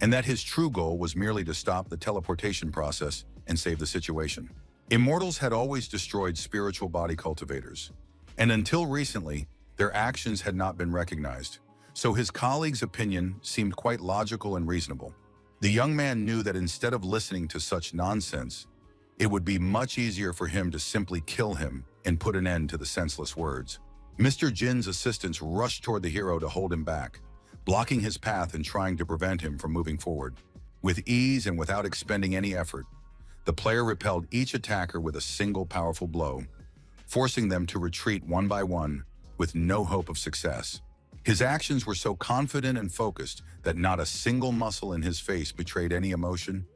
and that his true goal was merely to stop the teleportation process and save the situation. Immortals had always destroyed spiritual body cultivators, and until recently, their actions had not been recognized, so his colleague's opinion seemed quite logical and reasonable. The young man knew that instead of listening to such nonsense, it would be much easier for him to simply kill him and put an end to the senseless words. Mr. Jin's assistants rushed toward the hero to hold him back, blocking his path and trying to prevent him from moving forward. With ease and without expending any effort, the player repelled each attacker with a single powerful blow, forcing them to retreat one by one with no hope of success. His actions were so confident and focused that not a single muscle in his face betrayed any emotion,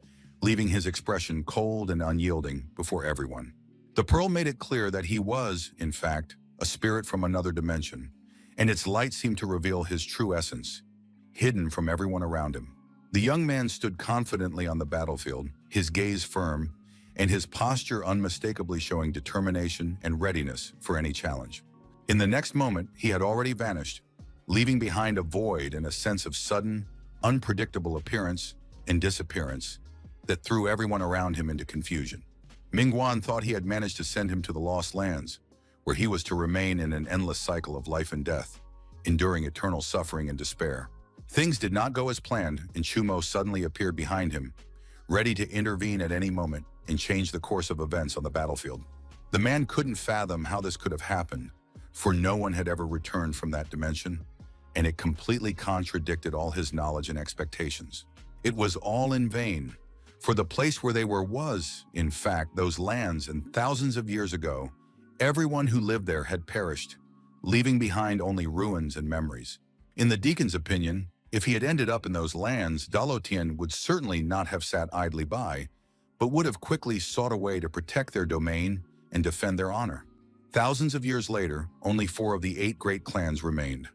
leaving his expression cold and unyielding before everyone. The pearl made it clear that he was, in fact, a spirit from another dimension, and its light seemed to reveal his true essence, hidden from everyone around him. The young man stood confidently on the battlefield, his gaze firm, and his posture unmistakably showing determination and readiness for any challenge. In the next moment, he had already vanished, leaving behind a void and a sense of sudden, unpredictable appearance and disappearance that threw everyone around him into confusion. Mingguan thought he had managed to send him to the Lost Lands, where he was to remain in an endless cycle of life and death, enduring eternal suffering and despair. Things did not go as planned, and Chumo suddenly appeared behind him, ready to intervene at any moment and change the course of events on the battlefield. The man couldn't fathom how this could have happened, for no one had ever returned from that dimension, and it completely contradicted all his knowledge and expectations. It was all in vain, for the place where they were was, in fact, those lands, and thousands of years ago, everyone who lived there had perished, leaving behind only ruins and memories. In the deacon's opinion, if he had ended up in those lands, Dalotien would certainly not have sat idly by, but would have quickly sought a way to protect their domain and defend their honor. Thousands of years later, only 4 of the 8 great clans remained.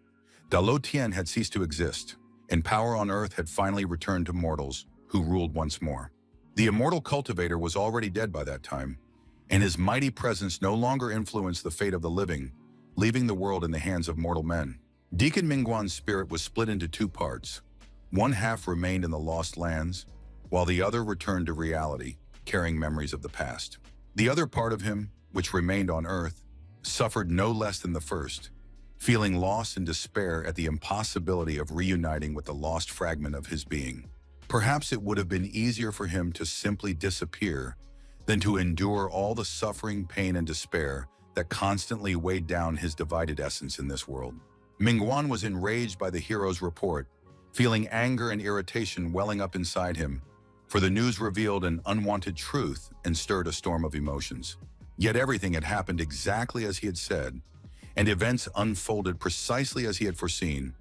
Dalotien had ceased to exist, and power on earth had finally returned to mortals, who ruled once more. The immortal cultivator was already dead by that time, and his mighty presence no longer influenced the fate of the living, leaving the world in the hands of mortal men. Deacon Mingguan's spirit was split into 2 parts. One half remained in the lost lands, while the other returned to reality, carrying memories of the past. The other part of him, which remained on earth, suffered no less than the first, feeling loss and despair at the impossibility of reuniting with the lost fragment of his being. Perhaps it would have been easier for him to simply disappear than to endure all the suffering, pain, and despair that constantly weighed down his divided essence in this world. Mingguan was enraged by the hero's report, feeling anger and irritation welling up inside him, for the news revealed an unwanted truth and stirred a storm of emotions. Yet everything had happened exactly as he had said, and events unfolded precisely as he had foreseen,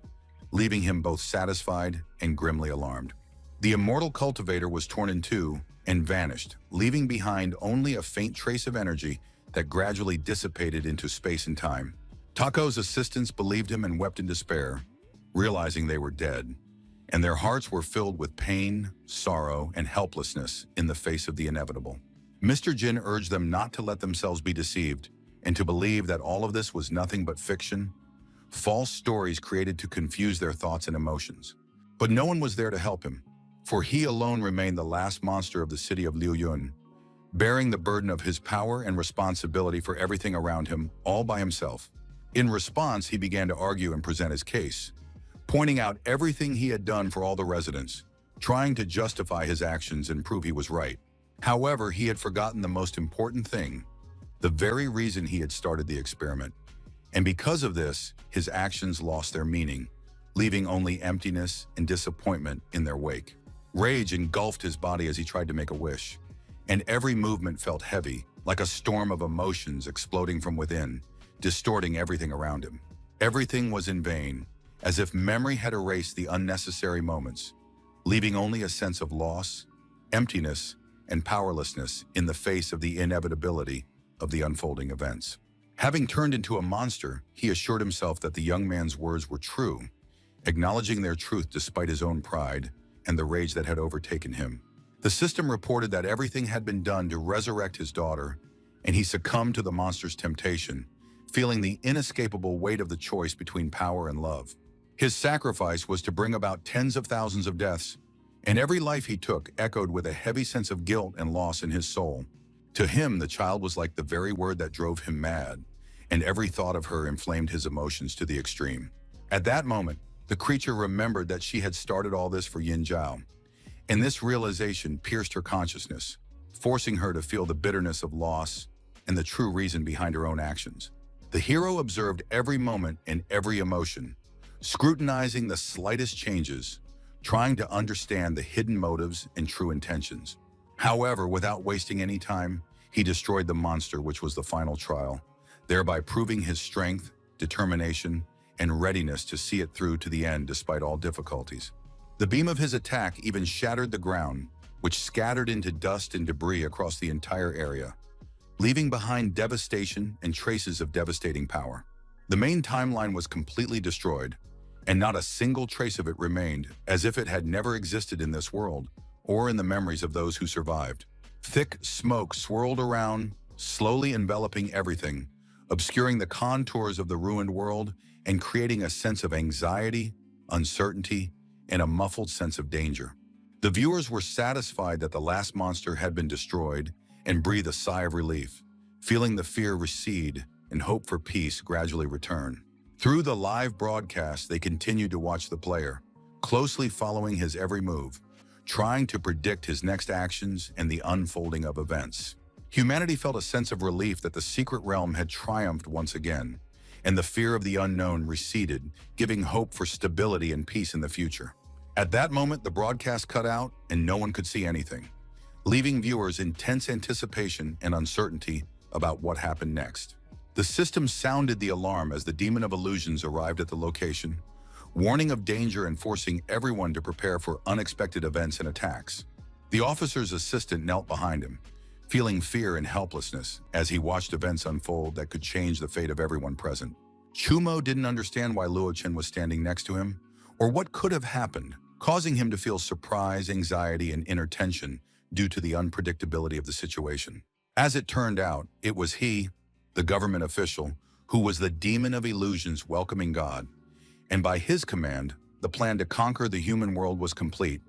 leaving him both satisfied and grimly alarmed. The immortal cultivator was torn in 2 and vanished, leaving behind only a faint trace of energy that gradually dissipated into space and time. Tako's assistants believed him and wept in despair, realizing they were dead, and their hearts were filled with pain, sorrow, and helplessness in the face of the inevitable. Mr. Jin urged them not to let themselves be deceived and to believe that all of this was nothing but fiction, false stories created to confuse their thoughts and emotions. But no one was there to help him, for he alone remained the last monster of the city of Liuyun, bearing the burden of his power and responsibility for everything around him all by himself. In response, he began to argue and present his case, pointing out everything he had done for all the residents, trying to justify his actions and prove he was right. However, he had forgotten the most important thing, the very reason he had started the experiment. And because of this, his actions lost their meaning, leaving only emptiness and disappointment in their wake. Rage engulfed his body as he tried to make a wish, and every movement felt heavy, like a storm of emotions exploding from within, distorting everything around him. Everything was in vain, as if memory had erased the unnecessary moments, leaving only a sense of loss, emptiness, and powerlessness in the face of the inevitability of the unfolding events. Having turned into a monster, he assured himself that the young man's words were true, acknowledging their truth despite his own pride and the rage that had overtaken him. The system reported that everything had been done to resurrect his daughter, and he succumbed to the monster's temptation, feeling the inescapable weight of the choice between power and love. His sacrifice was to bring about tens of thousands of deaths, and every life he took echoed with a heavy sense of guilt and loss in his soul. To him, the child was like the very word that drove him mad, and every thought of her inflamed his emotions to the extreme. At that moment, the creature remembered that she had started all this for Yin Zhao, and this realization pierced her consciousness, forcing her to feel the bitterness of loss and the true reason behind her own actions. The hero observed every moment and every emotion, scrutinizing the slightest changes, trying to understand the hidden motives and true intentions. However, without wasting any time, he destroyed the monster, which was the final trial, thereby proving his strength, determination, and readiness to see it through to the end despite all difficulties. The beam of his attack even shattered the ground, which scattered into dust and debris across the entire area, leaving behind devastation and traces of devastating power. The main timeline was completely destroyed, and not a single trace of it remained, as if it had never existed in this world or in the memories of those who survived. Thick smoke swirled around, slowly enveloping everything, obscuring the contours of the ruined world and creating a sense of anxiety, uncertainty, and a muffled sense of danger. The viewers were satisfied that the last monster had been destroyed and breathed a sigh of relief, feeling the fear recede and hope for peace gradually return. Through the live broadcast, they continued to watch the player, closely following his every move, trying to predict his next actions and the unfolding of events. Humanity felt a sense of relief that the secret realm had triumphed once again, and the fear of the unknown receded, giving hope for stability and peace in the future. At that moment, the broadcast cut out and no one could see anything, leaving viewers in tense anticipation and uncertainty about what happened next. The system sounded the alarm as the Demon of Illusions arrived at the location, warning of danger and forcing everyone to prepare for unexpected events and attacks. The officer's assistant knelt behind him, feeling fear and helplessness as he watched events unfold that could change the fate of everyone present. Chumo didn't understand why Luochen was standing next to him, or what could have happened, causing him to feel surprise, anxiety, and inner tension due to the unpredictability of the situation. As it turned out, it was he, the government official, who was the Demon of Illusions welcoming God, and by his command, the plan to conquer the human world was complete.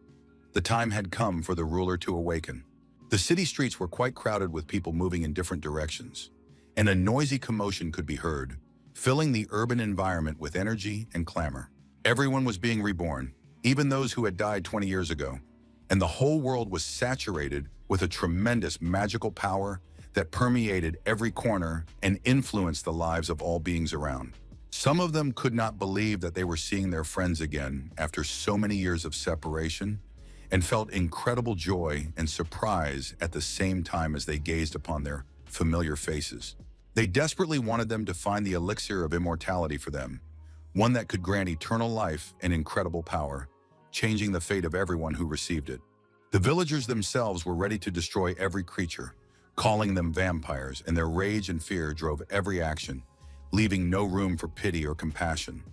The time had come for the ruler to awaken. The city streets were quite crowded with people moving in different directions, and a noisy commotion could be heard, filling the urban environment with energy and clamor. Everyone was being reborn, even those who had died 20 years ago, and the whole world was saturated with a tremendous magical power that permeated every corner and influenced the lives of all beings around. Some of them could not believe that they were seeing their friends again after so many years of separation, and felt incredible joy and surprise at the same time as they gazed upon their familiar faces. They desperately wanted them to find the elixir of immortality for them, one that could grant eternal life and incredible power, changing the fate of everyone who received it. The villagers themselves were ready to destroy every creature, calling them vampires, and their rage and fear drove every action, leaving no room for pity or compassion.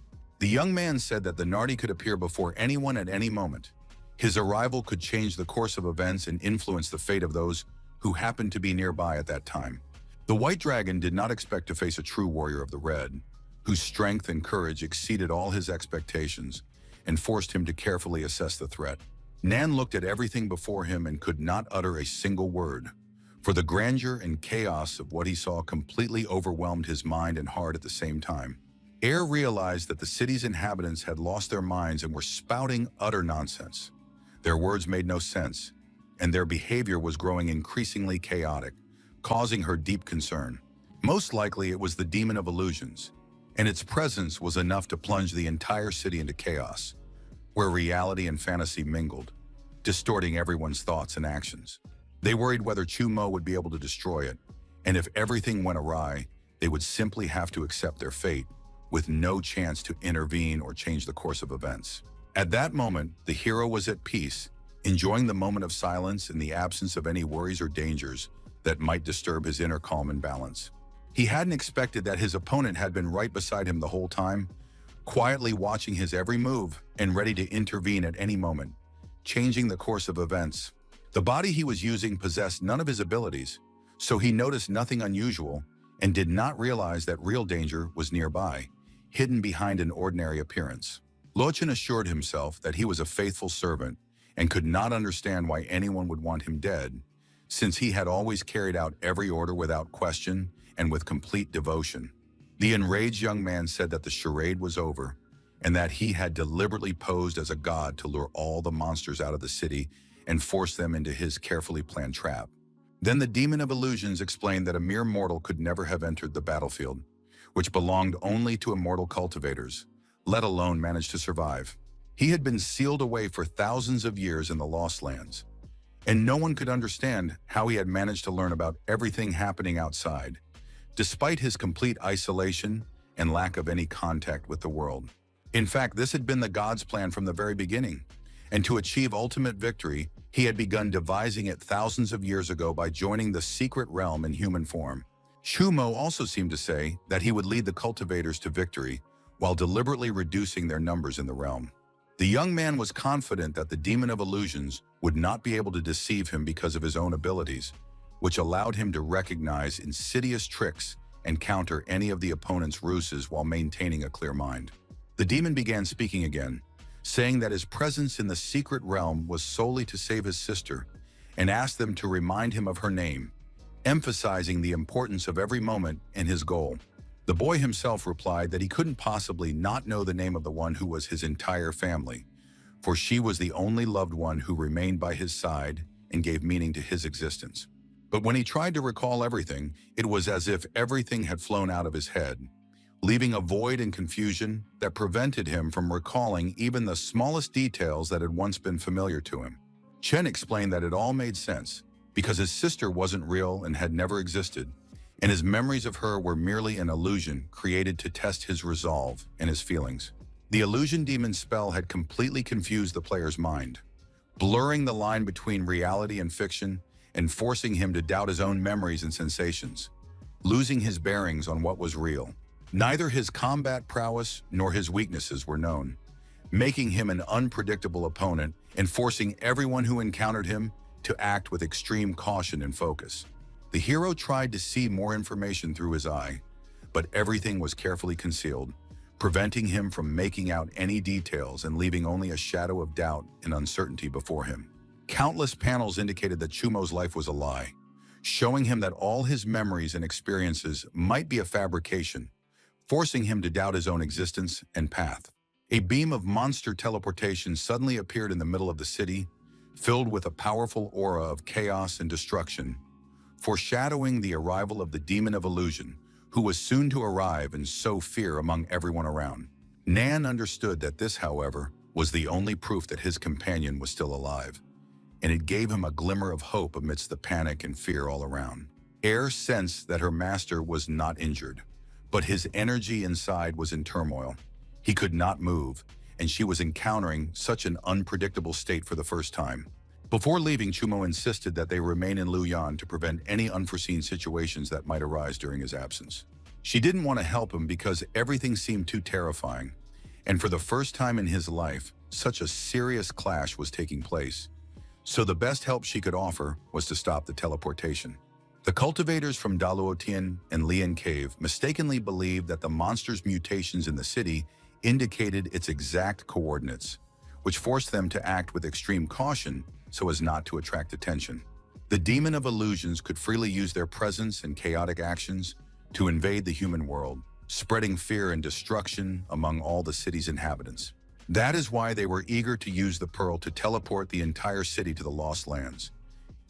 The young man said that the Nardi could appear before anyone at any moment. His arrival could change the course of events and influence the fate of those who happened to be nearby at that time. The White Dragon did not expect to face a true warrior of the Red, whose strength and courage exceeded all his expectations and forced him to carefully assess the threat. Nan looked at everything before him and could not utter a single word, for the grandeur and chaos of what he saw completely overwhelmed his mind and heart at the same time. Air realized that the city's inhabitants had lost their minds and were spouting utter nonsense. Their words made no sense, and their behavior was growing increasingly chaotic, causing her deep concern. Most likely it was the Demon of Illusions, and its presence was enough to plunge the entire city into chaos, where reality and fantasy mingled, distorting everyone's thoughts and actions. They worried whether Chumo would be able to destroy it, and if everything went awry, they would simply have to accept their fate, with no chance to intervene or change the course of events. At that moment, the hero was at peace, enjoying the moment of silence in the absence of any worries or dangers that might disturb his inner calm and balance. He hadn't expected that his opponent had been right beside him the whole time, quietly watching his every move and ready to intervene at any moment, changing the course of events. The body he was using possessed none of his abilities, so he noticed nothing unusual and did not realize that real danger was nearby, hidden behind an ordinary appearance. Lochin assured himself that he was a faithful servant and could not understand why anyone would want him dead, since he had always carried out every order without question and with complete devotion. The enraged young man said that the charade was over and that he had deliberately posed as a god to lure all the monsters out of the city and force them into his carefully planned trap. Then the Demon of Illusions explained that a mere mortal could never have entered the battlefield, which belonged only to immortal cultivators, let alone manage to survive. He had been sealed away for thousands of years in the Lost Lands, and no one could understand how he had managed to learn about everything happening outside, despite his complete isolation and lack of any contact with the world. In fact, this had been the god's plan from the very beginning, and to achieve ultimate victory, he had begun devising it thousands of years ago by joining the secret realm in human form. Shumo also seemed to say that he would lead the cultivators to victory while deliberately reducing their numbers in the realm. The young man was confident that the Demon of Illusions would not be able to deceive him because of his own abilities, which allowed him to recognize insidious tricks and counter any of the opponent's ruses while maintaining a clear mind. The demon began speaking again, saying that his presence in the secret realm was solely to save his sister, and asked them to remind him of her name, emphasizing the importance of every moment and his goal. The boy himself replied that he couldn't possibly not know the name of the one who was his entire family, for she was the only loved one who remained by his side and gave meaning to his existence. But when he tried to recall everything, it was as if everything had flown out of his head, leaving a void and confusion that prevented him from recalling even the smallest details that had once been familiar to him. Chen explained that it all made sense, because his sister wasn't real and had never existed, and his memories of her were merely an illusion created to test his resolve and his feelings. The illusion demon spell had completely confused the player's mind, blurring the line between reality and fiction and forcing him to doubt his own memories and sensations, losing his bearings on what was real. Neither his combat prowess nor his weaknesses were known, making him an unpredictable opponent and forcing everyone who encountered him to act with extreme caution and focus. The hero tried to see more information through his eye, but everything was carefully concealed, preventing him from making out any details and leaving only a shadow of doubt and uncertainty before him. Countless panels indicated that Chumo's life was a lie, showing him that all his memories and experiences might be a fabrication, forcing him to doubt his own existence and path. A beam of monster teleportation suddenly appeared in the middle of the city, filled with a powerful aura of chaos and destruction, foreshadowing the arrival of the demon of illusion, who was soon to arrive and sow fear among everyone around. Nan understood that this, however, was the only proof that his companion was still alive, and it gave him a glimmer of hope amidst the panic and fear all around. Air sensed that her master was not injured, but his energy inside was in turmoil. He could not move, and she was encountering such an unpredictable state for the first time. Before leaving, Chumo insisted that they remain in Luoyang to prevent any unforeseen situations that might arise during his absence. She didn't want to help him because everything seemed too terrifying, and for the first time in his life, such a serious clash was taking place. So the best help she could offer was to stop the teleportation. The cultivators from Daluotian and Lian Cave mistakenly believed that the monster's mutations in the city indicated its exact coordinates, which forced them to act with extreme caution so as not to attract attention. The demon of illusions could freely use their presence and chaotic actions to invade the human world, spreading fear and destruction among all the city's inhabitants. That is why they were eager to use the pearl to teleport the entire city to the Lost Lands,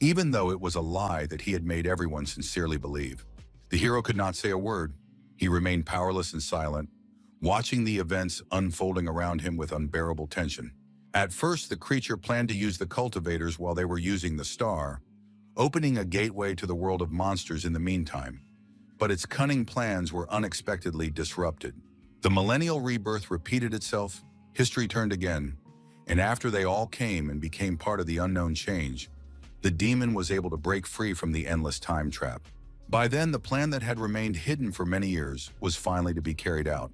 even though it was a lie that he had made everyone sincerely believe. The hero could not say a word. He remained powerless and silent, watching the events unfolding around him with unbearable tension. At first, the creature planned to use the cultivators while they were using the star, opening a gateway to the world of monsters in the meantime. But its cunning plans were unexpectedly disrupted. The millennial rebirth repeated itself, history turned again, and after they all came and became part of the unknown change, the demon was able to break free from the endless time trap. By then, the plan that had remained hidden for many years was finally to be carried out,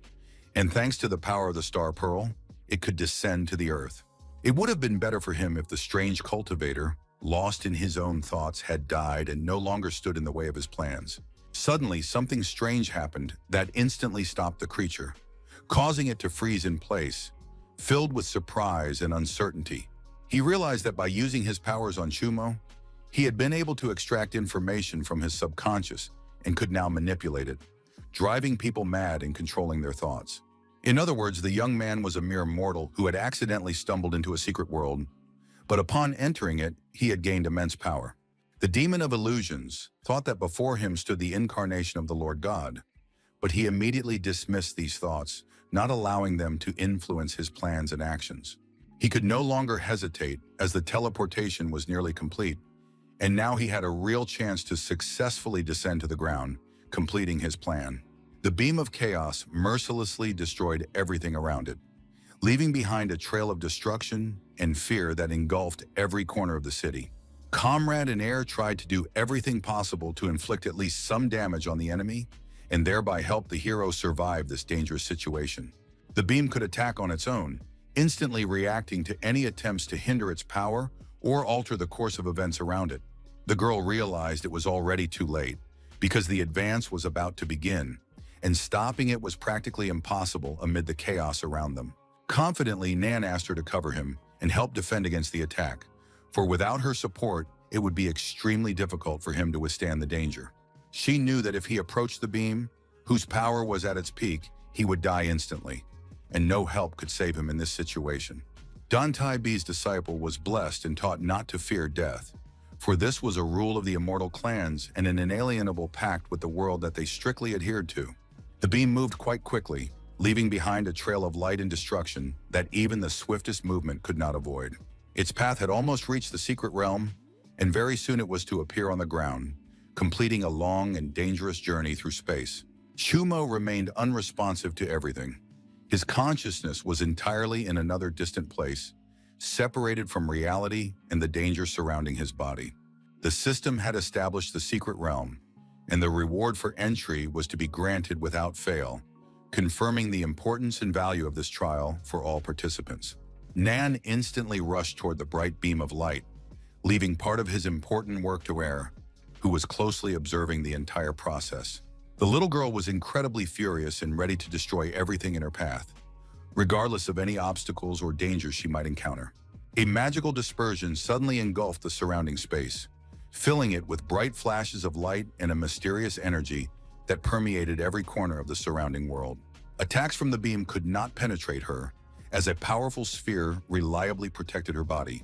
and thanks to the power of the Star Pearl, it could descend to the earth. It would have been better for him if the strange cultivator, lost in his own thoughts, had died and no longer stood in the way of his plans. Suddenly, something strange happened that instantly stopped the creature, causing it to freeze in place, filled with surprise and uncertainty. He realized that by using his powers on Chumo, he had been able to extract information from his subconscious and could now manipulate it, driving people mad and controlling their thoughts. In other words, the young man was a mere mortal who had accidentally stumbled into a secret world, but upon entering it, he had gained immense power. The demon of illusions thought that before him stood the incarnation of the Lord God, but he immediately dismissed these thoughts, not allowing them to influence his plans and actions. He could no longer hesitate as the teleportation was nearly complete, and now he had a real chance to successfully descend to the ground, completing his plan. The beam of chaos mercilessly destroyed everything around it, leaving behind a trail of destruction and fear that engulfed every corner of the city. Comrade and Air tried to do everything possible to inflict at least some damage on the enemy, and thereby help the hero survive this dangerous situation. The beam could attack on its own, instantly reacting to any attempts to hinder its power or alter the course of events around it. The girl realized it was already too late, because the advance was about to begin, and stopping it was practically impossible amid the chaos around them. Confidently, Nan asked her to cover him and help defend against the attack, for without her support, it would be extremely difficult for him to withstand the danger. She knew that if he approached the beam, whose power was at its peak, he would die instantly, and no help could save him in this situation. Dan Tai Bi's disciple was blessed and taught not to fear death, for this was a rule of the immortal clans and an inalienable pact with the world that they strictly adhered to. The beam moved quite quickly, leaving behind a trail of light and destruction that even the swiftest movement could not avoid. Its path had almost reached the secret realm, and very soon it was to appear on the ground, completing a long and dangerous journey through space. Chumo remained unresponsive to everything. His consciousness was entirely in another distant place, separated from reality and the danger surrounding his body. The system had established the secret realm, and the reward for entry was to be granted without fail, confirming the importance and value of this trial for all participants. Nan instantly rushed toward the bright beam of light, leaving part of his important work to Er, who was closely observing the entire process. The little girl was incredibly furious and ready to destroy everything in her path, regardless of any obstacles or dangers she might encounter. A magical dispersion suddenly engulfed the surrounding space, filling it with bright flashes of light and a mysterious energy that permeated every corner of the surrounding world. Attacks from the beam could not penetrate her, as a powerful sphere reliably protected her body,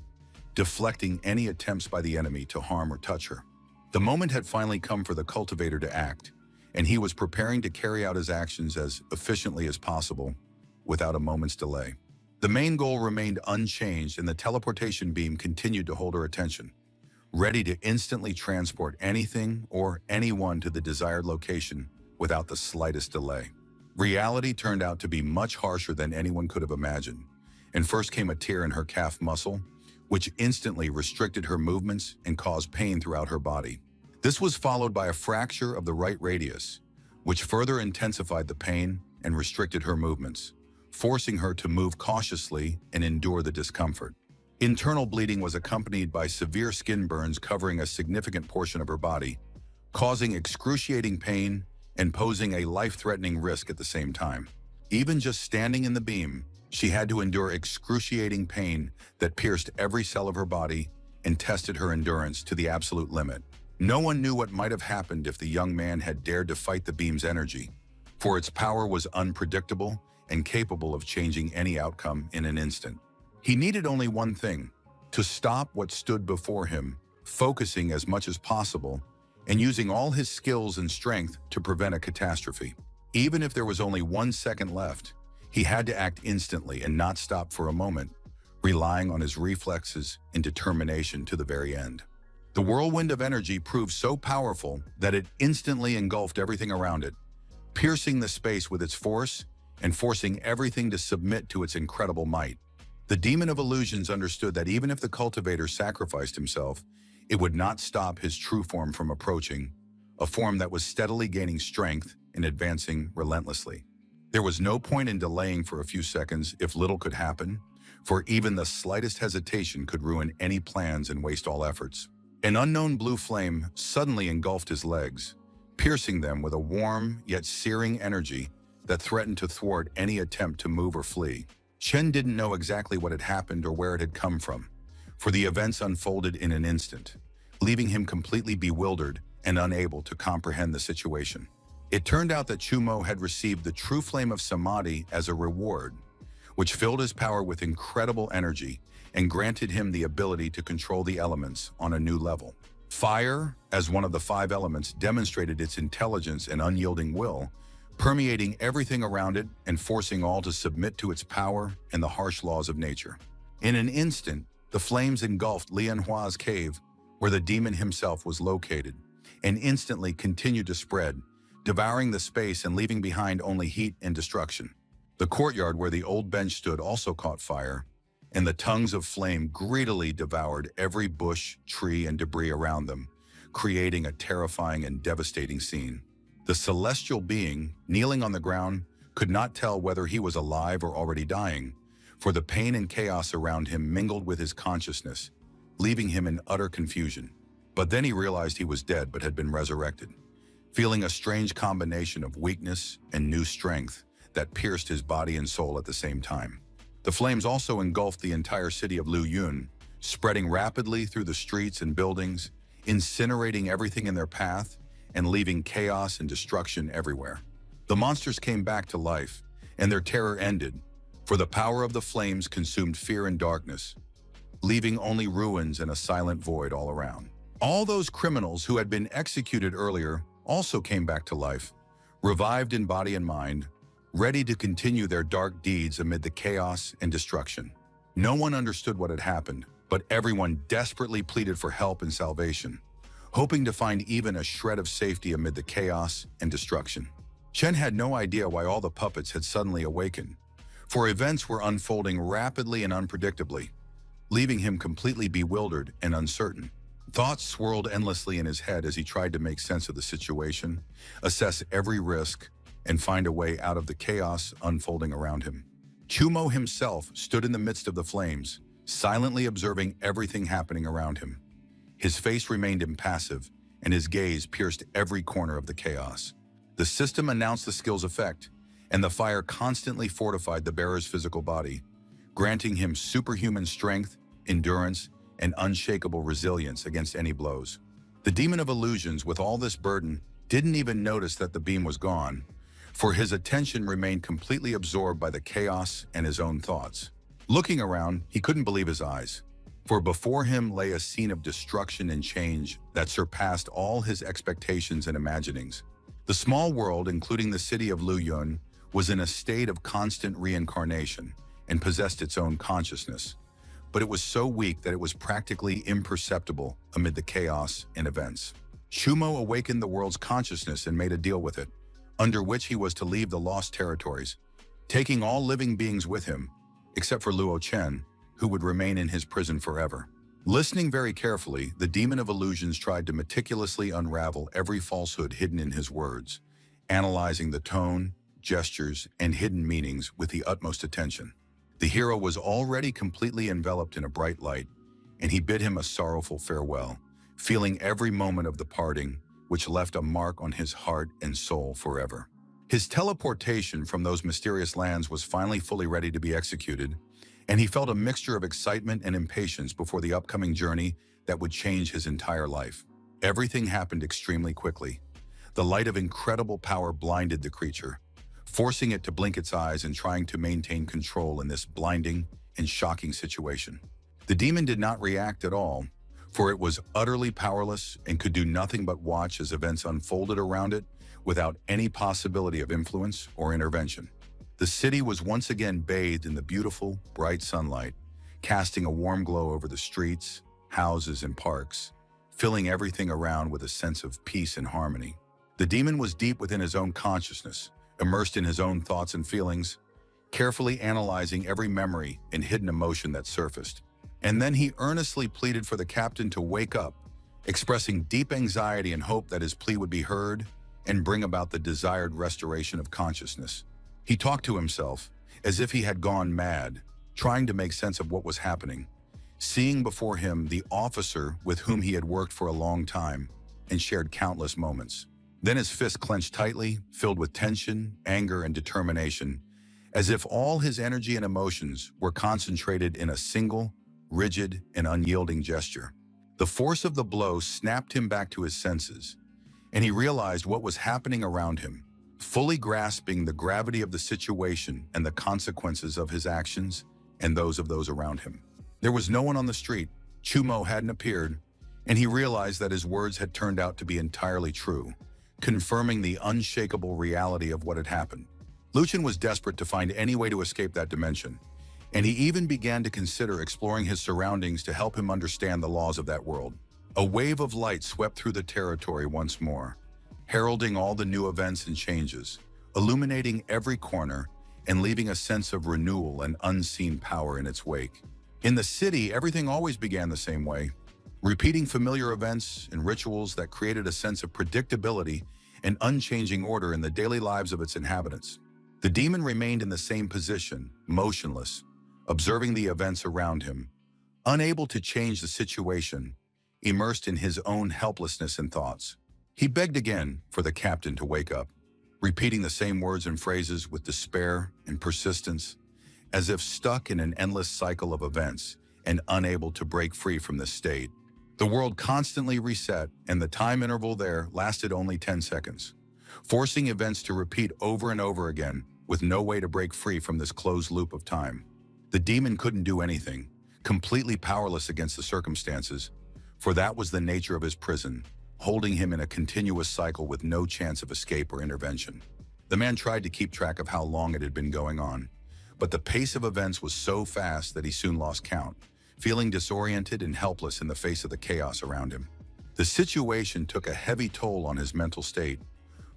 deflecting any attempts by the enemy to harm or touch her. The moment had finally come for the cultivator to act, and he was preparing to carry out his actions as efficiently as possible, without a moment's delay. The main goal remained unchanged, and the teleportation beam continued to hold her attention, ready to instantly transport anything or anyone to the desired location without the slightest delay. Reality turned out to be much harsher than anyone could have imagined, and first came a tear in her calf muscle, which instantly restricted her movements and caused pain throughout her body. This was followed by a fracture of the right radius, which further intensified the pain and restricted her movements, forcing her to move cautiously and endure the discomfort. Internal bleeding was accompanied by severe skin burns covering a significant portion of her body, causing excruciating pain and posing a life-threatening risk at the same time. Even just standing in the beam, she had to endure excruciating pain that pierced every cell of her body and tested her endurance to the absolute limit. No one knew what might have happened if the young man had dared to fight the beam's energy, for its power was unpredictable and capable of changing any outcome in an instant. He needed only one thing: to stop what stood before him, focusing as much as possible and using all his skills and strength to prevent a catastrophe. Even if there was only 1 second left, he had to act instantly and not stop for a moment, relying on his reflexes and determination to the very end. The whirlwind of energy proved so powerful that it instantly engulfed everything around it, piercing the space with its force and forcing everything to submit to its incredible might. The demon of illusions understood that even if the cultivator sacrificed himself, it would not stop his true form from approaching, a form that was steadily gaining strength and advancing relentlessly. There was no point in delaying for a few seconds if little could happen, for even the slightest hesitation could ruin any plans and waste all efforts. An unknown blue flame suddenly engulfed his legs, piercing them with a warm yet searing energy that threatened to thwart any attempt to move or flee. Chen didn't know exactly what had happened or where it had come from, for the events unfolded in an instant, leaving him completely bewildered and unable to comprehend the situation. It turned out that Chumo had received the true flame of Samadhi as a reward, which filled his power with incredible energy and granted him the ability to control the elements on a new level. Fire, as one of the 5 elements, demonstrated its intelligence and unyielding will, permeating everything around it and forcing all to submit to its power and the harsh laws of nature. In an instant, the flames engulfed Lianhua's cave, where the demon himself was located, and instantly continued to spread, devouring the space and leaving behind only heat and destruction. The courtyard where the old bench stood also caught fire, and the tongues of flame greedily devoured every bush, tree, and debris around them, creating a terrifying and devastating scene. The celestial being, kneeling on the ground, could not tell whether he was alive or already dying, for the pain and chaos around him mingled with his consciousness, leaving him in utter confusion. But then he realized he was dead but had been resurrected, feeling a strange combination of weakness and new strength that pierced his body and soul at the same time. The flames also engulfed the entire city of Luyun, spreading rapidly through the streets and buildings, incinerating everything in their path and leaving chaos and destruction everywhere. The monsters came back to life, and their terror ended, for the power of the flames consumed fear and darkness, leaving only ruins and a silent void all around. All those criminals who had been executed earlier also came back to life, revived in body and mind, ready to continue their dark deeds amid the chaos and destruction. No one understood what had happened, but everyone desperately pleaded for help and salvation, hoping to find even a shred of safety amid the chaos and destruction. Chen had no idea why all the puppets had suddenly awakened, for events were unfolding rapidly and unpredictably, leaving him completely bewildered and uncertain. Thoughts swirled endlessly in his head as he tried to make sense of the situation, assess every risk, and find a way out of the chaos unfolding around him. Chumo himself stood in the midst of the flames, silently observing everything happening around him. His face remained impassive, and his gaze pierced every corner of the chaos. The system announced the skill's effect, and the fire constantly fortified the bearer's physical body, granting him superhuman strength, endurance, and unshakable resilience against any blows. The demon of illusions, with all this burden, didn't even notice that the beam was gone, for his attention remained completely absorbed by the chaos and his own thoughts. Looking around, he couldn't believe his eyes, for before him lay a scene of destruction and change that surpassed all his expectations and imaginings. The small world, including the city of Luyun, was in a state of constant reincarnation and possessed its own consciousness, but it was so weak that it was practically imperceptible amid the chaos and events. Shumo awakened the world's consciousness and made a deal with it, under which he was to leave the lost territories, taking all living beings with him, except for Luo Chen, who would remain in his prison forever. Listening very carefully, the demon of illusions tried to meticulously unravel every falsehood hidden in his words, analyzing the tone, gestures, and hidden meanings with the utmost attention. The hero was already completely enveloped in a bright light, and he bid him a sorrowful farewell, feeling every moment of the parting, which left a mark on his heart and soul forever. His teleportation from those mysterious lands was finally fully ready to be executed, and he felt a mixture of excitement and impatience before the upcoming journey that would change his entire life. Everything happened extremely quickly. The light of incredible power blinded the creature, forcing it to blink its eyes and trying to maintain control in this blinding and shocking situation. The demon did not react at all, for it was utterly powerless and could do nothing but watch as events unfolded around it without any possibility of influence or intervention. The city was once again bathed in the beautiful, bright sunlight, casting a warm glow over the streets, houses, and parks, filling everything around with a sense of peace and harmony. The demon was deep within his own consciousness, immersed in his own thoughts and feelings, carefully analyzing every memory and hidden emotion that surfaced. And then he earnestly pleaded for the captain to wake up, expressing deep anxiety and hope that his plea would be heard and bring about the desired restoration of consciousness. He talked to himself as if he had gone mad, trying to make sense of what was happening, seeing before him the officer with whom he had worked for a long time and shared countless moments. Then his fist clenched tightly, filled with tension, anger, and determination, as if all his energy and emotions were concentrated in a single, rigid, and unyielding gesture. The force of the blow snapped him back to his senses, and he realized what was happening around him, fully grasping the gravity of the situation and the consequences of his actions and those of those around him. There was no one on the street. Chumo hadn't appeared, and he realized that his words had turned out to be entirely true, confirming the unshakable reality of what had happened. Lucien was desperate to find any way to escape that dimension, and he even began to consider exploring his surroundings to help him understand the laws of that world. A wave of light swept through the territory once more, heralding all the new events and changes, illuminating every corner and leaving a sense of renewal and unseen power in its wake. In the city, everything always began the same way, repeating familiar events and rituals that created a sense of predictability and unchanging order in the daily lives of its inhabitants. The demon remained in the same position, motionless, observing the events around him, unable to change the situation, immersed in his own helplessness and thoughts. He begged again for the captain to wake up, repeating the same words and phrases with despair and persistence, as if stuck in an endless cycle of events and unable to break free from this state. The world constantly reset, and the time interval there lasted only 10 seconds, forcing events to repeat over and over again with no way to break free from this closed loop of time. The demon couldn't do anything, completely powerless against the circumstances, for that was the nature of his prison, holding him in a continuous cycle with no chance of escape or intervention. The man tried to keep track of how long it had been going on, but the pace of events was so fast that he soon lost count, feeling disoriented and helpless in the face of the chaos around him. The situation took a heavy toll on his mental state,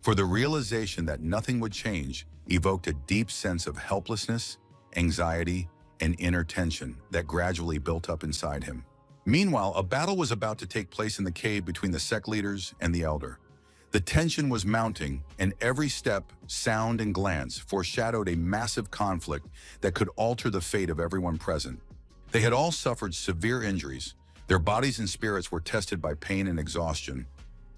for the realization that nothing would change evoked a deep sense of helplessness, anxiety, and inner tension that gradually built up inside him. Meanwhile, a battle was about to take place in the cave between the sect leaders and the elder. The tension was mounting, and every step, sound, and glance foreshadowed a massive conflict that could alter the fate of everyone present. They had all suffered severe injuries. Their bodies and spirits were tested by pain and exhaustion,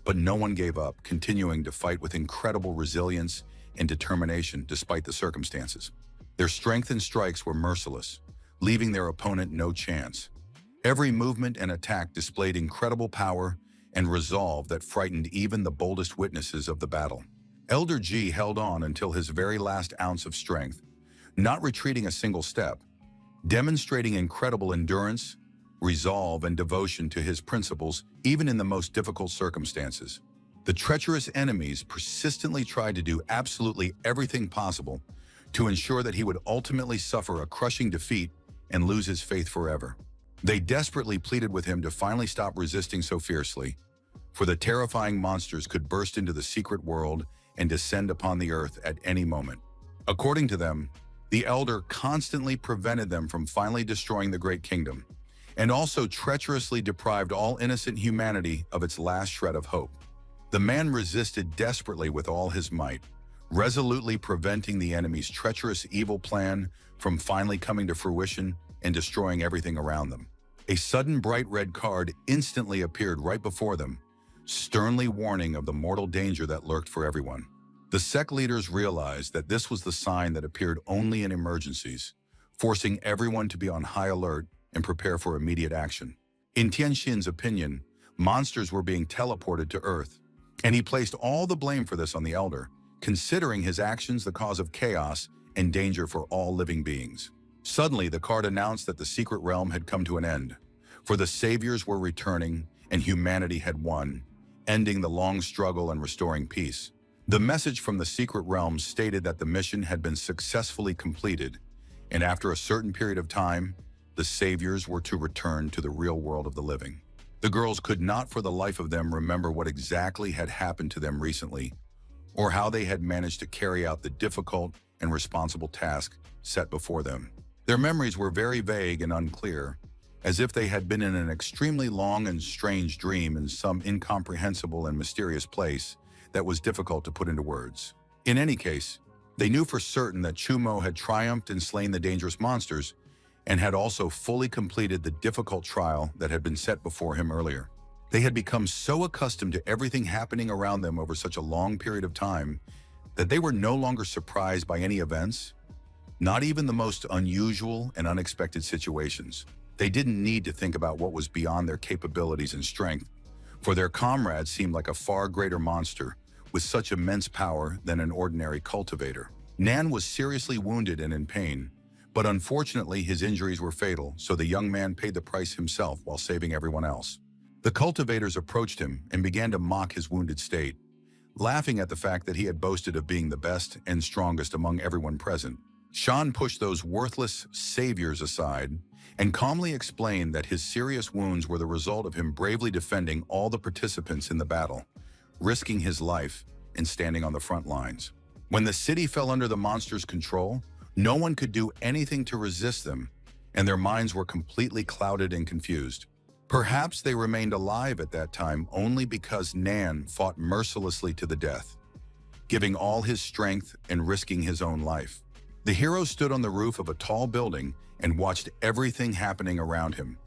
but no one gave up, continuing to fight with incredible resilience and determination despite the circumstances. Their strength and strikes were merciless, leaving their opponent no chance. Every movement and attack displayed incredible power and resolve that frightened even the boldest witnesses of the battle. Elder G held on until his very last ounce of strength, not retreating a single step, demonstrating incredible endurance, resolve, and devotion to his principles even in the most difficult circumstances. The treacherous enemies persistently tried to do absolutely everything possible to ensure that he would ultimately suffer a crushing defeat and lose his faith forever. They desperately pleaded with him to finally stop resisting so fiercely, for the terrifying monsters could burst into the secret world and descend upon the earth at any moment. According to them, the elder constantly prevented them from finally destroying the great kingdom, and also treacherously deprived all innocent humanity of its last shred of hope. The man resisted desperately with all his might, resolutely preventing the enemy's treacherous evil plan from finally coming to fruition and destroying everything around them. A sudden bright red card instantly appeared right before them, sternly warning of the mortal danger that lurked for everyone. The sect leaders realized that this was the sign that appeared only in emergencies, forcing everyone to be on high alert and prepare for immediate action. In Tianxin's opinion, monsters were being teleported to Earth, and he placed all the blame for this on the elder, considering his actions the cause of chaos and danger for all living beings. Suddenly, the card announced that the secret realm had come to an end, for the saviors were returning and humanity had won, ending the long struggle and restoring peace. The message from the secret realm stated that the mission had been successfully completed, and after a certain period of time, the saviors were to return to the real world of the living. The girls could not for the life of them remember what exactly had happened to them recently, or how they had managed to carry out the difficult and responsible task set before them. Their memories were very vague and unclear, as if they had been in an extremely long and strange dream in some incomprehensible and mysterious place that was difficult to put into words. In any case, they knew for certain that Chumo had triumphed and slain the dangerous monsters, and had also fully completed the difficult trial that had been set before him earlier. They had become so accustomed to everything happening around them over such a long period of time that they were no longer surprised by any events, not even the most unusual and unexpected situations. They didn't need to think about what was beyond their capabilities and strength, for their comrade seemed like a far greater monster with such immense power than an ordinary cultivator. Nan was seriously wounded and in pain, but unfortunately his injuries were fatal, so the young man paid the price himself while saving everyone else. The cultivators approached him and began to mock his wounded state, laughing at the fact that he had boasted of being the best and strongest among everyone present. Shan pushed those worthless saviors aside and calmly explained that his serious wounds were the result of him bravely defending all the participants in the battle, risking his life and standing on the front lines. When the city fell under the monster's control, no one could do anything to resist them, and their minds were completely clouded and confused. Perhaps they remained alive at that time only because Nan fought mercilessly to the death, giving all his strength and risking his own life. The hero stood on the roof of a tall building and watched everything happening around him,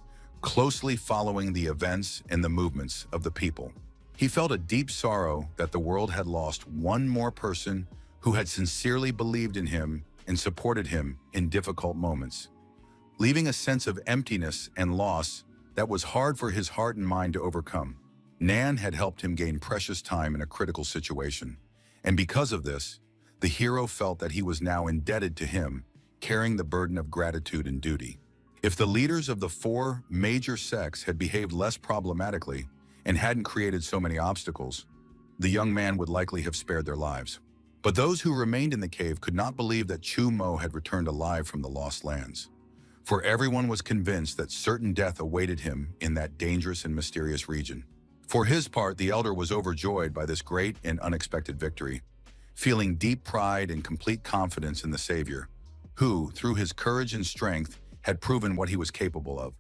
closely following the events and the movements of the people. He felt a deep sorrow that the world had lost one more person who had sincerely believed in him and supported him in difficult moments, leaving a sense of emptiness and loss that was hard for his heart and mind to overcome. Nan had helped him gain precious time in a critical situation, and because of this, the hero felt that he was now indebted to him, carrying the burden of gratitude and duty. If the leaders of the four major sects had behaved less problematically and hadn't created so many obstacles, the young man would likely have spared their lives. But those who remained in the cave could not believe that Chu Mo had returned alive from the lost lands, for everyone was convinced that certain death awaited him in that dangerous and mysterious region. For his part, the elder was overjoyed by this great and unexpected victory, feeling deep pride and complete confidence in the Savior, who, through his courage and strength, had proven what he was capable of.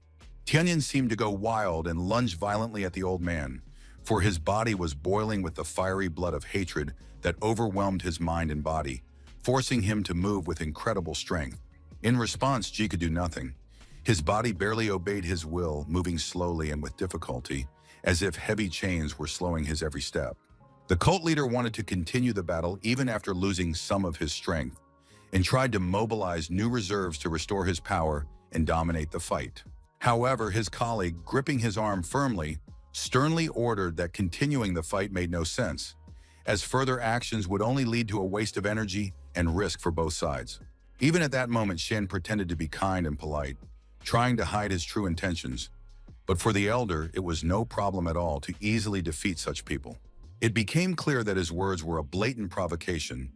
Tianyin seemed to go wild and lunged violently at the old man, for his body was boiling with the fiery blood of hatred that overwhelmed his mind and body, forcing him to move with incredible strength. In response, Ji could do nothing. His body barely obeyed his will, moving slowly and with difficulty, as if heavy chains were slowing his every step. The cult leader wanted to continue the battle even after losing some of his strength, and tried to mobilize new reserves to restore his power and dominate the fight. However, his colleague, gripping his arm firmly, sternly ordered that continuing the fight made no sense, as further actions would only lead to a waste of energy and risk for both sides. Even at that moment, Shen pretended to be kind and polite, trying to hide his true intentions. But for the elder, it was no problem at all to easily defeat such people. It became clear that his words were a blatant provocation,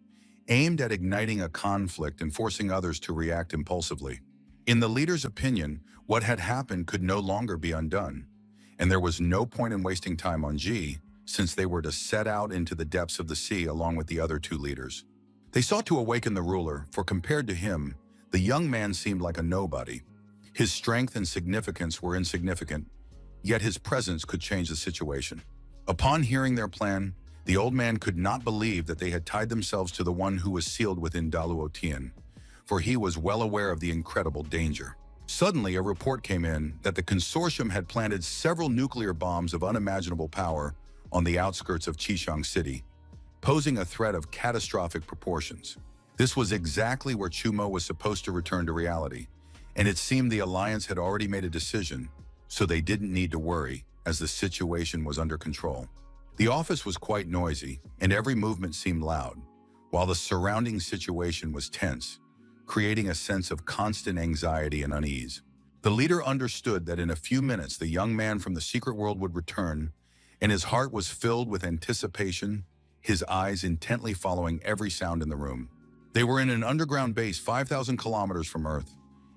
aimed at igniting a conflict and forcing others to react impulsively. In the leader's opinion, what had happened could no longer be undone, and there was no point in wasting time on Ji, since they were to set out into the depths of the sea along with the other two leaders. They sought to awaken the ruler, for compared to him, the young man seemed like a nobody. His strength and significance were insignificant, yet his presence could change the situation. Upon hearing their plan, the old man could not believe that they had tied themselves to the one who was sealed within Daluotian, for he was well aware of the incredible danger. Suddenly, a report came in that the consortium had planted several nuclear bombs of unimaginable power on the outskirts of Qishang City, posing a threat of catastrophic proportions. This was exactly where Chu Mo was supposed to return to reality, and it seemed the alliance had already made a decision, so they didn't need to worry, as the situation was under control. The office was quite noisy, and every movement seemed loud, while the surrounding situation was tense, creating a sense of constant anxiety and unease. The leader understood that in a few minutes the young man from the secret world would return, and his heart was filled with anticipation, his eyes intently following every sound in the room. They were in an underground base 5,000 kilometers from Earth,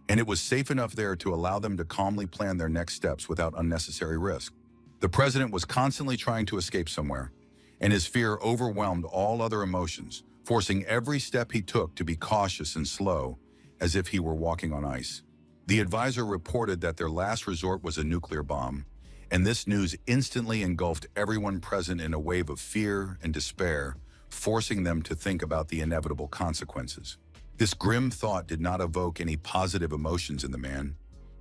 and it was safe enough there to allow them to calmly plan their next steps without unnecessary risk. The president was constantly trying to escape somewhere, and his fear overwhelmed all other emotions, forcing every step he took to be cautious and slow, as if he were walking on ice. The advisor reported that their last resort was a nuclear bomb, and this news instantly engulfed everyone present in a wave of fear and despair, forcing them to think about the inevitable consequences. This grim thought did not evoke any positive emotions in the man,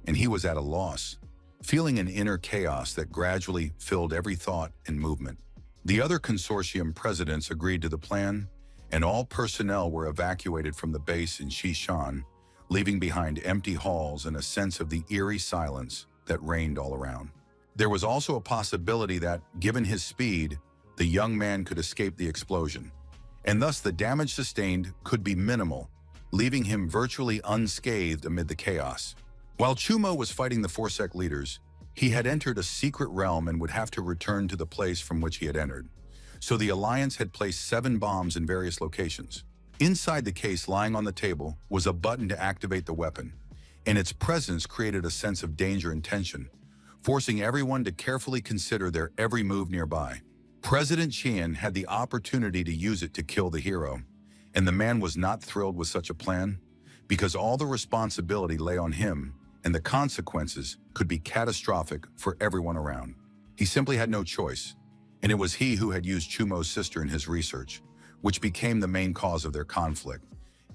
and he was at a loss, feeling an inner chaos that gradually filled every thought and movement. The other consortium presidents agreed to the plan, and all personnel were evacuated from the base in Xishan, leaving behind empty halls and a sense of the eerie silence that reigned all around. There was also a possibility that, given his speed, the young man could escape the explosion, and thus the damage sustained could be minimal, leaving him virtually unscathed amid the chaos. While Chu Mo was fighting the four sect leaders, he had entered a secret realm and would have to return to the place from which he had entered. So the alliance had placed 7 bombs in various locations. Inside the case, lying on the table, was a button to activate the weapon, and its presence created a sense of danger and tension, forcing everyone to carefully consider their every move nearby. President Qian had the opportunity to use it to kill the hero, and the man was not thrilled with such a plan, because all the responsibility lay on him, and the consequences could be catastrophic for everyone around. He simply had no choice, and it was he who had used Chu Mo's sister in his research, which became the main cause of their conflict,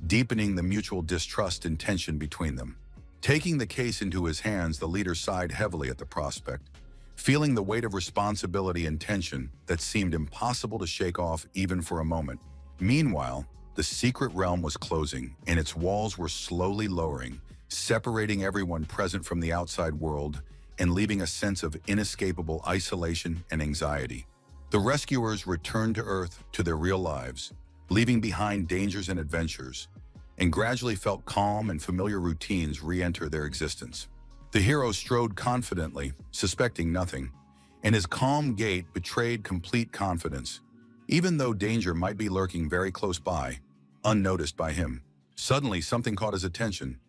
deepening the mutual distrust and tension between them. Taking the case into his hands, the leader sighed heavily at the prospect, feeling the weight of responsibility and tension that seemed impossible to shake off even for a moment. Meanwhile, the secret realm was closing, and its walls were slowly lowering, separating everyone present from the outside world and leaving a sense of inescapable isolation and anxiety. The rescuers returned to Earth to their real lives, leaving behind dangers and adventures, and gradually felt calm and familiar routines re-enter their existence. The hero strode confidently, suspecting nothing, and his calm gait betrayed complete confidence, even though danger might be lurking very close by, unnoticed by him. Suddenly, something caught his attention,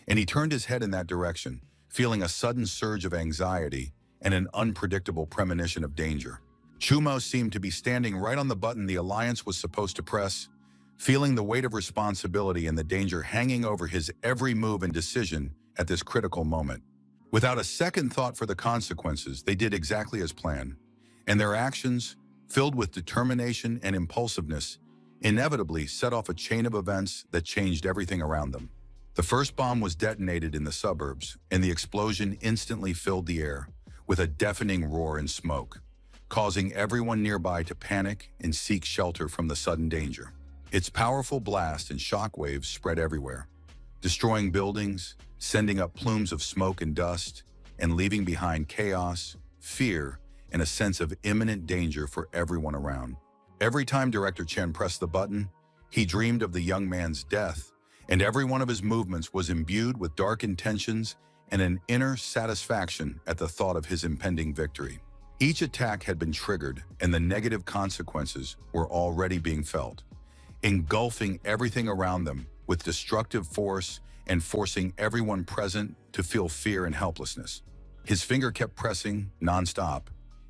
and he turned his head in that direction, feeling a sudden surge of anxiety and an unpredictable premonition of danger. Chumo seemed to be standing right on the button the Alliance was supposed to press, feeling the weight of responsibility and the danger hanging over his every move and decision at this critical moment. Without a second thought for the consequences, they did exactly as planned, and their actions, filled with determination and impulsiveness, inevitably set off a chain of events that changed everything around them. The first bomb was detonated in the suburbs, and the explosion instantly filled the air with a deafening roar and smoke, causing everyone nearby to panic and seek shelter from the sudden danger. Its powerful blast and shockwaves spread everywhere, destroying buildings, sending up plumes of smoke and dust, and leaving behind chaos, fear, and a sense of imminent danger for everyone around. Every time Director Chen pressed the button, he dreamed of the young man's death, and every one of his movements was imbued with dark intentions and an inner satisfaction at the thought of his impending victory. Each attack had been triggered, and the negative consequences were already being felt, engulfing everything around them with destructive force and forcing everyone present to feel fear and helplessness. His finger kept pressing nonstop,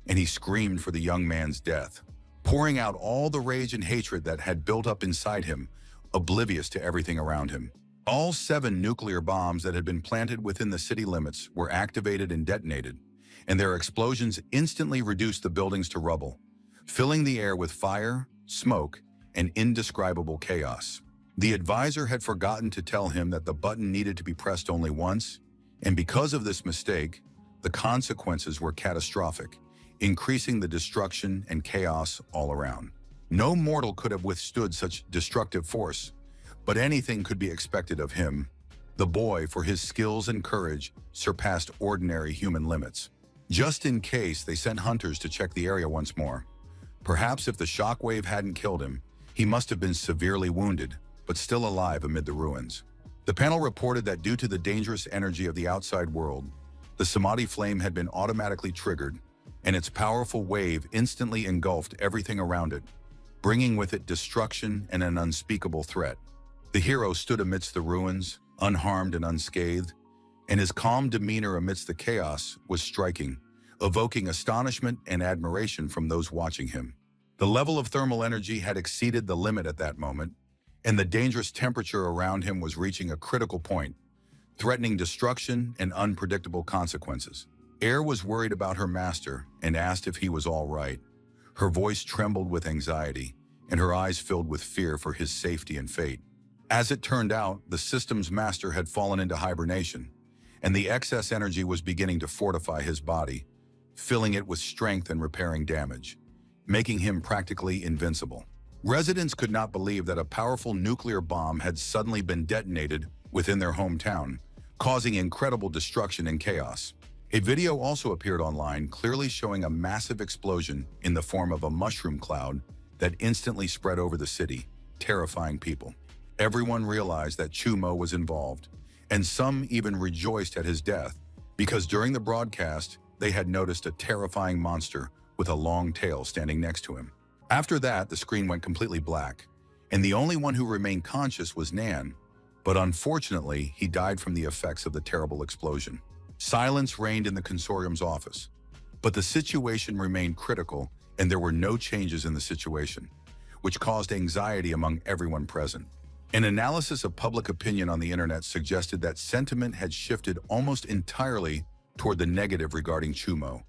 and he screamed for the young man's death, pouring out all the rage and hatred that had built up inside him, oblivious to everything around him. All 7 nuclear bombs that had been planted within the city limits were activated and detonated, and their explosions instantly reduced the buildings to rubble, filling the air with fire, smoke, and indescribable chaos. The advisor had forgotten to tell him that the button needed to be pressed only once, and because of this mistake, the consequences were catastrophic, increasing the destruction and chaos all around. No mortal could have withstood such destructive force, but anything could be expected of him. The boy, for his skills and courage, surpassed ordinary human limits. Just in case, they sent hunters to check the area once more. Perhaps if the shockwave hadn't killed him, he must have been severely wounded, but still alive amid the ruins. The panel reported that due to the dangerous energy of the outside world, the Samadhi flame had been automatically triggered, and its powerful wave instantly engulfed everything around it, bringing with it destruction and an unspeakable threat. The hero stood amidst the ruins, unharmed and unscathed, and his calm demeanor amidst the chaos was striking, evoking astonishment and admiration from those watching him. The level of thermal energy had exceeded the limit at that moment, and the dangerous temperature around him was reaching a critical point, threatening destruction and unpredictable consequences. Air was worried about her master and asked if he was all right. Her voice trembled with anxiety, and her eyes filled with fear for his safety and fate. As it turned out, the system's master had fallen into hibernation, and the excess energy was beginning to fortify his body, filling it with strength and repairing damage, making him practically invincible. Residents could not believe that a powerful nuclear bomb had suddenly been detonated within their hometown, causing incredible destruction and chaos. A video also appeared online, clearly showing a massive explosion in the form of a mushroom cloud that instantly spread over the city, terrifying people. Everyone realized that Chumo was involved, and some even rejoiced at his death, because during the broadcast, they had noticed a terrifying monster with a long tail standing next to him. After that, the screen went completely black, and the only one who remained conscious was Nan, but unfortunately, he died from the effects of the terrible explosion. Silence reigned in the consortium's office, but the situation remained critical, and there were no changes in the situation, which caused anxiety among everyone present. An analysis of public opinion on the internet suggested that sentiment had shifted almost entirely toward the negative regarding Chumo,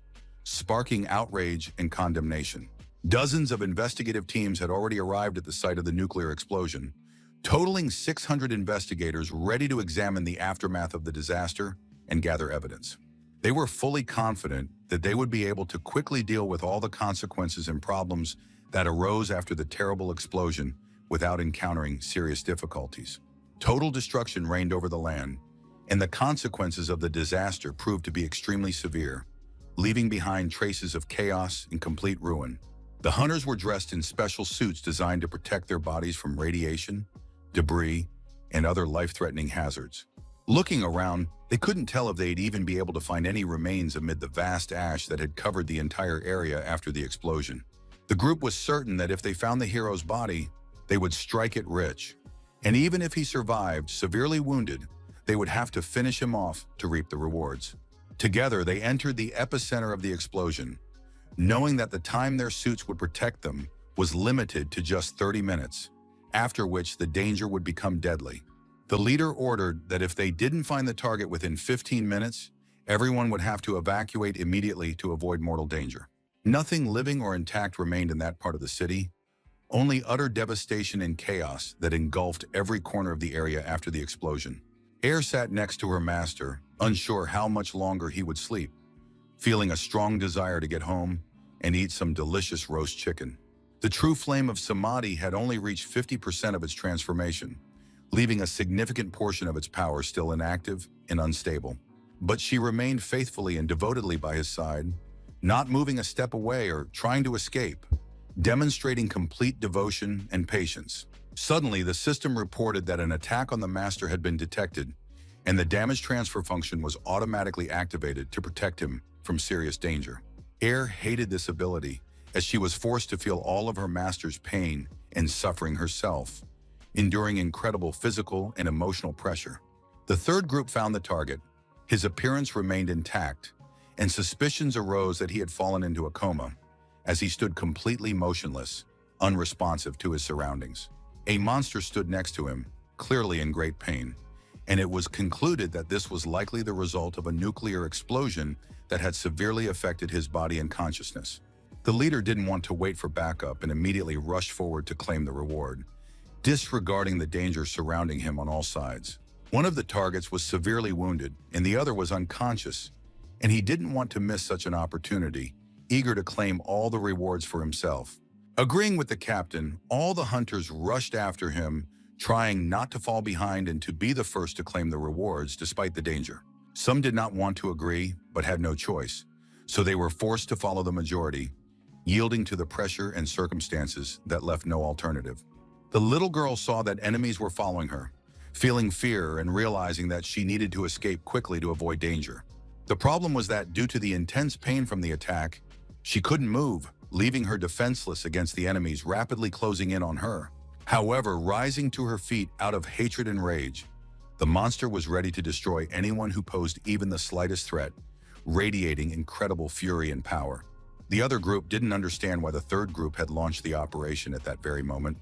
sparking outrage and condemnation. Dozens of investigative teams had already arrived at the site of the nuclear explosion, totaling 600 investigators ready to examine the aftermath of the disaster and gather evidence. They were fully confident that they would be able to quickly deal with all the consequences and problems that arose after the terrible explosion without encountering serious difficulties. Total destruction reigned over the land, and the consequences of the disaster proved to be extremely severe, leaving behind traces of chaos and complete ruin. The hunters were dressed in special suits designed to protect their bodies from radiation, debris, and other life-threatening hazards. Looking around, they couldn't tell if they'd even be able to find any remains amid the vast ash that had covered the entire area after the explosion. The group was certain that if they found the hero's body, they would strike it rich. And even if he survived, severely wounded, they would have to finish him off to reap the rewards. Together, they entered the epicenter of the explosion, knowing that the time their suits would protect them was limited to just 30 minutes, after which the danger would become deadly. The leader ordered that if they didn't find the target within 15 minutes, everyone would have to evacuate immediately to avoid mortal danger. Nothing living or intact remained in that part of the city, only utter devastation and chaos that engulfed every corner of the area after the explosion. Air sat next to her master, unsure how much longer he would sleep, feeling a strong desire to get home and eat some delicious roast chicken. The true flame of Samadhi had only reached 50% of its transformation, leaving a significant portion of its power still inactive and unstable. But she remained faithfully and devotedly by his side, not moving a step away or trying to escape, demonstrating complete devotion and patience. Suddenly, the system reported that an attack on the master had been detected, and the damage transfer function was automatically activated to protect him from serious danger. Air hated this ability, as she was forced to feel all of her master's pain and suffering herself, enduring incredible physical and emotional pressure. The third group found the target. His appearance remained intact, and suspicions arose that he had fallen into a coma, as he stood completely motionless, unresponsive to his surroundings. A monster stood next to him, clearly in great pain, and it was concluded that this was likely the result of a nuclear explosion that had severely affected his body and consciousness. The leader didn't want to wait for backup and immediately rushed forward to claim the reward, disregarding the danger surrounding him on all sides. One of the targets was severely wounded, and the other was unconscious, and he didn't want to miss such an opportunity, eager to claim all the rewards for himself. Agreeing with the captain, all the hunters rushed after him, trying not to fall behind and to be the first to claim the rewards despite the danger. Some did not want to agree, but had no choice, so they were forced to follow the majority, yielding to the pressure and circumstances that left no alternative. The little girl saw that enemies were following her, feeling fear and realizing that she needed to escape quickly to avoid danger. The problem was that due to the intense pain from the attack, she couldn't move, leaving her defenseless against the enemies rapidly closing in on her. However, rising to her feet out of hatred and rage, the monster was ready to destroy anyone who posed even the slightest threat, radiating incredible fury and power. The other group didn't understand why the third group had launched the operation at that very moment,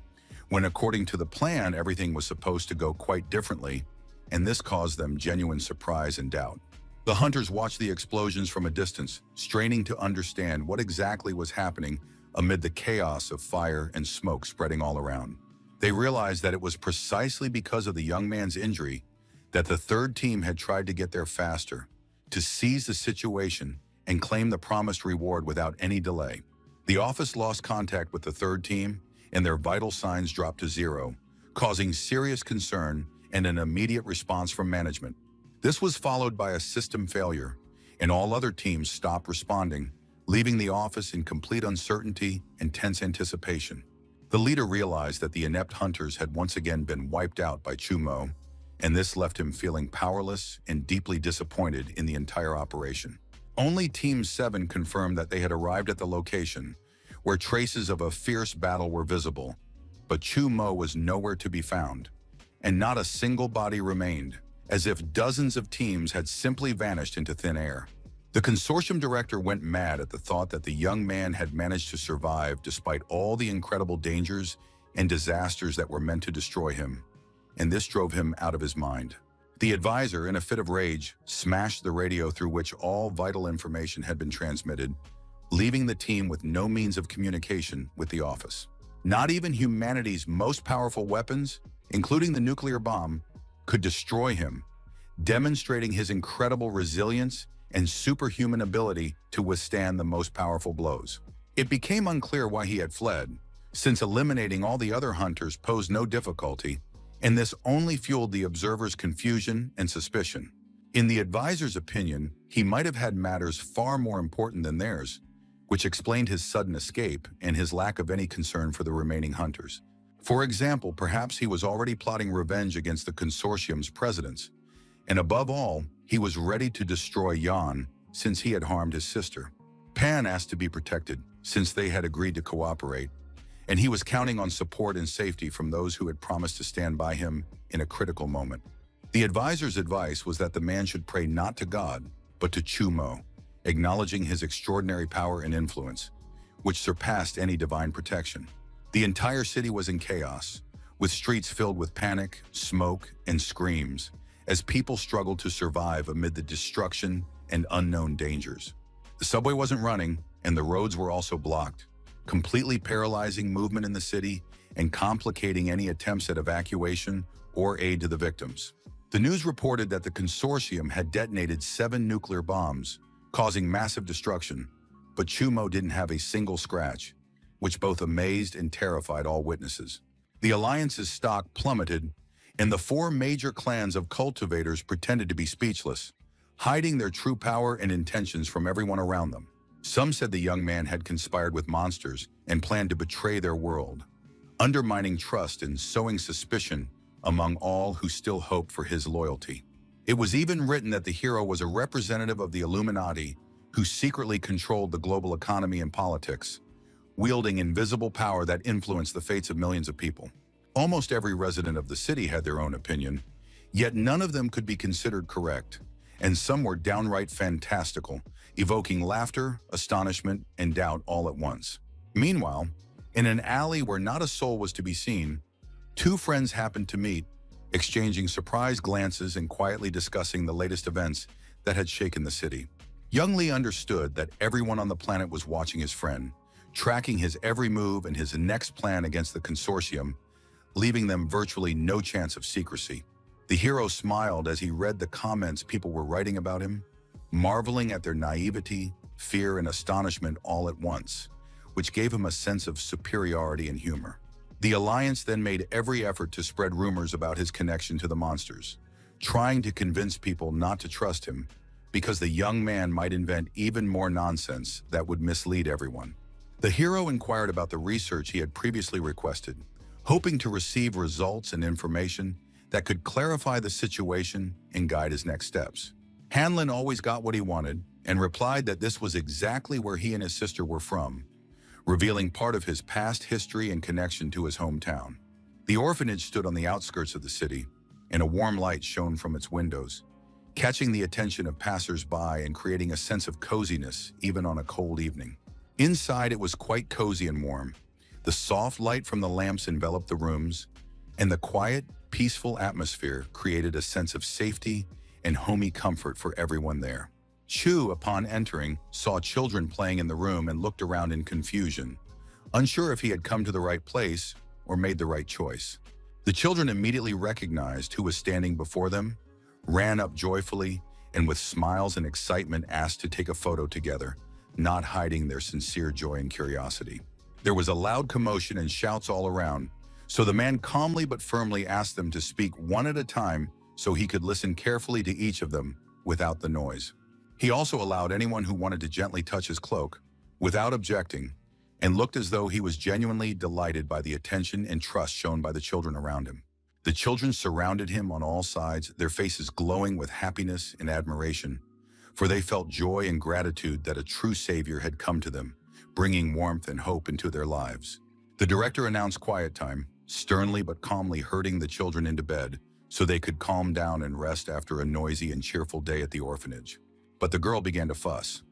when according to the plan, everything was supposed to go quite differently, and this caused them genuine surprise and doubt. The hunters watched the explosions from a distance, straining to understand what exactly was happening amid the chaos of fire and smoke spreading all around. They realized that it was precisely because of the young man's injury that the third team had tried to get there faster, to seize the situation and claim the promised reward without any delay. The office lost contact with the third team, and their vital signs dropped to zero, causing serious concern and an immediate response from management. This was followed by a system failure, and all other teams stopped responding, leaving the office in complete uncertainty and tense anticipation. The leader realized that the inept hunters had once again been wiped out by Chumo, and this left him feeling powerless and deeply disappointed in the entire operation. Only Team 7 confirmed that they had arrived at the location, where traces of a fierce battle were visible, but Chumo was nowhere to be found, and not a single body remained, as if dozens of teams had simply vanished into thin air. The consortium director went mad at the thought that the young man had managed to survive despite all the incredible dangers and disasters that were meant to destroy him, and this drove him out of his mind. The advisor, in a fit of rage, smashed the radio through which all vital information had been transmitted, leaving the team with no means of communication with the office. Not even humanity's most powerful weapons, including the nuclear bomb, could destroy him, demonstrating his incredible resilience and superhuman ability to withstand the most powerful blows. It became unclear why he had fled, since eliminating all the other hunters posed no difficulty, and this only fueled the observers' confusion and suspicion. In the advisor's opinion, he might have had matters far more important than theirs, which explained his sudden escape and his lack of any concern for the remaining hunters. For example, perhaps he was already plotting revenge against the consortium's presidents, and above all, he was ready to destroy Jan since he had harmed his sister. Pan asked to be protected since they had agreed to cooperate, and he was counting on support and safety from those who had promised to stand by him in a critical moment. The advisor's advice was that the man should pray not to God, but to Chumo, acknowledging his extraordinary power and influence, which surpassed any divine protection. The entire city was in chaos, with streets filled with panic, smoke, and screams, as people struggled to survive amid the destruction and unknown dangers. The subway wasn't running, and the roads were also blocked, completely paralyzing movement in the city and complicating any attempts at evacuation or aid to the victims. The news reported that the consortium had detonated 7 nuclear bombs, causing massive destruction, but Chumo didn't have a single scratch, which both amazed and terrified all witnesses. The alliance's stock plummeted, and the 4 major clans of cultivators pretended to be speechless, hiding their true power and intentions from everyone around them. Some said the young man had conspired with monsters and planned to betray their world, undermining trust and sowing suspicion among all who still hoped for his loyalty. It was even written that the hero was a representative of the Illuminati who secretly controlled the global economy and politics, wielding invisible power that influenced the fates of millions of people. Almost every resident of the city had their own opinion, yet none of them could be considered correct, and some were downright fantastical, evoking laughter, astonishment, and doubt all at once. Meanwhile, in an alley where not a soul was to be seen, 2 friends happened to meet, exchanging surprised glances and quietly discussing the latest events that had shaken the city. Young Lee understood that everyone on the planet was watching his friend, tracking his every move and his next plan against the consortium, leaving them virtually no chance of secrecy. The hero smiled as he read the comments people were writing about him, marveling at their naivety, fear, and astonishment all at once, which gave him a sense of superiority and humor. The Alliance then made every effort to spread rumors about his connection to the monsters, trying to convince people not to trust him, because the young man might invent even more nonsense that would mislead everyone. The hero inquired about the research he had previously requested, hoping to receive results and information that could clarify the situation and guide his next steps. Hanlon always got what he wanted and replied that this was exactly where he and his sister were from, revealing part of his past history and connection to his hometown. The orphanage stood on the outskirts of the city, and a warm light shone from its windows, catching the attention of passers-by and creating a sense of coziness even on a cold evening. Inside, it was quite cozy and warm. The soft light from the lamps enveloped the rooms, and the quiet, peaceful atmosphere created a sense of safety and homey comfort for everyone there. Chu, upon entering, saw children playing in the room and looked around in confusion, unsure if he had come to the right place or made the right choice. The children immediately recognized who was standing before them, ran up joyfully, and with smiles and excitement asked to take a photo together, not hiding their sincere joy and curiosity. There was a loud commotion and shouts all around, so the man calmly but firmly asked them to speak one at a time so he could listen carefully to each of them without the noise. He also allowed anyone who wanted to gently touch his cloak, without objecting, and looked as though he was genuinely delighted by the attention and trust shown by the children around him. The children surrounded him on all sides, their faces glowing with happiness and admiration, for they felt joy and gratitude that a true savior had come to them, bringing warmth and hope into their lives. The director announced quiet time, sternly but calmly herding the children into bed so they could calm down and rest after a noisy and cheerful day at the orphanage. But the girl began to fuss,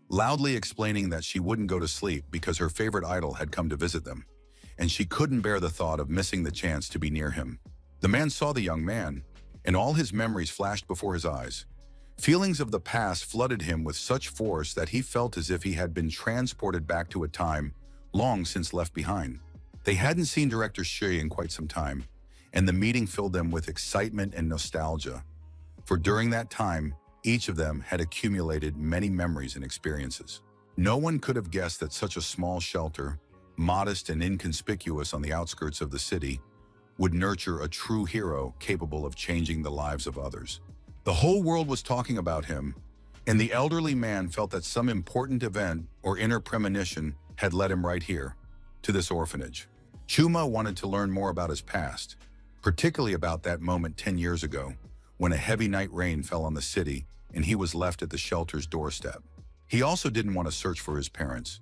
loudly explaining that she wouldn't go to sleep because her favorite idol had come to visit them, and she couldn't bear the thought of missing the chance to be near him. The man saw the young man, and all his memories flashed before his eyes. Feelings of the past flooded him with such force that he felt as if he had been transported back to a time long since left behind. They hadn't seen director Shi in quite some time, and the meeting filled them with excitement and nostalgia, for during that time, each of them had accumulated many memories and experiences. No one could have guessed that such a small shelter, modest and inconspicuous on the outskirts of the city, would nurture a true hero capable of changing the lives of others. The whole world was talking about him, and the elderly man felt that some important event or inner premonition had led him right here, to this orphanage. Chuma wanted to learn more about his past, particularly about that moment 10 years ago when a heavy night rain fell on the city and he was left at the shelter's doorstep. He also didn't want to search for his parents.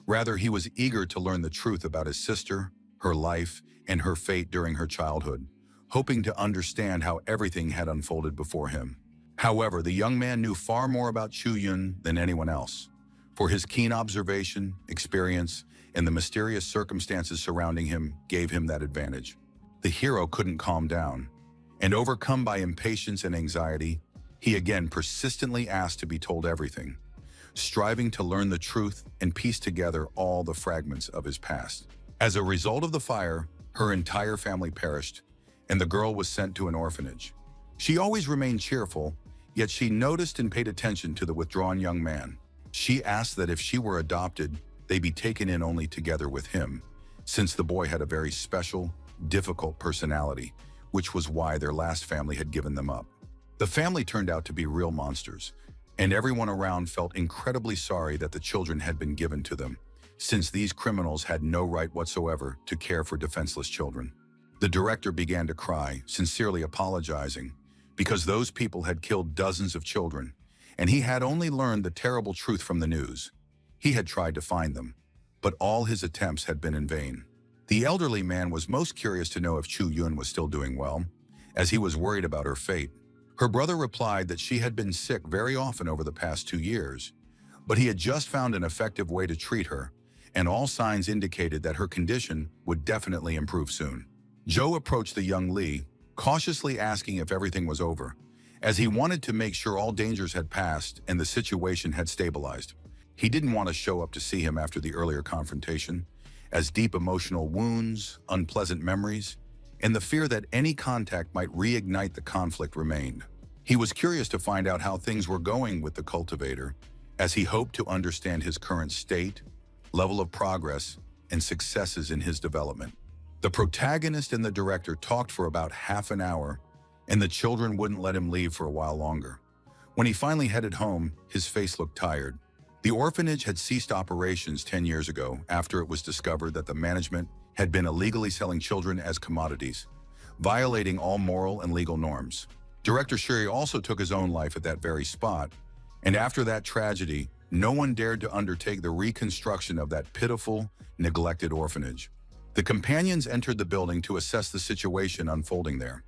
Rather, he was eager to learn the truth about his sister, her life, and her fate during her childhood, hoping to understand how everything had unfolded before him. However, the young man knew far more about Chu Yun than anyone else, for his keen observation, experience, and the mysterious circumstances surrounding him gave him that advantage. The hero couldn't calm down, and overcome by impatience and anxiety, he again persistently asked to be told everything, striving to learn the truth and piece together all the fragments of his past. As a result of the fire, her entire family perished, and the girl was sent to an orphanage. She always remained cheerful, yet she noticed and paid attention to the withdrawn young man. She asked that if she were adopted, they be taken in only together with him, since the boy had a very special, difficult personality, which was why their last family had given them up. The family turned out to be real monsters, and everyone around felt incredibly sorry that the children had been given to them, since these criminals had no right whatsoever to care for defenseless children. The director began to cry, sincerely apologizing, because those people had killed dozens of children, and he had only learned the terrible truth from the news. He had tried to find them, but all his attempts had been in vain. The elderly man was most curious to know if Chu Yun was still doing well, as he was worried about her fate. Her brother replied that she had been sick very often over the past 2 years, but he had just found an effective way to treat her, and all signs indicated that her condition would definitely improve soon. Joe approached the young Lee, cautiously asking if everything was over, as he wanted to make sure all dangers had passed and the situation had stabilized. He didn't want to show up to see him after the earlier confrontation, as deep emotional wounds, unpleasant memories, and the fear that any contact might reignite the conflict remained. He was curious to find out how things were going with the cultivator, as he hoped to understand his current state, level of progress, and successes in his development. The protagonist and the director talked for about half an hour, and the children wouldn't let him leave for a while longer. When he finally headed home, his face looked tired. The orphanage had ceased operations 10 years ago after it was discovered that the management had been illegally selling children as commodities, violating all moral and legal norms. Director Shuri also took his own life at that very spot, and after that tragedy, no one dared to undertake the reconstruction of that pitiful, neglected orphanage. The companions entered the building to assess the situation unfolding there,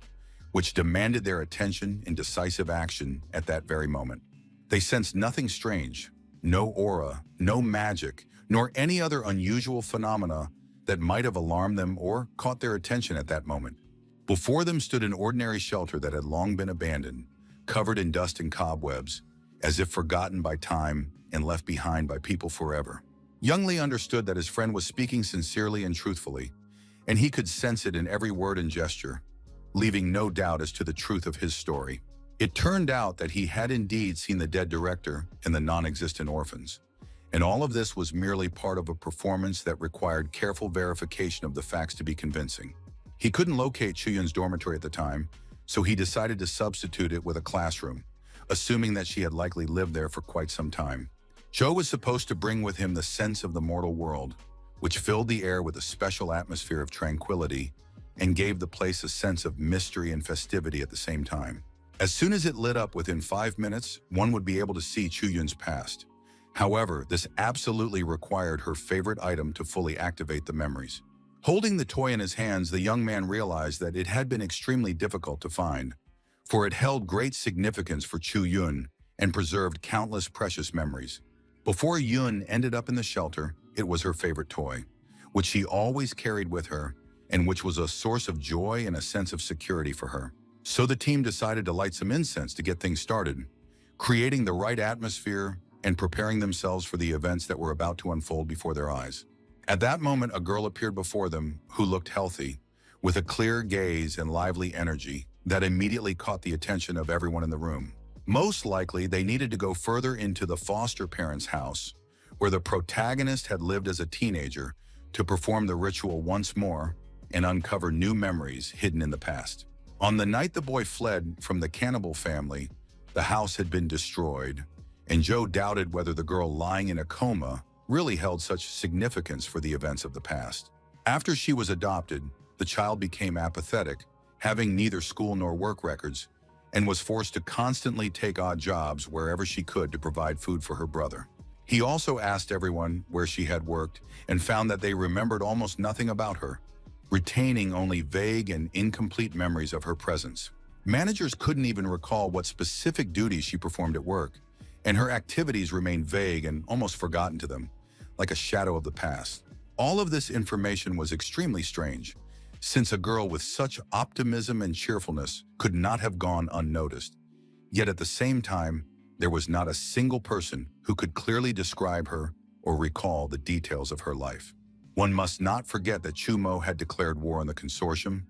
which demanded their attention and decisive action at that very moment. They sensed nothing strange, no aura, no magic, nor any other unusual phenomena that might have alarmed them or caught their attention at that moment. Before them stood an ordinary shelter that had long been abandoned, covered in dust and cobwebs, as if forgotten by time and left behind by people forever. Young Lee understood that his friend was speaking sincerely and truthfully, and he could sense it in every word and gesture, leaving no doubt as to the truth of his story. It turned out that he had indeed seen the dead director and the non-existent orphans, and all of this was merely part of a performance that required careful verification of the facts to be convincing. He couldn't locate Chuyun's dormitory at the time, so he decided to substitute it with a classroom, assuming that she had likely lived there for quite some time. Joe was supposed to bring with him the sense of the mortal world, which filled the air with a special atmosphere of tranquility and gave the place a sense of mystery and festivity at the same time. As soon as it lit up within 5 minutes, one would be able to see Chuyun's past. However, this absolutely required her favorite item to fully activate the memories. Holding the toy in his hands, the young man realized that it had been extremely difficult to find, for it held great significance for Chu Yun and preserved countless precious memories. Before Yun ended up in the shelter, it was her favorite toy, which she always carried with her and which was a source of joy and a sense of security for her. So the team decided to light some incense to get things started, creating the right atmosphere and preparing themselves for the events that were about to unfold before their eyes. At that moment, a girl appeared before them who looked healthy, with a clear gaze and lively energy that immediately caught the attention of everyone in the room. Most likely, they needed to go further into the foster parents' house, where the protagonist had lived as a teenager, to perform the ritual once more and uncover new memories hidden in the past. On the night the boy fled from the cannibal family, the house had been destroyed, and Joe doubted whether the girl lying in a coma really held such significance for the events of the past. After she was adopted, the child became apathetic, having neither school nor work records, and was forced to constantly take odd jobs wherever she could to provide food for her brother. He also asked everyone where she had worked and found that they remembered almost nothing about her, retaining only vague and incomplete memories of her presence. Managers couldn't even recall what specific duties she performed at work, and her activities remained vague and almost forgotten to them, like a shadow of the past. All of this information was extremely strange, since a girl with such optimism and cheerfulness could not have gone unnoticed. Yet at the same time, there was not a single person who could clearly describe her or recall the details of her life. One must not forget that Chumo had declared war on the consortium,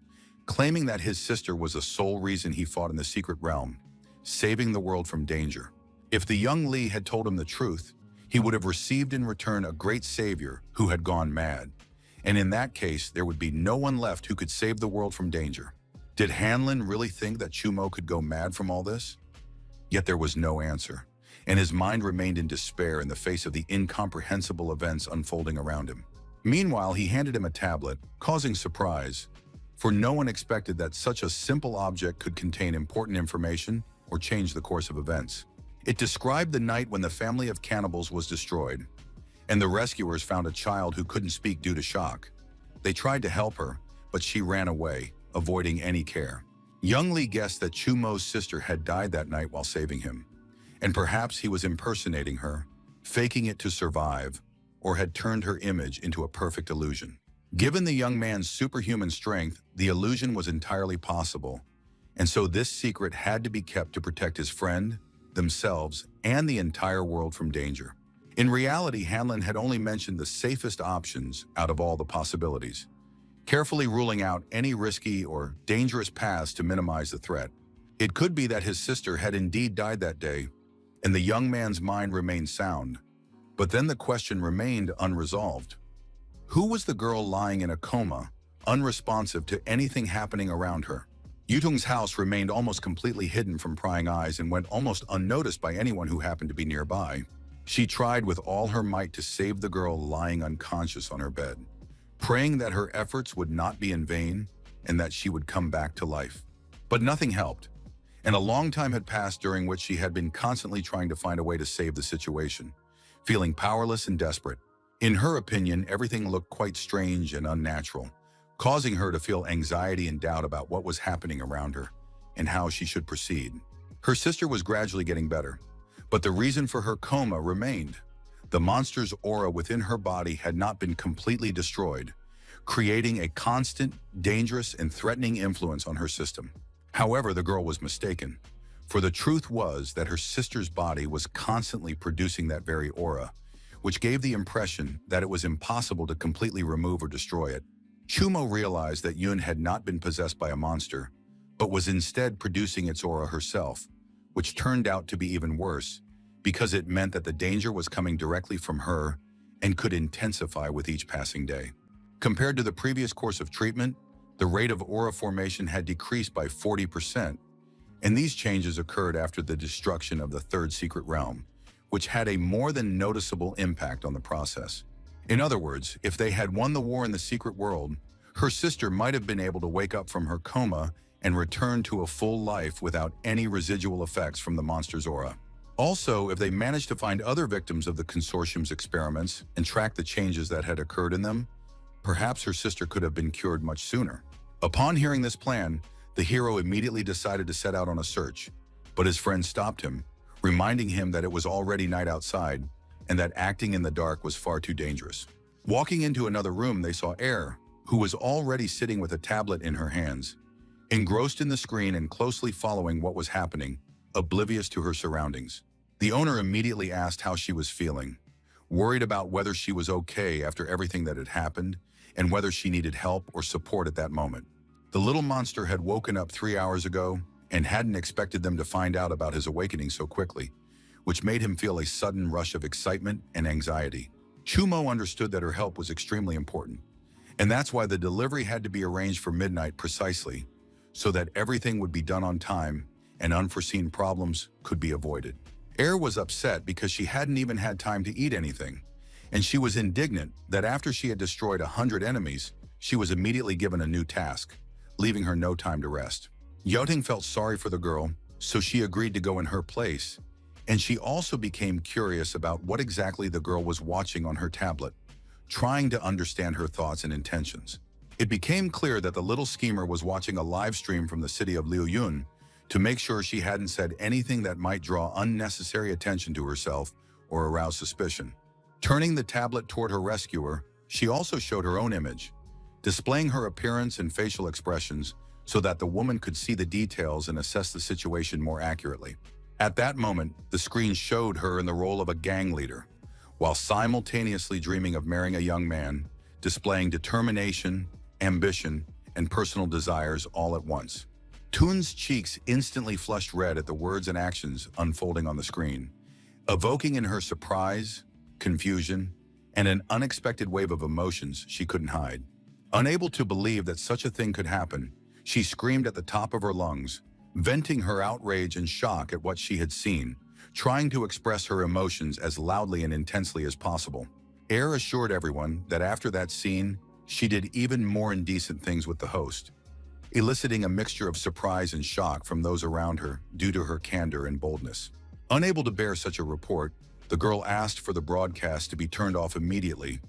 claiming that his sister was the sole reason he fought in the secret realm, saving the world from danger. If the young Lee had told him the truth, he would have received in return a great savior who had gone mad. And in that case, there would be no one left who could save the world from danger. Did Hanlon really think that Chumo could go mad from all this? Yet there was no answer, and his mind remained in despair in the face of the incomprehensible events unfolding around him. Meanwhile, he handed him a tablet, causing surprise, for no one expected that such a simple object could contain important information or change the course of events. It described the night when the family of cannibals was destroyed, and the rescuers found a child who couldn't speak due to shock. They tried to help her, but she ran away, avoiding any care. Young Lee guessed that Chumo's sister had died that night while saving him, and perhaps he was impersonating her, faking it to survive, or had turned her image into a perfect illusion. Given the young man's superhuman strength, the illusion was entirely possible, and so this secret had to be kept to protect his friend, themselves, and the entire world from danger. In reality, Hanlon had only mentioned the safest options out of all the possibilities, carefully ruling out any risky or dangerous paths to minimize the threat. It could be that his sister had indeed died that day, and the young man's mind remained sound. But then the question remained unresolved. Who was the girl lying in a coma, unresponsive to anything happening around her? Yutung's house remained almost completely hidden from prying eyes and went almost unnoticed by anyone who happened to be nearby. She tried with all her might to save the girl lying unconscious on her bed, praying that her efforts would not be in vain and that she would come back to life. But nothing helped, and a long time had passed during which she had been constantly trying to find a way to save the situation, feeling powerless and desperate. In her opinion, everything looked quite strange and unnatural, causing her to feel anxiety and doubt about what was happening around her and how she should proceed. Her sister was gradually getting better, but the reason for her coma remained. The monster's aura within her body had not been completely destroyed, creating a constant, dangerous, and threatening influence on her system. However, the girl was mistaken, for the truth was that her sister's body was constantly producing that very aura, which gave the impression that it was impossible to completely remove or destroy it. Chumo realized that Yun had not been possessed by a monster, but was instead producing its aura herself, which turned out to be even worse, because it meant that the danger was coming directly from her and could intensify with each passing day. Compared to the previous course of treatment, the rate of aura formation had decreased by 40%, and these changes occurred after the destruction of the third secret realm, which had a more than noticeable impact on the process. In other words, if they had won the war in the secret world, her sister might have been able to wake up from her coma and return to a full life without any residual effects from the monster's aura. Also, if they managed to find other victims of the consortium's experiments and track the changes that had occurred in them, perhaps her sister could have been cured much sooner. Upon hearing this plan, the hero immediately decided to set out on a search, but his friend stopped him, reminding him that it was already night outside and that acting in the dark was far too dangerous. Walking into another room, they saw Air, who was already sitting with a tablet in her hands, engrossed in the screen and closely following what was happening, oblivious to her surroundings. The owner immediately asked how she was feeling, worried about whether she was okay after everything that had happened and whether she needed help or support at that moment. The little monster had woken up 3 hours ago and hadn't expected them to find out about his awakening so quickly, which made him feel a sudden rush of excitement and anxiety. Chumo understood that her help was extremely important, and that's why the delivery had to be arranged for midnight precisely, so that everything would be done on time and unforeseen problems could be avoided. Air was upset because she hadn't even had time to eat anything, and she was indignant that after she had destroyed 100 enemies, she was immediately given a new task, leaving her no time to rest. Yoting felt sorry for the girl, so she agreed to go in her place, and she also became curious about what exactly the girl was watching on her tablet, trying to understand her thoughts and intentions. It became clear that the little schemer was watching a live stream from the city of Liuyun to make sure she hadn't said anything that might draw unnecessary attention to herself or arouse suspicion. Turning the tablet toward her rescuer, she also showed her own image, displaying her appearance and facial expressions so that the woman could see the details and assess the situation more accurately. At that moment, the screen showed her in the role of a gang leader, while simultaneously dreaming of marrying a young man, displaying determination, ambition, and personal desires all at once. Toon's cheeks instantly flushed red at the words and actions unfolding on the screen, evoking in her surprise, confusion, and an unexpected wave of emotions she couldn't hide. Unable to believe that such a thing could happen, she screamed at the top of her lungs, venting her outrage and shock at what she had seen, trying to express her emotions as loudly and intensely as possible. Air assured everyone that after that scene, she did even more indecent things with the host, eliciting a mixture of surprise and shock from those around her due to her candor and boldness. Unable to bear such a report, the girl asked for the broadcast to be turned off immediately,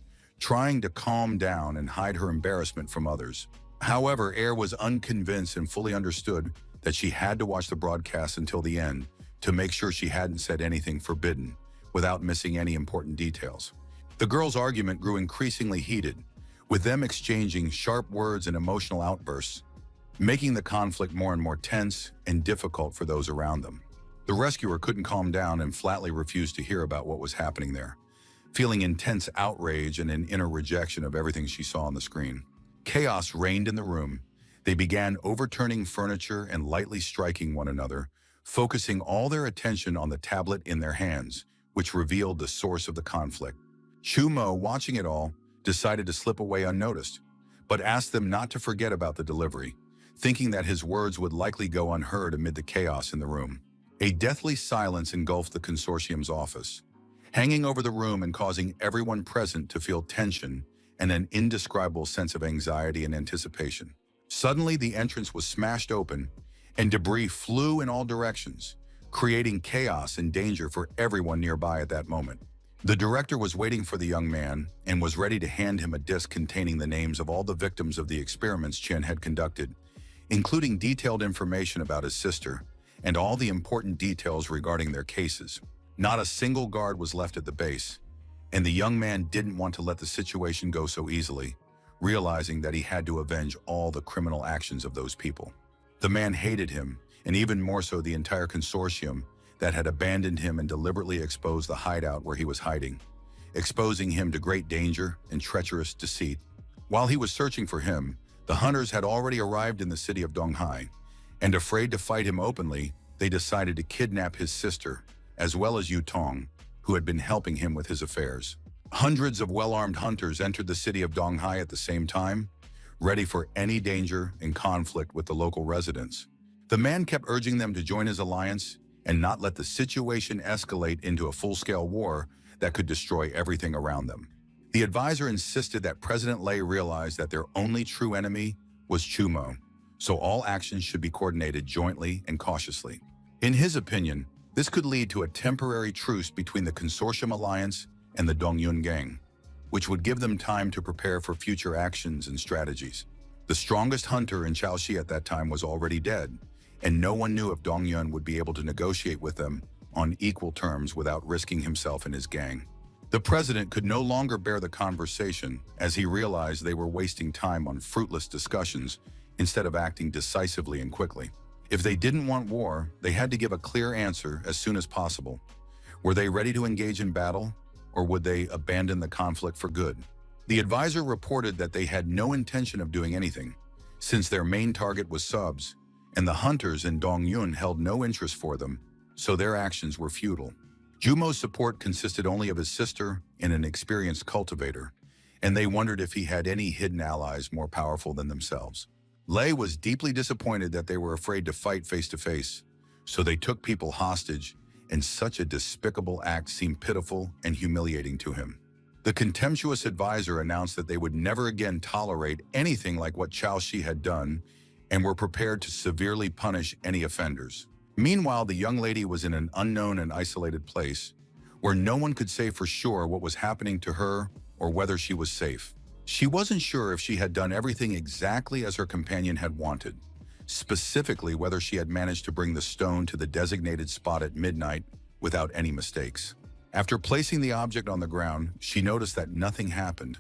trying to calm down and hide her embarrassment from others. However, Air was unconvinced and fully understood that she had to watch the broadcast until the end to make sure she hadn't said anything forbidden without missing any important details. The girls' argument grew increasingly heated, with them exchanging sharp words and emotional outbursts, making the conflict more and more tense and difficult for those around them. The rescuer couldn't calm down and flatly refused to hear about what was happening there, feeling intense outrage and an inner rejection of everything she saw on the screen. Chaos reigned in the room. They began overturning furniture and lightly striking one another, focusing all their attention on the tablet in their hands, which revealed the source of the conflict. Chumo, watching it all, decided to slip away unnoticed, but asked them not to forget about the delivery, thinking that his words would likely go unheard amid the chaos in the room. A deathly silence engulfed the consortium's office, hanging over the room and causing everyone present to feel tension and an indescribable sense of anxiety and anticipation. Suddenly, the entrance was smashed open, and debris flew in all directions, creating chaos and danger for everyone nearby at that moment. The director was waiting for the young man and was ready to hand him a disc containing the names of all the victims of the experiments Chen had conducted, including detailed information about his sister and all the important details regarding their cases. Not a single guard was left at the base, and the young man didn't want to let the situation go so easily, realizing that he had to avenge all the criminal actions of those people. The man hated him, and even more so the entire consortium that had abandoned him and deliberately exposed the hideout where he was hiding, exposing him to great danger and treacherous deceit. While he was searching for him, the hunters had already arrived in the city of Donghai, and afraid to fight him openly, they decided to kidnap his sister, as well as Yu Tong, who had been helping him with his affairs. Hundreds of well-armed hunters entered the city of Donghai at the same time, ready for any danger and conflict with the local residents. The man kept urging them to join his alliance and not let the situation escalate into a full-scale war that could destroy everything around them. The advisor insisted that President Lei realize that their only true enemy was Chumo, so all actions should be coordinated jointly and cautiously. In his opinion, this could lead to a temporary truce between the Consortium Alliance and the Dongyun Gang, which would give them time to prepare for future actions and strategies. The strongest hunter in Chaoxi at that time was already dead, and no one knew if Dongyun would be able to negotiate with them on equal terms without risking himself and his gang. The president could no longer bear the conversation as he realized they were wasting time on fruitless discussions instead of acting decisively and quickly. If they didn't want war, they had to give a clear answer as soon as possible. Were they ready to engage in battle, or would they abandon the conflict for good? The advisor reported that they had no intention of doing anything, since their main target was subs, and the hunters in Dongyun held no interest for them, so their actions were futile. Jumo's support consisted only of his sister and an experienced cultivator, and they wondered if he had any hidden allies more powerful than themselves. Lei was deeply disappointed that they were afraid to fight face-to-face, so they took people hostage, and such a despicable act seemed pitiful and humiliating to him. The contemptuous advisor announced that they would never again tolerate anything like what Chao Shi had done and were prepared to severely punish any offenders. Meanwhile, the young lady was in an unknown and isolated place where no one could say for sure what was happening to her or whether she was safe. She wasn't sure if she had done everything exactly as her companion had wanted, specifically whether she had managed to bring the stone to the designated spot at midnight without any mistakes. After placing the object on the ground, she noticed that nothing happened,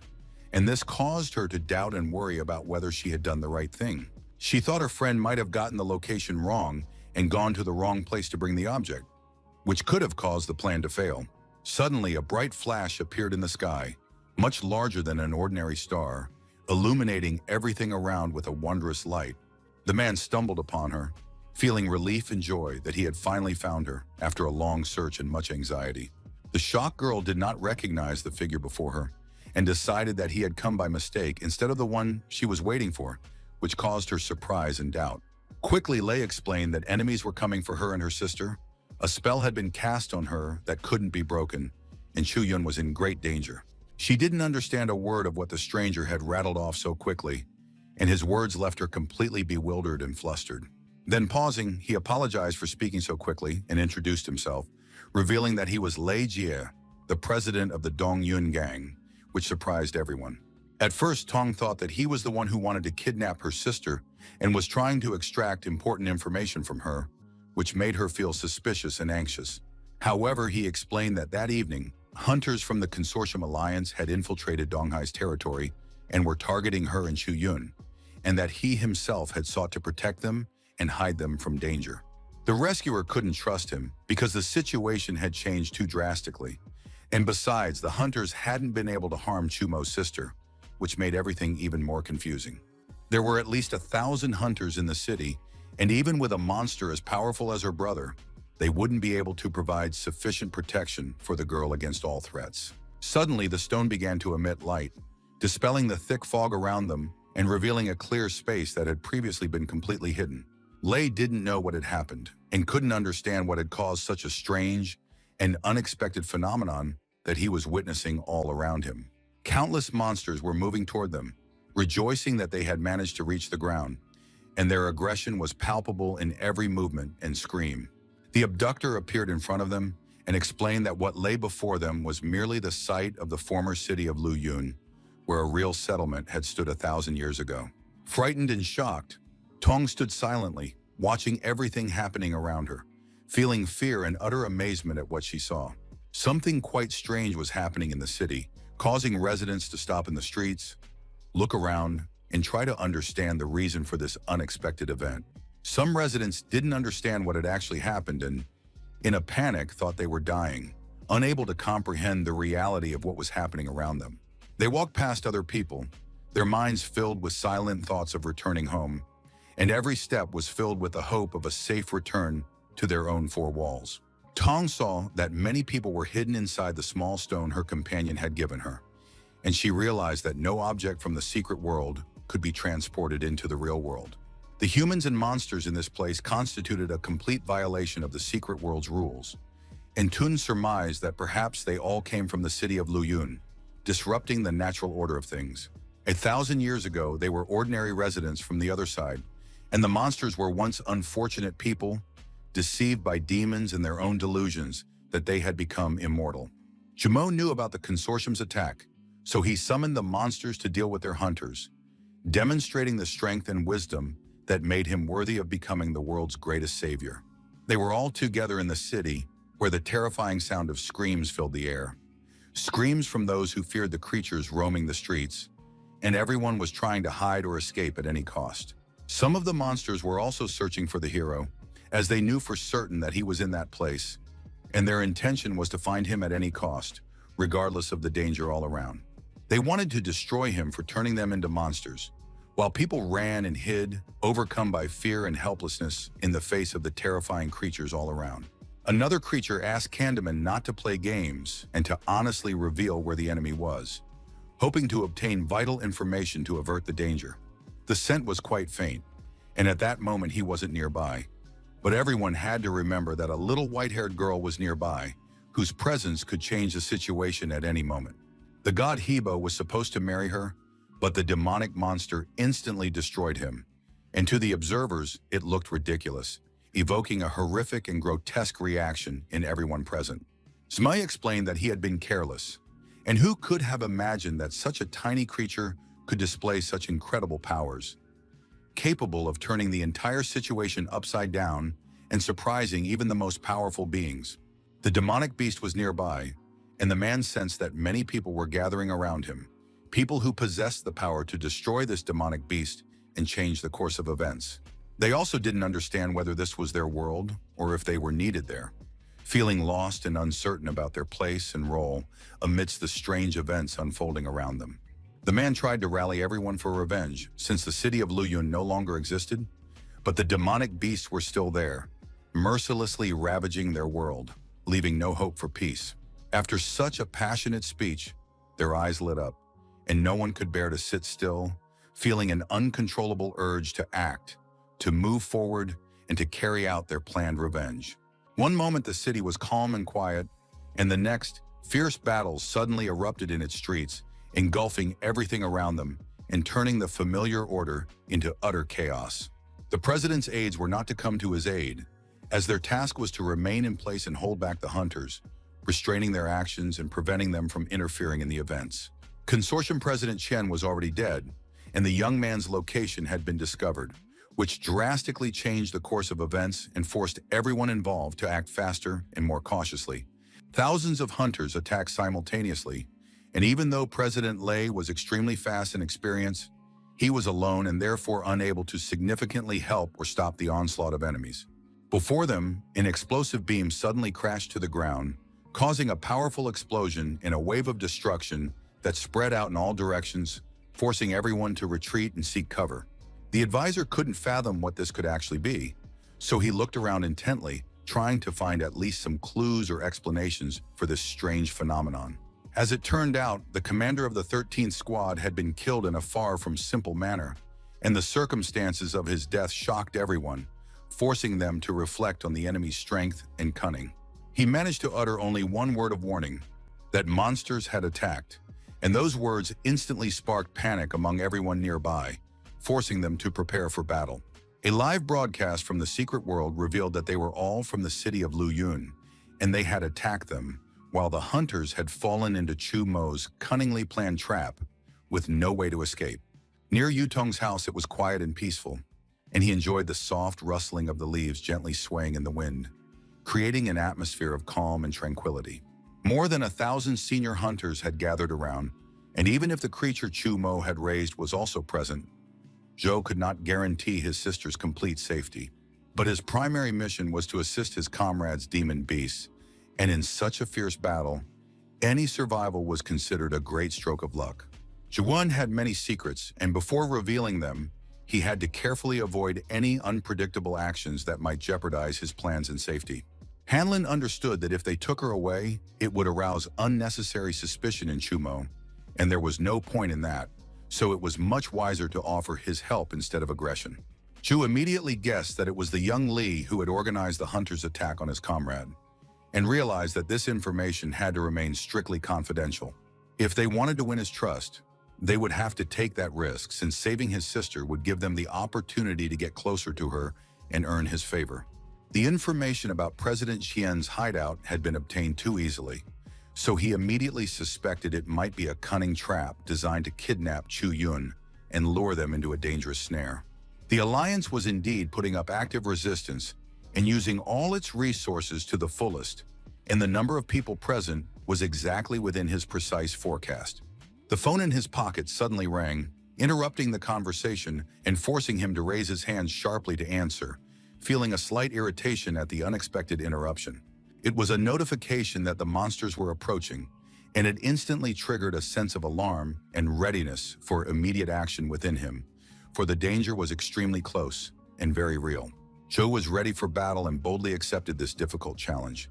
and this caused her to doubt and worry about whether she had done the right thing. She thought her friend might have gotten the location wrong and gone to the wrong place to bring the object, which could have caused the plan to fail. Suddenly, a bright flash appeared in the sky, much larger than an ordinary star, illuminating everything around with a wondrous light. The man stumbled upon her, feeling relief and joy that he had finally found her after a long search and much anxiety. The shocked girl did not recognize the figure before her and decided that he had come by mistake instead of the one she was waiting for, which caused her surprise and doubt. Quickly, Lei explained that enemies were coming for her and her sister. A spell had been cast on her that couldn't be broken, and Chu Yun was in great danger. She didn't understand a word of what the stranger had rattled off so quickly, and his words left her completely bewildered and flustered. Then pausing, he apologized for speaking so quickly and introduced himself, revealing that he was Lei Jie, the president of the Dong Yun gang, which surprised everyone. At first, Tong thought that he was the one who wanted to kidnap her sister and was trying to extract important information from her, which made her feel suspicious and anxious. However, he explained that that evening, hunters from the Consortium Alliance had infiltrated Donghai's territory and were targeting her and Chu Yun, and that he himself had sought to protect them and hide them from danger. The rescuer couldn't trust him because the situation had changed too drastically, and besides, the hunters hadn't been able to harm Chumo's sister, which made everything even more confusing. There were at least 1,000 hunters in the city, and even with a monster as powerful as her brother, they wouldn't be able to provide sufficient protection for the girl against all threats. Suddenly, the stone began to emit light, dispelling the thick fog around them and revealing a clear space that had previously been completely hidden. Lei didn't know what had happened and couldn't understand what had caused such a strange and unexpected phenomenon that he was witnessing all around him. Countless monsters were moving toward them, rejoicing that they had managed to reach the ground, and their aggression was palpable in every movement and scream. The abductor appeared in front of them and explained that what lay before them was merely the site of the former city of Luyun, where a real settlement had stood 1,000 years ago. Frightened and shocked, Tong stood silently, watching everything happening around her, feeling fear and utter amazement at what she saw. Something quite strange was happening in the city, causing residents to stop in the streets, look around, and try to understand the reason for this unexpected event. Some residents didn't understand what had actually happened and, in a panic, thought they were dying, unable to comprehend the reality of what was happening around them. They walked past other people, their minds filled with silent thoughts of returning home, and every step was filled with the hope of a safe return to their own four walls. Tong saw that many people were hidden inside the small stone her companion had given her, and she realized that no object from the secret world could be transported into the real world. The humans and monsters in this place constituted a complete violation of the secret world's rules, and Tun surmised that perhaps they all came from the city of Luyun, disrupting the natural order of things. 1,000 years ago, they were ordinary residents from the other side, and the monsters were once unfortunate people, deceived by demons and their own delusions that they had become immortal. Jamo knew about the consortium's attack, so he summoned the monsters to deal with their hunters, demonstrating the strength and wisdom that made him worthy of becoming the world's greatest savior. They were all together in the city, where the terrifying sound of screams filled the air. Screams from those who feared the creatures roaming the streets, and everyone was trying to hide or escape at any cost. Some of the monsters were also searching for the hero, as they knew for certain that he was in that place, and their intention was to find him at any cost, regardless of the danger all around. They wanted to destroy him for turning them into monsters, while people ran and hid, overcome by fear and helplessness in the face of the terrifying creatures all around. Another creature asked Candyman not to play games and to honestly reveal where the enemy was, hoping to obtain vital information to avert the danger. The scent was quite faint, and at that moment he wasn't nearby. But everyone had to remember that a little white-haired girl was nearby, whose presence could change the situation at any moment. The god Hebo was supposed to marry her, but the demonic monster instantly destroyed him. And to the observers, it looked ridiculous, evoking a horrific and grotesque reaction in everyone present. Zmai explained that he had been careless, and who could have imagined that such a tiny creature could display such incredible powers, capable of turning the entire situation upside down and surprising even the most powerful beings. The demonic beast was nearby, and the man sensed that many people were gathering around him, people who possessed the power to destroy this demonic beast and change the course of events. They also didn't understand whether this was their world or if they were needed there, feeling lost and uncertain about their place and role amidst the strange events unfolding around them. The man tried to rally everyone for revenge, since the city of Luyun no longer existed, but the demonic beasts were still there, mercilessly ravaging their world, leaving no hope for peace. After such a passionate speech, their eyes lit up, and no one could bear to sit still, feeling an uncontrollable urge to act, to move forward, and to carry out their planned revenge. One moment the city was calm and quiet, and the next, fierce battles suddenly erupted in its streets, engulfing everything around them and turning the familiar order into utter chaos. The president's aides were not to come to his aid, as their task was to remain in place and hold back the hunters, restraining their actions and preventing them from interfering in the events. Consortium President Chen was already dead, and the young man's location had been discovered, which drastically changed the course of events and forced everyone involved to act faster and more cautiously. Thousands of hunters attacked simultaneously, and even though President Lei was extremely fast and experienced, he was alone and therefore unable to significantly help or stop the onslaught of enemies. Before them, an explosive beam suddenly crashed to the ground, causing a powerful explosion and a wave of destruction that spread out in all directions, forcing everyone to retreat and seek cover. The advisor couldn't fathom what this could actually be, so he looked around intently, trying to find at least some clues or explanations for this strange phenomenon. As it turned out, the commander of the 13th Squad had been killed in a far from simple manner, and the circumstances of his death shocked everyone, forcing them to reflect on the enemy's strength and cunning. He managed to utter only one word of warning, that monsters had attacked, and those words instantly sparked panic among everyone nearby, forcing them to prepare for battle. A live broadcast from the secret world revealed that they were all from the city of Luyun, and they had attacked them, while the hunters had fallen into Chu Mo's cunningly planned trap, with no way to escape. Near Yutong's house it was quiet and peaceful, and he enjoyed the soft rustling of the leaves gently swaying in the wind, creating an atmosphere of calm and tranquility. More than 1,000 senior hunters had gathered around, and even if the creature Chu Mo had raised was also present, Zhou could not guarantee his sister's complete safety. But his primary mission was to assist his comrades' demon beasts, and in such a fierce battle, any survival was considered a great stroke of luck. Zhuan had many secrets, and before revealing them, he had to carefully avoid any unpredictable actions that might jeopardize his plans and safety. Hanlin understood that if they took her away, it would arouse unnecessary suspicion in Chumo, and there was no point in that, so it was much wiser to offer his help instead of aggression. Zhu immediately guessed that it was the young Li who had organized the hunter's attack on his comrade, and realized that this information had to remain strictly confidential. If they wanted to win his trust, they would have to take that risk, since saving his sister would give them the opportunity to get closer to her and earn his favor. The information about President Xian's hideout had been obtained too easily, so he immediately suspected it might be a cunning trap designed to kidnap Chu Yun and lure them into a dangerous snare. The Alliance was indeed putting up active resistance and using all its resources to the fullest, and the number of people present was exactly within his precise forecast. The phone in his pocket suddenly rang, interrupting the conversation and forcing him to raise his hands sharply to answer, feeling a slight irritation at the unexpected interruption. It was a notification that the monsters were approaching, and it instantly triggered a sense of alarm and readiness for immediate action within him, for the danger was extremely close and very real. Zhou was ready for battle and boldly accepted this difficult challenge,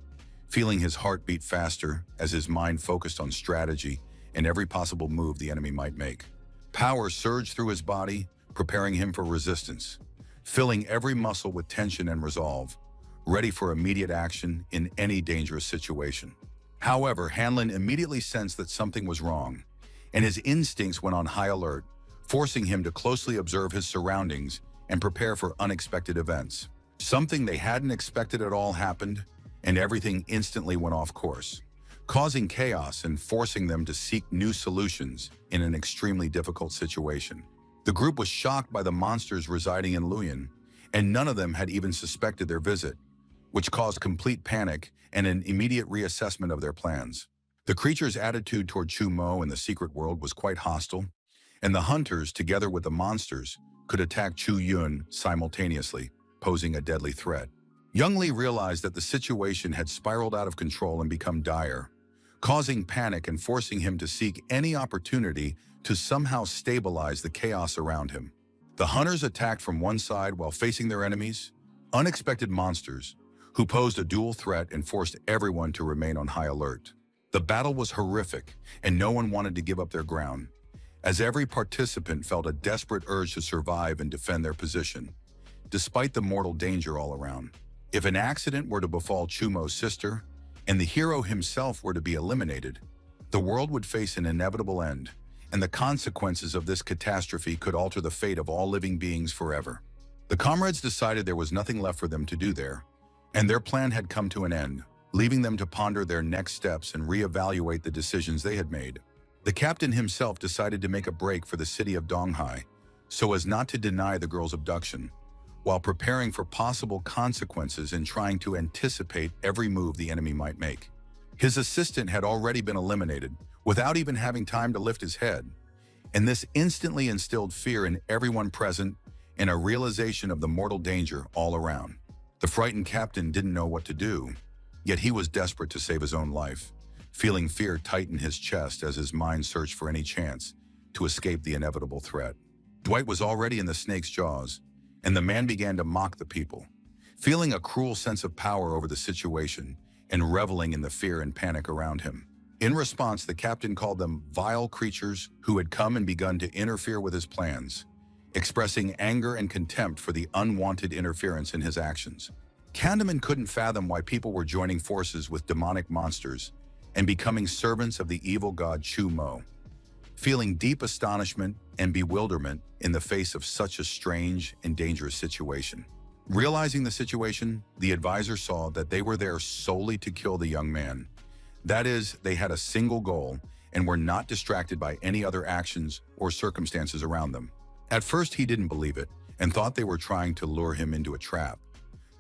feeling his heart beat faster as his mind focused on strategy and every possible move the enemy might make. Power surged through his body, preparing him for resistance, filling every muscle with tension and resolve, ready for immediate action in any dangerous situation. However, Hanlon immediately sensed that something was wrong, and his instincts went on high alert, forcing him to closely observe his surroundings and prepare for unexpected events. Something they hadn't expected at all happened, and everything instantly went off course, causing chaos and forcing them to seek new solutions in an extremely difficult situation. The group was shocked by the monsters residing in Luyan, and none of them had even suspected their visit, which caused complete panic and an immediate reassessment of their plans. The creature's attitude toward Chu Mo and the secret world was quite hostile, and the hunters, together with the monsters, could attack Chu Yun simultaneously, posing a deadly threat. Young Lee realized that the situation had spiraled out of control and become dire, causing panic and forcing him to seek any opportunity to somehow stabilize the chaos around him. The hunters attacked from one side while facing their enemies, unexpected monsters, who posed a dual threat and forced everyone to remain on high alert. The battle was horrific, and no one wanted to give up their ground, as every participant felt a desperate urge to survive and defend their position, despite the mortal danger all around. If an accident were to befall Chumo's sister, and the hero himself were to be eliminated, the world would face an inevitable end, and the consequences of this catastrophe could alter the fate of all living beings forever. The comrades decided there was nothing left for them to do there, and their plan had come to an end, leaving them to ponder their next steps and reevaluate the decisions they had made. The captain himself decided to make a break for the city of Donghai so as not to deny the girl's abduction, while preparing for possible consequences and trying to anticipate every move the enemy might make. His assistant had already been eliminated without even having time to lift his head, and this instantly instilled fear in everyone present and a realization of the mortal danger all around. The frightened captain didn't know what to do, yet he was desperate to save his own life, feeling fear tighten his chest as his mind searched for any chance to escape the inevitable threat. Dwight was already in the snake's jaws, and the man began to mock the people, feeling a cruel sense of power over the situation and reveling in the fear and panic around him. In response, the captain called them vile creatures who had come and begun to interfere with his plans, expressing anger and contempt for the unwanted interference in his actions. Candaman couldn't fathom why people were joining forces with demonic monsters and becoming servants of the evil god Chu Mo, feeling deep astonishment and bewilderment in the face of such a strange and dangerous situation. Realizing the situation, the advisor saw that they were there solely to kill the young man. That is, they had a single goal and were not distracted by any other actions or circumstances around them. At first, he didn't believe it and thought they were trying to lure him into a trap,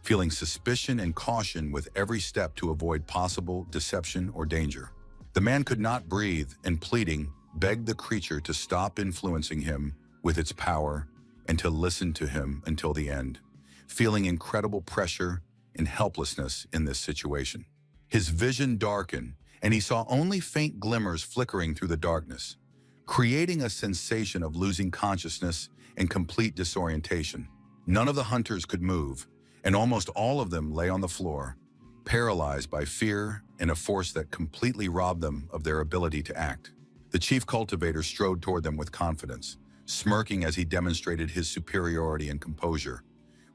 feeling suspicion and caution with every step to avoid possible deception or danger. The man could not breathe and, pleading, begged the creature to stop influencing him with its power and to listen to him until the end, feeling incredible pressure and helplessness in this situation. His vision darkened, and he saw only faint glimmers flickering through the darkness, creating a sensation of losing consciousness and complete disorientation. None of the hunters could move, and almost all of them lay on the floor, paralyzed by fear and a force that completely robbed them of their ability to act. The chief cultivator strode toward them with confidence, smirking as he demonstrated his superiority and composure,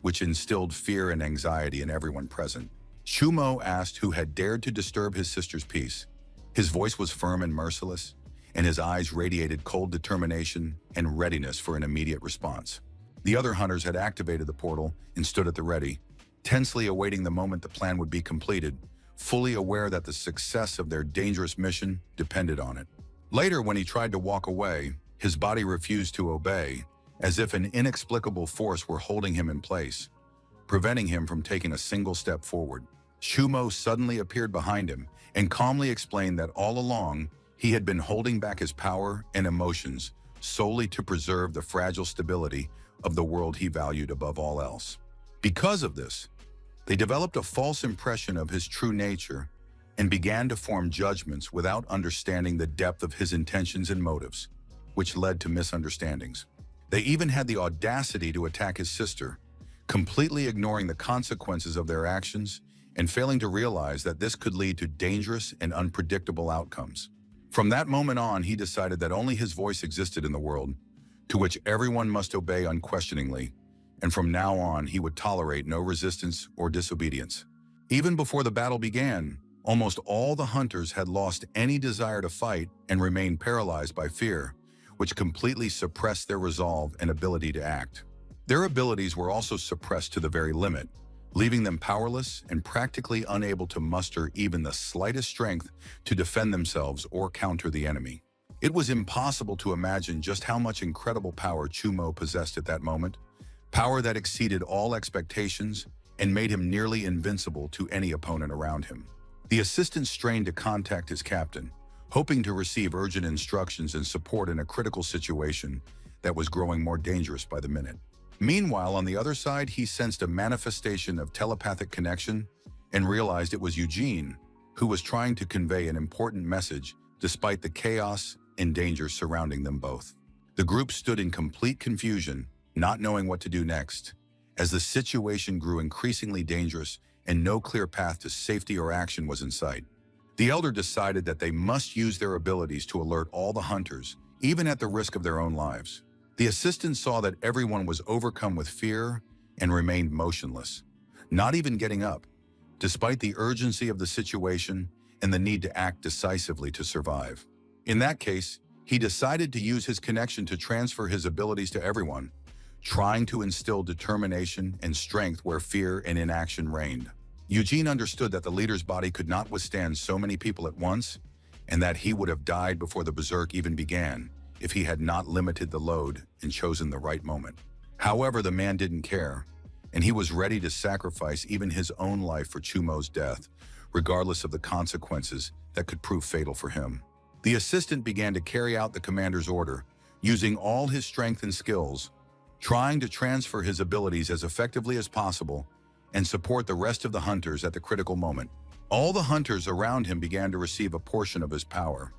which instilled fear and anxiety in everyone present. Chu Mo asked who had dared to disturb his sister's peace. His voice was firm and merciless, and his eyes radiated cold determination and readiness for an immediate response. The other hunters had activated the portal and stood at the ready, tensely awaiting the moment the plan would be completed, fully aware that the success of their dangerous mission depended on it. Later, when he tried to walk away, his body refused to obey, as if an inexplicable force were holding him in place, preventing him from taking a single step forward. Chu Mo suddenly appeared behind him and calmly explained that all along, he had been holding back his power and emotions solely to preserve the fragile stability of the world he valued above all else. Because of this, they developed a false impression of his true nature and began to form judgments without understanding the depth of his intentions and motives, which led to misunderstandings. They even had the audacity to attack his sister, completely ignoring the consequences of their actions and failing to realize that this could lead to dangerous and unpredictable outcomes. From that moment on, he decided that only his voice existed in the world, to which everyone must obey unquestioningly, and from now on he would tolerate no resistance or disobedience. Even before the battle began, Almost all the hunters had lost any desire to fight and remained paralyzed by fear, which completely suppressed their resolve and ability to act. Their abilities were also suppressed to the very limit, leaving them powerless and practically unable to muster even the slightest strength to defend themselves or counter the enemy. It was impossible to imagine just how much incredible power Chumo possessed at that moment, power that exceeded all expectations and made him nearly invincible to any opponent around him. The assistant strained to contact his captain, hoping to receive urgent instructions and support in a critical situation that was growing more dangerous by the minute. Meanwhile, on the other side, he sensed a manifestation of telepathic connection and realized it was Eugene, who was trying to convey an important message despite the chaos and danger surrounding them both. The group stood in complete confusion, not knowing what to do next, as the situation grew increasingly dangerous and no clear path to safety or action was in sight. The elder decided that they must use their abilities to alert all the hunters, even at the risk of their own lives. The assistant saw that everyone was overcome with fear and remained motionless, not even getting up, despite the urgency of the situation and the need to act decisively to survive. In that case, he decided to use his connection to transfer his abilities to everyone, trying to instill determination and strength where fear and inaction reigned. Eugene understood that the leader's body could not withstand so many people at once, and that he would have died before the berserk even began if he had not limited the load and chosen the right moment. However, the man didn't care, and he was ready to sacrifice even his own life for Chumo's death, regardless of the consequences that could prove fatal for him. The assistant began to carry out the commander's order, using all his strength and skills, trying to transfer his abilities as effectively as possible and support the rest of the hunters at the critical moment. All the hunters around him began to receive a portion of his power,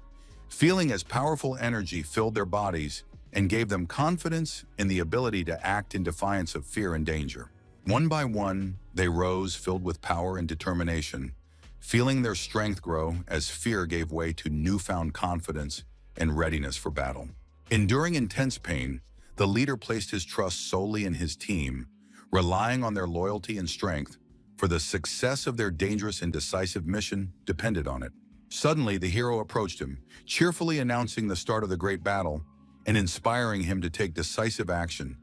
feeling as powerful energy filled their bodies and gave them confidence in the ability to act in defiance of fear and danger. One by one, they rose filled with power and determination, feeling their strength grow as fear gave way to newfound confidence and readiness for battle. Enduring intense pain, the leader placed his trust solely in his team, relying on their loyalty and strength, for the success of their dangerous and decisive mission depended on it. Suddenly, the hero approached him, cheerfully announcing the start of the great battle and inspiring him to take decisive action,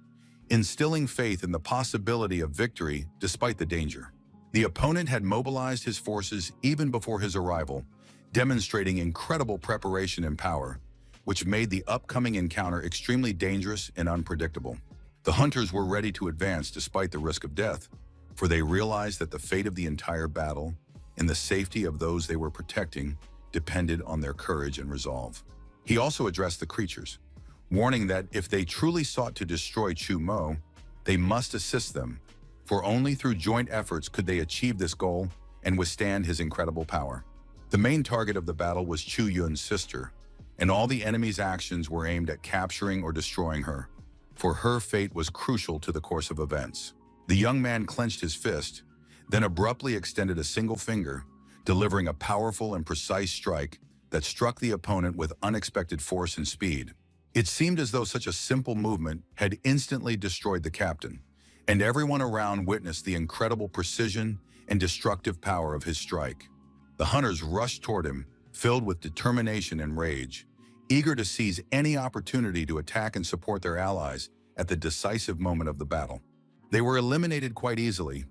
instilling faith in the possibility of victory despite the danger. The opponent had mobilized his forces even before his arrival, demonstrating incredible preparation and power, which made the upcoming encounter extremely dangerous and unpredictable. The hunters were ready to advance despite the risk of death, for they realized that the fate of the entire battle and the safety of those they were protecting depended on their courage and resolve. He also addressed the creatures, warning that if they truly sought to destroy Chumo, they must assist them, for only through joint efforts could they achieve this goal and withstand his incredible power. The main target of the battle was Chu Yun's sister, and all the enemy's actions were aimed at capturing or destroying her, for her fate was crucial to the course of events. The young man clenched his fist, then abruptly extended a single finger, delivering a powerful and precise strike that struck the opponent with unexpected force and speed. It seemed as though such a simple movement had instantly destroyed the captain, and everyone around witnessed the incredible precision and destructive power of his strike. The hunters rushed toward him, filled with determination and rage, eager to seize any opportunity to attack and support their allies at the decisive moment of the battle. They were eliminated quite easily,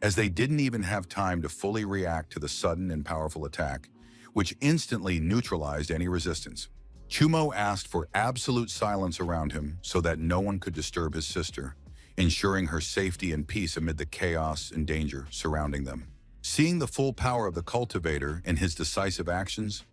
as they didn't even have time to fully react to the sudden and powerful attack, which instantly neutralized any resistance. Chumo asked for absolute silence around him so that no one could disturb his sister, ensuring her safety and peace amid the chaos and danger surrounding them. Seeing the full power of the cultivator and his decisive actions,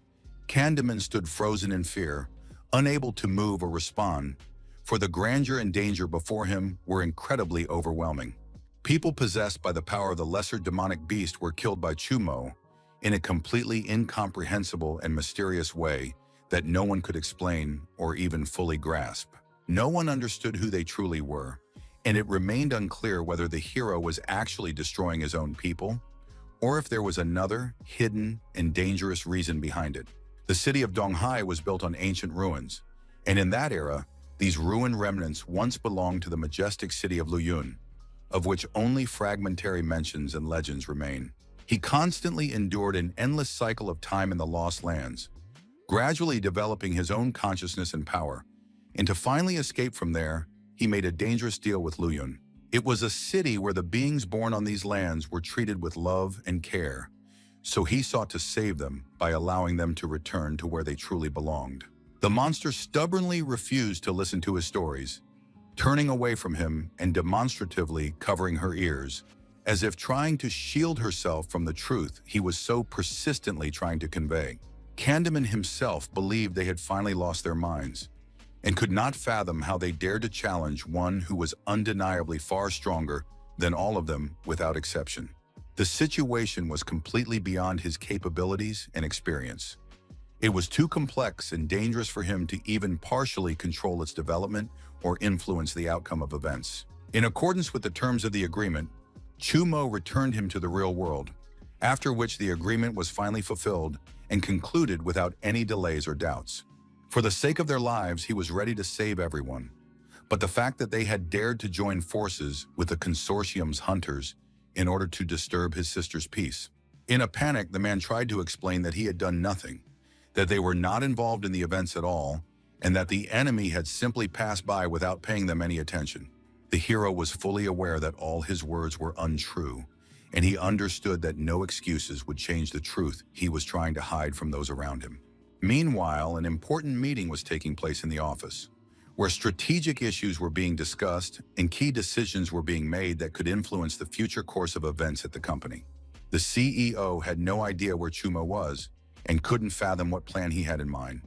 Candaman stood frozen in fear, unable to move or respond, for the grandeur and danger before him were incredibly overwhelming. People possessed by the power of the lesser demonic beast were killed by Chumo in a completely incomprehensible and mysterious way that no one could explain or even fully grasp. No one understood who they truly were, and it remained unclear whether the hero was actually destroying his own people, or if there was another, hidden, and dangerous reason behind it. The city of Donghai was built on ancient ruins, and in that era, these ruined remnants once belonged to the majestic city of Luyun, of which only fragmentary mentions and legends remain. He constantly endured an endless cycle of time in the Lost Lands, gradually developing his own consciousness and power. And to finally escape from there, he made a dangerous deal with Luyun. It was a city where the beings born on these lands were treated with love and care, so he sought to save them by allowing them to return to where they truly belonged. The monster stubbornly refused to listen to his stories, turning away from him and demonstratively covering her ears, as if trying to shield herself from the truth he was so persistently trying to convey. Candyman himself believed they had finally lost their minds, and could not fathom how they dared to challenge one who was undeniably far stronger than all of them without exception. The situation was completely beyond his capabilities and experience. It was too complex and dangerous for him to even partially control its development or influence the outcome of events. In accordance with the terms of the agreement, Chumo returned him to the real world, after which the agreement was finally fulfilled and concluded without any delays or doubts. For the sake of their lives, he was ready to save everyone. But the fact that they had dared to join forces with the consortium's hunters in order to disturb his sister's peace. In a panic, the man tried to explain that he had done nothing, that they were not involved in the events at all, and that the enemy had simply passed by without paying them any attention. The hero was fully aware that all his words were untrue, and he understood that no excuses would change the truth he was trying to hide from those around him. Meanwhile, an important meeting was taking place in the office, where strategic issues were being discussed and key decisions were being made that could influence the future course of events at the company. The CEO had no idea where Chumo was and couldn't fathom what plan he had in mind,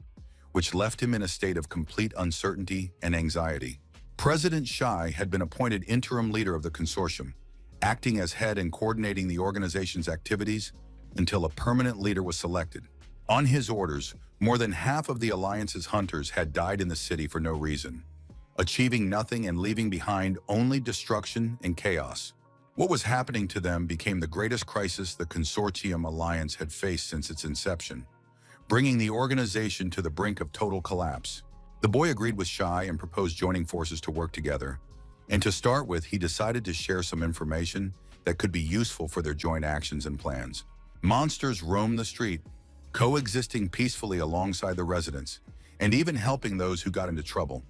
which left him in a state of complete uncertainty and anxiety. President Shai had been appointed interim leader of the consortium, acting as head and coordinating the organization's activities until a permanent leader was selected. On his orders, more than half of the Alliance's hunters had died in the city for no reason, achieving nothing and leaving behind only destruction and chaos. What was happening to them became the greatest crisis the Consortium Alliance had faced since its inception, bringing the organization to the brink of total collapse. The boy agreed with Shai and proposed joining forces to work together. And to start with, he decided to share some information that could be useful for their joint actions and plans. Monsters roamed the street, coexisting peacefully alongside the residents, and even helping those who got into trouble.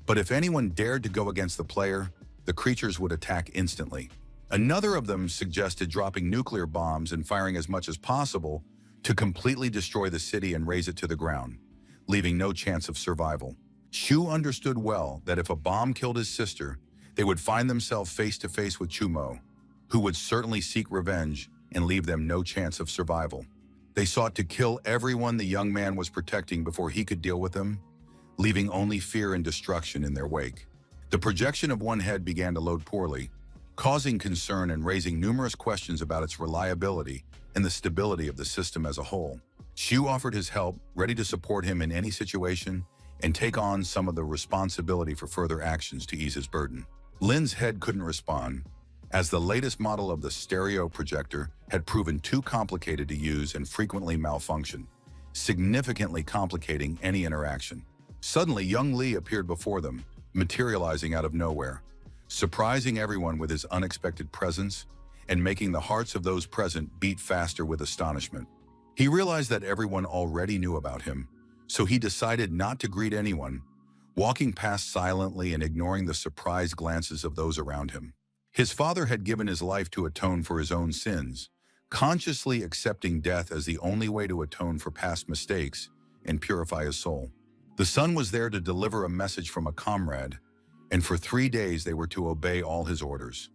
But if anyone dared to go against the player, the creatures would attack instantly. Another of them suggested dropping nuclear bombs and firing as much as possible to completely destroy the city and raze it to the ground, leaving no chance of survival. Shu understood well that if a bomb killed his sister, they would find themselves face to face with Chumo, who would certainly seek revenge and leave them no chance of survival. They sought to kill everyone the young man was protecting before he could deal with them, leaving only fear and destruction in their wake. The projection of one head began to load poorly, causing concern and raising numerous questions about its reliability and the stability of the system as a whole. Shu offered his help, ready to support him in any situation and take on some of the responsibility for further actions to ease his burden. Lin's head couldn't respond, as the latest model of the stereo projector had proven too complicated to use and frequently malfunctioned, significantly complicating any interaction. Suddenly, young Li appeared before them, materializing out of nowhere, surprising everyone with his unexpected presence and making the hearts of those present beat faster with astonishment. He realized that everyone already knew about him, so he decided not to greet anyone, walking past silently and ignoring the surprised glances of those around him. His father had given his life to atone for his own sins, consciously accepting death as the only way to atone for past mistakes and purify his soul. The son was there to deliver a message from a comrade, and for 3 days they were to obey all his orders.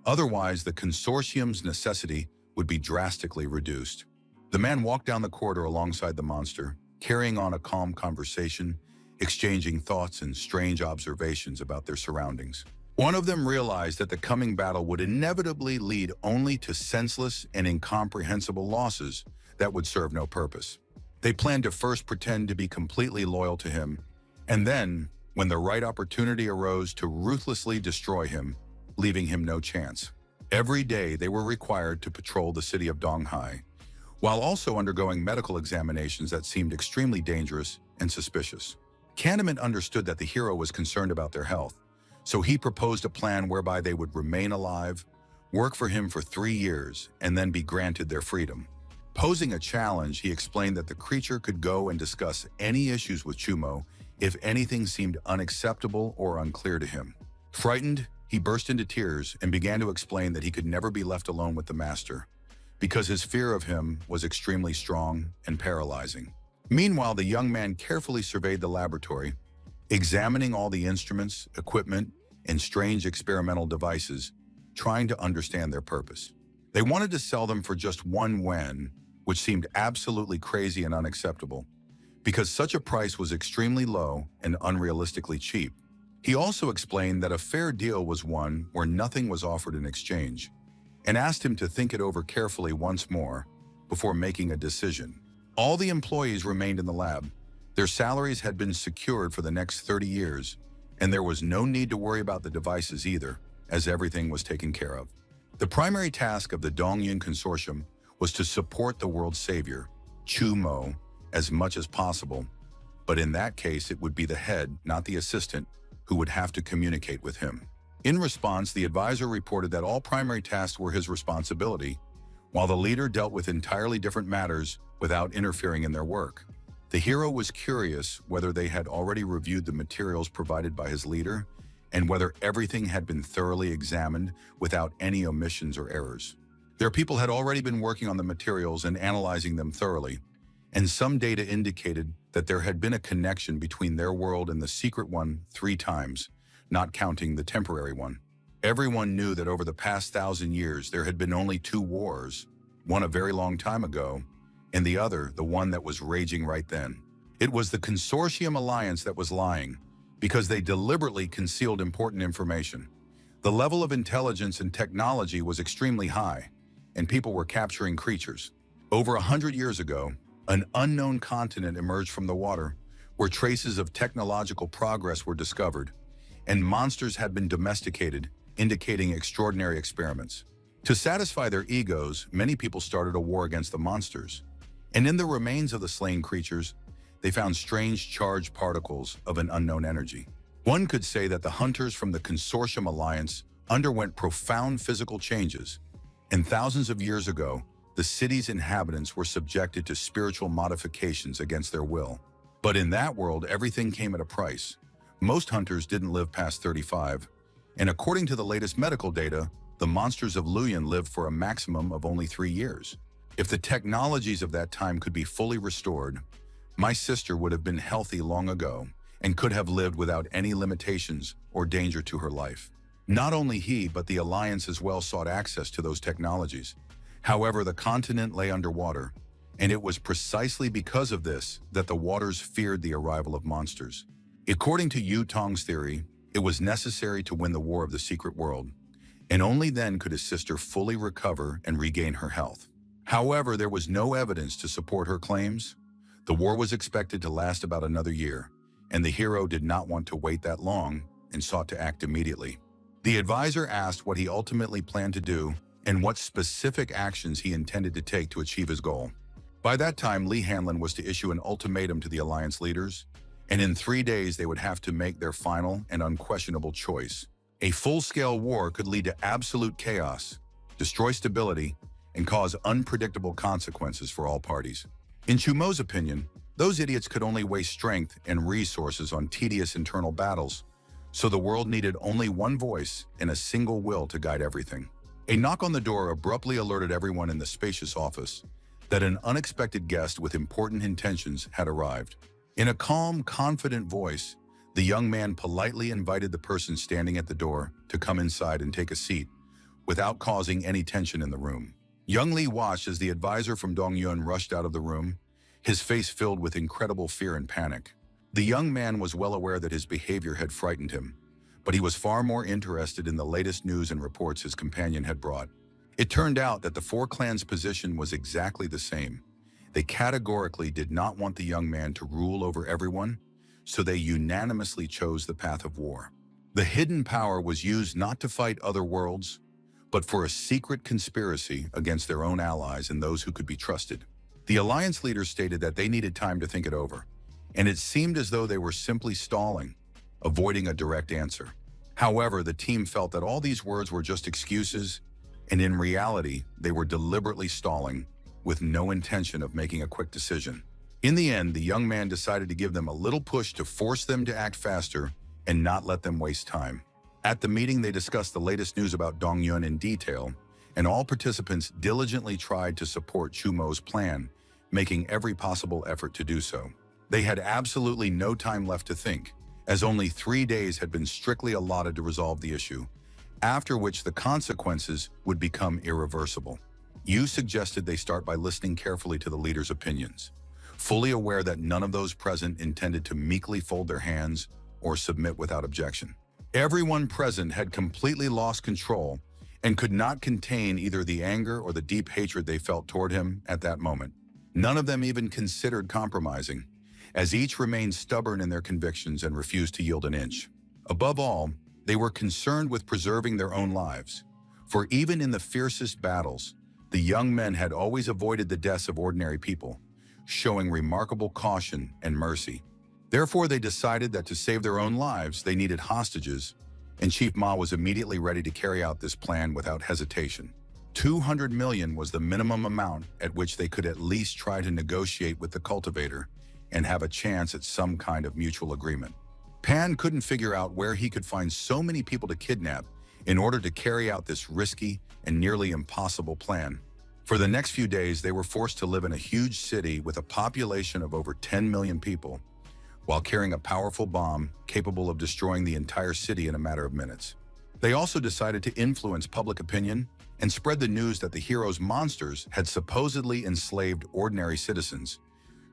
Otherwise, the consortium's necessity would be drastically reduced. The man walked down the corridor alongside the monster, carrying on a calm conversation, exchanging thoughts and strange observations about their surroundings. One of them realized that the coming battle would inevitably lead only to senseless and incomprehensible losses that would serve no purpose. They planned to first pretend to be completely loyal to him, and then, when the right opportunity arose, to ruthlessly destroy him, leaving him no chance. Every day they were required to patrol the city of Donghai, while also undergoing medical examinations that seemed extremely dangerous and suspicious. Candyman understood that the hero was concerned about their health, so he proposed a plan whereby they would remain alive, work for him for 3 years, and then be granted their freedom. Posing a challenge, he explained that the creature could go and discuss any issues with Chumo if anything seemed unacceptable or unclear to him. Frightened, he burst into tears and began to explain that he could never be left alone with the master, because his fear of him was extremely strong and paralyzing. Meanwhile, the young man carefully surveyed the laboratory, examining all the instruments, equipment, and strange experimental devices, trying to understand their purpose. They wanted to sell them for just 1 yuan, which seemed absolutely crazy and unacceptable, because such a price was extremely low and unrealistically cheap. He also explained that a fair deal was one where nothing was offered in exchange, and asked him to think it over carefully once more before making a decision. All the employees remained in the lab. Their salaries had been secured for the next 30 years, and there was no need to worry about the devices either, as everything was taken care of. The primary task of the Dongyun Consortium was to support the world's savior, Chumo, as much as possible, but in that case it would be the head, not the assistant, who would have to communicate with him. In response, the advisor reported that all primary tasks were his responsibility, while the leader dealt with entirely different matters without interfering in their work. The hero was curious whether they had already reviewed the materials provided by his leader and whether everything had been thoroughly examined without any omissions or errors. Their people had already been working on the materials and analyzing them thoroughly, and some data indicated that there had been a connection between their world and the secret one 3 times, not counting the temporary one. Everyone knew that over the past 1,000 years there had been only 2 wars, one a very long time ago, and the other the one that was raging right then. It was the Consortium Alliance that was lying, because they deliberately concealed important information. The level of intelligence and technology was extremely high, and people were capturing creatures. Over 100 years ago, an unknown continent emerged from the water, where traces of technological progress were discovered, and monsters had been domesticated, indicating extraordinary experiments. To satisfy their egos, many people started a war against the monsters, and in the remains of the slain creatures, they found strange charged particles of an unknown energy. One could say that the hunters from the Consortium Alliance underwent profound physical changes, and thousands of years ago, the city's inhabitants were subjected to spiritual modifications against their will. But in that world, everything came at a price. Most hunters didn't live past 35, and according to the latest medical data, the monsters of Luyan lived for a maximum of only 3 years. If the technologies of that time could be fully restored, my sister would have been healthy long ago and could have lived without any limitations or danger to her life. Not only he, but the Alliance as well sought access to those technologies. However, the continent lay underwater, and it was precisely because of this that the waters feared the arrival of monsters. According to Yu Tong's theory, it was necessary to win the war of the secret world, and only then could his sister fully recover and regain her health. However, there was no evidence to support her claims. The war was expected to last about another year, and the hero did not want to wait that long and sought to act immediately. The advisor asked what he ultimately planned to do and what specific actions he intended to take to achieve his goal. By that time, Li Hanlin was to issue an ultimatum to the Alliance leaders, and in 3 days they would have to make their final and unquestionable choice. A full-scale war could lead to absolute chaos, destroy stability, and cause unpredictable consequences for all parties. In Chumo's opinion, those idiots could only waste strength and resources on tedious internal battles, so the world needed only one voice and a single will to guide everything. A knock on the door abruptly alerted everyone in the spacious office that an unexpected guest with important intentions had arrived. In a calm, confident voice, the young man politely invited the person standing at the door to come inside and take a seat, without causing any tension in the room. Young Li watched as the advisor from Dongyun rushed out of the room, his face filled with incredible fear and panic. The young man was well aware that his behavior had frightened him, but he was far more interested in the latest news and reports his companion had brought. It turned out that the 4 clans' position was exactly the same. They categorically did not want the young man to rule over everyone, so they unanimously chose the path of war. The hidden power was used not to fight other worlds, but for a secret conspiracy against their own allies and those who could be trusted. The Alliance leaders stated that they needed time to think it over, and it seemed as though they were simply stalling, avoiding a direct answer. However, the team felt that all these words were just excuses, and in reality, they were deliberately stalling with no intention of making a quick decision. In the end, the young man decided to give them a little push to force them to act faster and not let them waste time. At the meeting, they discussed the latest news about Dongyun in detail, and all participants diligently tried to support Chumo's plan, making every possible effort to do so. They had absolutely no time left to think, as only 3 days had been strictly allotted to resolve the issue, after which the consequences would become irreversible. Yu suggested they start by listening carefully to the leader's opinions, fully aware that none of those present intended to meekly fold their hands or submit without objection. Everyone present had completely lost control and could not contain either the anger or the deep hatred they felt toward him at that moment. None of them even considered compromising, as each remained stubborn in their convictions and refused to yield an inch. Above all, they were concerned with preserving their own lives, for even in the fiercest battles, the young men had always avoided the deaths of ordinary people, showing remarkable caution and mercy. Therefore, they decided that to save their own lives, they needed hostages, and Chief Ma was immediately ready to carry out this plan without hesitation. 200 million was the minimum amount at which they could at least try to negotiate with the cultivator and have a chance at some kind of mutual agreement. Pan couldn't figure out where he could find so many people to kidnap in order to carry out this risky and nearly impossible plan. For the next few days, they were forced to live in a huge city with a population of over 10 million people, while carrying a powerful bomb capable of destroying the entire city in a matter of minutes. They also decided to influence public opinion and spread the news that the hero's monsters had supposedly enslaved ordinary citizens,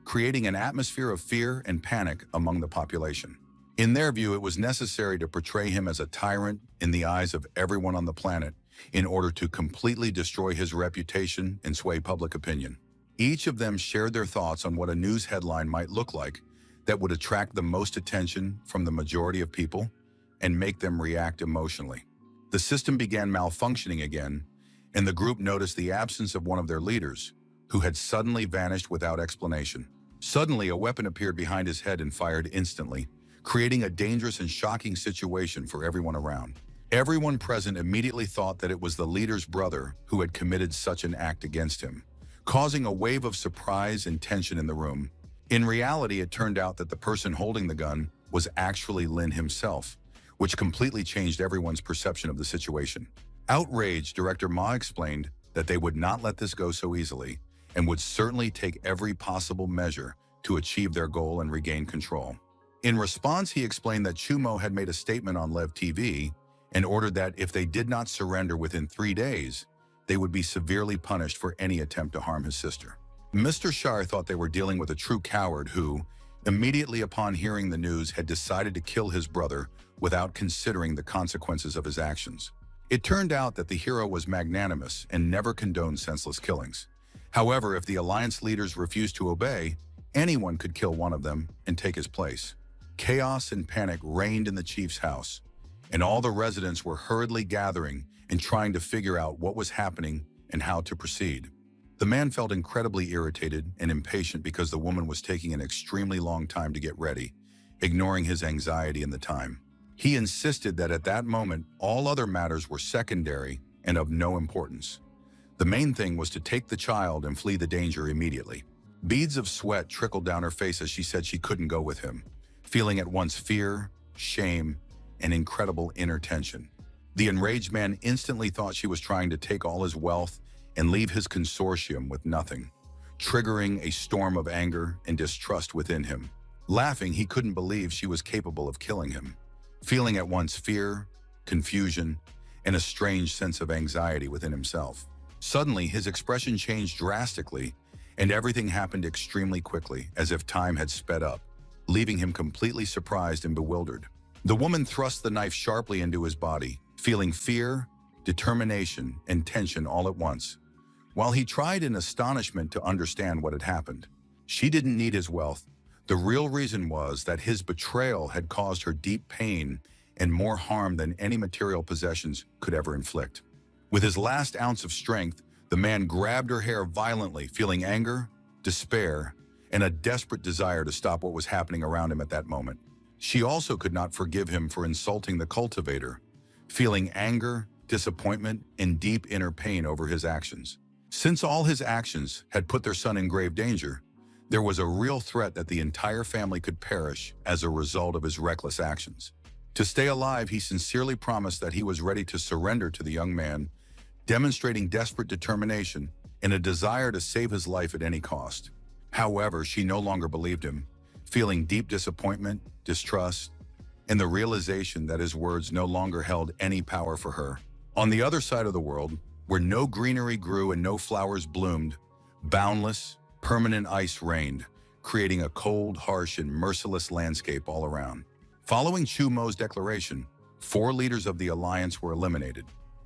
creating an atmosphere of fear and panic among the population. In their view, it was necessary to portray him as a tyrant in the eyes of everyone on the planet in order to completely destroy his reputation and sway public opinion. Each of them shared their thoughts on what a news headline might look like that would attract the most attention from the majority of people and make them react emotionally. The system began malfunctioning again, and the group noticed the absence of one of their leaders, who had suddenly vanished without explanation. Suddenly, a weapon appeared behind his head and fired instantly, creating a dangerous and shocking situation for everyone around. Everyone present immediately thought that it was the leader's brother who had committed such an act against him, causing a wave of surprise and tension in the room. In reality, it turned out that the person holding the gun was actually Lin himself, which completely changed everyone's perception of the situation. Outraged, Director Ma explained that they would not let this go so easily and would certainly take every possible measure to achieve their goal and regain control. In response, he explained that Chumo had made a statement on Lev TV and ordered that if they did not surrender within 3 days, they would be severely punished for any attempt to harm his sister. Mr. Shire thought they were dealing with a true coward who, immediately upon hearing the news, had decided to kill his brother without considering the consequences of his actions. It turned out that the hero was magnanimous and never condoned senseless killings. However, if the Alliance leaders refused to obey, anyone could kill one of them and take his place. Chaos and panic reigned in the chief's house, and all the residents were hurriedly gathering and trying to figure out what was happening and how to proceed. The man felt incredibly irritated and impatient because the woman was taking an extremely long time to get ready, ignoring his anxiety and the time. He insisted that at that moment, all other matters were secondary and of no importance. The main thing was to take the child and flee the danger immediately. Beads of sweat trickled down her face as she said she couldn't go with him, feeling at once fear, shame, and incredible inner tension. The enraged man instantly thought she was trying to take all his wealth and leave his consortium with nothing, triggering a storm of anger and distrust within him. Laughing, he couldn't believe she was capable of killing him, feeling at once fear, confusion, and a strange sense of anxiety within himself. Suddenly, his expression changed drastically, and everything happened extremely quickly, as if time had sped up, leaving him completely surprised and bewildered. The woman thrust the knife sharply into his body, feeling fear, determination, and tension all at once. While he tried in astonishment to understand what had happened, she didn't need his wealth. The real reason was that his betrayal had caused her deep pain and more harm than any material possessions could ever inflict. With his last ounce of strength, the man grabbed her hair violently, feeling anger, despair, and a desperate desire to stop what was happening around him at that moment. She also could not forgive him for insulting the cultivator, feeling anger, disappointment, and deep inner pain over his actions. Since all his actions had put their son in grave danger, there was a real threat that the entire family could perish as a result of his reckless actions. To stay alive, he sincerely promised that he was ready to surrender to the young man, demonstrating desperate determination and a desire to save his life at any cost. However, she no longer believed him, feeling deep disappointment, distrust, and the realization that his words no longer held any power for her. On the other side of the world, where no greenery grew and no flowers bloomed, boundless, permanent ice reigned, creating a cold, harsh, and merciless landscape all around. Following Chu Mo's declaration, 4 leaders of the alliance were eliminated.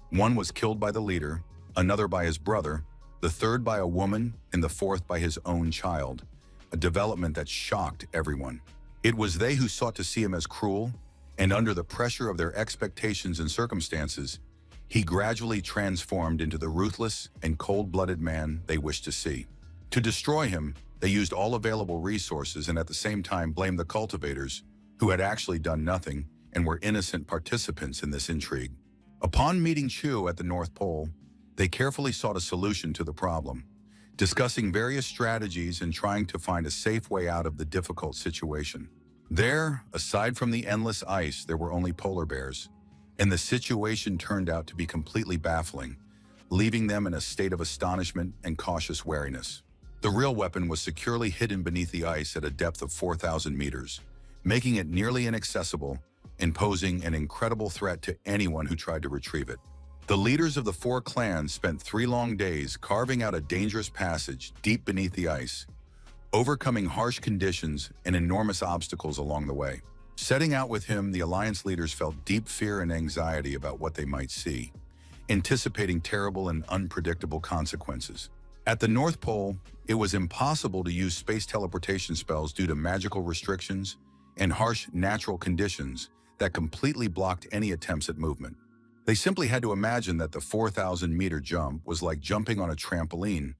One was killed by the leader, another by his brother, the third by a woman, and the fourth by his own child, a development that shocked everyone. It was they who sought to see him as cruel, and under the pressure of their expectations and circumstances, he gradually transformed into the ruthless and cold-blooded man they wished to see. To destroy him, they used all available resources and at the same time blamed the cultivators, who had actually done nothing and were innocent participants in this intrigue. Upon meeting Chu at the North Pole, they carefully sought a solution to the problem, discussing various strategies and trying to find a safe way out of the difficult situation. There, aside from the endless ice, there were only polar bears, and the situation turned out to be completely baffling, leaving them in a state of astonishment and cautious wariness. The real weapon was securely hidden beneath the ice at a depth of 4,000 meters, making it nearly inaccessible and posing an incredible threat to anyone who tried to retrieve it. The leaders of the 4 clans spent 3 long days carving out a dangerous passage deep beneath the ice, overcoming harsh conditions and enormous obstacles along the way. Setting out with him, the alliance leaders felt deep fear and anxiety about what they might see, anticipating terrible and unpredictable consequences. At the North Pole, it was impossible to use space teleportation spells due to magical restrictions and harsh natural conditions that completely blocked any attempts at movement. They simply had to imagine that the 4,000-meter jump was like jumping on a trampoline,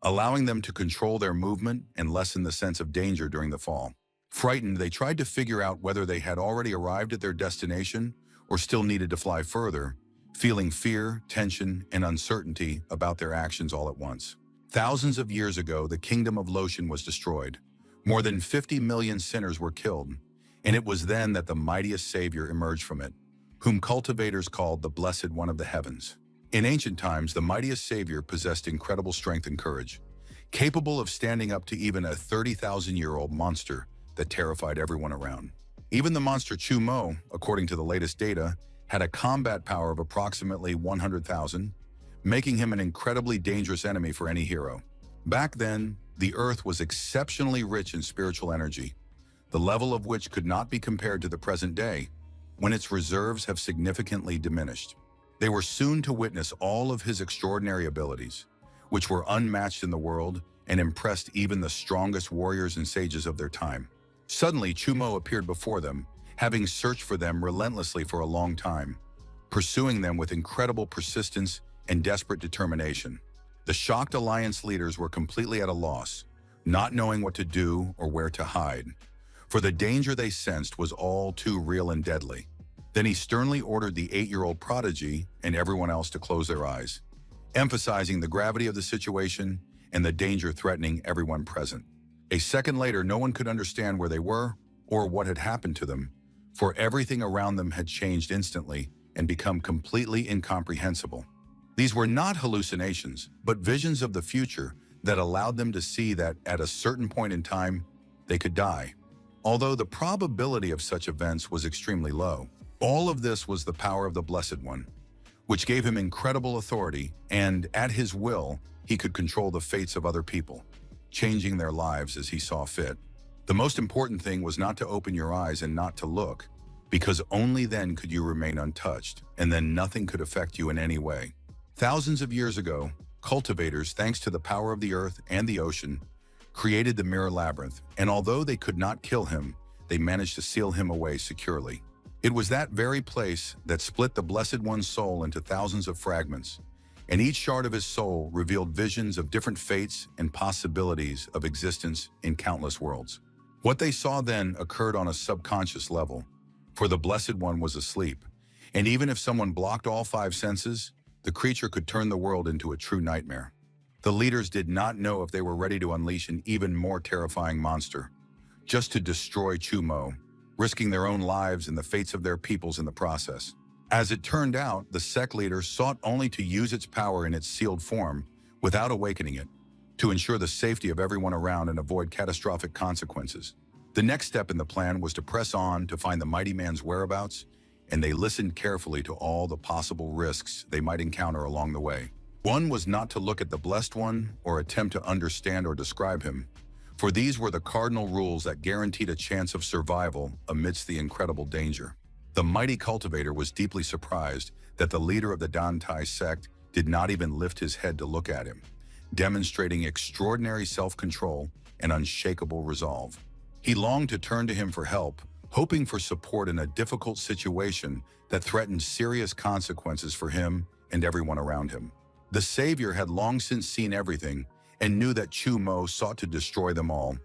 allowing them to control their movement and lessen the sense of danger during the fall. Frightened, they tried to figure out whether they had already arrived at their destination or still needed to fly further, feeling fear, tension, and uncertainty about their actions all at once. Thousands of years ago, the kingdom of Loshan was destroyed. More than 50 million sinners were killed, and it was then that the mightiest savior emerged from it, whom cultivators called the Blessed One of the Heavens. In ancient times, the mightiest savior possessed incredible strength and courage, capable of standing up to even a 30,000-year-old monster that terrified everyone around. Even the monster Chu Mo, according to the latest data, had a combat power of approximately 100,000, making him an incredibly dangerous enemy for any hero. Back then, the Earth was exceptionally rich in spiritual energy, the level of which could not be compared to the present day, when its reserves have significantly diminished. They were soon to witness all of his extraordinary abilities, which were unmatched in the world and impressed even the strongest warriors and sages of their time. Suddenly, Chu Mo appeared before them, having searched for them relentlessly for a long time, pursuing them with incredible persistence and desperate determination. The shocked alliance leaders were completely at a loss, not knowing what to do or where to hide, for the danger they sensed was all too real and deadly. Then he sternly ordered the 8-year-old prodigy and everyone else to close their eyes, emphasizing the gravity of the situation and the danger threatening everyone present. A second later, no one could understand where they were or what had happened to them, for everything around them had changed instantly and become completely incomprehensible. These were not hallucinations, but visions of the future that allowed them to see that at a certain point in time, they could die. Although the probability of such events was extremely low, all of this was the power of the Blessed One, which gave him incredible authority, and at his will, he could control the fates of other people, changing their lives as he saw fit. The most important thing was not to open your eyes and not to look, because only then could you remain untouched, and then nothing could affect you in any way. Thousands of years ago, cultivators, thanks to the power of the earth and the ocean, created the Mirror Labyrinth, and although they could not kill him, they managed to seal him away securely. It was that very place that split the Blessed One's soul into thousands of fragments, and each shard of his soul revealed visions of different fates and possibilities of existence in countless worlds. What they saw then occurred on a subconscious level, for the Blessed One was asleep, And even if someone blocked all five senses, the creature could turn the world into a true nightmare. The leaders did not know if they were ready to unleash an even more terrifying monster, just to destroy Chumo, risking their own lives and the fates of their peoples in the process. As it turned out, the sect leader sought only to use its power in its sealed form, without awakening it, to ensure the safety of everyone around and avoid catastrophic consequences. The next step in the plan was to press on to find the mighty man's whereabouts, and they listened carefully to all the possible risks they might encounter along the way. One was not to look at the Blessed One or attempt to understand or describe him, for these were the cardinal rules that guaranteed a chance of survival amidst the incredible danger. The mighty cultivator was deeply surprised that the leader of the Dantai sect did not even lift his head to look at him, demonstrating extraordinary self-control and unshakable resolve. He longed to turn to him for help, hoping for support in a difficult situation that threatened serious consequences for him and everyone around him. The savior had long since seen everything and knew that Chumo sought to destroy them all,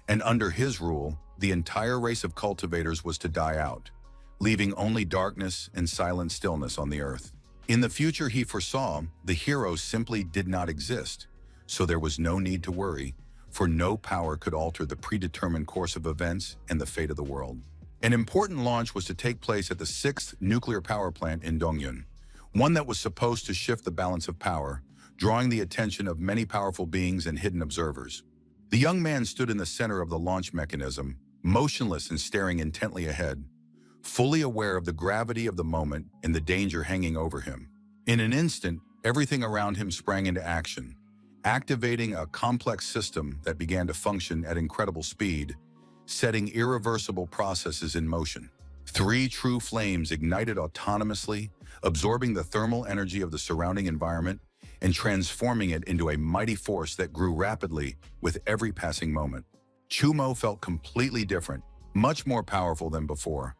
and under his rule, the entire race of cultivators was to die out, leaving only darkness and silent stillness on the earth. In the future he foresaw, the heroes simply did not exist, so there was no need to worry, for no power could alter the predetermined course of events and the fate of the world. An important launch was to take place at the 6th nuclear power plant in Dongyun, one that was supposed to shift the balance of power, drawing the attention of many powerful beings and hidden observers. The young man stood in the center of the launch mechanism, motionless and staring intently ahead, fully aware of the gravity of the moment and the danger hanging over him. In an instant, everything around him sprang into action, activating a complex system that began to function at incredible speed, setting irreversible processes in motion. 3 true flames ignited autonomously, absorbing the thermal energy of the surrounding environment and transforming it into a mighty force that grew rapidly with every passing moment. Chumo felt completely different, much more powerful than before,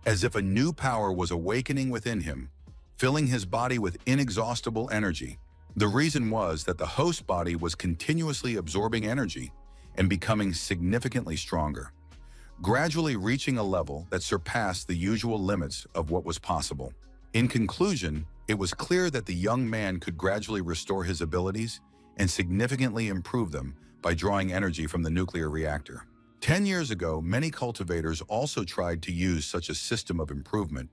as if a new power was awakening within him, filling his body with inexhaustible energy. The reason was that the host body was continuously absorbing energy and becoming significantly stronger, gradually reaching a level that surpassed the usual limits of what was possible. In conclusion, it was clear that the young man could gradually restore his abilities and significantly improve them by drawing energy from the nuclear reactor. 10 years ago, many cultivators also tried to use such a system of improvement,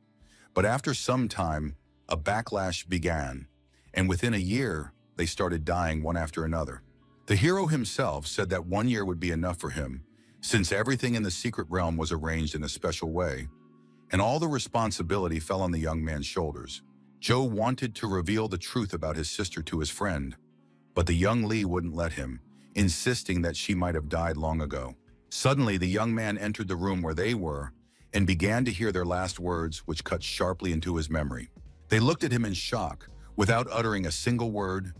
but after some time, a backlash began, and within a year, they started dying one after another. The hero himself said that 1 year would be enough for him, since everything in the secret realm was arranged in a special way, and all the responsibility fell on the young man's shoulders. Joe wanted to reveal the truth about his sister to his friend, but the young Lee wouldn't let him, insisting that she might have died long ago. Suddenly, the young man entered the room where they were and began to hear their last words, which cut sharply into his memory. They looked at him in shock, without uttering a single word,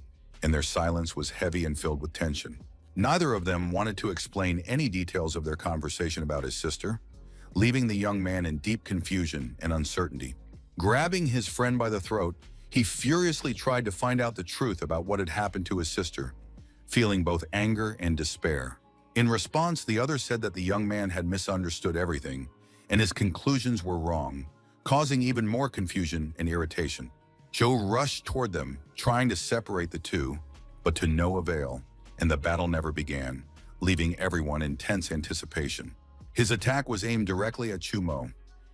and their silence was heavy and filled with tension. Neither of them wanted to explain any details of their conversation about his sister, leaving the young man in deep confusion and uncertainty. Grabbing his friend by the throat, he furiously tried to find out the truth about what had happened to his sister, feeling both anger and despair. In response, the other said that the young man had misunderstood everything, and his conclusions were wrong, causing even more confusion and irritation. Joe rushed toward them, trying to separate the two, but to no avail, and the battle never began, leaving everyone in tense anticipation. His attack was aimed directly at Chumo,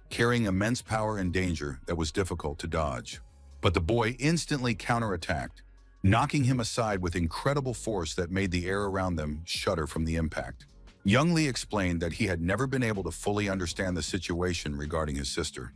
carrying immense power and danger that was difficult to dodge. But the boy instantly counterattacked, knocking him aside with incredible force that made the air around them shudder from the impact. Young Lee explained that he had never been able to fully understand the situation regarding his sister,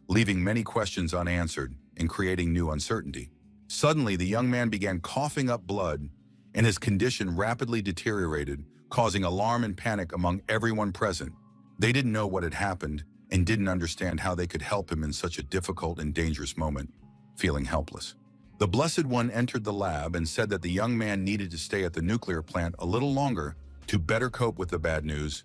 leaving many questions unanswered and creating new uncertainty. Suddenly, the young man began coughing up blood, and his condition rapidly deteriorated, causing alarm and panic among everyone present. They didn't know what had happened and didn't understand how they could help him in such a difficult and dangerous moment, feeling helpless. The Blessed One entered the lab and said that the young man needed to stay at the nuclear plant a little longer to better cope with the bad news,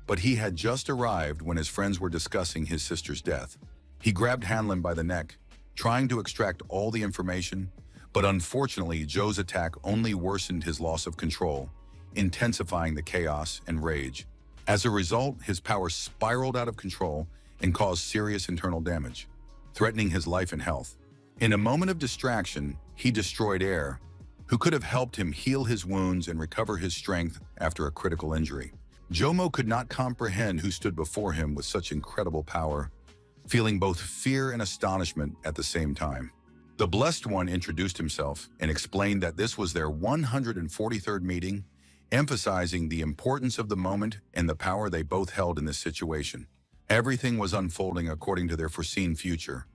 but he had just arrived when his friends were discussing his sister's death. He grabbed Hanlon by the neck, trying to extract all the information, but unfortunately, Joe's attack only worsened his loss of control, intensifying the chaos and rage. As a result, his power spiraled out of control and caused serious internal damage. threatening his life and health. In a moment of distraction, he destroyed Air, who could have helped him heal his wounds and recover his strength after a critical injury. Jomo could not comprehend who stood before him with such incredible power, feeling both fear and astonishment at the same time. The Blessed One introduced himself and explained that this was their 143rd meeting, emphasizing the importance of the moment and the power they both held in this situation. Everything was unfolding according to their foreseen future,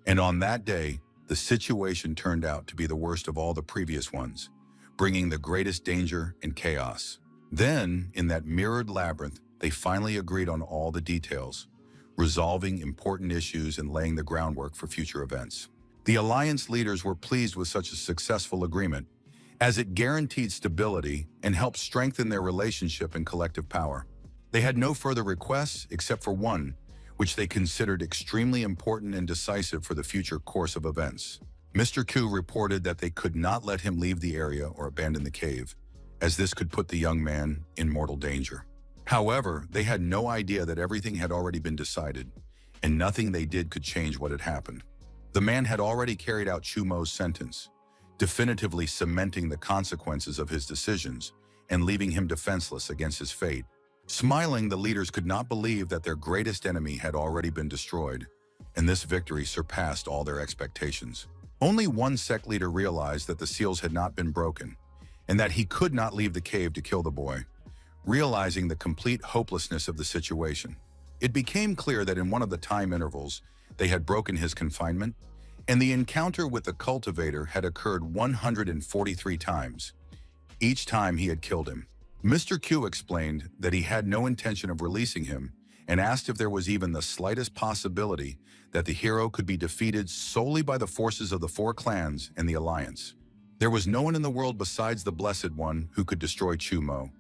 and on that day, the situation turned out to be the worst of all the previous ones, bringing the greatest danger and chaos. Then, in that mirrored labyrinth, they finally agreed on all the details, resolving important issues and laying the groundwork for future events. The alliance leaders were pleased with such a successful agreement, as it guaranteed stability and helped strengthen their relationship and collective power. They had no further requests except for one, which they considered extremely important and decisive for the future course of events. Mr. Q reported that they could not let him leave the area or abandon the cave, as this could put the young man in mortal danger. However, they had no idea that everything had already been decided, and nothing they did could change what had happened. The man had already carried out Chumo's sentence, definitively cementing the consequences of his decisions and leaving him defenseless against his fate. Smiling, the leaders could not believe that their greatest enemy had already been destroyed, and this victory surpassed all their expectations. Only one sect leader realized that the seals had not been broken, and that he could not leave the cave to kill the boy, realizing the complete hopelessness of the situation. It became clear that in one of the time intervals, they had broken his confinement, and the encounter with the cultivator had occurred 143 times. Each time he had killed him. Mr. Q explained that he had no intention of releasing him and asked if there was even the slightest possibility that the hero could be defeated solely by the forces of the 4 clans and the Alliance. There was no one in the world besides the Blessed One who could destroy Chumo.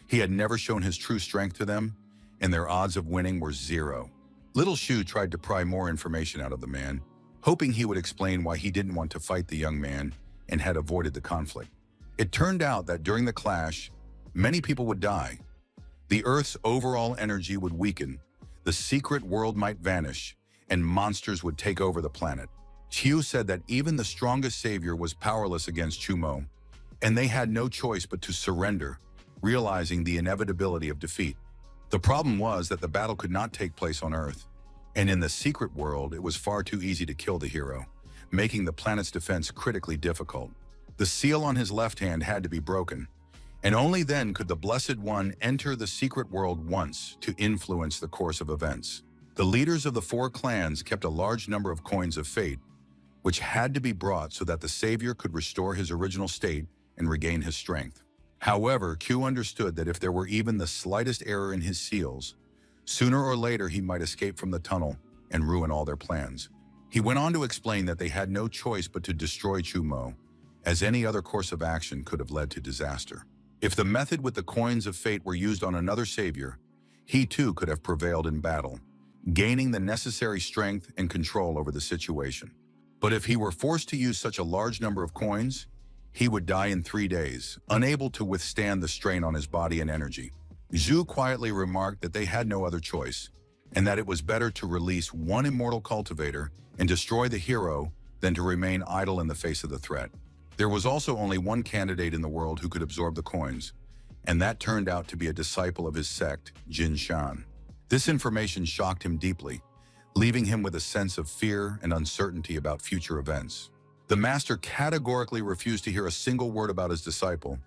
He had never shown his true strength to them, and their odds of winning were 0. Little Shu tried to pry more information out of the man, hoping he would explain why he didn't want to fight the young man and had avoided the conflict. It turned out that during the clash, many people would die. The Earth's overall energy would weaken, the secret world might vanish, and monsters would take over the planet. Qiu said that even the strongest savior was powerless against Chumo, and they had no choice but to surrender, realizing the inevitability of defeat. The problem was that the battle could not take place on Earth, and in the secret world it was far too easy to kill the hero, making the planet's defense critically difficult. The seal on his left hand had to be broken, and only then could the Blessed One enter the secret world once to influence the course of events. The leaders of the 4 clans kept a large number of coins of fate, which had to be brought so that the savior could restore his original state and regain his strength. However, Q understood that if there were even the slightest error in his seals, sooner or later he might escape from the tunnel and ruin all their plans. He went on to explain that they had no choice but to destroy Chumo, as any other course of action could have led to disaster. If the method with the coins of fate were used on another savior, he too could have prevailed in battle, gaining the necessary strength and control over the situation. But if he were forced to use such a large number of coins, he would die in 3 days, unable to withstand the strain on his body and energy. Zhu quietly remarked that they had no other choice, and that it was better to release one immortal cultivator and destroy the hero than to remain idle in the face of the threat. There was also only one candidate in the world who could absorb the coins, and that turned out to be a disciple of his sect, Jin Shan. This information shocked him deeply, leaving him with a sense of fear and uncertainty about future events. The master categorically refused to hear a single word about his disciple,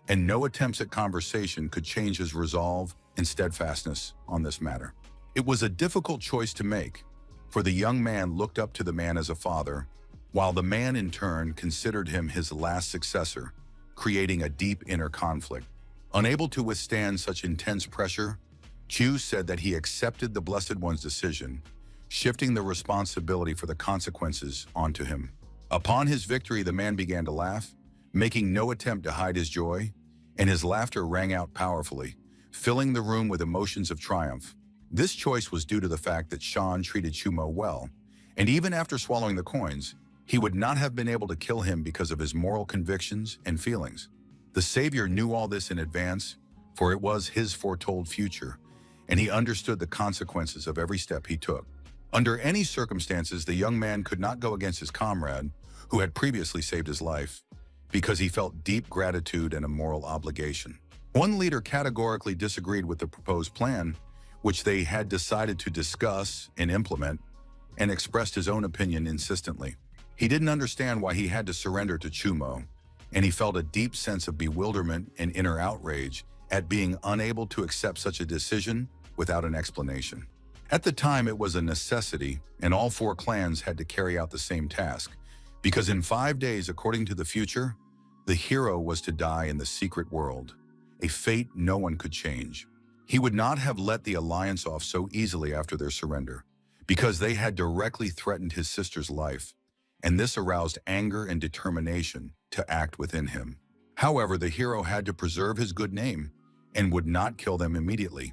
and no attempts at conversation could change his resolve and steadfastness on this matter. It was a difficult choice to make, for the young man looked up to the man as a father, while the man in turn considered him his last successor, creating a deep inner conflict. Unable to withstand such intense pressure, Qiu said that he accepted the Blessed One's decision, shifting the responsibility for the consequences onto him. Upon his victory, the man began to laugh, making no attempt to hide his joy, and his laughter rang out powerfully, filling the room with emotions of triumph. This choice was due to the fact that Shan treated Chumo well, and even after swallowing the coins, he would not have been able to kill him because of his moral convictions and feelings. The savior knew all this in advance, for it was his foretold future, and he understood the consequences of every step he took. Under any circumstances, the young man could not go against his comrade, who had previously saved his life, because he felt deep gratitude and a moral obligation. One leader categorically disagreed with the proposed plan, which they had decided to discuss and implement, and expressed his own opinion insistently. He didn't understand why he had to surrender to Chumo, and he felt a deep sense of bewilderment and inner outrage at being unable to accept such a decision without an explanation. At the time, it was a necessity, and all 4 clans had to carry out the same task, because in 5 days, according to the future, the hero was to die in the secret world, a fate no one could change. He would not have let the alliance off so easily after their surrender, because they had directly threatened his sister's life, and this aroused anger and determination to act within him. However, the hero had to preserve his good name and would not kill them immediately,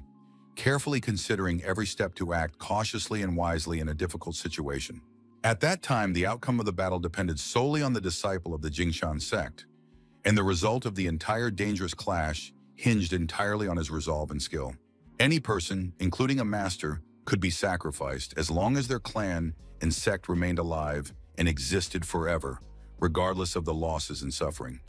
carefully considering every step to act cautiously and wisely in a difficult situation. At that time, the outcome of the battle depended solely on the disciple of the Jingshan sect, and the result of the entire dangerous clash hinged entirely on his resolve and skill. Any person, including a master, could be sacrificed as long as their clan and sect remained alive and existed forever, regardless of the losses and suffering.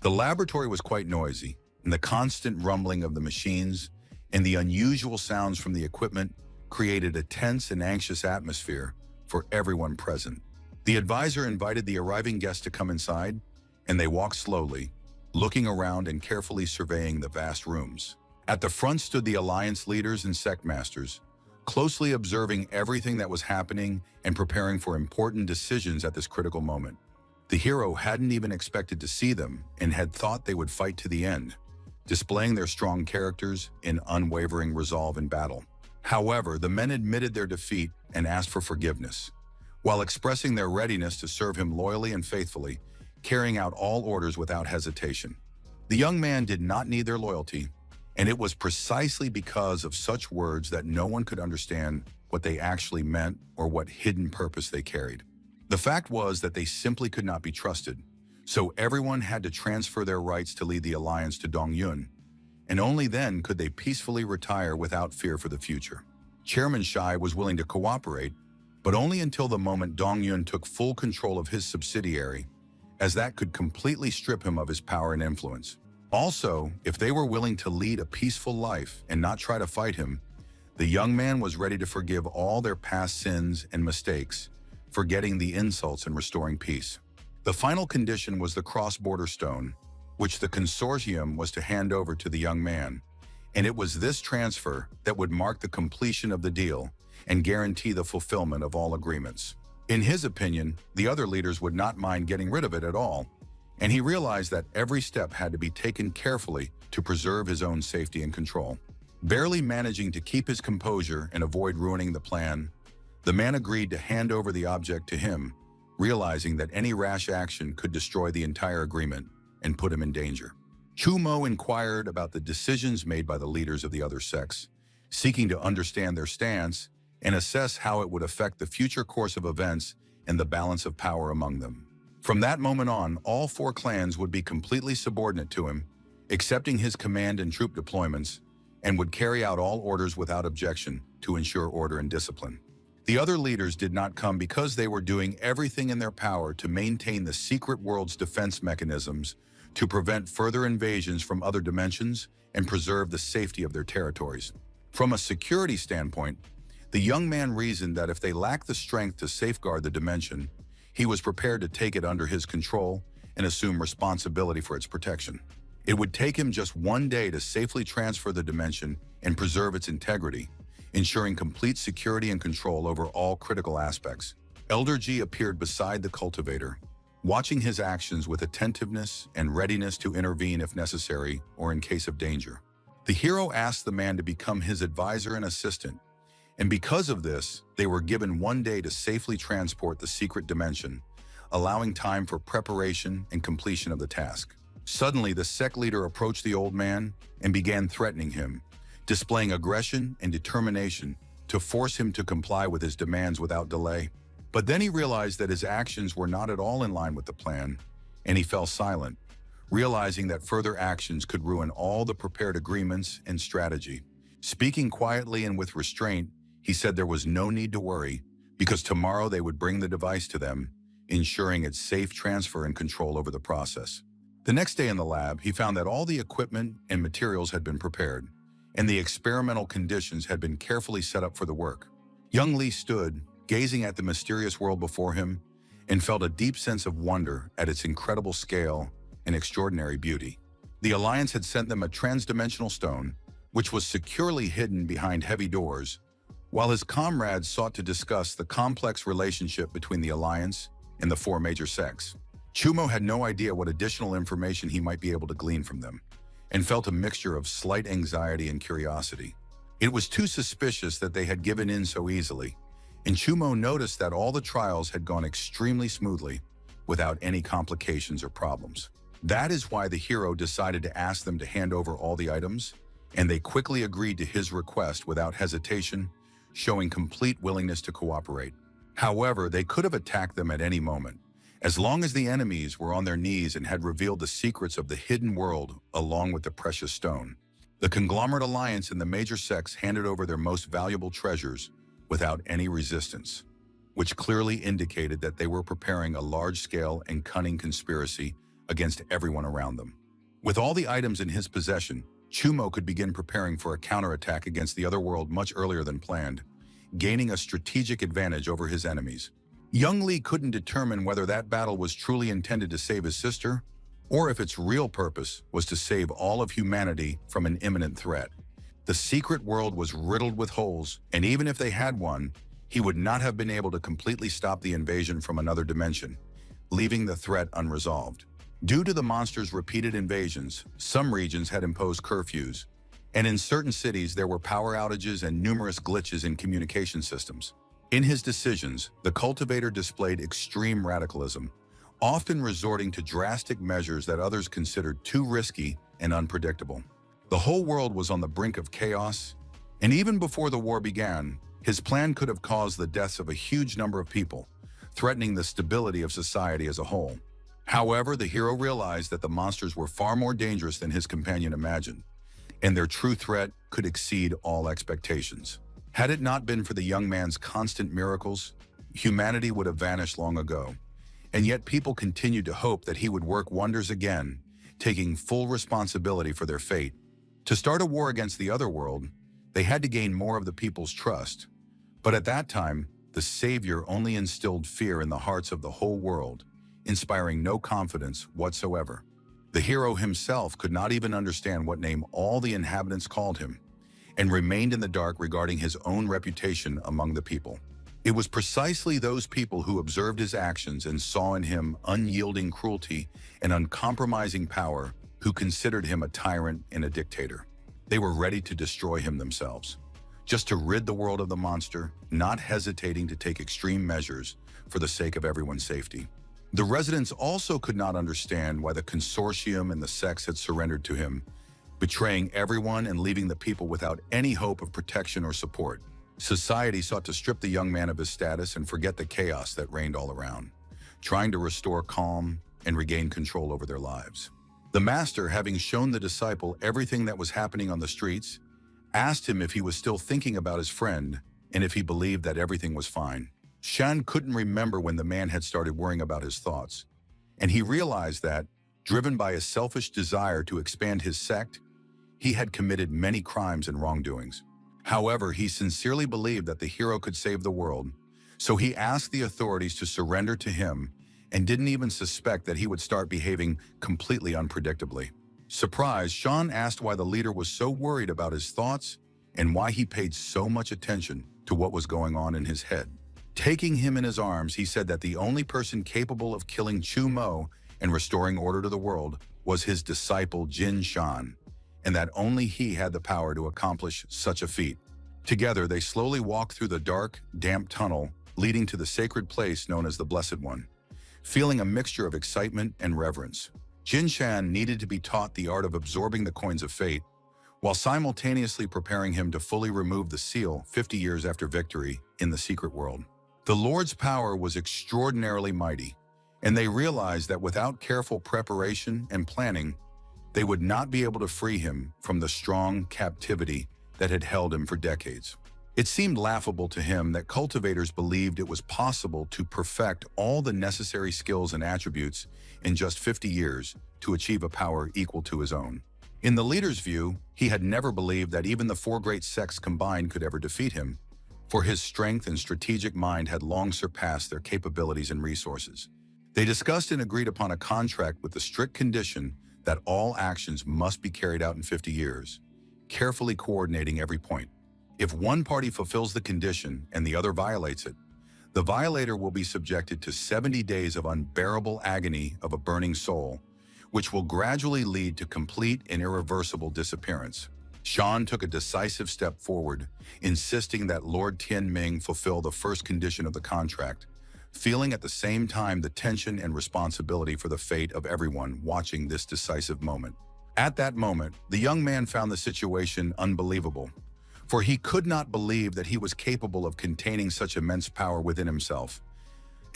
The laboratory was quite noisy, and the constant rumbling of the machines and the unusual sounds from the equipment created a tense and anxious atmosphere for everyone present. The advisor invited the arriving guests to come inside, and they walked slowly, looking around and carefully surveying the vast rooms. At the front stood the alliance leaders and sect masters, closely observing everything that was happening and preparing for important decisions at this critical moment. The hero hadn't even expected to see them and had thought they would fight to the end, displaying their strong characters in unwavering resolve in battle. However, the men admitted their defeat and asked for forgiveness, while expressing their readiness to serve him loyally and faithfully, carrying out all orders without hesitation. The young man did not need their loyalty, and it was precisely because of such words that no one could understand what they actually meant or what hidden purpose they carried. The fact was that they simply could not be trusted, so everyone had to transfer their rights to lead the alliance to Dongyun, and only then could they peacefully retire without fear for the future. Chairman Shai was willing to cooperate, but only until the moment Dongyun took full control of his subsidiary, as that could completely strip him of his power and influence. Also, if they were willing to lead a peaceful life and not try to fight him, the young man was ready to forgive all their past sins and mistakes, forgetting the insults and restoring peace. The final condition was the cross-border stone, which the consortium was to hand over to the young man, and it was this transfer that would mark the completion of the deal and guarantee the fulfillment of all agreements. In his opinion, the other leaders would not mind getting rid of it at all, and he realized that every step had to be taken carefully to preserve his own safety and control. Barely managing to keep his composure and avoid ruining the plan, the man agreed to hand over the object to him, realizing that any rash action could destroy the entire agreement and put him in danger. Chumo inquired about the decisions made by the leaders of the other sects, seeking to understand their stance and assess how it would affect the future course of events and the balance of power among them. From that moment on, all 4 clans would be completely subordinate to him, accepting his command and troop deployments, and would carry out all orders without objection to ensure order and discipline. The other leaders did not come because they were doing everything in their power to maintain the secret world's defense mechanisms to prevent further invasions from other dimensions and preserve the safety of their territories. From a security standpoint, the young man reasoned that if they lacked the strength to safeguard the dimension, he was prepared to take it under his control and assume responsibility for its protection. It would take him just 1 day to safely transfer the dimension and preserve its integrity, ensuring complete security and control over all critical aspects. Elder G appeared beside the cultivator, watching his actions with attentiveness and readiness to intervene if necessary or in case of danger. The hero asked the man to become his advisor and assistant, and because of this, they were given 1 day to safely transport the secret dimension, allowing time for preparation and completion of the task. Suddenly, the sect leader approached the old man and began threatening him, displaying aggression and determination to force him to comply with his demands without delay. But then he realized that his actions were not at all in line with the plan, and he fell silent, realizing that further actions could ruin all the prepared agreements and strategy. Speaking quietly and with restraint, he said there was no need to worry, because tomorrow they would bring the device to them, ensuring its safe transfer and control over the process. The next day in the lab, he found that all the equipment and materials had been prepared, and the experimental conditions had been carefully set up for the work. Young Lee stood, gazing at the mysterious world before him, and felt a deep sense of wonder at its incredible scale and extraordinary beauty. The Alliance had sent them a transdimensional stone, which was securely hidden behind heavy doors, while his comrades sought to discuss the complex relationship between the Alliance and the four major sects. Chumo had no idea what additional information he might be able to glean from them, and felt a mixture of slight anxiety and curiosity. It was too suspicious that they had given in so easily, and Chumo noticed that all the trials had gone extremely smoothly, without any complications or problems. That is why the hero decided to ask them to hand over all the items, and they quickly agreed to his request without hesitation, showing complete willingness to cooperate. However, they could have attacked them at any moment, as long as the enemies were on their knees and had revealed the secrets of the hidden world along with the precious stone. The conglomerate alliance and the major sects handed over their most valuable treasures without any resistance, which clearly indicated that they were preparing a large-scale and cunning conspiracy against everyone around them. With all the items in his possession, Chumo could begin preparing for a counterattack against the other world much earlier than planned, gaining a strategic advantage over his enemies. Young Lee couldn't determine whether that battle was truly intended to save his sister, or if its real purpose was to save all of humanity from an imminent threat. The secret world was riddled with holes, and even if they had one, he would not have been able to completely stop the invasion from another dimension, leaving the threat unresolved. Due to the monster's repeated invasions, some regions had imposed curfews, and in certain cities there were power outages and numerous glitches in communication systems. In his decisions, the cultivator displayed extreme radicalism, often resorting to drastic measures that others considered too risky and unpredictable. The whole world was on the brink of chaos, and even before the war began, his plan could have caused the deaths of a huge number of people, threatening the stability of society as a whole. However, the hero realized that the monsters were far more dangerous than his companion imagined, and their true threat could exceed all expectations. Had it not been for the young man's constant miracles, humanity would have vanished long ago, and yet people continued to hope that he would work wonders again, taking full responsibility for their fate. To start a war against the other world, they had to gain more of the people's trust, but at that time, the savior only instilled fear in the hearts of the whole world, inspiring no confidence whatsoever. The hero himself could not even understand what name all the inhabitants called him, and remained in the dark regarding his own reputation among the people. It was precisely those people who observed his actions and saw in him unyielding cruelty and uncompromising power who considered him a tyrant and a dictator. They were ready to destroy him themselves, just to rid the world of the monster, not hesitating to take extreme measures for the sake of everyone's safety. The residents also could not understand why the consortium and the sects had surrendered to him, betraying everyone and leaving the people without any hope of protection or support. Society sought to strip the young man of his status and forget the chaos that reigned all around, trying to restore calm and regain control over their lives. The master, having shown the disciple everything that was happening on the streets, asked him if he was still thinking about his friend and if he believed that everything was fine. Shan couldn't remember when the man had started worrying about his thoughts, and he realized that, driven by a selfish desire to expand his sect, he had committed many crimes and wrongdoings. However, he sincerely believed that the hero could save the world, so he asked the authorities to surrender to him and didn't even suspect that he would start behaving completely unpredictably. Surprised, Shan asked why the leader was so worried about his thoughts and why he paid so much attention to what was going on in his head. Taking him in his arms, he said that the only person capable of killing Chu Mo and restoring order to the world was his disciple Jin Shan, and that only he had the power to accomplish such a feat. Together, they slowly walked through the dark, damp tunnel leading to the sacred place known as the Blessed One, feeling a mixture of excitement and reverence. Jin Shan needed to be taught the art of absorbing the coins of fate, while simultaneously preparing him to fully remove the seal 50 years after victory in the secret world. The Lord's power was extraordinarily mighty, and they realized that without careful preparation and planning, they would not be able to free him from the strong captivity that had held him for decades. It seemed laughable to him that cultivators believed it was possible to perfect all the necessary skills and attributes in just 50 years to achieve a power equal to his own. In the leader's view, he had never believed that even the four great sects combined could ever defeat him, for his strength and strategic mind had long surpassed their capabilities and resources. They discussed and agreed upon a contract with the strict condition that all actions must be carried out in 50 years, carefully coordinating every point. If one party fulfills the condition and the other violates it, the violator will be subjected to 70 days of unbearable agony of a burning soul, which will gradually lead to complete and irreversible disappearance. Shan took a decisive step forward, insisting that Lord Tianming fulfill the first condition of the contract, feeling at the same time the tension and responsibility for the fate of everyone watching this decisive moment. At that moment, the young man found the situation unbelievable, for he could not believe that he was capable of containing such immense power within himself,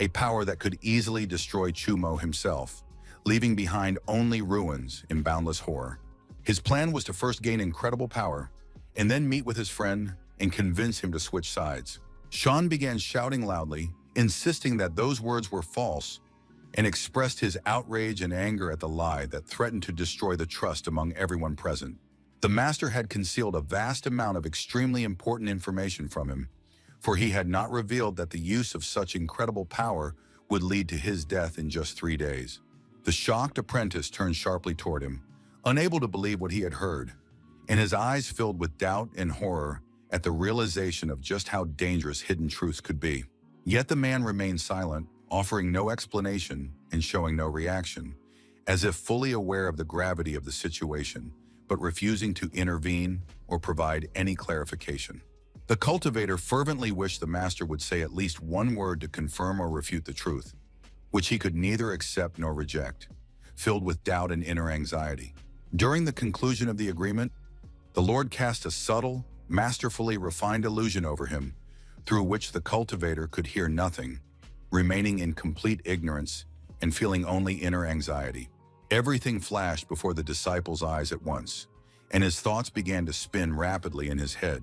a power that could easily destroy Chumo himself, leaving behind only ruins in boundless horror. His plan was to first gain incredible power, and then meet with his friend and convince him to switch sides. Shan began shouting loudly, insisting that those words were false, and expressed his outrage and anger at the lie that threatened to destroy the trust among everyone present. The master had concealed a vast amount of extremely important information from him, for he had not revealed that the use of such incredible power would lead to his death in just 3 days. The shocked apprentice turned sharply toward him, unable to believe what he had heard, and his eyes filled with doubt and horror at the realization of just how dangerous hidden truths could be. Yet the man remained silent, offering no explanation and showing no reaction, as if fully aware of the gravity of the situation, but refusing to intervene or provide any clarification. The cultivator fervently wished the master would say at least one word to confirm or refute the truth, which he could neither accept nor reject, filled with doubt and inner anxiety. During the conclusion of the agreement, the Lord cast a subtle, masterfully refined illusion over him, through which the cultivator could hear nothing, remaining in complete ignorance and feeling only inner anxiety. Everything flashed before the disciple's eyes at once, and his thoughts began to spin rapidly in his head,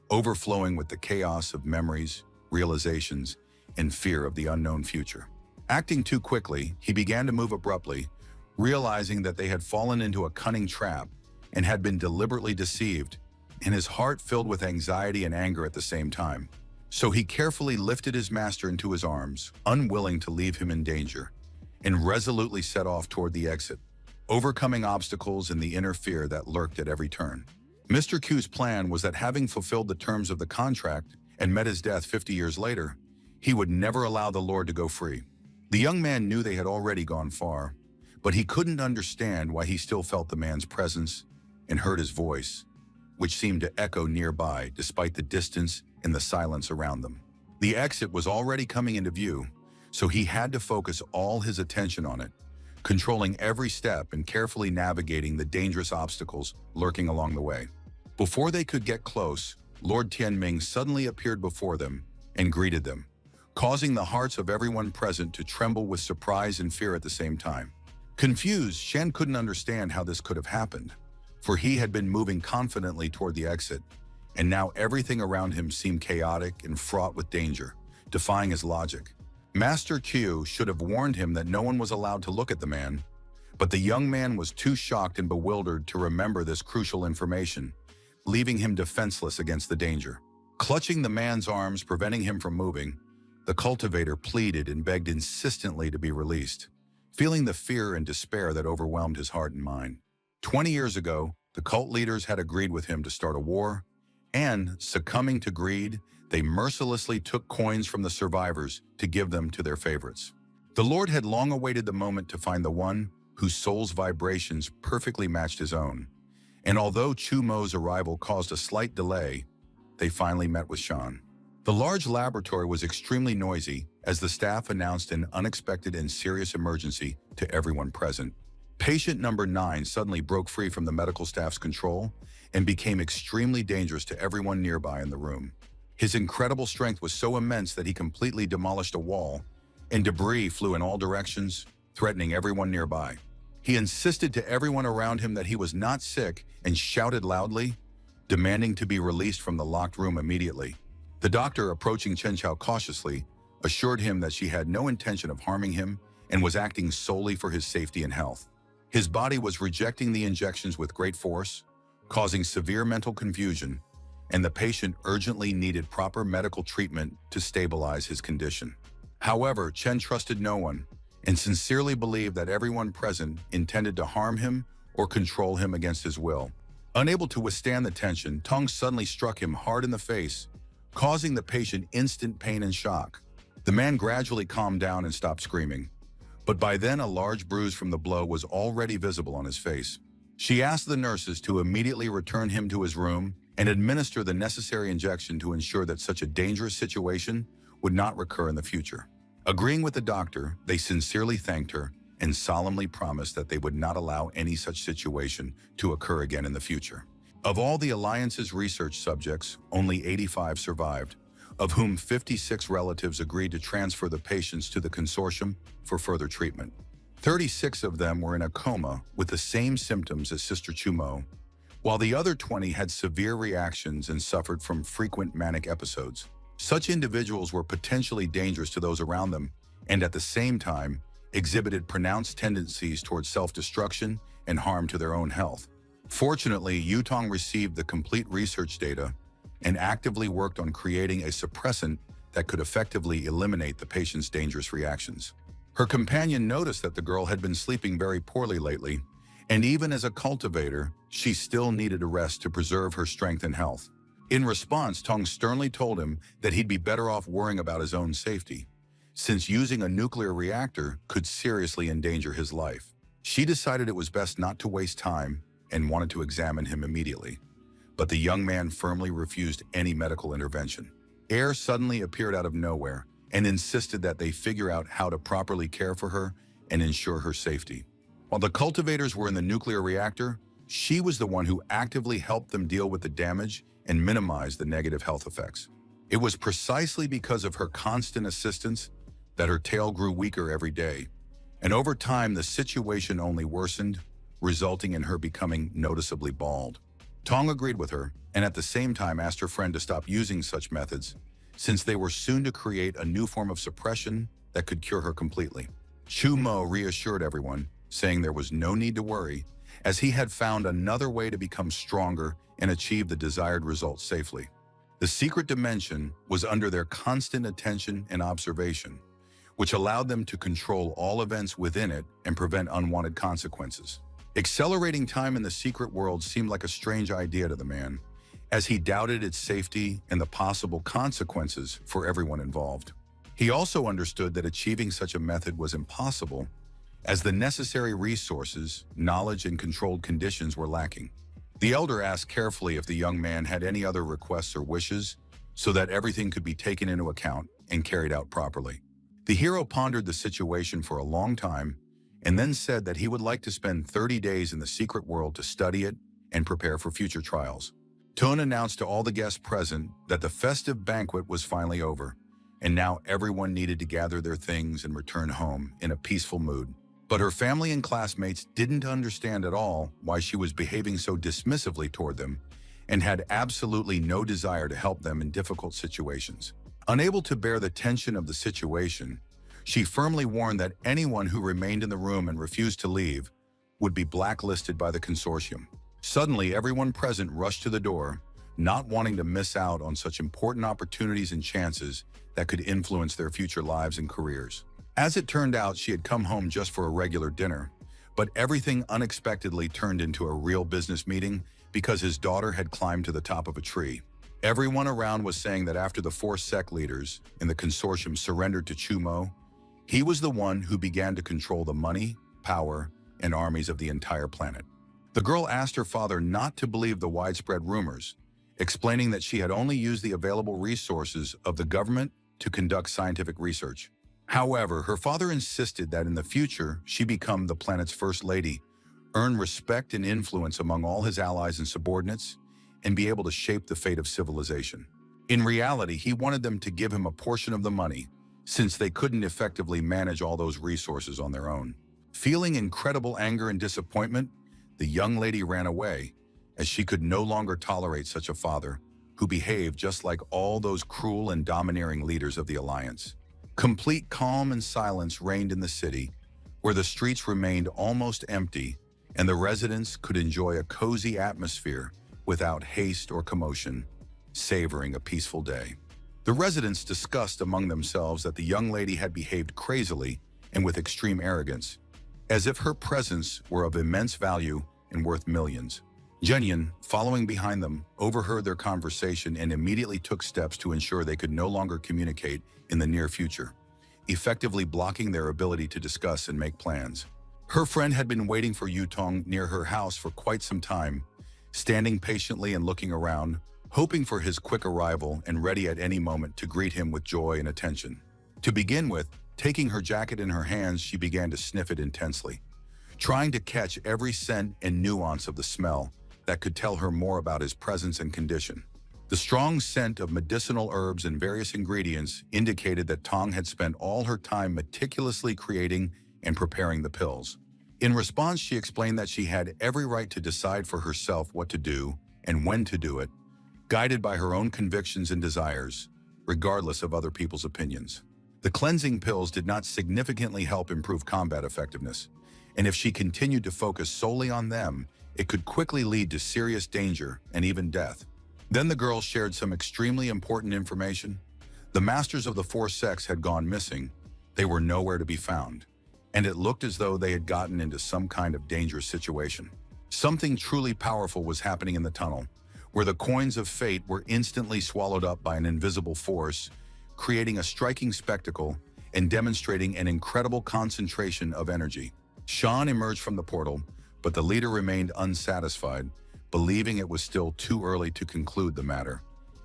overflowing with the chaos of memories, realizations, and fear of the unknown future. Acting too quickly, he began to move abruptly, realizing that they had fallen into a cunning trap and had been deliberately deceived, and his heart filled with anxiety and anger at the same time. So he carefully lifted his master into his arms, unwilling to leave him in danger, and resolutely set off toward the exit, overcoming obstacles and the inner fear that lurked at every turn. Mr. Q's plan was that having fulfilled the terms of the contract and met his death 50 years later, he would never allow the Lord to go free. The young man knew they had already gone far, but he couldn't understand why he still felt the man's presence and heard his voice, which seemed to echo nearby despite the distance and the silence around them. The exit was already coming into view, so he had to focus all his attention on it, controlling every step and carefully navigating the dangerous obstacles lurking along the way. Before they could get close, Lord Tianming suddenly appeared before them and greeted them, causing the hearts of everyone present to tremble with surprise and fear at the same time. Confused, Shan couldn't understand how this could have happened, for he had been moving confidently toward the exit, and now everything around him seemed chaotic and fraught with danger, defying his logic. Master Q should have warned him that no one was allowed to look at the man, but the young man was too shocked and bewildered to remember this crucial information, leaving him defenseless against the danger. Clutching the man's arms, preventing him from moving, the cultivator pleaded and begged insistently to be released, feeling the fear and despair that overwhelmed his heart and mind. 20 years ago, the cult leaders had agreed with him to start a war, and, succumbing to greed, they mercilessly took coins from the survivors to give them to their favorites. The Lord had long awaited the moment to find the one whose soul's vibrations perfectly matched his own, and although Chu Mo's arrival caused a slight delay, they finally met with Shan. The large laboratory was extremely noisy as the staff announced an unexpected and serious emergency to everyone present. Patient number 9 suddenly broke free from the medical staff's control and became extremely dangerous to everyone nearby in the room. His incredible strength was so immense that he completely demolished a wall, and debris flew in all directions, threatening everyone nearby. He insisted to everyone around him that he was not sick and shouted loudly, demanding to be released from the locked room immediately. The doctor, approaching Chen Chao cautiously, assured him that she had no intention of harming him and was acting solely for his safety and health. His body was rejecting the injections with great force, causing severe mental confusion, and the patient urgently needed proper medical treatment to stabilize his condition. However, Chen trusted no one and sincerely believed that everyone present intended to harm him or control him against his will. Unable to withstand the tension, Tong suddenly struck him hard in the face, causing the patient instant pain and shock. The man gradually calmed down and stopped screaming, but by then a large bruise from the blow was already visible on his face. She asked the nurses to immediately return him to his room and administer the necessary injection to ensure that such a dangerous situation would not recur in the future. Agreeing with the doctor, they sincerely thanked her and solemnly promised that they would not allow any such situation to occur again in the future. Of all the Alliance's research subjects, only 85 survived, of whom 56 relatives agreed to transfer the patients to the consortium for further treatment. 36 of them were in a coma with the same symptoms as Sister Chumo, while the other 20 had severe reactions and suffered from frequent manic episodes. Such individuals were potentially dangerous to those around them and at the same time exhibited pronounced tendencies towards self-destruction and harm to their own health. Fortunately, Yutong received the complete research data and actively worked on creating a suppressant that could effectively eliminate the patient's dangerous reactions. Her companion noticed that the girl had been sleeping very poorly lately, and even as a cultivator, she still needed a rest to preserve her strength and health. In response, Tong sternly told him that he'd be better off worrying about his own safety, since using a nuclear reactor could seriously endanger his life. She decided it was best not to waste time and wanted to examine him immediately. But the young man firmly refused any medical intervention. Air suddenly appeared out of nowhere and insisted that they figure out how to properly care for her and ensure her safety. While the cultivators were in the nuclear reactor, she was the one who actively helped them deal with the damage and minimize the negative health effects. It was precisely because of her constant assistance that her tail grew weaker every day, and over time the situation only worsened, resulting in her becoming noticeably bald. Tong agreed with her, and at the same time asked her friend to stop using such methods, since they were soon to create a new form of suppression that could cure her completely. Chu Mo reassured everyone, saying there was no need to worry, as he had found another way to become stronger and achieve the desired results safely. The secret dimension was under their constant attention and observation, which allowed them to control all events within it and prevent unwanted consequences. Accelerating time in the secret world seemed like a strange idea to the man, as he doubted its safety and the possible consequences for everyone involved. He also understood that achieving such a method was impossible, as the necessary resources, knowledge, and controlled conditions were lacking. The elder asked carefully if the young man had any other requests or wishes, so that everything could be taken into account and carried out properly. The hero pondered the situation for a long time and then said that he would like to spend 30 days in the secret world to study it and prepare for future trials. Tun announced to all the guests present that the festive banquet was finally over, and now everyone needed to gather their things and return home in a peaceful mood. But her family and classmates didn't understand at all why she was behaving so dismissively toward them and had absolutely no desire to help them in difficult situations. Unable to bear the tension of the situation, she firmly warned that anyone who remained in the room and refused to leave would be blacklisted by the consortium. Suddenly, everyone present rushed to the door, not wanting to miss out on such important opportunities and chances that could influence their future lives and careers. As it turned out, she had come home just for a regular dinner, but everything unexpectedly turned into a real business meeting because his daughter had climbed to the top of a tree. Everyone around was saying that after the 4 sect leaders in the consortium surrendered to Chumo, he was the one who began to control the money, power, and armies of the entire planet. The girl asked her father not to believe the widespread rumors, explaining that she had only used the available resources of the government to conduct scientific research. However, her father insisted that in the future she become the planet's first lady, earn respect and influence among all his allies and subordinates, and be able to shape the fate of civilization. In reality, he wanted them to give him a portion of the money, since they couldn't effectively manage all those resources on their own. Feeling incredible anger and disappointment, the young lady ran away, as she could no longer tolerate such a father, who behaved just like all those cruel and domineering leaders of the Alliance. Complete calm and silence reigned in the city, where the streets remained almost empty and the residents could enjoy a cozy atmosphere without haste or commotion, savoring a peaceful day. The residents discussed among themselves that the young lady had behaved crazily and with extreme arrogance, as if her presence were of immense value and worth millions. Junyan, following behind them, overheard their conversation and immediately took steps to ensure they could no longer communicate in the near future, effectively blocking their ability to discuss and make plans. Her friend had been waiting for Yutong near her house for quite some time, standing patiently and looking around, hoping for his quick arrival and ready at any moment to greet him with joy and attention. To begin with, taking her jacket in her hands, she began to sniff it intensely, trying to catch every scent and nuance of the smell that could tell her more about his presence and condition. The strong scent of medicinal herbs and various ingredients indicated that Tong had spent all her time meticulously creating and preparing the pills. In response, she explained that she had every right to decide for herself what to do and when to do it, guided by her own convictions and desires, regardless of other people's opinions. The cleansing pills did not significantly help improve combat effectiveness, and if she continued to focus solely on them, it could quickly lead to serious danger and even death. Then the girl shared some extremely important information. The masters of the four sects had gone missing. They were nowhere to be found, and it looked as though they had gotten into some kind of dangerous situation. Something truly powerful was happening in the tunnel, where the coins of fate were instantly swallowed up by an invisible force, creating a striking spectacle and demonstrating an incredible concentration of energy. Sean emerged from the portal, but the leader remained unsatisfied, believing it was still too early to conclude the matter,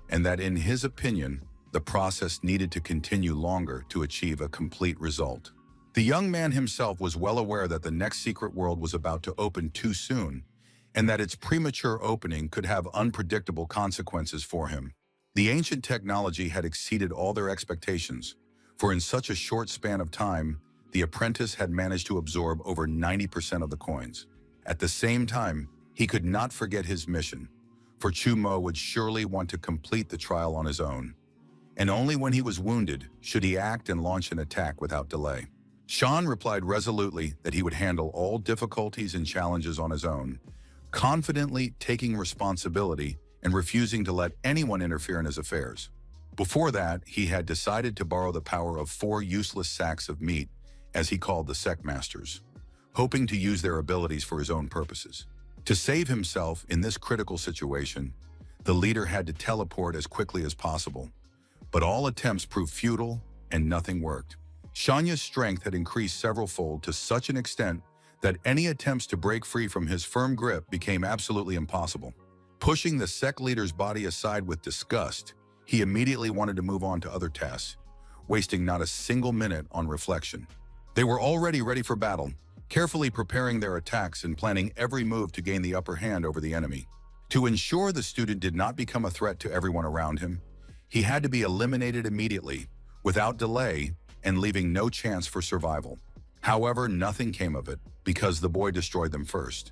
and that in his opinion, the process needed to continue longer to achieve a complete result. The young man himself was well aware that the next secret world was about to open too soon, and that its premature opening could have unpredictable consequences for him. The ancient technology had exceeded all their expectations, for in such a short span of time, the apprentice had managed to absorb over 90% of the coins. At the same time, he could not forget his mission, for Chu Mo would surely want to complete the trial on his own, and only when he was wounded should he act and launch an attack without delay. Sean replied resolutely that he would handle all difficulties and challenges on his own, confidently taking responsibility and refusing to let anyone interfere in his affairs. Before that, he had decided to borrow the power of 4 useless sacks of meat, as he called the sect masters, hoping to use their abilities for his own purposes. To save himself in this critical situation, the leader had to teleport as quickly as possible, but all attempts proved futile and nothing worked. Shanya's strength had increased several-fold to such an extent that any attempts to break free from his firm grip became absolutely impossible. Pushing the sect leader's body aside with disgust, he immediately wanted to move on to other tasks, wasting not a single minute on reflection. They were already ready for battle, carefully preparing their attacks and planning every move to gain the upper hand over the enemy. To ensure the student did not become a threat to everyone around him, he had to be eliminated immediately, without delay, and leaving no chance for survival. However, nothing came of it, because the boy destroyed them first,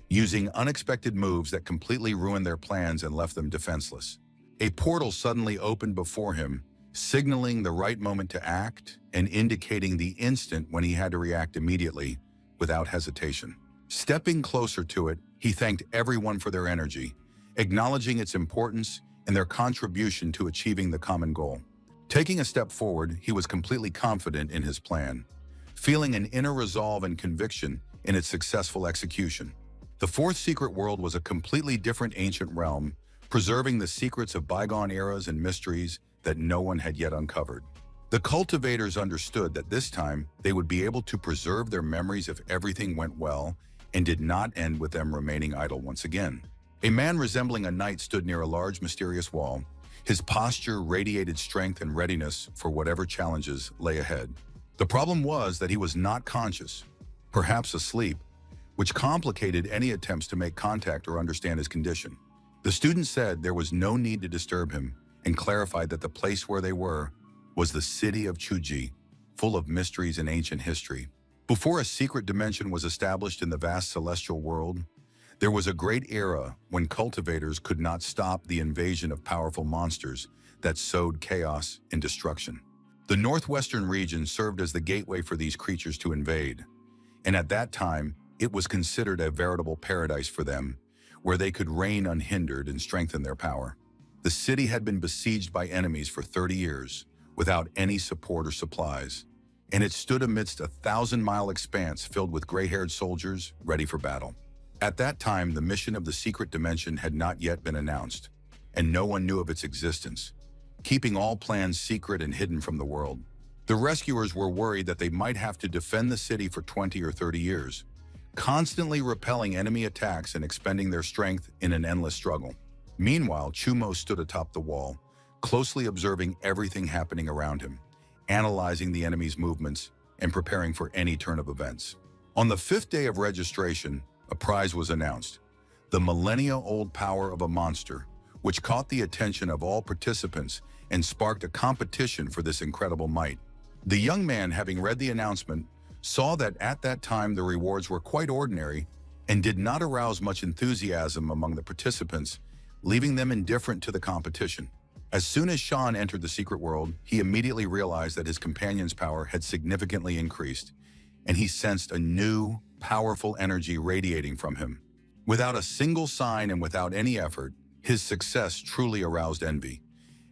using unexpected moves that completely ruined their plans and left them defenseless. A portal suddenly opened before him, signaling the right moment to act and indicating the instant when he had to react immediately, without hesitation. Stepping closer to it, he thanked everyone for their energy, acknowledging its importance and their contribution to achieving the common goal. Taking a step forward, he was completely confident in his plan, feeling an inner resolve and conviction in its successful execution. The fourth secret world was a completely different ancient realm, preserving the secrets of bygone eras and mysteries that no one had yet uncovered. The cultivators understood that this time they would be able to preserve their memories if everything went well and did not end with them remaining idle once again. A man resembling a knight stood near a large mysterious wall. His posture radiated strength and readiness for whatever challenges lay ahead. The problem was that he was not conscious, perhaps asleep, which complicated any attempts to make contact or understand his condition. The student said there was no need to disturb him and clarified that the place where they were was the city of Chuji, full of mysteries and ancient history. Before a secret dimension was established in the vast celestial world, There was a great era when cultivators could not stop the invasion of powerful monsters that sowed chaos and destruction. The northwestern region served as the gateway for these creatures to invade, and at that time, it was considered a veritable paradise for them, where they could reign unhindered and strengthen their power. The city had been besieged by enemies for 30 years, without any support or supplies, and it stood amidst a 1,000-mile expanse filled with gray-haired soldiers ready for battle. At that time, the mission of the secret dimension had not yet been announced, and no one knew of its existence, keeping all plans secret and hidden from the world. The rescuers were worried that they might have to defend the city for 20 or 30 years, constantly repelling enemy attacks and expending their strength in an endless struggle. Meanwhile, Chumo stood atop the wall, closely observing everything happening around him, analyzing the enemy's movements and preparing for any turn of events. On the 5th day of registration, a prize was announced, the millennia-old power of a monster, which caught the attention of all participants and sparked a competition for this incredible might. The young man, having read the announcement, saw that at that time the rewards were quite ordinary and did not arouse much enthusiasm among the participants, leaving them indifferent to the competition. As soon as Sean entered the secret world, he immediately realized that his companion's power had significantly increased, and he sensed a new, powerful energy radiating from him. Without a single sign and without any effort, his success truly aroused envy,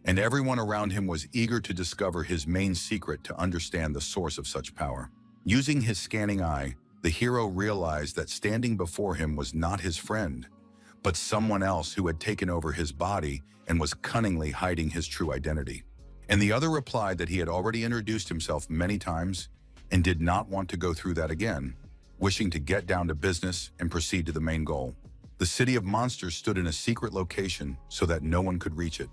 and everyone around him was eager to discover his main secret to understand the source of such power. Using his scanning eye, the hero realized that standing before him was not his friend, but someone else who had taken over his body and was cunningly hiding his true identity. And the other replied that he had already introduced himself many times and did not want to go through that again, wishing to get down to business and proceed to the main goal. The city of monsters stood in a secret location so that no one could reach it,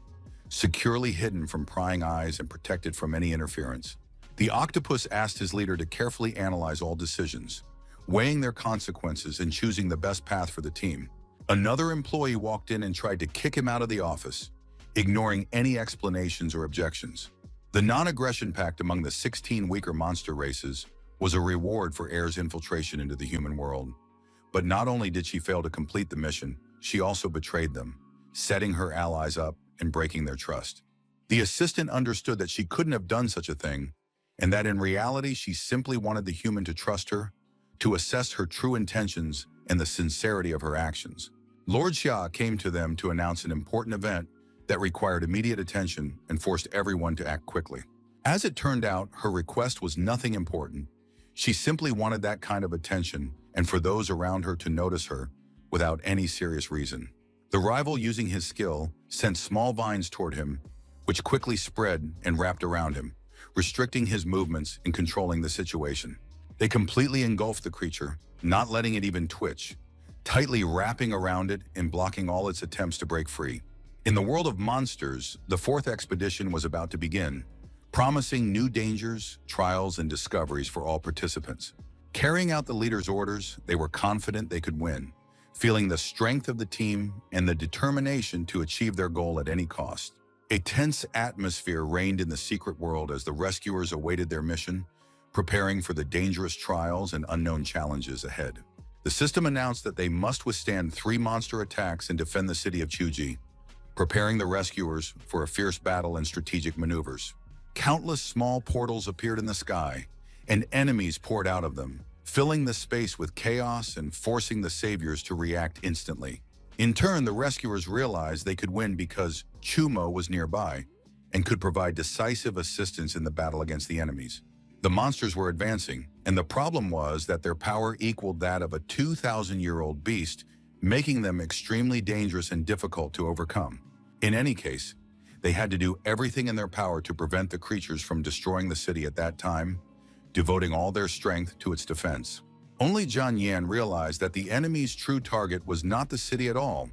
securely hidden from prying eyes and protected from any interference. The octopus asked his leader to carefully analyze all decisions, weighing their consequences and choosing the best path for the team. Another employee walked in and tried to kick him out of the office, ignoring any explanations or objections. The non-aggression pact among the 16 weaker monster races was a reward for Air's infiltration into the human world. But not only did she fail to complete the mission, she also betrayed them, setting her allies up and breaking their trust. The assistant understood that she couldn't have done such a thing, and that in reality she simply wanted the human to trust her, to assess her true intentions and the sincerity of her actions. Lord Xia came to them to announce an important event that required immediate attention and forced everyone to act quickly. As it turned out, her request was nothing important. She simply wanted that kind of attention and for those around her to notice her without any serious reason. The rival, using his skill, sent small vines toward him, which quickly spread and wrapped around him, restricting his movements and controlling the situation. They completely engulfed the creature, not letting it even twitch, tightly wrapping around it and blocking all its attempts to break free. In the world of monsters, the 4th expedition was about to begin, promising new dangers, trials, and discoveries for all participants. Carrying out the leader's orders, they were confident they could win, feeling the strength of the team and the determination to achieve their goal at any cost. A tense atmosphere reigned in the secret world as the rescuers awaited their mission, preparing for the dangerous trials and unknown challenges ahead. The system announced that they must withstand 3 monster attacks and defend the city of Chuji, preparing the rescuers for a fierce battle and strategic maneuvers. Countless small portals appeared in the sky, and enemies poured out of them, filling the space with chaos and forcing the saviors to react instantly. In turn, the rescuers realized they could win because Chumo was nearby and could provide decisive assistance in the battle against the enemies. The monsters were advancing, and the problem was that their power equaled that of a 2,000-year-old beast, making them extremely dangerous and difficult to overcome. In any case, they had to do everything in their power to prevent the creatures from destroying the city at that time, devoting all their strength to its defense. Only Jian Yan realized that the enemy's true target was not the city at all,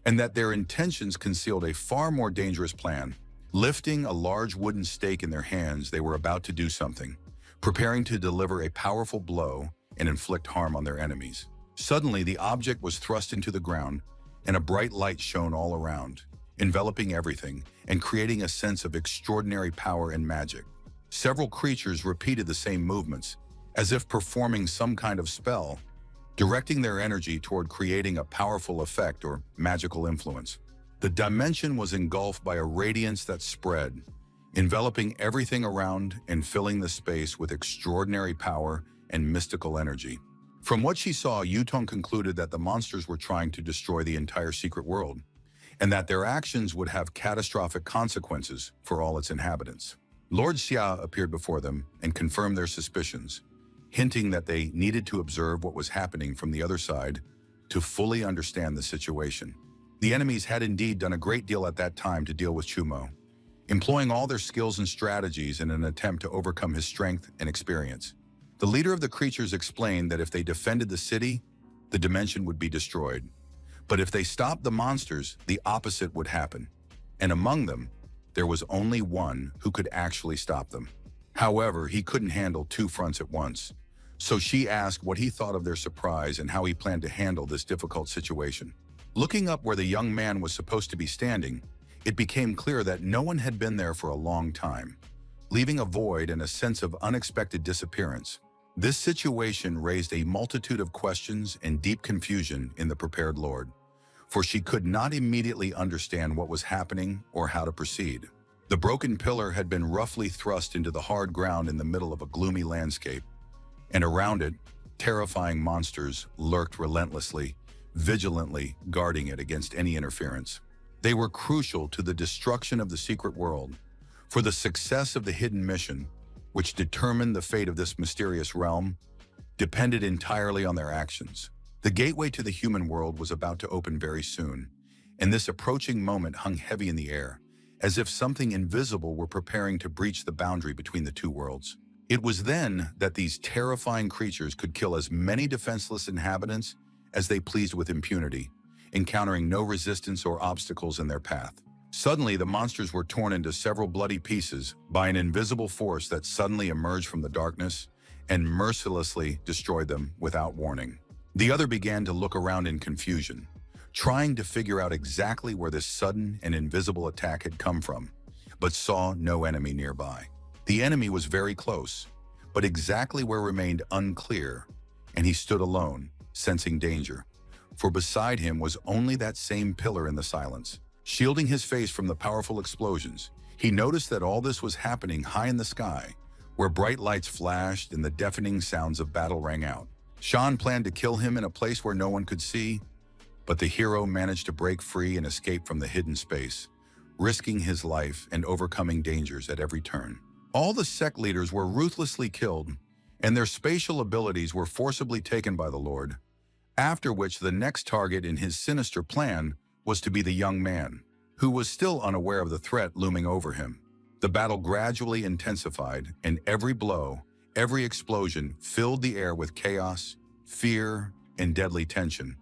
and that their intentions concealed a far more dangerous plan. Lifting a large wooden stake in their hands, they were about to do something, preparing to deliver a powerful blow and inflict harm on their enemies. Suddenly, the object was thrust into the ground, and a bright light shone all around, enveloping everything and creating a sense of extraordinary power and magic. Several creatures repeated the same movements, as if performing some kind of spell, directing their energy toward creating a powerful effect or magical influence. The dimension was engulfed by a radiance that spread, enveloping everything around and filling the space with extraordinary power and mystical energy. From what she saw, Yutong concluded that the monsters were trying to destroy the entire secret world, and that their actions would have catastrophic consequences for all its inhabitants. Lord Xia appeared before them and confirmed their suspicions, hinting that they needed to observe what was happening from the other side to fully understand the situation. The enemies had indeed done a great deal at that time to deal with Chumo, employing all their skills and strategies in an attempt to overcome his strength and experience. The leader of the creatures explained that if they defended the city, the dimension would be destroyed. But if they stopped the monsters, the opposite would happen. And among them, there was only one who could actually stop them. However, he couldn't handle two fronts at once. So she asked what he thought of their surprise and how he planned to handle this difficult situation. Looking up where the young man was supposed to be standing, it became clear that no one had been there for a long time, leaving a void and a sense of unexpected disappearance. This situation raised a multitude of questions and deep confusion in the prepared Lord, for she could not immediately understand what was happening or how to proceed. The broken pillar had been roughly thrust into the hard ground in the middle of a gloomy landscape, and around it, terrifying monsters lurked relentlessly, vigilantly guarding it against any interference. They were crucial to the destruction of the secret world, for the success of the hidden mission, which determined the fate of this mysterious realm, depended entirely on their actions. The gateway to the human world was about to open very soon, and this approaching moment hung heavy in the air, as if something invisible were preparing to breach the boundary between the two worlds. It was then that these terrifying creatures could kill as many defenseless inhabitants as they pleased with impunity, encountering no resistance or obstacles in their path. Suddenly, the monsters were torn into several bloody pieces by an invisible force that suddenly emerged from the darkness and mercilessly destroyed them without warning. The other began to look around in confusion, trying to figure out exactly where this sudden and invisible attack had come from, but saw no enemy nearby. The enemy was very close, but exactly where remained unclear, and he stood alone, sensing danger, for beside him was only that same pillar in the silence. Shielding his face from the powerful explosions, he noticed that all this was happening high in the sky, where bright lights flashed and the deafening sounds of battle rang out. Shan planned to kill him in a place where no one could see, but the hero managed to break free and escape from the hidden space, risking his life and overcoming dangers at every turn. All the sect leaders were ruthlessly killed, and their spatial abilities were forcibly taken by the Lord, after which the next target in his sinister plan was to be the young man, who was still unaware of the threat looming over him. The battle gradually intensified, and every blow, every explosion filled the air with chaos, fear, and deadly tension,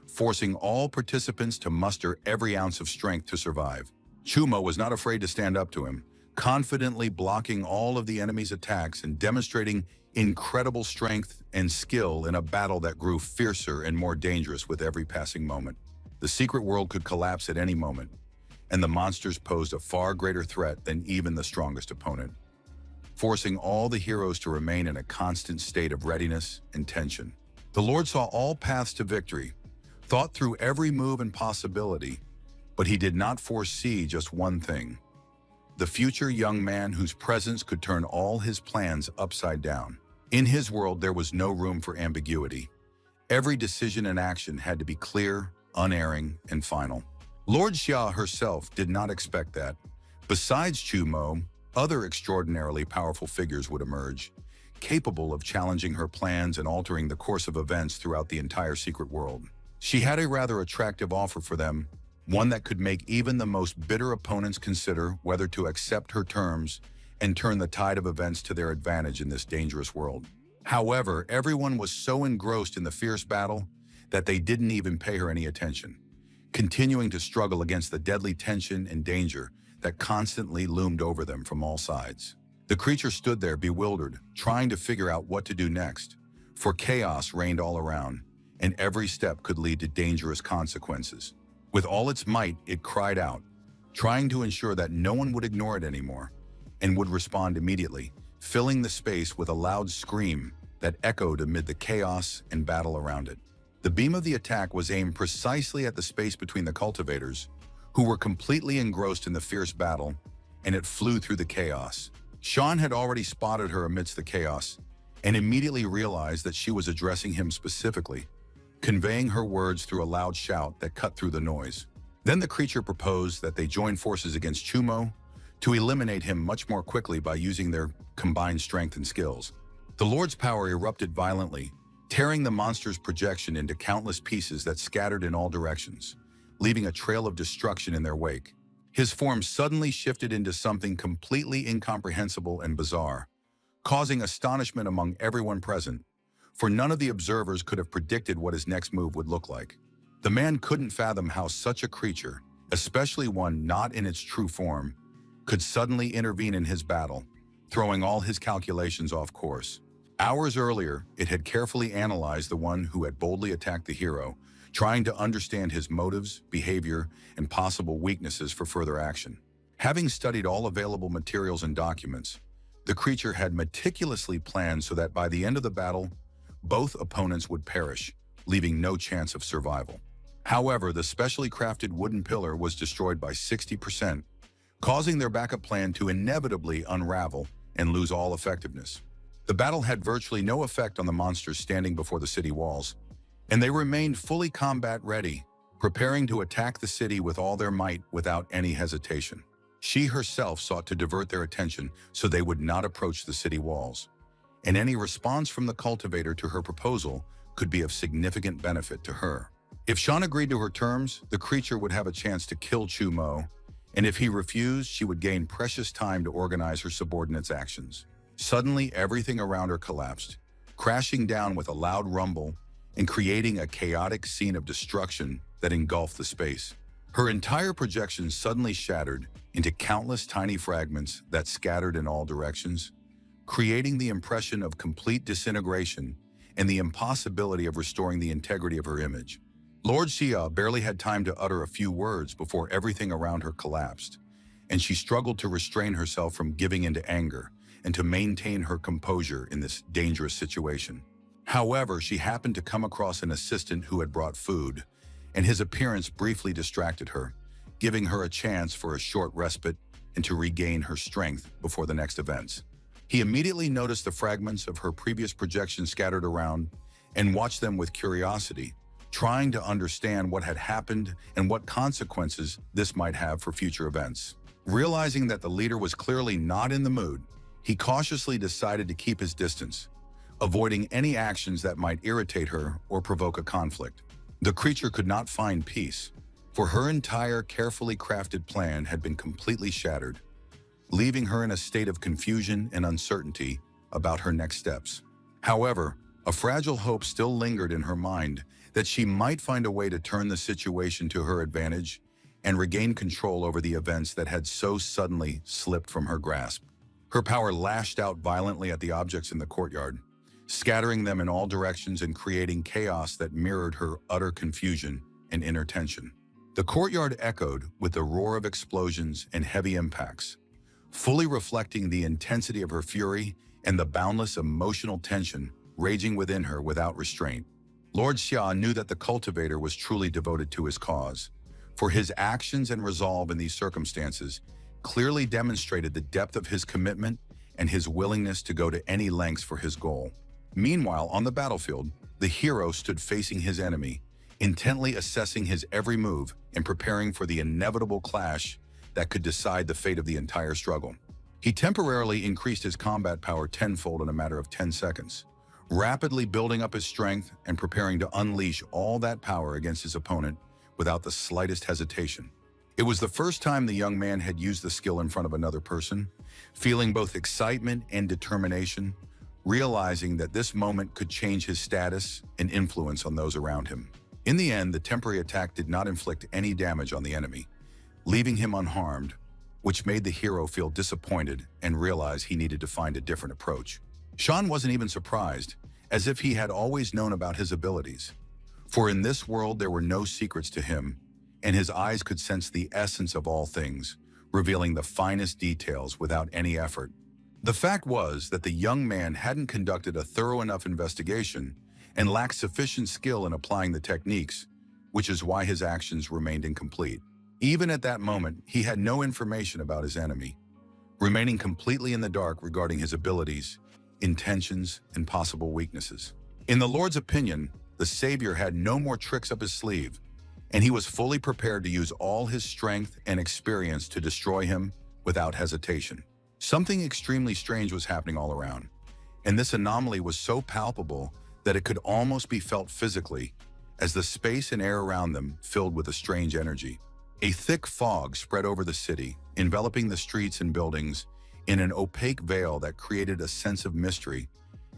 forcing all participants to muster every ounce of strength to survive. Chumo was not afraid to stand up to him, confidently blocking all of the enemy's attacks and demonstrating incredible strength and skill in a battle that grew fiercer and more dangerous with every passing moment. The secret world could collapse at any moment, and the monsters posed a far greater threat than even the strongest opponent, forcing all the heroes to remain in a constant state of readiness and tension. The Lord saw all paths to victory, thought through every move and possibility, but he did not foresee just one thing: the future young man whose presence could turn all his plans upside down. In his world, there was no room for ambiguity. Every decision and action had to be clear, unerring, and final. Lord Xia herself did not expect that. Besides Chumo, other extraordinarily powerful figures would emerge, capable of challenging her plans and altering the course of events throughout the entire secret world. She had a rather attractive offer for them, one that could make even the most bitter opponents consider whether to accept her terms and turn the tide of events to their advantage in this dangerous world. However, everyone was so engrossed in the fierce battle that they didn't even pay her any attention, continuing to struggle against the deadly tension and danger that constantly loomed over them from all sides. The creature stood there bewildered, trying to figure out what to do next, for chaos reigned all around, and every step could lead to dangerous consequences. With all its might, it cried out, trying to ensure that no one would ignore it anymore, and would respond immediately, filling the space with a loud scream that echoed amid the chaos and battle around it. The beam of the attack was aimed precisely at the space between the cultivators, who were completely engrossed in the fierce battle, and it flew through the chaos. Sean had already spotted her amidst the chaos and immediately realized that she was addressing him specifically, conveying her words through a loud shout that cut through the noise. Then the creature proposed that they join forces against Chumo to eliminate him much more quickly by using their combined strength and skills. The Lord's power erupted violently, tearing the monster's projection into countless pieces that scattered in all directions, leaving a trail of destruction in their wake. His form suddenly shifted into something completely incomprehensible and bizarre, causing astonishment among everyone present, for none of the observers could have predicted what his next move would look like. The man couldn't fathom how such a creature, especially one not in its true form, could suddenly intervene in his battle, throwing all his calculations off course. Hours earlier, it had carefully analyzed the one who had boldly attacked the hero, trying to understand his motives, behavior, and possible weaknesses for further action. Having studied all available materials and documents, the creature had meticulously planned so that by the end of the battle, both opponents would perish, leaving no chance of survival. However, the specially crafted wooden pillar was destroyed by 60%, causing their backup plan to inevitably unravel and lose all effectiveness. The battle had virtually no effect on the monsters standing before the city walls, and they remained fully combat-ready, preparing to attack the city with all their might without any hesitation. She herself sought to divert their attention so they would not approach the city walls, and any response from the cultivator to her proposal could be of significant benefit to her. If Shan agreed to her terms, the creature would have a chance to kill Chumo, and if he refused, she would gain precious time to organize her subordinates' actions. Suddenly, everything around her collapsed, crashing down with a loud rumble and creating a chaotic scene of destruction that engulfed the space. Her entire projection suddenly shattered into countless tiny fragments that scattered in all directions, creating the impression of complete disintegration and the impossibility of restoring the integrity of her image. Lord Xia barely had time to utter a few words before everything around her collapsed, and she struggled to restrain herself from giving into anger and to maintain her composure in this dangerous situation. However, she happened to come across an assistant who had brought food, and his appearance briefly distracted her, giving her a chance for a short respite and to regain her strength before the next events. He immediately noticed the fragments of her previous projection scattered around and watched them with curiosity, trying to understand what had happened and what consequences this might have for future events. Realizing that the leader was clearly not in the mood, he cautiously decided to keep his distance, avoiding any actions that might irritate her or provoke a conflict. The creature could not find peace, for her entire carefully crafted plan had been completely shattered, leaving her in a state of confusion and uncertainty about her next steps. However, a fragile hope still lingered in her mind that she might find a way to turn the situation to her advantage and regain control over the events that had so suddenly slipped from her grasp. Her power lashed out violently at the objects in the courtyard, scattering them in all directions and creating chaos that mirrored her utter confusion and inner tension. The courtyard echoed with the roar of explosions and heavy impacts, fully reflecting the intensity of her fury and the boundless emotional tension raging within her without restraint. Lord Xia knew that the cultivator was truly devoted to his cause, for his actions and resolve in these circumstances clearly demonstrated the depth of his commitment and his willingness to go to any lengths for his goal. Meanwhile, on the battlefield, the hero stood facing his enemy, intently assessing his every move and preparing for the inevitable clash that could decide the fate of the entire struggle. He temporarily increased his combat power tenfold in a matter of 10 seconds, rapidly building up his strength and preparing to unleash all that power against his opponent without the slightest hesitation. It was the first time the young man had used the skill in front of another person, feeling both excitement and determination, realizing that this moment could change his status and influence on those around him. In the end, the temporary attack did not inflict any damage on the enemy, leaving him unharmed, which made the hero feel disappointed and realize he needed to find a different approach. Sean wasn't even surprised, as if he had always known about his abilities. For in this world there were no secrets to him, and his eyes could sense the essence of all things, revealing the finest details without any effort. The fact was that the young man hadn't conducted a thorough enough investigation and lacked sufficient skill in applying the techniques, which is why his actions remained incomplete. Even at that moment, he had no information about his enemy, remaining completely in the dark regarding his abilities, intentions, and possible weaknesses. In the Lord's opinion, the Savior had no more tricks up his sleeve, and he was fully prepared to use all his strength and experience to destroy him without hesitation. Something extremely strange was happening all around, and this anomaly was so palpable that it could almost be felt physically, as the space and air around them filled with a strange energy. A thick fog spread over the city, enveloping the streets and buildings in an opaque veil that created a sense of mystery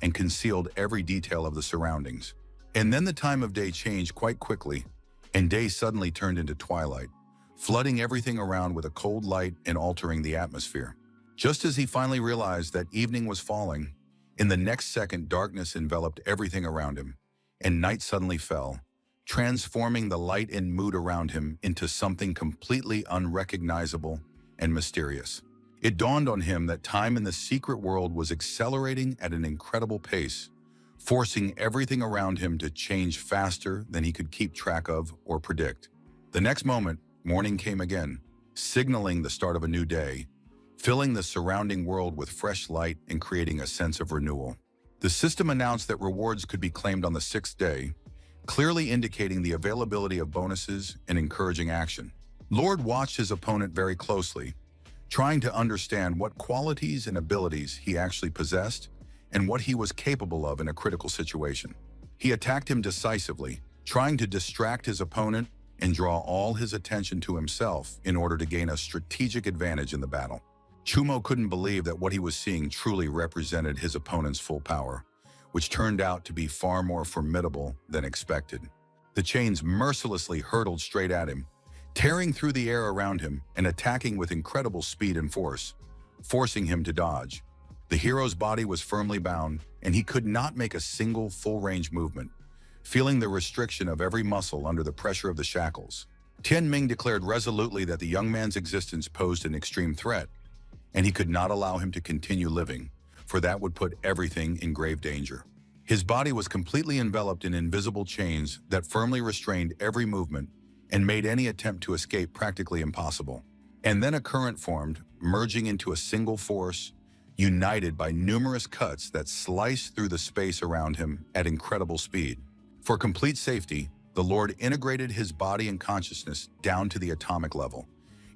and concealed every detail of the surroundings. And then the time of day changed quite quickly, and day suddenly turned into twilight, flooding everything around with a cold light and altering the atmosphere. Just as he finally realized that evening was falling, in the next second darkness enveloped everything around him, and night suddenly fell, transforming the light and mood around him into something completely unrecognizable and mysterious. It dawned on him that time in the secret world was accelerating at an incredible pace, forcing everything around him to change faster than he could keep track of or predict. The next moment, morning came again, signaling the start of a new day, filling the surrounding world with fresh light and creating a sense of renewal. The system announced that rewards could be claimed on the sixth day, clearly indicating the availability of bonuses and encouraging action. Lord watched his opponent very closely, trying to understand what qualities and abilities he actually possessed and what he was capable of in a critical situation. He attacked him decisively, trying to distract his opponent and draw all his attention to himself in order to gain a strategic advantage in the battle. Chumo couldn't believe that what he was seeing truly represented his opponent's full power, which turned out to be far more formidable than expected. The chains mercilessly hurtled straight at him, tearing through the air around him and attacking with incredible speed and force, forcing him to dodge. The hero's body was firmly bound, and he could not make a single full-range movement, feeling the restriction of every muscle under the pressure of the shackles. Tian Ming declared resolutely that the young man's existence posed an extreme threat, and he could not allow him to continue living, for that would put everything in grave danger. His body was completely enveloped in invisible chains that firmly restrained every movement and made any attempt to escape practically impossible. And then a current formed, merging into a single force, united by numerous cuts that sliced through the space around him at incredible speed. For complete safety, the Lord integrated his body and consciousness down to the atomic level,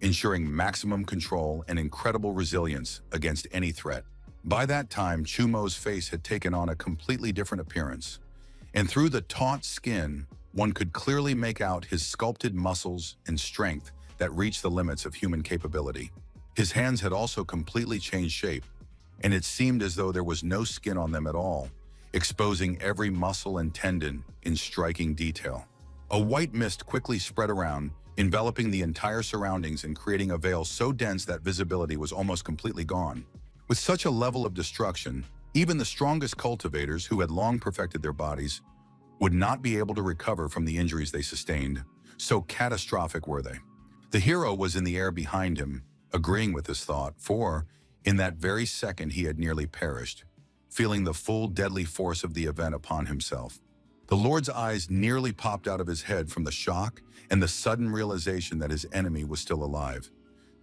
ensuring maximum control and incredible resilience against any threat. By that time, Chumo's face had taken on a completely different appearance, and through the taut skin, one could clearly make out his sculpted muscles and strength that reached the limits of human capability. His hands had also completely changed shape, and it seemed as though there was no skin on them at all, exposing every muscle and tendon in striking detail. A white mist quickly spread around, enveloping the entire surroundings and creating a veil so dense that visibility was almost completely gone. With such a level of destruction, even the strongest cultivators who had long perfected their bodies would not be able to recover from the injuries they sustained, so catastrophic were they. The hero was in the air behind him, agreeing with this thought, for in that very second he had nearly perished, feeling the full deadly force of the event upon himself. The Lord's eyes nearly popped out of his head from the shock and the sudden realization that his enemy was still alive,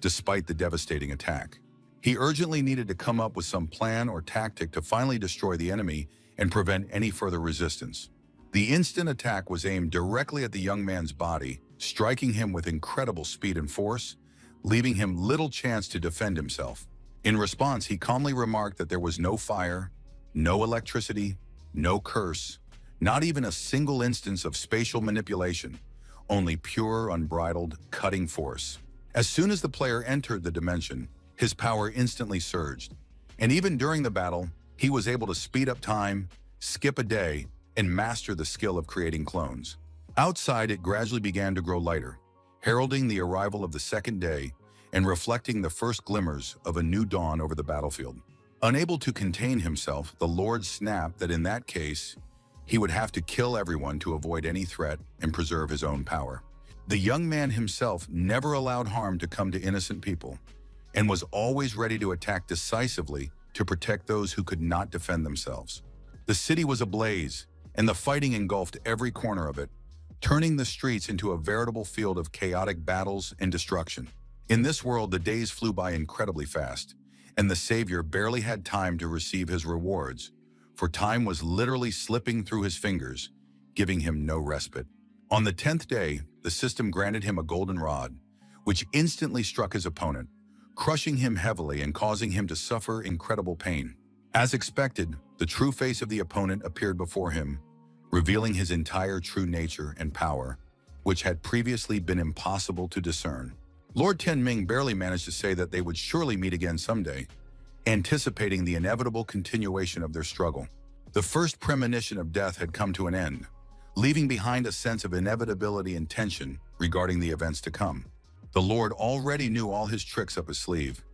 despite the devastating attack. He urgently needed to come up with some plan or tactic to finally destroy the enemy and prevent any further resistance. The instant attack was aimed directly at the young man's body, striking him with incredible speed and force, leaving him little chance to defend himself. In response, he calmly remarked that there was no fire, no electricity, no curse, not even a single instance of spatial manipulation, only pure, unbridled, cutting force. As soon as the player entered the dimension, his power instantly surged, and even during the battle, he was able to speed up time, skip a day, and master the skill of creating clones. Outside, it gradually began to grow lighter, heralding the arrival of the second day and reflecting the first glimmers of a new dawn over the battlefield. Unable to contain himself, the Lord snapped that in that case, he would have to kill everyone to avoid any threat and preserve his own power. The young man himself never allowed harm to come to innocent people and was always ready to attack decisively to protect those who could not defend themselves. The city was ablaze, and the fighting engulfed every corner of it, turning the streets into a veritable field of chaotic battles and destruction. In this world, the days flew by incredibly fast, and the Savior barely had time to receive his rewards, for time was literally slipping through his fingers, giving him no respite. On the 10th day, the system granted him a golden rod, which instantly struck his opponent, crushing him heavily and causing him to suffer incredible pain. As expected, the true face of the opponent appeared before him, revealing his entire true nature and power, which had previously been impossible to discern. Lord Tianming barely managed to say that they would surely meet again someday, anticipating the inevitable continuation of their struggle. The first premonition of death had come to an end, leaving behind a sense of inevitability and tension regarding the events to come. The Lord already knew all his tricks up his sleeve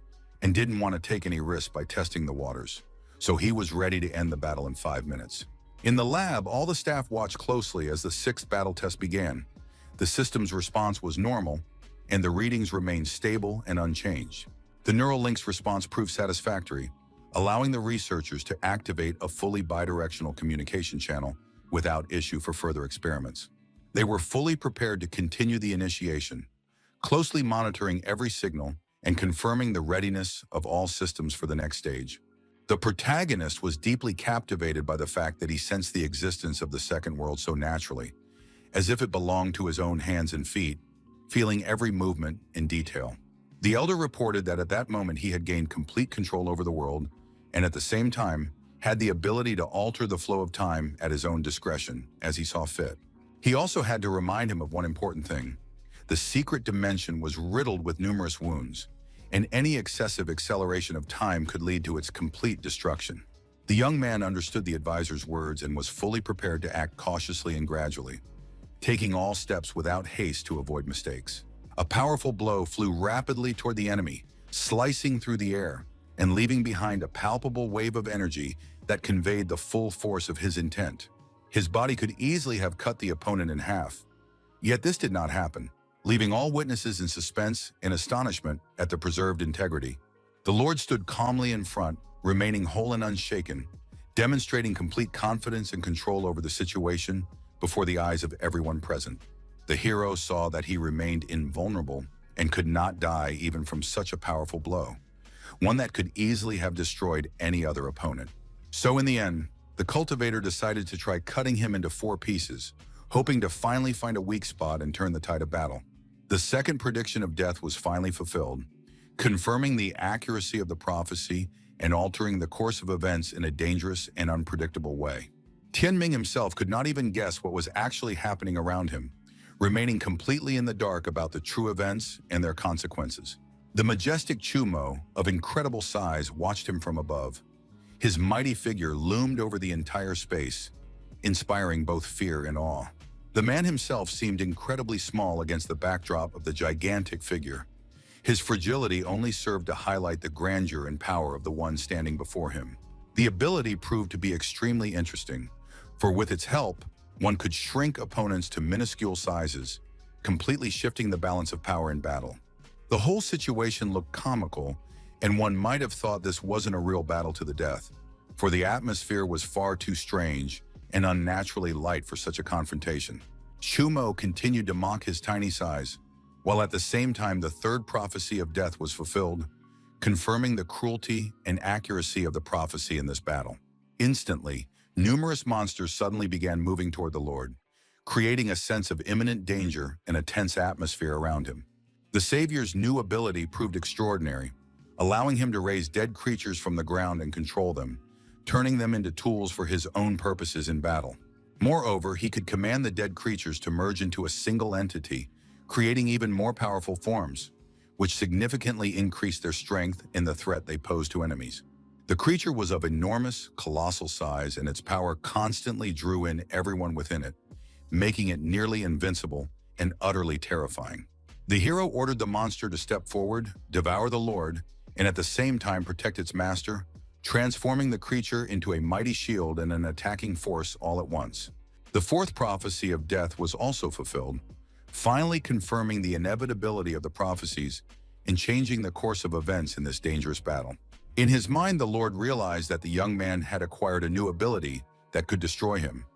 and didn't want to take any risk by testing the waters, so he was ready to end the battle in 5 minutes. In the lab, all the staff watched closely as the 6th battle test began. The system's response was normal, and the readings remained stable and unchanged. The neural link's response proved satisfactory, allowing the researchers to activate a fully bidirectional communication channel without issue for further experiments. They were fully prepared to continue the initiation, closely monitoring every signal and confirming the readiness of all systems for the next stage. The protagonist was deeply captivated by the fact that he sensed the existence of the second world so naturally, as if it belonged to his own hands and feet, feeling every movement in detail. The elder reported that at that moment he had gained complete control over the world and at the same time had the ability to alter the flow of time at his own discretion as he saw fit. He also had to remind him of one important thing. The secret dimension was riddled with numerous wounds, and any excessive acceleration of time could lead to its complete destruction. The young man understood the advisor's words and was fully prepared to act cautiously and gradually, taking all steps without haste to avoid mistakes. A powerful blow flew rapidly toward the enemy, slicing through the air and leaving behind a palpable wave of energy that conveyed the full force of his intent. His body could easily have cut the opponent in half, yet this did not happen, leaving all witnesses in suspense and astonishment at the preserved integrity. The Lord stood calmly in front, remaining whole and unshaken, demonstrating complete confidence and control over the situation before the eyes of everyone present. The hero saw that he remained invulnerable and could not die even from such a powerful blow, one that could easily have destroyed any other opponent. So in the end, the cultivator decided to try cutting him into 4 pieces, hoping to finally find a weak spot and turn the tide of battle. The second prediction of death was finally fulfilled, confirming the accuracy of the prophecy and altering the course of events in a dangerous and unpredictable way. Tianming himself could not even guess what was actually happening around him, remaining completely in the dark about the true events and their consequences. The majestic Chumo, of incredible size, watched him from above. His mighty figure loomed over the entire space, inspiring both fear and awe. The man himself seemed incredibly small against the backdrop of the gigantic figure. His fragility only served to highlight the grandeur and power of the one standing before him. The ability proved to be extremely interesting, for with its help, one could shrink opponents to minuscule sizes, completely shifting the balance of power in battle. The whole situation looked comical, and one might have thought this wasn't a real battle to the death, for the atmosphere was far too strange and unnaturally light for such a confrontation. Chumo continued to mock his tiny size, while at the same time the third prophecy of death was fulfilled, confirming the cruelty and accuracy of the prophecy in this battle. Instantly, numerous monsters suddenly began moving toward the Lord, creating a sense of imminent danger and a tense atmosphere around him. The Savior's new ability proved extraordinary, allowing him to raise dead creatures from the ground and control them, turning them into tools for his own purposes in battle. Moreover, he could command the dead creatures to merge into a single entity, creating even more powerful forms, which significantly increased their strength and the threat they posed to enemies. The creature was of enormous, colossal size, and its power constantly drew in everyone within it, making it nearly invincible and utterly terrifying. The hero ordered the monster to step forward, devour the Lord, and at the same time protect its master, transforming the creature into a mighty shield and an attacking force all at once. The fourth prophecy of death was also fulfilled, finally confirming the inevitability of the prophecies and changing the course of events in this dangerous battle. In his mind, the Lord realized that the young man had acquired a new ability that could destroy him,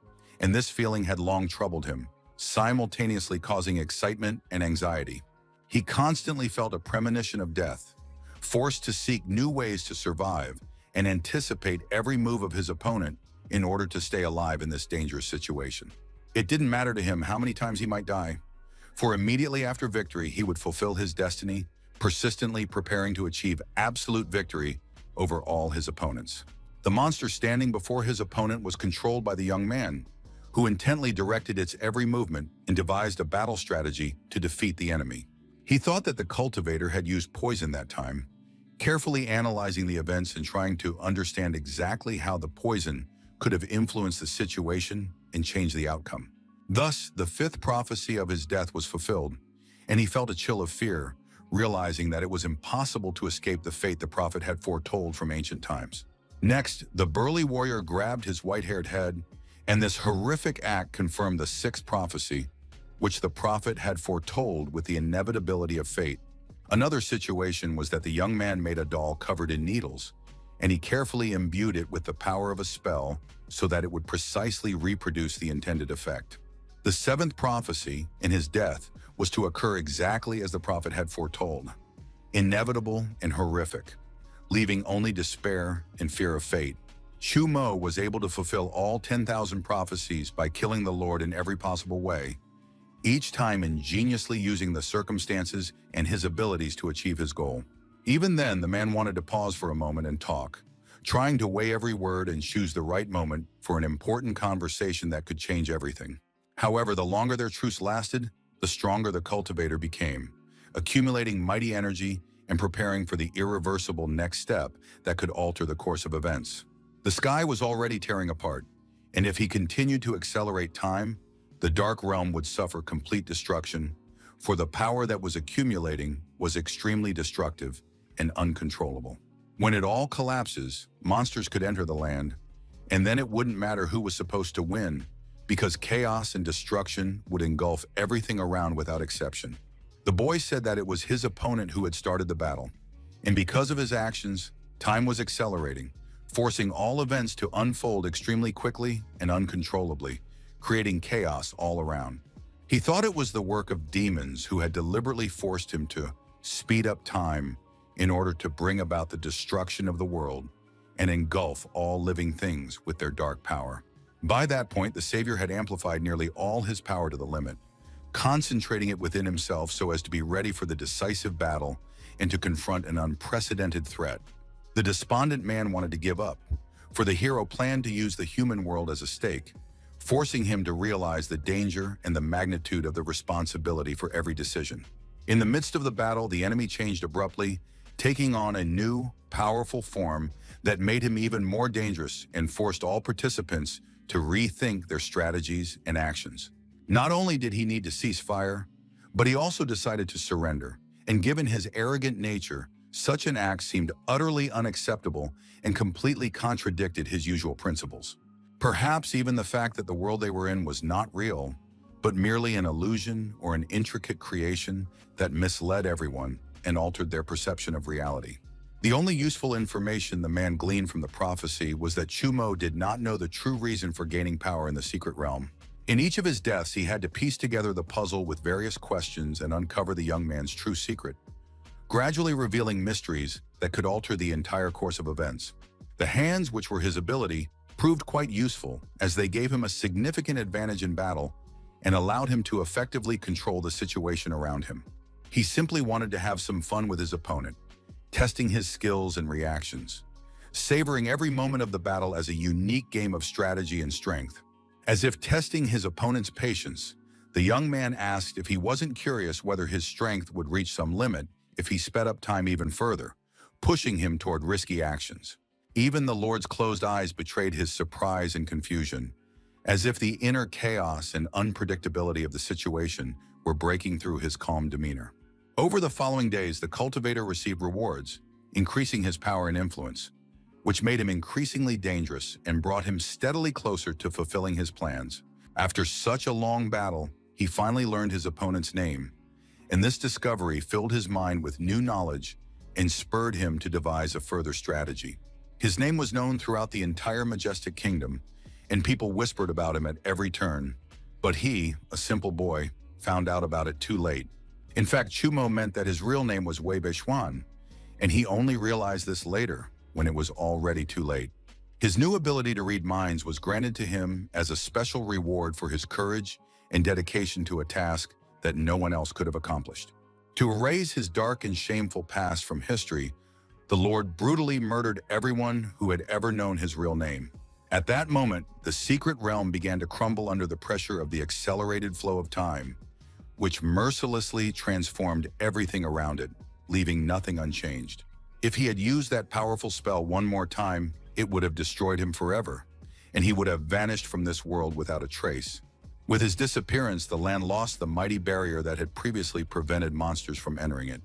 and this feeling had long troubled him, simultaneously causing excitement and anxiety. He constantly felt a premonition of death, forced to seek new ways to survive and anticipate every move of his opponent in order to stay alive in this dangerous situation. It didn't matter to him how many times he might die, for immediately after victory, he would fulfill his destiny, persistently preparing to achieve absolute victory over all his opponents. The monster standing before his opponent was controlled by the young man, who intently directed its every movement and devised a battle strategy to defeat the enemy. He thought that the cultivator had used poison that time, carefully analyzing the events and trying to understand exactly how the poison could have influenced the situation and changed the outcome. Thus, the fifth prophecy of his death was fulfilled, and he felt a chill of fear, realizing that it was impossible to escape the fate the prophet had foretold from ancient times. Next, the burly warrior grabbed his white-haired head, and this horrific act confirmed the sixth prophecy, which the prophet had foretold with the inevitability of fate. Another situation was that the young man made a doll covered in needles, and he carefully imbued it with the power of a spell so that it would precisely reproduce the intended effect. The seventh prophecy, in his death, was to occur exactly as the prophet had foretold, inevitable and horrific, leaving only despair and fear of fate. Chu Mo was able to fulfill all 10,000 prophecies by killing the Lord in every possible way, each time ingeniously using the circumstances and his abilities to achieve his goal. Even then, the man wanted to pause for a moment and talk, trying to weigh every word and choose the right moment for an important conversation that could change everything. However, the longer their truce lasted, the stronger the cultivator became, accumulating mighty energy and preparing for the irreversible next step that could alter the course of events. The sky was already tearing apart, and if he continued to accelerate time, the Dark Realm would suffer complete destruction, for the power that was accumulating was extremely destructive and uncontrollable. When it all collapses, monsters could enter the land, and then it wouldn't matter who was supposed to win, because chaos and destruction would engulf everything around without exception. The boy said that it was his opponent who had started the battle, and because of his actions, time was accelerating, forcing all events to unfold extremely quickly and uncontrollably, creating chaos all around. He thought it was the work of demons who had deliberately forced him to speed up time in order to bring about the destruction of the world and engulf all living things with their dark power. By that point, the Savior had amplified nearly all his power to the limit, concentrating it within himself so as to be ready for the decisive battle and to confront an unprecedented threat. The despondent man wanted to give up, for the hero planned to use the human world as a stake, forcing him to realize the danger and the magnitude of the responsibility for every decision. In the midst of the battle, the enemy changed abruptly, taking on a new, powerful form that made him even more dangerous and forced all participants to rethink their strategies and actions. Not only did he need to cease fire, but he also decided to surrender, and given his arrogant nature, such an act seemed utterly unacceptable and completely contradicted his usual principles. Perhaps even the fact that the world they were in was not real, but merely an illusion or an intricate creation that misled everyone and altered their perception of reality. The only useful information the man gleaned from the prophecy was that Chu Mo did not know the true reason for gaining power in the secret realm. In each of his deaths, he had to piece together the puzzle with various questions and uncover the young man's true secret, gradually revealing mysteries that could alter the entire course of events. The hands, which were his ability, proved quite useful as they gave him a significant advantage in battle and allowed him to effectively control the situation around him. He simply wanted to have some fun with his opponent, testing his skills and reactions, savoring every moment of the battle as a unique game of strategy and strength. As if testing his opponent's patience, the young man asked if he wasn't curious whether his strength would reach some limit if he sped up time even further, pushing him toward risky actions. Even the Lord's closed eyes betrayed his surprise and confusion, as if the inner chaos and unpredictability of the situation were breaking through his calm demeanor. Over the following days, the cultivator received rewards, increasing his power and influence, which made him increasingly dangerous and brought him steadily closer to fulfilling his plans. After such a long battle, he finally learned his opponent's name, and this discovery filled his mind with new knowledge and spurred him to devise a further strategy. His name was known throughout the entire majestic kingdom, and people whispered about him at every turn. But he, a simple boy, found out about it too late. In fact, Chumo meant that his real name was Wei Xuan, and he only realized this later, when it was already too late. His new ability to read minds was granted to him as a special reward for his courage and dedication to a task that no one else could have accomplished. To erase his dark and shameful past from history, the Lord brutally murdered everyone who had ever known his real name. At that moment, the secret realm began to crumble under the pressure of the accelerated flow of time, which mercilessly transformed everything around it, leaving nothing unchanged. If he had used that powerful spell one more time, it would have destroyed him forever, and he would have vanished from this world without a trace. With his disappearance, the land lost the mighty barrier that had previously prevented monsters from entering it,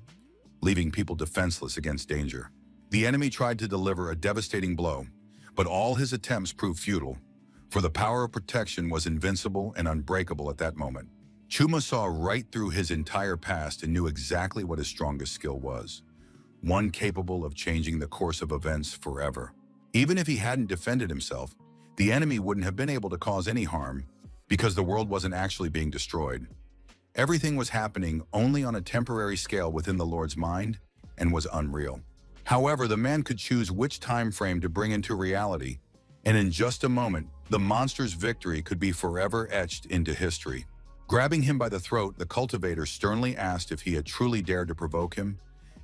leaving people defenseless against danger. The enemy tried to deliver a devastating blow, but all his attempts proved futile, for the power of protection was invincible and unbreakable at that moment. Chuma saw right through his entire past and knew exactly what his strongest skill was, one capable of changing the course of events forever. Even if he hadn't defended himself, the enemy wouldn't have been able to cause any harm because the world wasn't actually being destroyed. Everything was happening only on a temporary scale within the Lord's mind and was unreal. However, the man could choose which time frame to bring into reality, and in just a moment, the monster's victory could be forever etched into history. Grabbing him by the throat, the cultivator sternly asked if he had truly dared to provoke him,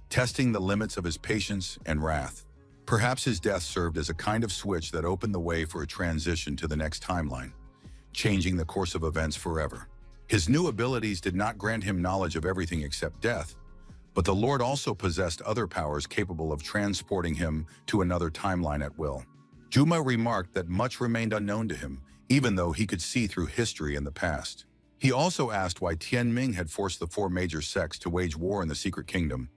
testing the limits of his patience and wrath. Perhaps his death served as a kind of switch that opened the way for a transition to the next timeline, changing the course of events forever. His new abilities did not grant him knowledge of everything except death, but the Lord also possessed other powers capable of transporting him to another timeline at will. Juma remarked that much remained unknown to him, even though he could see through history in the past. He also asked why Tianming had forced the four major sects to wage war in the Secret Kingdom,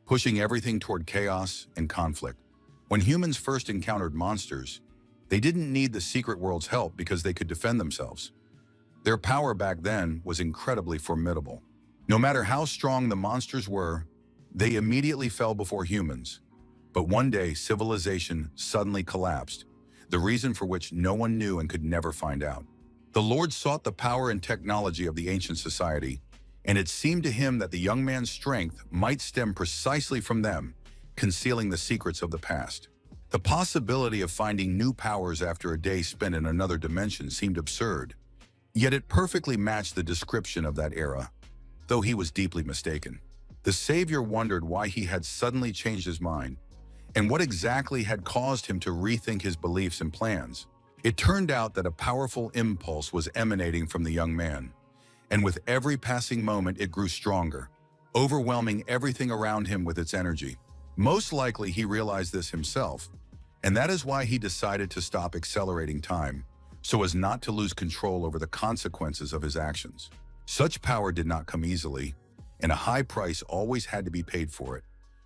pushing everything toward chaos and conflict. When humans first encountered monsters, they didn't need the secret world's help because they could defend themselves. Their power back then was incredibly formidable. No matter how strong the monsters were, they immediately fell before humans. But one day, civilization suddenly collapsed, the reason for which no one knew and could never find out. The Lord sought the power and technology of the ancient society, and it seemed to him that the young man's strength might stem precisely from them, concealing the secrets of the past. The possibility of finding new powers after a day spent in another dimension seemed absurd, yet it perfectly matched the description of that era, though he was deeply mistaken. The Savior wondered why he had suddenly changed his mind, and what exactly had caused him to rethink his beliefs and plans. It turned out that a powerful impulse was emanating from the young man, and with every passing moment it grew stronger, overwhelming everything around him with its energy. Most likely he realized this himself, and that is why he decided to stop accelerating time, so as not to lose control over the consequences of his actions. Such power did not come easily, and a high price always had to be paid for it,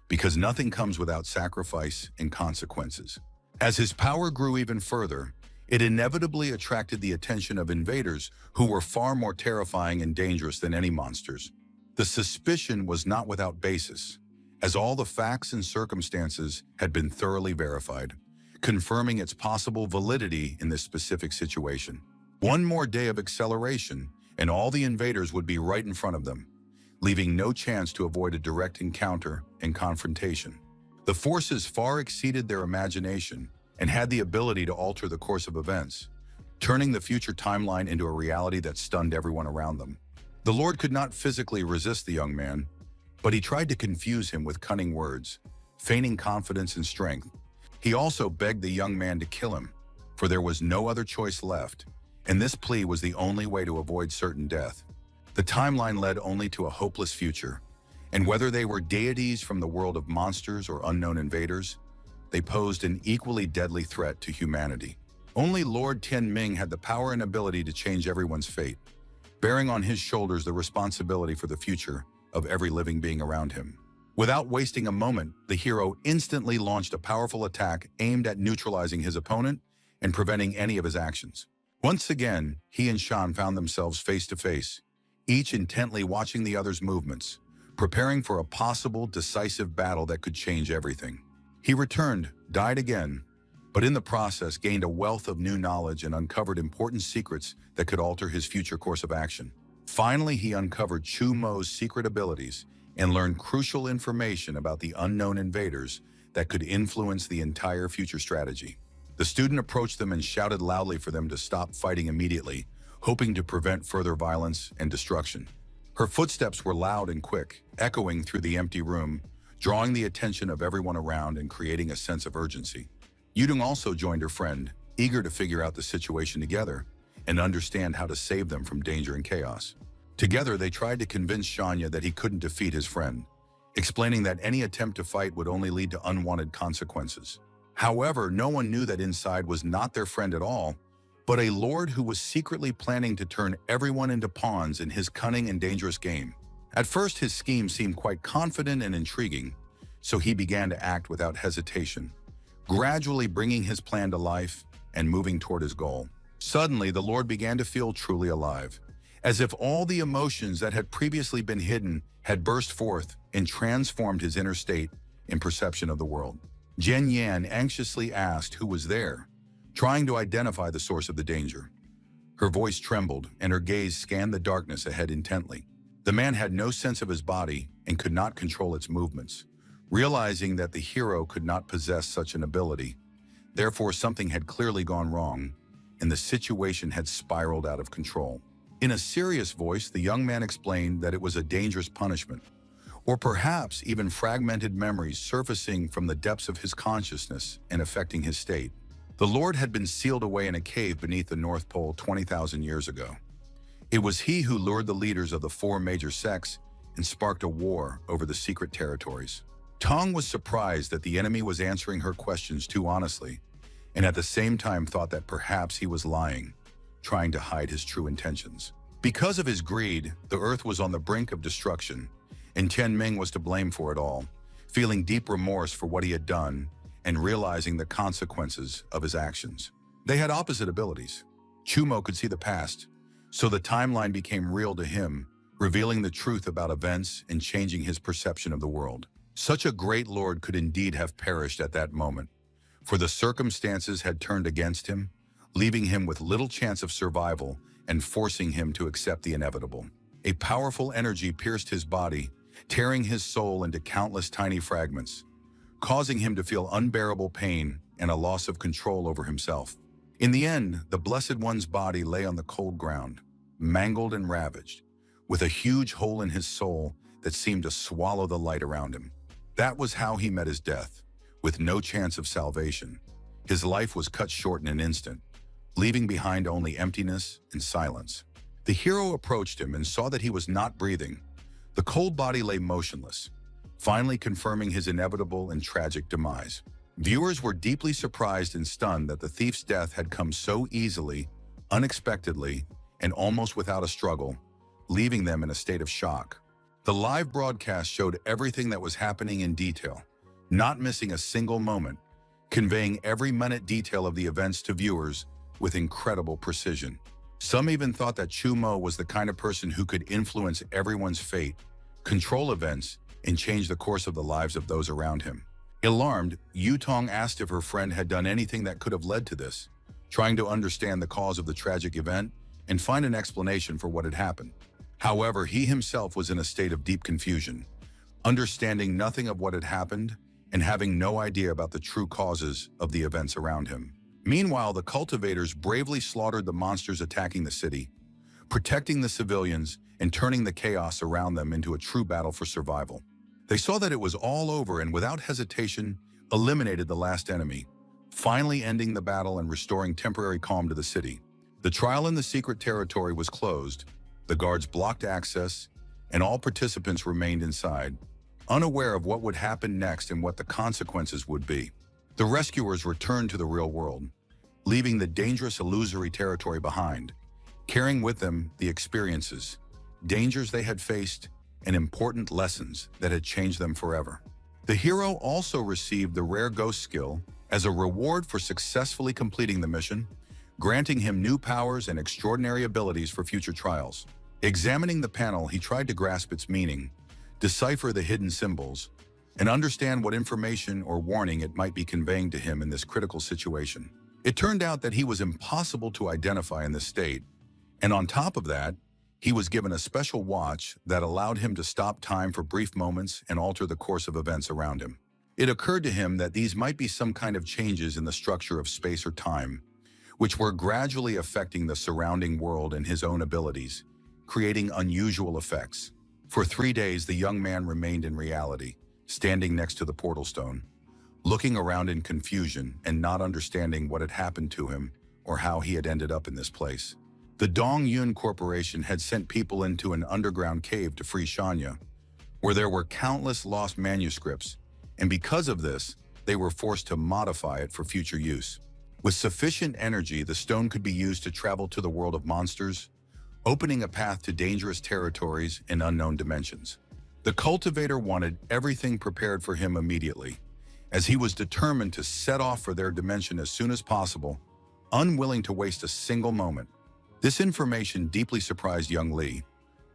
because nothing comes without sacrifice and consequences. As his power grew even further, it inevitably attracted the attention of invaders who were far more terrifying and dangerous than any monsters. The suspicion was not without basis, as all the facts and circumstances had been thoroughly verified, confirming its possible validity in this specific situation. One more day of acceleration, and all the invaders would be right in front of them, leaving no chance to avoid a direct encounter and confrontation. The forces far exceeded their imagination and had the ability to alter the course of events, turning the future timeline into a reality that stunned everyone around them. The Lord could not physically resist the young man, but he tried to confuse him with cunning words, feigning confidence and strength. He also begged the young man to kill him, for there was no other choice left, and this plea was the only way to avoid certain death. The timeline led only to a hopeless future, and whether they were deities from the world of monsters or unknown invaders, they posed an equally deadly threat to humanity. Only Lord Tianming had the power and ability to change everyone's fate, bearing on his shoulders the responsibility for the future of every living being around him. Without wasting a moment, the hero instantly launched a powerful attack aimed at neutralizing his opponent and preventing any of his actions. Once again, he and Shan found themselves face to face, each intently watching the other's movements, preparing for a possible decisive battle that could change everything. He returned, died again, but in the process gained a wealth of new knowledge and uncovered important secrets that could alter his future course of action. Finally, he uncovered Chu Mo's secret abilities and learned crucial information about the unknown invaders that could influence the entire future strategy. The student approached them and shouted loudly for them to stop fighting immediately, hoping to prevent further violence and destruction. Her footsteps were loud and quick, echoing through the empty room, drawing the attention of everyone around and creating a sense of urgency. Yudong also joined her friend, eager to figure out the situation together and understand how to save them from danger and chaos. Together, they tried to convince Shanya that he couldn't defeat his friend, explaining that any attempt to fight would only lead to unwanted consequences. However, no one knew that inside was not their friend at all, but a lord who was secretly planning to turn everyone into pawns in his cunning and dangerous game. At first, his scheme seemed quite confident and intriguing, so he began to act without hesitation, gradually bringing his plan to life and moving toward his goal. Suddenly, the lord began to feel truly alive, as if all the emotions that had previously been hidden had burst forth and transformed his inner state and perception of the world. Jen Yan anxiously asked who was there, trying to identify the source of the danger. Her voice trembled and her gaze scanned the darkness ahead intently. The man had no sense of his body and could not control its movements. Realizing that the hero could not possess such an ability, therefore something had clearly gone wrong, and the situation had spiraled out of control. In a serious voice, the young man explained that it was a dangerous punishment, or perhaps even fragmented memories surfacing from the depths of his consciousness and affecting his state. The Lord had been sealed away in a cave beneath the North Pole 20,000 years ago. It was he who lured the leaders of the four major sects and sparked a war over the secret territories. Tong was surprised that the enemy was answering her questions too honestly, and at the same time thought that perhaps he was lying, trying to hide his true intentions. Because of his greed, the earth was on the brink of destruction, and Tian Ming was to blame for it all, feeling deep remorse for what he had done and realizing the consequences of his actions. They had opposite abilities. Chumo could see the past, so the timeline became real to him, revealing the truth about events and changing his perception of the world. Such a great lord could indeed have perished at that moment, for the circumstances had turned against him, leaving him with little chance of survival and forcing him to accept the inevitable. A powerful energy pierced his body, tearing his soul into countless tiny fragments, causing him to feel unbearable pain and a loss of control over himself. In the end, the Blessed One's body lay on the cold ground, mangled and ravaged, with a huge hole in his soul that seemed to swallow the light around him. That was how he met his death, with no chance of salvation. His life was cut short in an instant, leaving behind only emptiness and silence. The hero approached him and saw that he was not breathing. The cold body lay motionless, finally confirming his inevitable and tragic demise. Viewers were deeply surprised and stunned that the thief's death had come so easily, unexpectedly, and almost without a struggle, leaving them in a state of shock. The live broadcast showed everything that was happening in detail, not missing a single moment, conveying every minute detail of the events to viewers with incredible precision. Some even thought that Chumo was the kind of person who could influence everyone's fate, control events, and change the course of the lives of those around him. Alarmed, Yutong asked if her friend had done anything that could have led to this, trying to understand the cause of the tragic event and find an explanation for what had happened. However, he himself was in a state of deep confusion, understanding nothing of what had happened and having no idea about the true causes of the events around him. Meanwhile, the cultivators bravely slaughtered the monsters attacking the city, protecting the civilians and turning the chaos around them into a true battle for survival. They saw that it was all over and without hesitation eliminated the last enemy, finally ending the battle and restoring temporary calm to the city. The trial in the secret territory was closed, the guards blocked access, and all participants remained inside, unaware of what would happen next and what the consequences would be. The rescuers returned to the real world, leaving the dangerous illusory territory behind, carrying with them the experiences, dangers they had faced, and important lessons that had changed them forever. The hero also received the rare ghost skill as a reward for successfully completing the mission, granting him new powers and extraordinary abilities for future trials. Examining the panel, he tried to grasp its meaning, decipher the hidden symbols, and understand what information or warning it might be conveying to him in this critical situation. It turned out that he was impossible to identify in this state, and on top of that, he was given a special watch that allowed him to stop time for brief moments and alter the course of events around him. It occurred to him that these might be some kind of changes in the structure of space or time, which were gradually affecting the surrounding world and his own abilities, creating unusual effects. For 3 days, the young man remained in reality, standing next to the portal stone, looking around in confusion and not understanding what had happened to him or how he had ended up in this place. The Dong Yun Corporation had sent people into an underground cave to free Shanya, where there were countless lost manuscripts, and because of this, they were forced to modify it for future use. With sufficient energy, the stone could be used to travel to the world of monsters, opening a path to dangerous territories and unknown dimensions. The cultivator wanted everything prepared for him immediately, as he was determined to set off for their dimension as soon as possible, unwilling to waste a single moment. This information deeply surprised young Lee,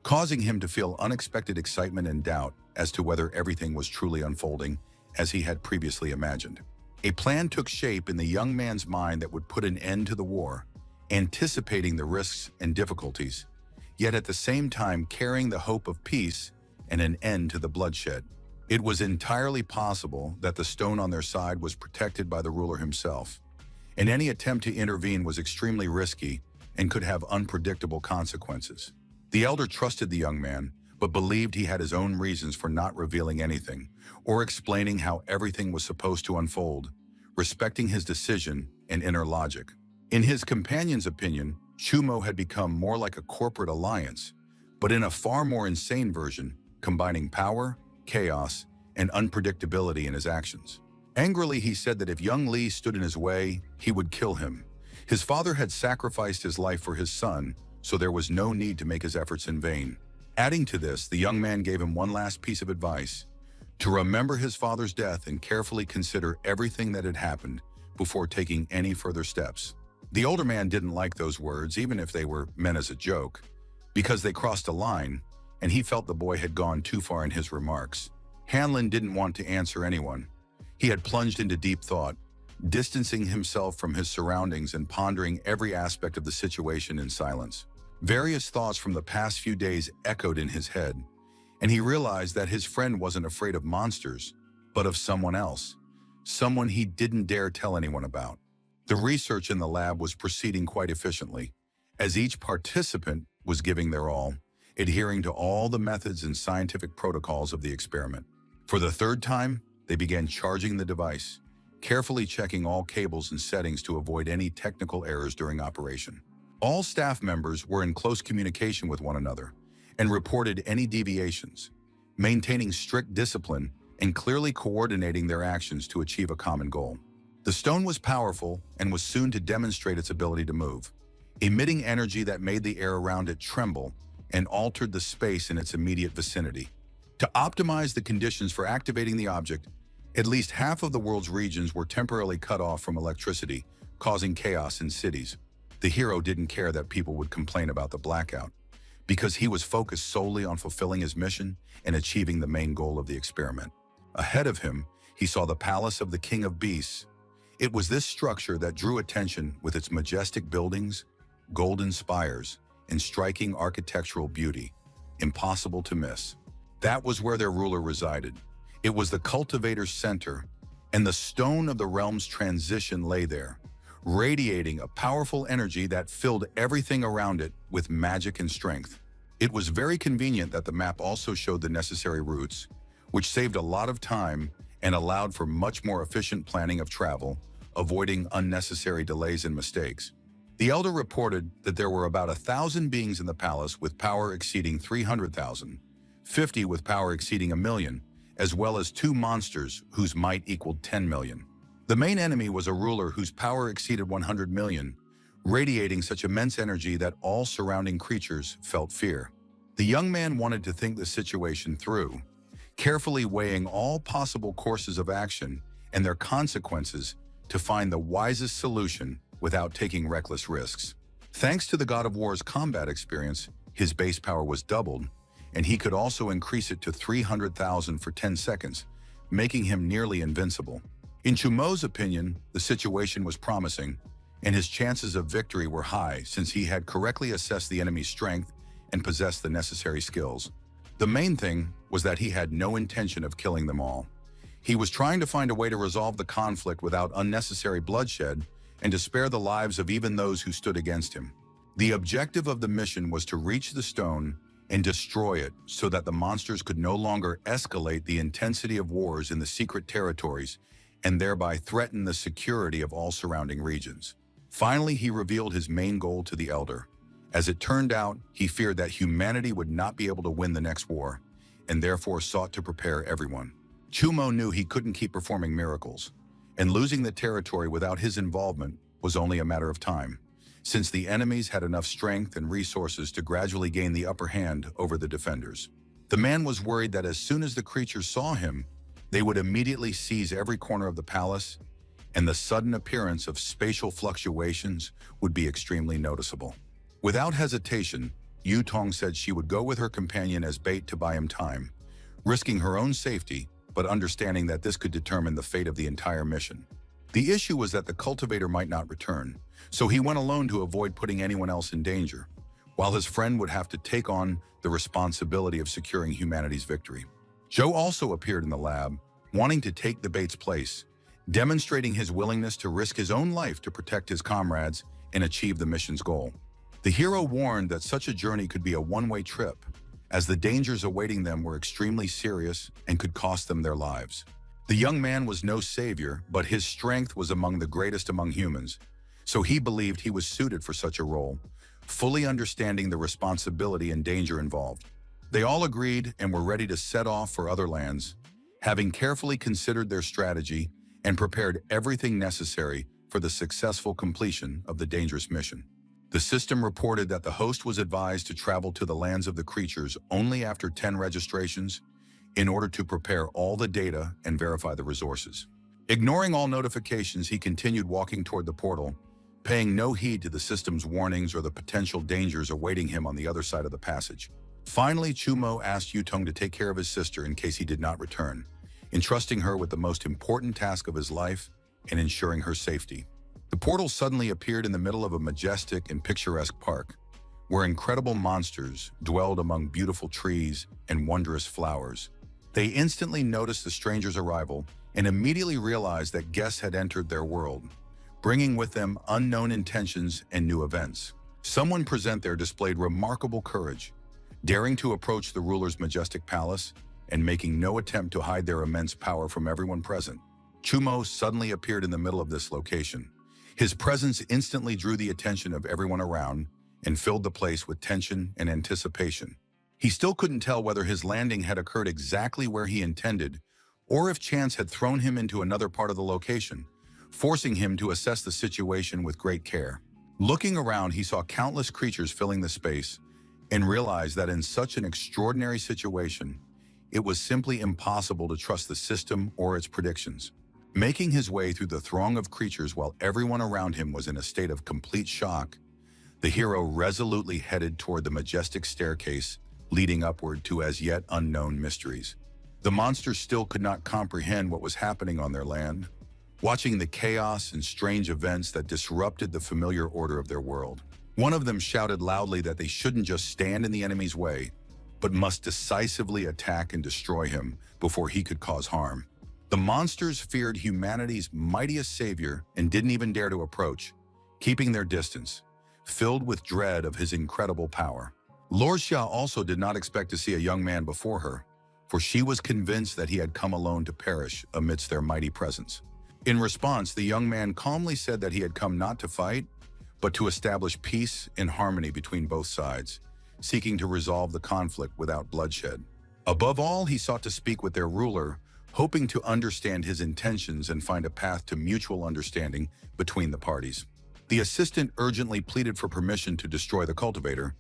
causing him to feel unexpected excitement and doubt as to whether everything was truly unfolding as he had previously imagined. A plan took shape in the young man's mind that would put an end to the war, anticipating the risks and difficulties, yet at the same time carrying the hope of peace and an end to the bloodshed. It was entirely possible that the stone on their side was protected by the ruler himself, and any attempt to intervene was extremely risky and could have unpredictable consequences. The elder trusted the young man, but believed he had his own reasons for not revealing anything or explaining how everything was supposed to unfold, respecting his decision and inner logic. In his companion's opinion, Chumo had become more like a corporate alliance, but in a far more insane version, combining power, chaos, and unpredictability in his actions. Angrily, he said that if young Lee stood in his way, he would kill him. His father had sacrificed his life for his son, so there was no need to make his efforts in vain. Adding to this, the young man gave him one last piece of advice: to remember his father's death and carefully consider everything that had happened before taking any further steps. The older man didn't like those words, even if they were meant as a joke, because they crossed a line, and he felt the boy had gone too far in his remarks. Hanlon didn't want to answer anyone. He had plunged into deep thought, distancing himself from his surroundings and pondering every aspect of the situation in silence. Various thoughts from the past few days echoed in his head, and he realized that his friend wasn't afraid of monsters, but of someone else, someone he didn't dare tell anyone about. The research in the lab was proceeding quite efficiently, as each participant was giving their all, adhering to all the methods and scientific protocols of the experiment. For the third time, they began charging the device, carefully checking all cables and settings to avoid any technical errors during operation. All staff members were in close communication with one another and reported any deviations, maintaining strict discipline and clearly coordinating their actions to achieve a common goal. The stone was powerful and was soon to demonstrate its ability to move, emitting energy that made the air around it tremble and altered the space in its immediate vicinity. To optimize the conditions for activating the object, at least half of the world's regions were temporarily cut off from electricity, causing chaos in cities. The hero didn't care that people would complain about the blackout, because he was focused solely on fulfilling his mission and achieving the main goal of the experiment. Ahead of him, he saw the palace of the King of Beasts. It was this structure that drew attention with its majestic buildings, golden spires, and striking architectural beauty, impossible to miss. That was where their ruler resided. It was the cultivator's center, and the stone of the realm's transition lay there, radiating a powerful energy that filled everything around it with magic and strength. It was very convenient that the map also showed the necessary routes, which saved a lot of time and allowed for much more efficient planning of travel, avoiding unnecessary delays and mistakes. The elder reported that there were about 1,000 beings in the palace with power exceeding 300,000, 50 with power exceeding 1,000,000, as well as 2 monsters whose might equaled 10 million. The main enemy was a ruler whose power exceeded 100 million, radiating such immense energy that all surrounding creatures felt fear. The young man wanted to think the situation through, carefully weighing all possible courses of action and their consequences to find the wisest solution without taking reckless risks. Thanks to the God of War's combat experience, his base power was doubled, and he could also increase it to 300,000 for 10 seconds, making him nearly invincible. In Chumo's opinion, the situation was promising, and his chances of victory were high since he had correctly assessed the enemy's strength and possessed the necessary skills. The main thing was that he had no intention of killing them all. He was trying to find a way to resolve the conflict without unnecessary bloodshed and to spare the lives of even those who stood against him. The objective of the mission was to reach the stone and destroy it so that the monsters could no longer escalate the intensity of wars in the secret territories and thereby threaten the security of all surrounding regions. Finally, he revealed his main goal to the Elder. As it turned out, he feared that humanity would not be able to win the next war, and therefore sought to prepare everyone. Chumo knew he couldn't keep performing miracles, and losing the territory without his involvement was only a matter of time, since the enemies had enough strength and resources to gradually gain the upper hand over the defenders. The man was worried that as soon as the creatures saw him, they would immediately seize every corner of the palace, and the sudden appearance of spatial fluctuations would be extremely noticeable. Without hesitation, Yutong said she would go with her companion as bait to buy him time, risking her own safety, but understanding that this could determine the fate of the entire mission. The issue was that the cultivator might not return, so he went alone to avoid putting anyone else in danger, while his friend would have to take on the responsibility of securing humanity's victory. Joe also appeared in the lab, wanting to take the bait's place, demonstrating his willingness to risk his own life to protect his comrades and achieve the mission's goal. The hero warned that such a journey could be a one-way trip, as the dangers awaiting them were extremely serious and could cost them their lives. The young man was no savior, but his strength was among the greatest among humans, so he believed he was suited for such a role, fully understanding the responsibility and danger involved. They all agreed and were ready to set off for other lands, having carefully considered their strategy and prepared everything necessary for the successful completion of the dangerous mission. The system reported that the host was advised to travel to the lands of the creatures only after 10 registrations in order to prepare all the data and verify the resources. Ignoring all notifications, he continued walking toward the portal, paying no heed to the system's warnings or the potential dangers awaiting him on the other side of the passage. Finally, Chumo asked Yutong to take care of his sister in case he did not return, entrusting her with the most important task of his life and ensuring her safety. The portal suddenly appeared in the middle of a majestic and picturesque park, where incredible monsters dwelled among beautiful trees and wondrous flowers. They instantly noticed the stranger's arrival and immediately realized that guests had entered their world, bringing with them unknown intentions and new events. Someone present there displayed remarkable courage, daring to approach the ruler's majestic palace and making no attempt to hide their immense power from everyone present. Chumo suddenly appeared in the middle of this location. His presence instantly drew the attention of everyone around and filled the place with tension and anticipation. He still couldn't tell whether his landing had occurred exactly where he intended or if chance had thrown him into another part of the location, forcing him to assess the situation with great care. Looking around, he saw countless creatures filling the space and realized that in such an extraordinary situation, it was simply impossible to trust the system or its predictions. Making his way through the throng of creatures while everyone around him was in a state of complete shock, the hero resolutely headed toward the majestic staircase leading upward to as yet unknown mysteries. The monsters still could not comprehend what was happening on their land, watching the chaos and strange events that disrupted the familiar order of their world. One of them shouted loudly that they shouldn't just stand in the enemy's way, but must decisively attack and destroy him before he could cause harm. The monsters feared humanity's mightiest savior and didn't even dare to approach, keeping their distance, filled with dread of his incredible power. Lord Xia also did not expect to see a young man before her, for she was convinced that he had come alone to perish amidst their mighty presence. In response, the young man calmly said that he had come not to fight, but to establish peace and harmony between both sides, seeking to resolve the conflict without bloodshed. Above all, he sought to speak with their ruler, hoping to understand his intentions and find a path to mutual understanding between the parties. The assistant urgently pleaded for permission to destroy the cultivator,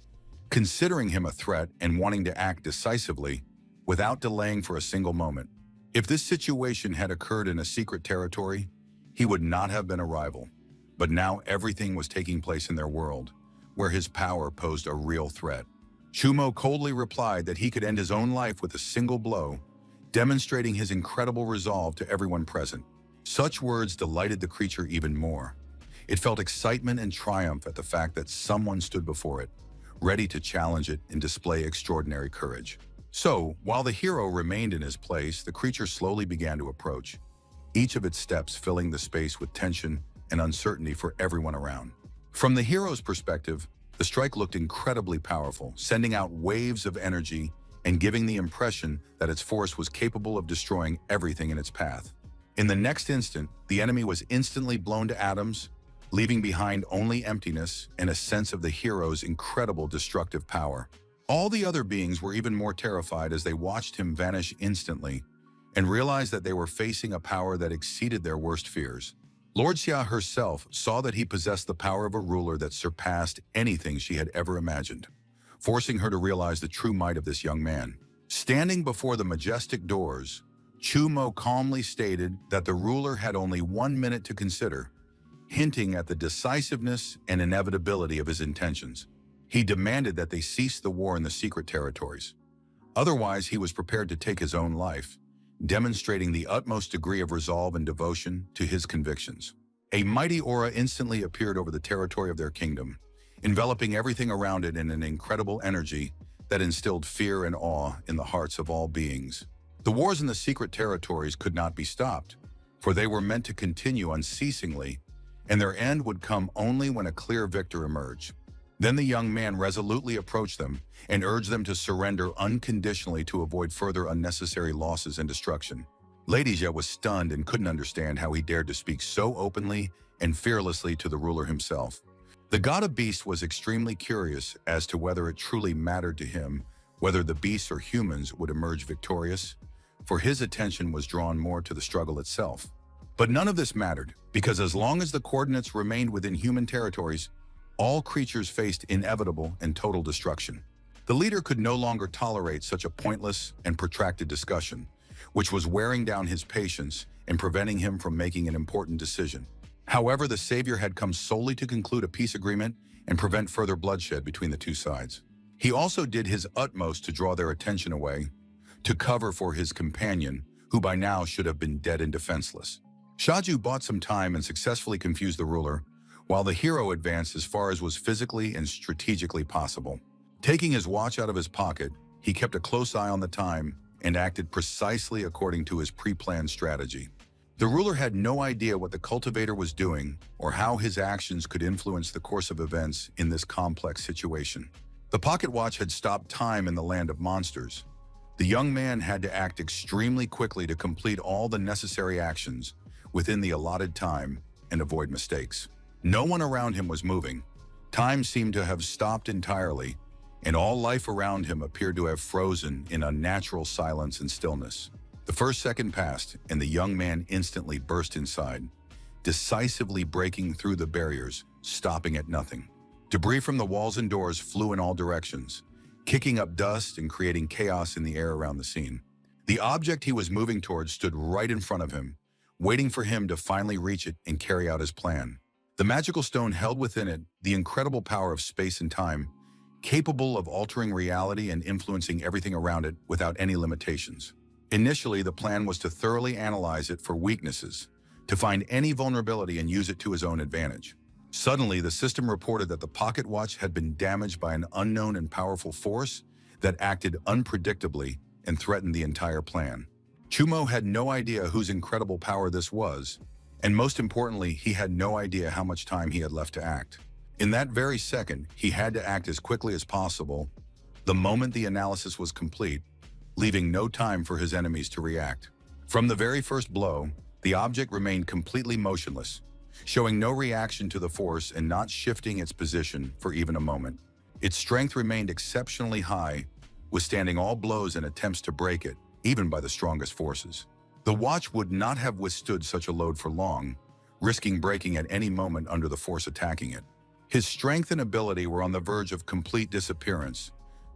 considering him a threat and wanting to act decisively without delaying for a single moment. If this situation had occurred in a secret territory, he would not have been a rival. But now everything was taking place in their world, where his power posed a real threat. Chumo coldly replied that he could end his own life with a single blow, demonstrating his incredible resolve to everyone present. Such words delighted the creature even more. It felt excitement and triumph at the fact that someone stood before it, ready to challenge it and display extraordinary courage. So, while the hero remained in his place, the creature slowly began to approach, each of its steps filling the space with tension and uncertainty for everyone around. From the hero's perspective, the strike looked incredibly powerful, sending out waves of energy and giving the impression that its force was capable of destroying everything in its path. In the next instant, the enemy was instantly blown to atoms, leaving behind only emptiness and a sense of the hero's incredible destructive power. All the other beings were even more terrified as they watched him vanish instantly and realized that they were facing a power that exceeded their worst fears. Lord Xia herself saw that he possessed the power of a ruler that surpassed anything she had ever imagined, forcing her to realize the true might of this young man. Standing before the majestic doors, Chumo calmly stated that the ruler had only 1 minute to consider, hinting at the decisiveness and inevitability of his intentions. He demanded that they cease the war in the secret territories. Otherwise, he was prepared to take his own life, demonstrating the utmost degree of resolve and devotion to his convictions. A mighty aura instantly appeared over the territory of their kingdom, enveloping everything around it in an incredible energy that instilled fear and awe in the hearts of all beings. The wars in the secret territories could not be stopped, for they were meant to continue unceasingly, and their end would come only when a clear victor emerged. Then the young man resolutely approached them and urged them to surrender unconditionally to avoid further unnecessary losses and destruction. Lady Jia was stunned and couldn't understand how he dared to speak so openly and fearlessly to the ruler himself. The god of beasts was extremely curious as to whether it truly mattered to him whether the beasts or humans would emerge victorious, for his attention was drawn more to the struggle itself. But none of this mattered, because as long as the coordinates remained within human territories, all creatures faced inevitable and total destruction. The leader could no longer tolerate such a pointless and protracted discussion, which was wearing down his patience and preventing him from making an important decision. However, the savior had come solely to conclude a peace agreement and prevent further bloodshed between the two sides. He also did his utmost to draw their attention away, to cover for his companion, who by now should have been dead and defenseless. Shaju bought some time and successfully confused the ruler, while the hero advanced as far as was physically and strategically possible. Taking his watch out of his pocket, he kept a close eye on the time and acted precisely according to his pre-planned strategy. The ruler had no idea what the cultivator was doing or how his actions could influence the course of events in this complex situation. The pocket watch had stopped time in the land of monsters. The young man had to act extremely quickly to complete all the necessary actions within the allotted time and avoid mistakes. No one around him was moving. Time seemed to have stopped entirely, and all life around him appeared to have frozen in unnatural silence and stillness. The first second passed, and the young man instantly burst inside, decisively breaking through the barriers, stopping at nothing. Debris from the walls and doors flew in all directions, kicking up dust and creating chaos in the air around the scene. The object he was moving towards stood right in front of him, waiting for him to finally reach it and carry out his plan. The magical stone held within it the incredible power of space and time, capable of altering reality and influencing everything around it without any limitations. Initially, the plan was to thoroughly analyze it for weaknesses, to find any vulnerability and use it to his own advantage. Suddenly, the system reported that the pocket watch had been damaged by an unknown and powerful force that acted unpredictably and threatened the entire plan. Chumo had no idea whose incredible power this was, and most importantly, he had no idea how much time he had left to act. In that very second, he had to act as quickly as possible, the moment the analysis was complete, leaving no time for his enemies to react. From the very first blow, the object remained completely motionless, showing no reaction to the force and not shifting its position for even a moment. Its strength remained exceptionally high, withstanding all blows and attempts to break it, even by the strongest forces. The watch would not have withstood such a load for long, risking breaking at any moment under the force attacking it. His strength and ability were on the verge of complete disappearance,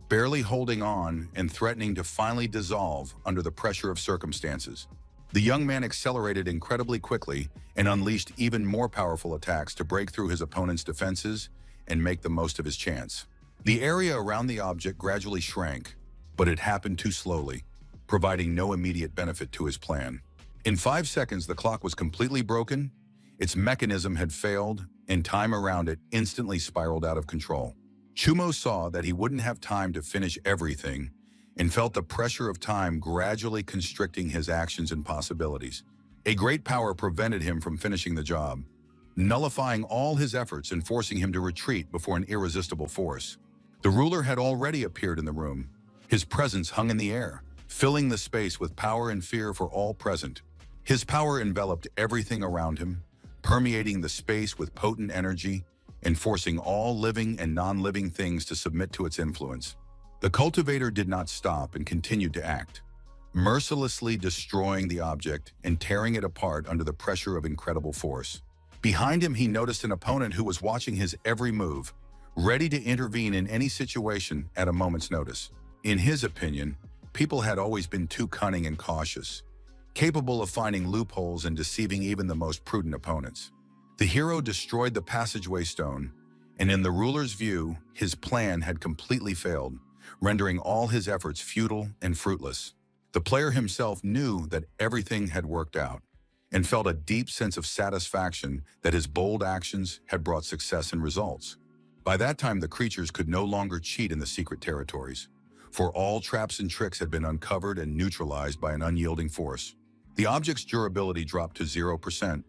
barely holding on and threatening to finally dissolve under the pressure of circumstances. The young man accelerated incredibly quickly and unleashed even more powerful attacks to break through his opponent's defenses and make the most of his chance. The area around the object gradually shrank, but it happened too slowly, providing no immediate benefit to his plan. In 5 seconds, the clock was completely broken, its mechanism had failed, and time around it instantly spiraled out of control. Chumo saw that he wouldn't have time to finish everything and felt the pressure of time gradually constricting his actions and possibilities. A great power prevented him from finishing the job, nullifying all his efforts and forcing him to retreat before an irresistible force. The ruler had already appeared in the room. His presence hung in the air, filling the space with power and fear for all present. His power enveloped everything around him, permeating the space with potent energy and forcing all living and non-living things to submit to its influence. The cultivator did not stop and continued to act, mercilessly destroying the object and tearing it apart under the pressure of incredible force. Behind him, he noticed an opponent who was watching his every move, ready to intervene in any situation at a moment's notice. In his opinion, people had always been too cunning and cautious, capable of finding loopholes and deceiving even the most prudent opponents. The hero destroyed the passageway stone, and in the ruler's view, his plan had completely failed, rendering all his efforts futile and fruitless. The player himself knew that everything had worked out, and felt a deep sense of satisfaction that his bold actions had brought success and results. By that time, the creatures could no longer cheat in the secret territories, for all traps and tricks had been uncovered and neutralized by an unyielding force. The object's durability dropped to 0%,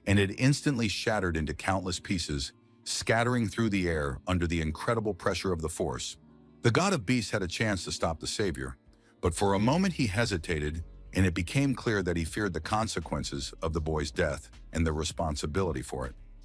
and it instantly shattered into countless pieces, scattering through the air under the incredible pressure of the force. The god of beasts had a chance to stop the savior, but for a moment he hesitated, and it became clear that he feared the consequences of the boy's death and the responsibility for it.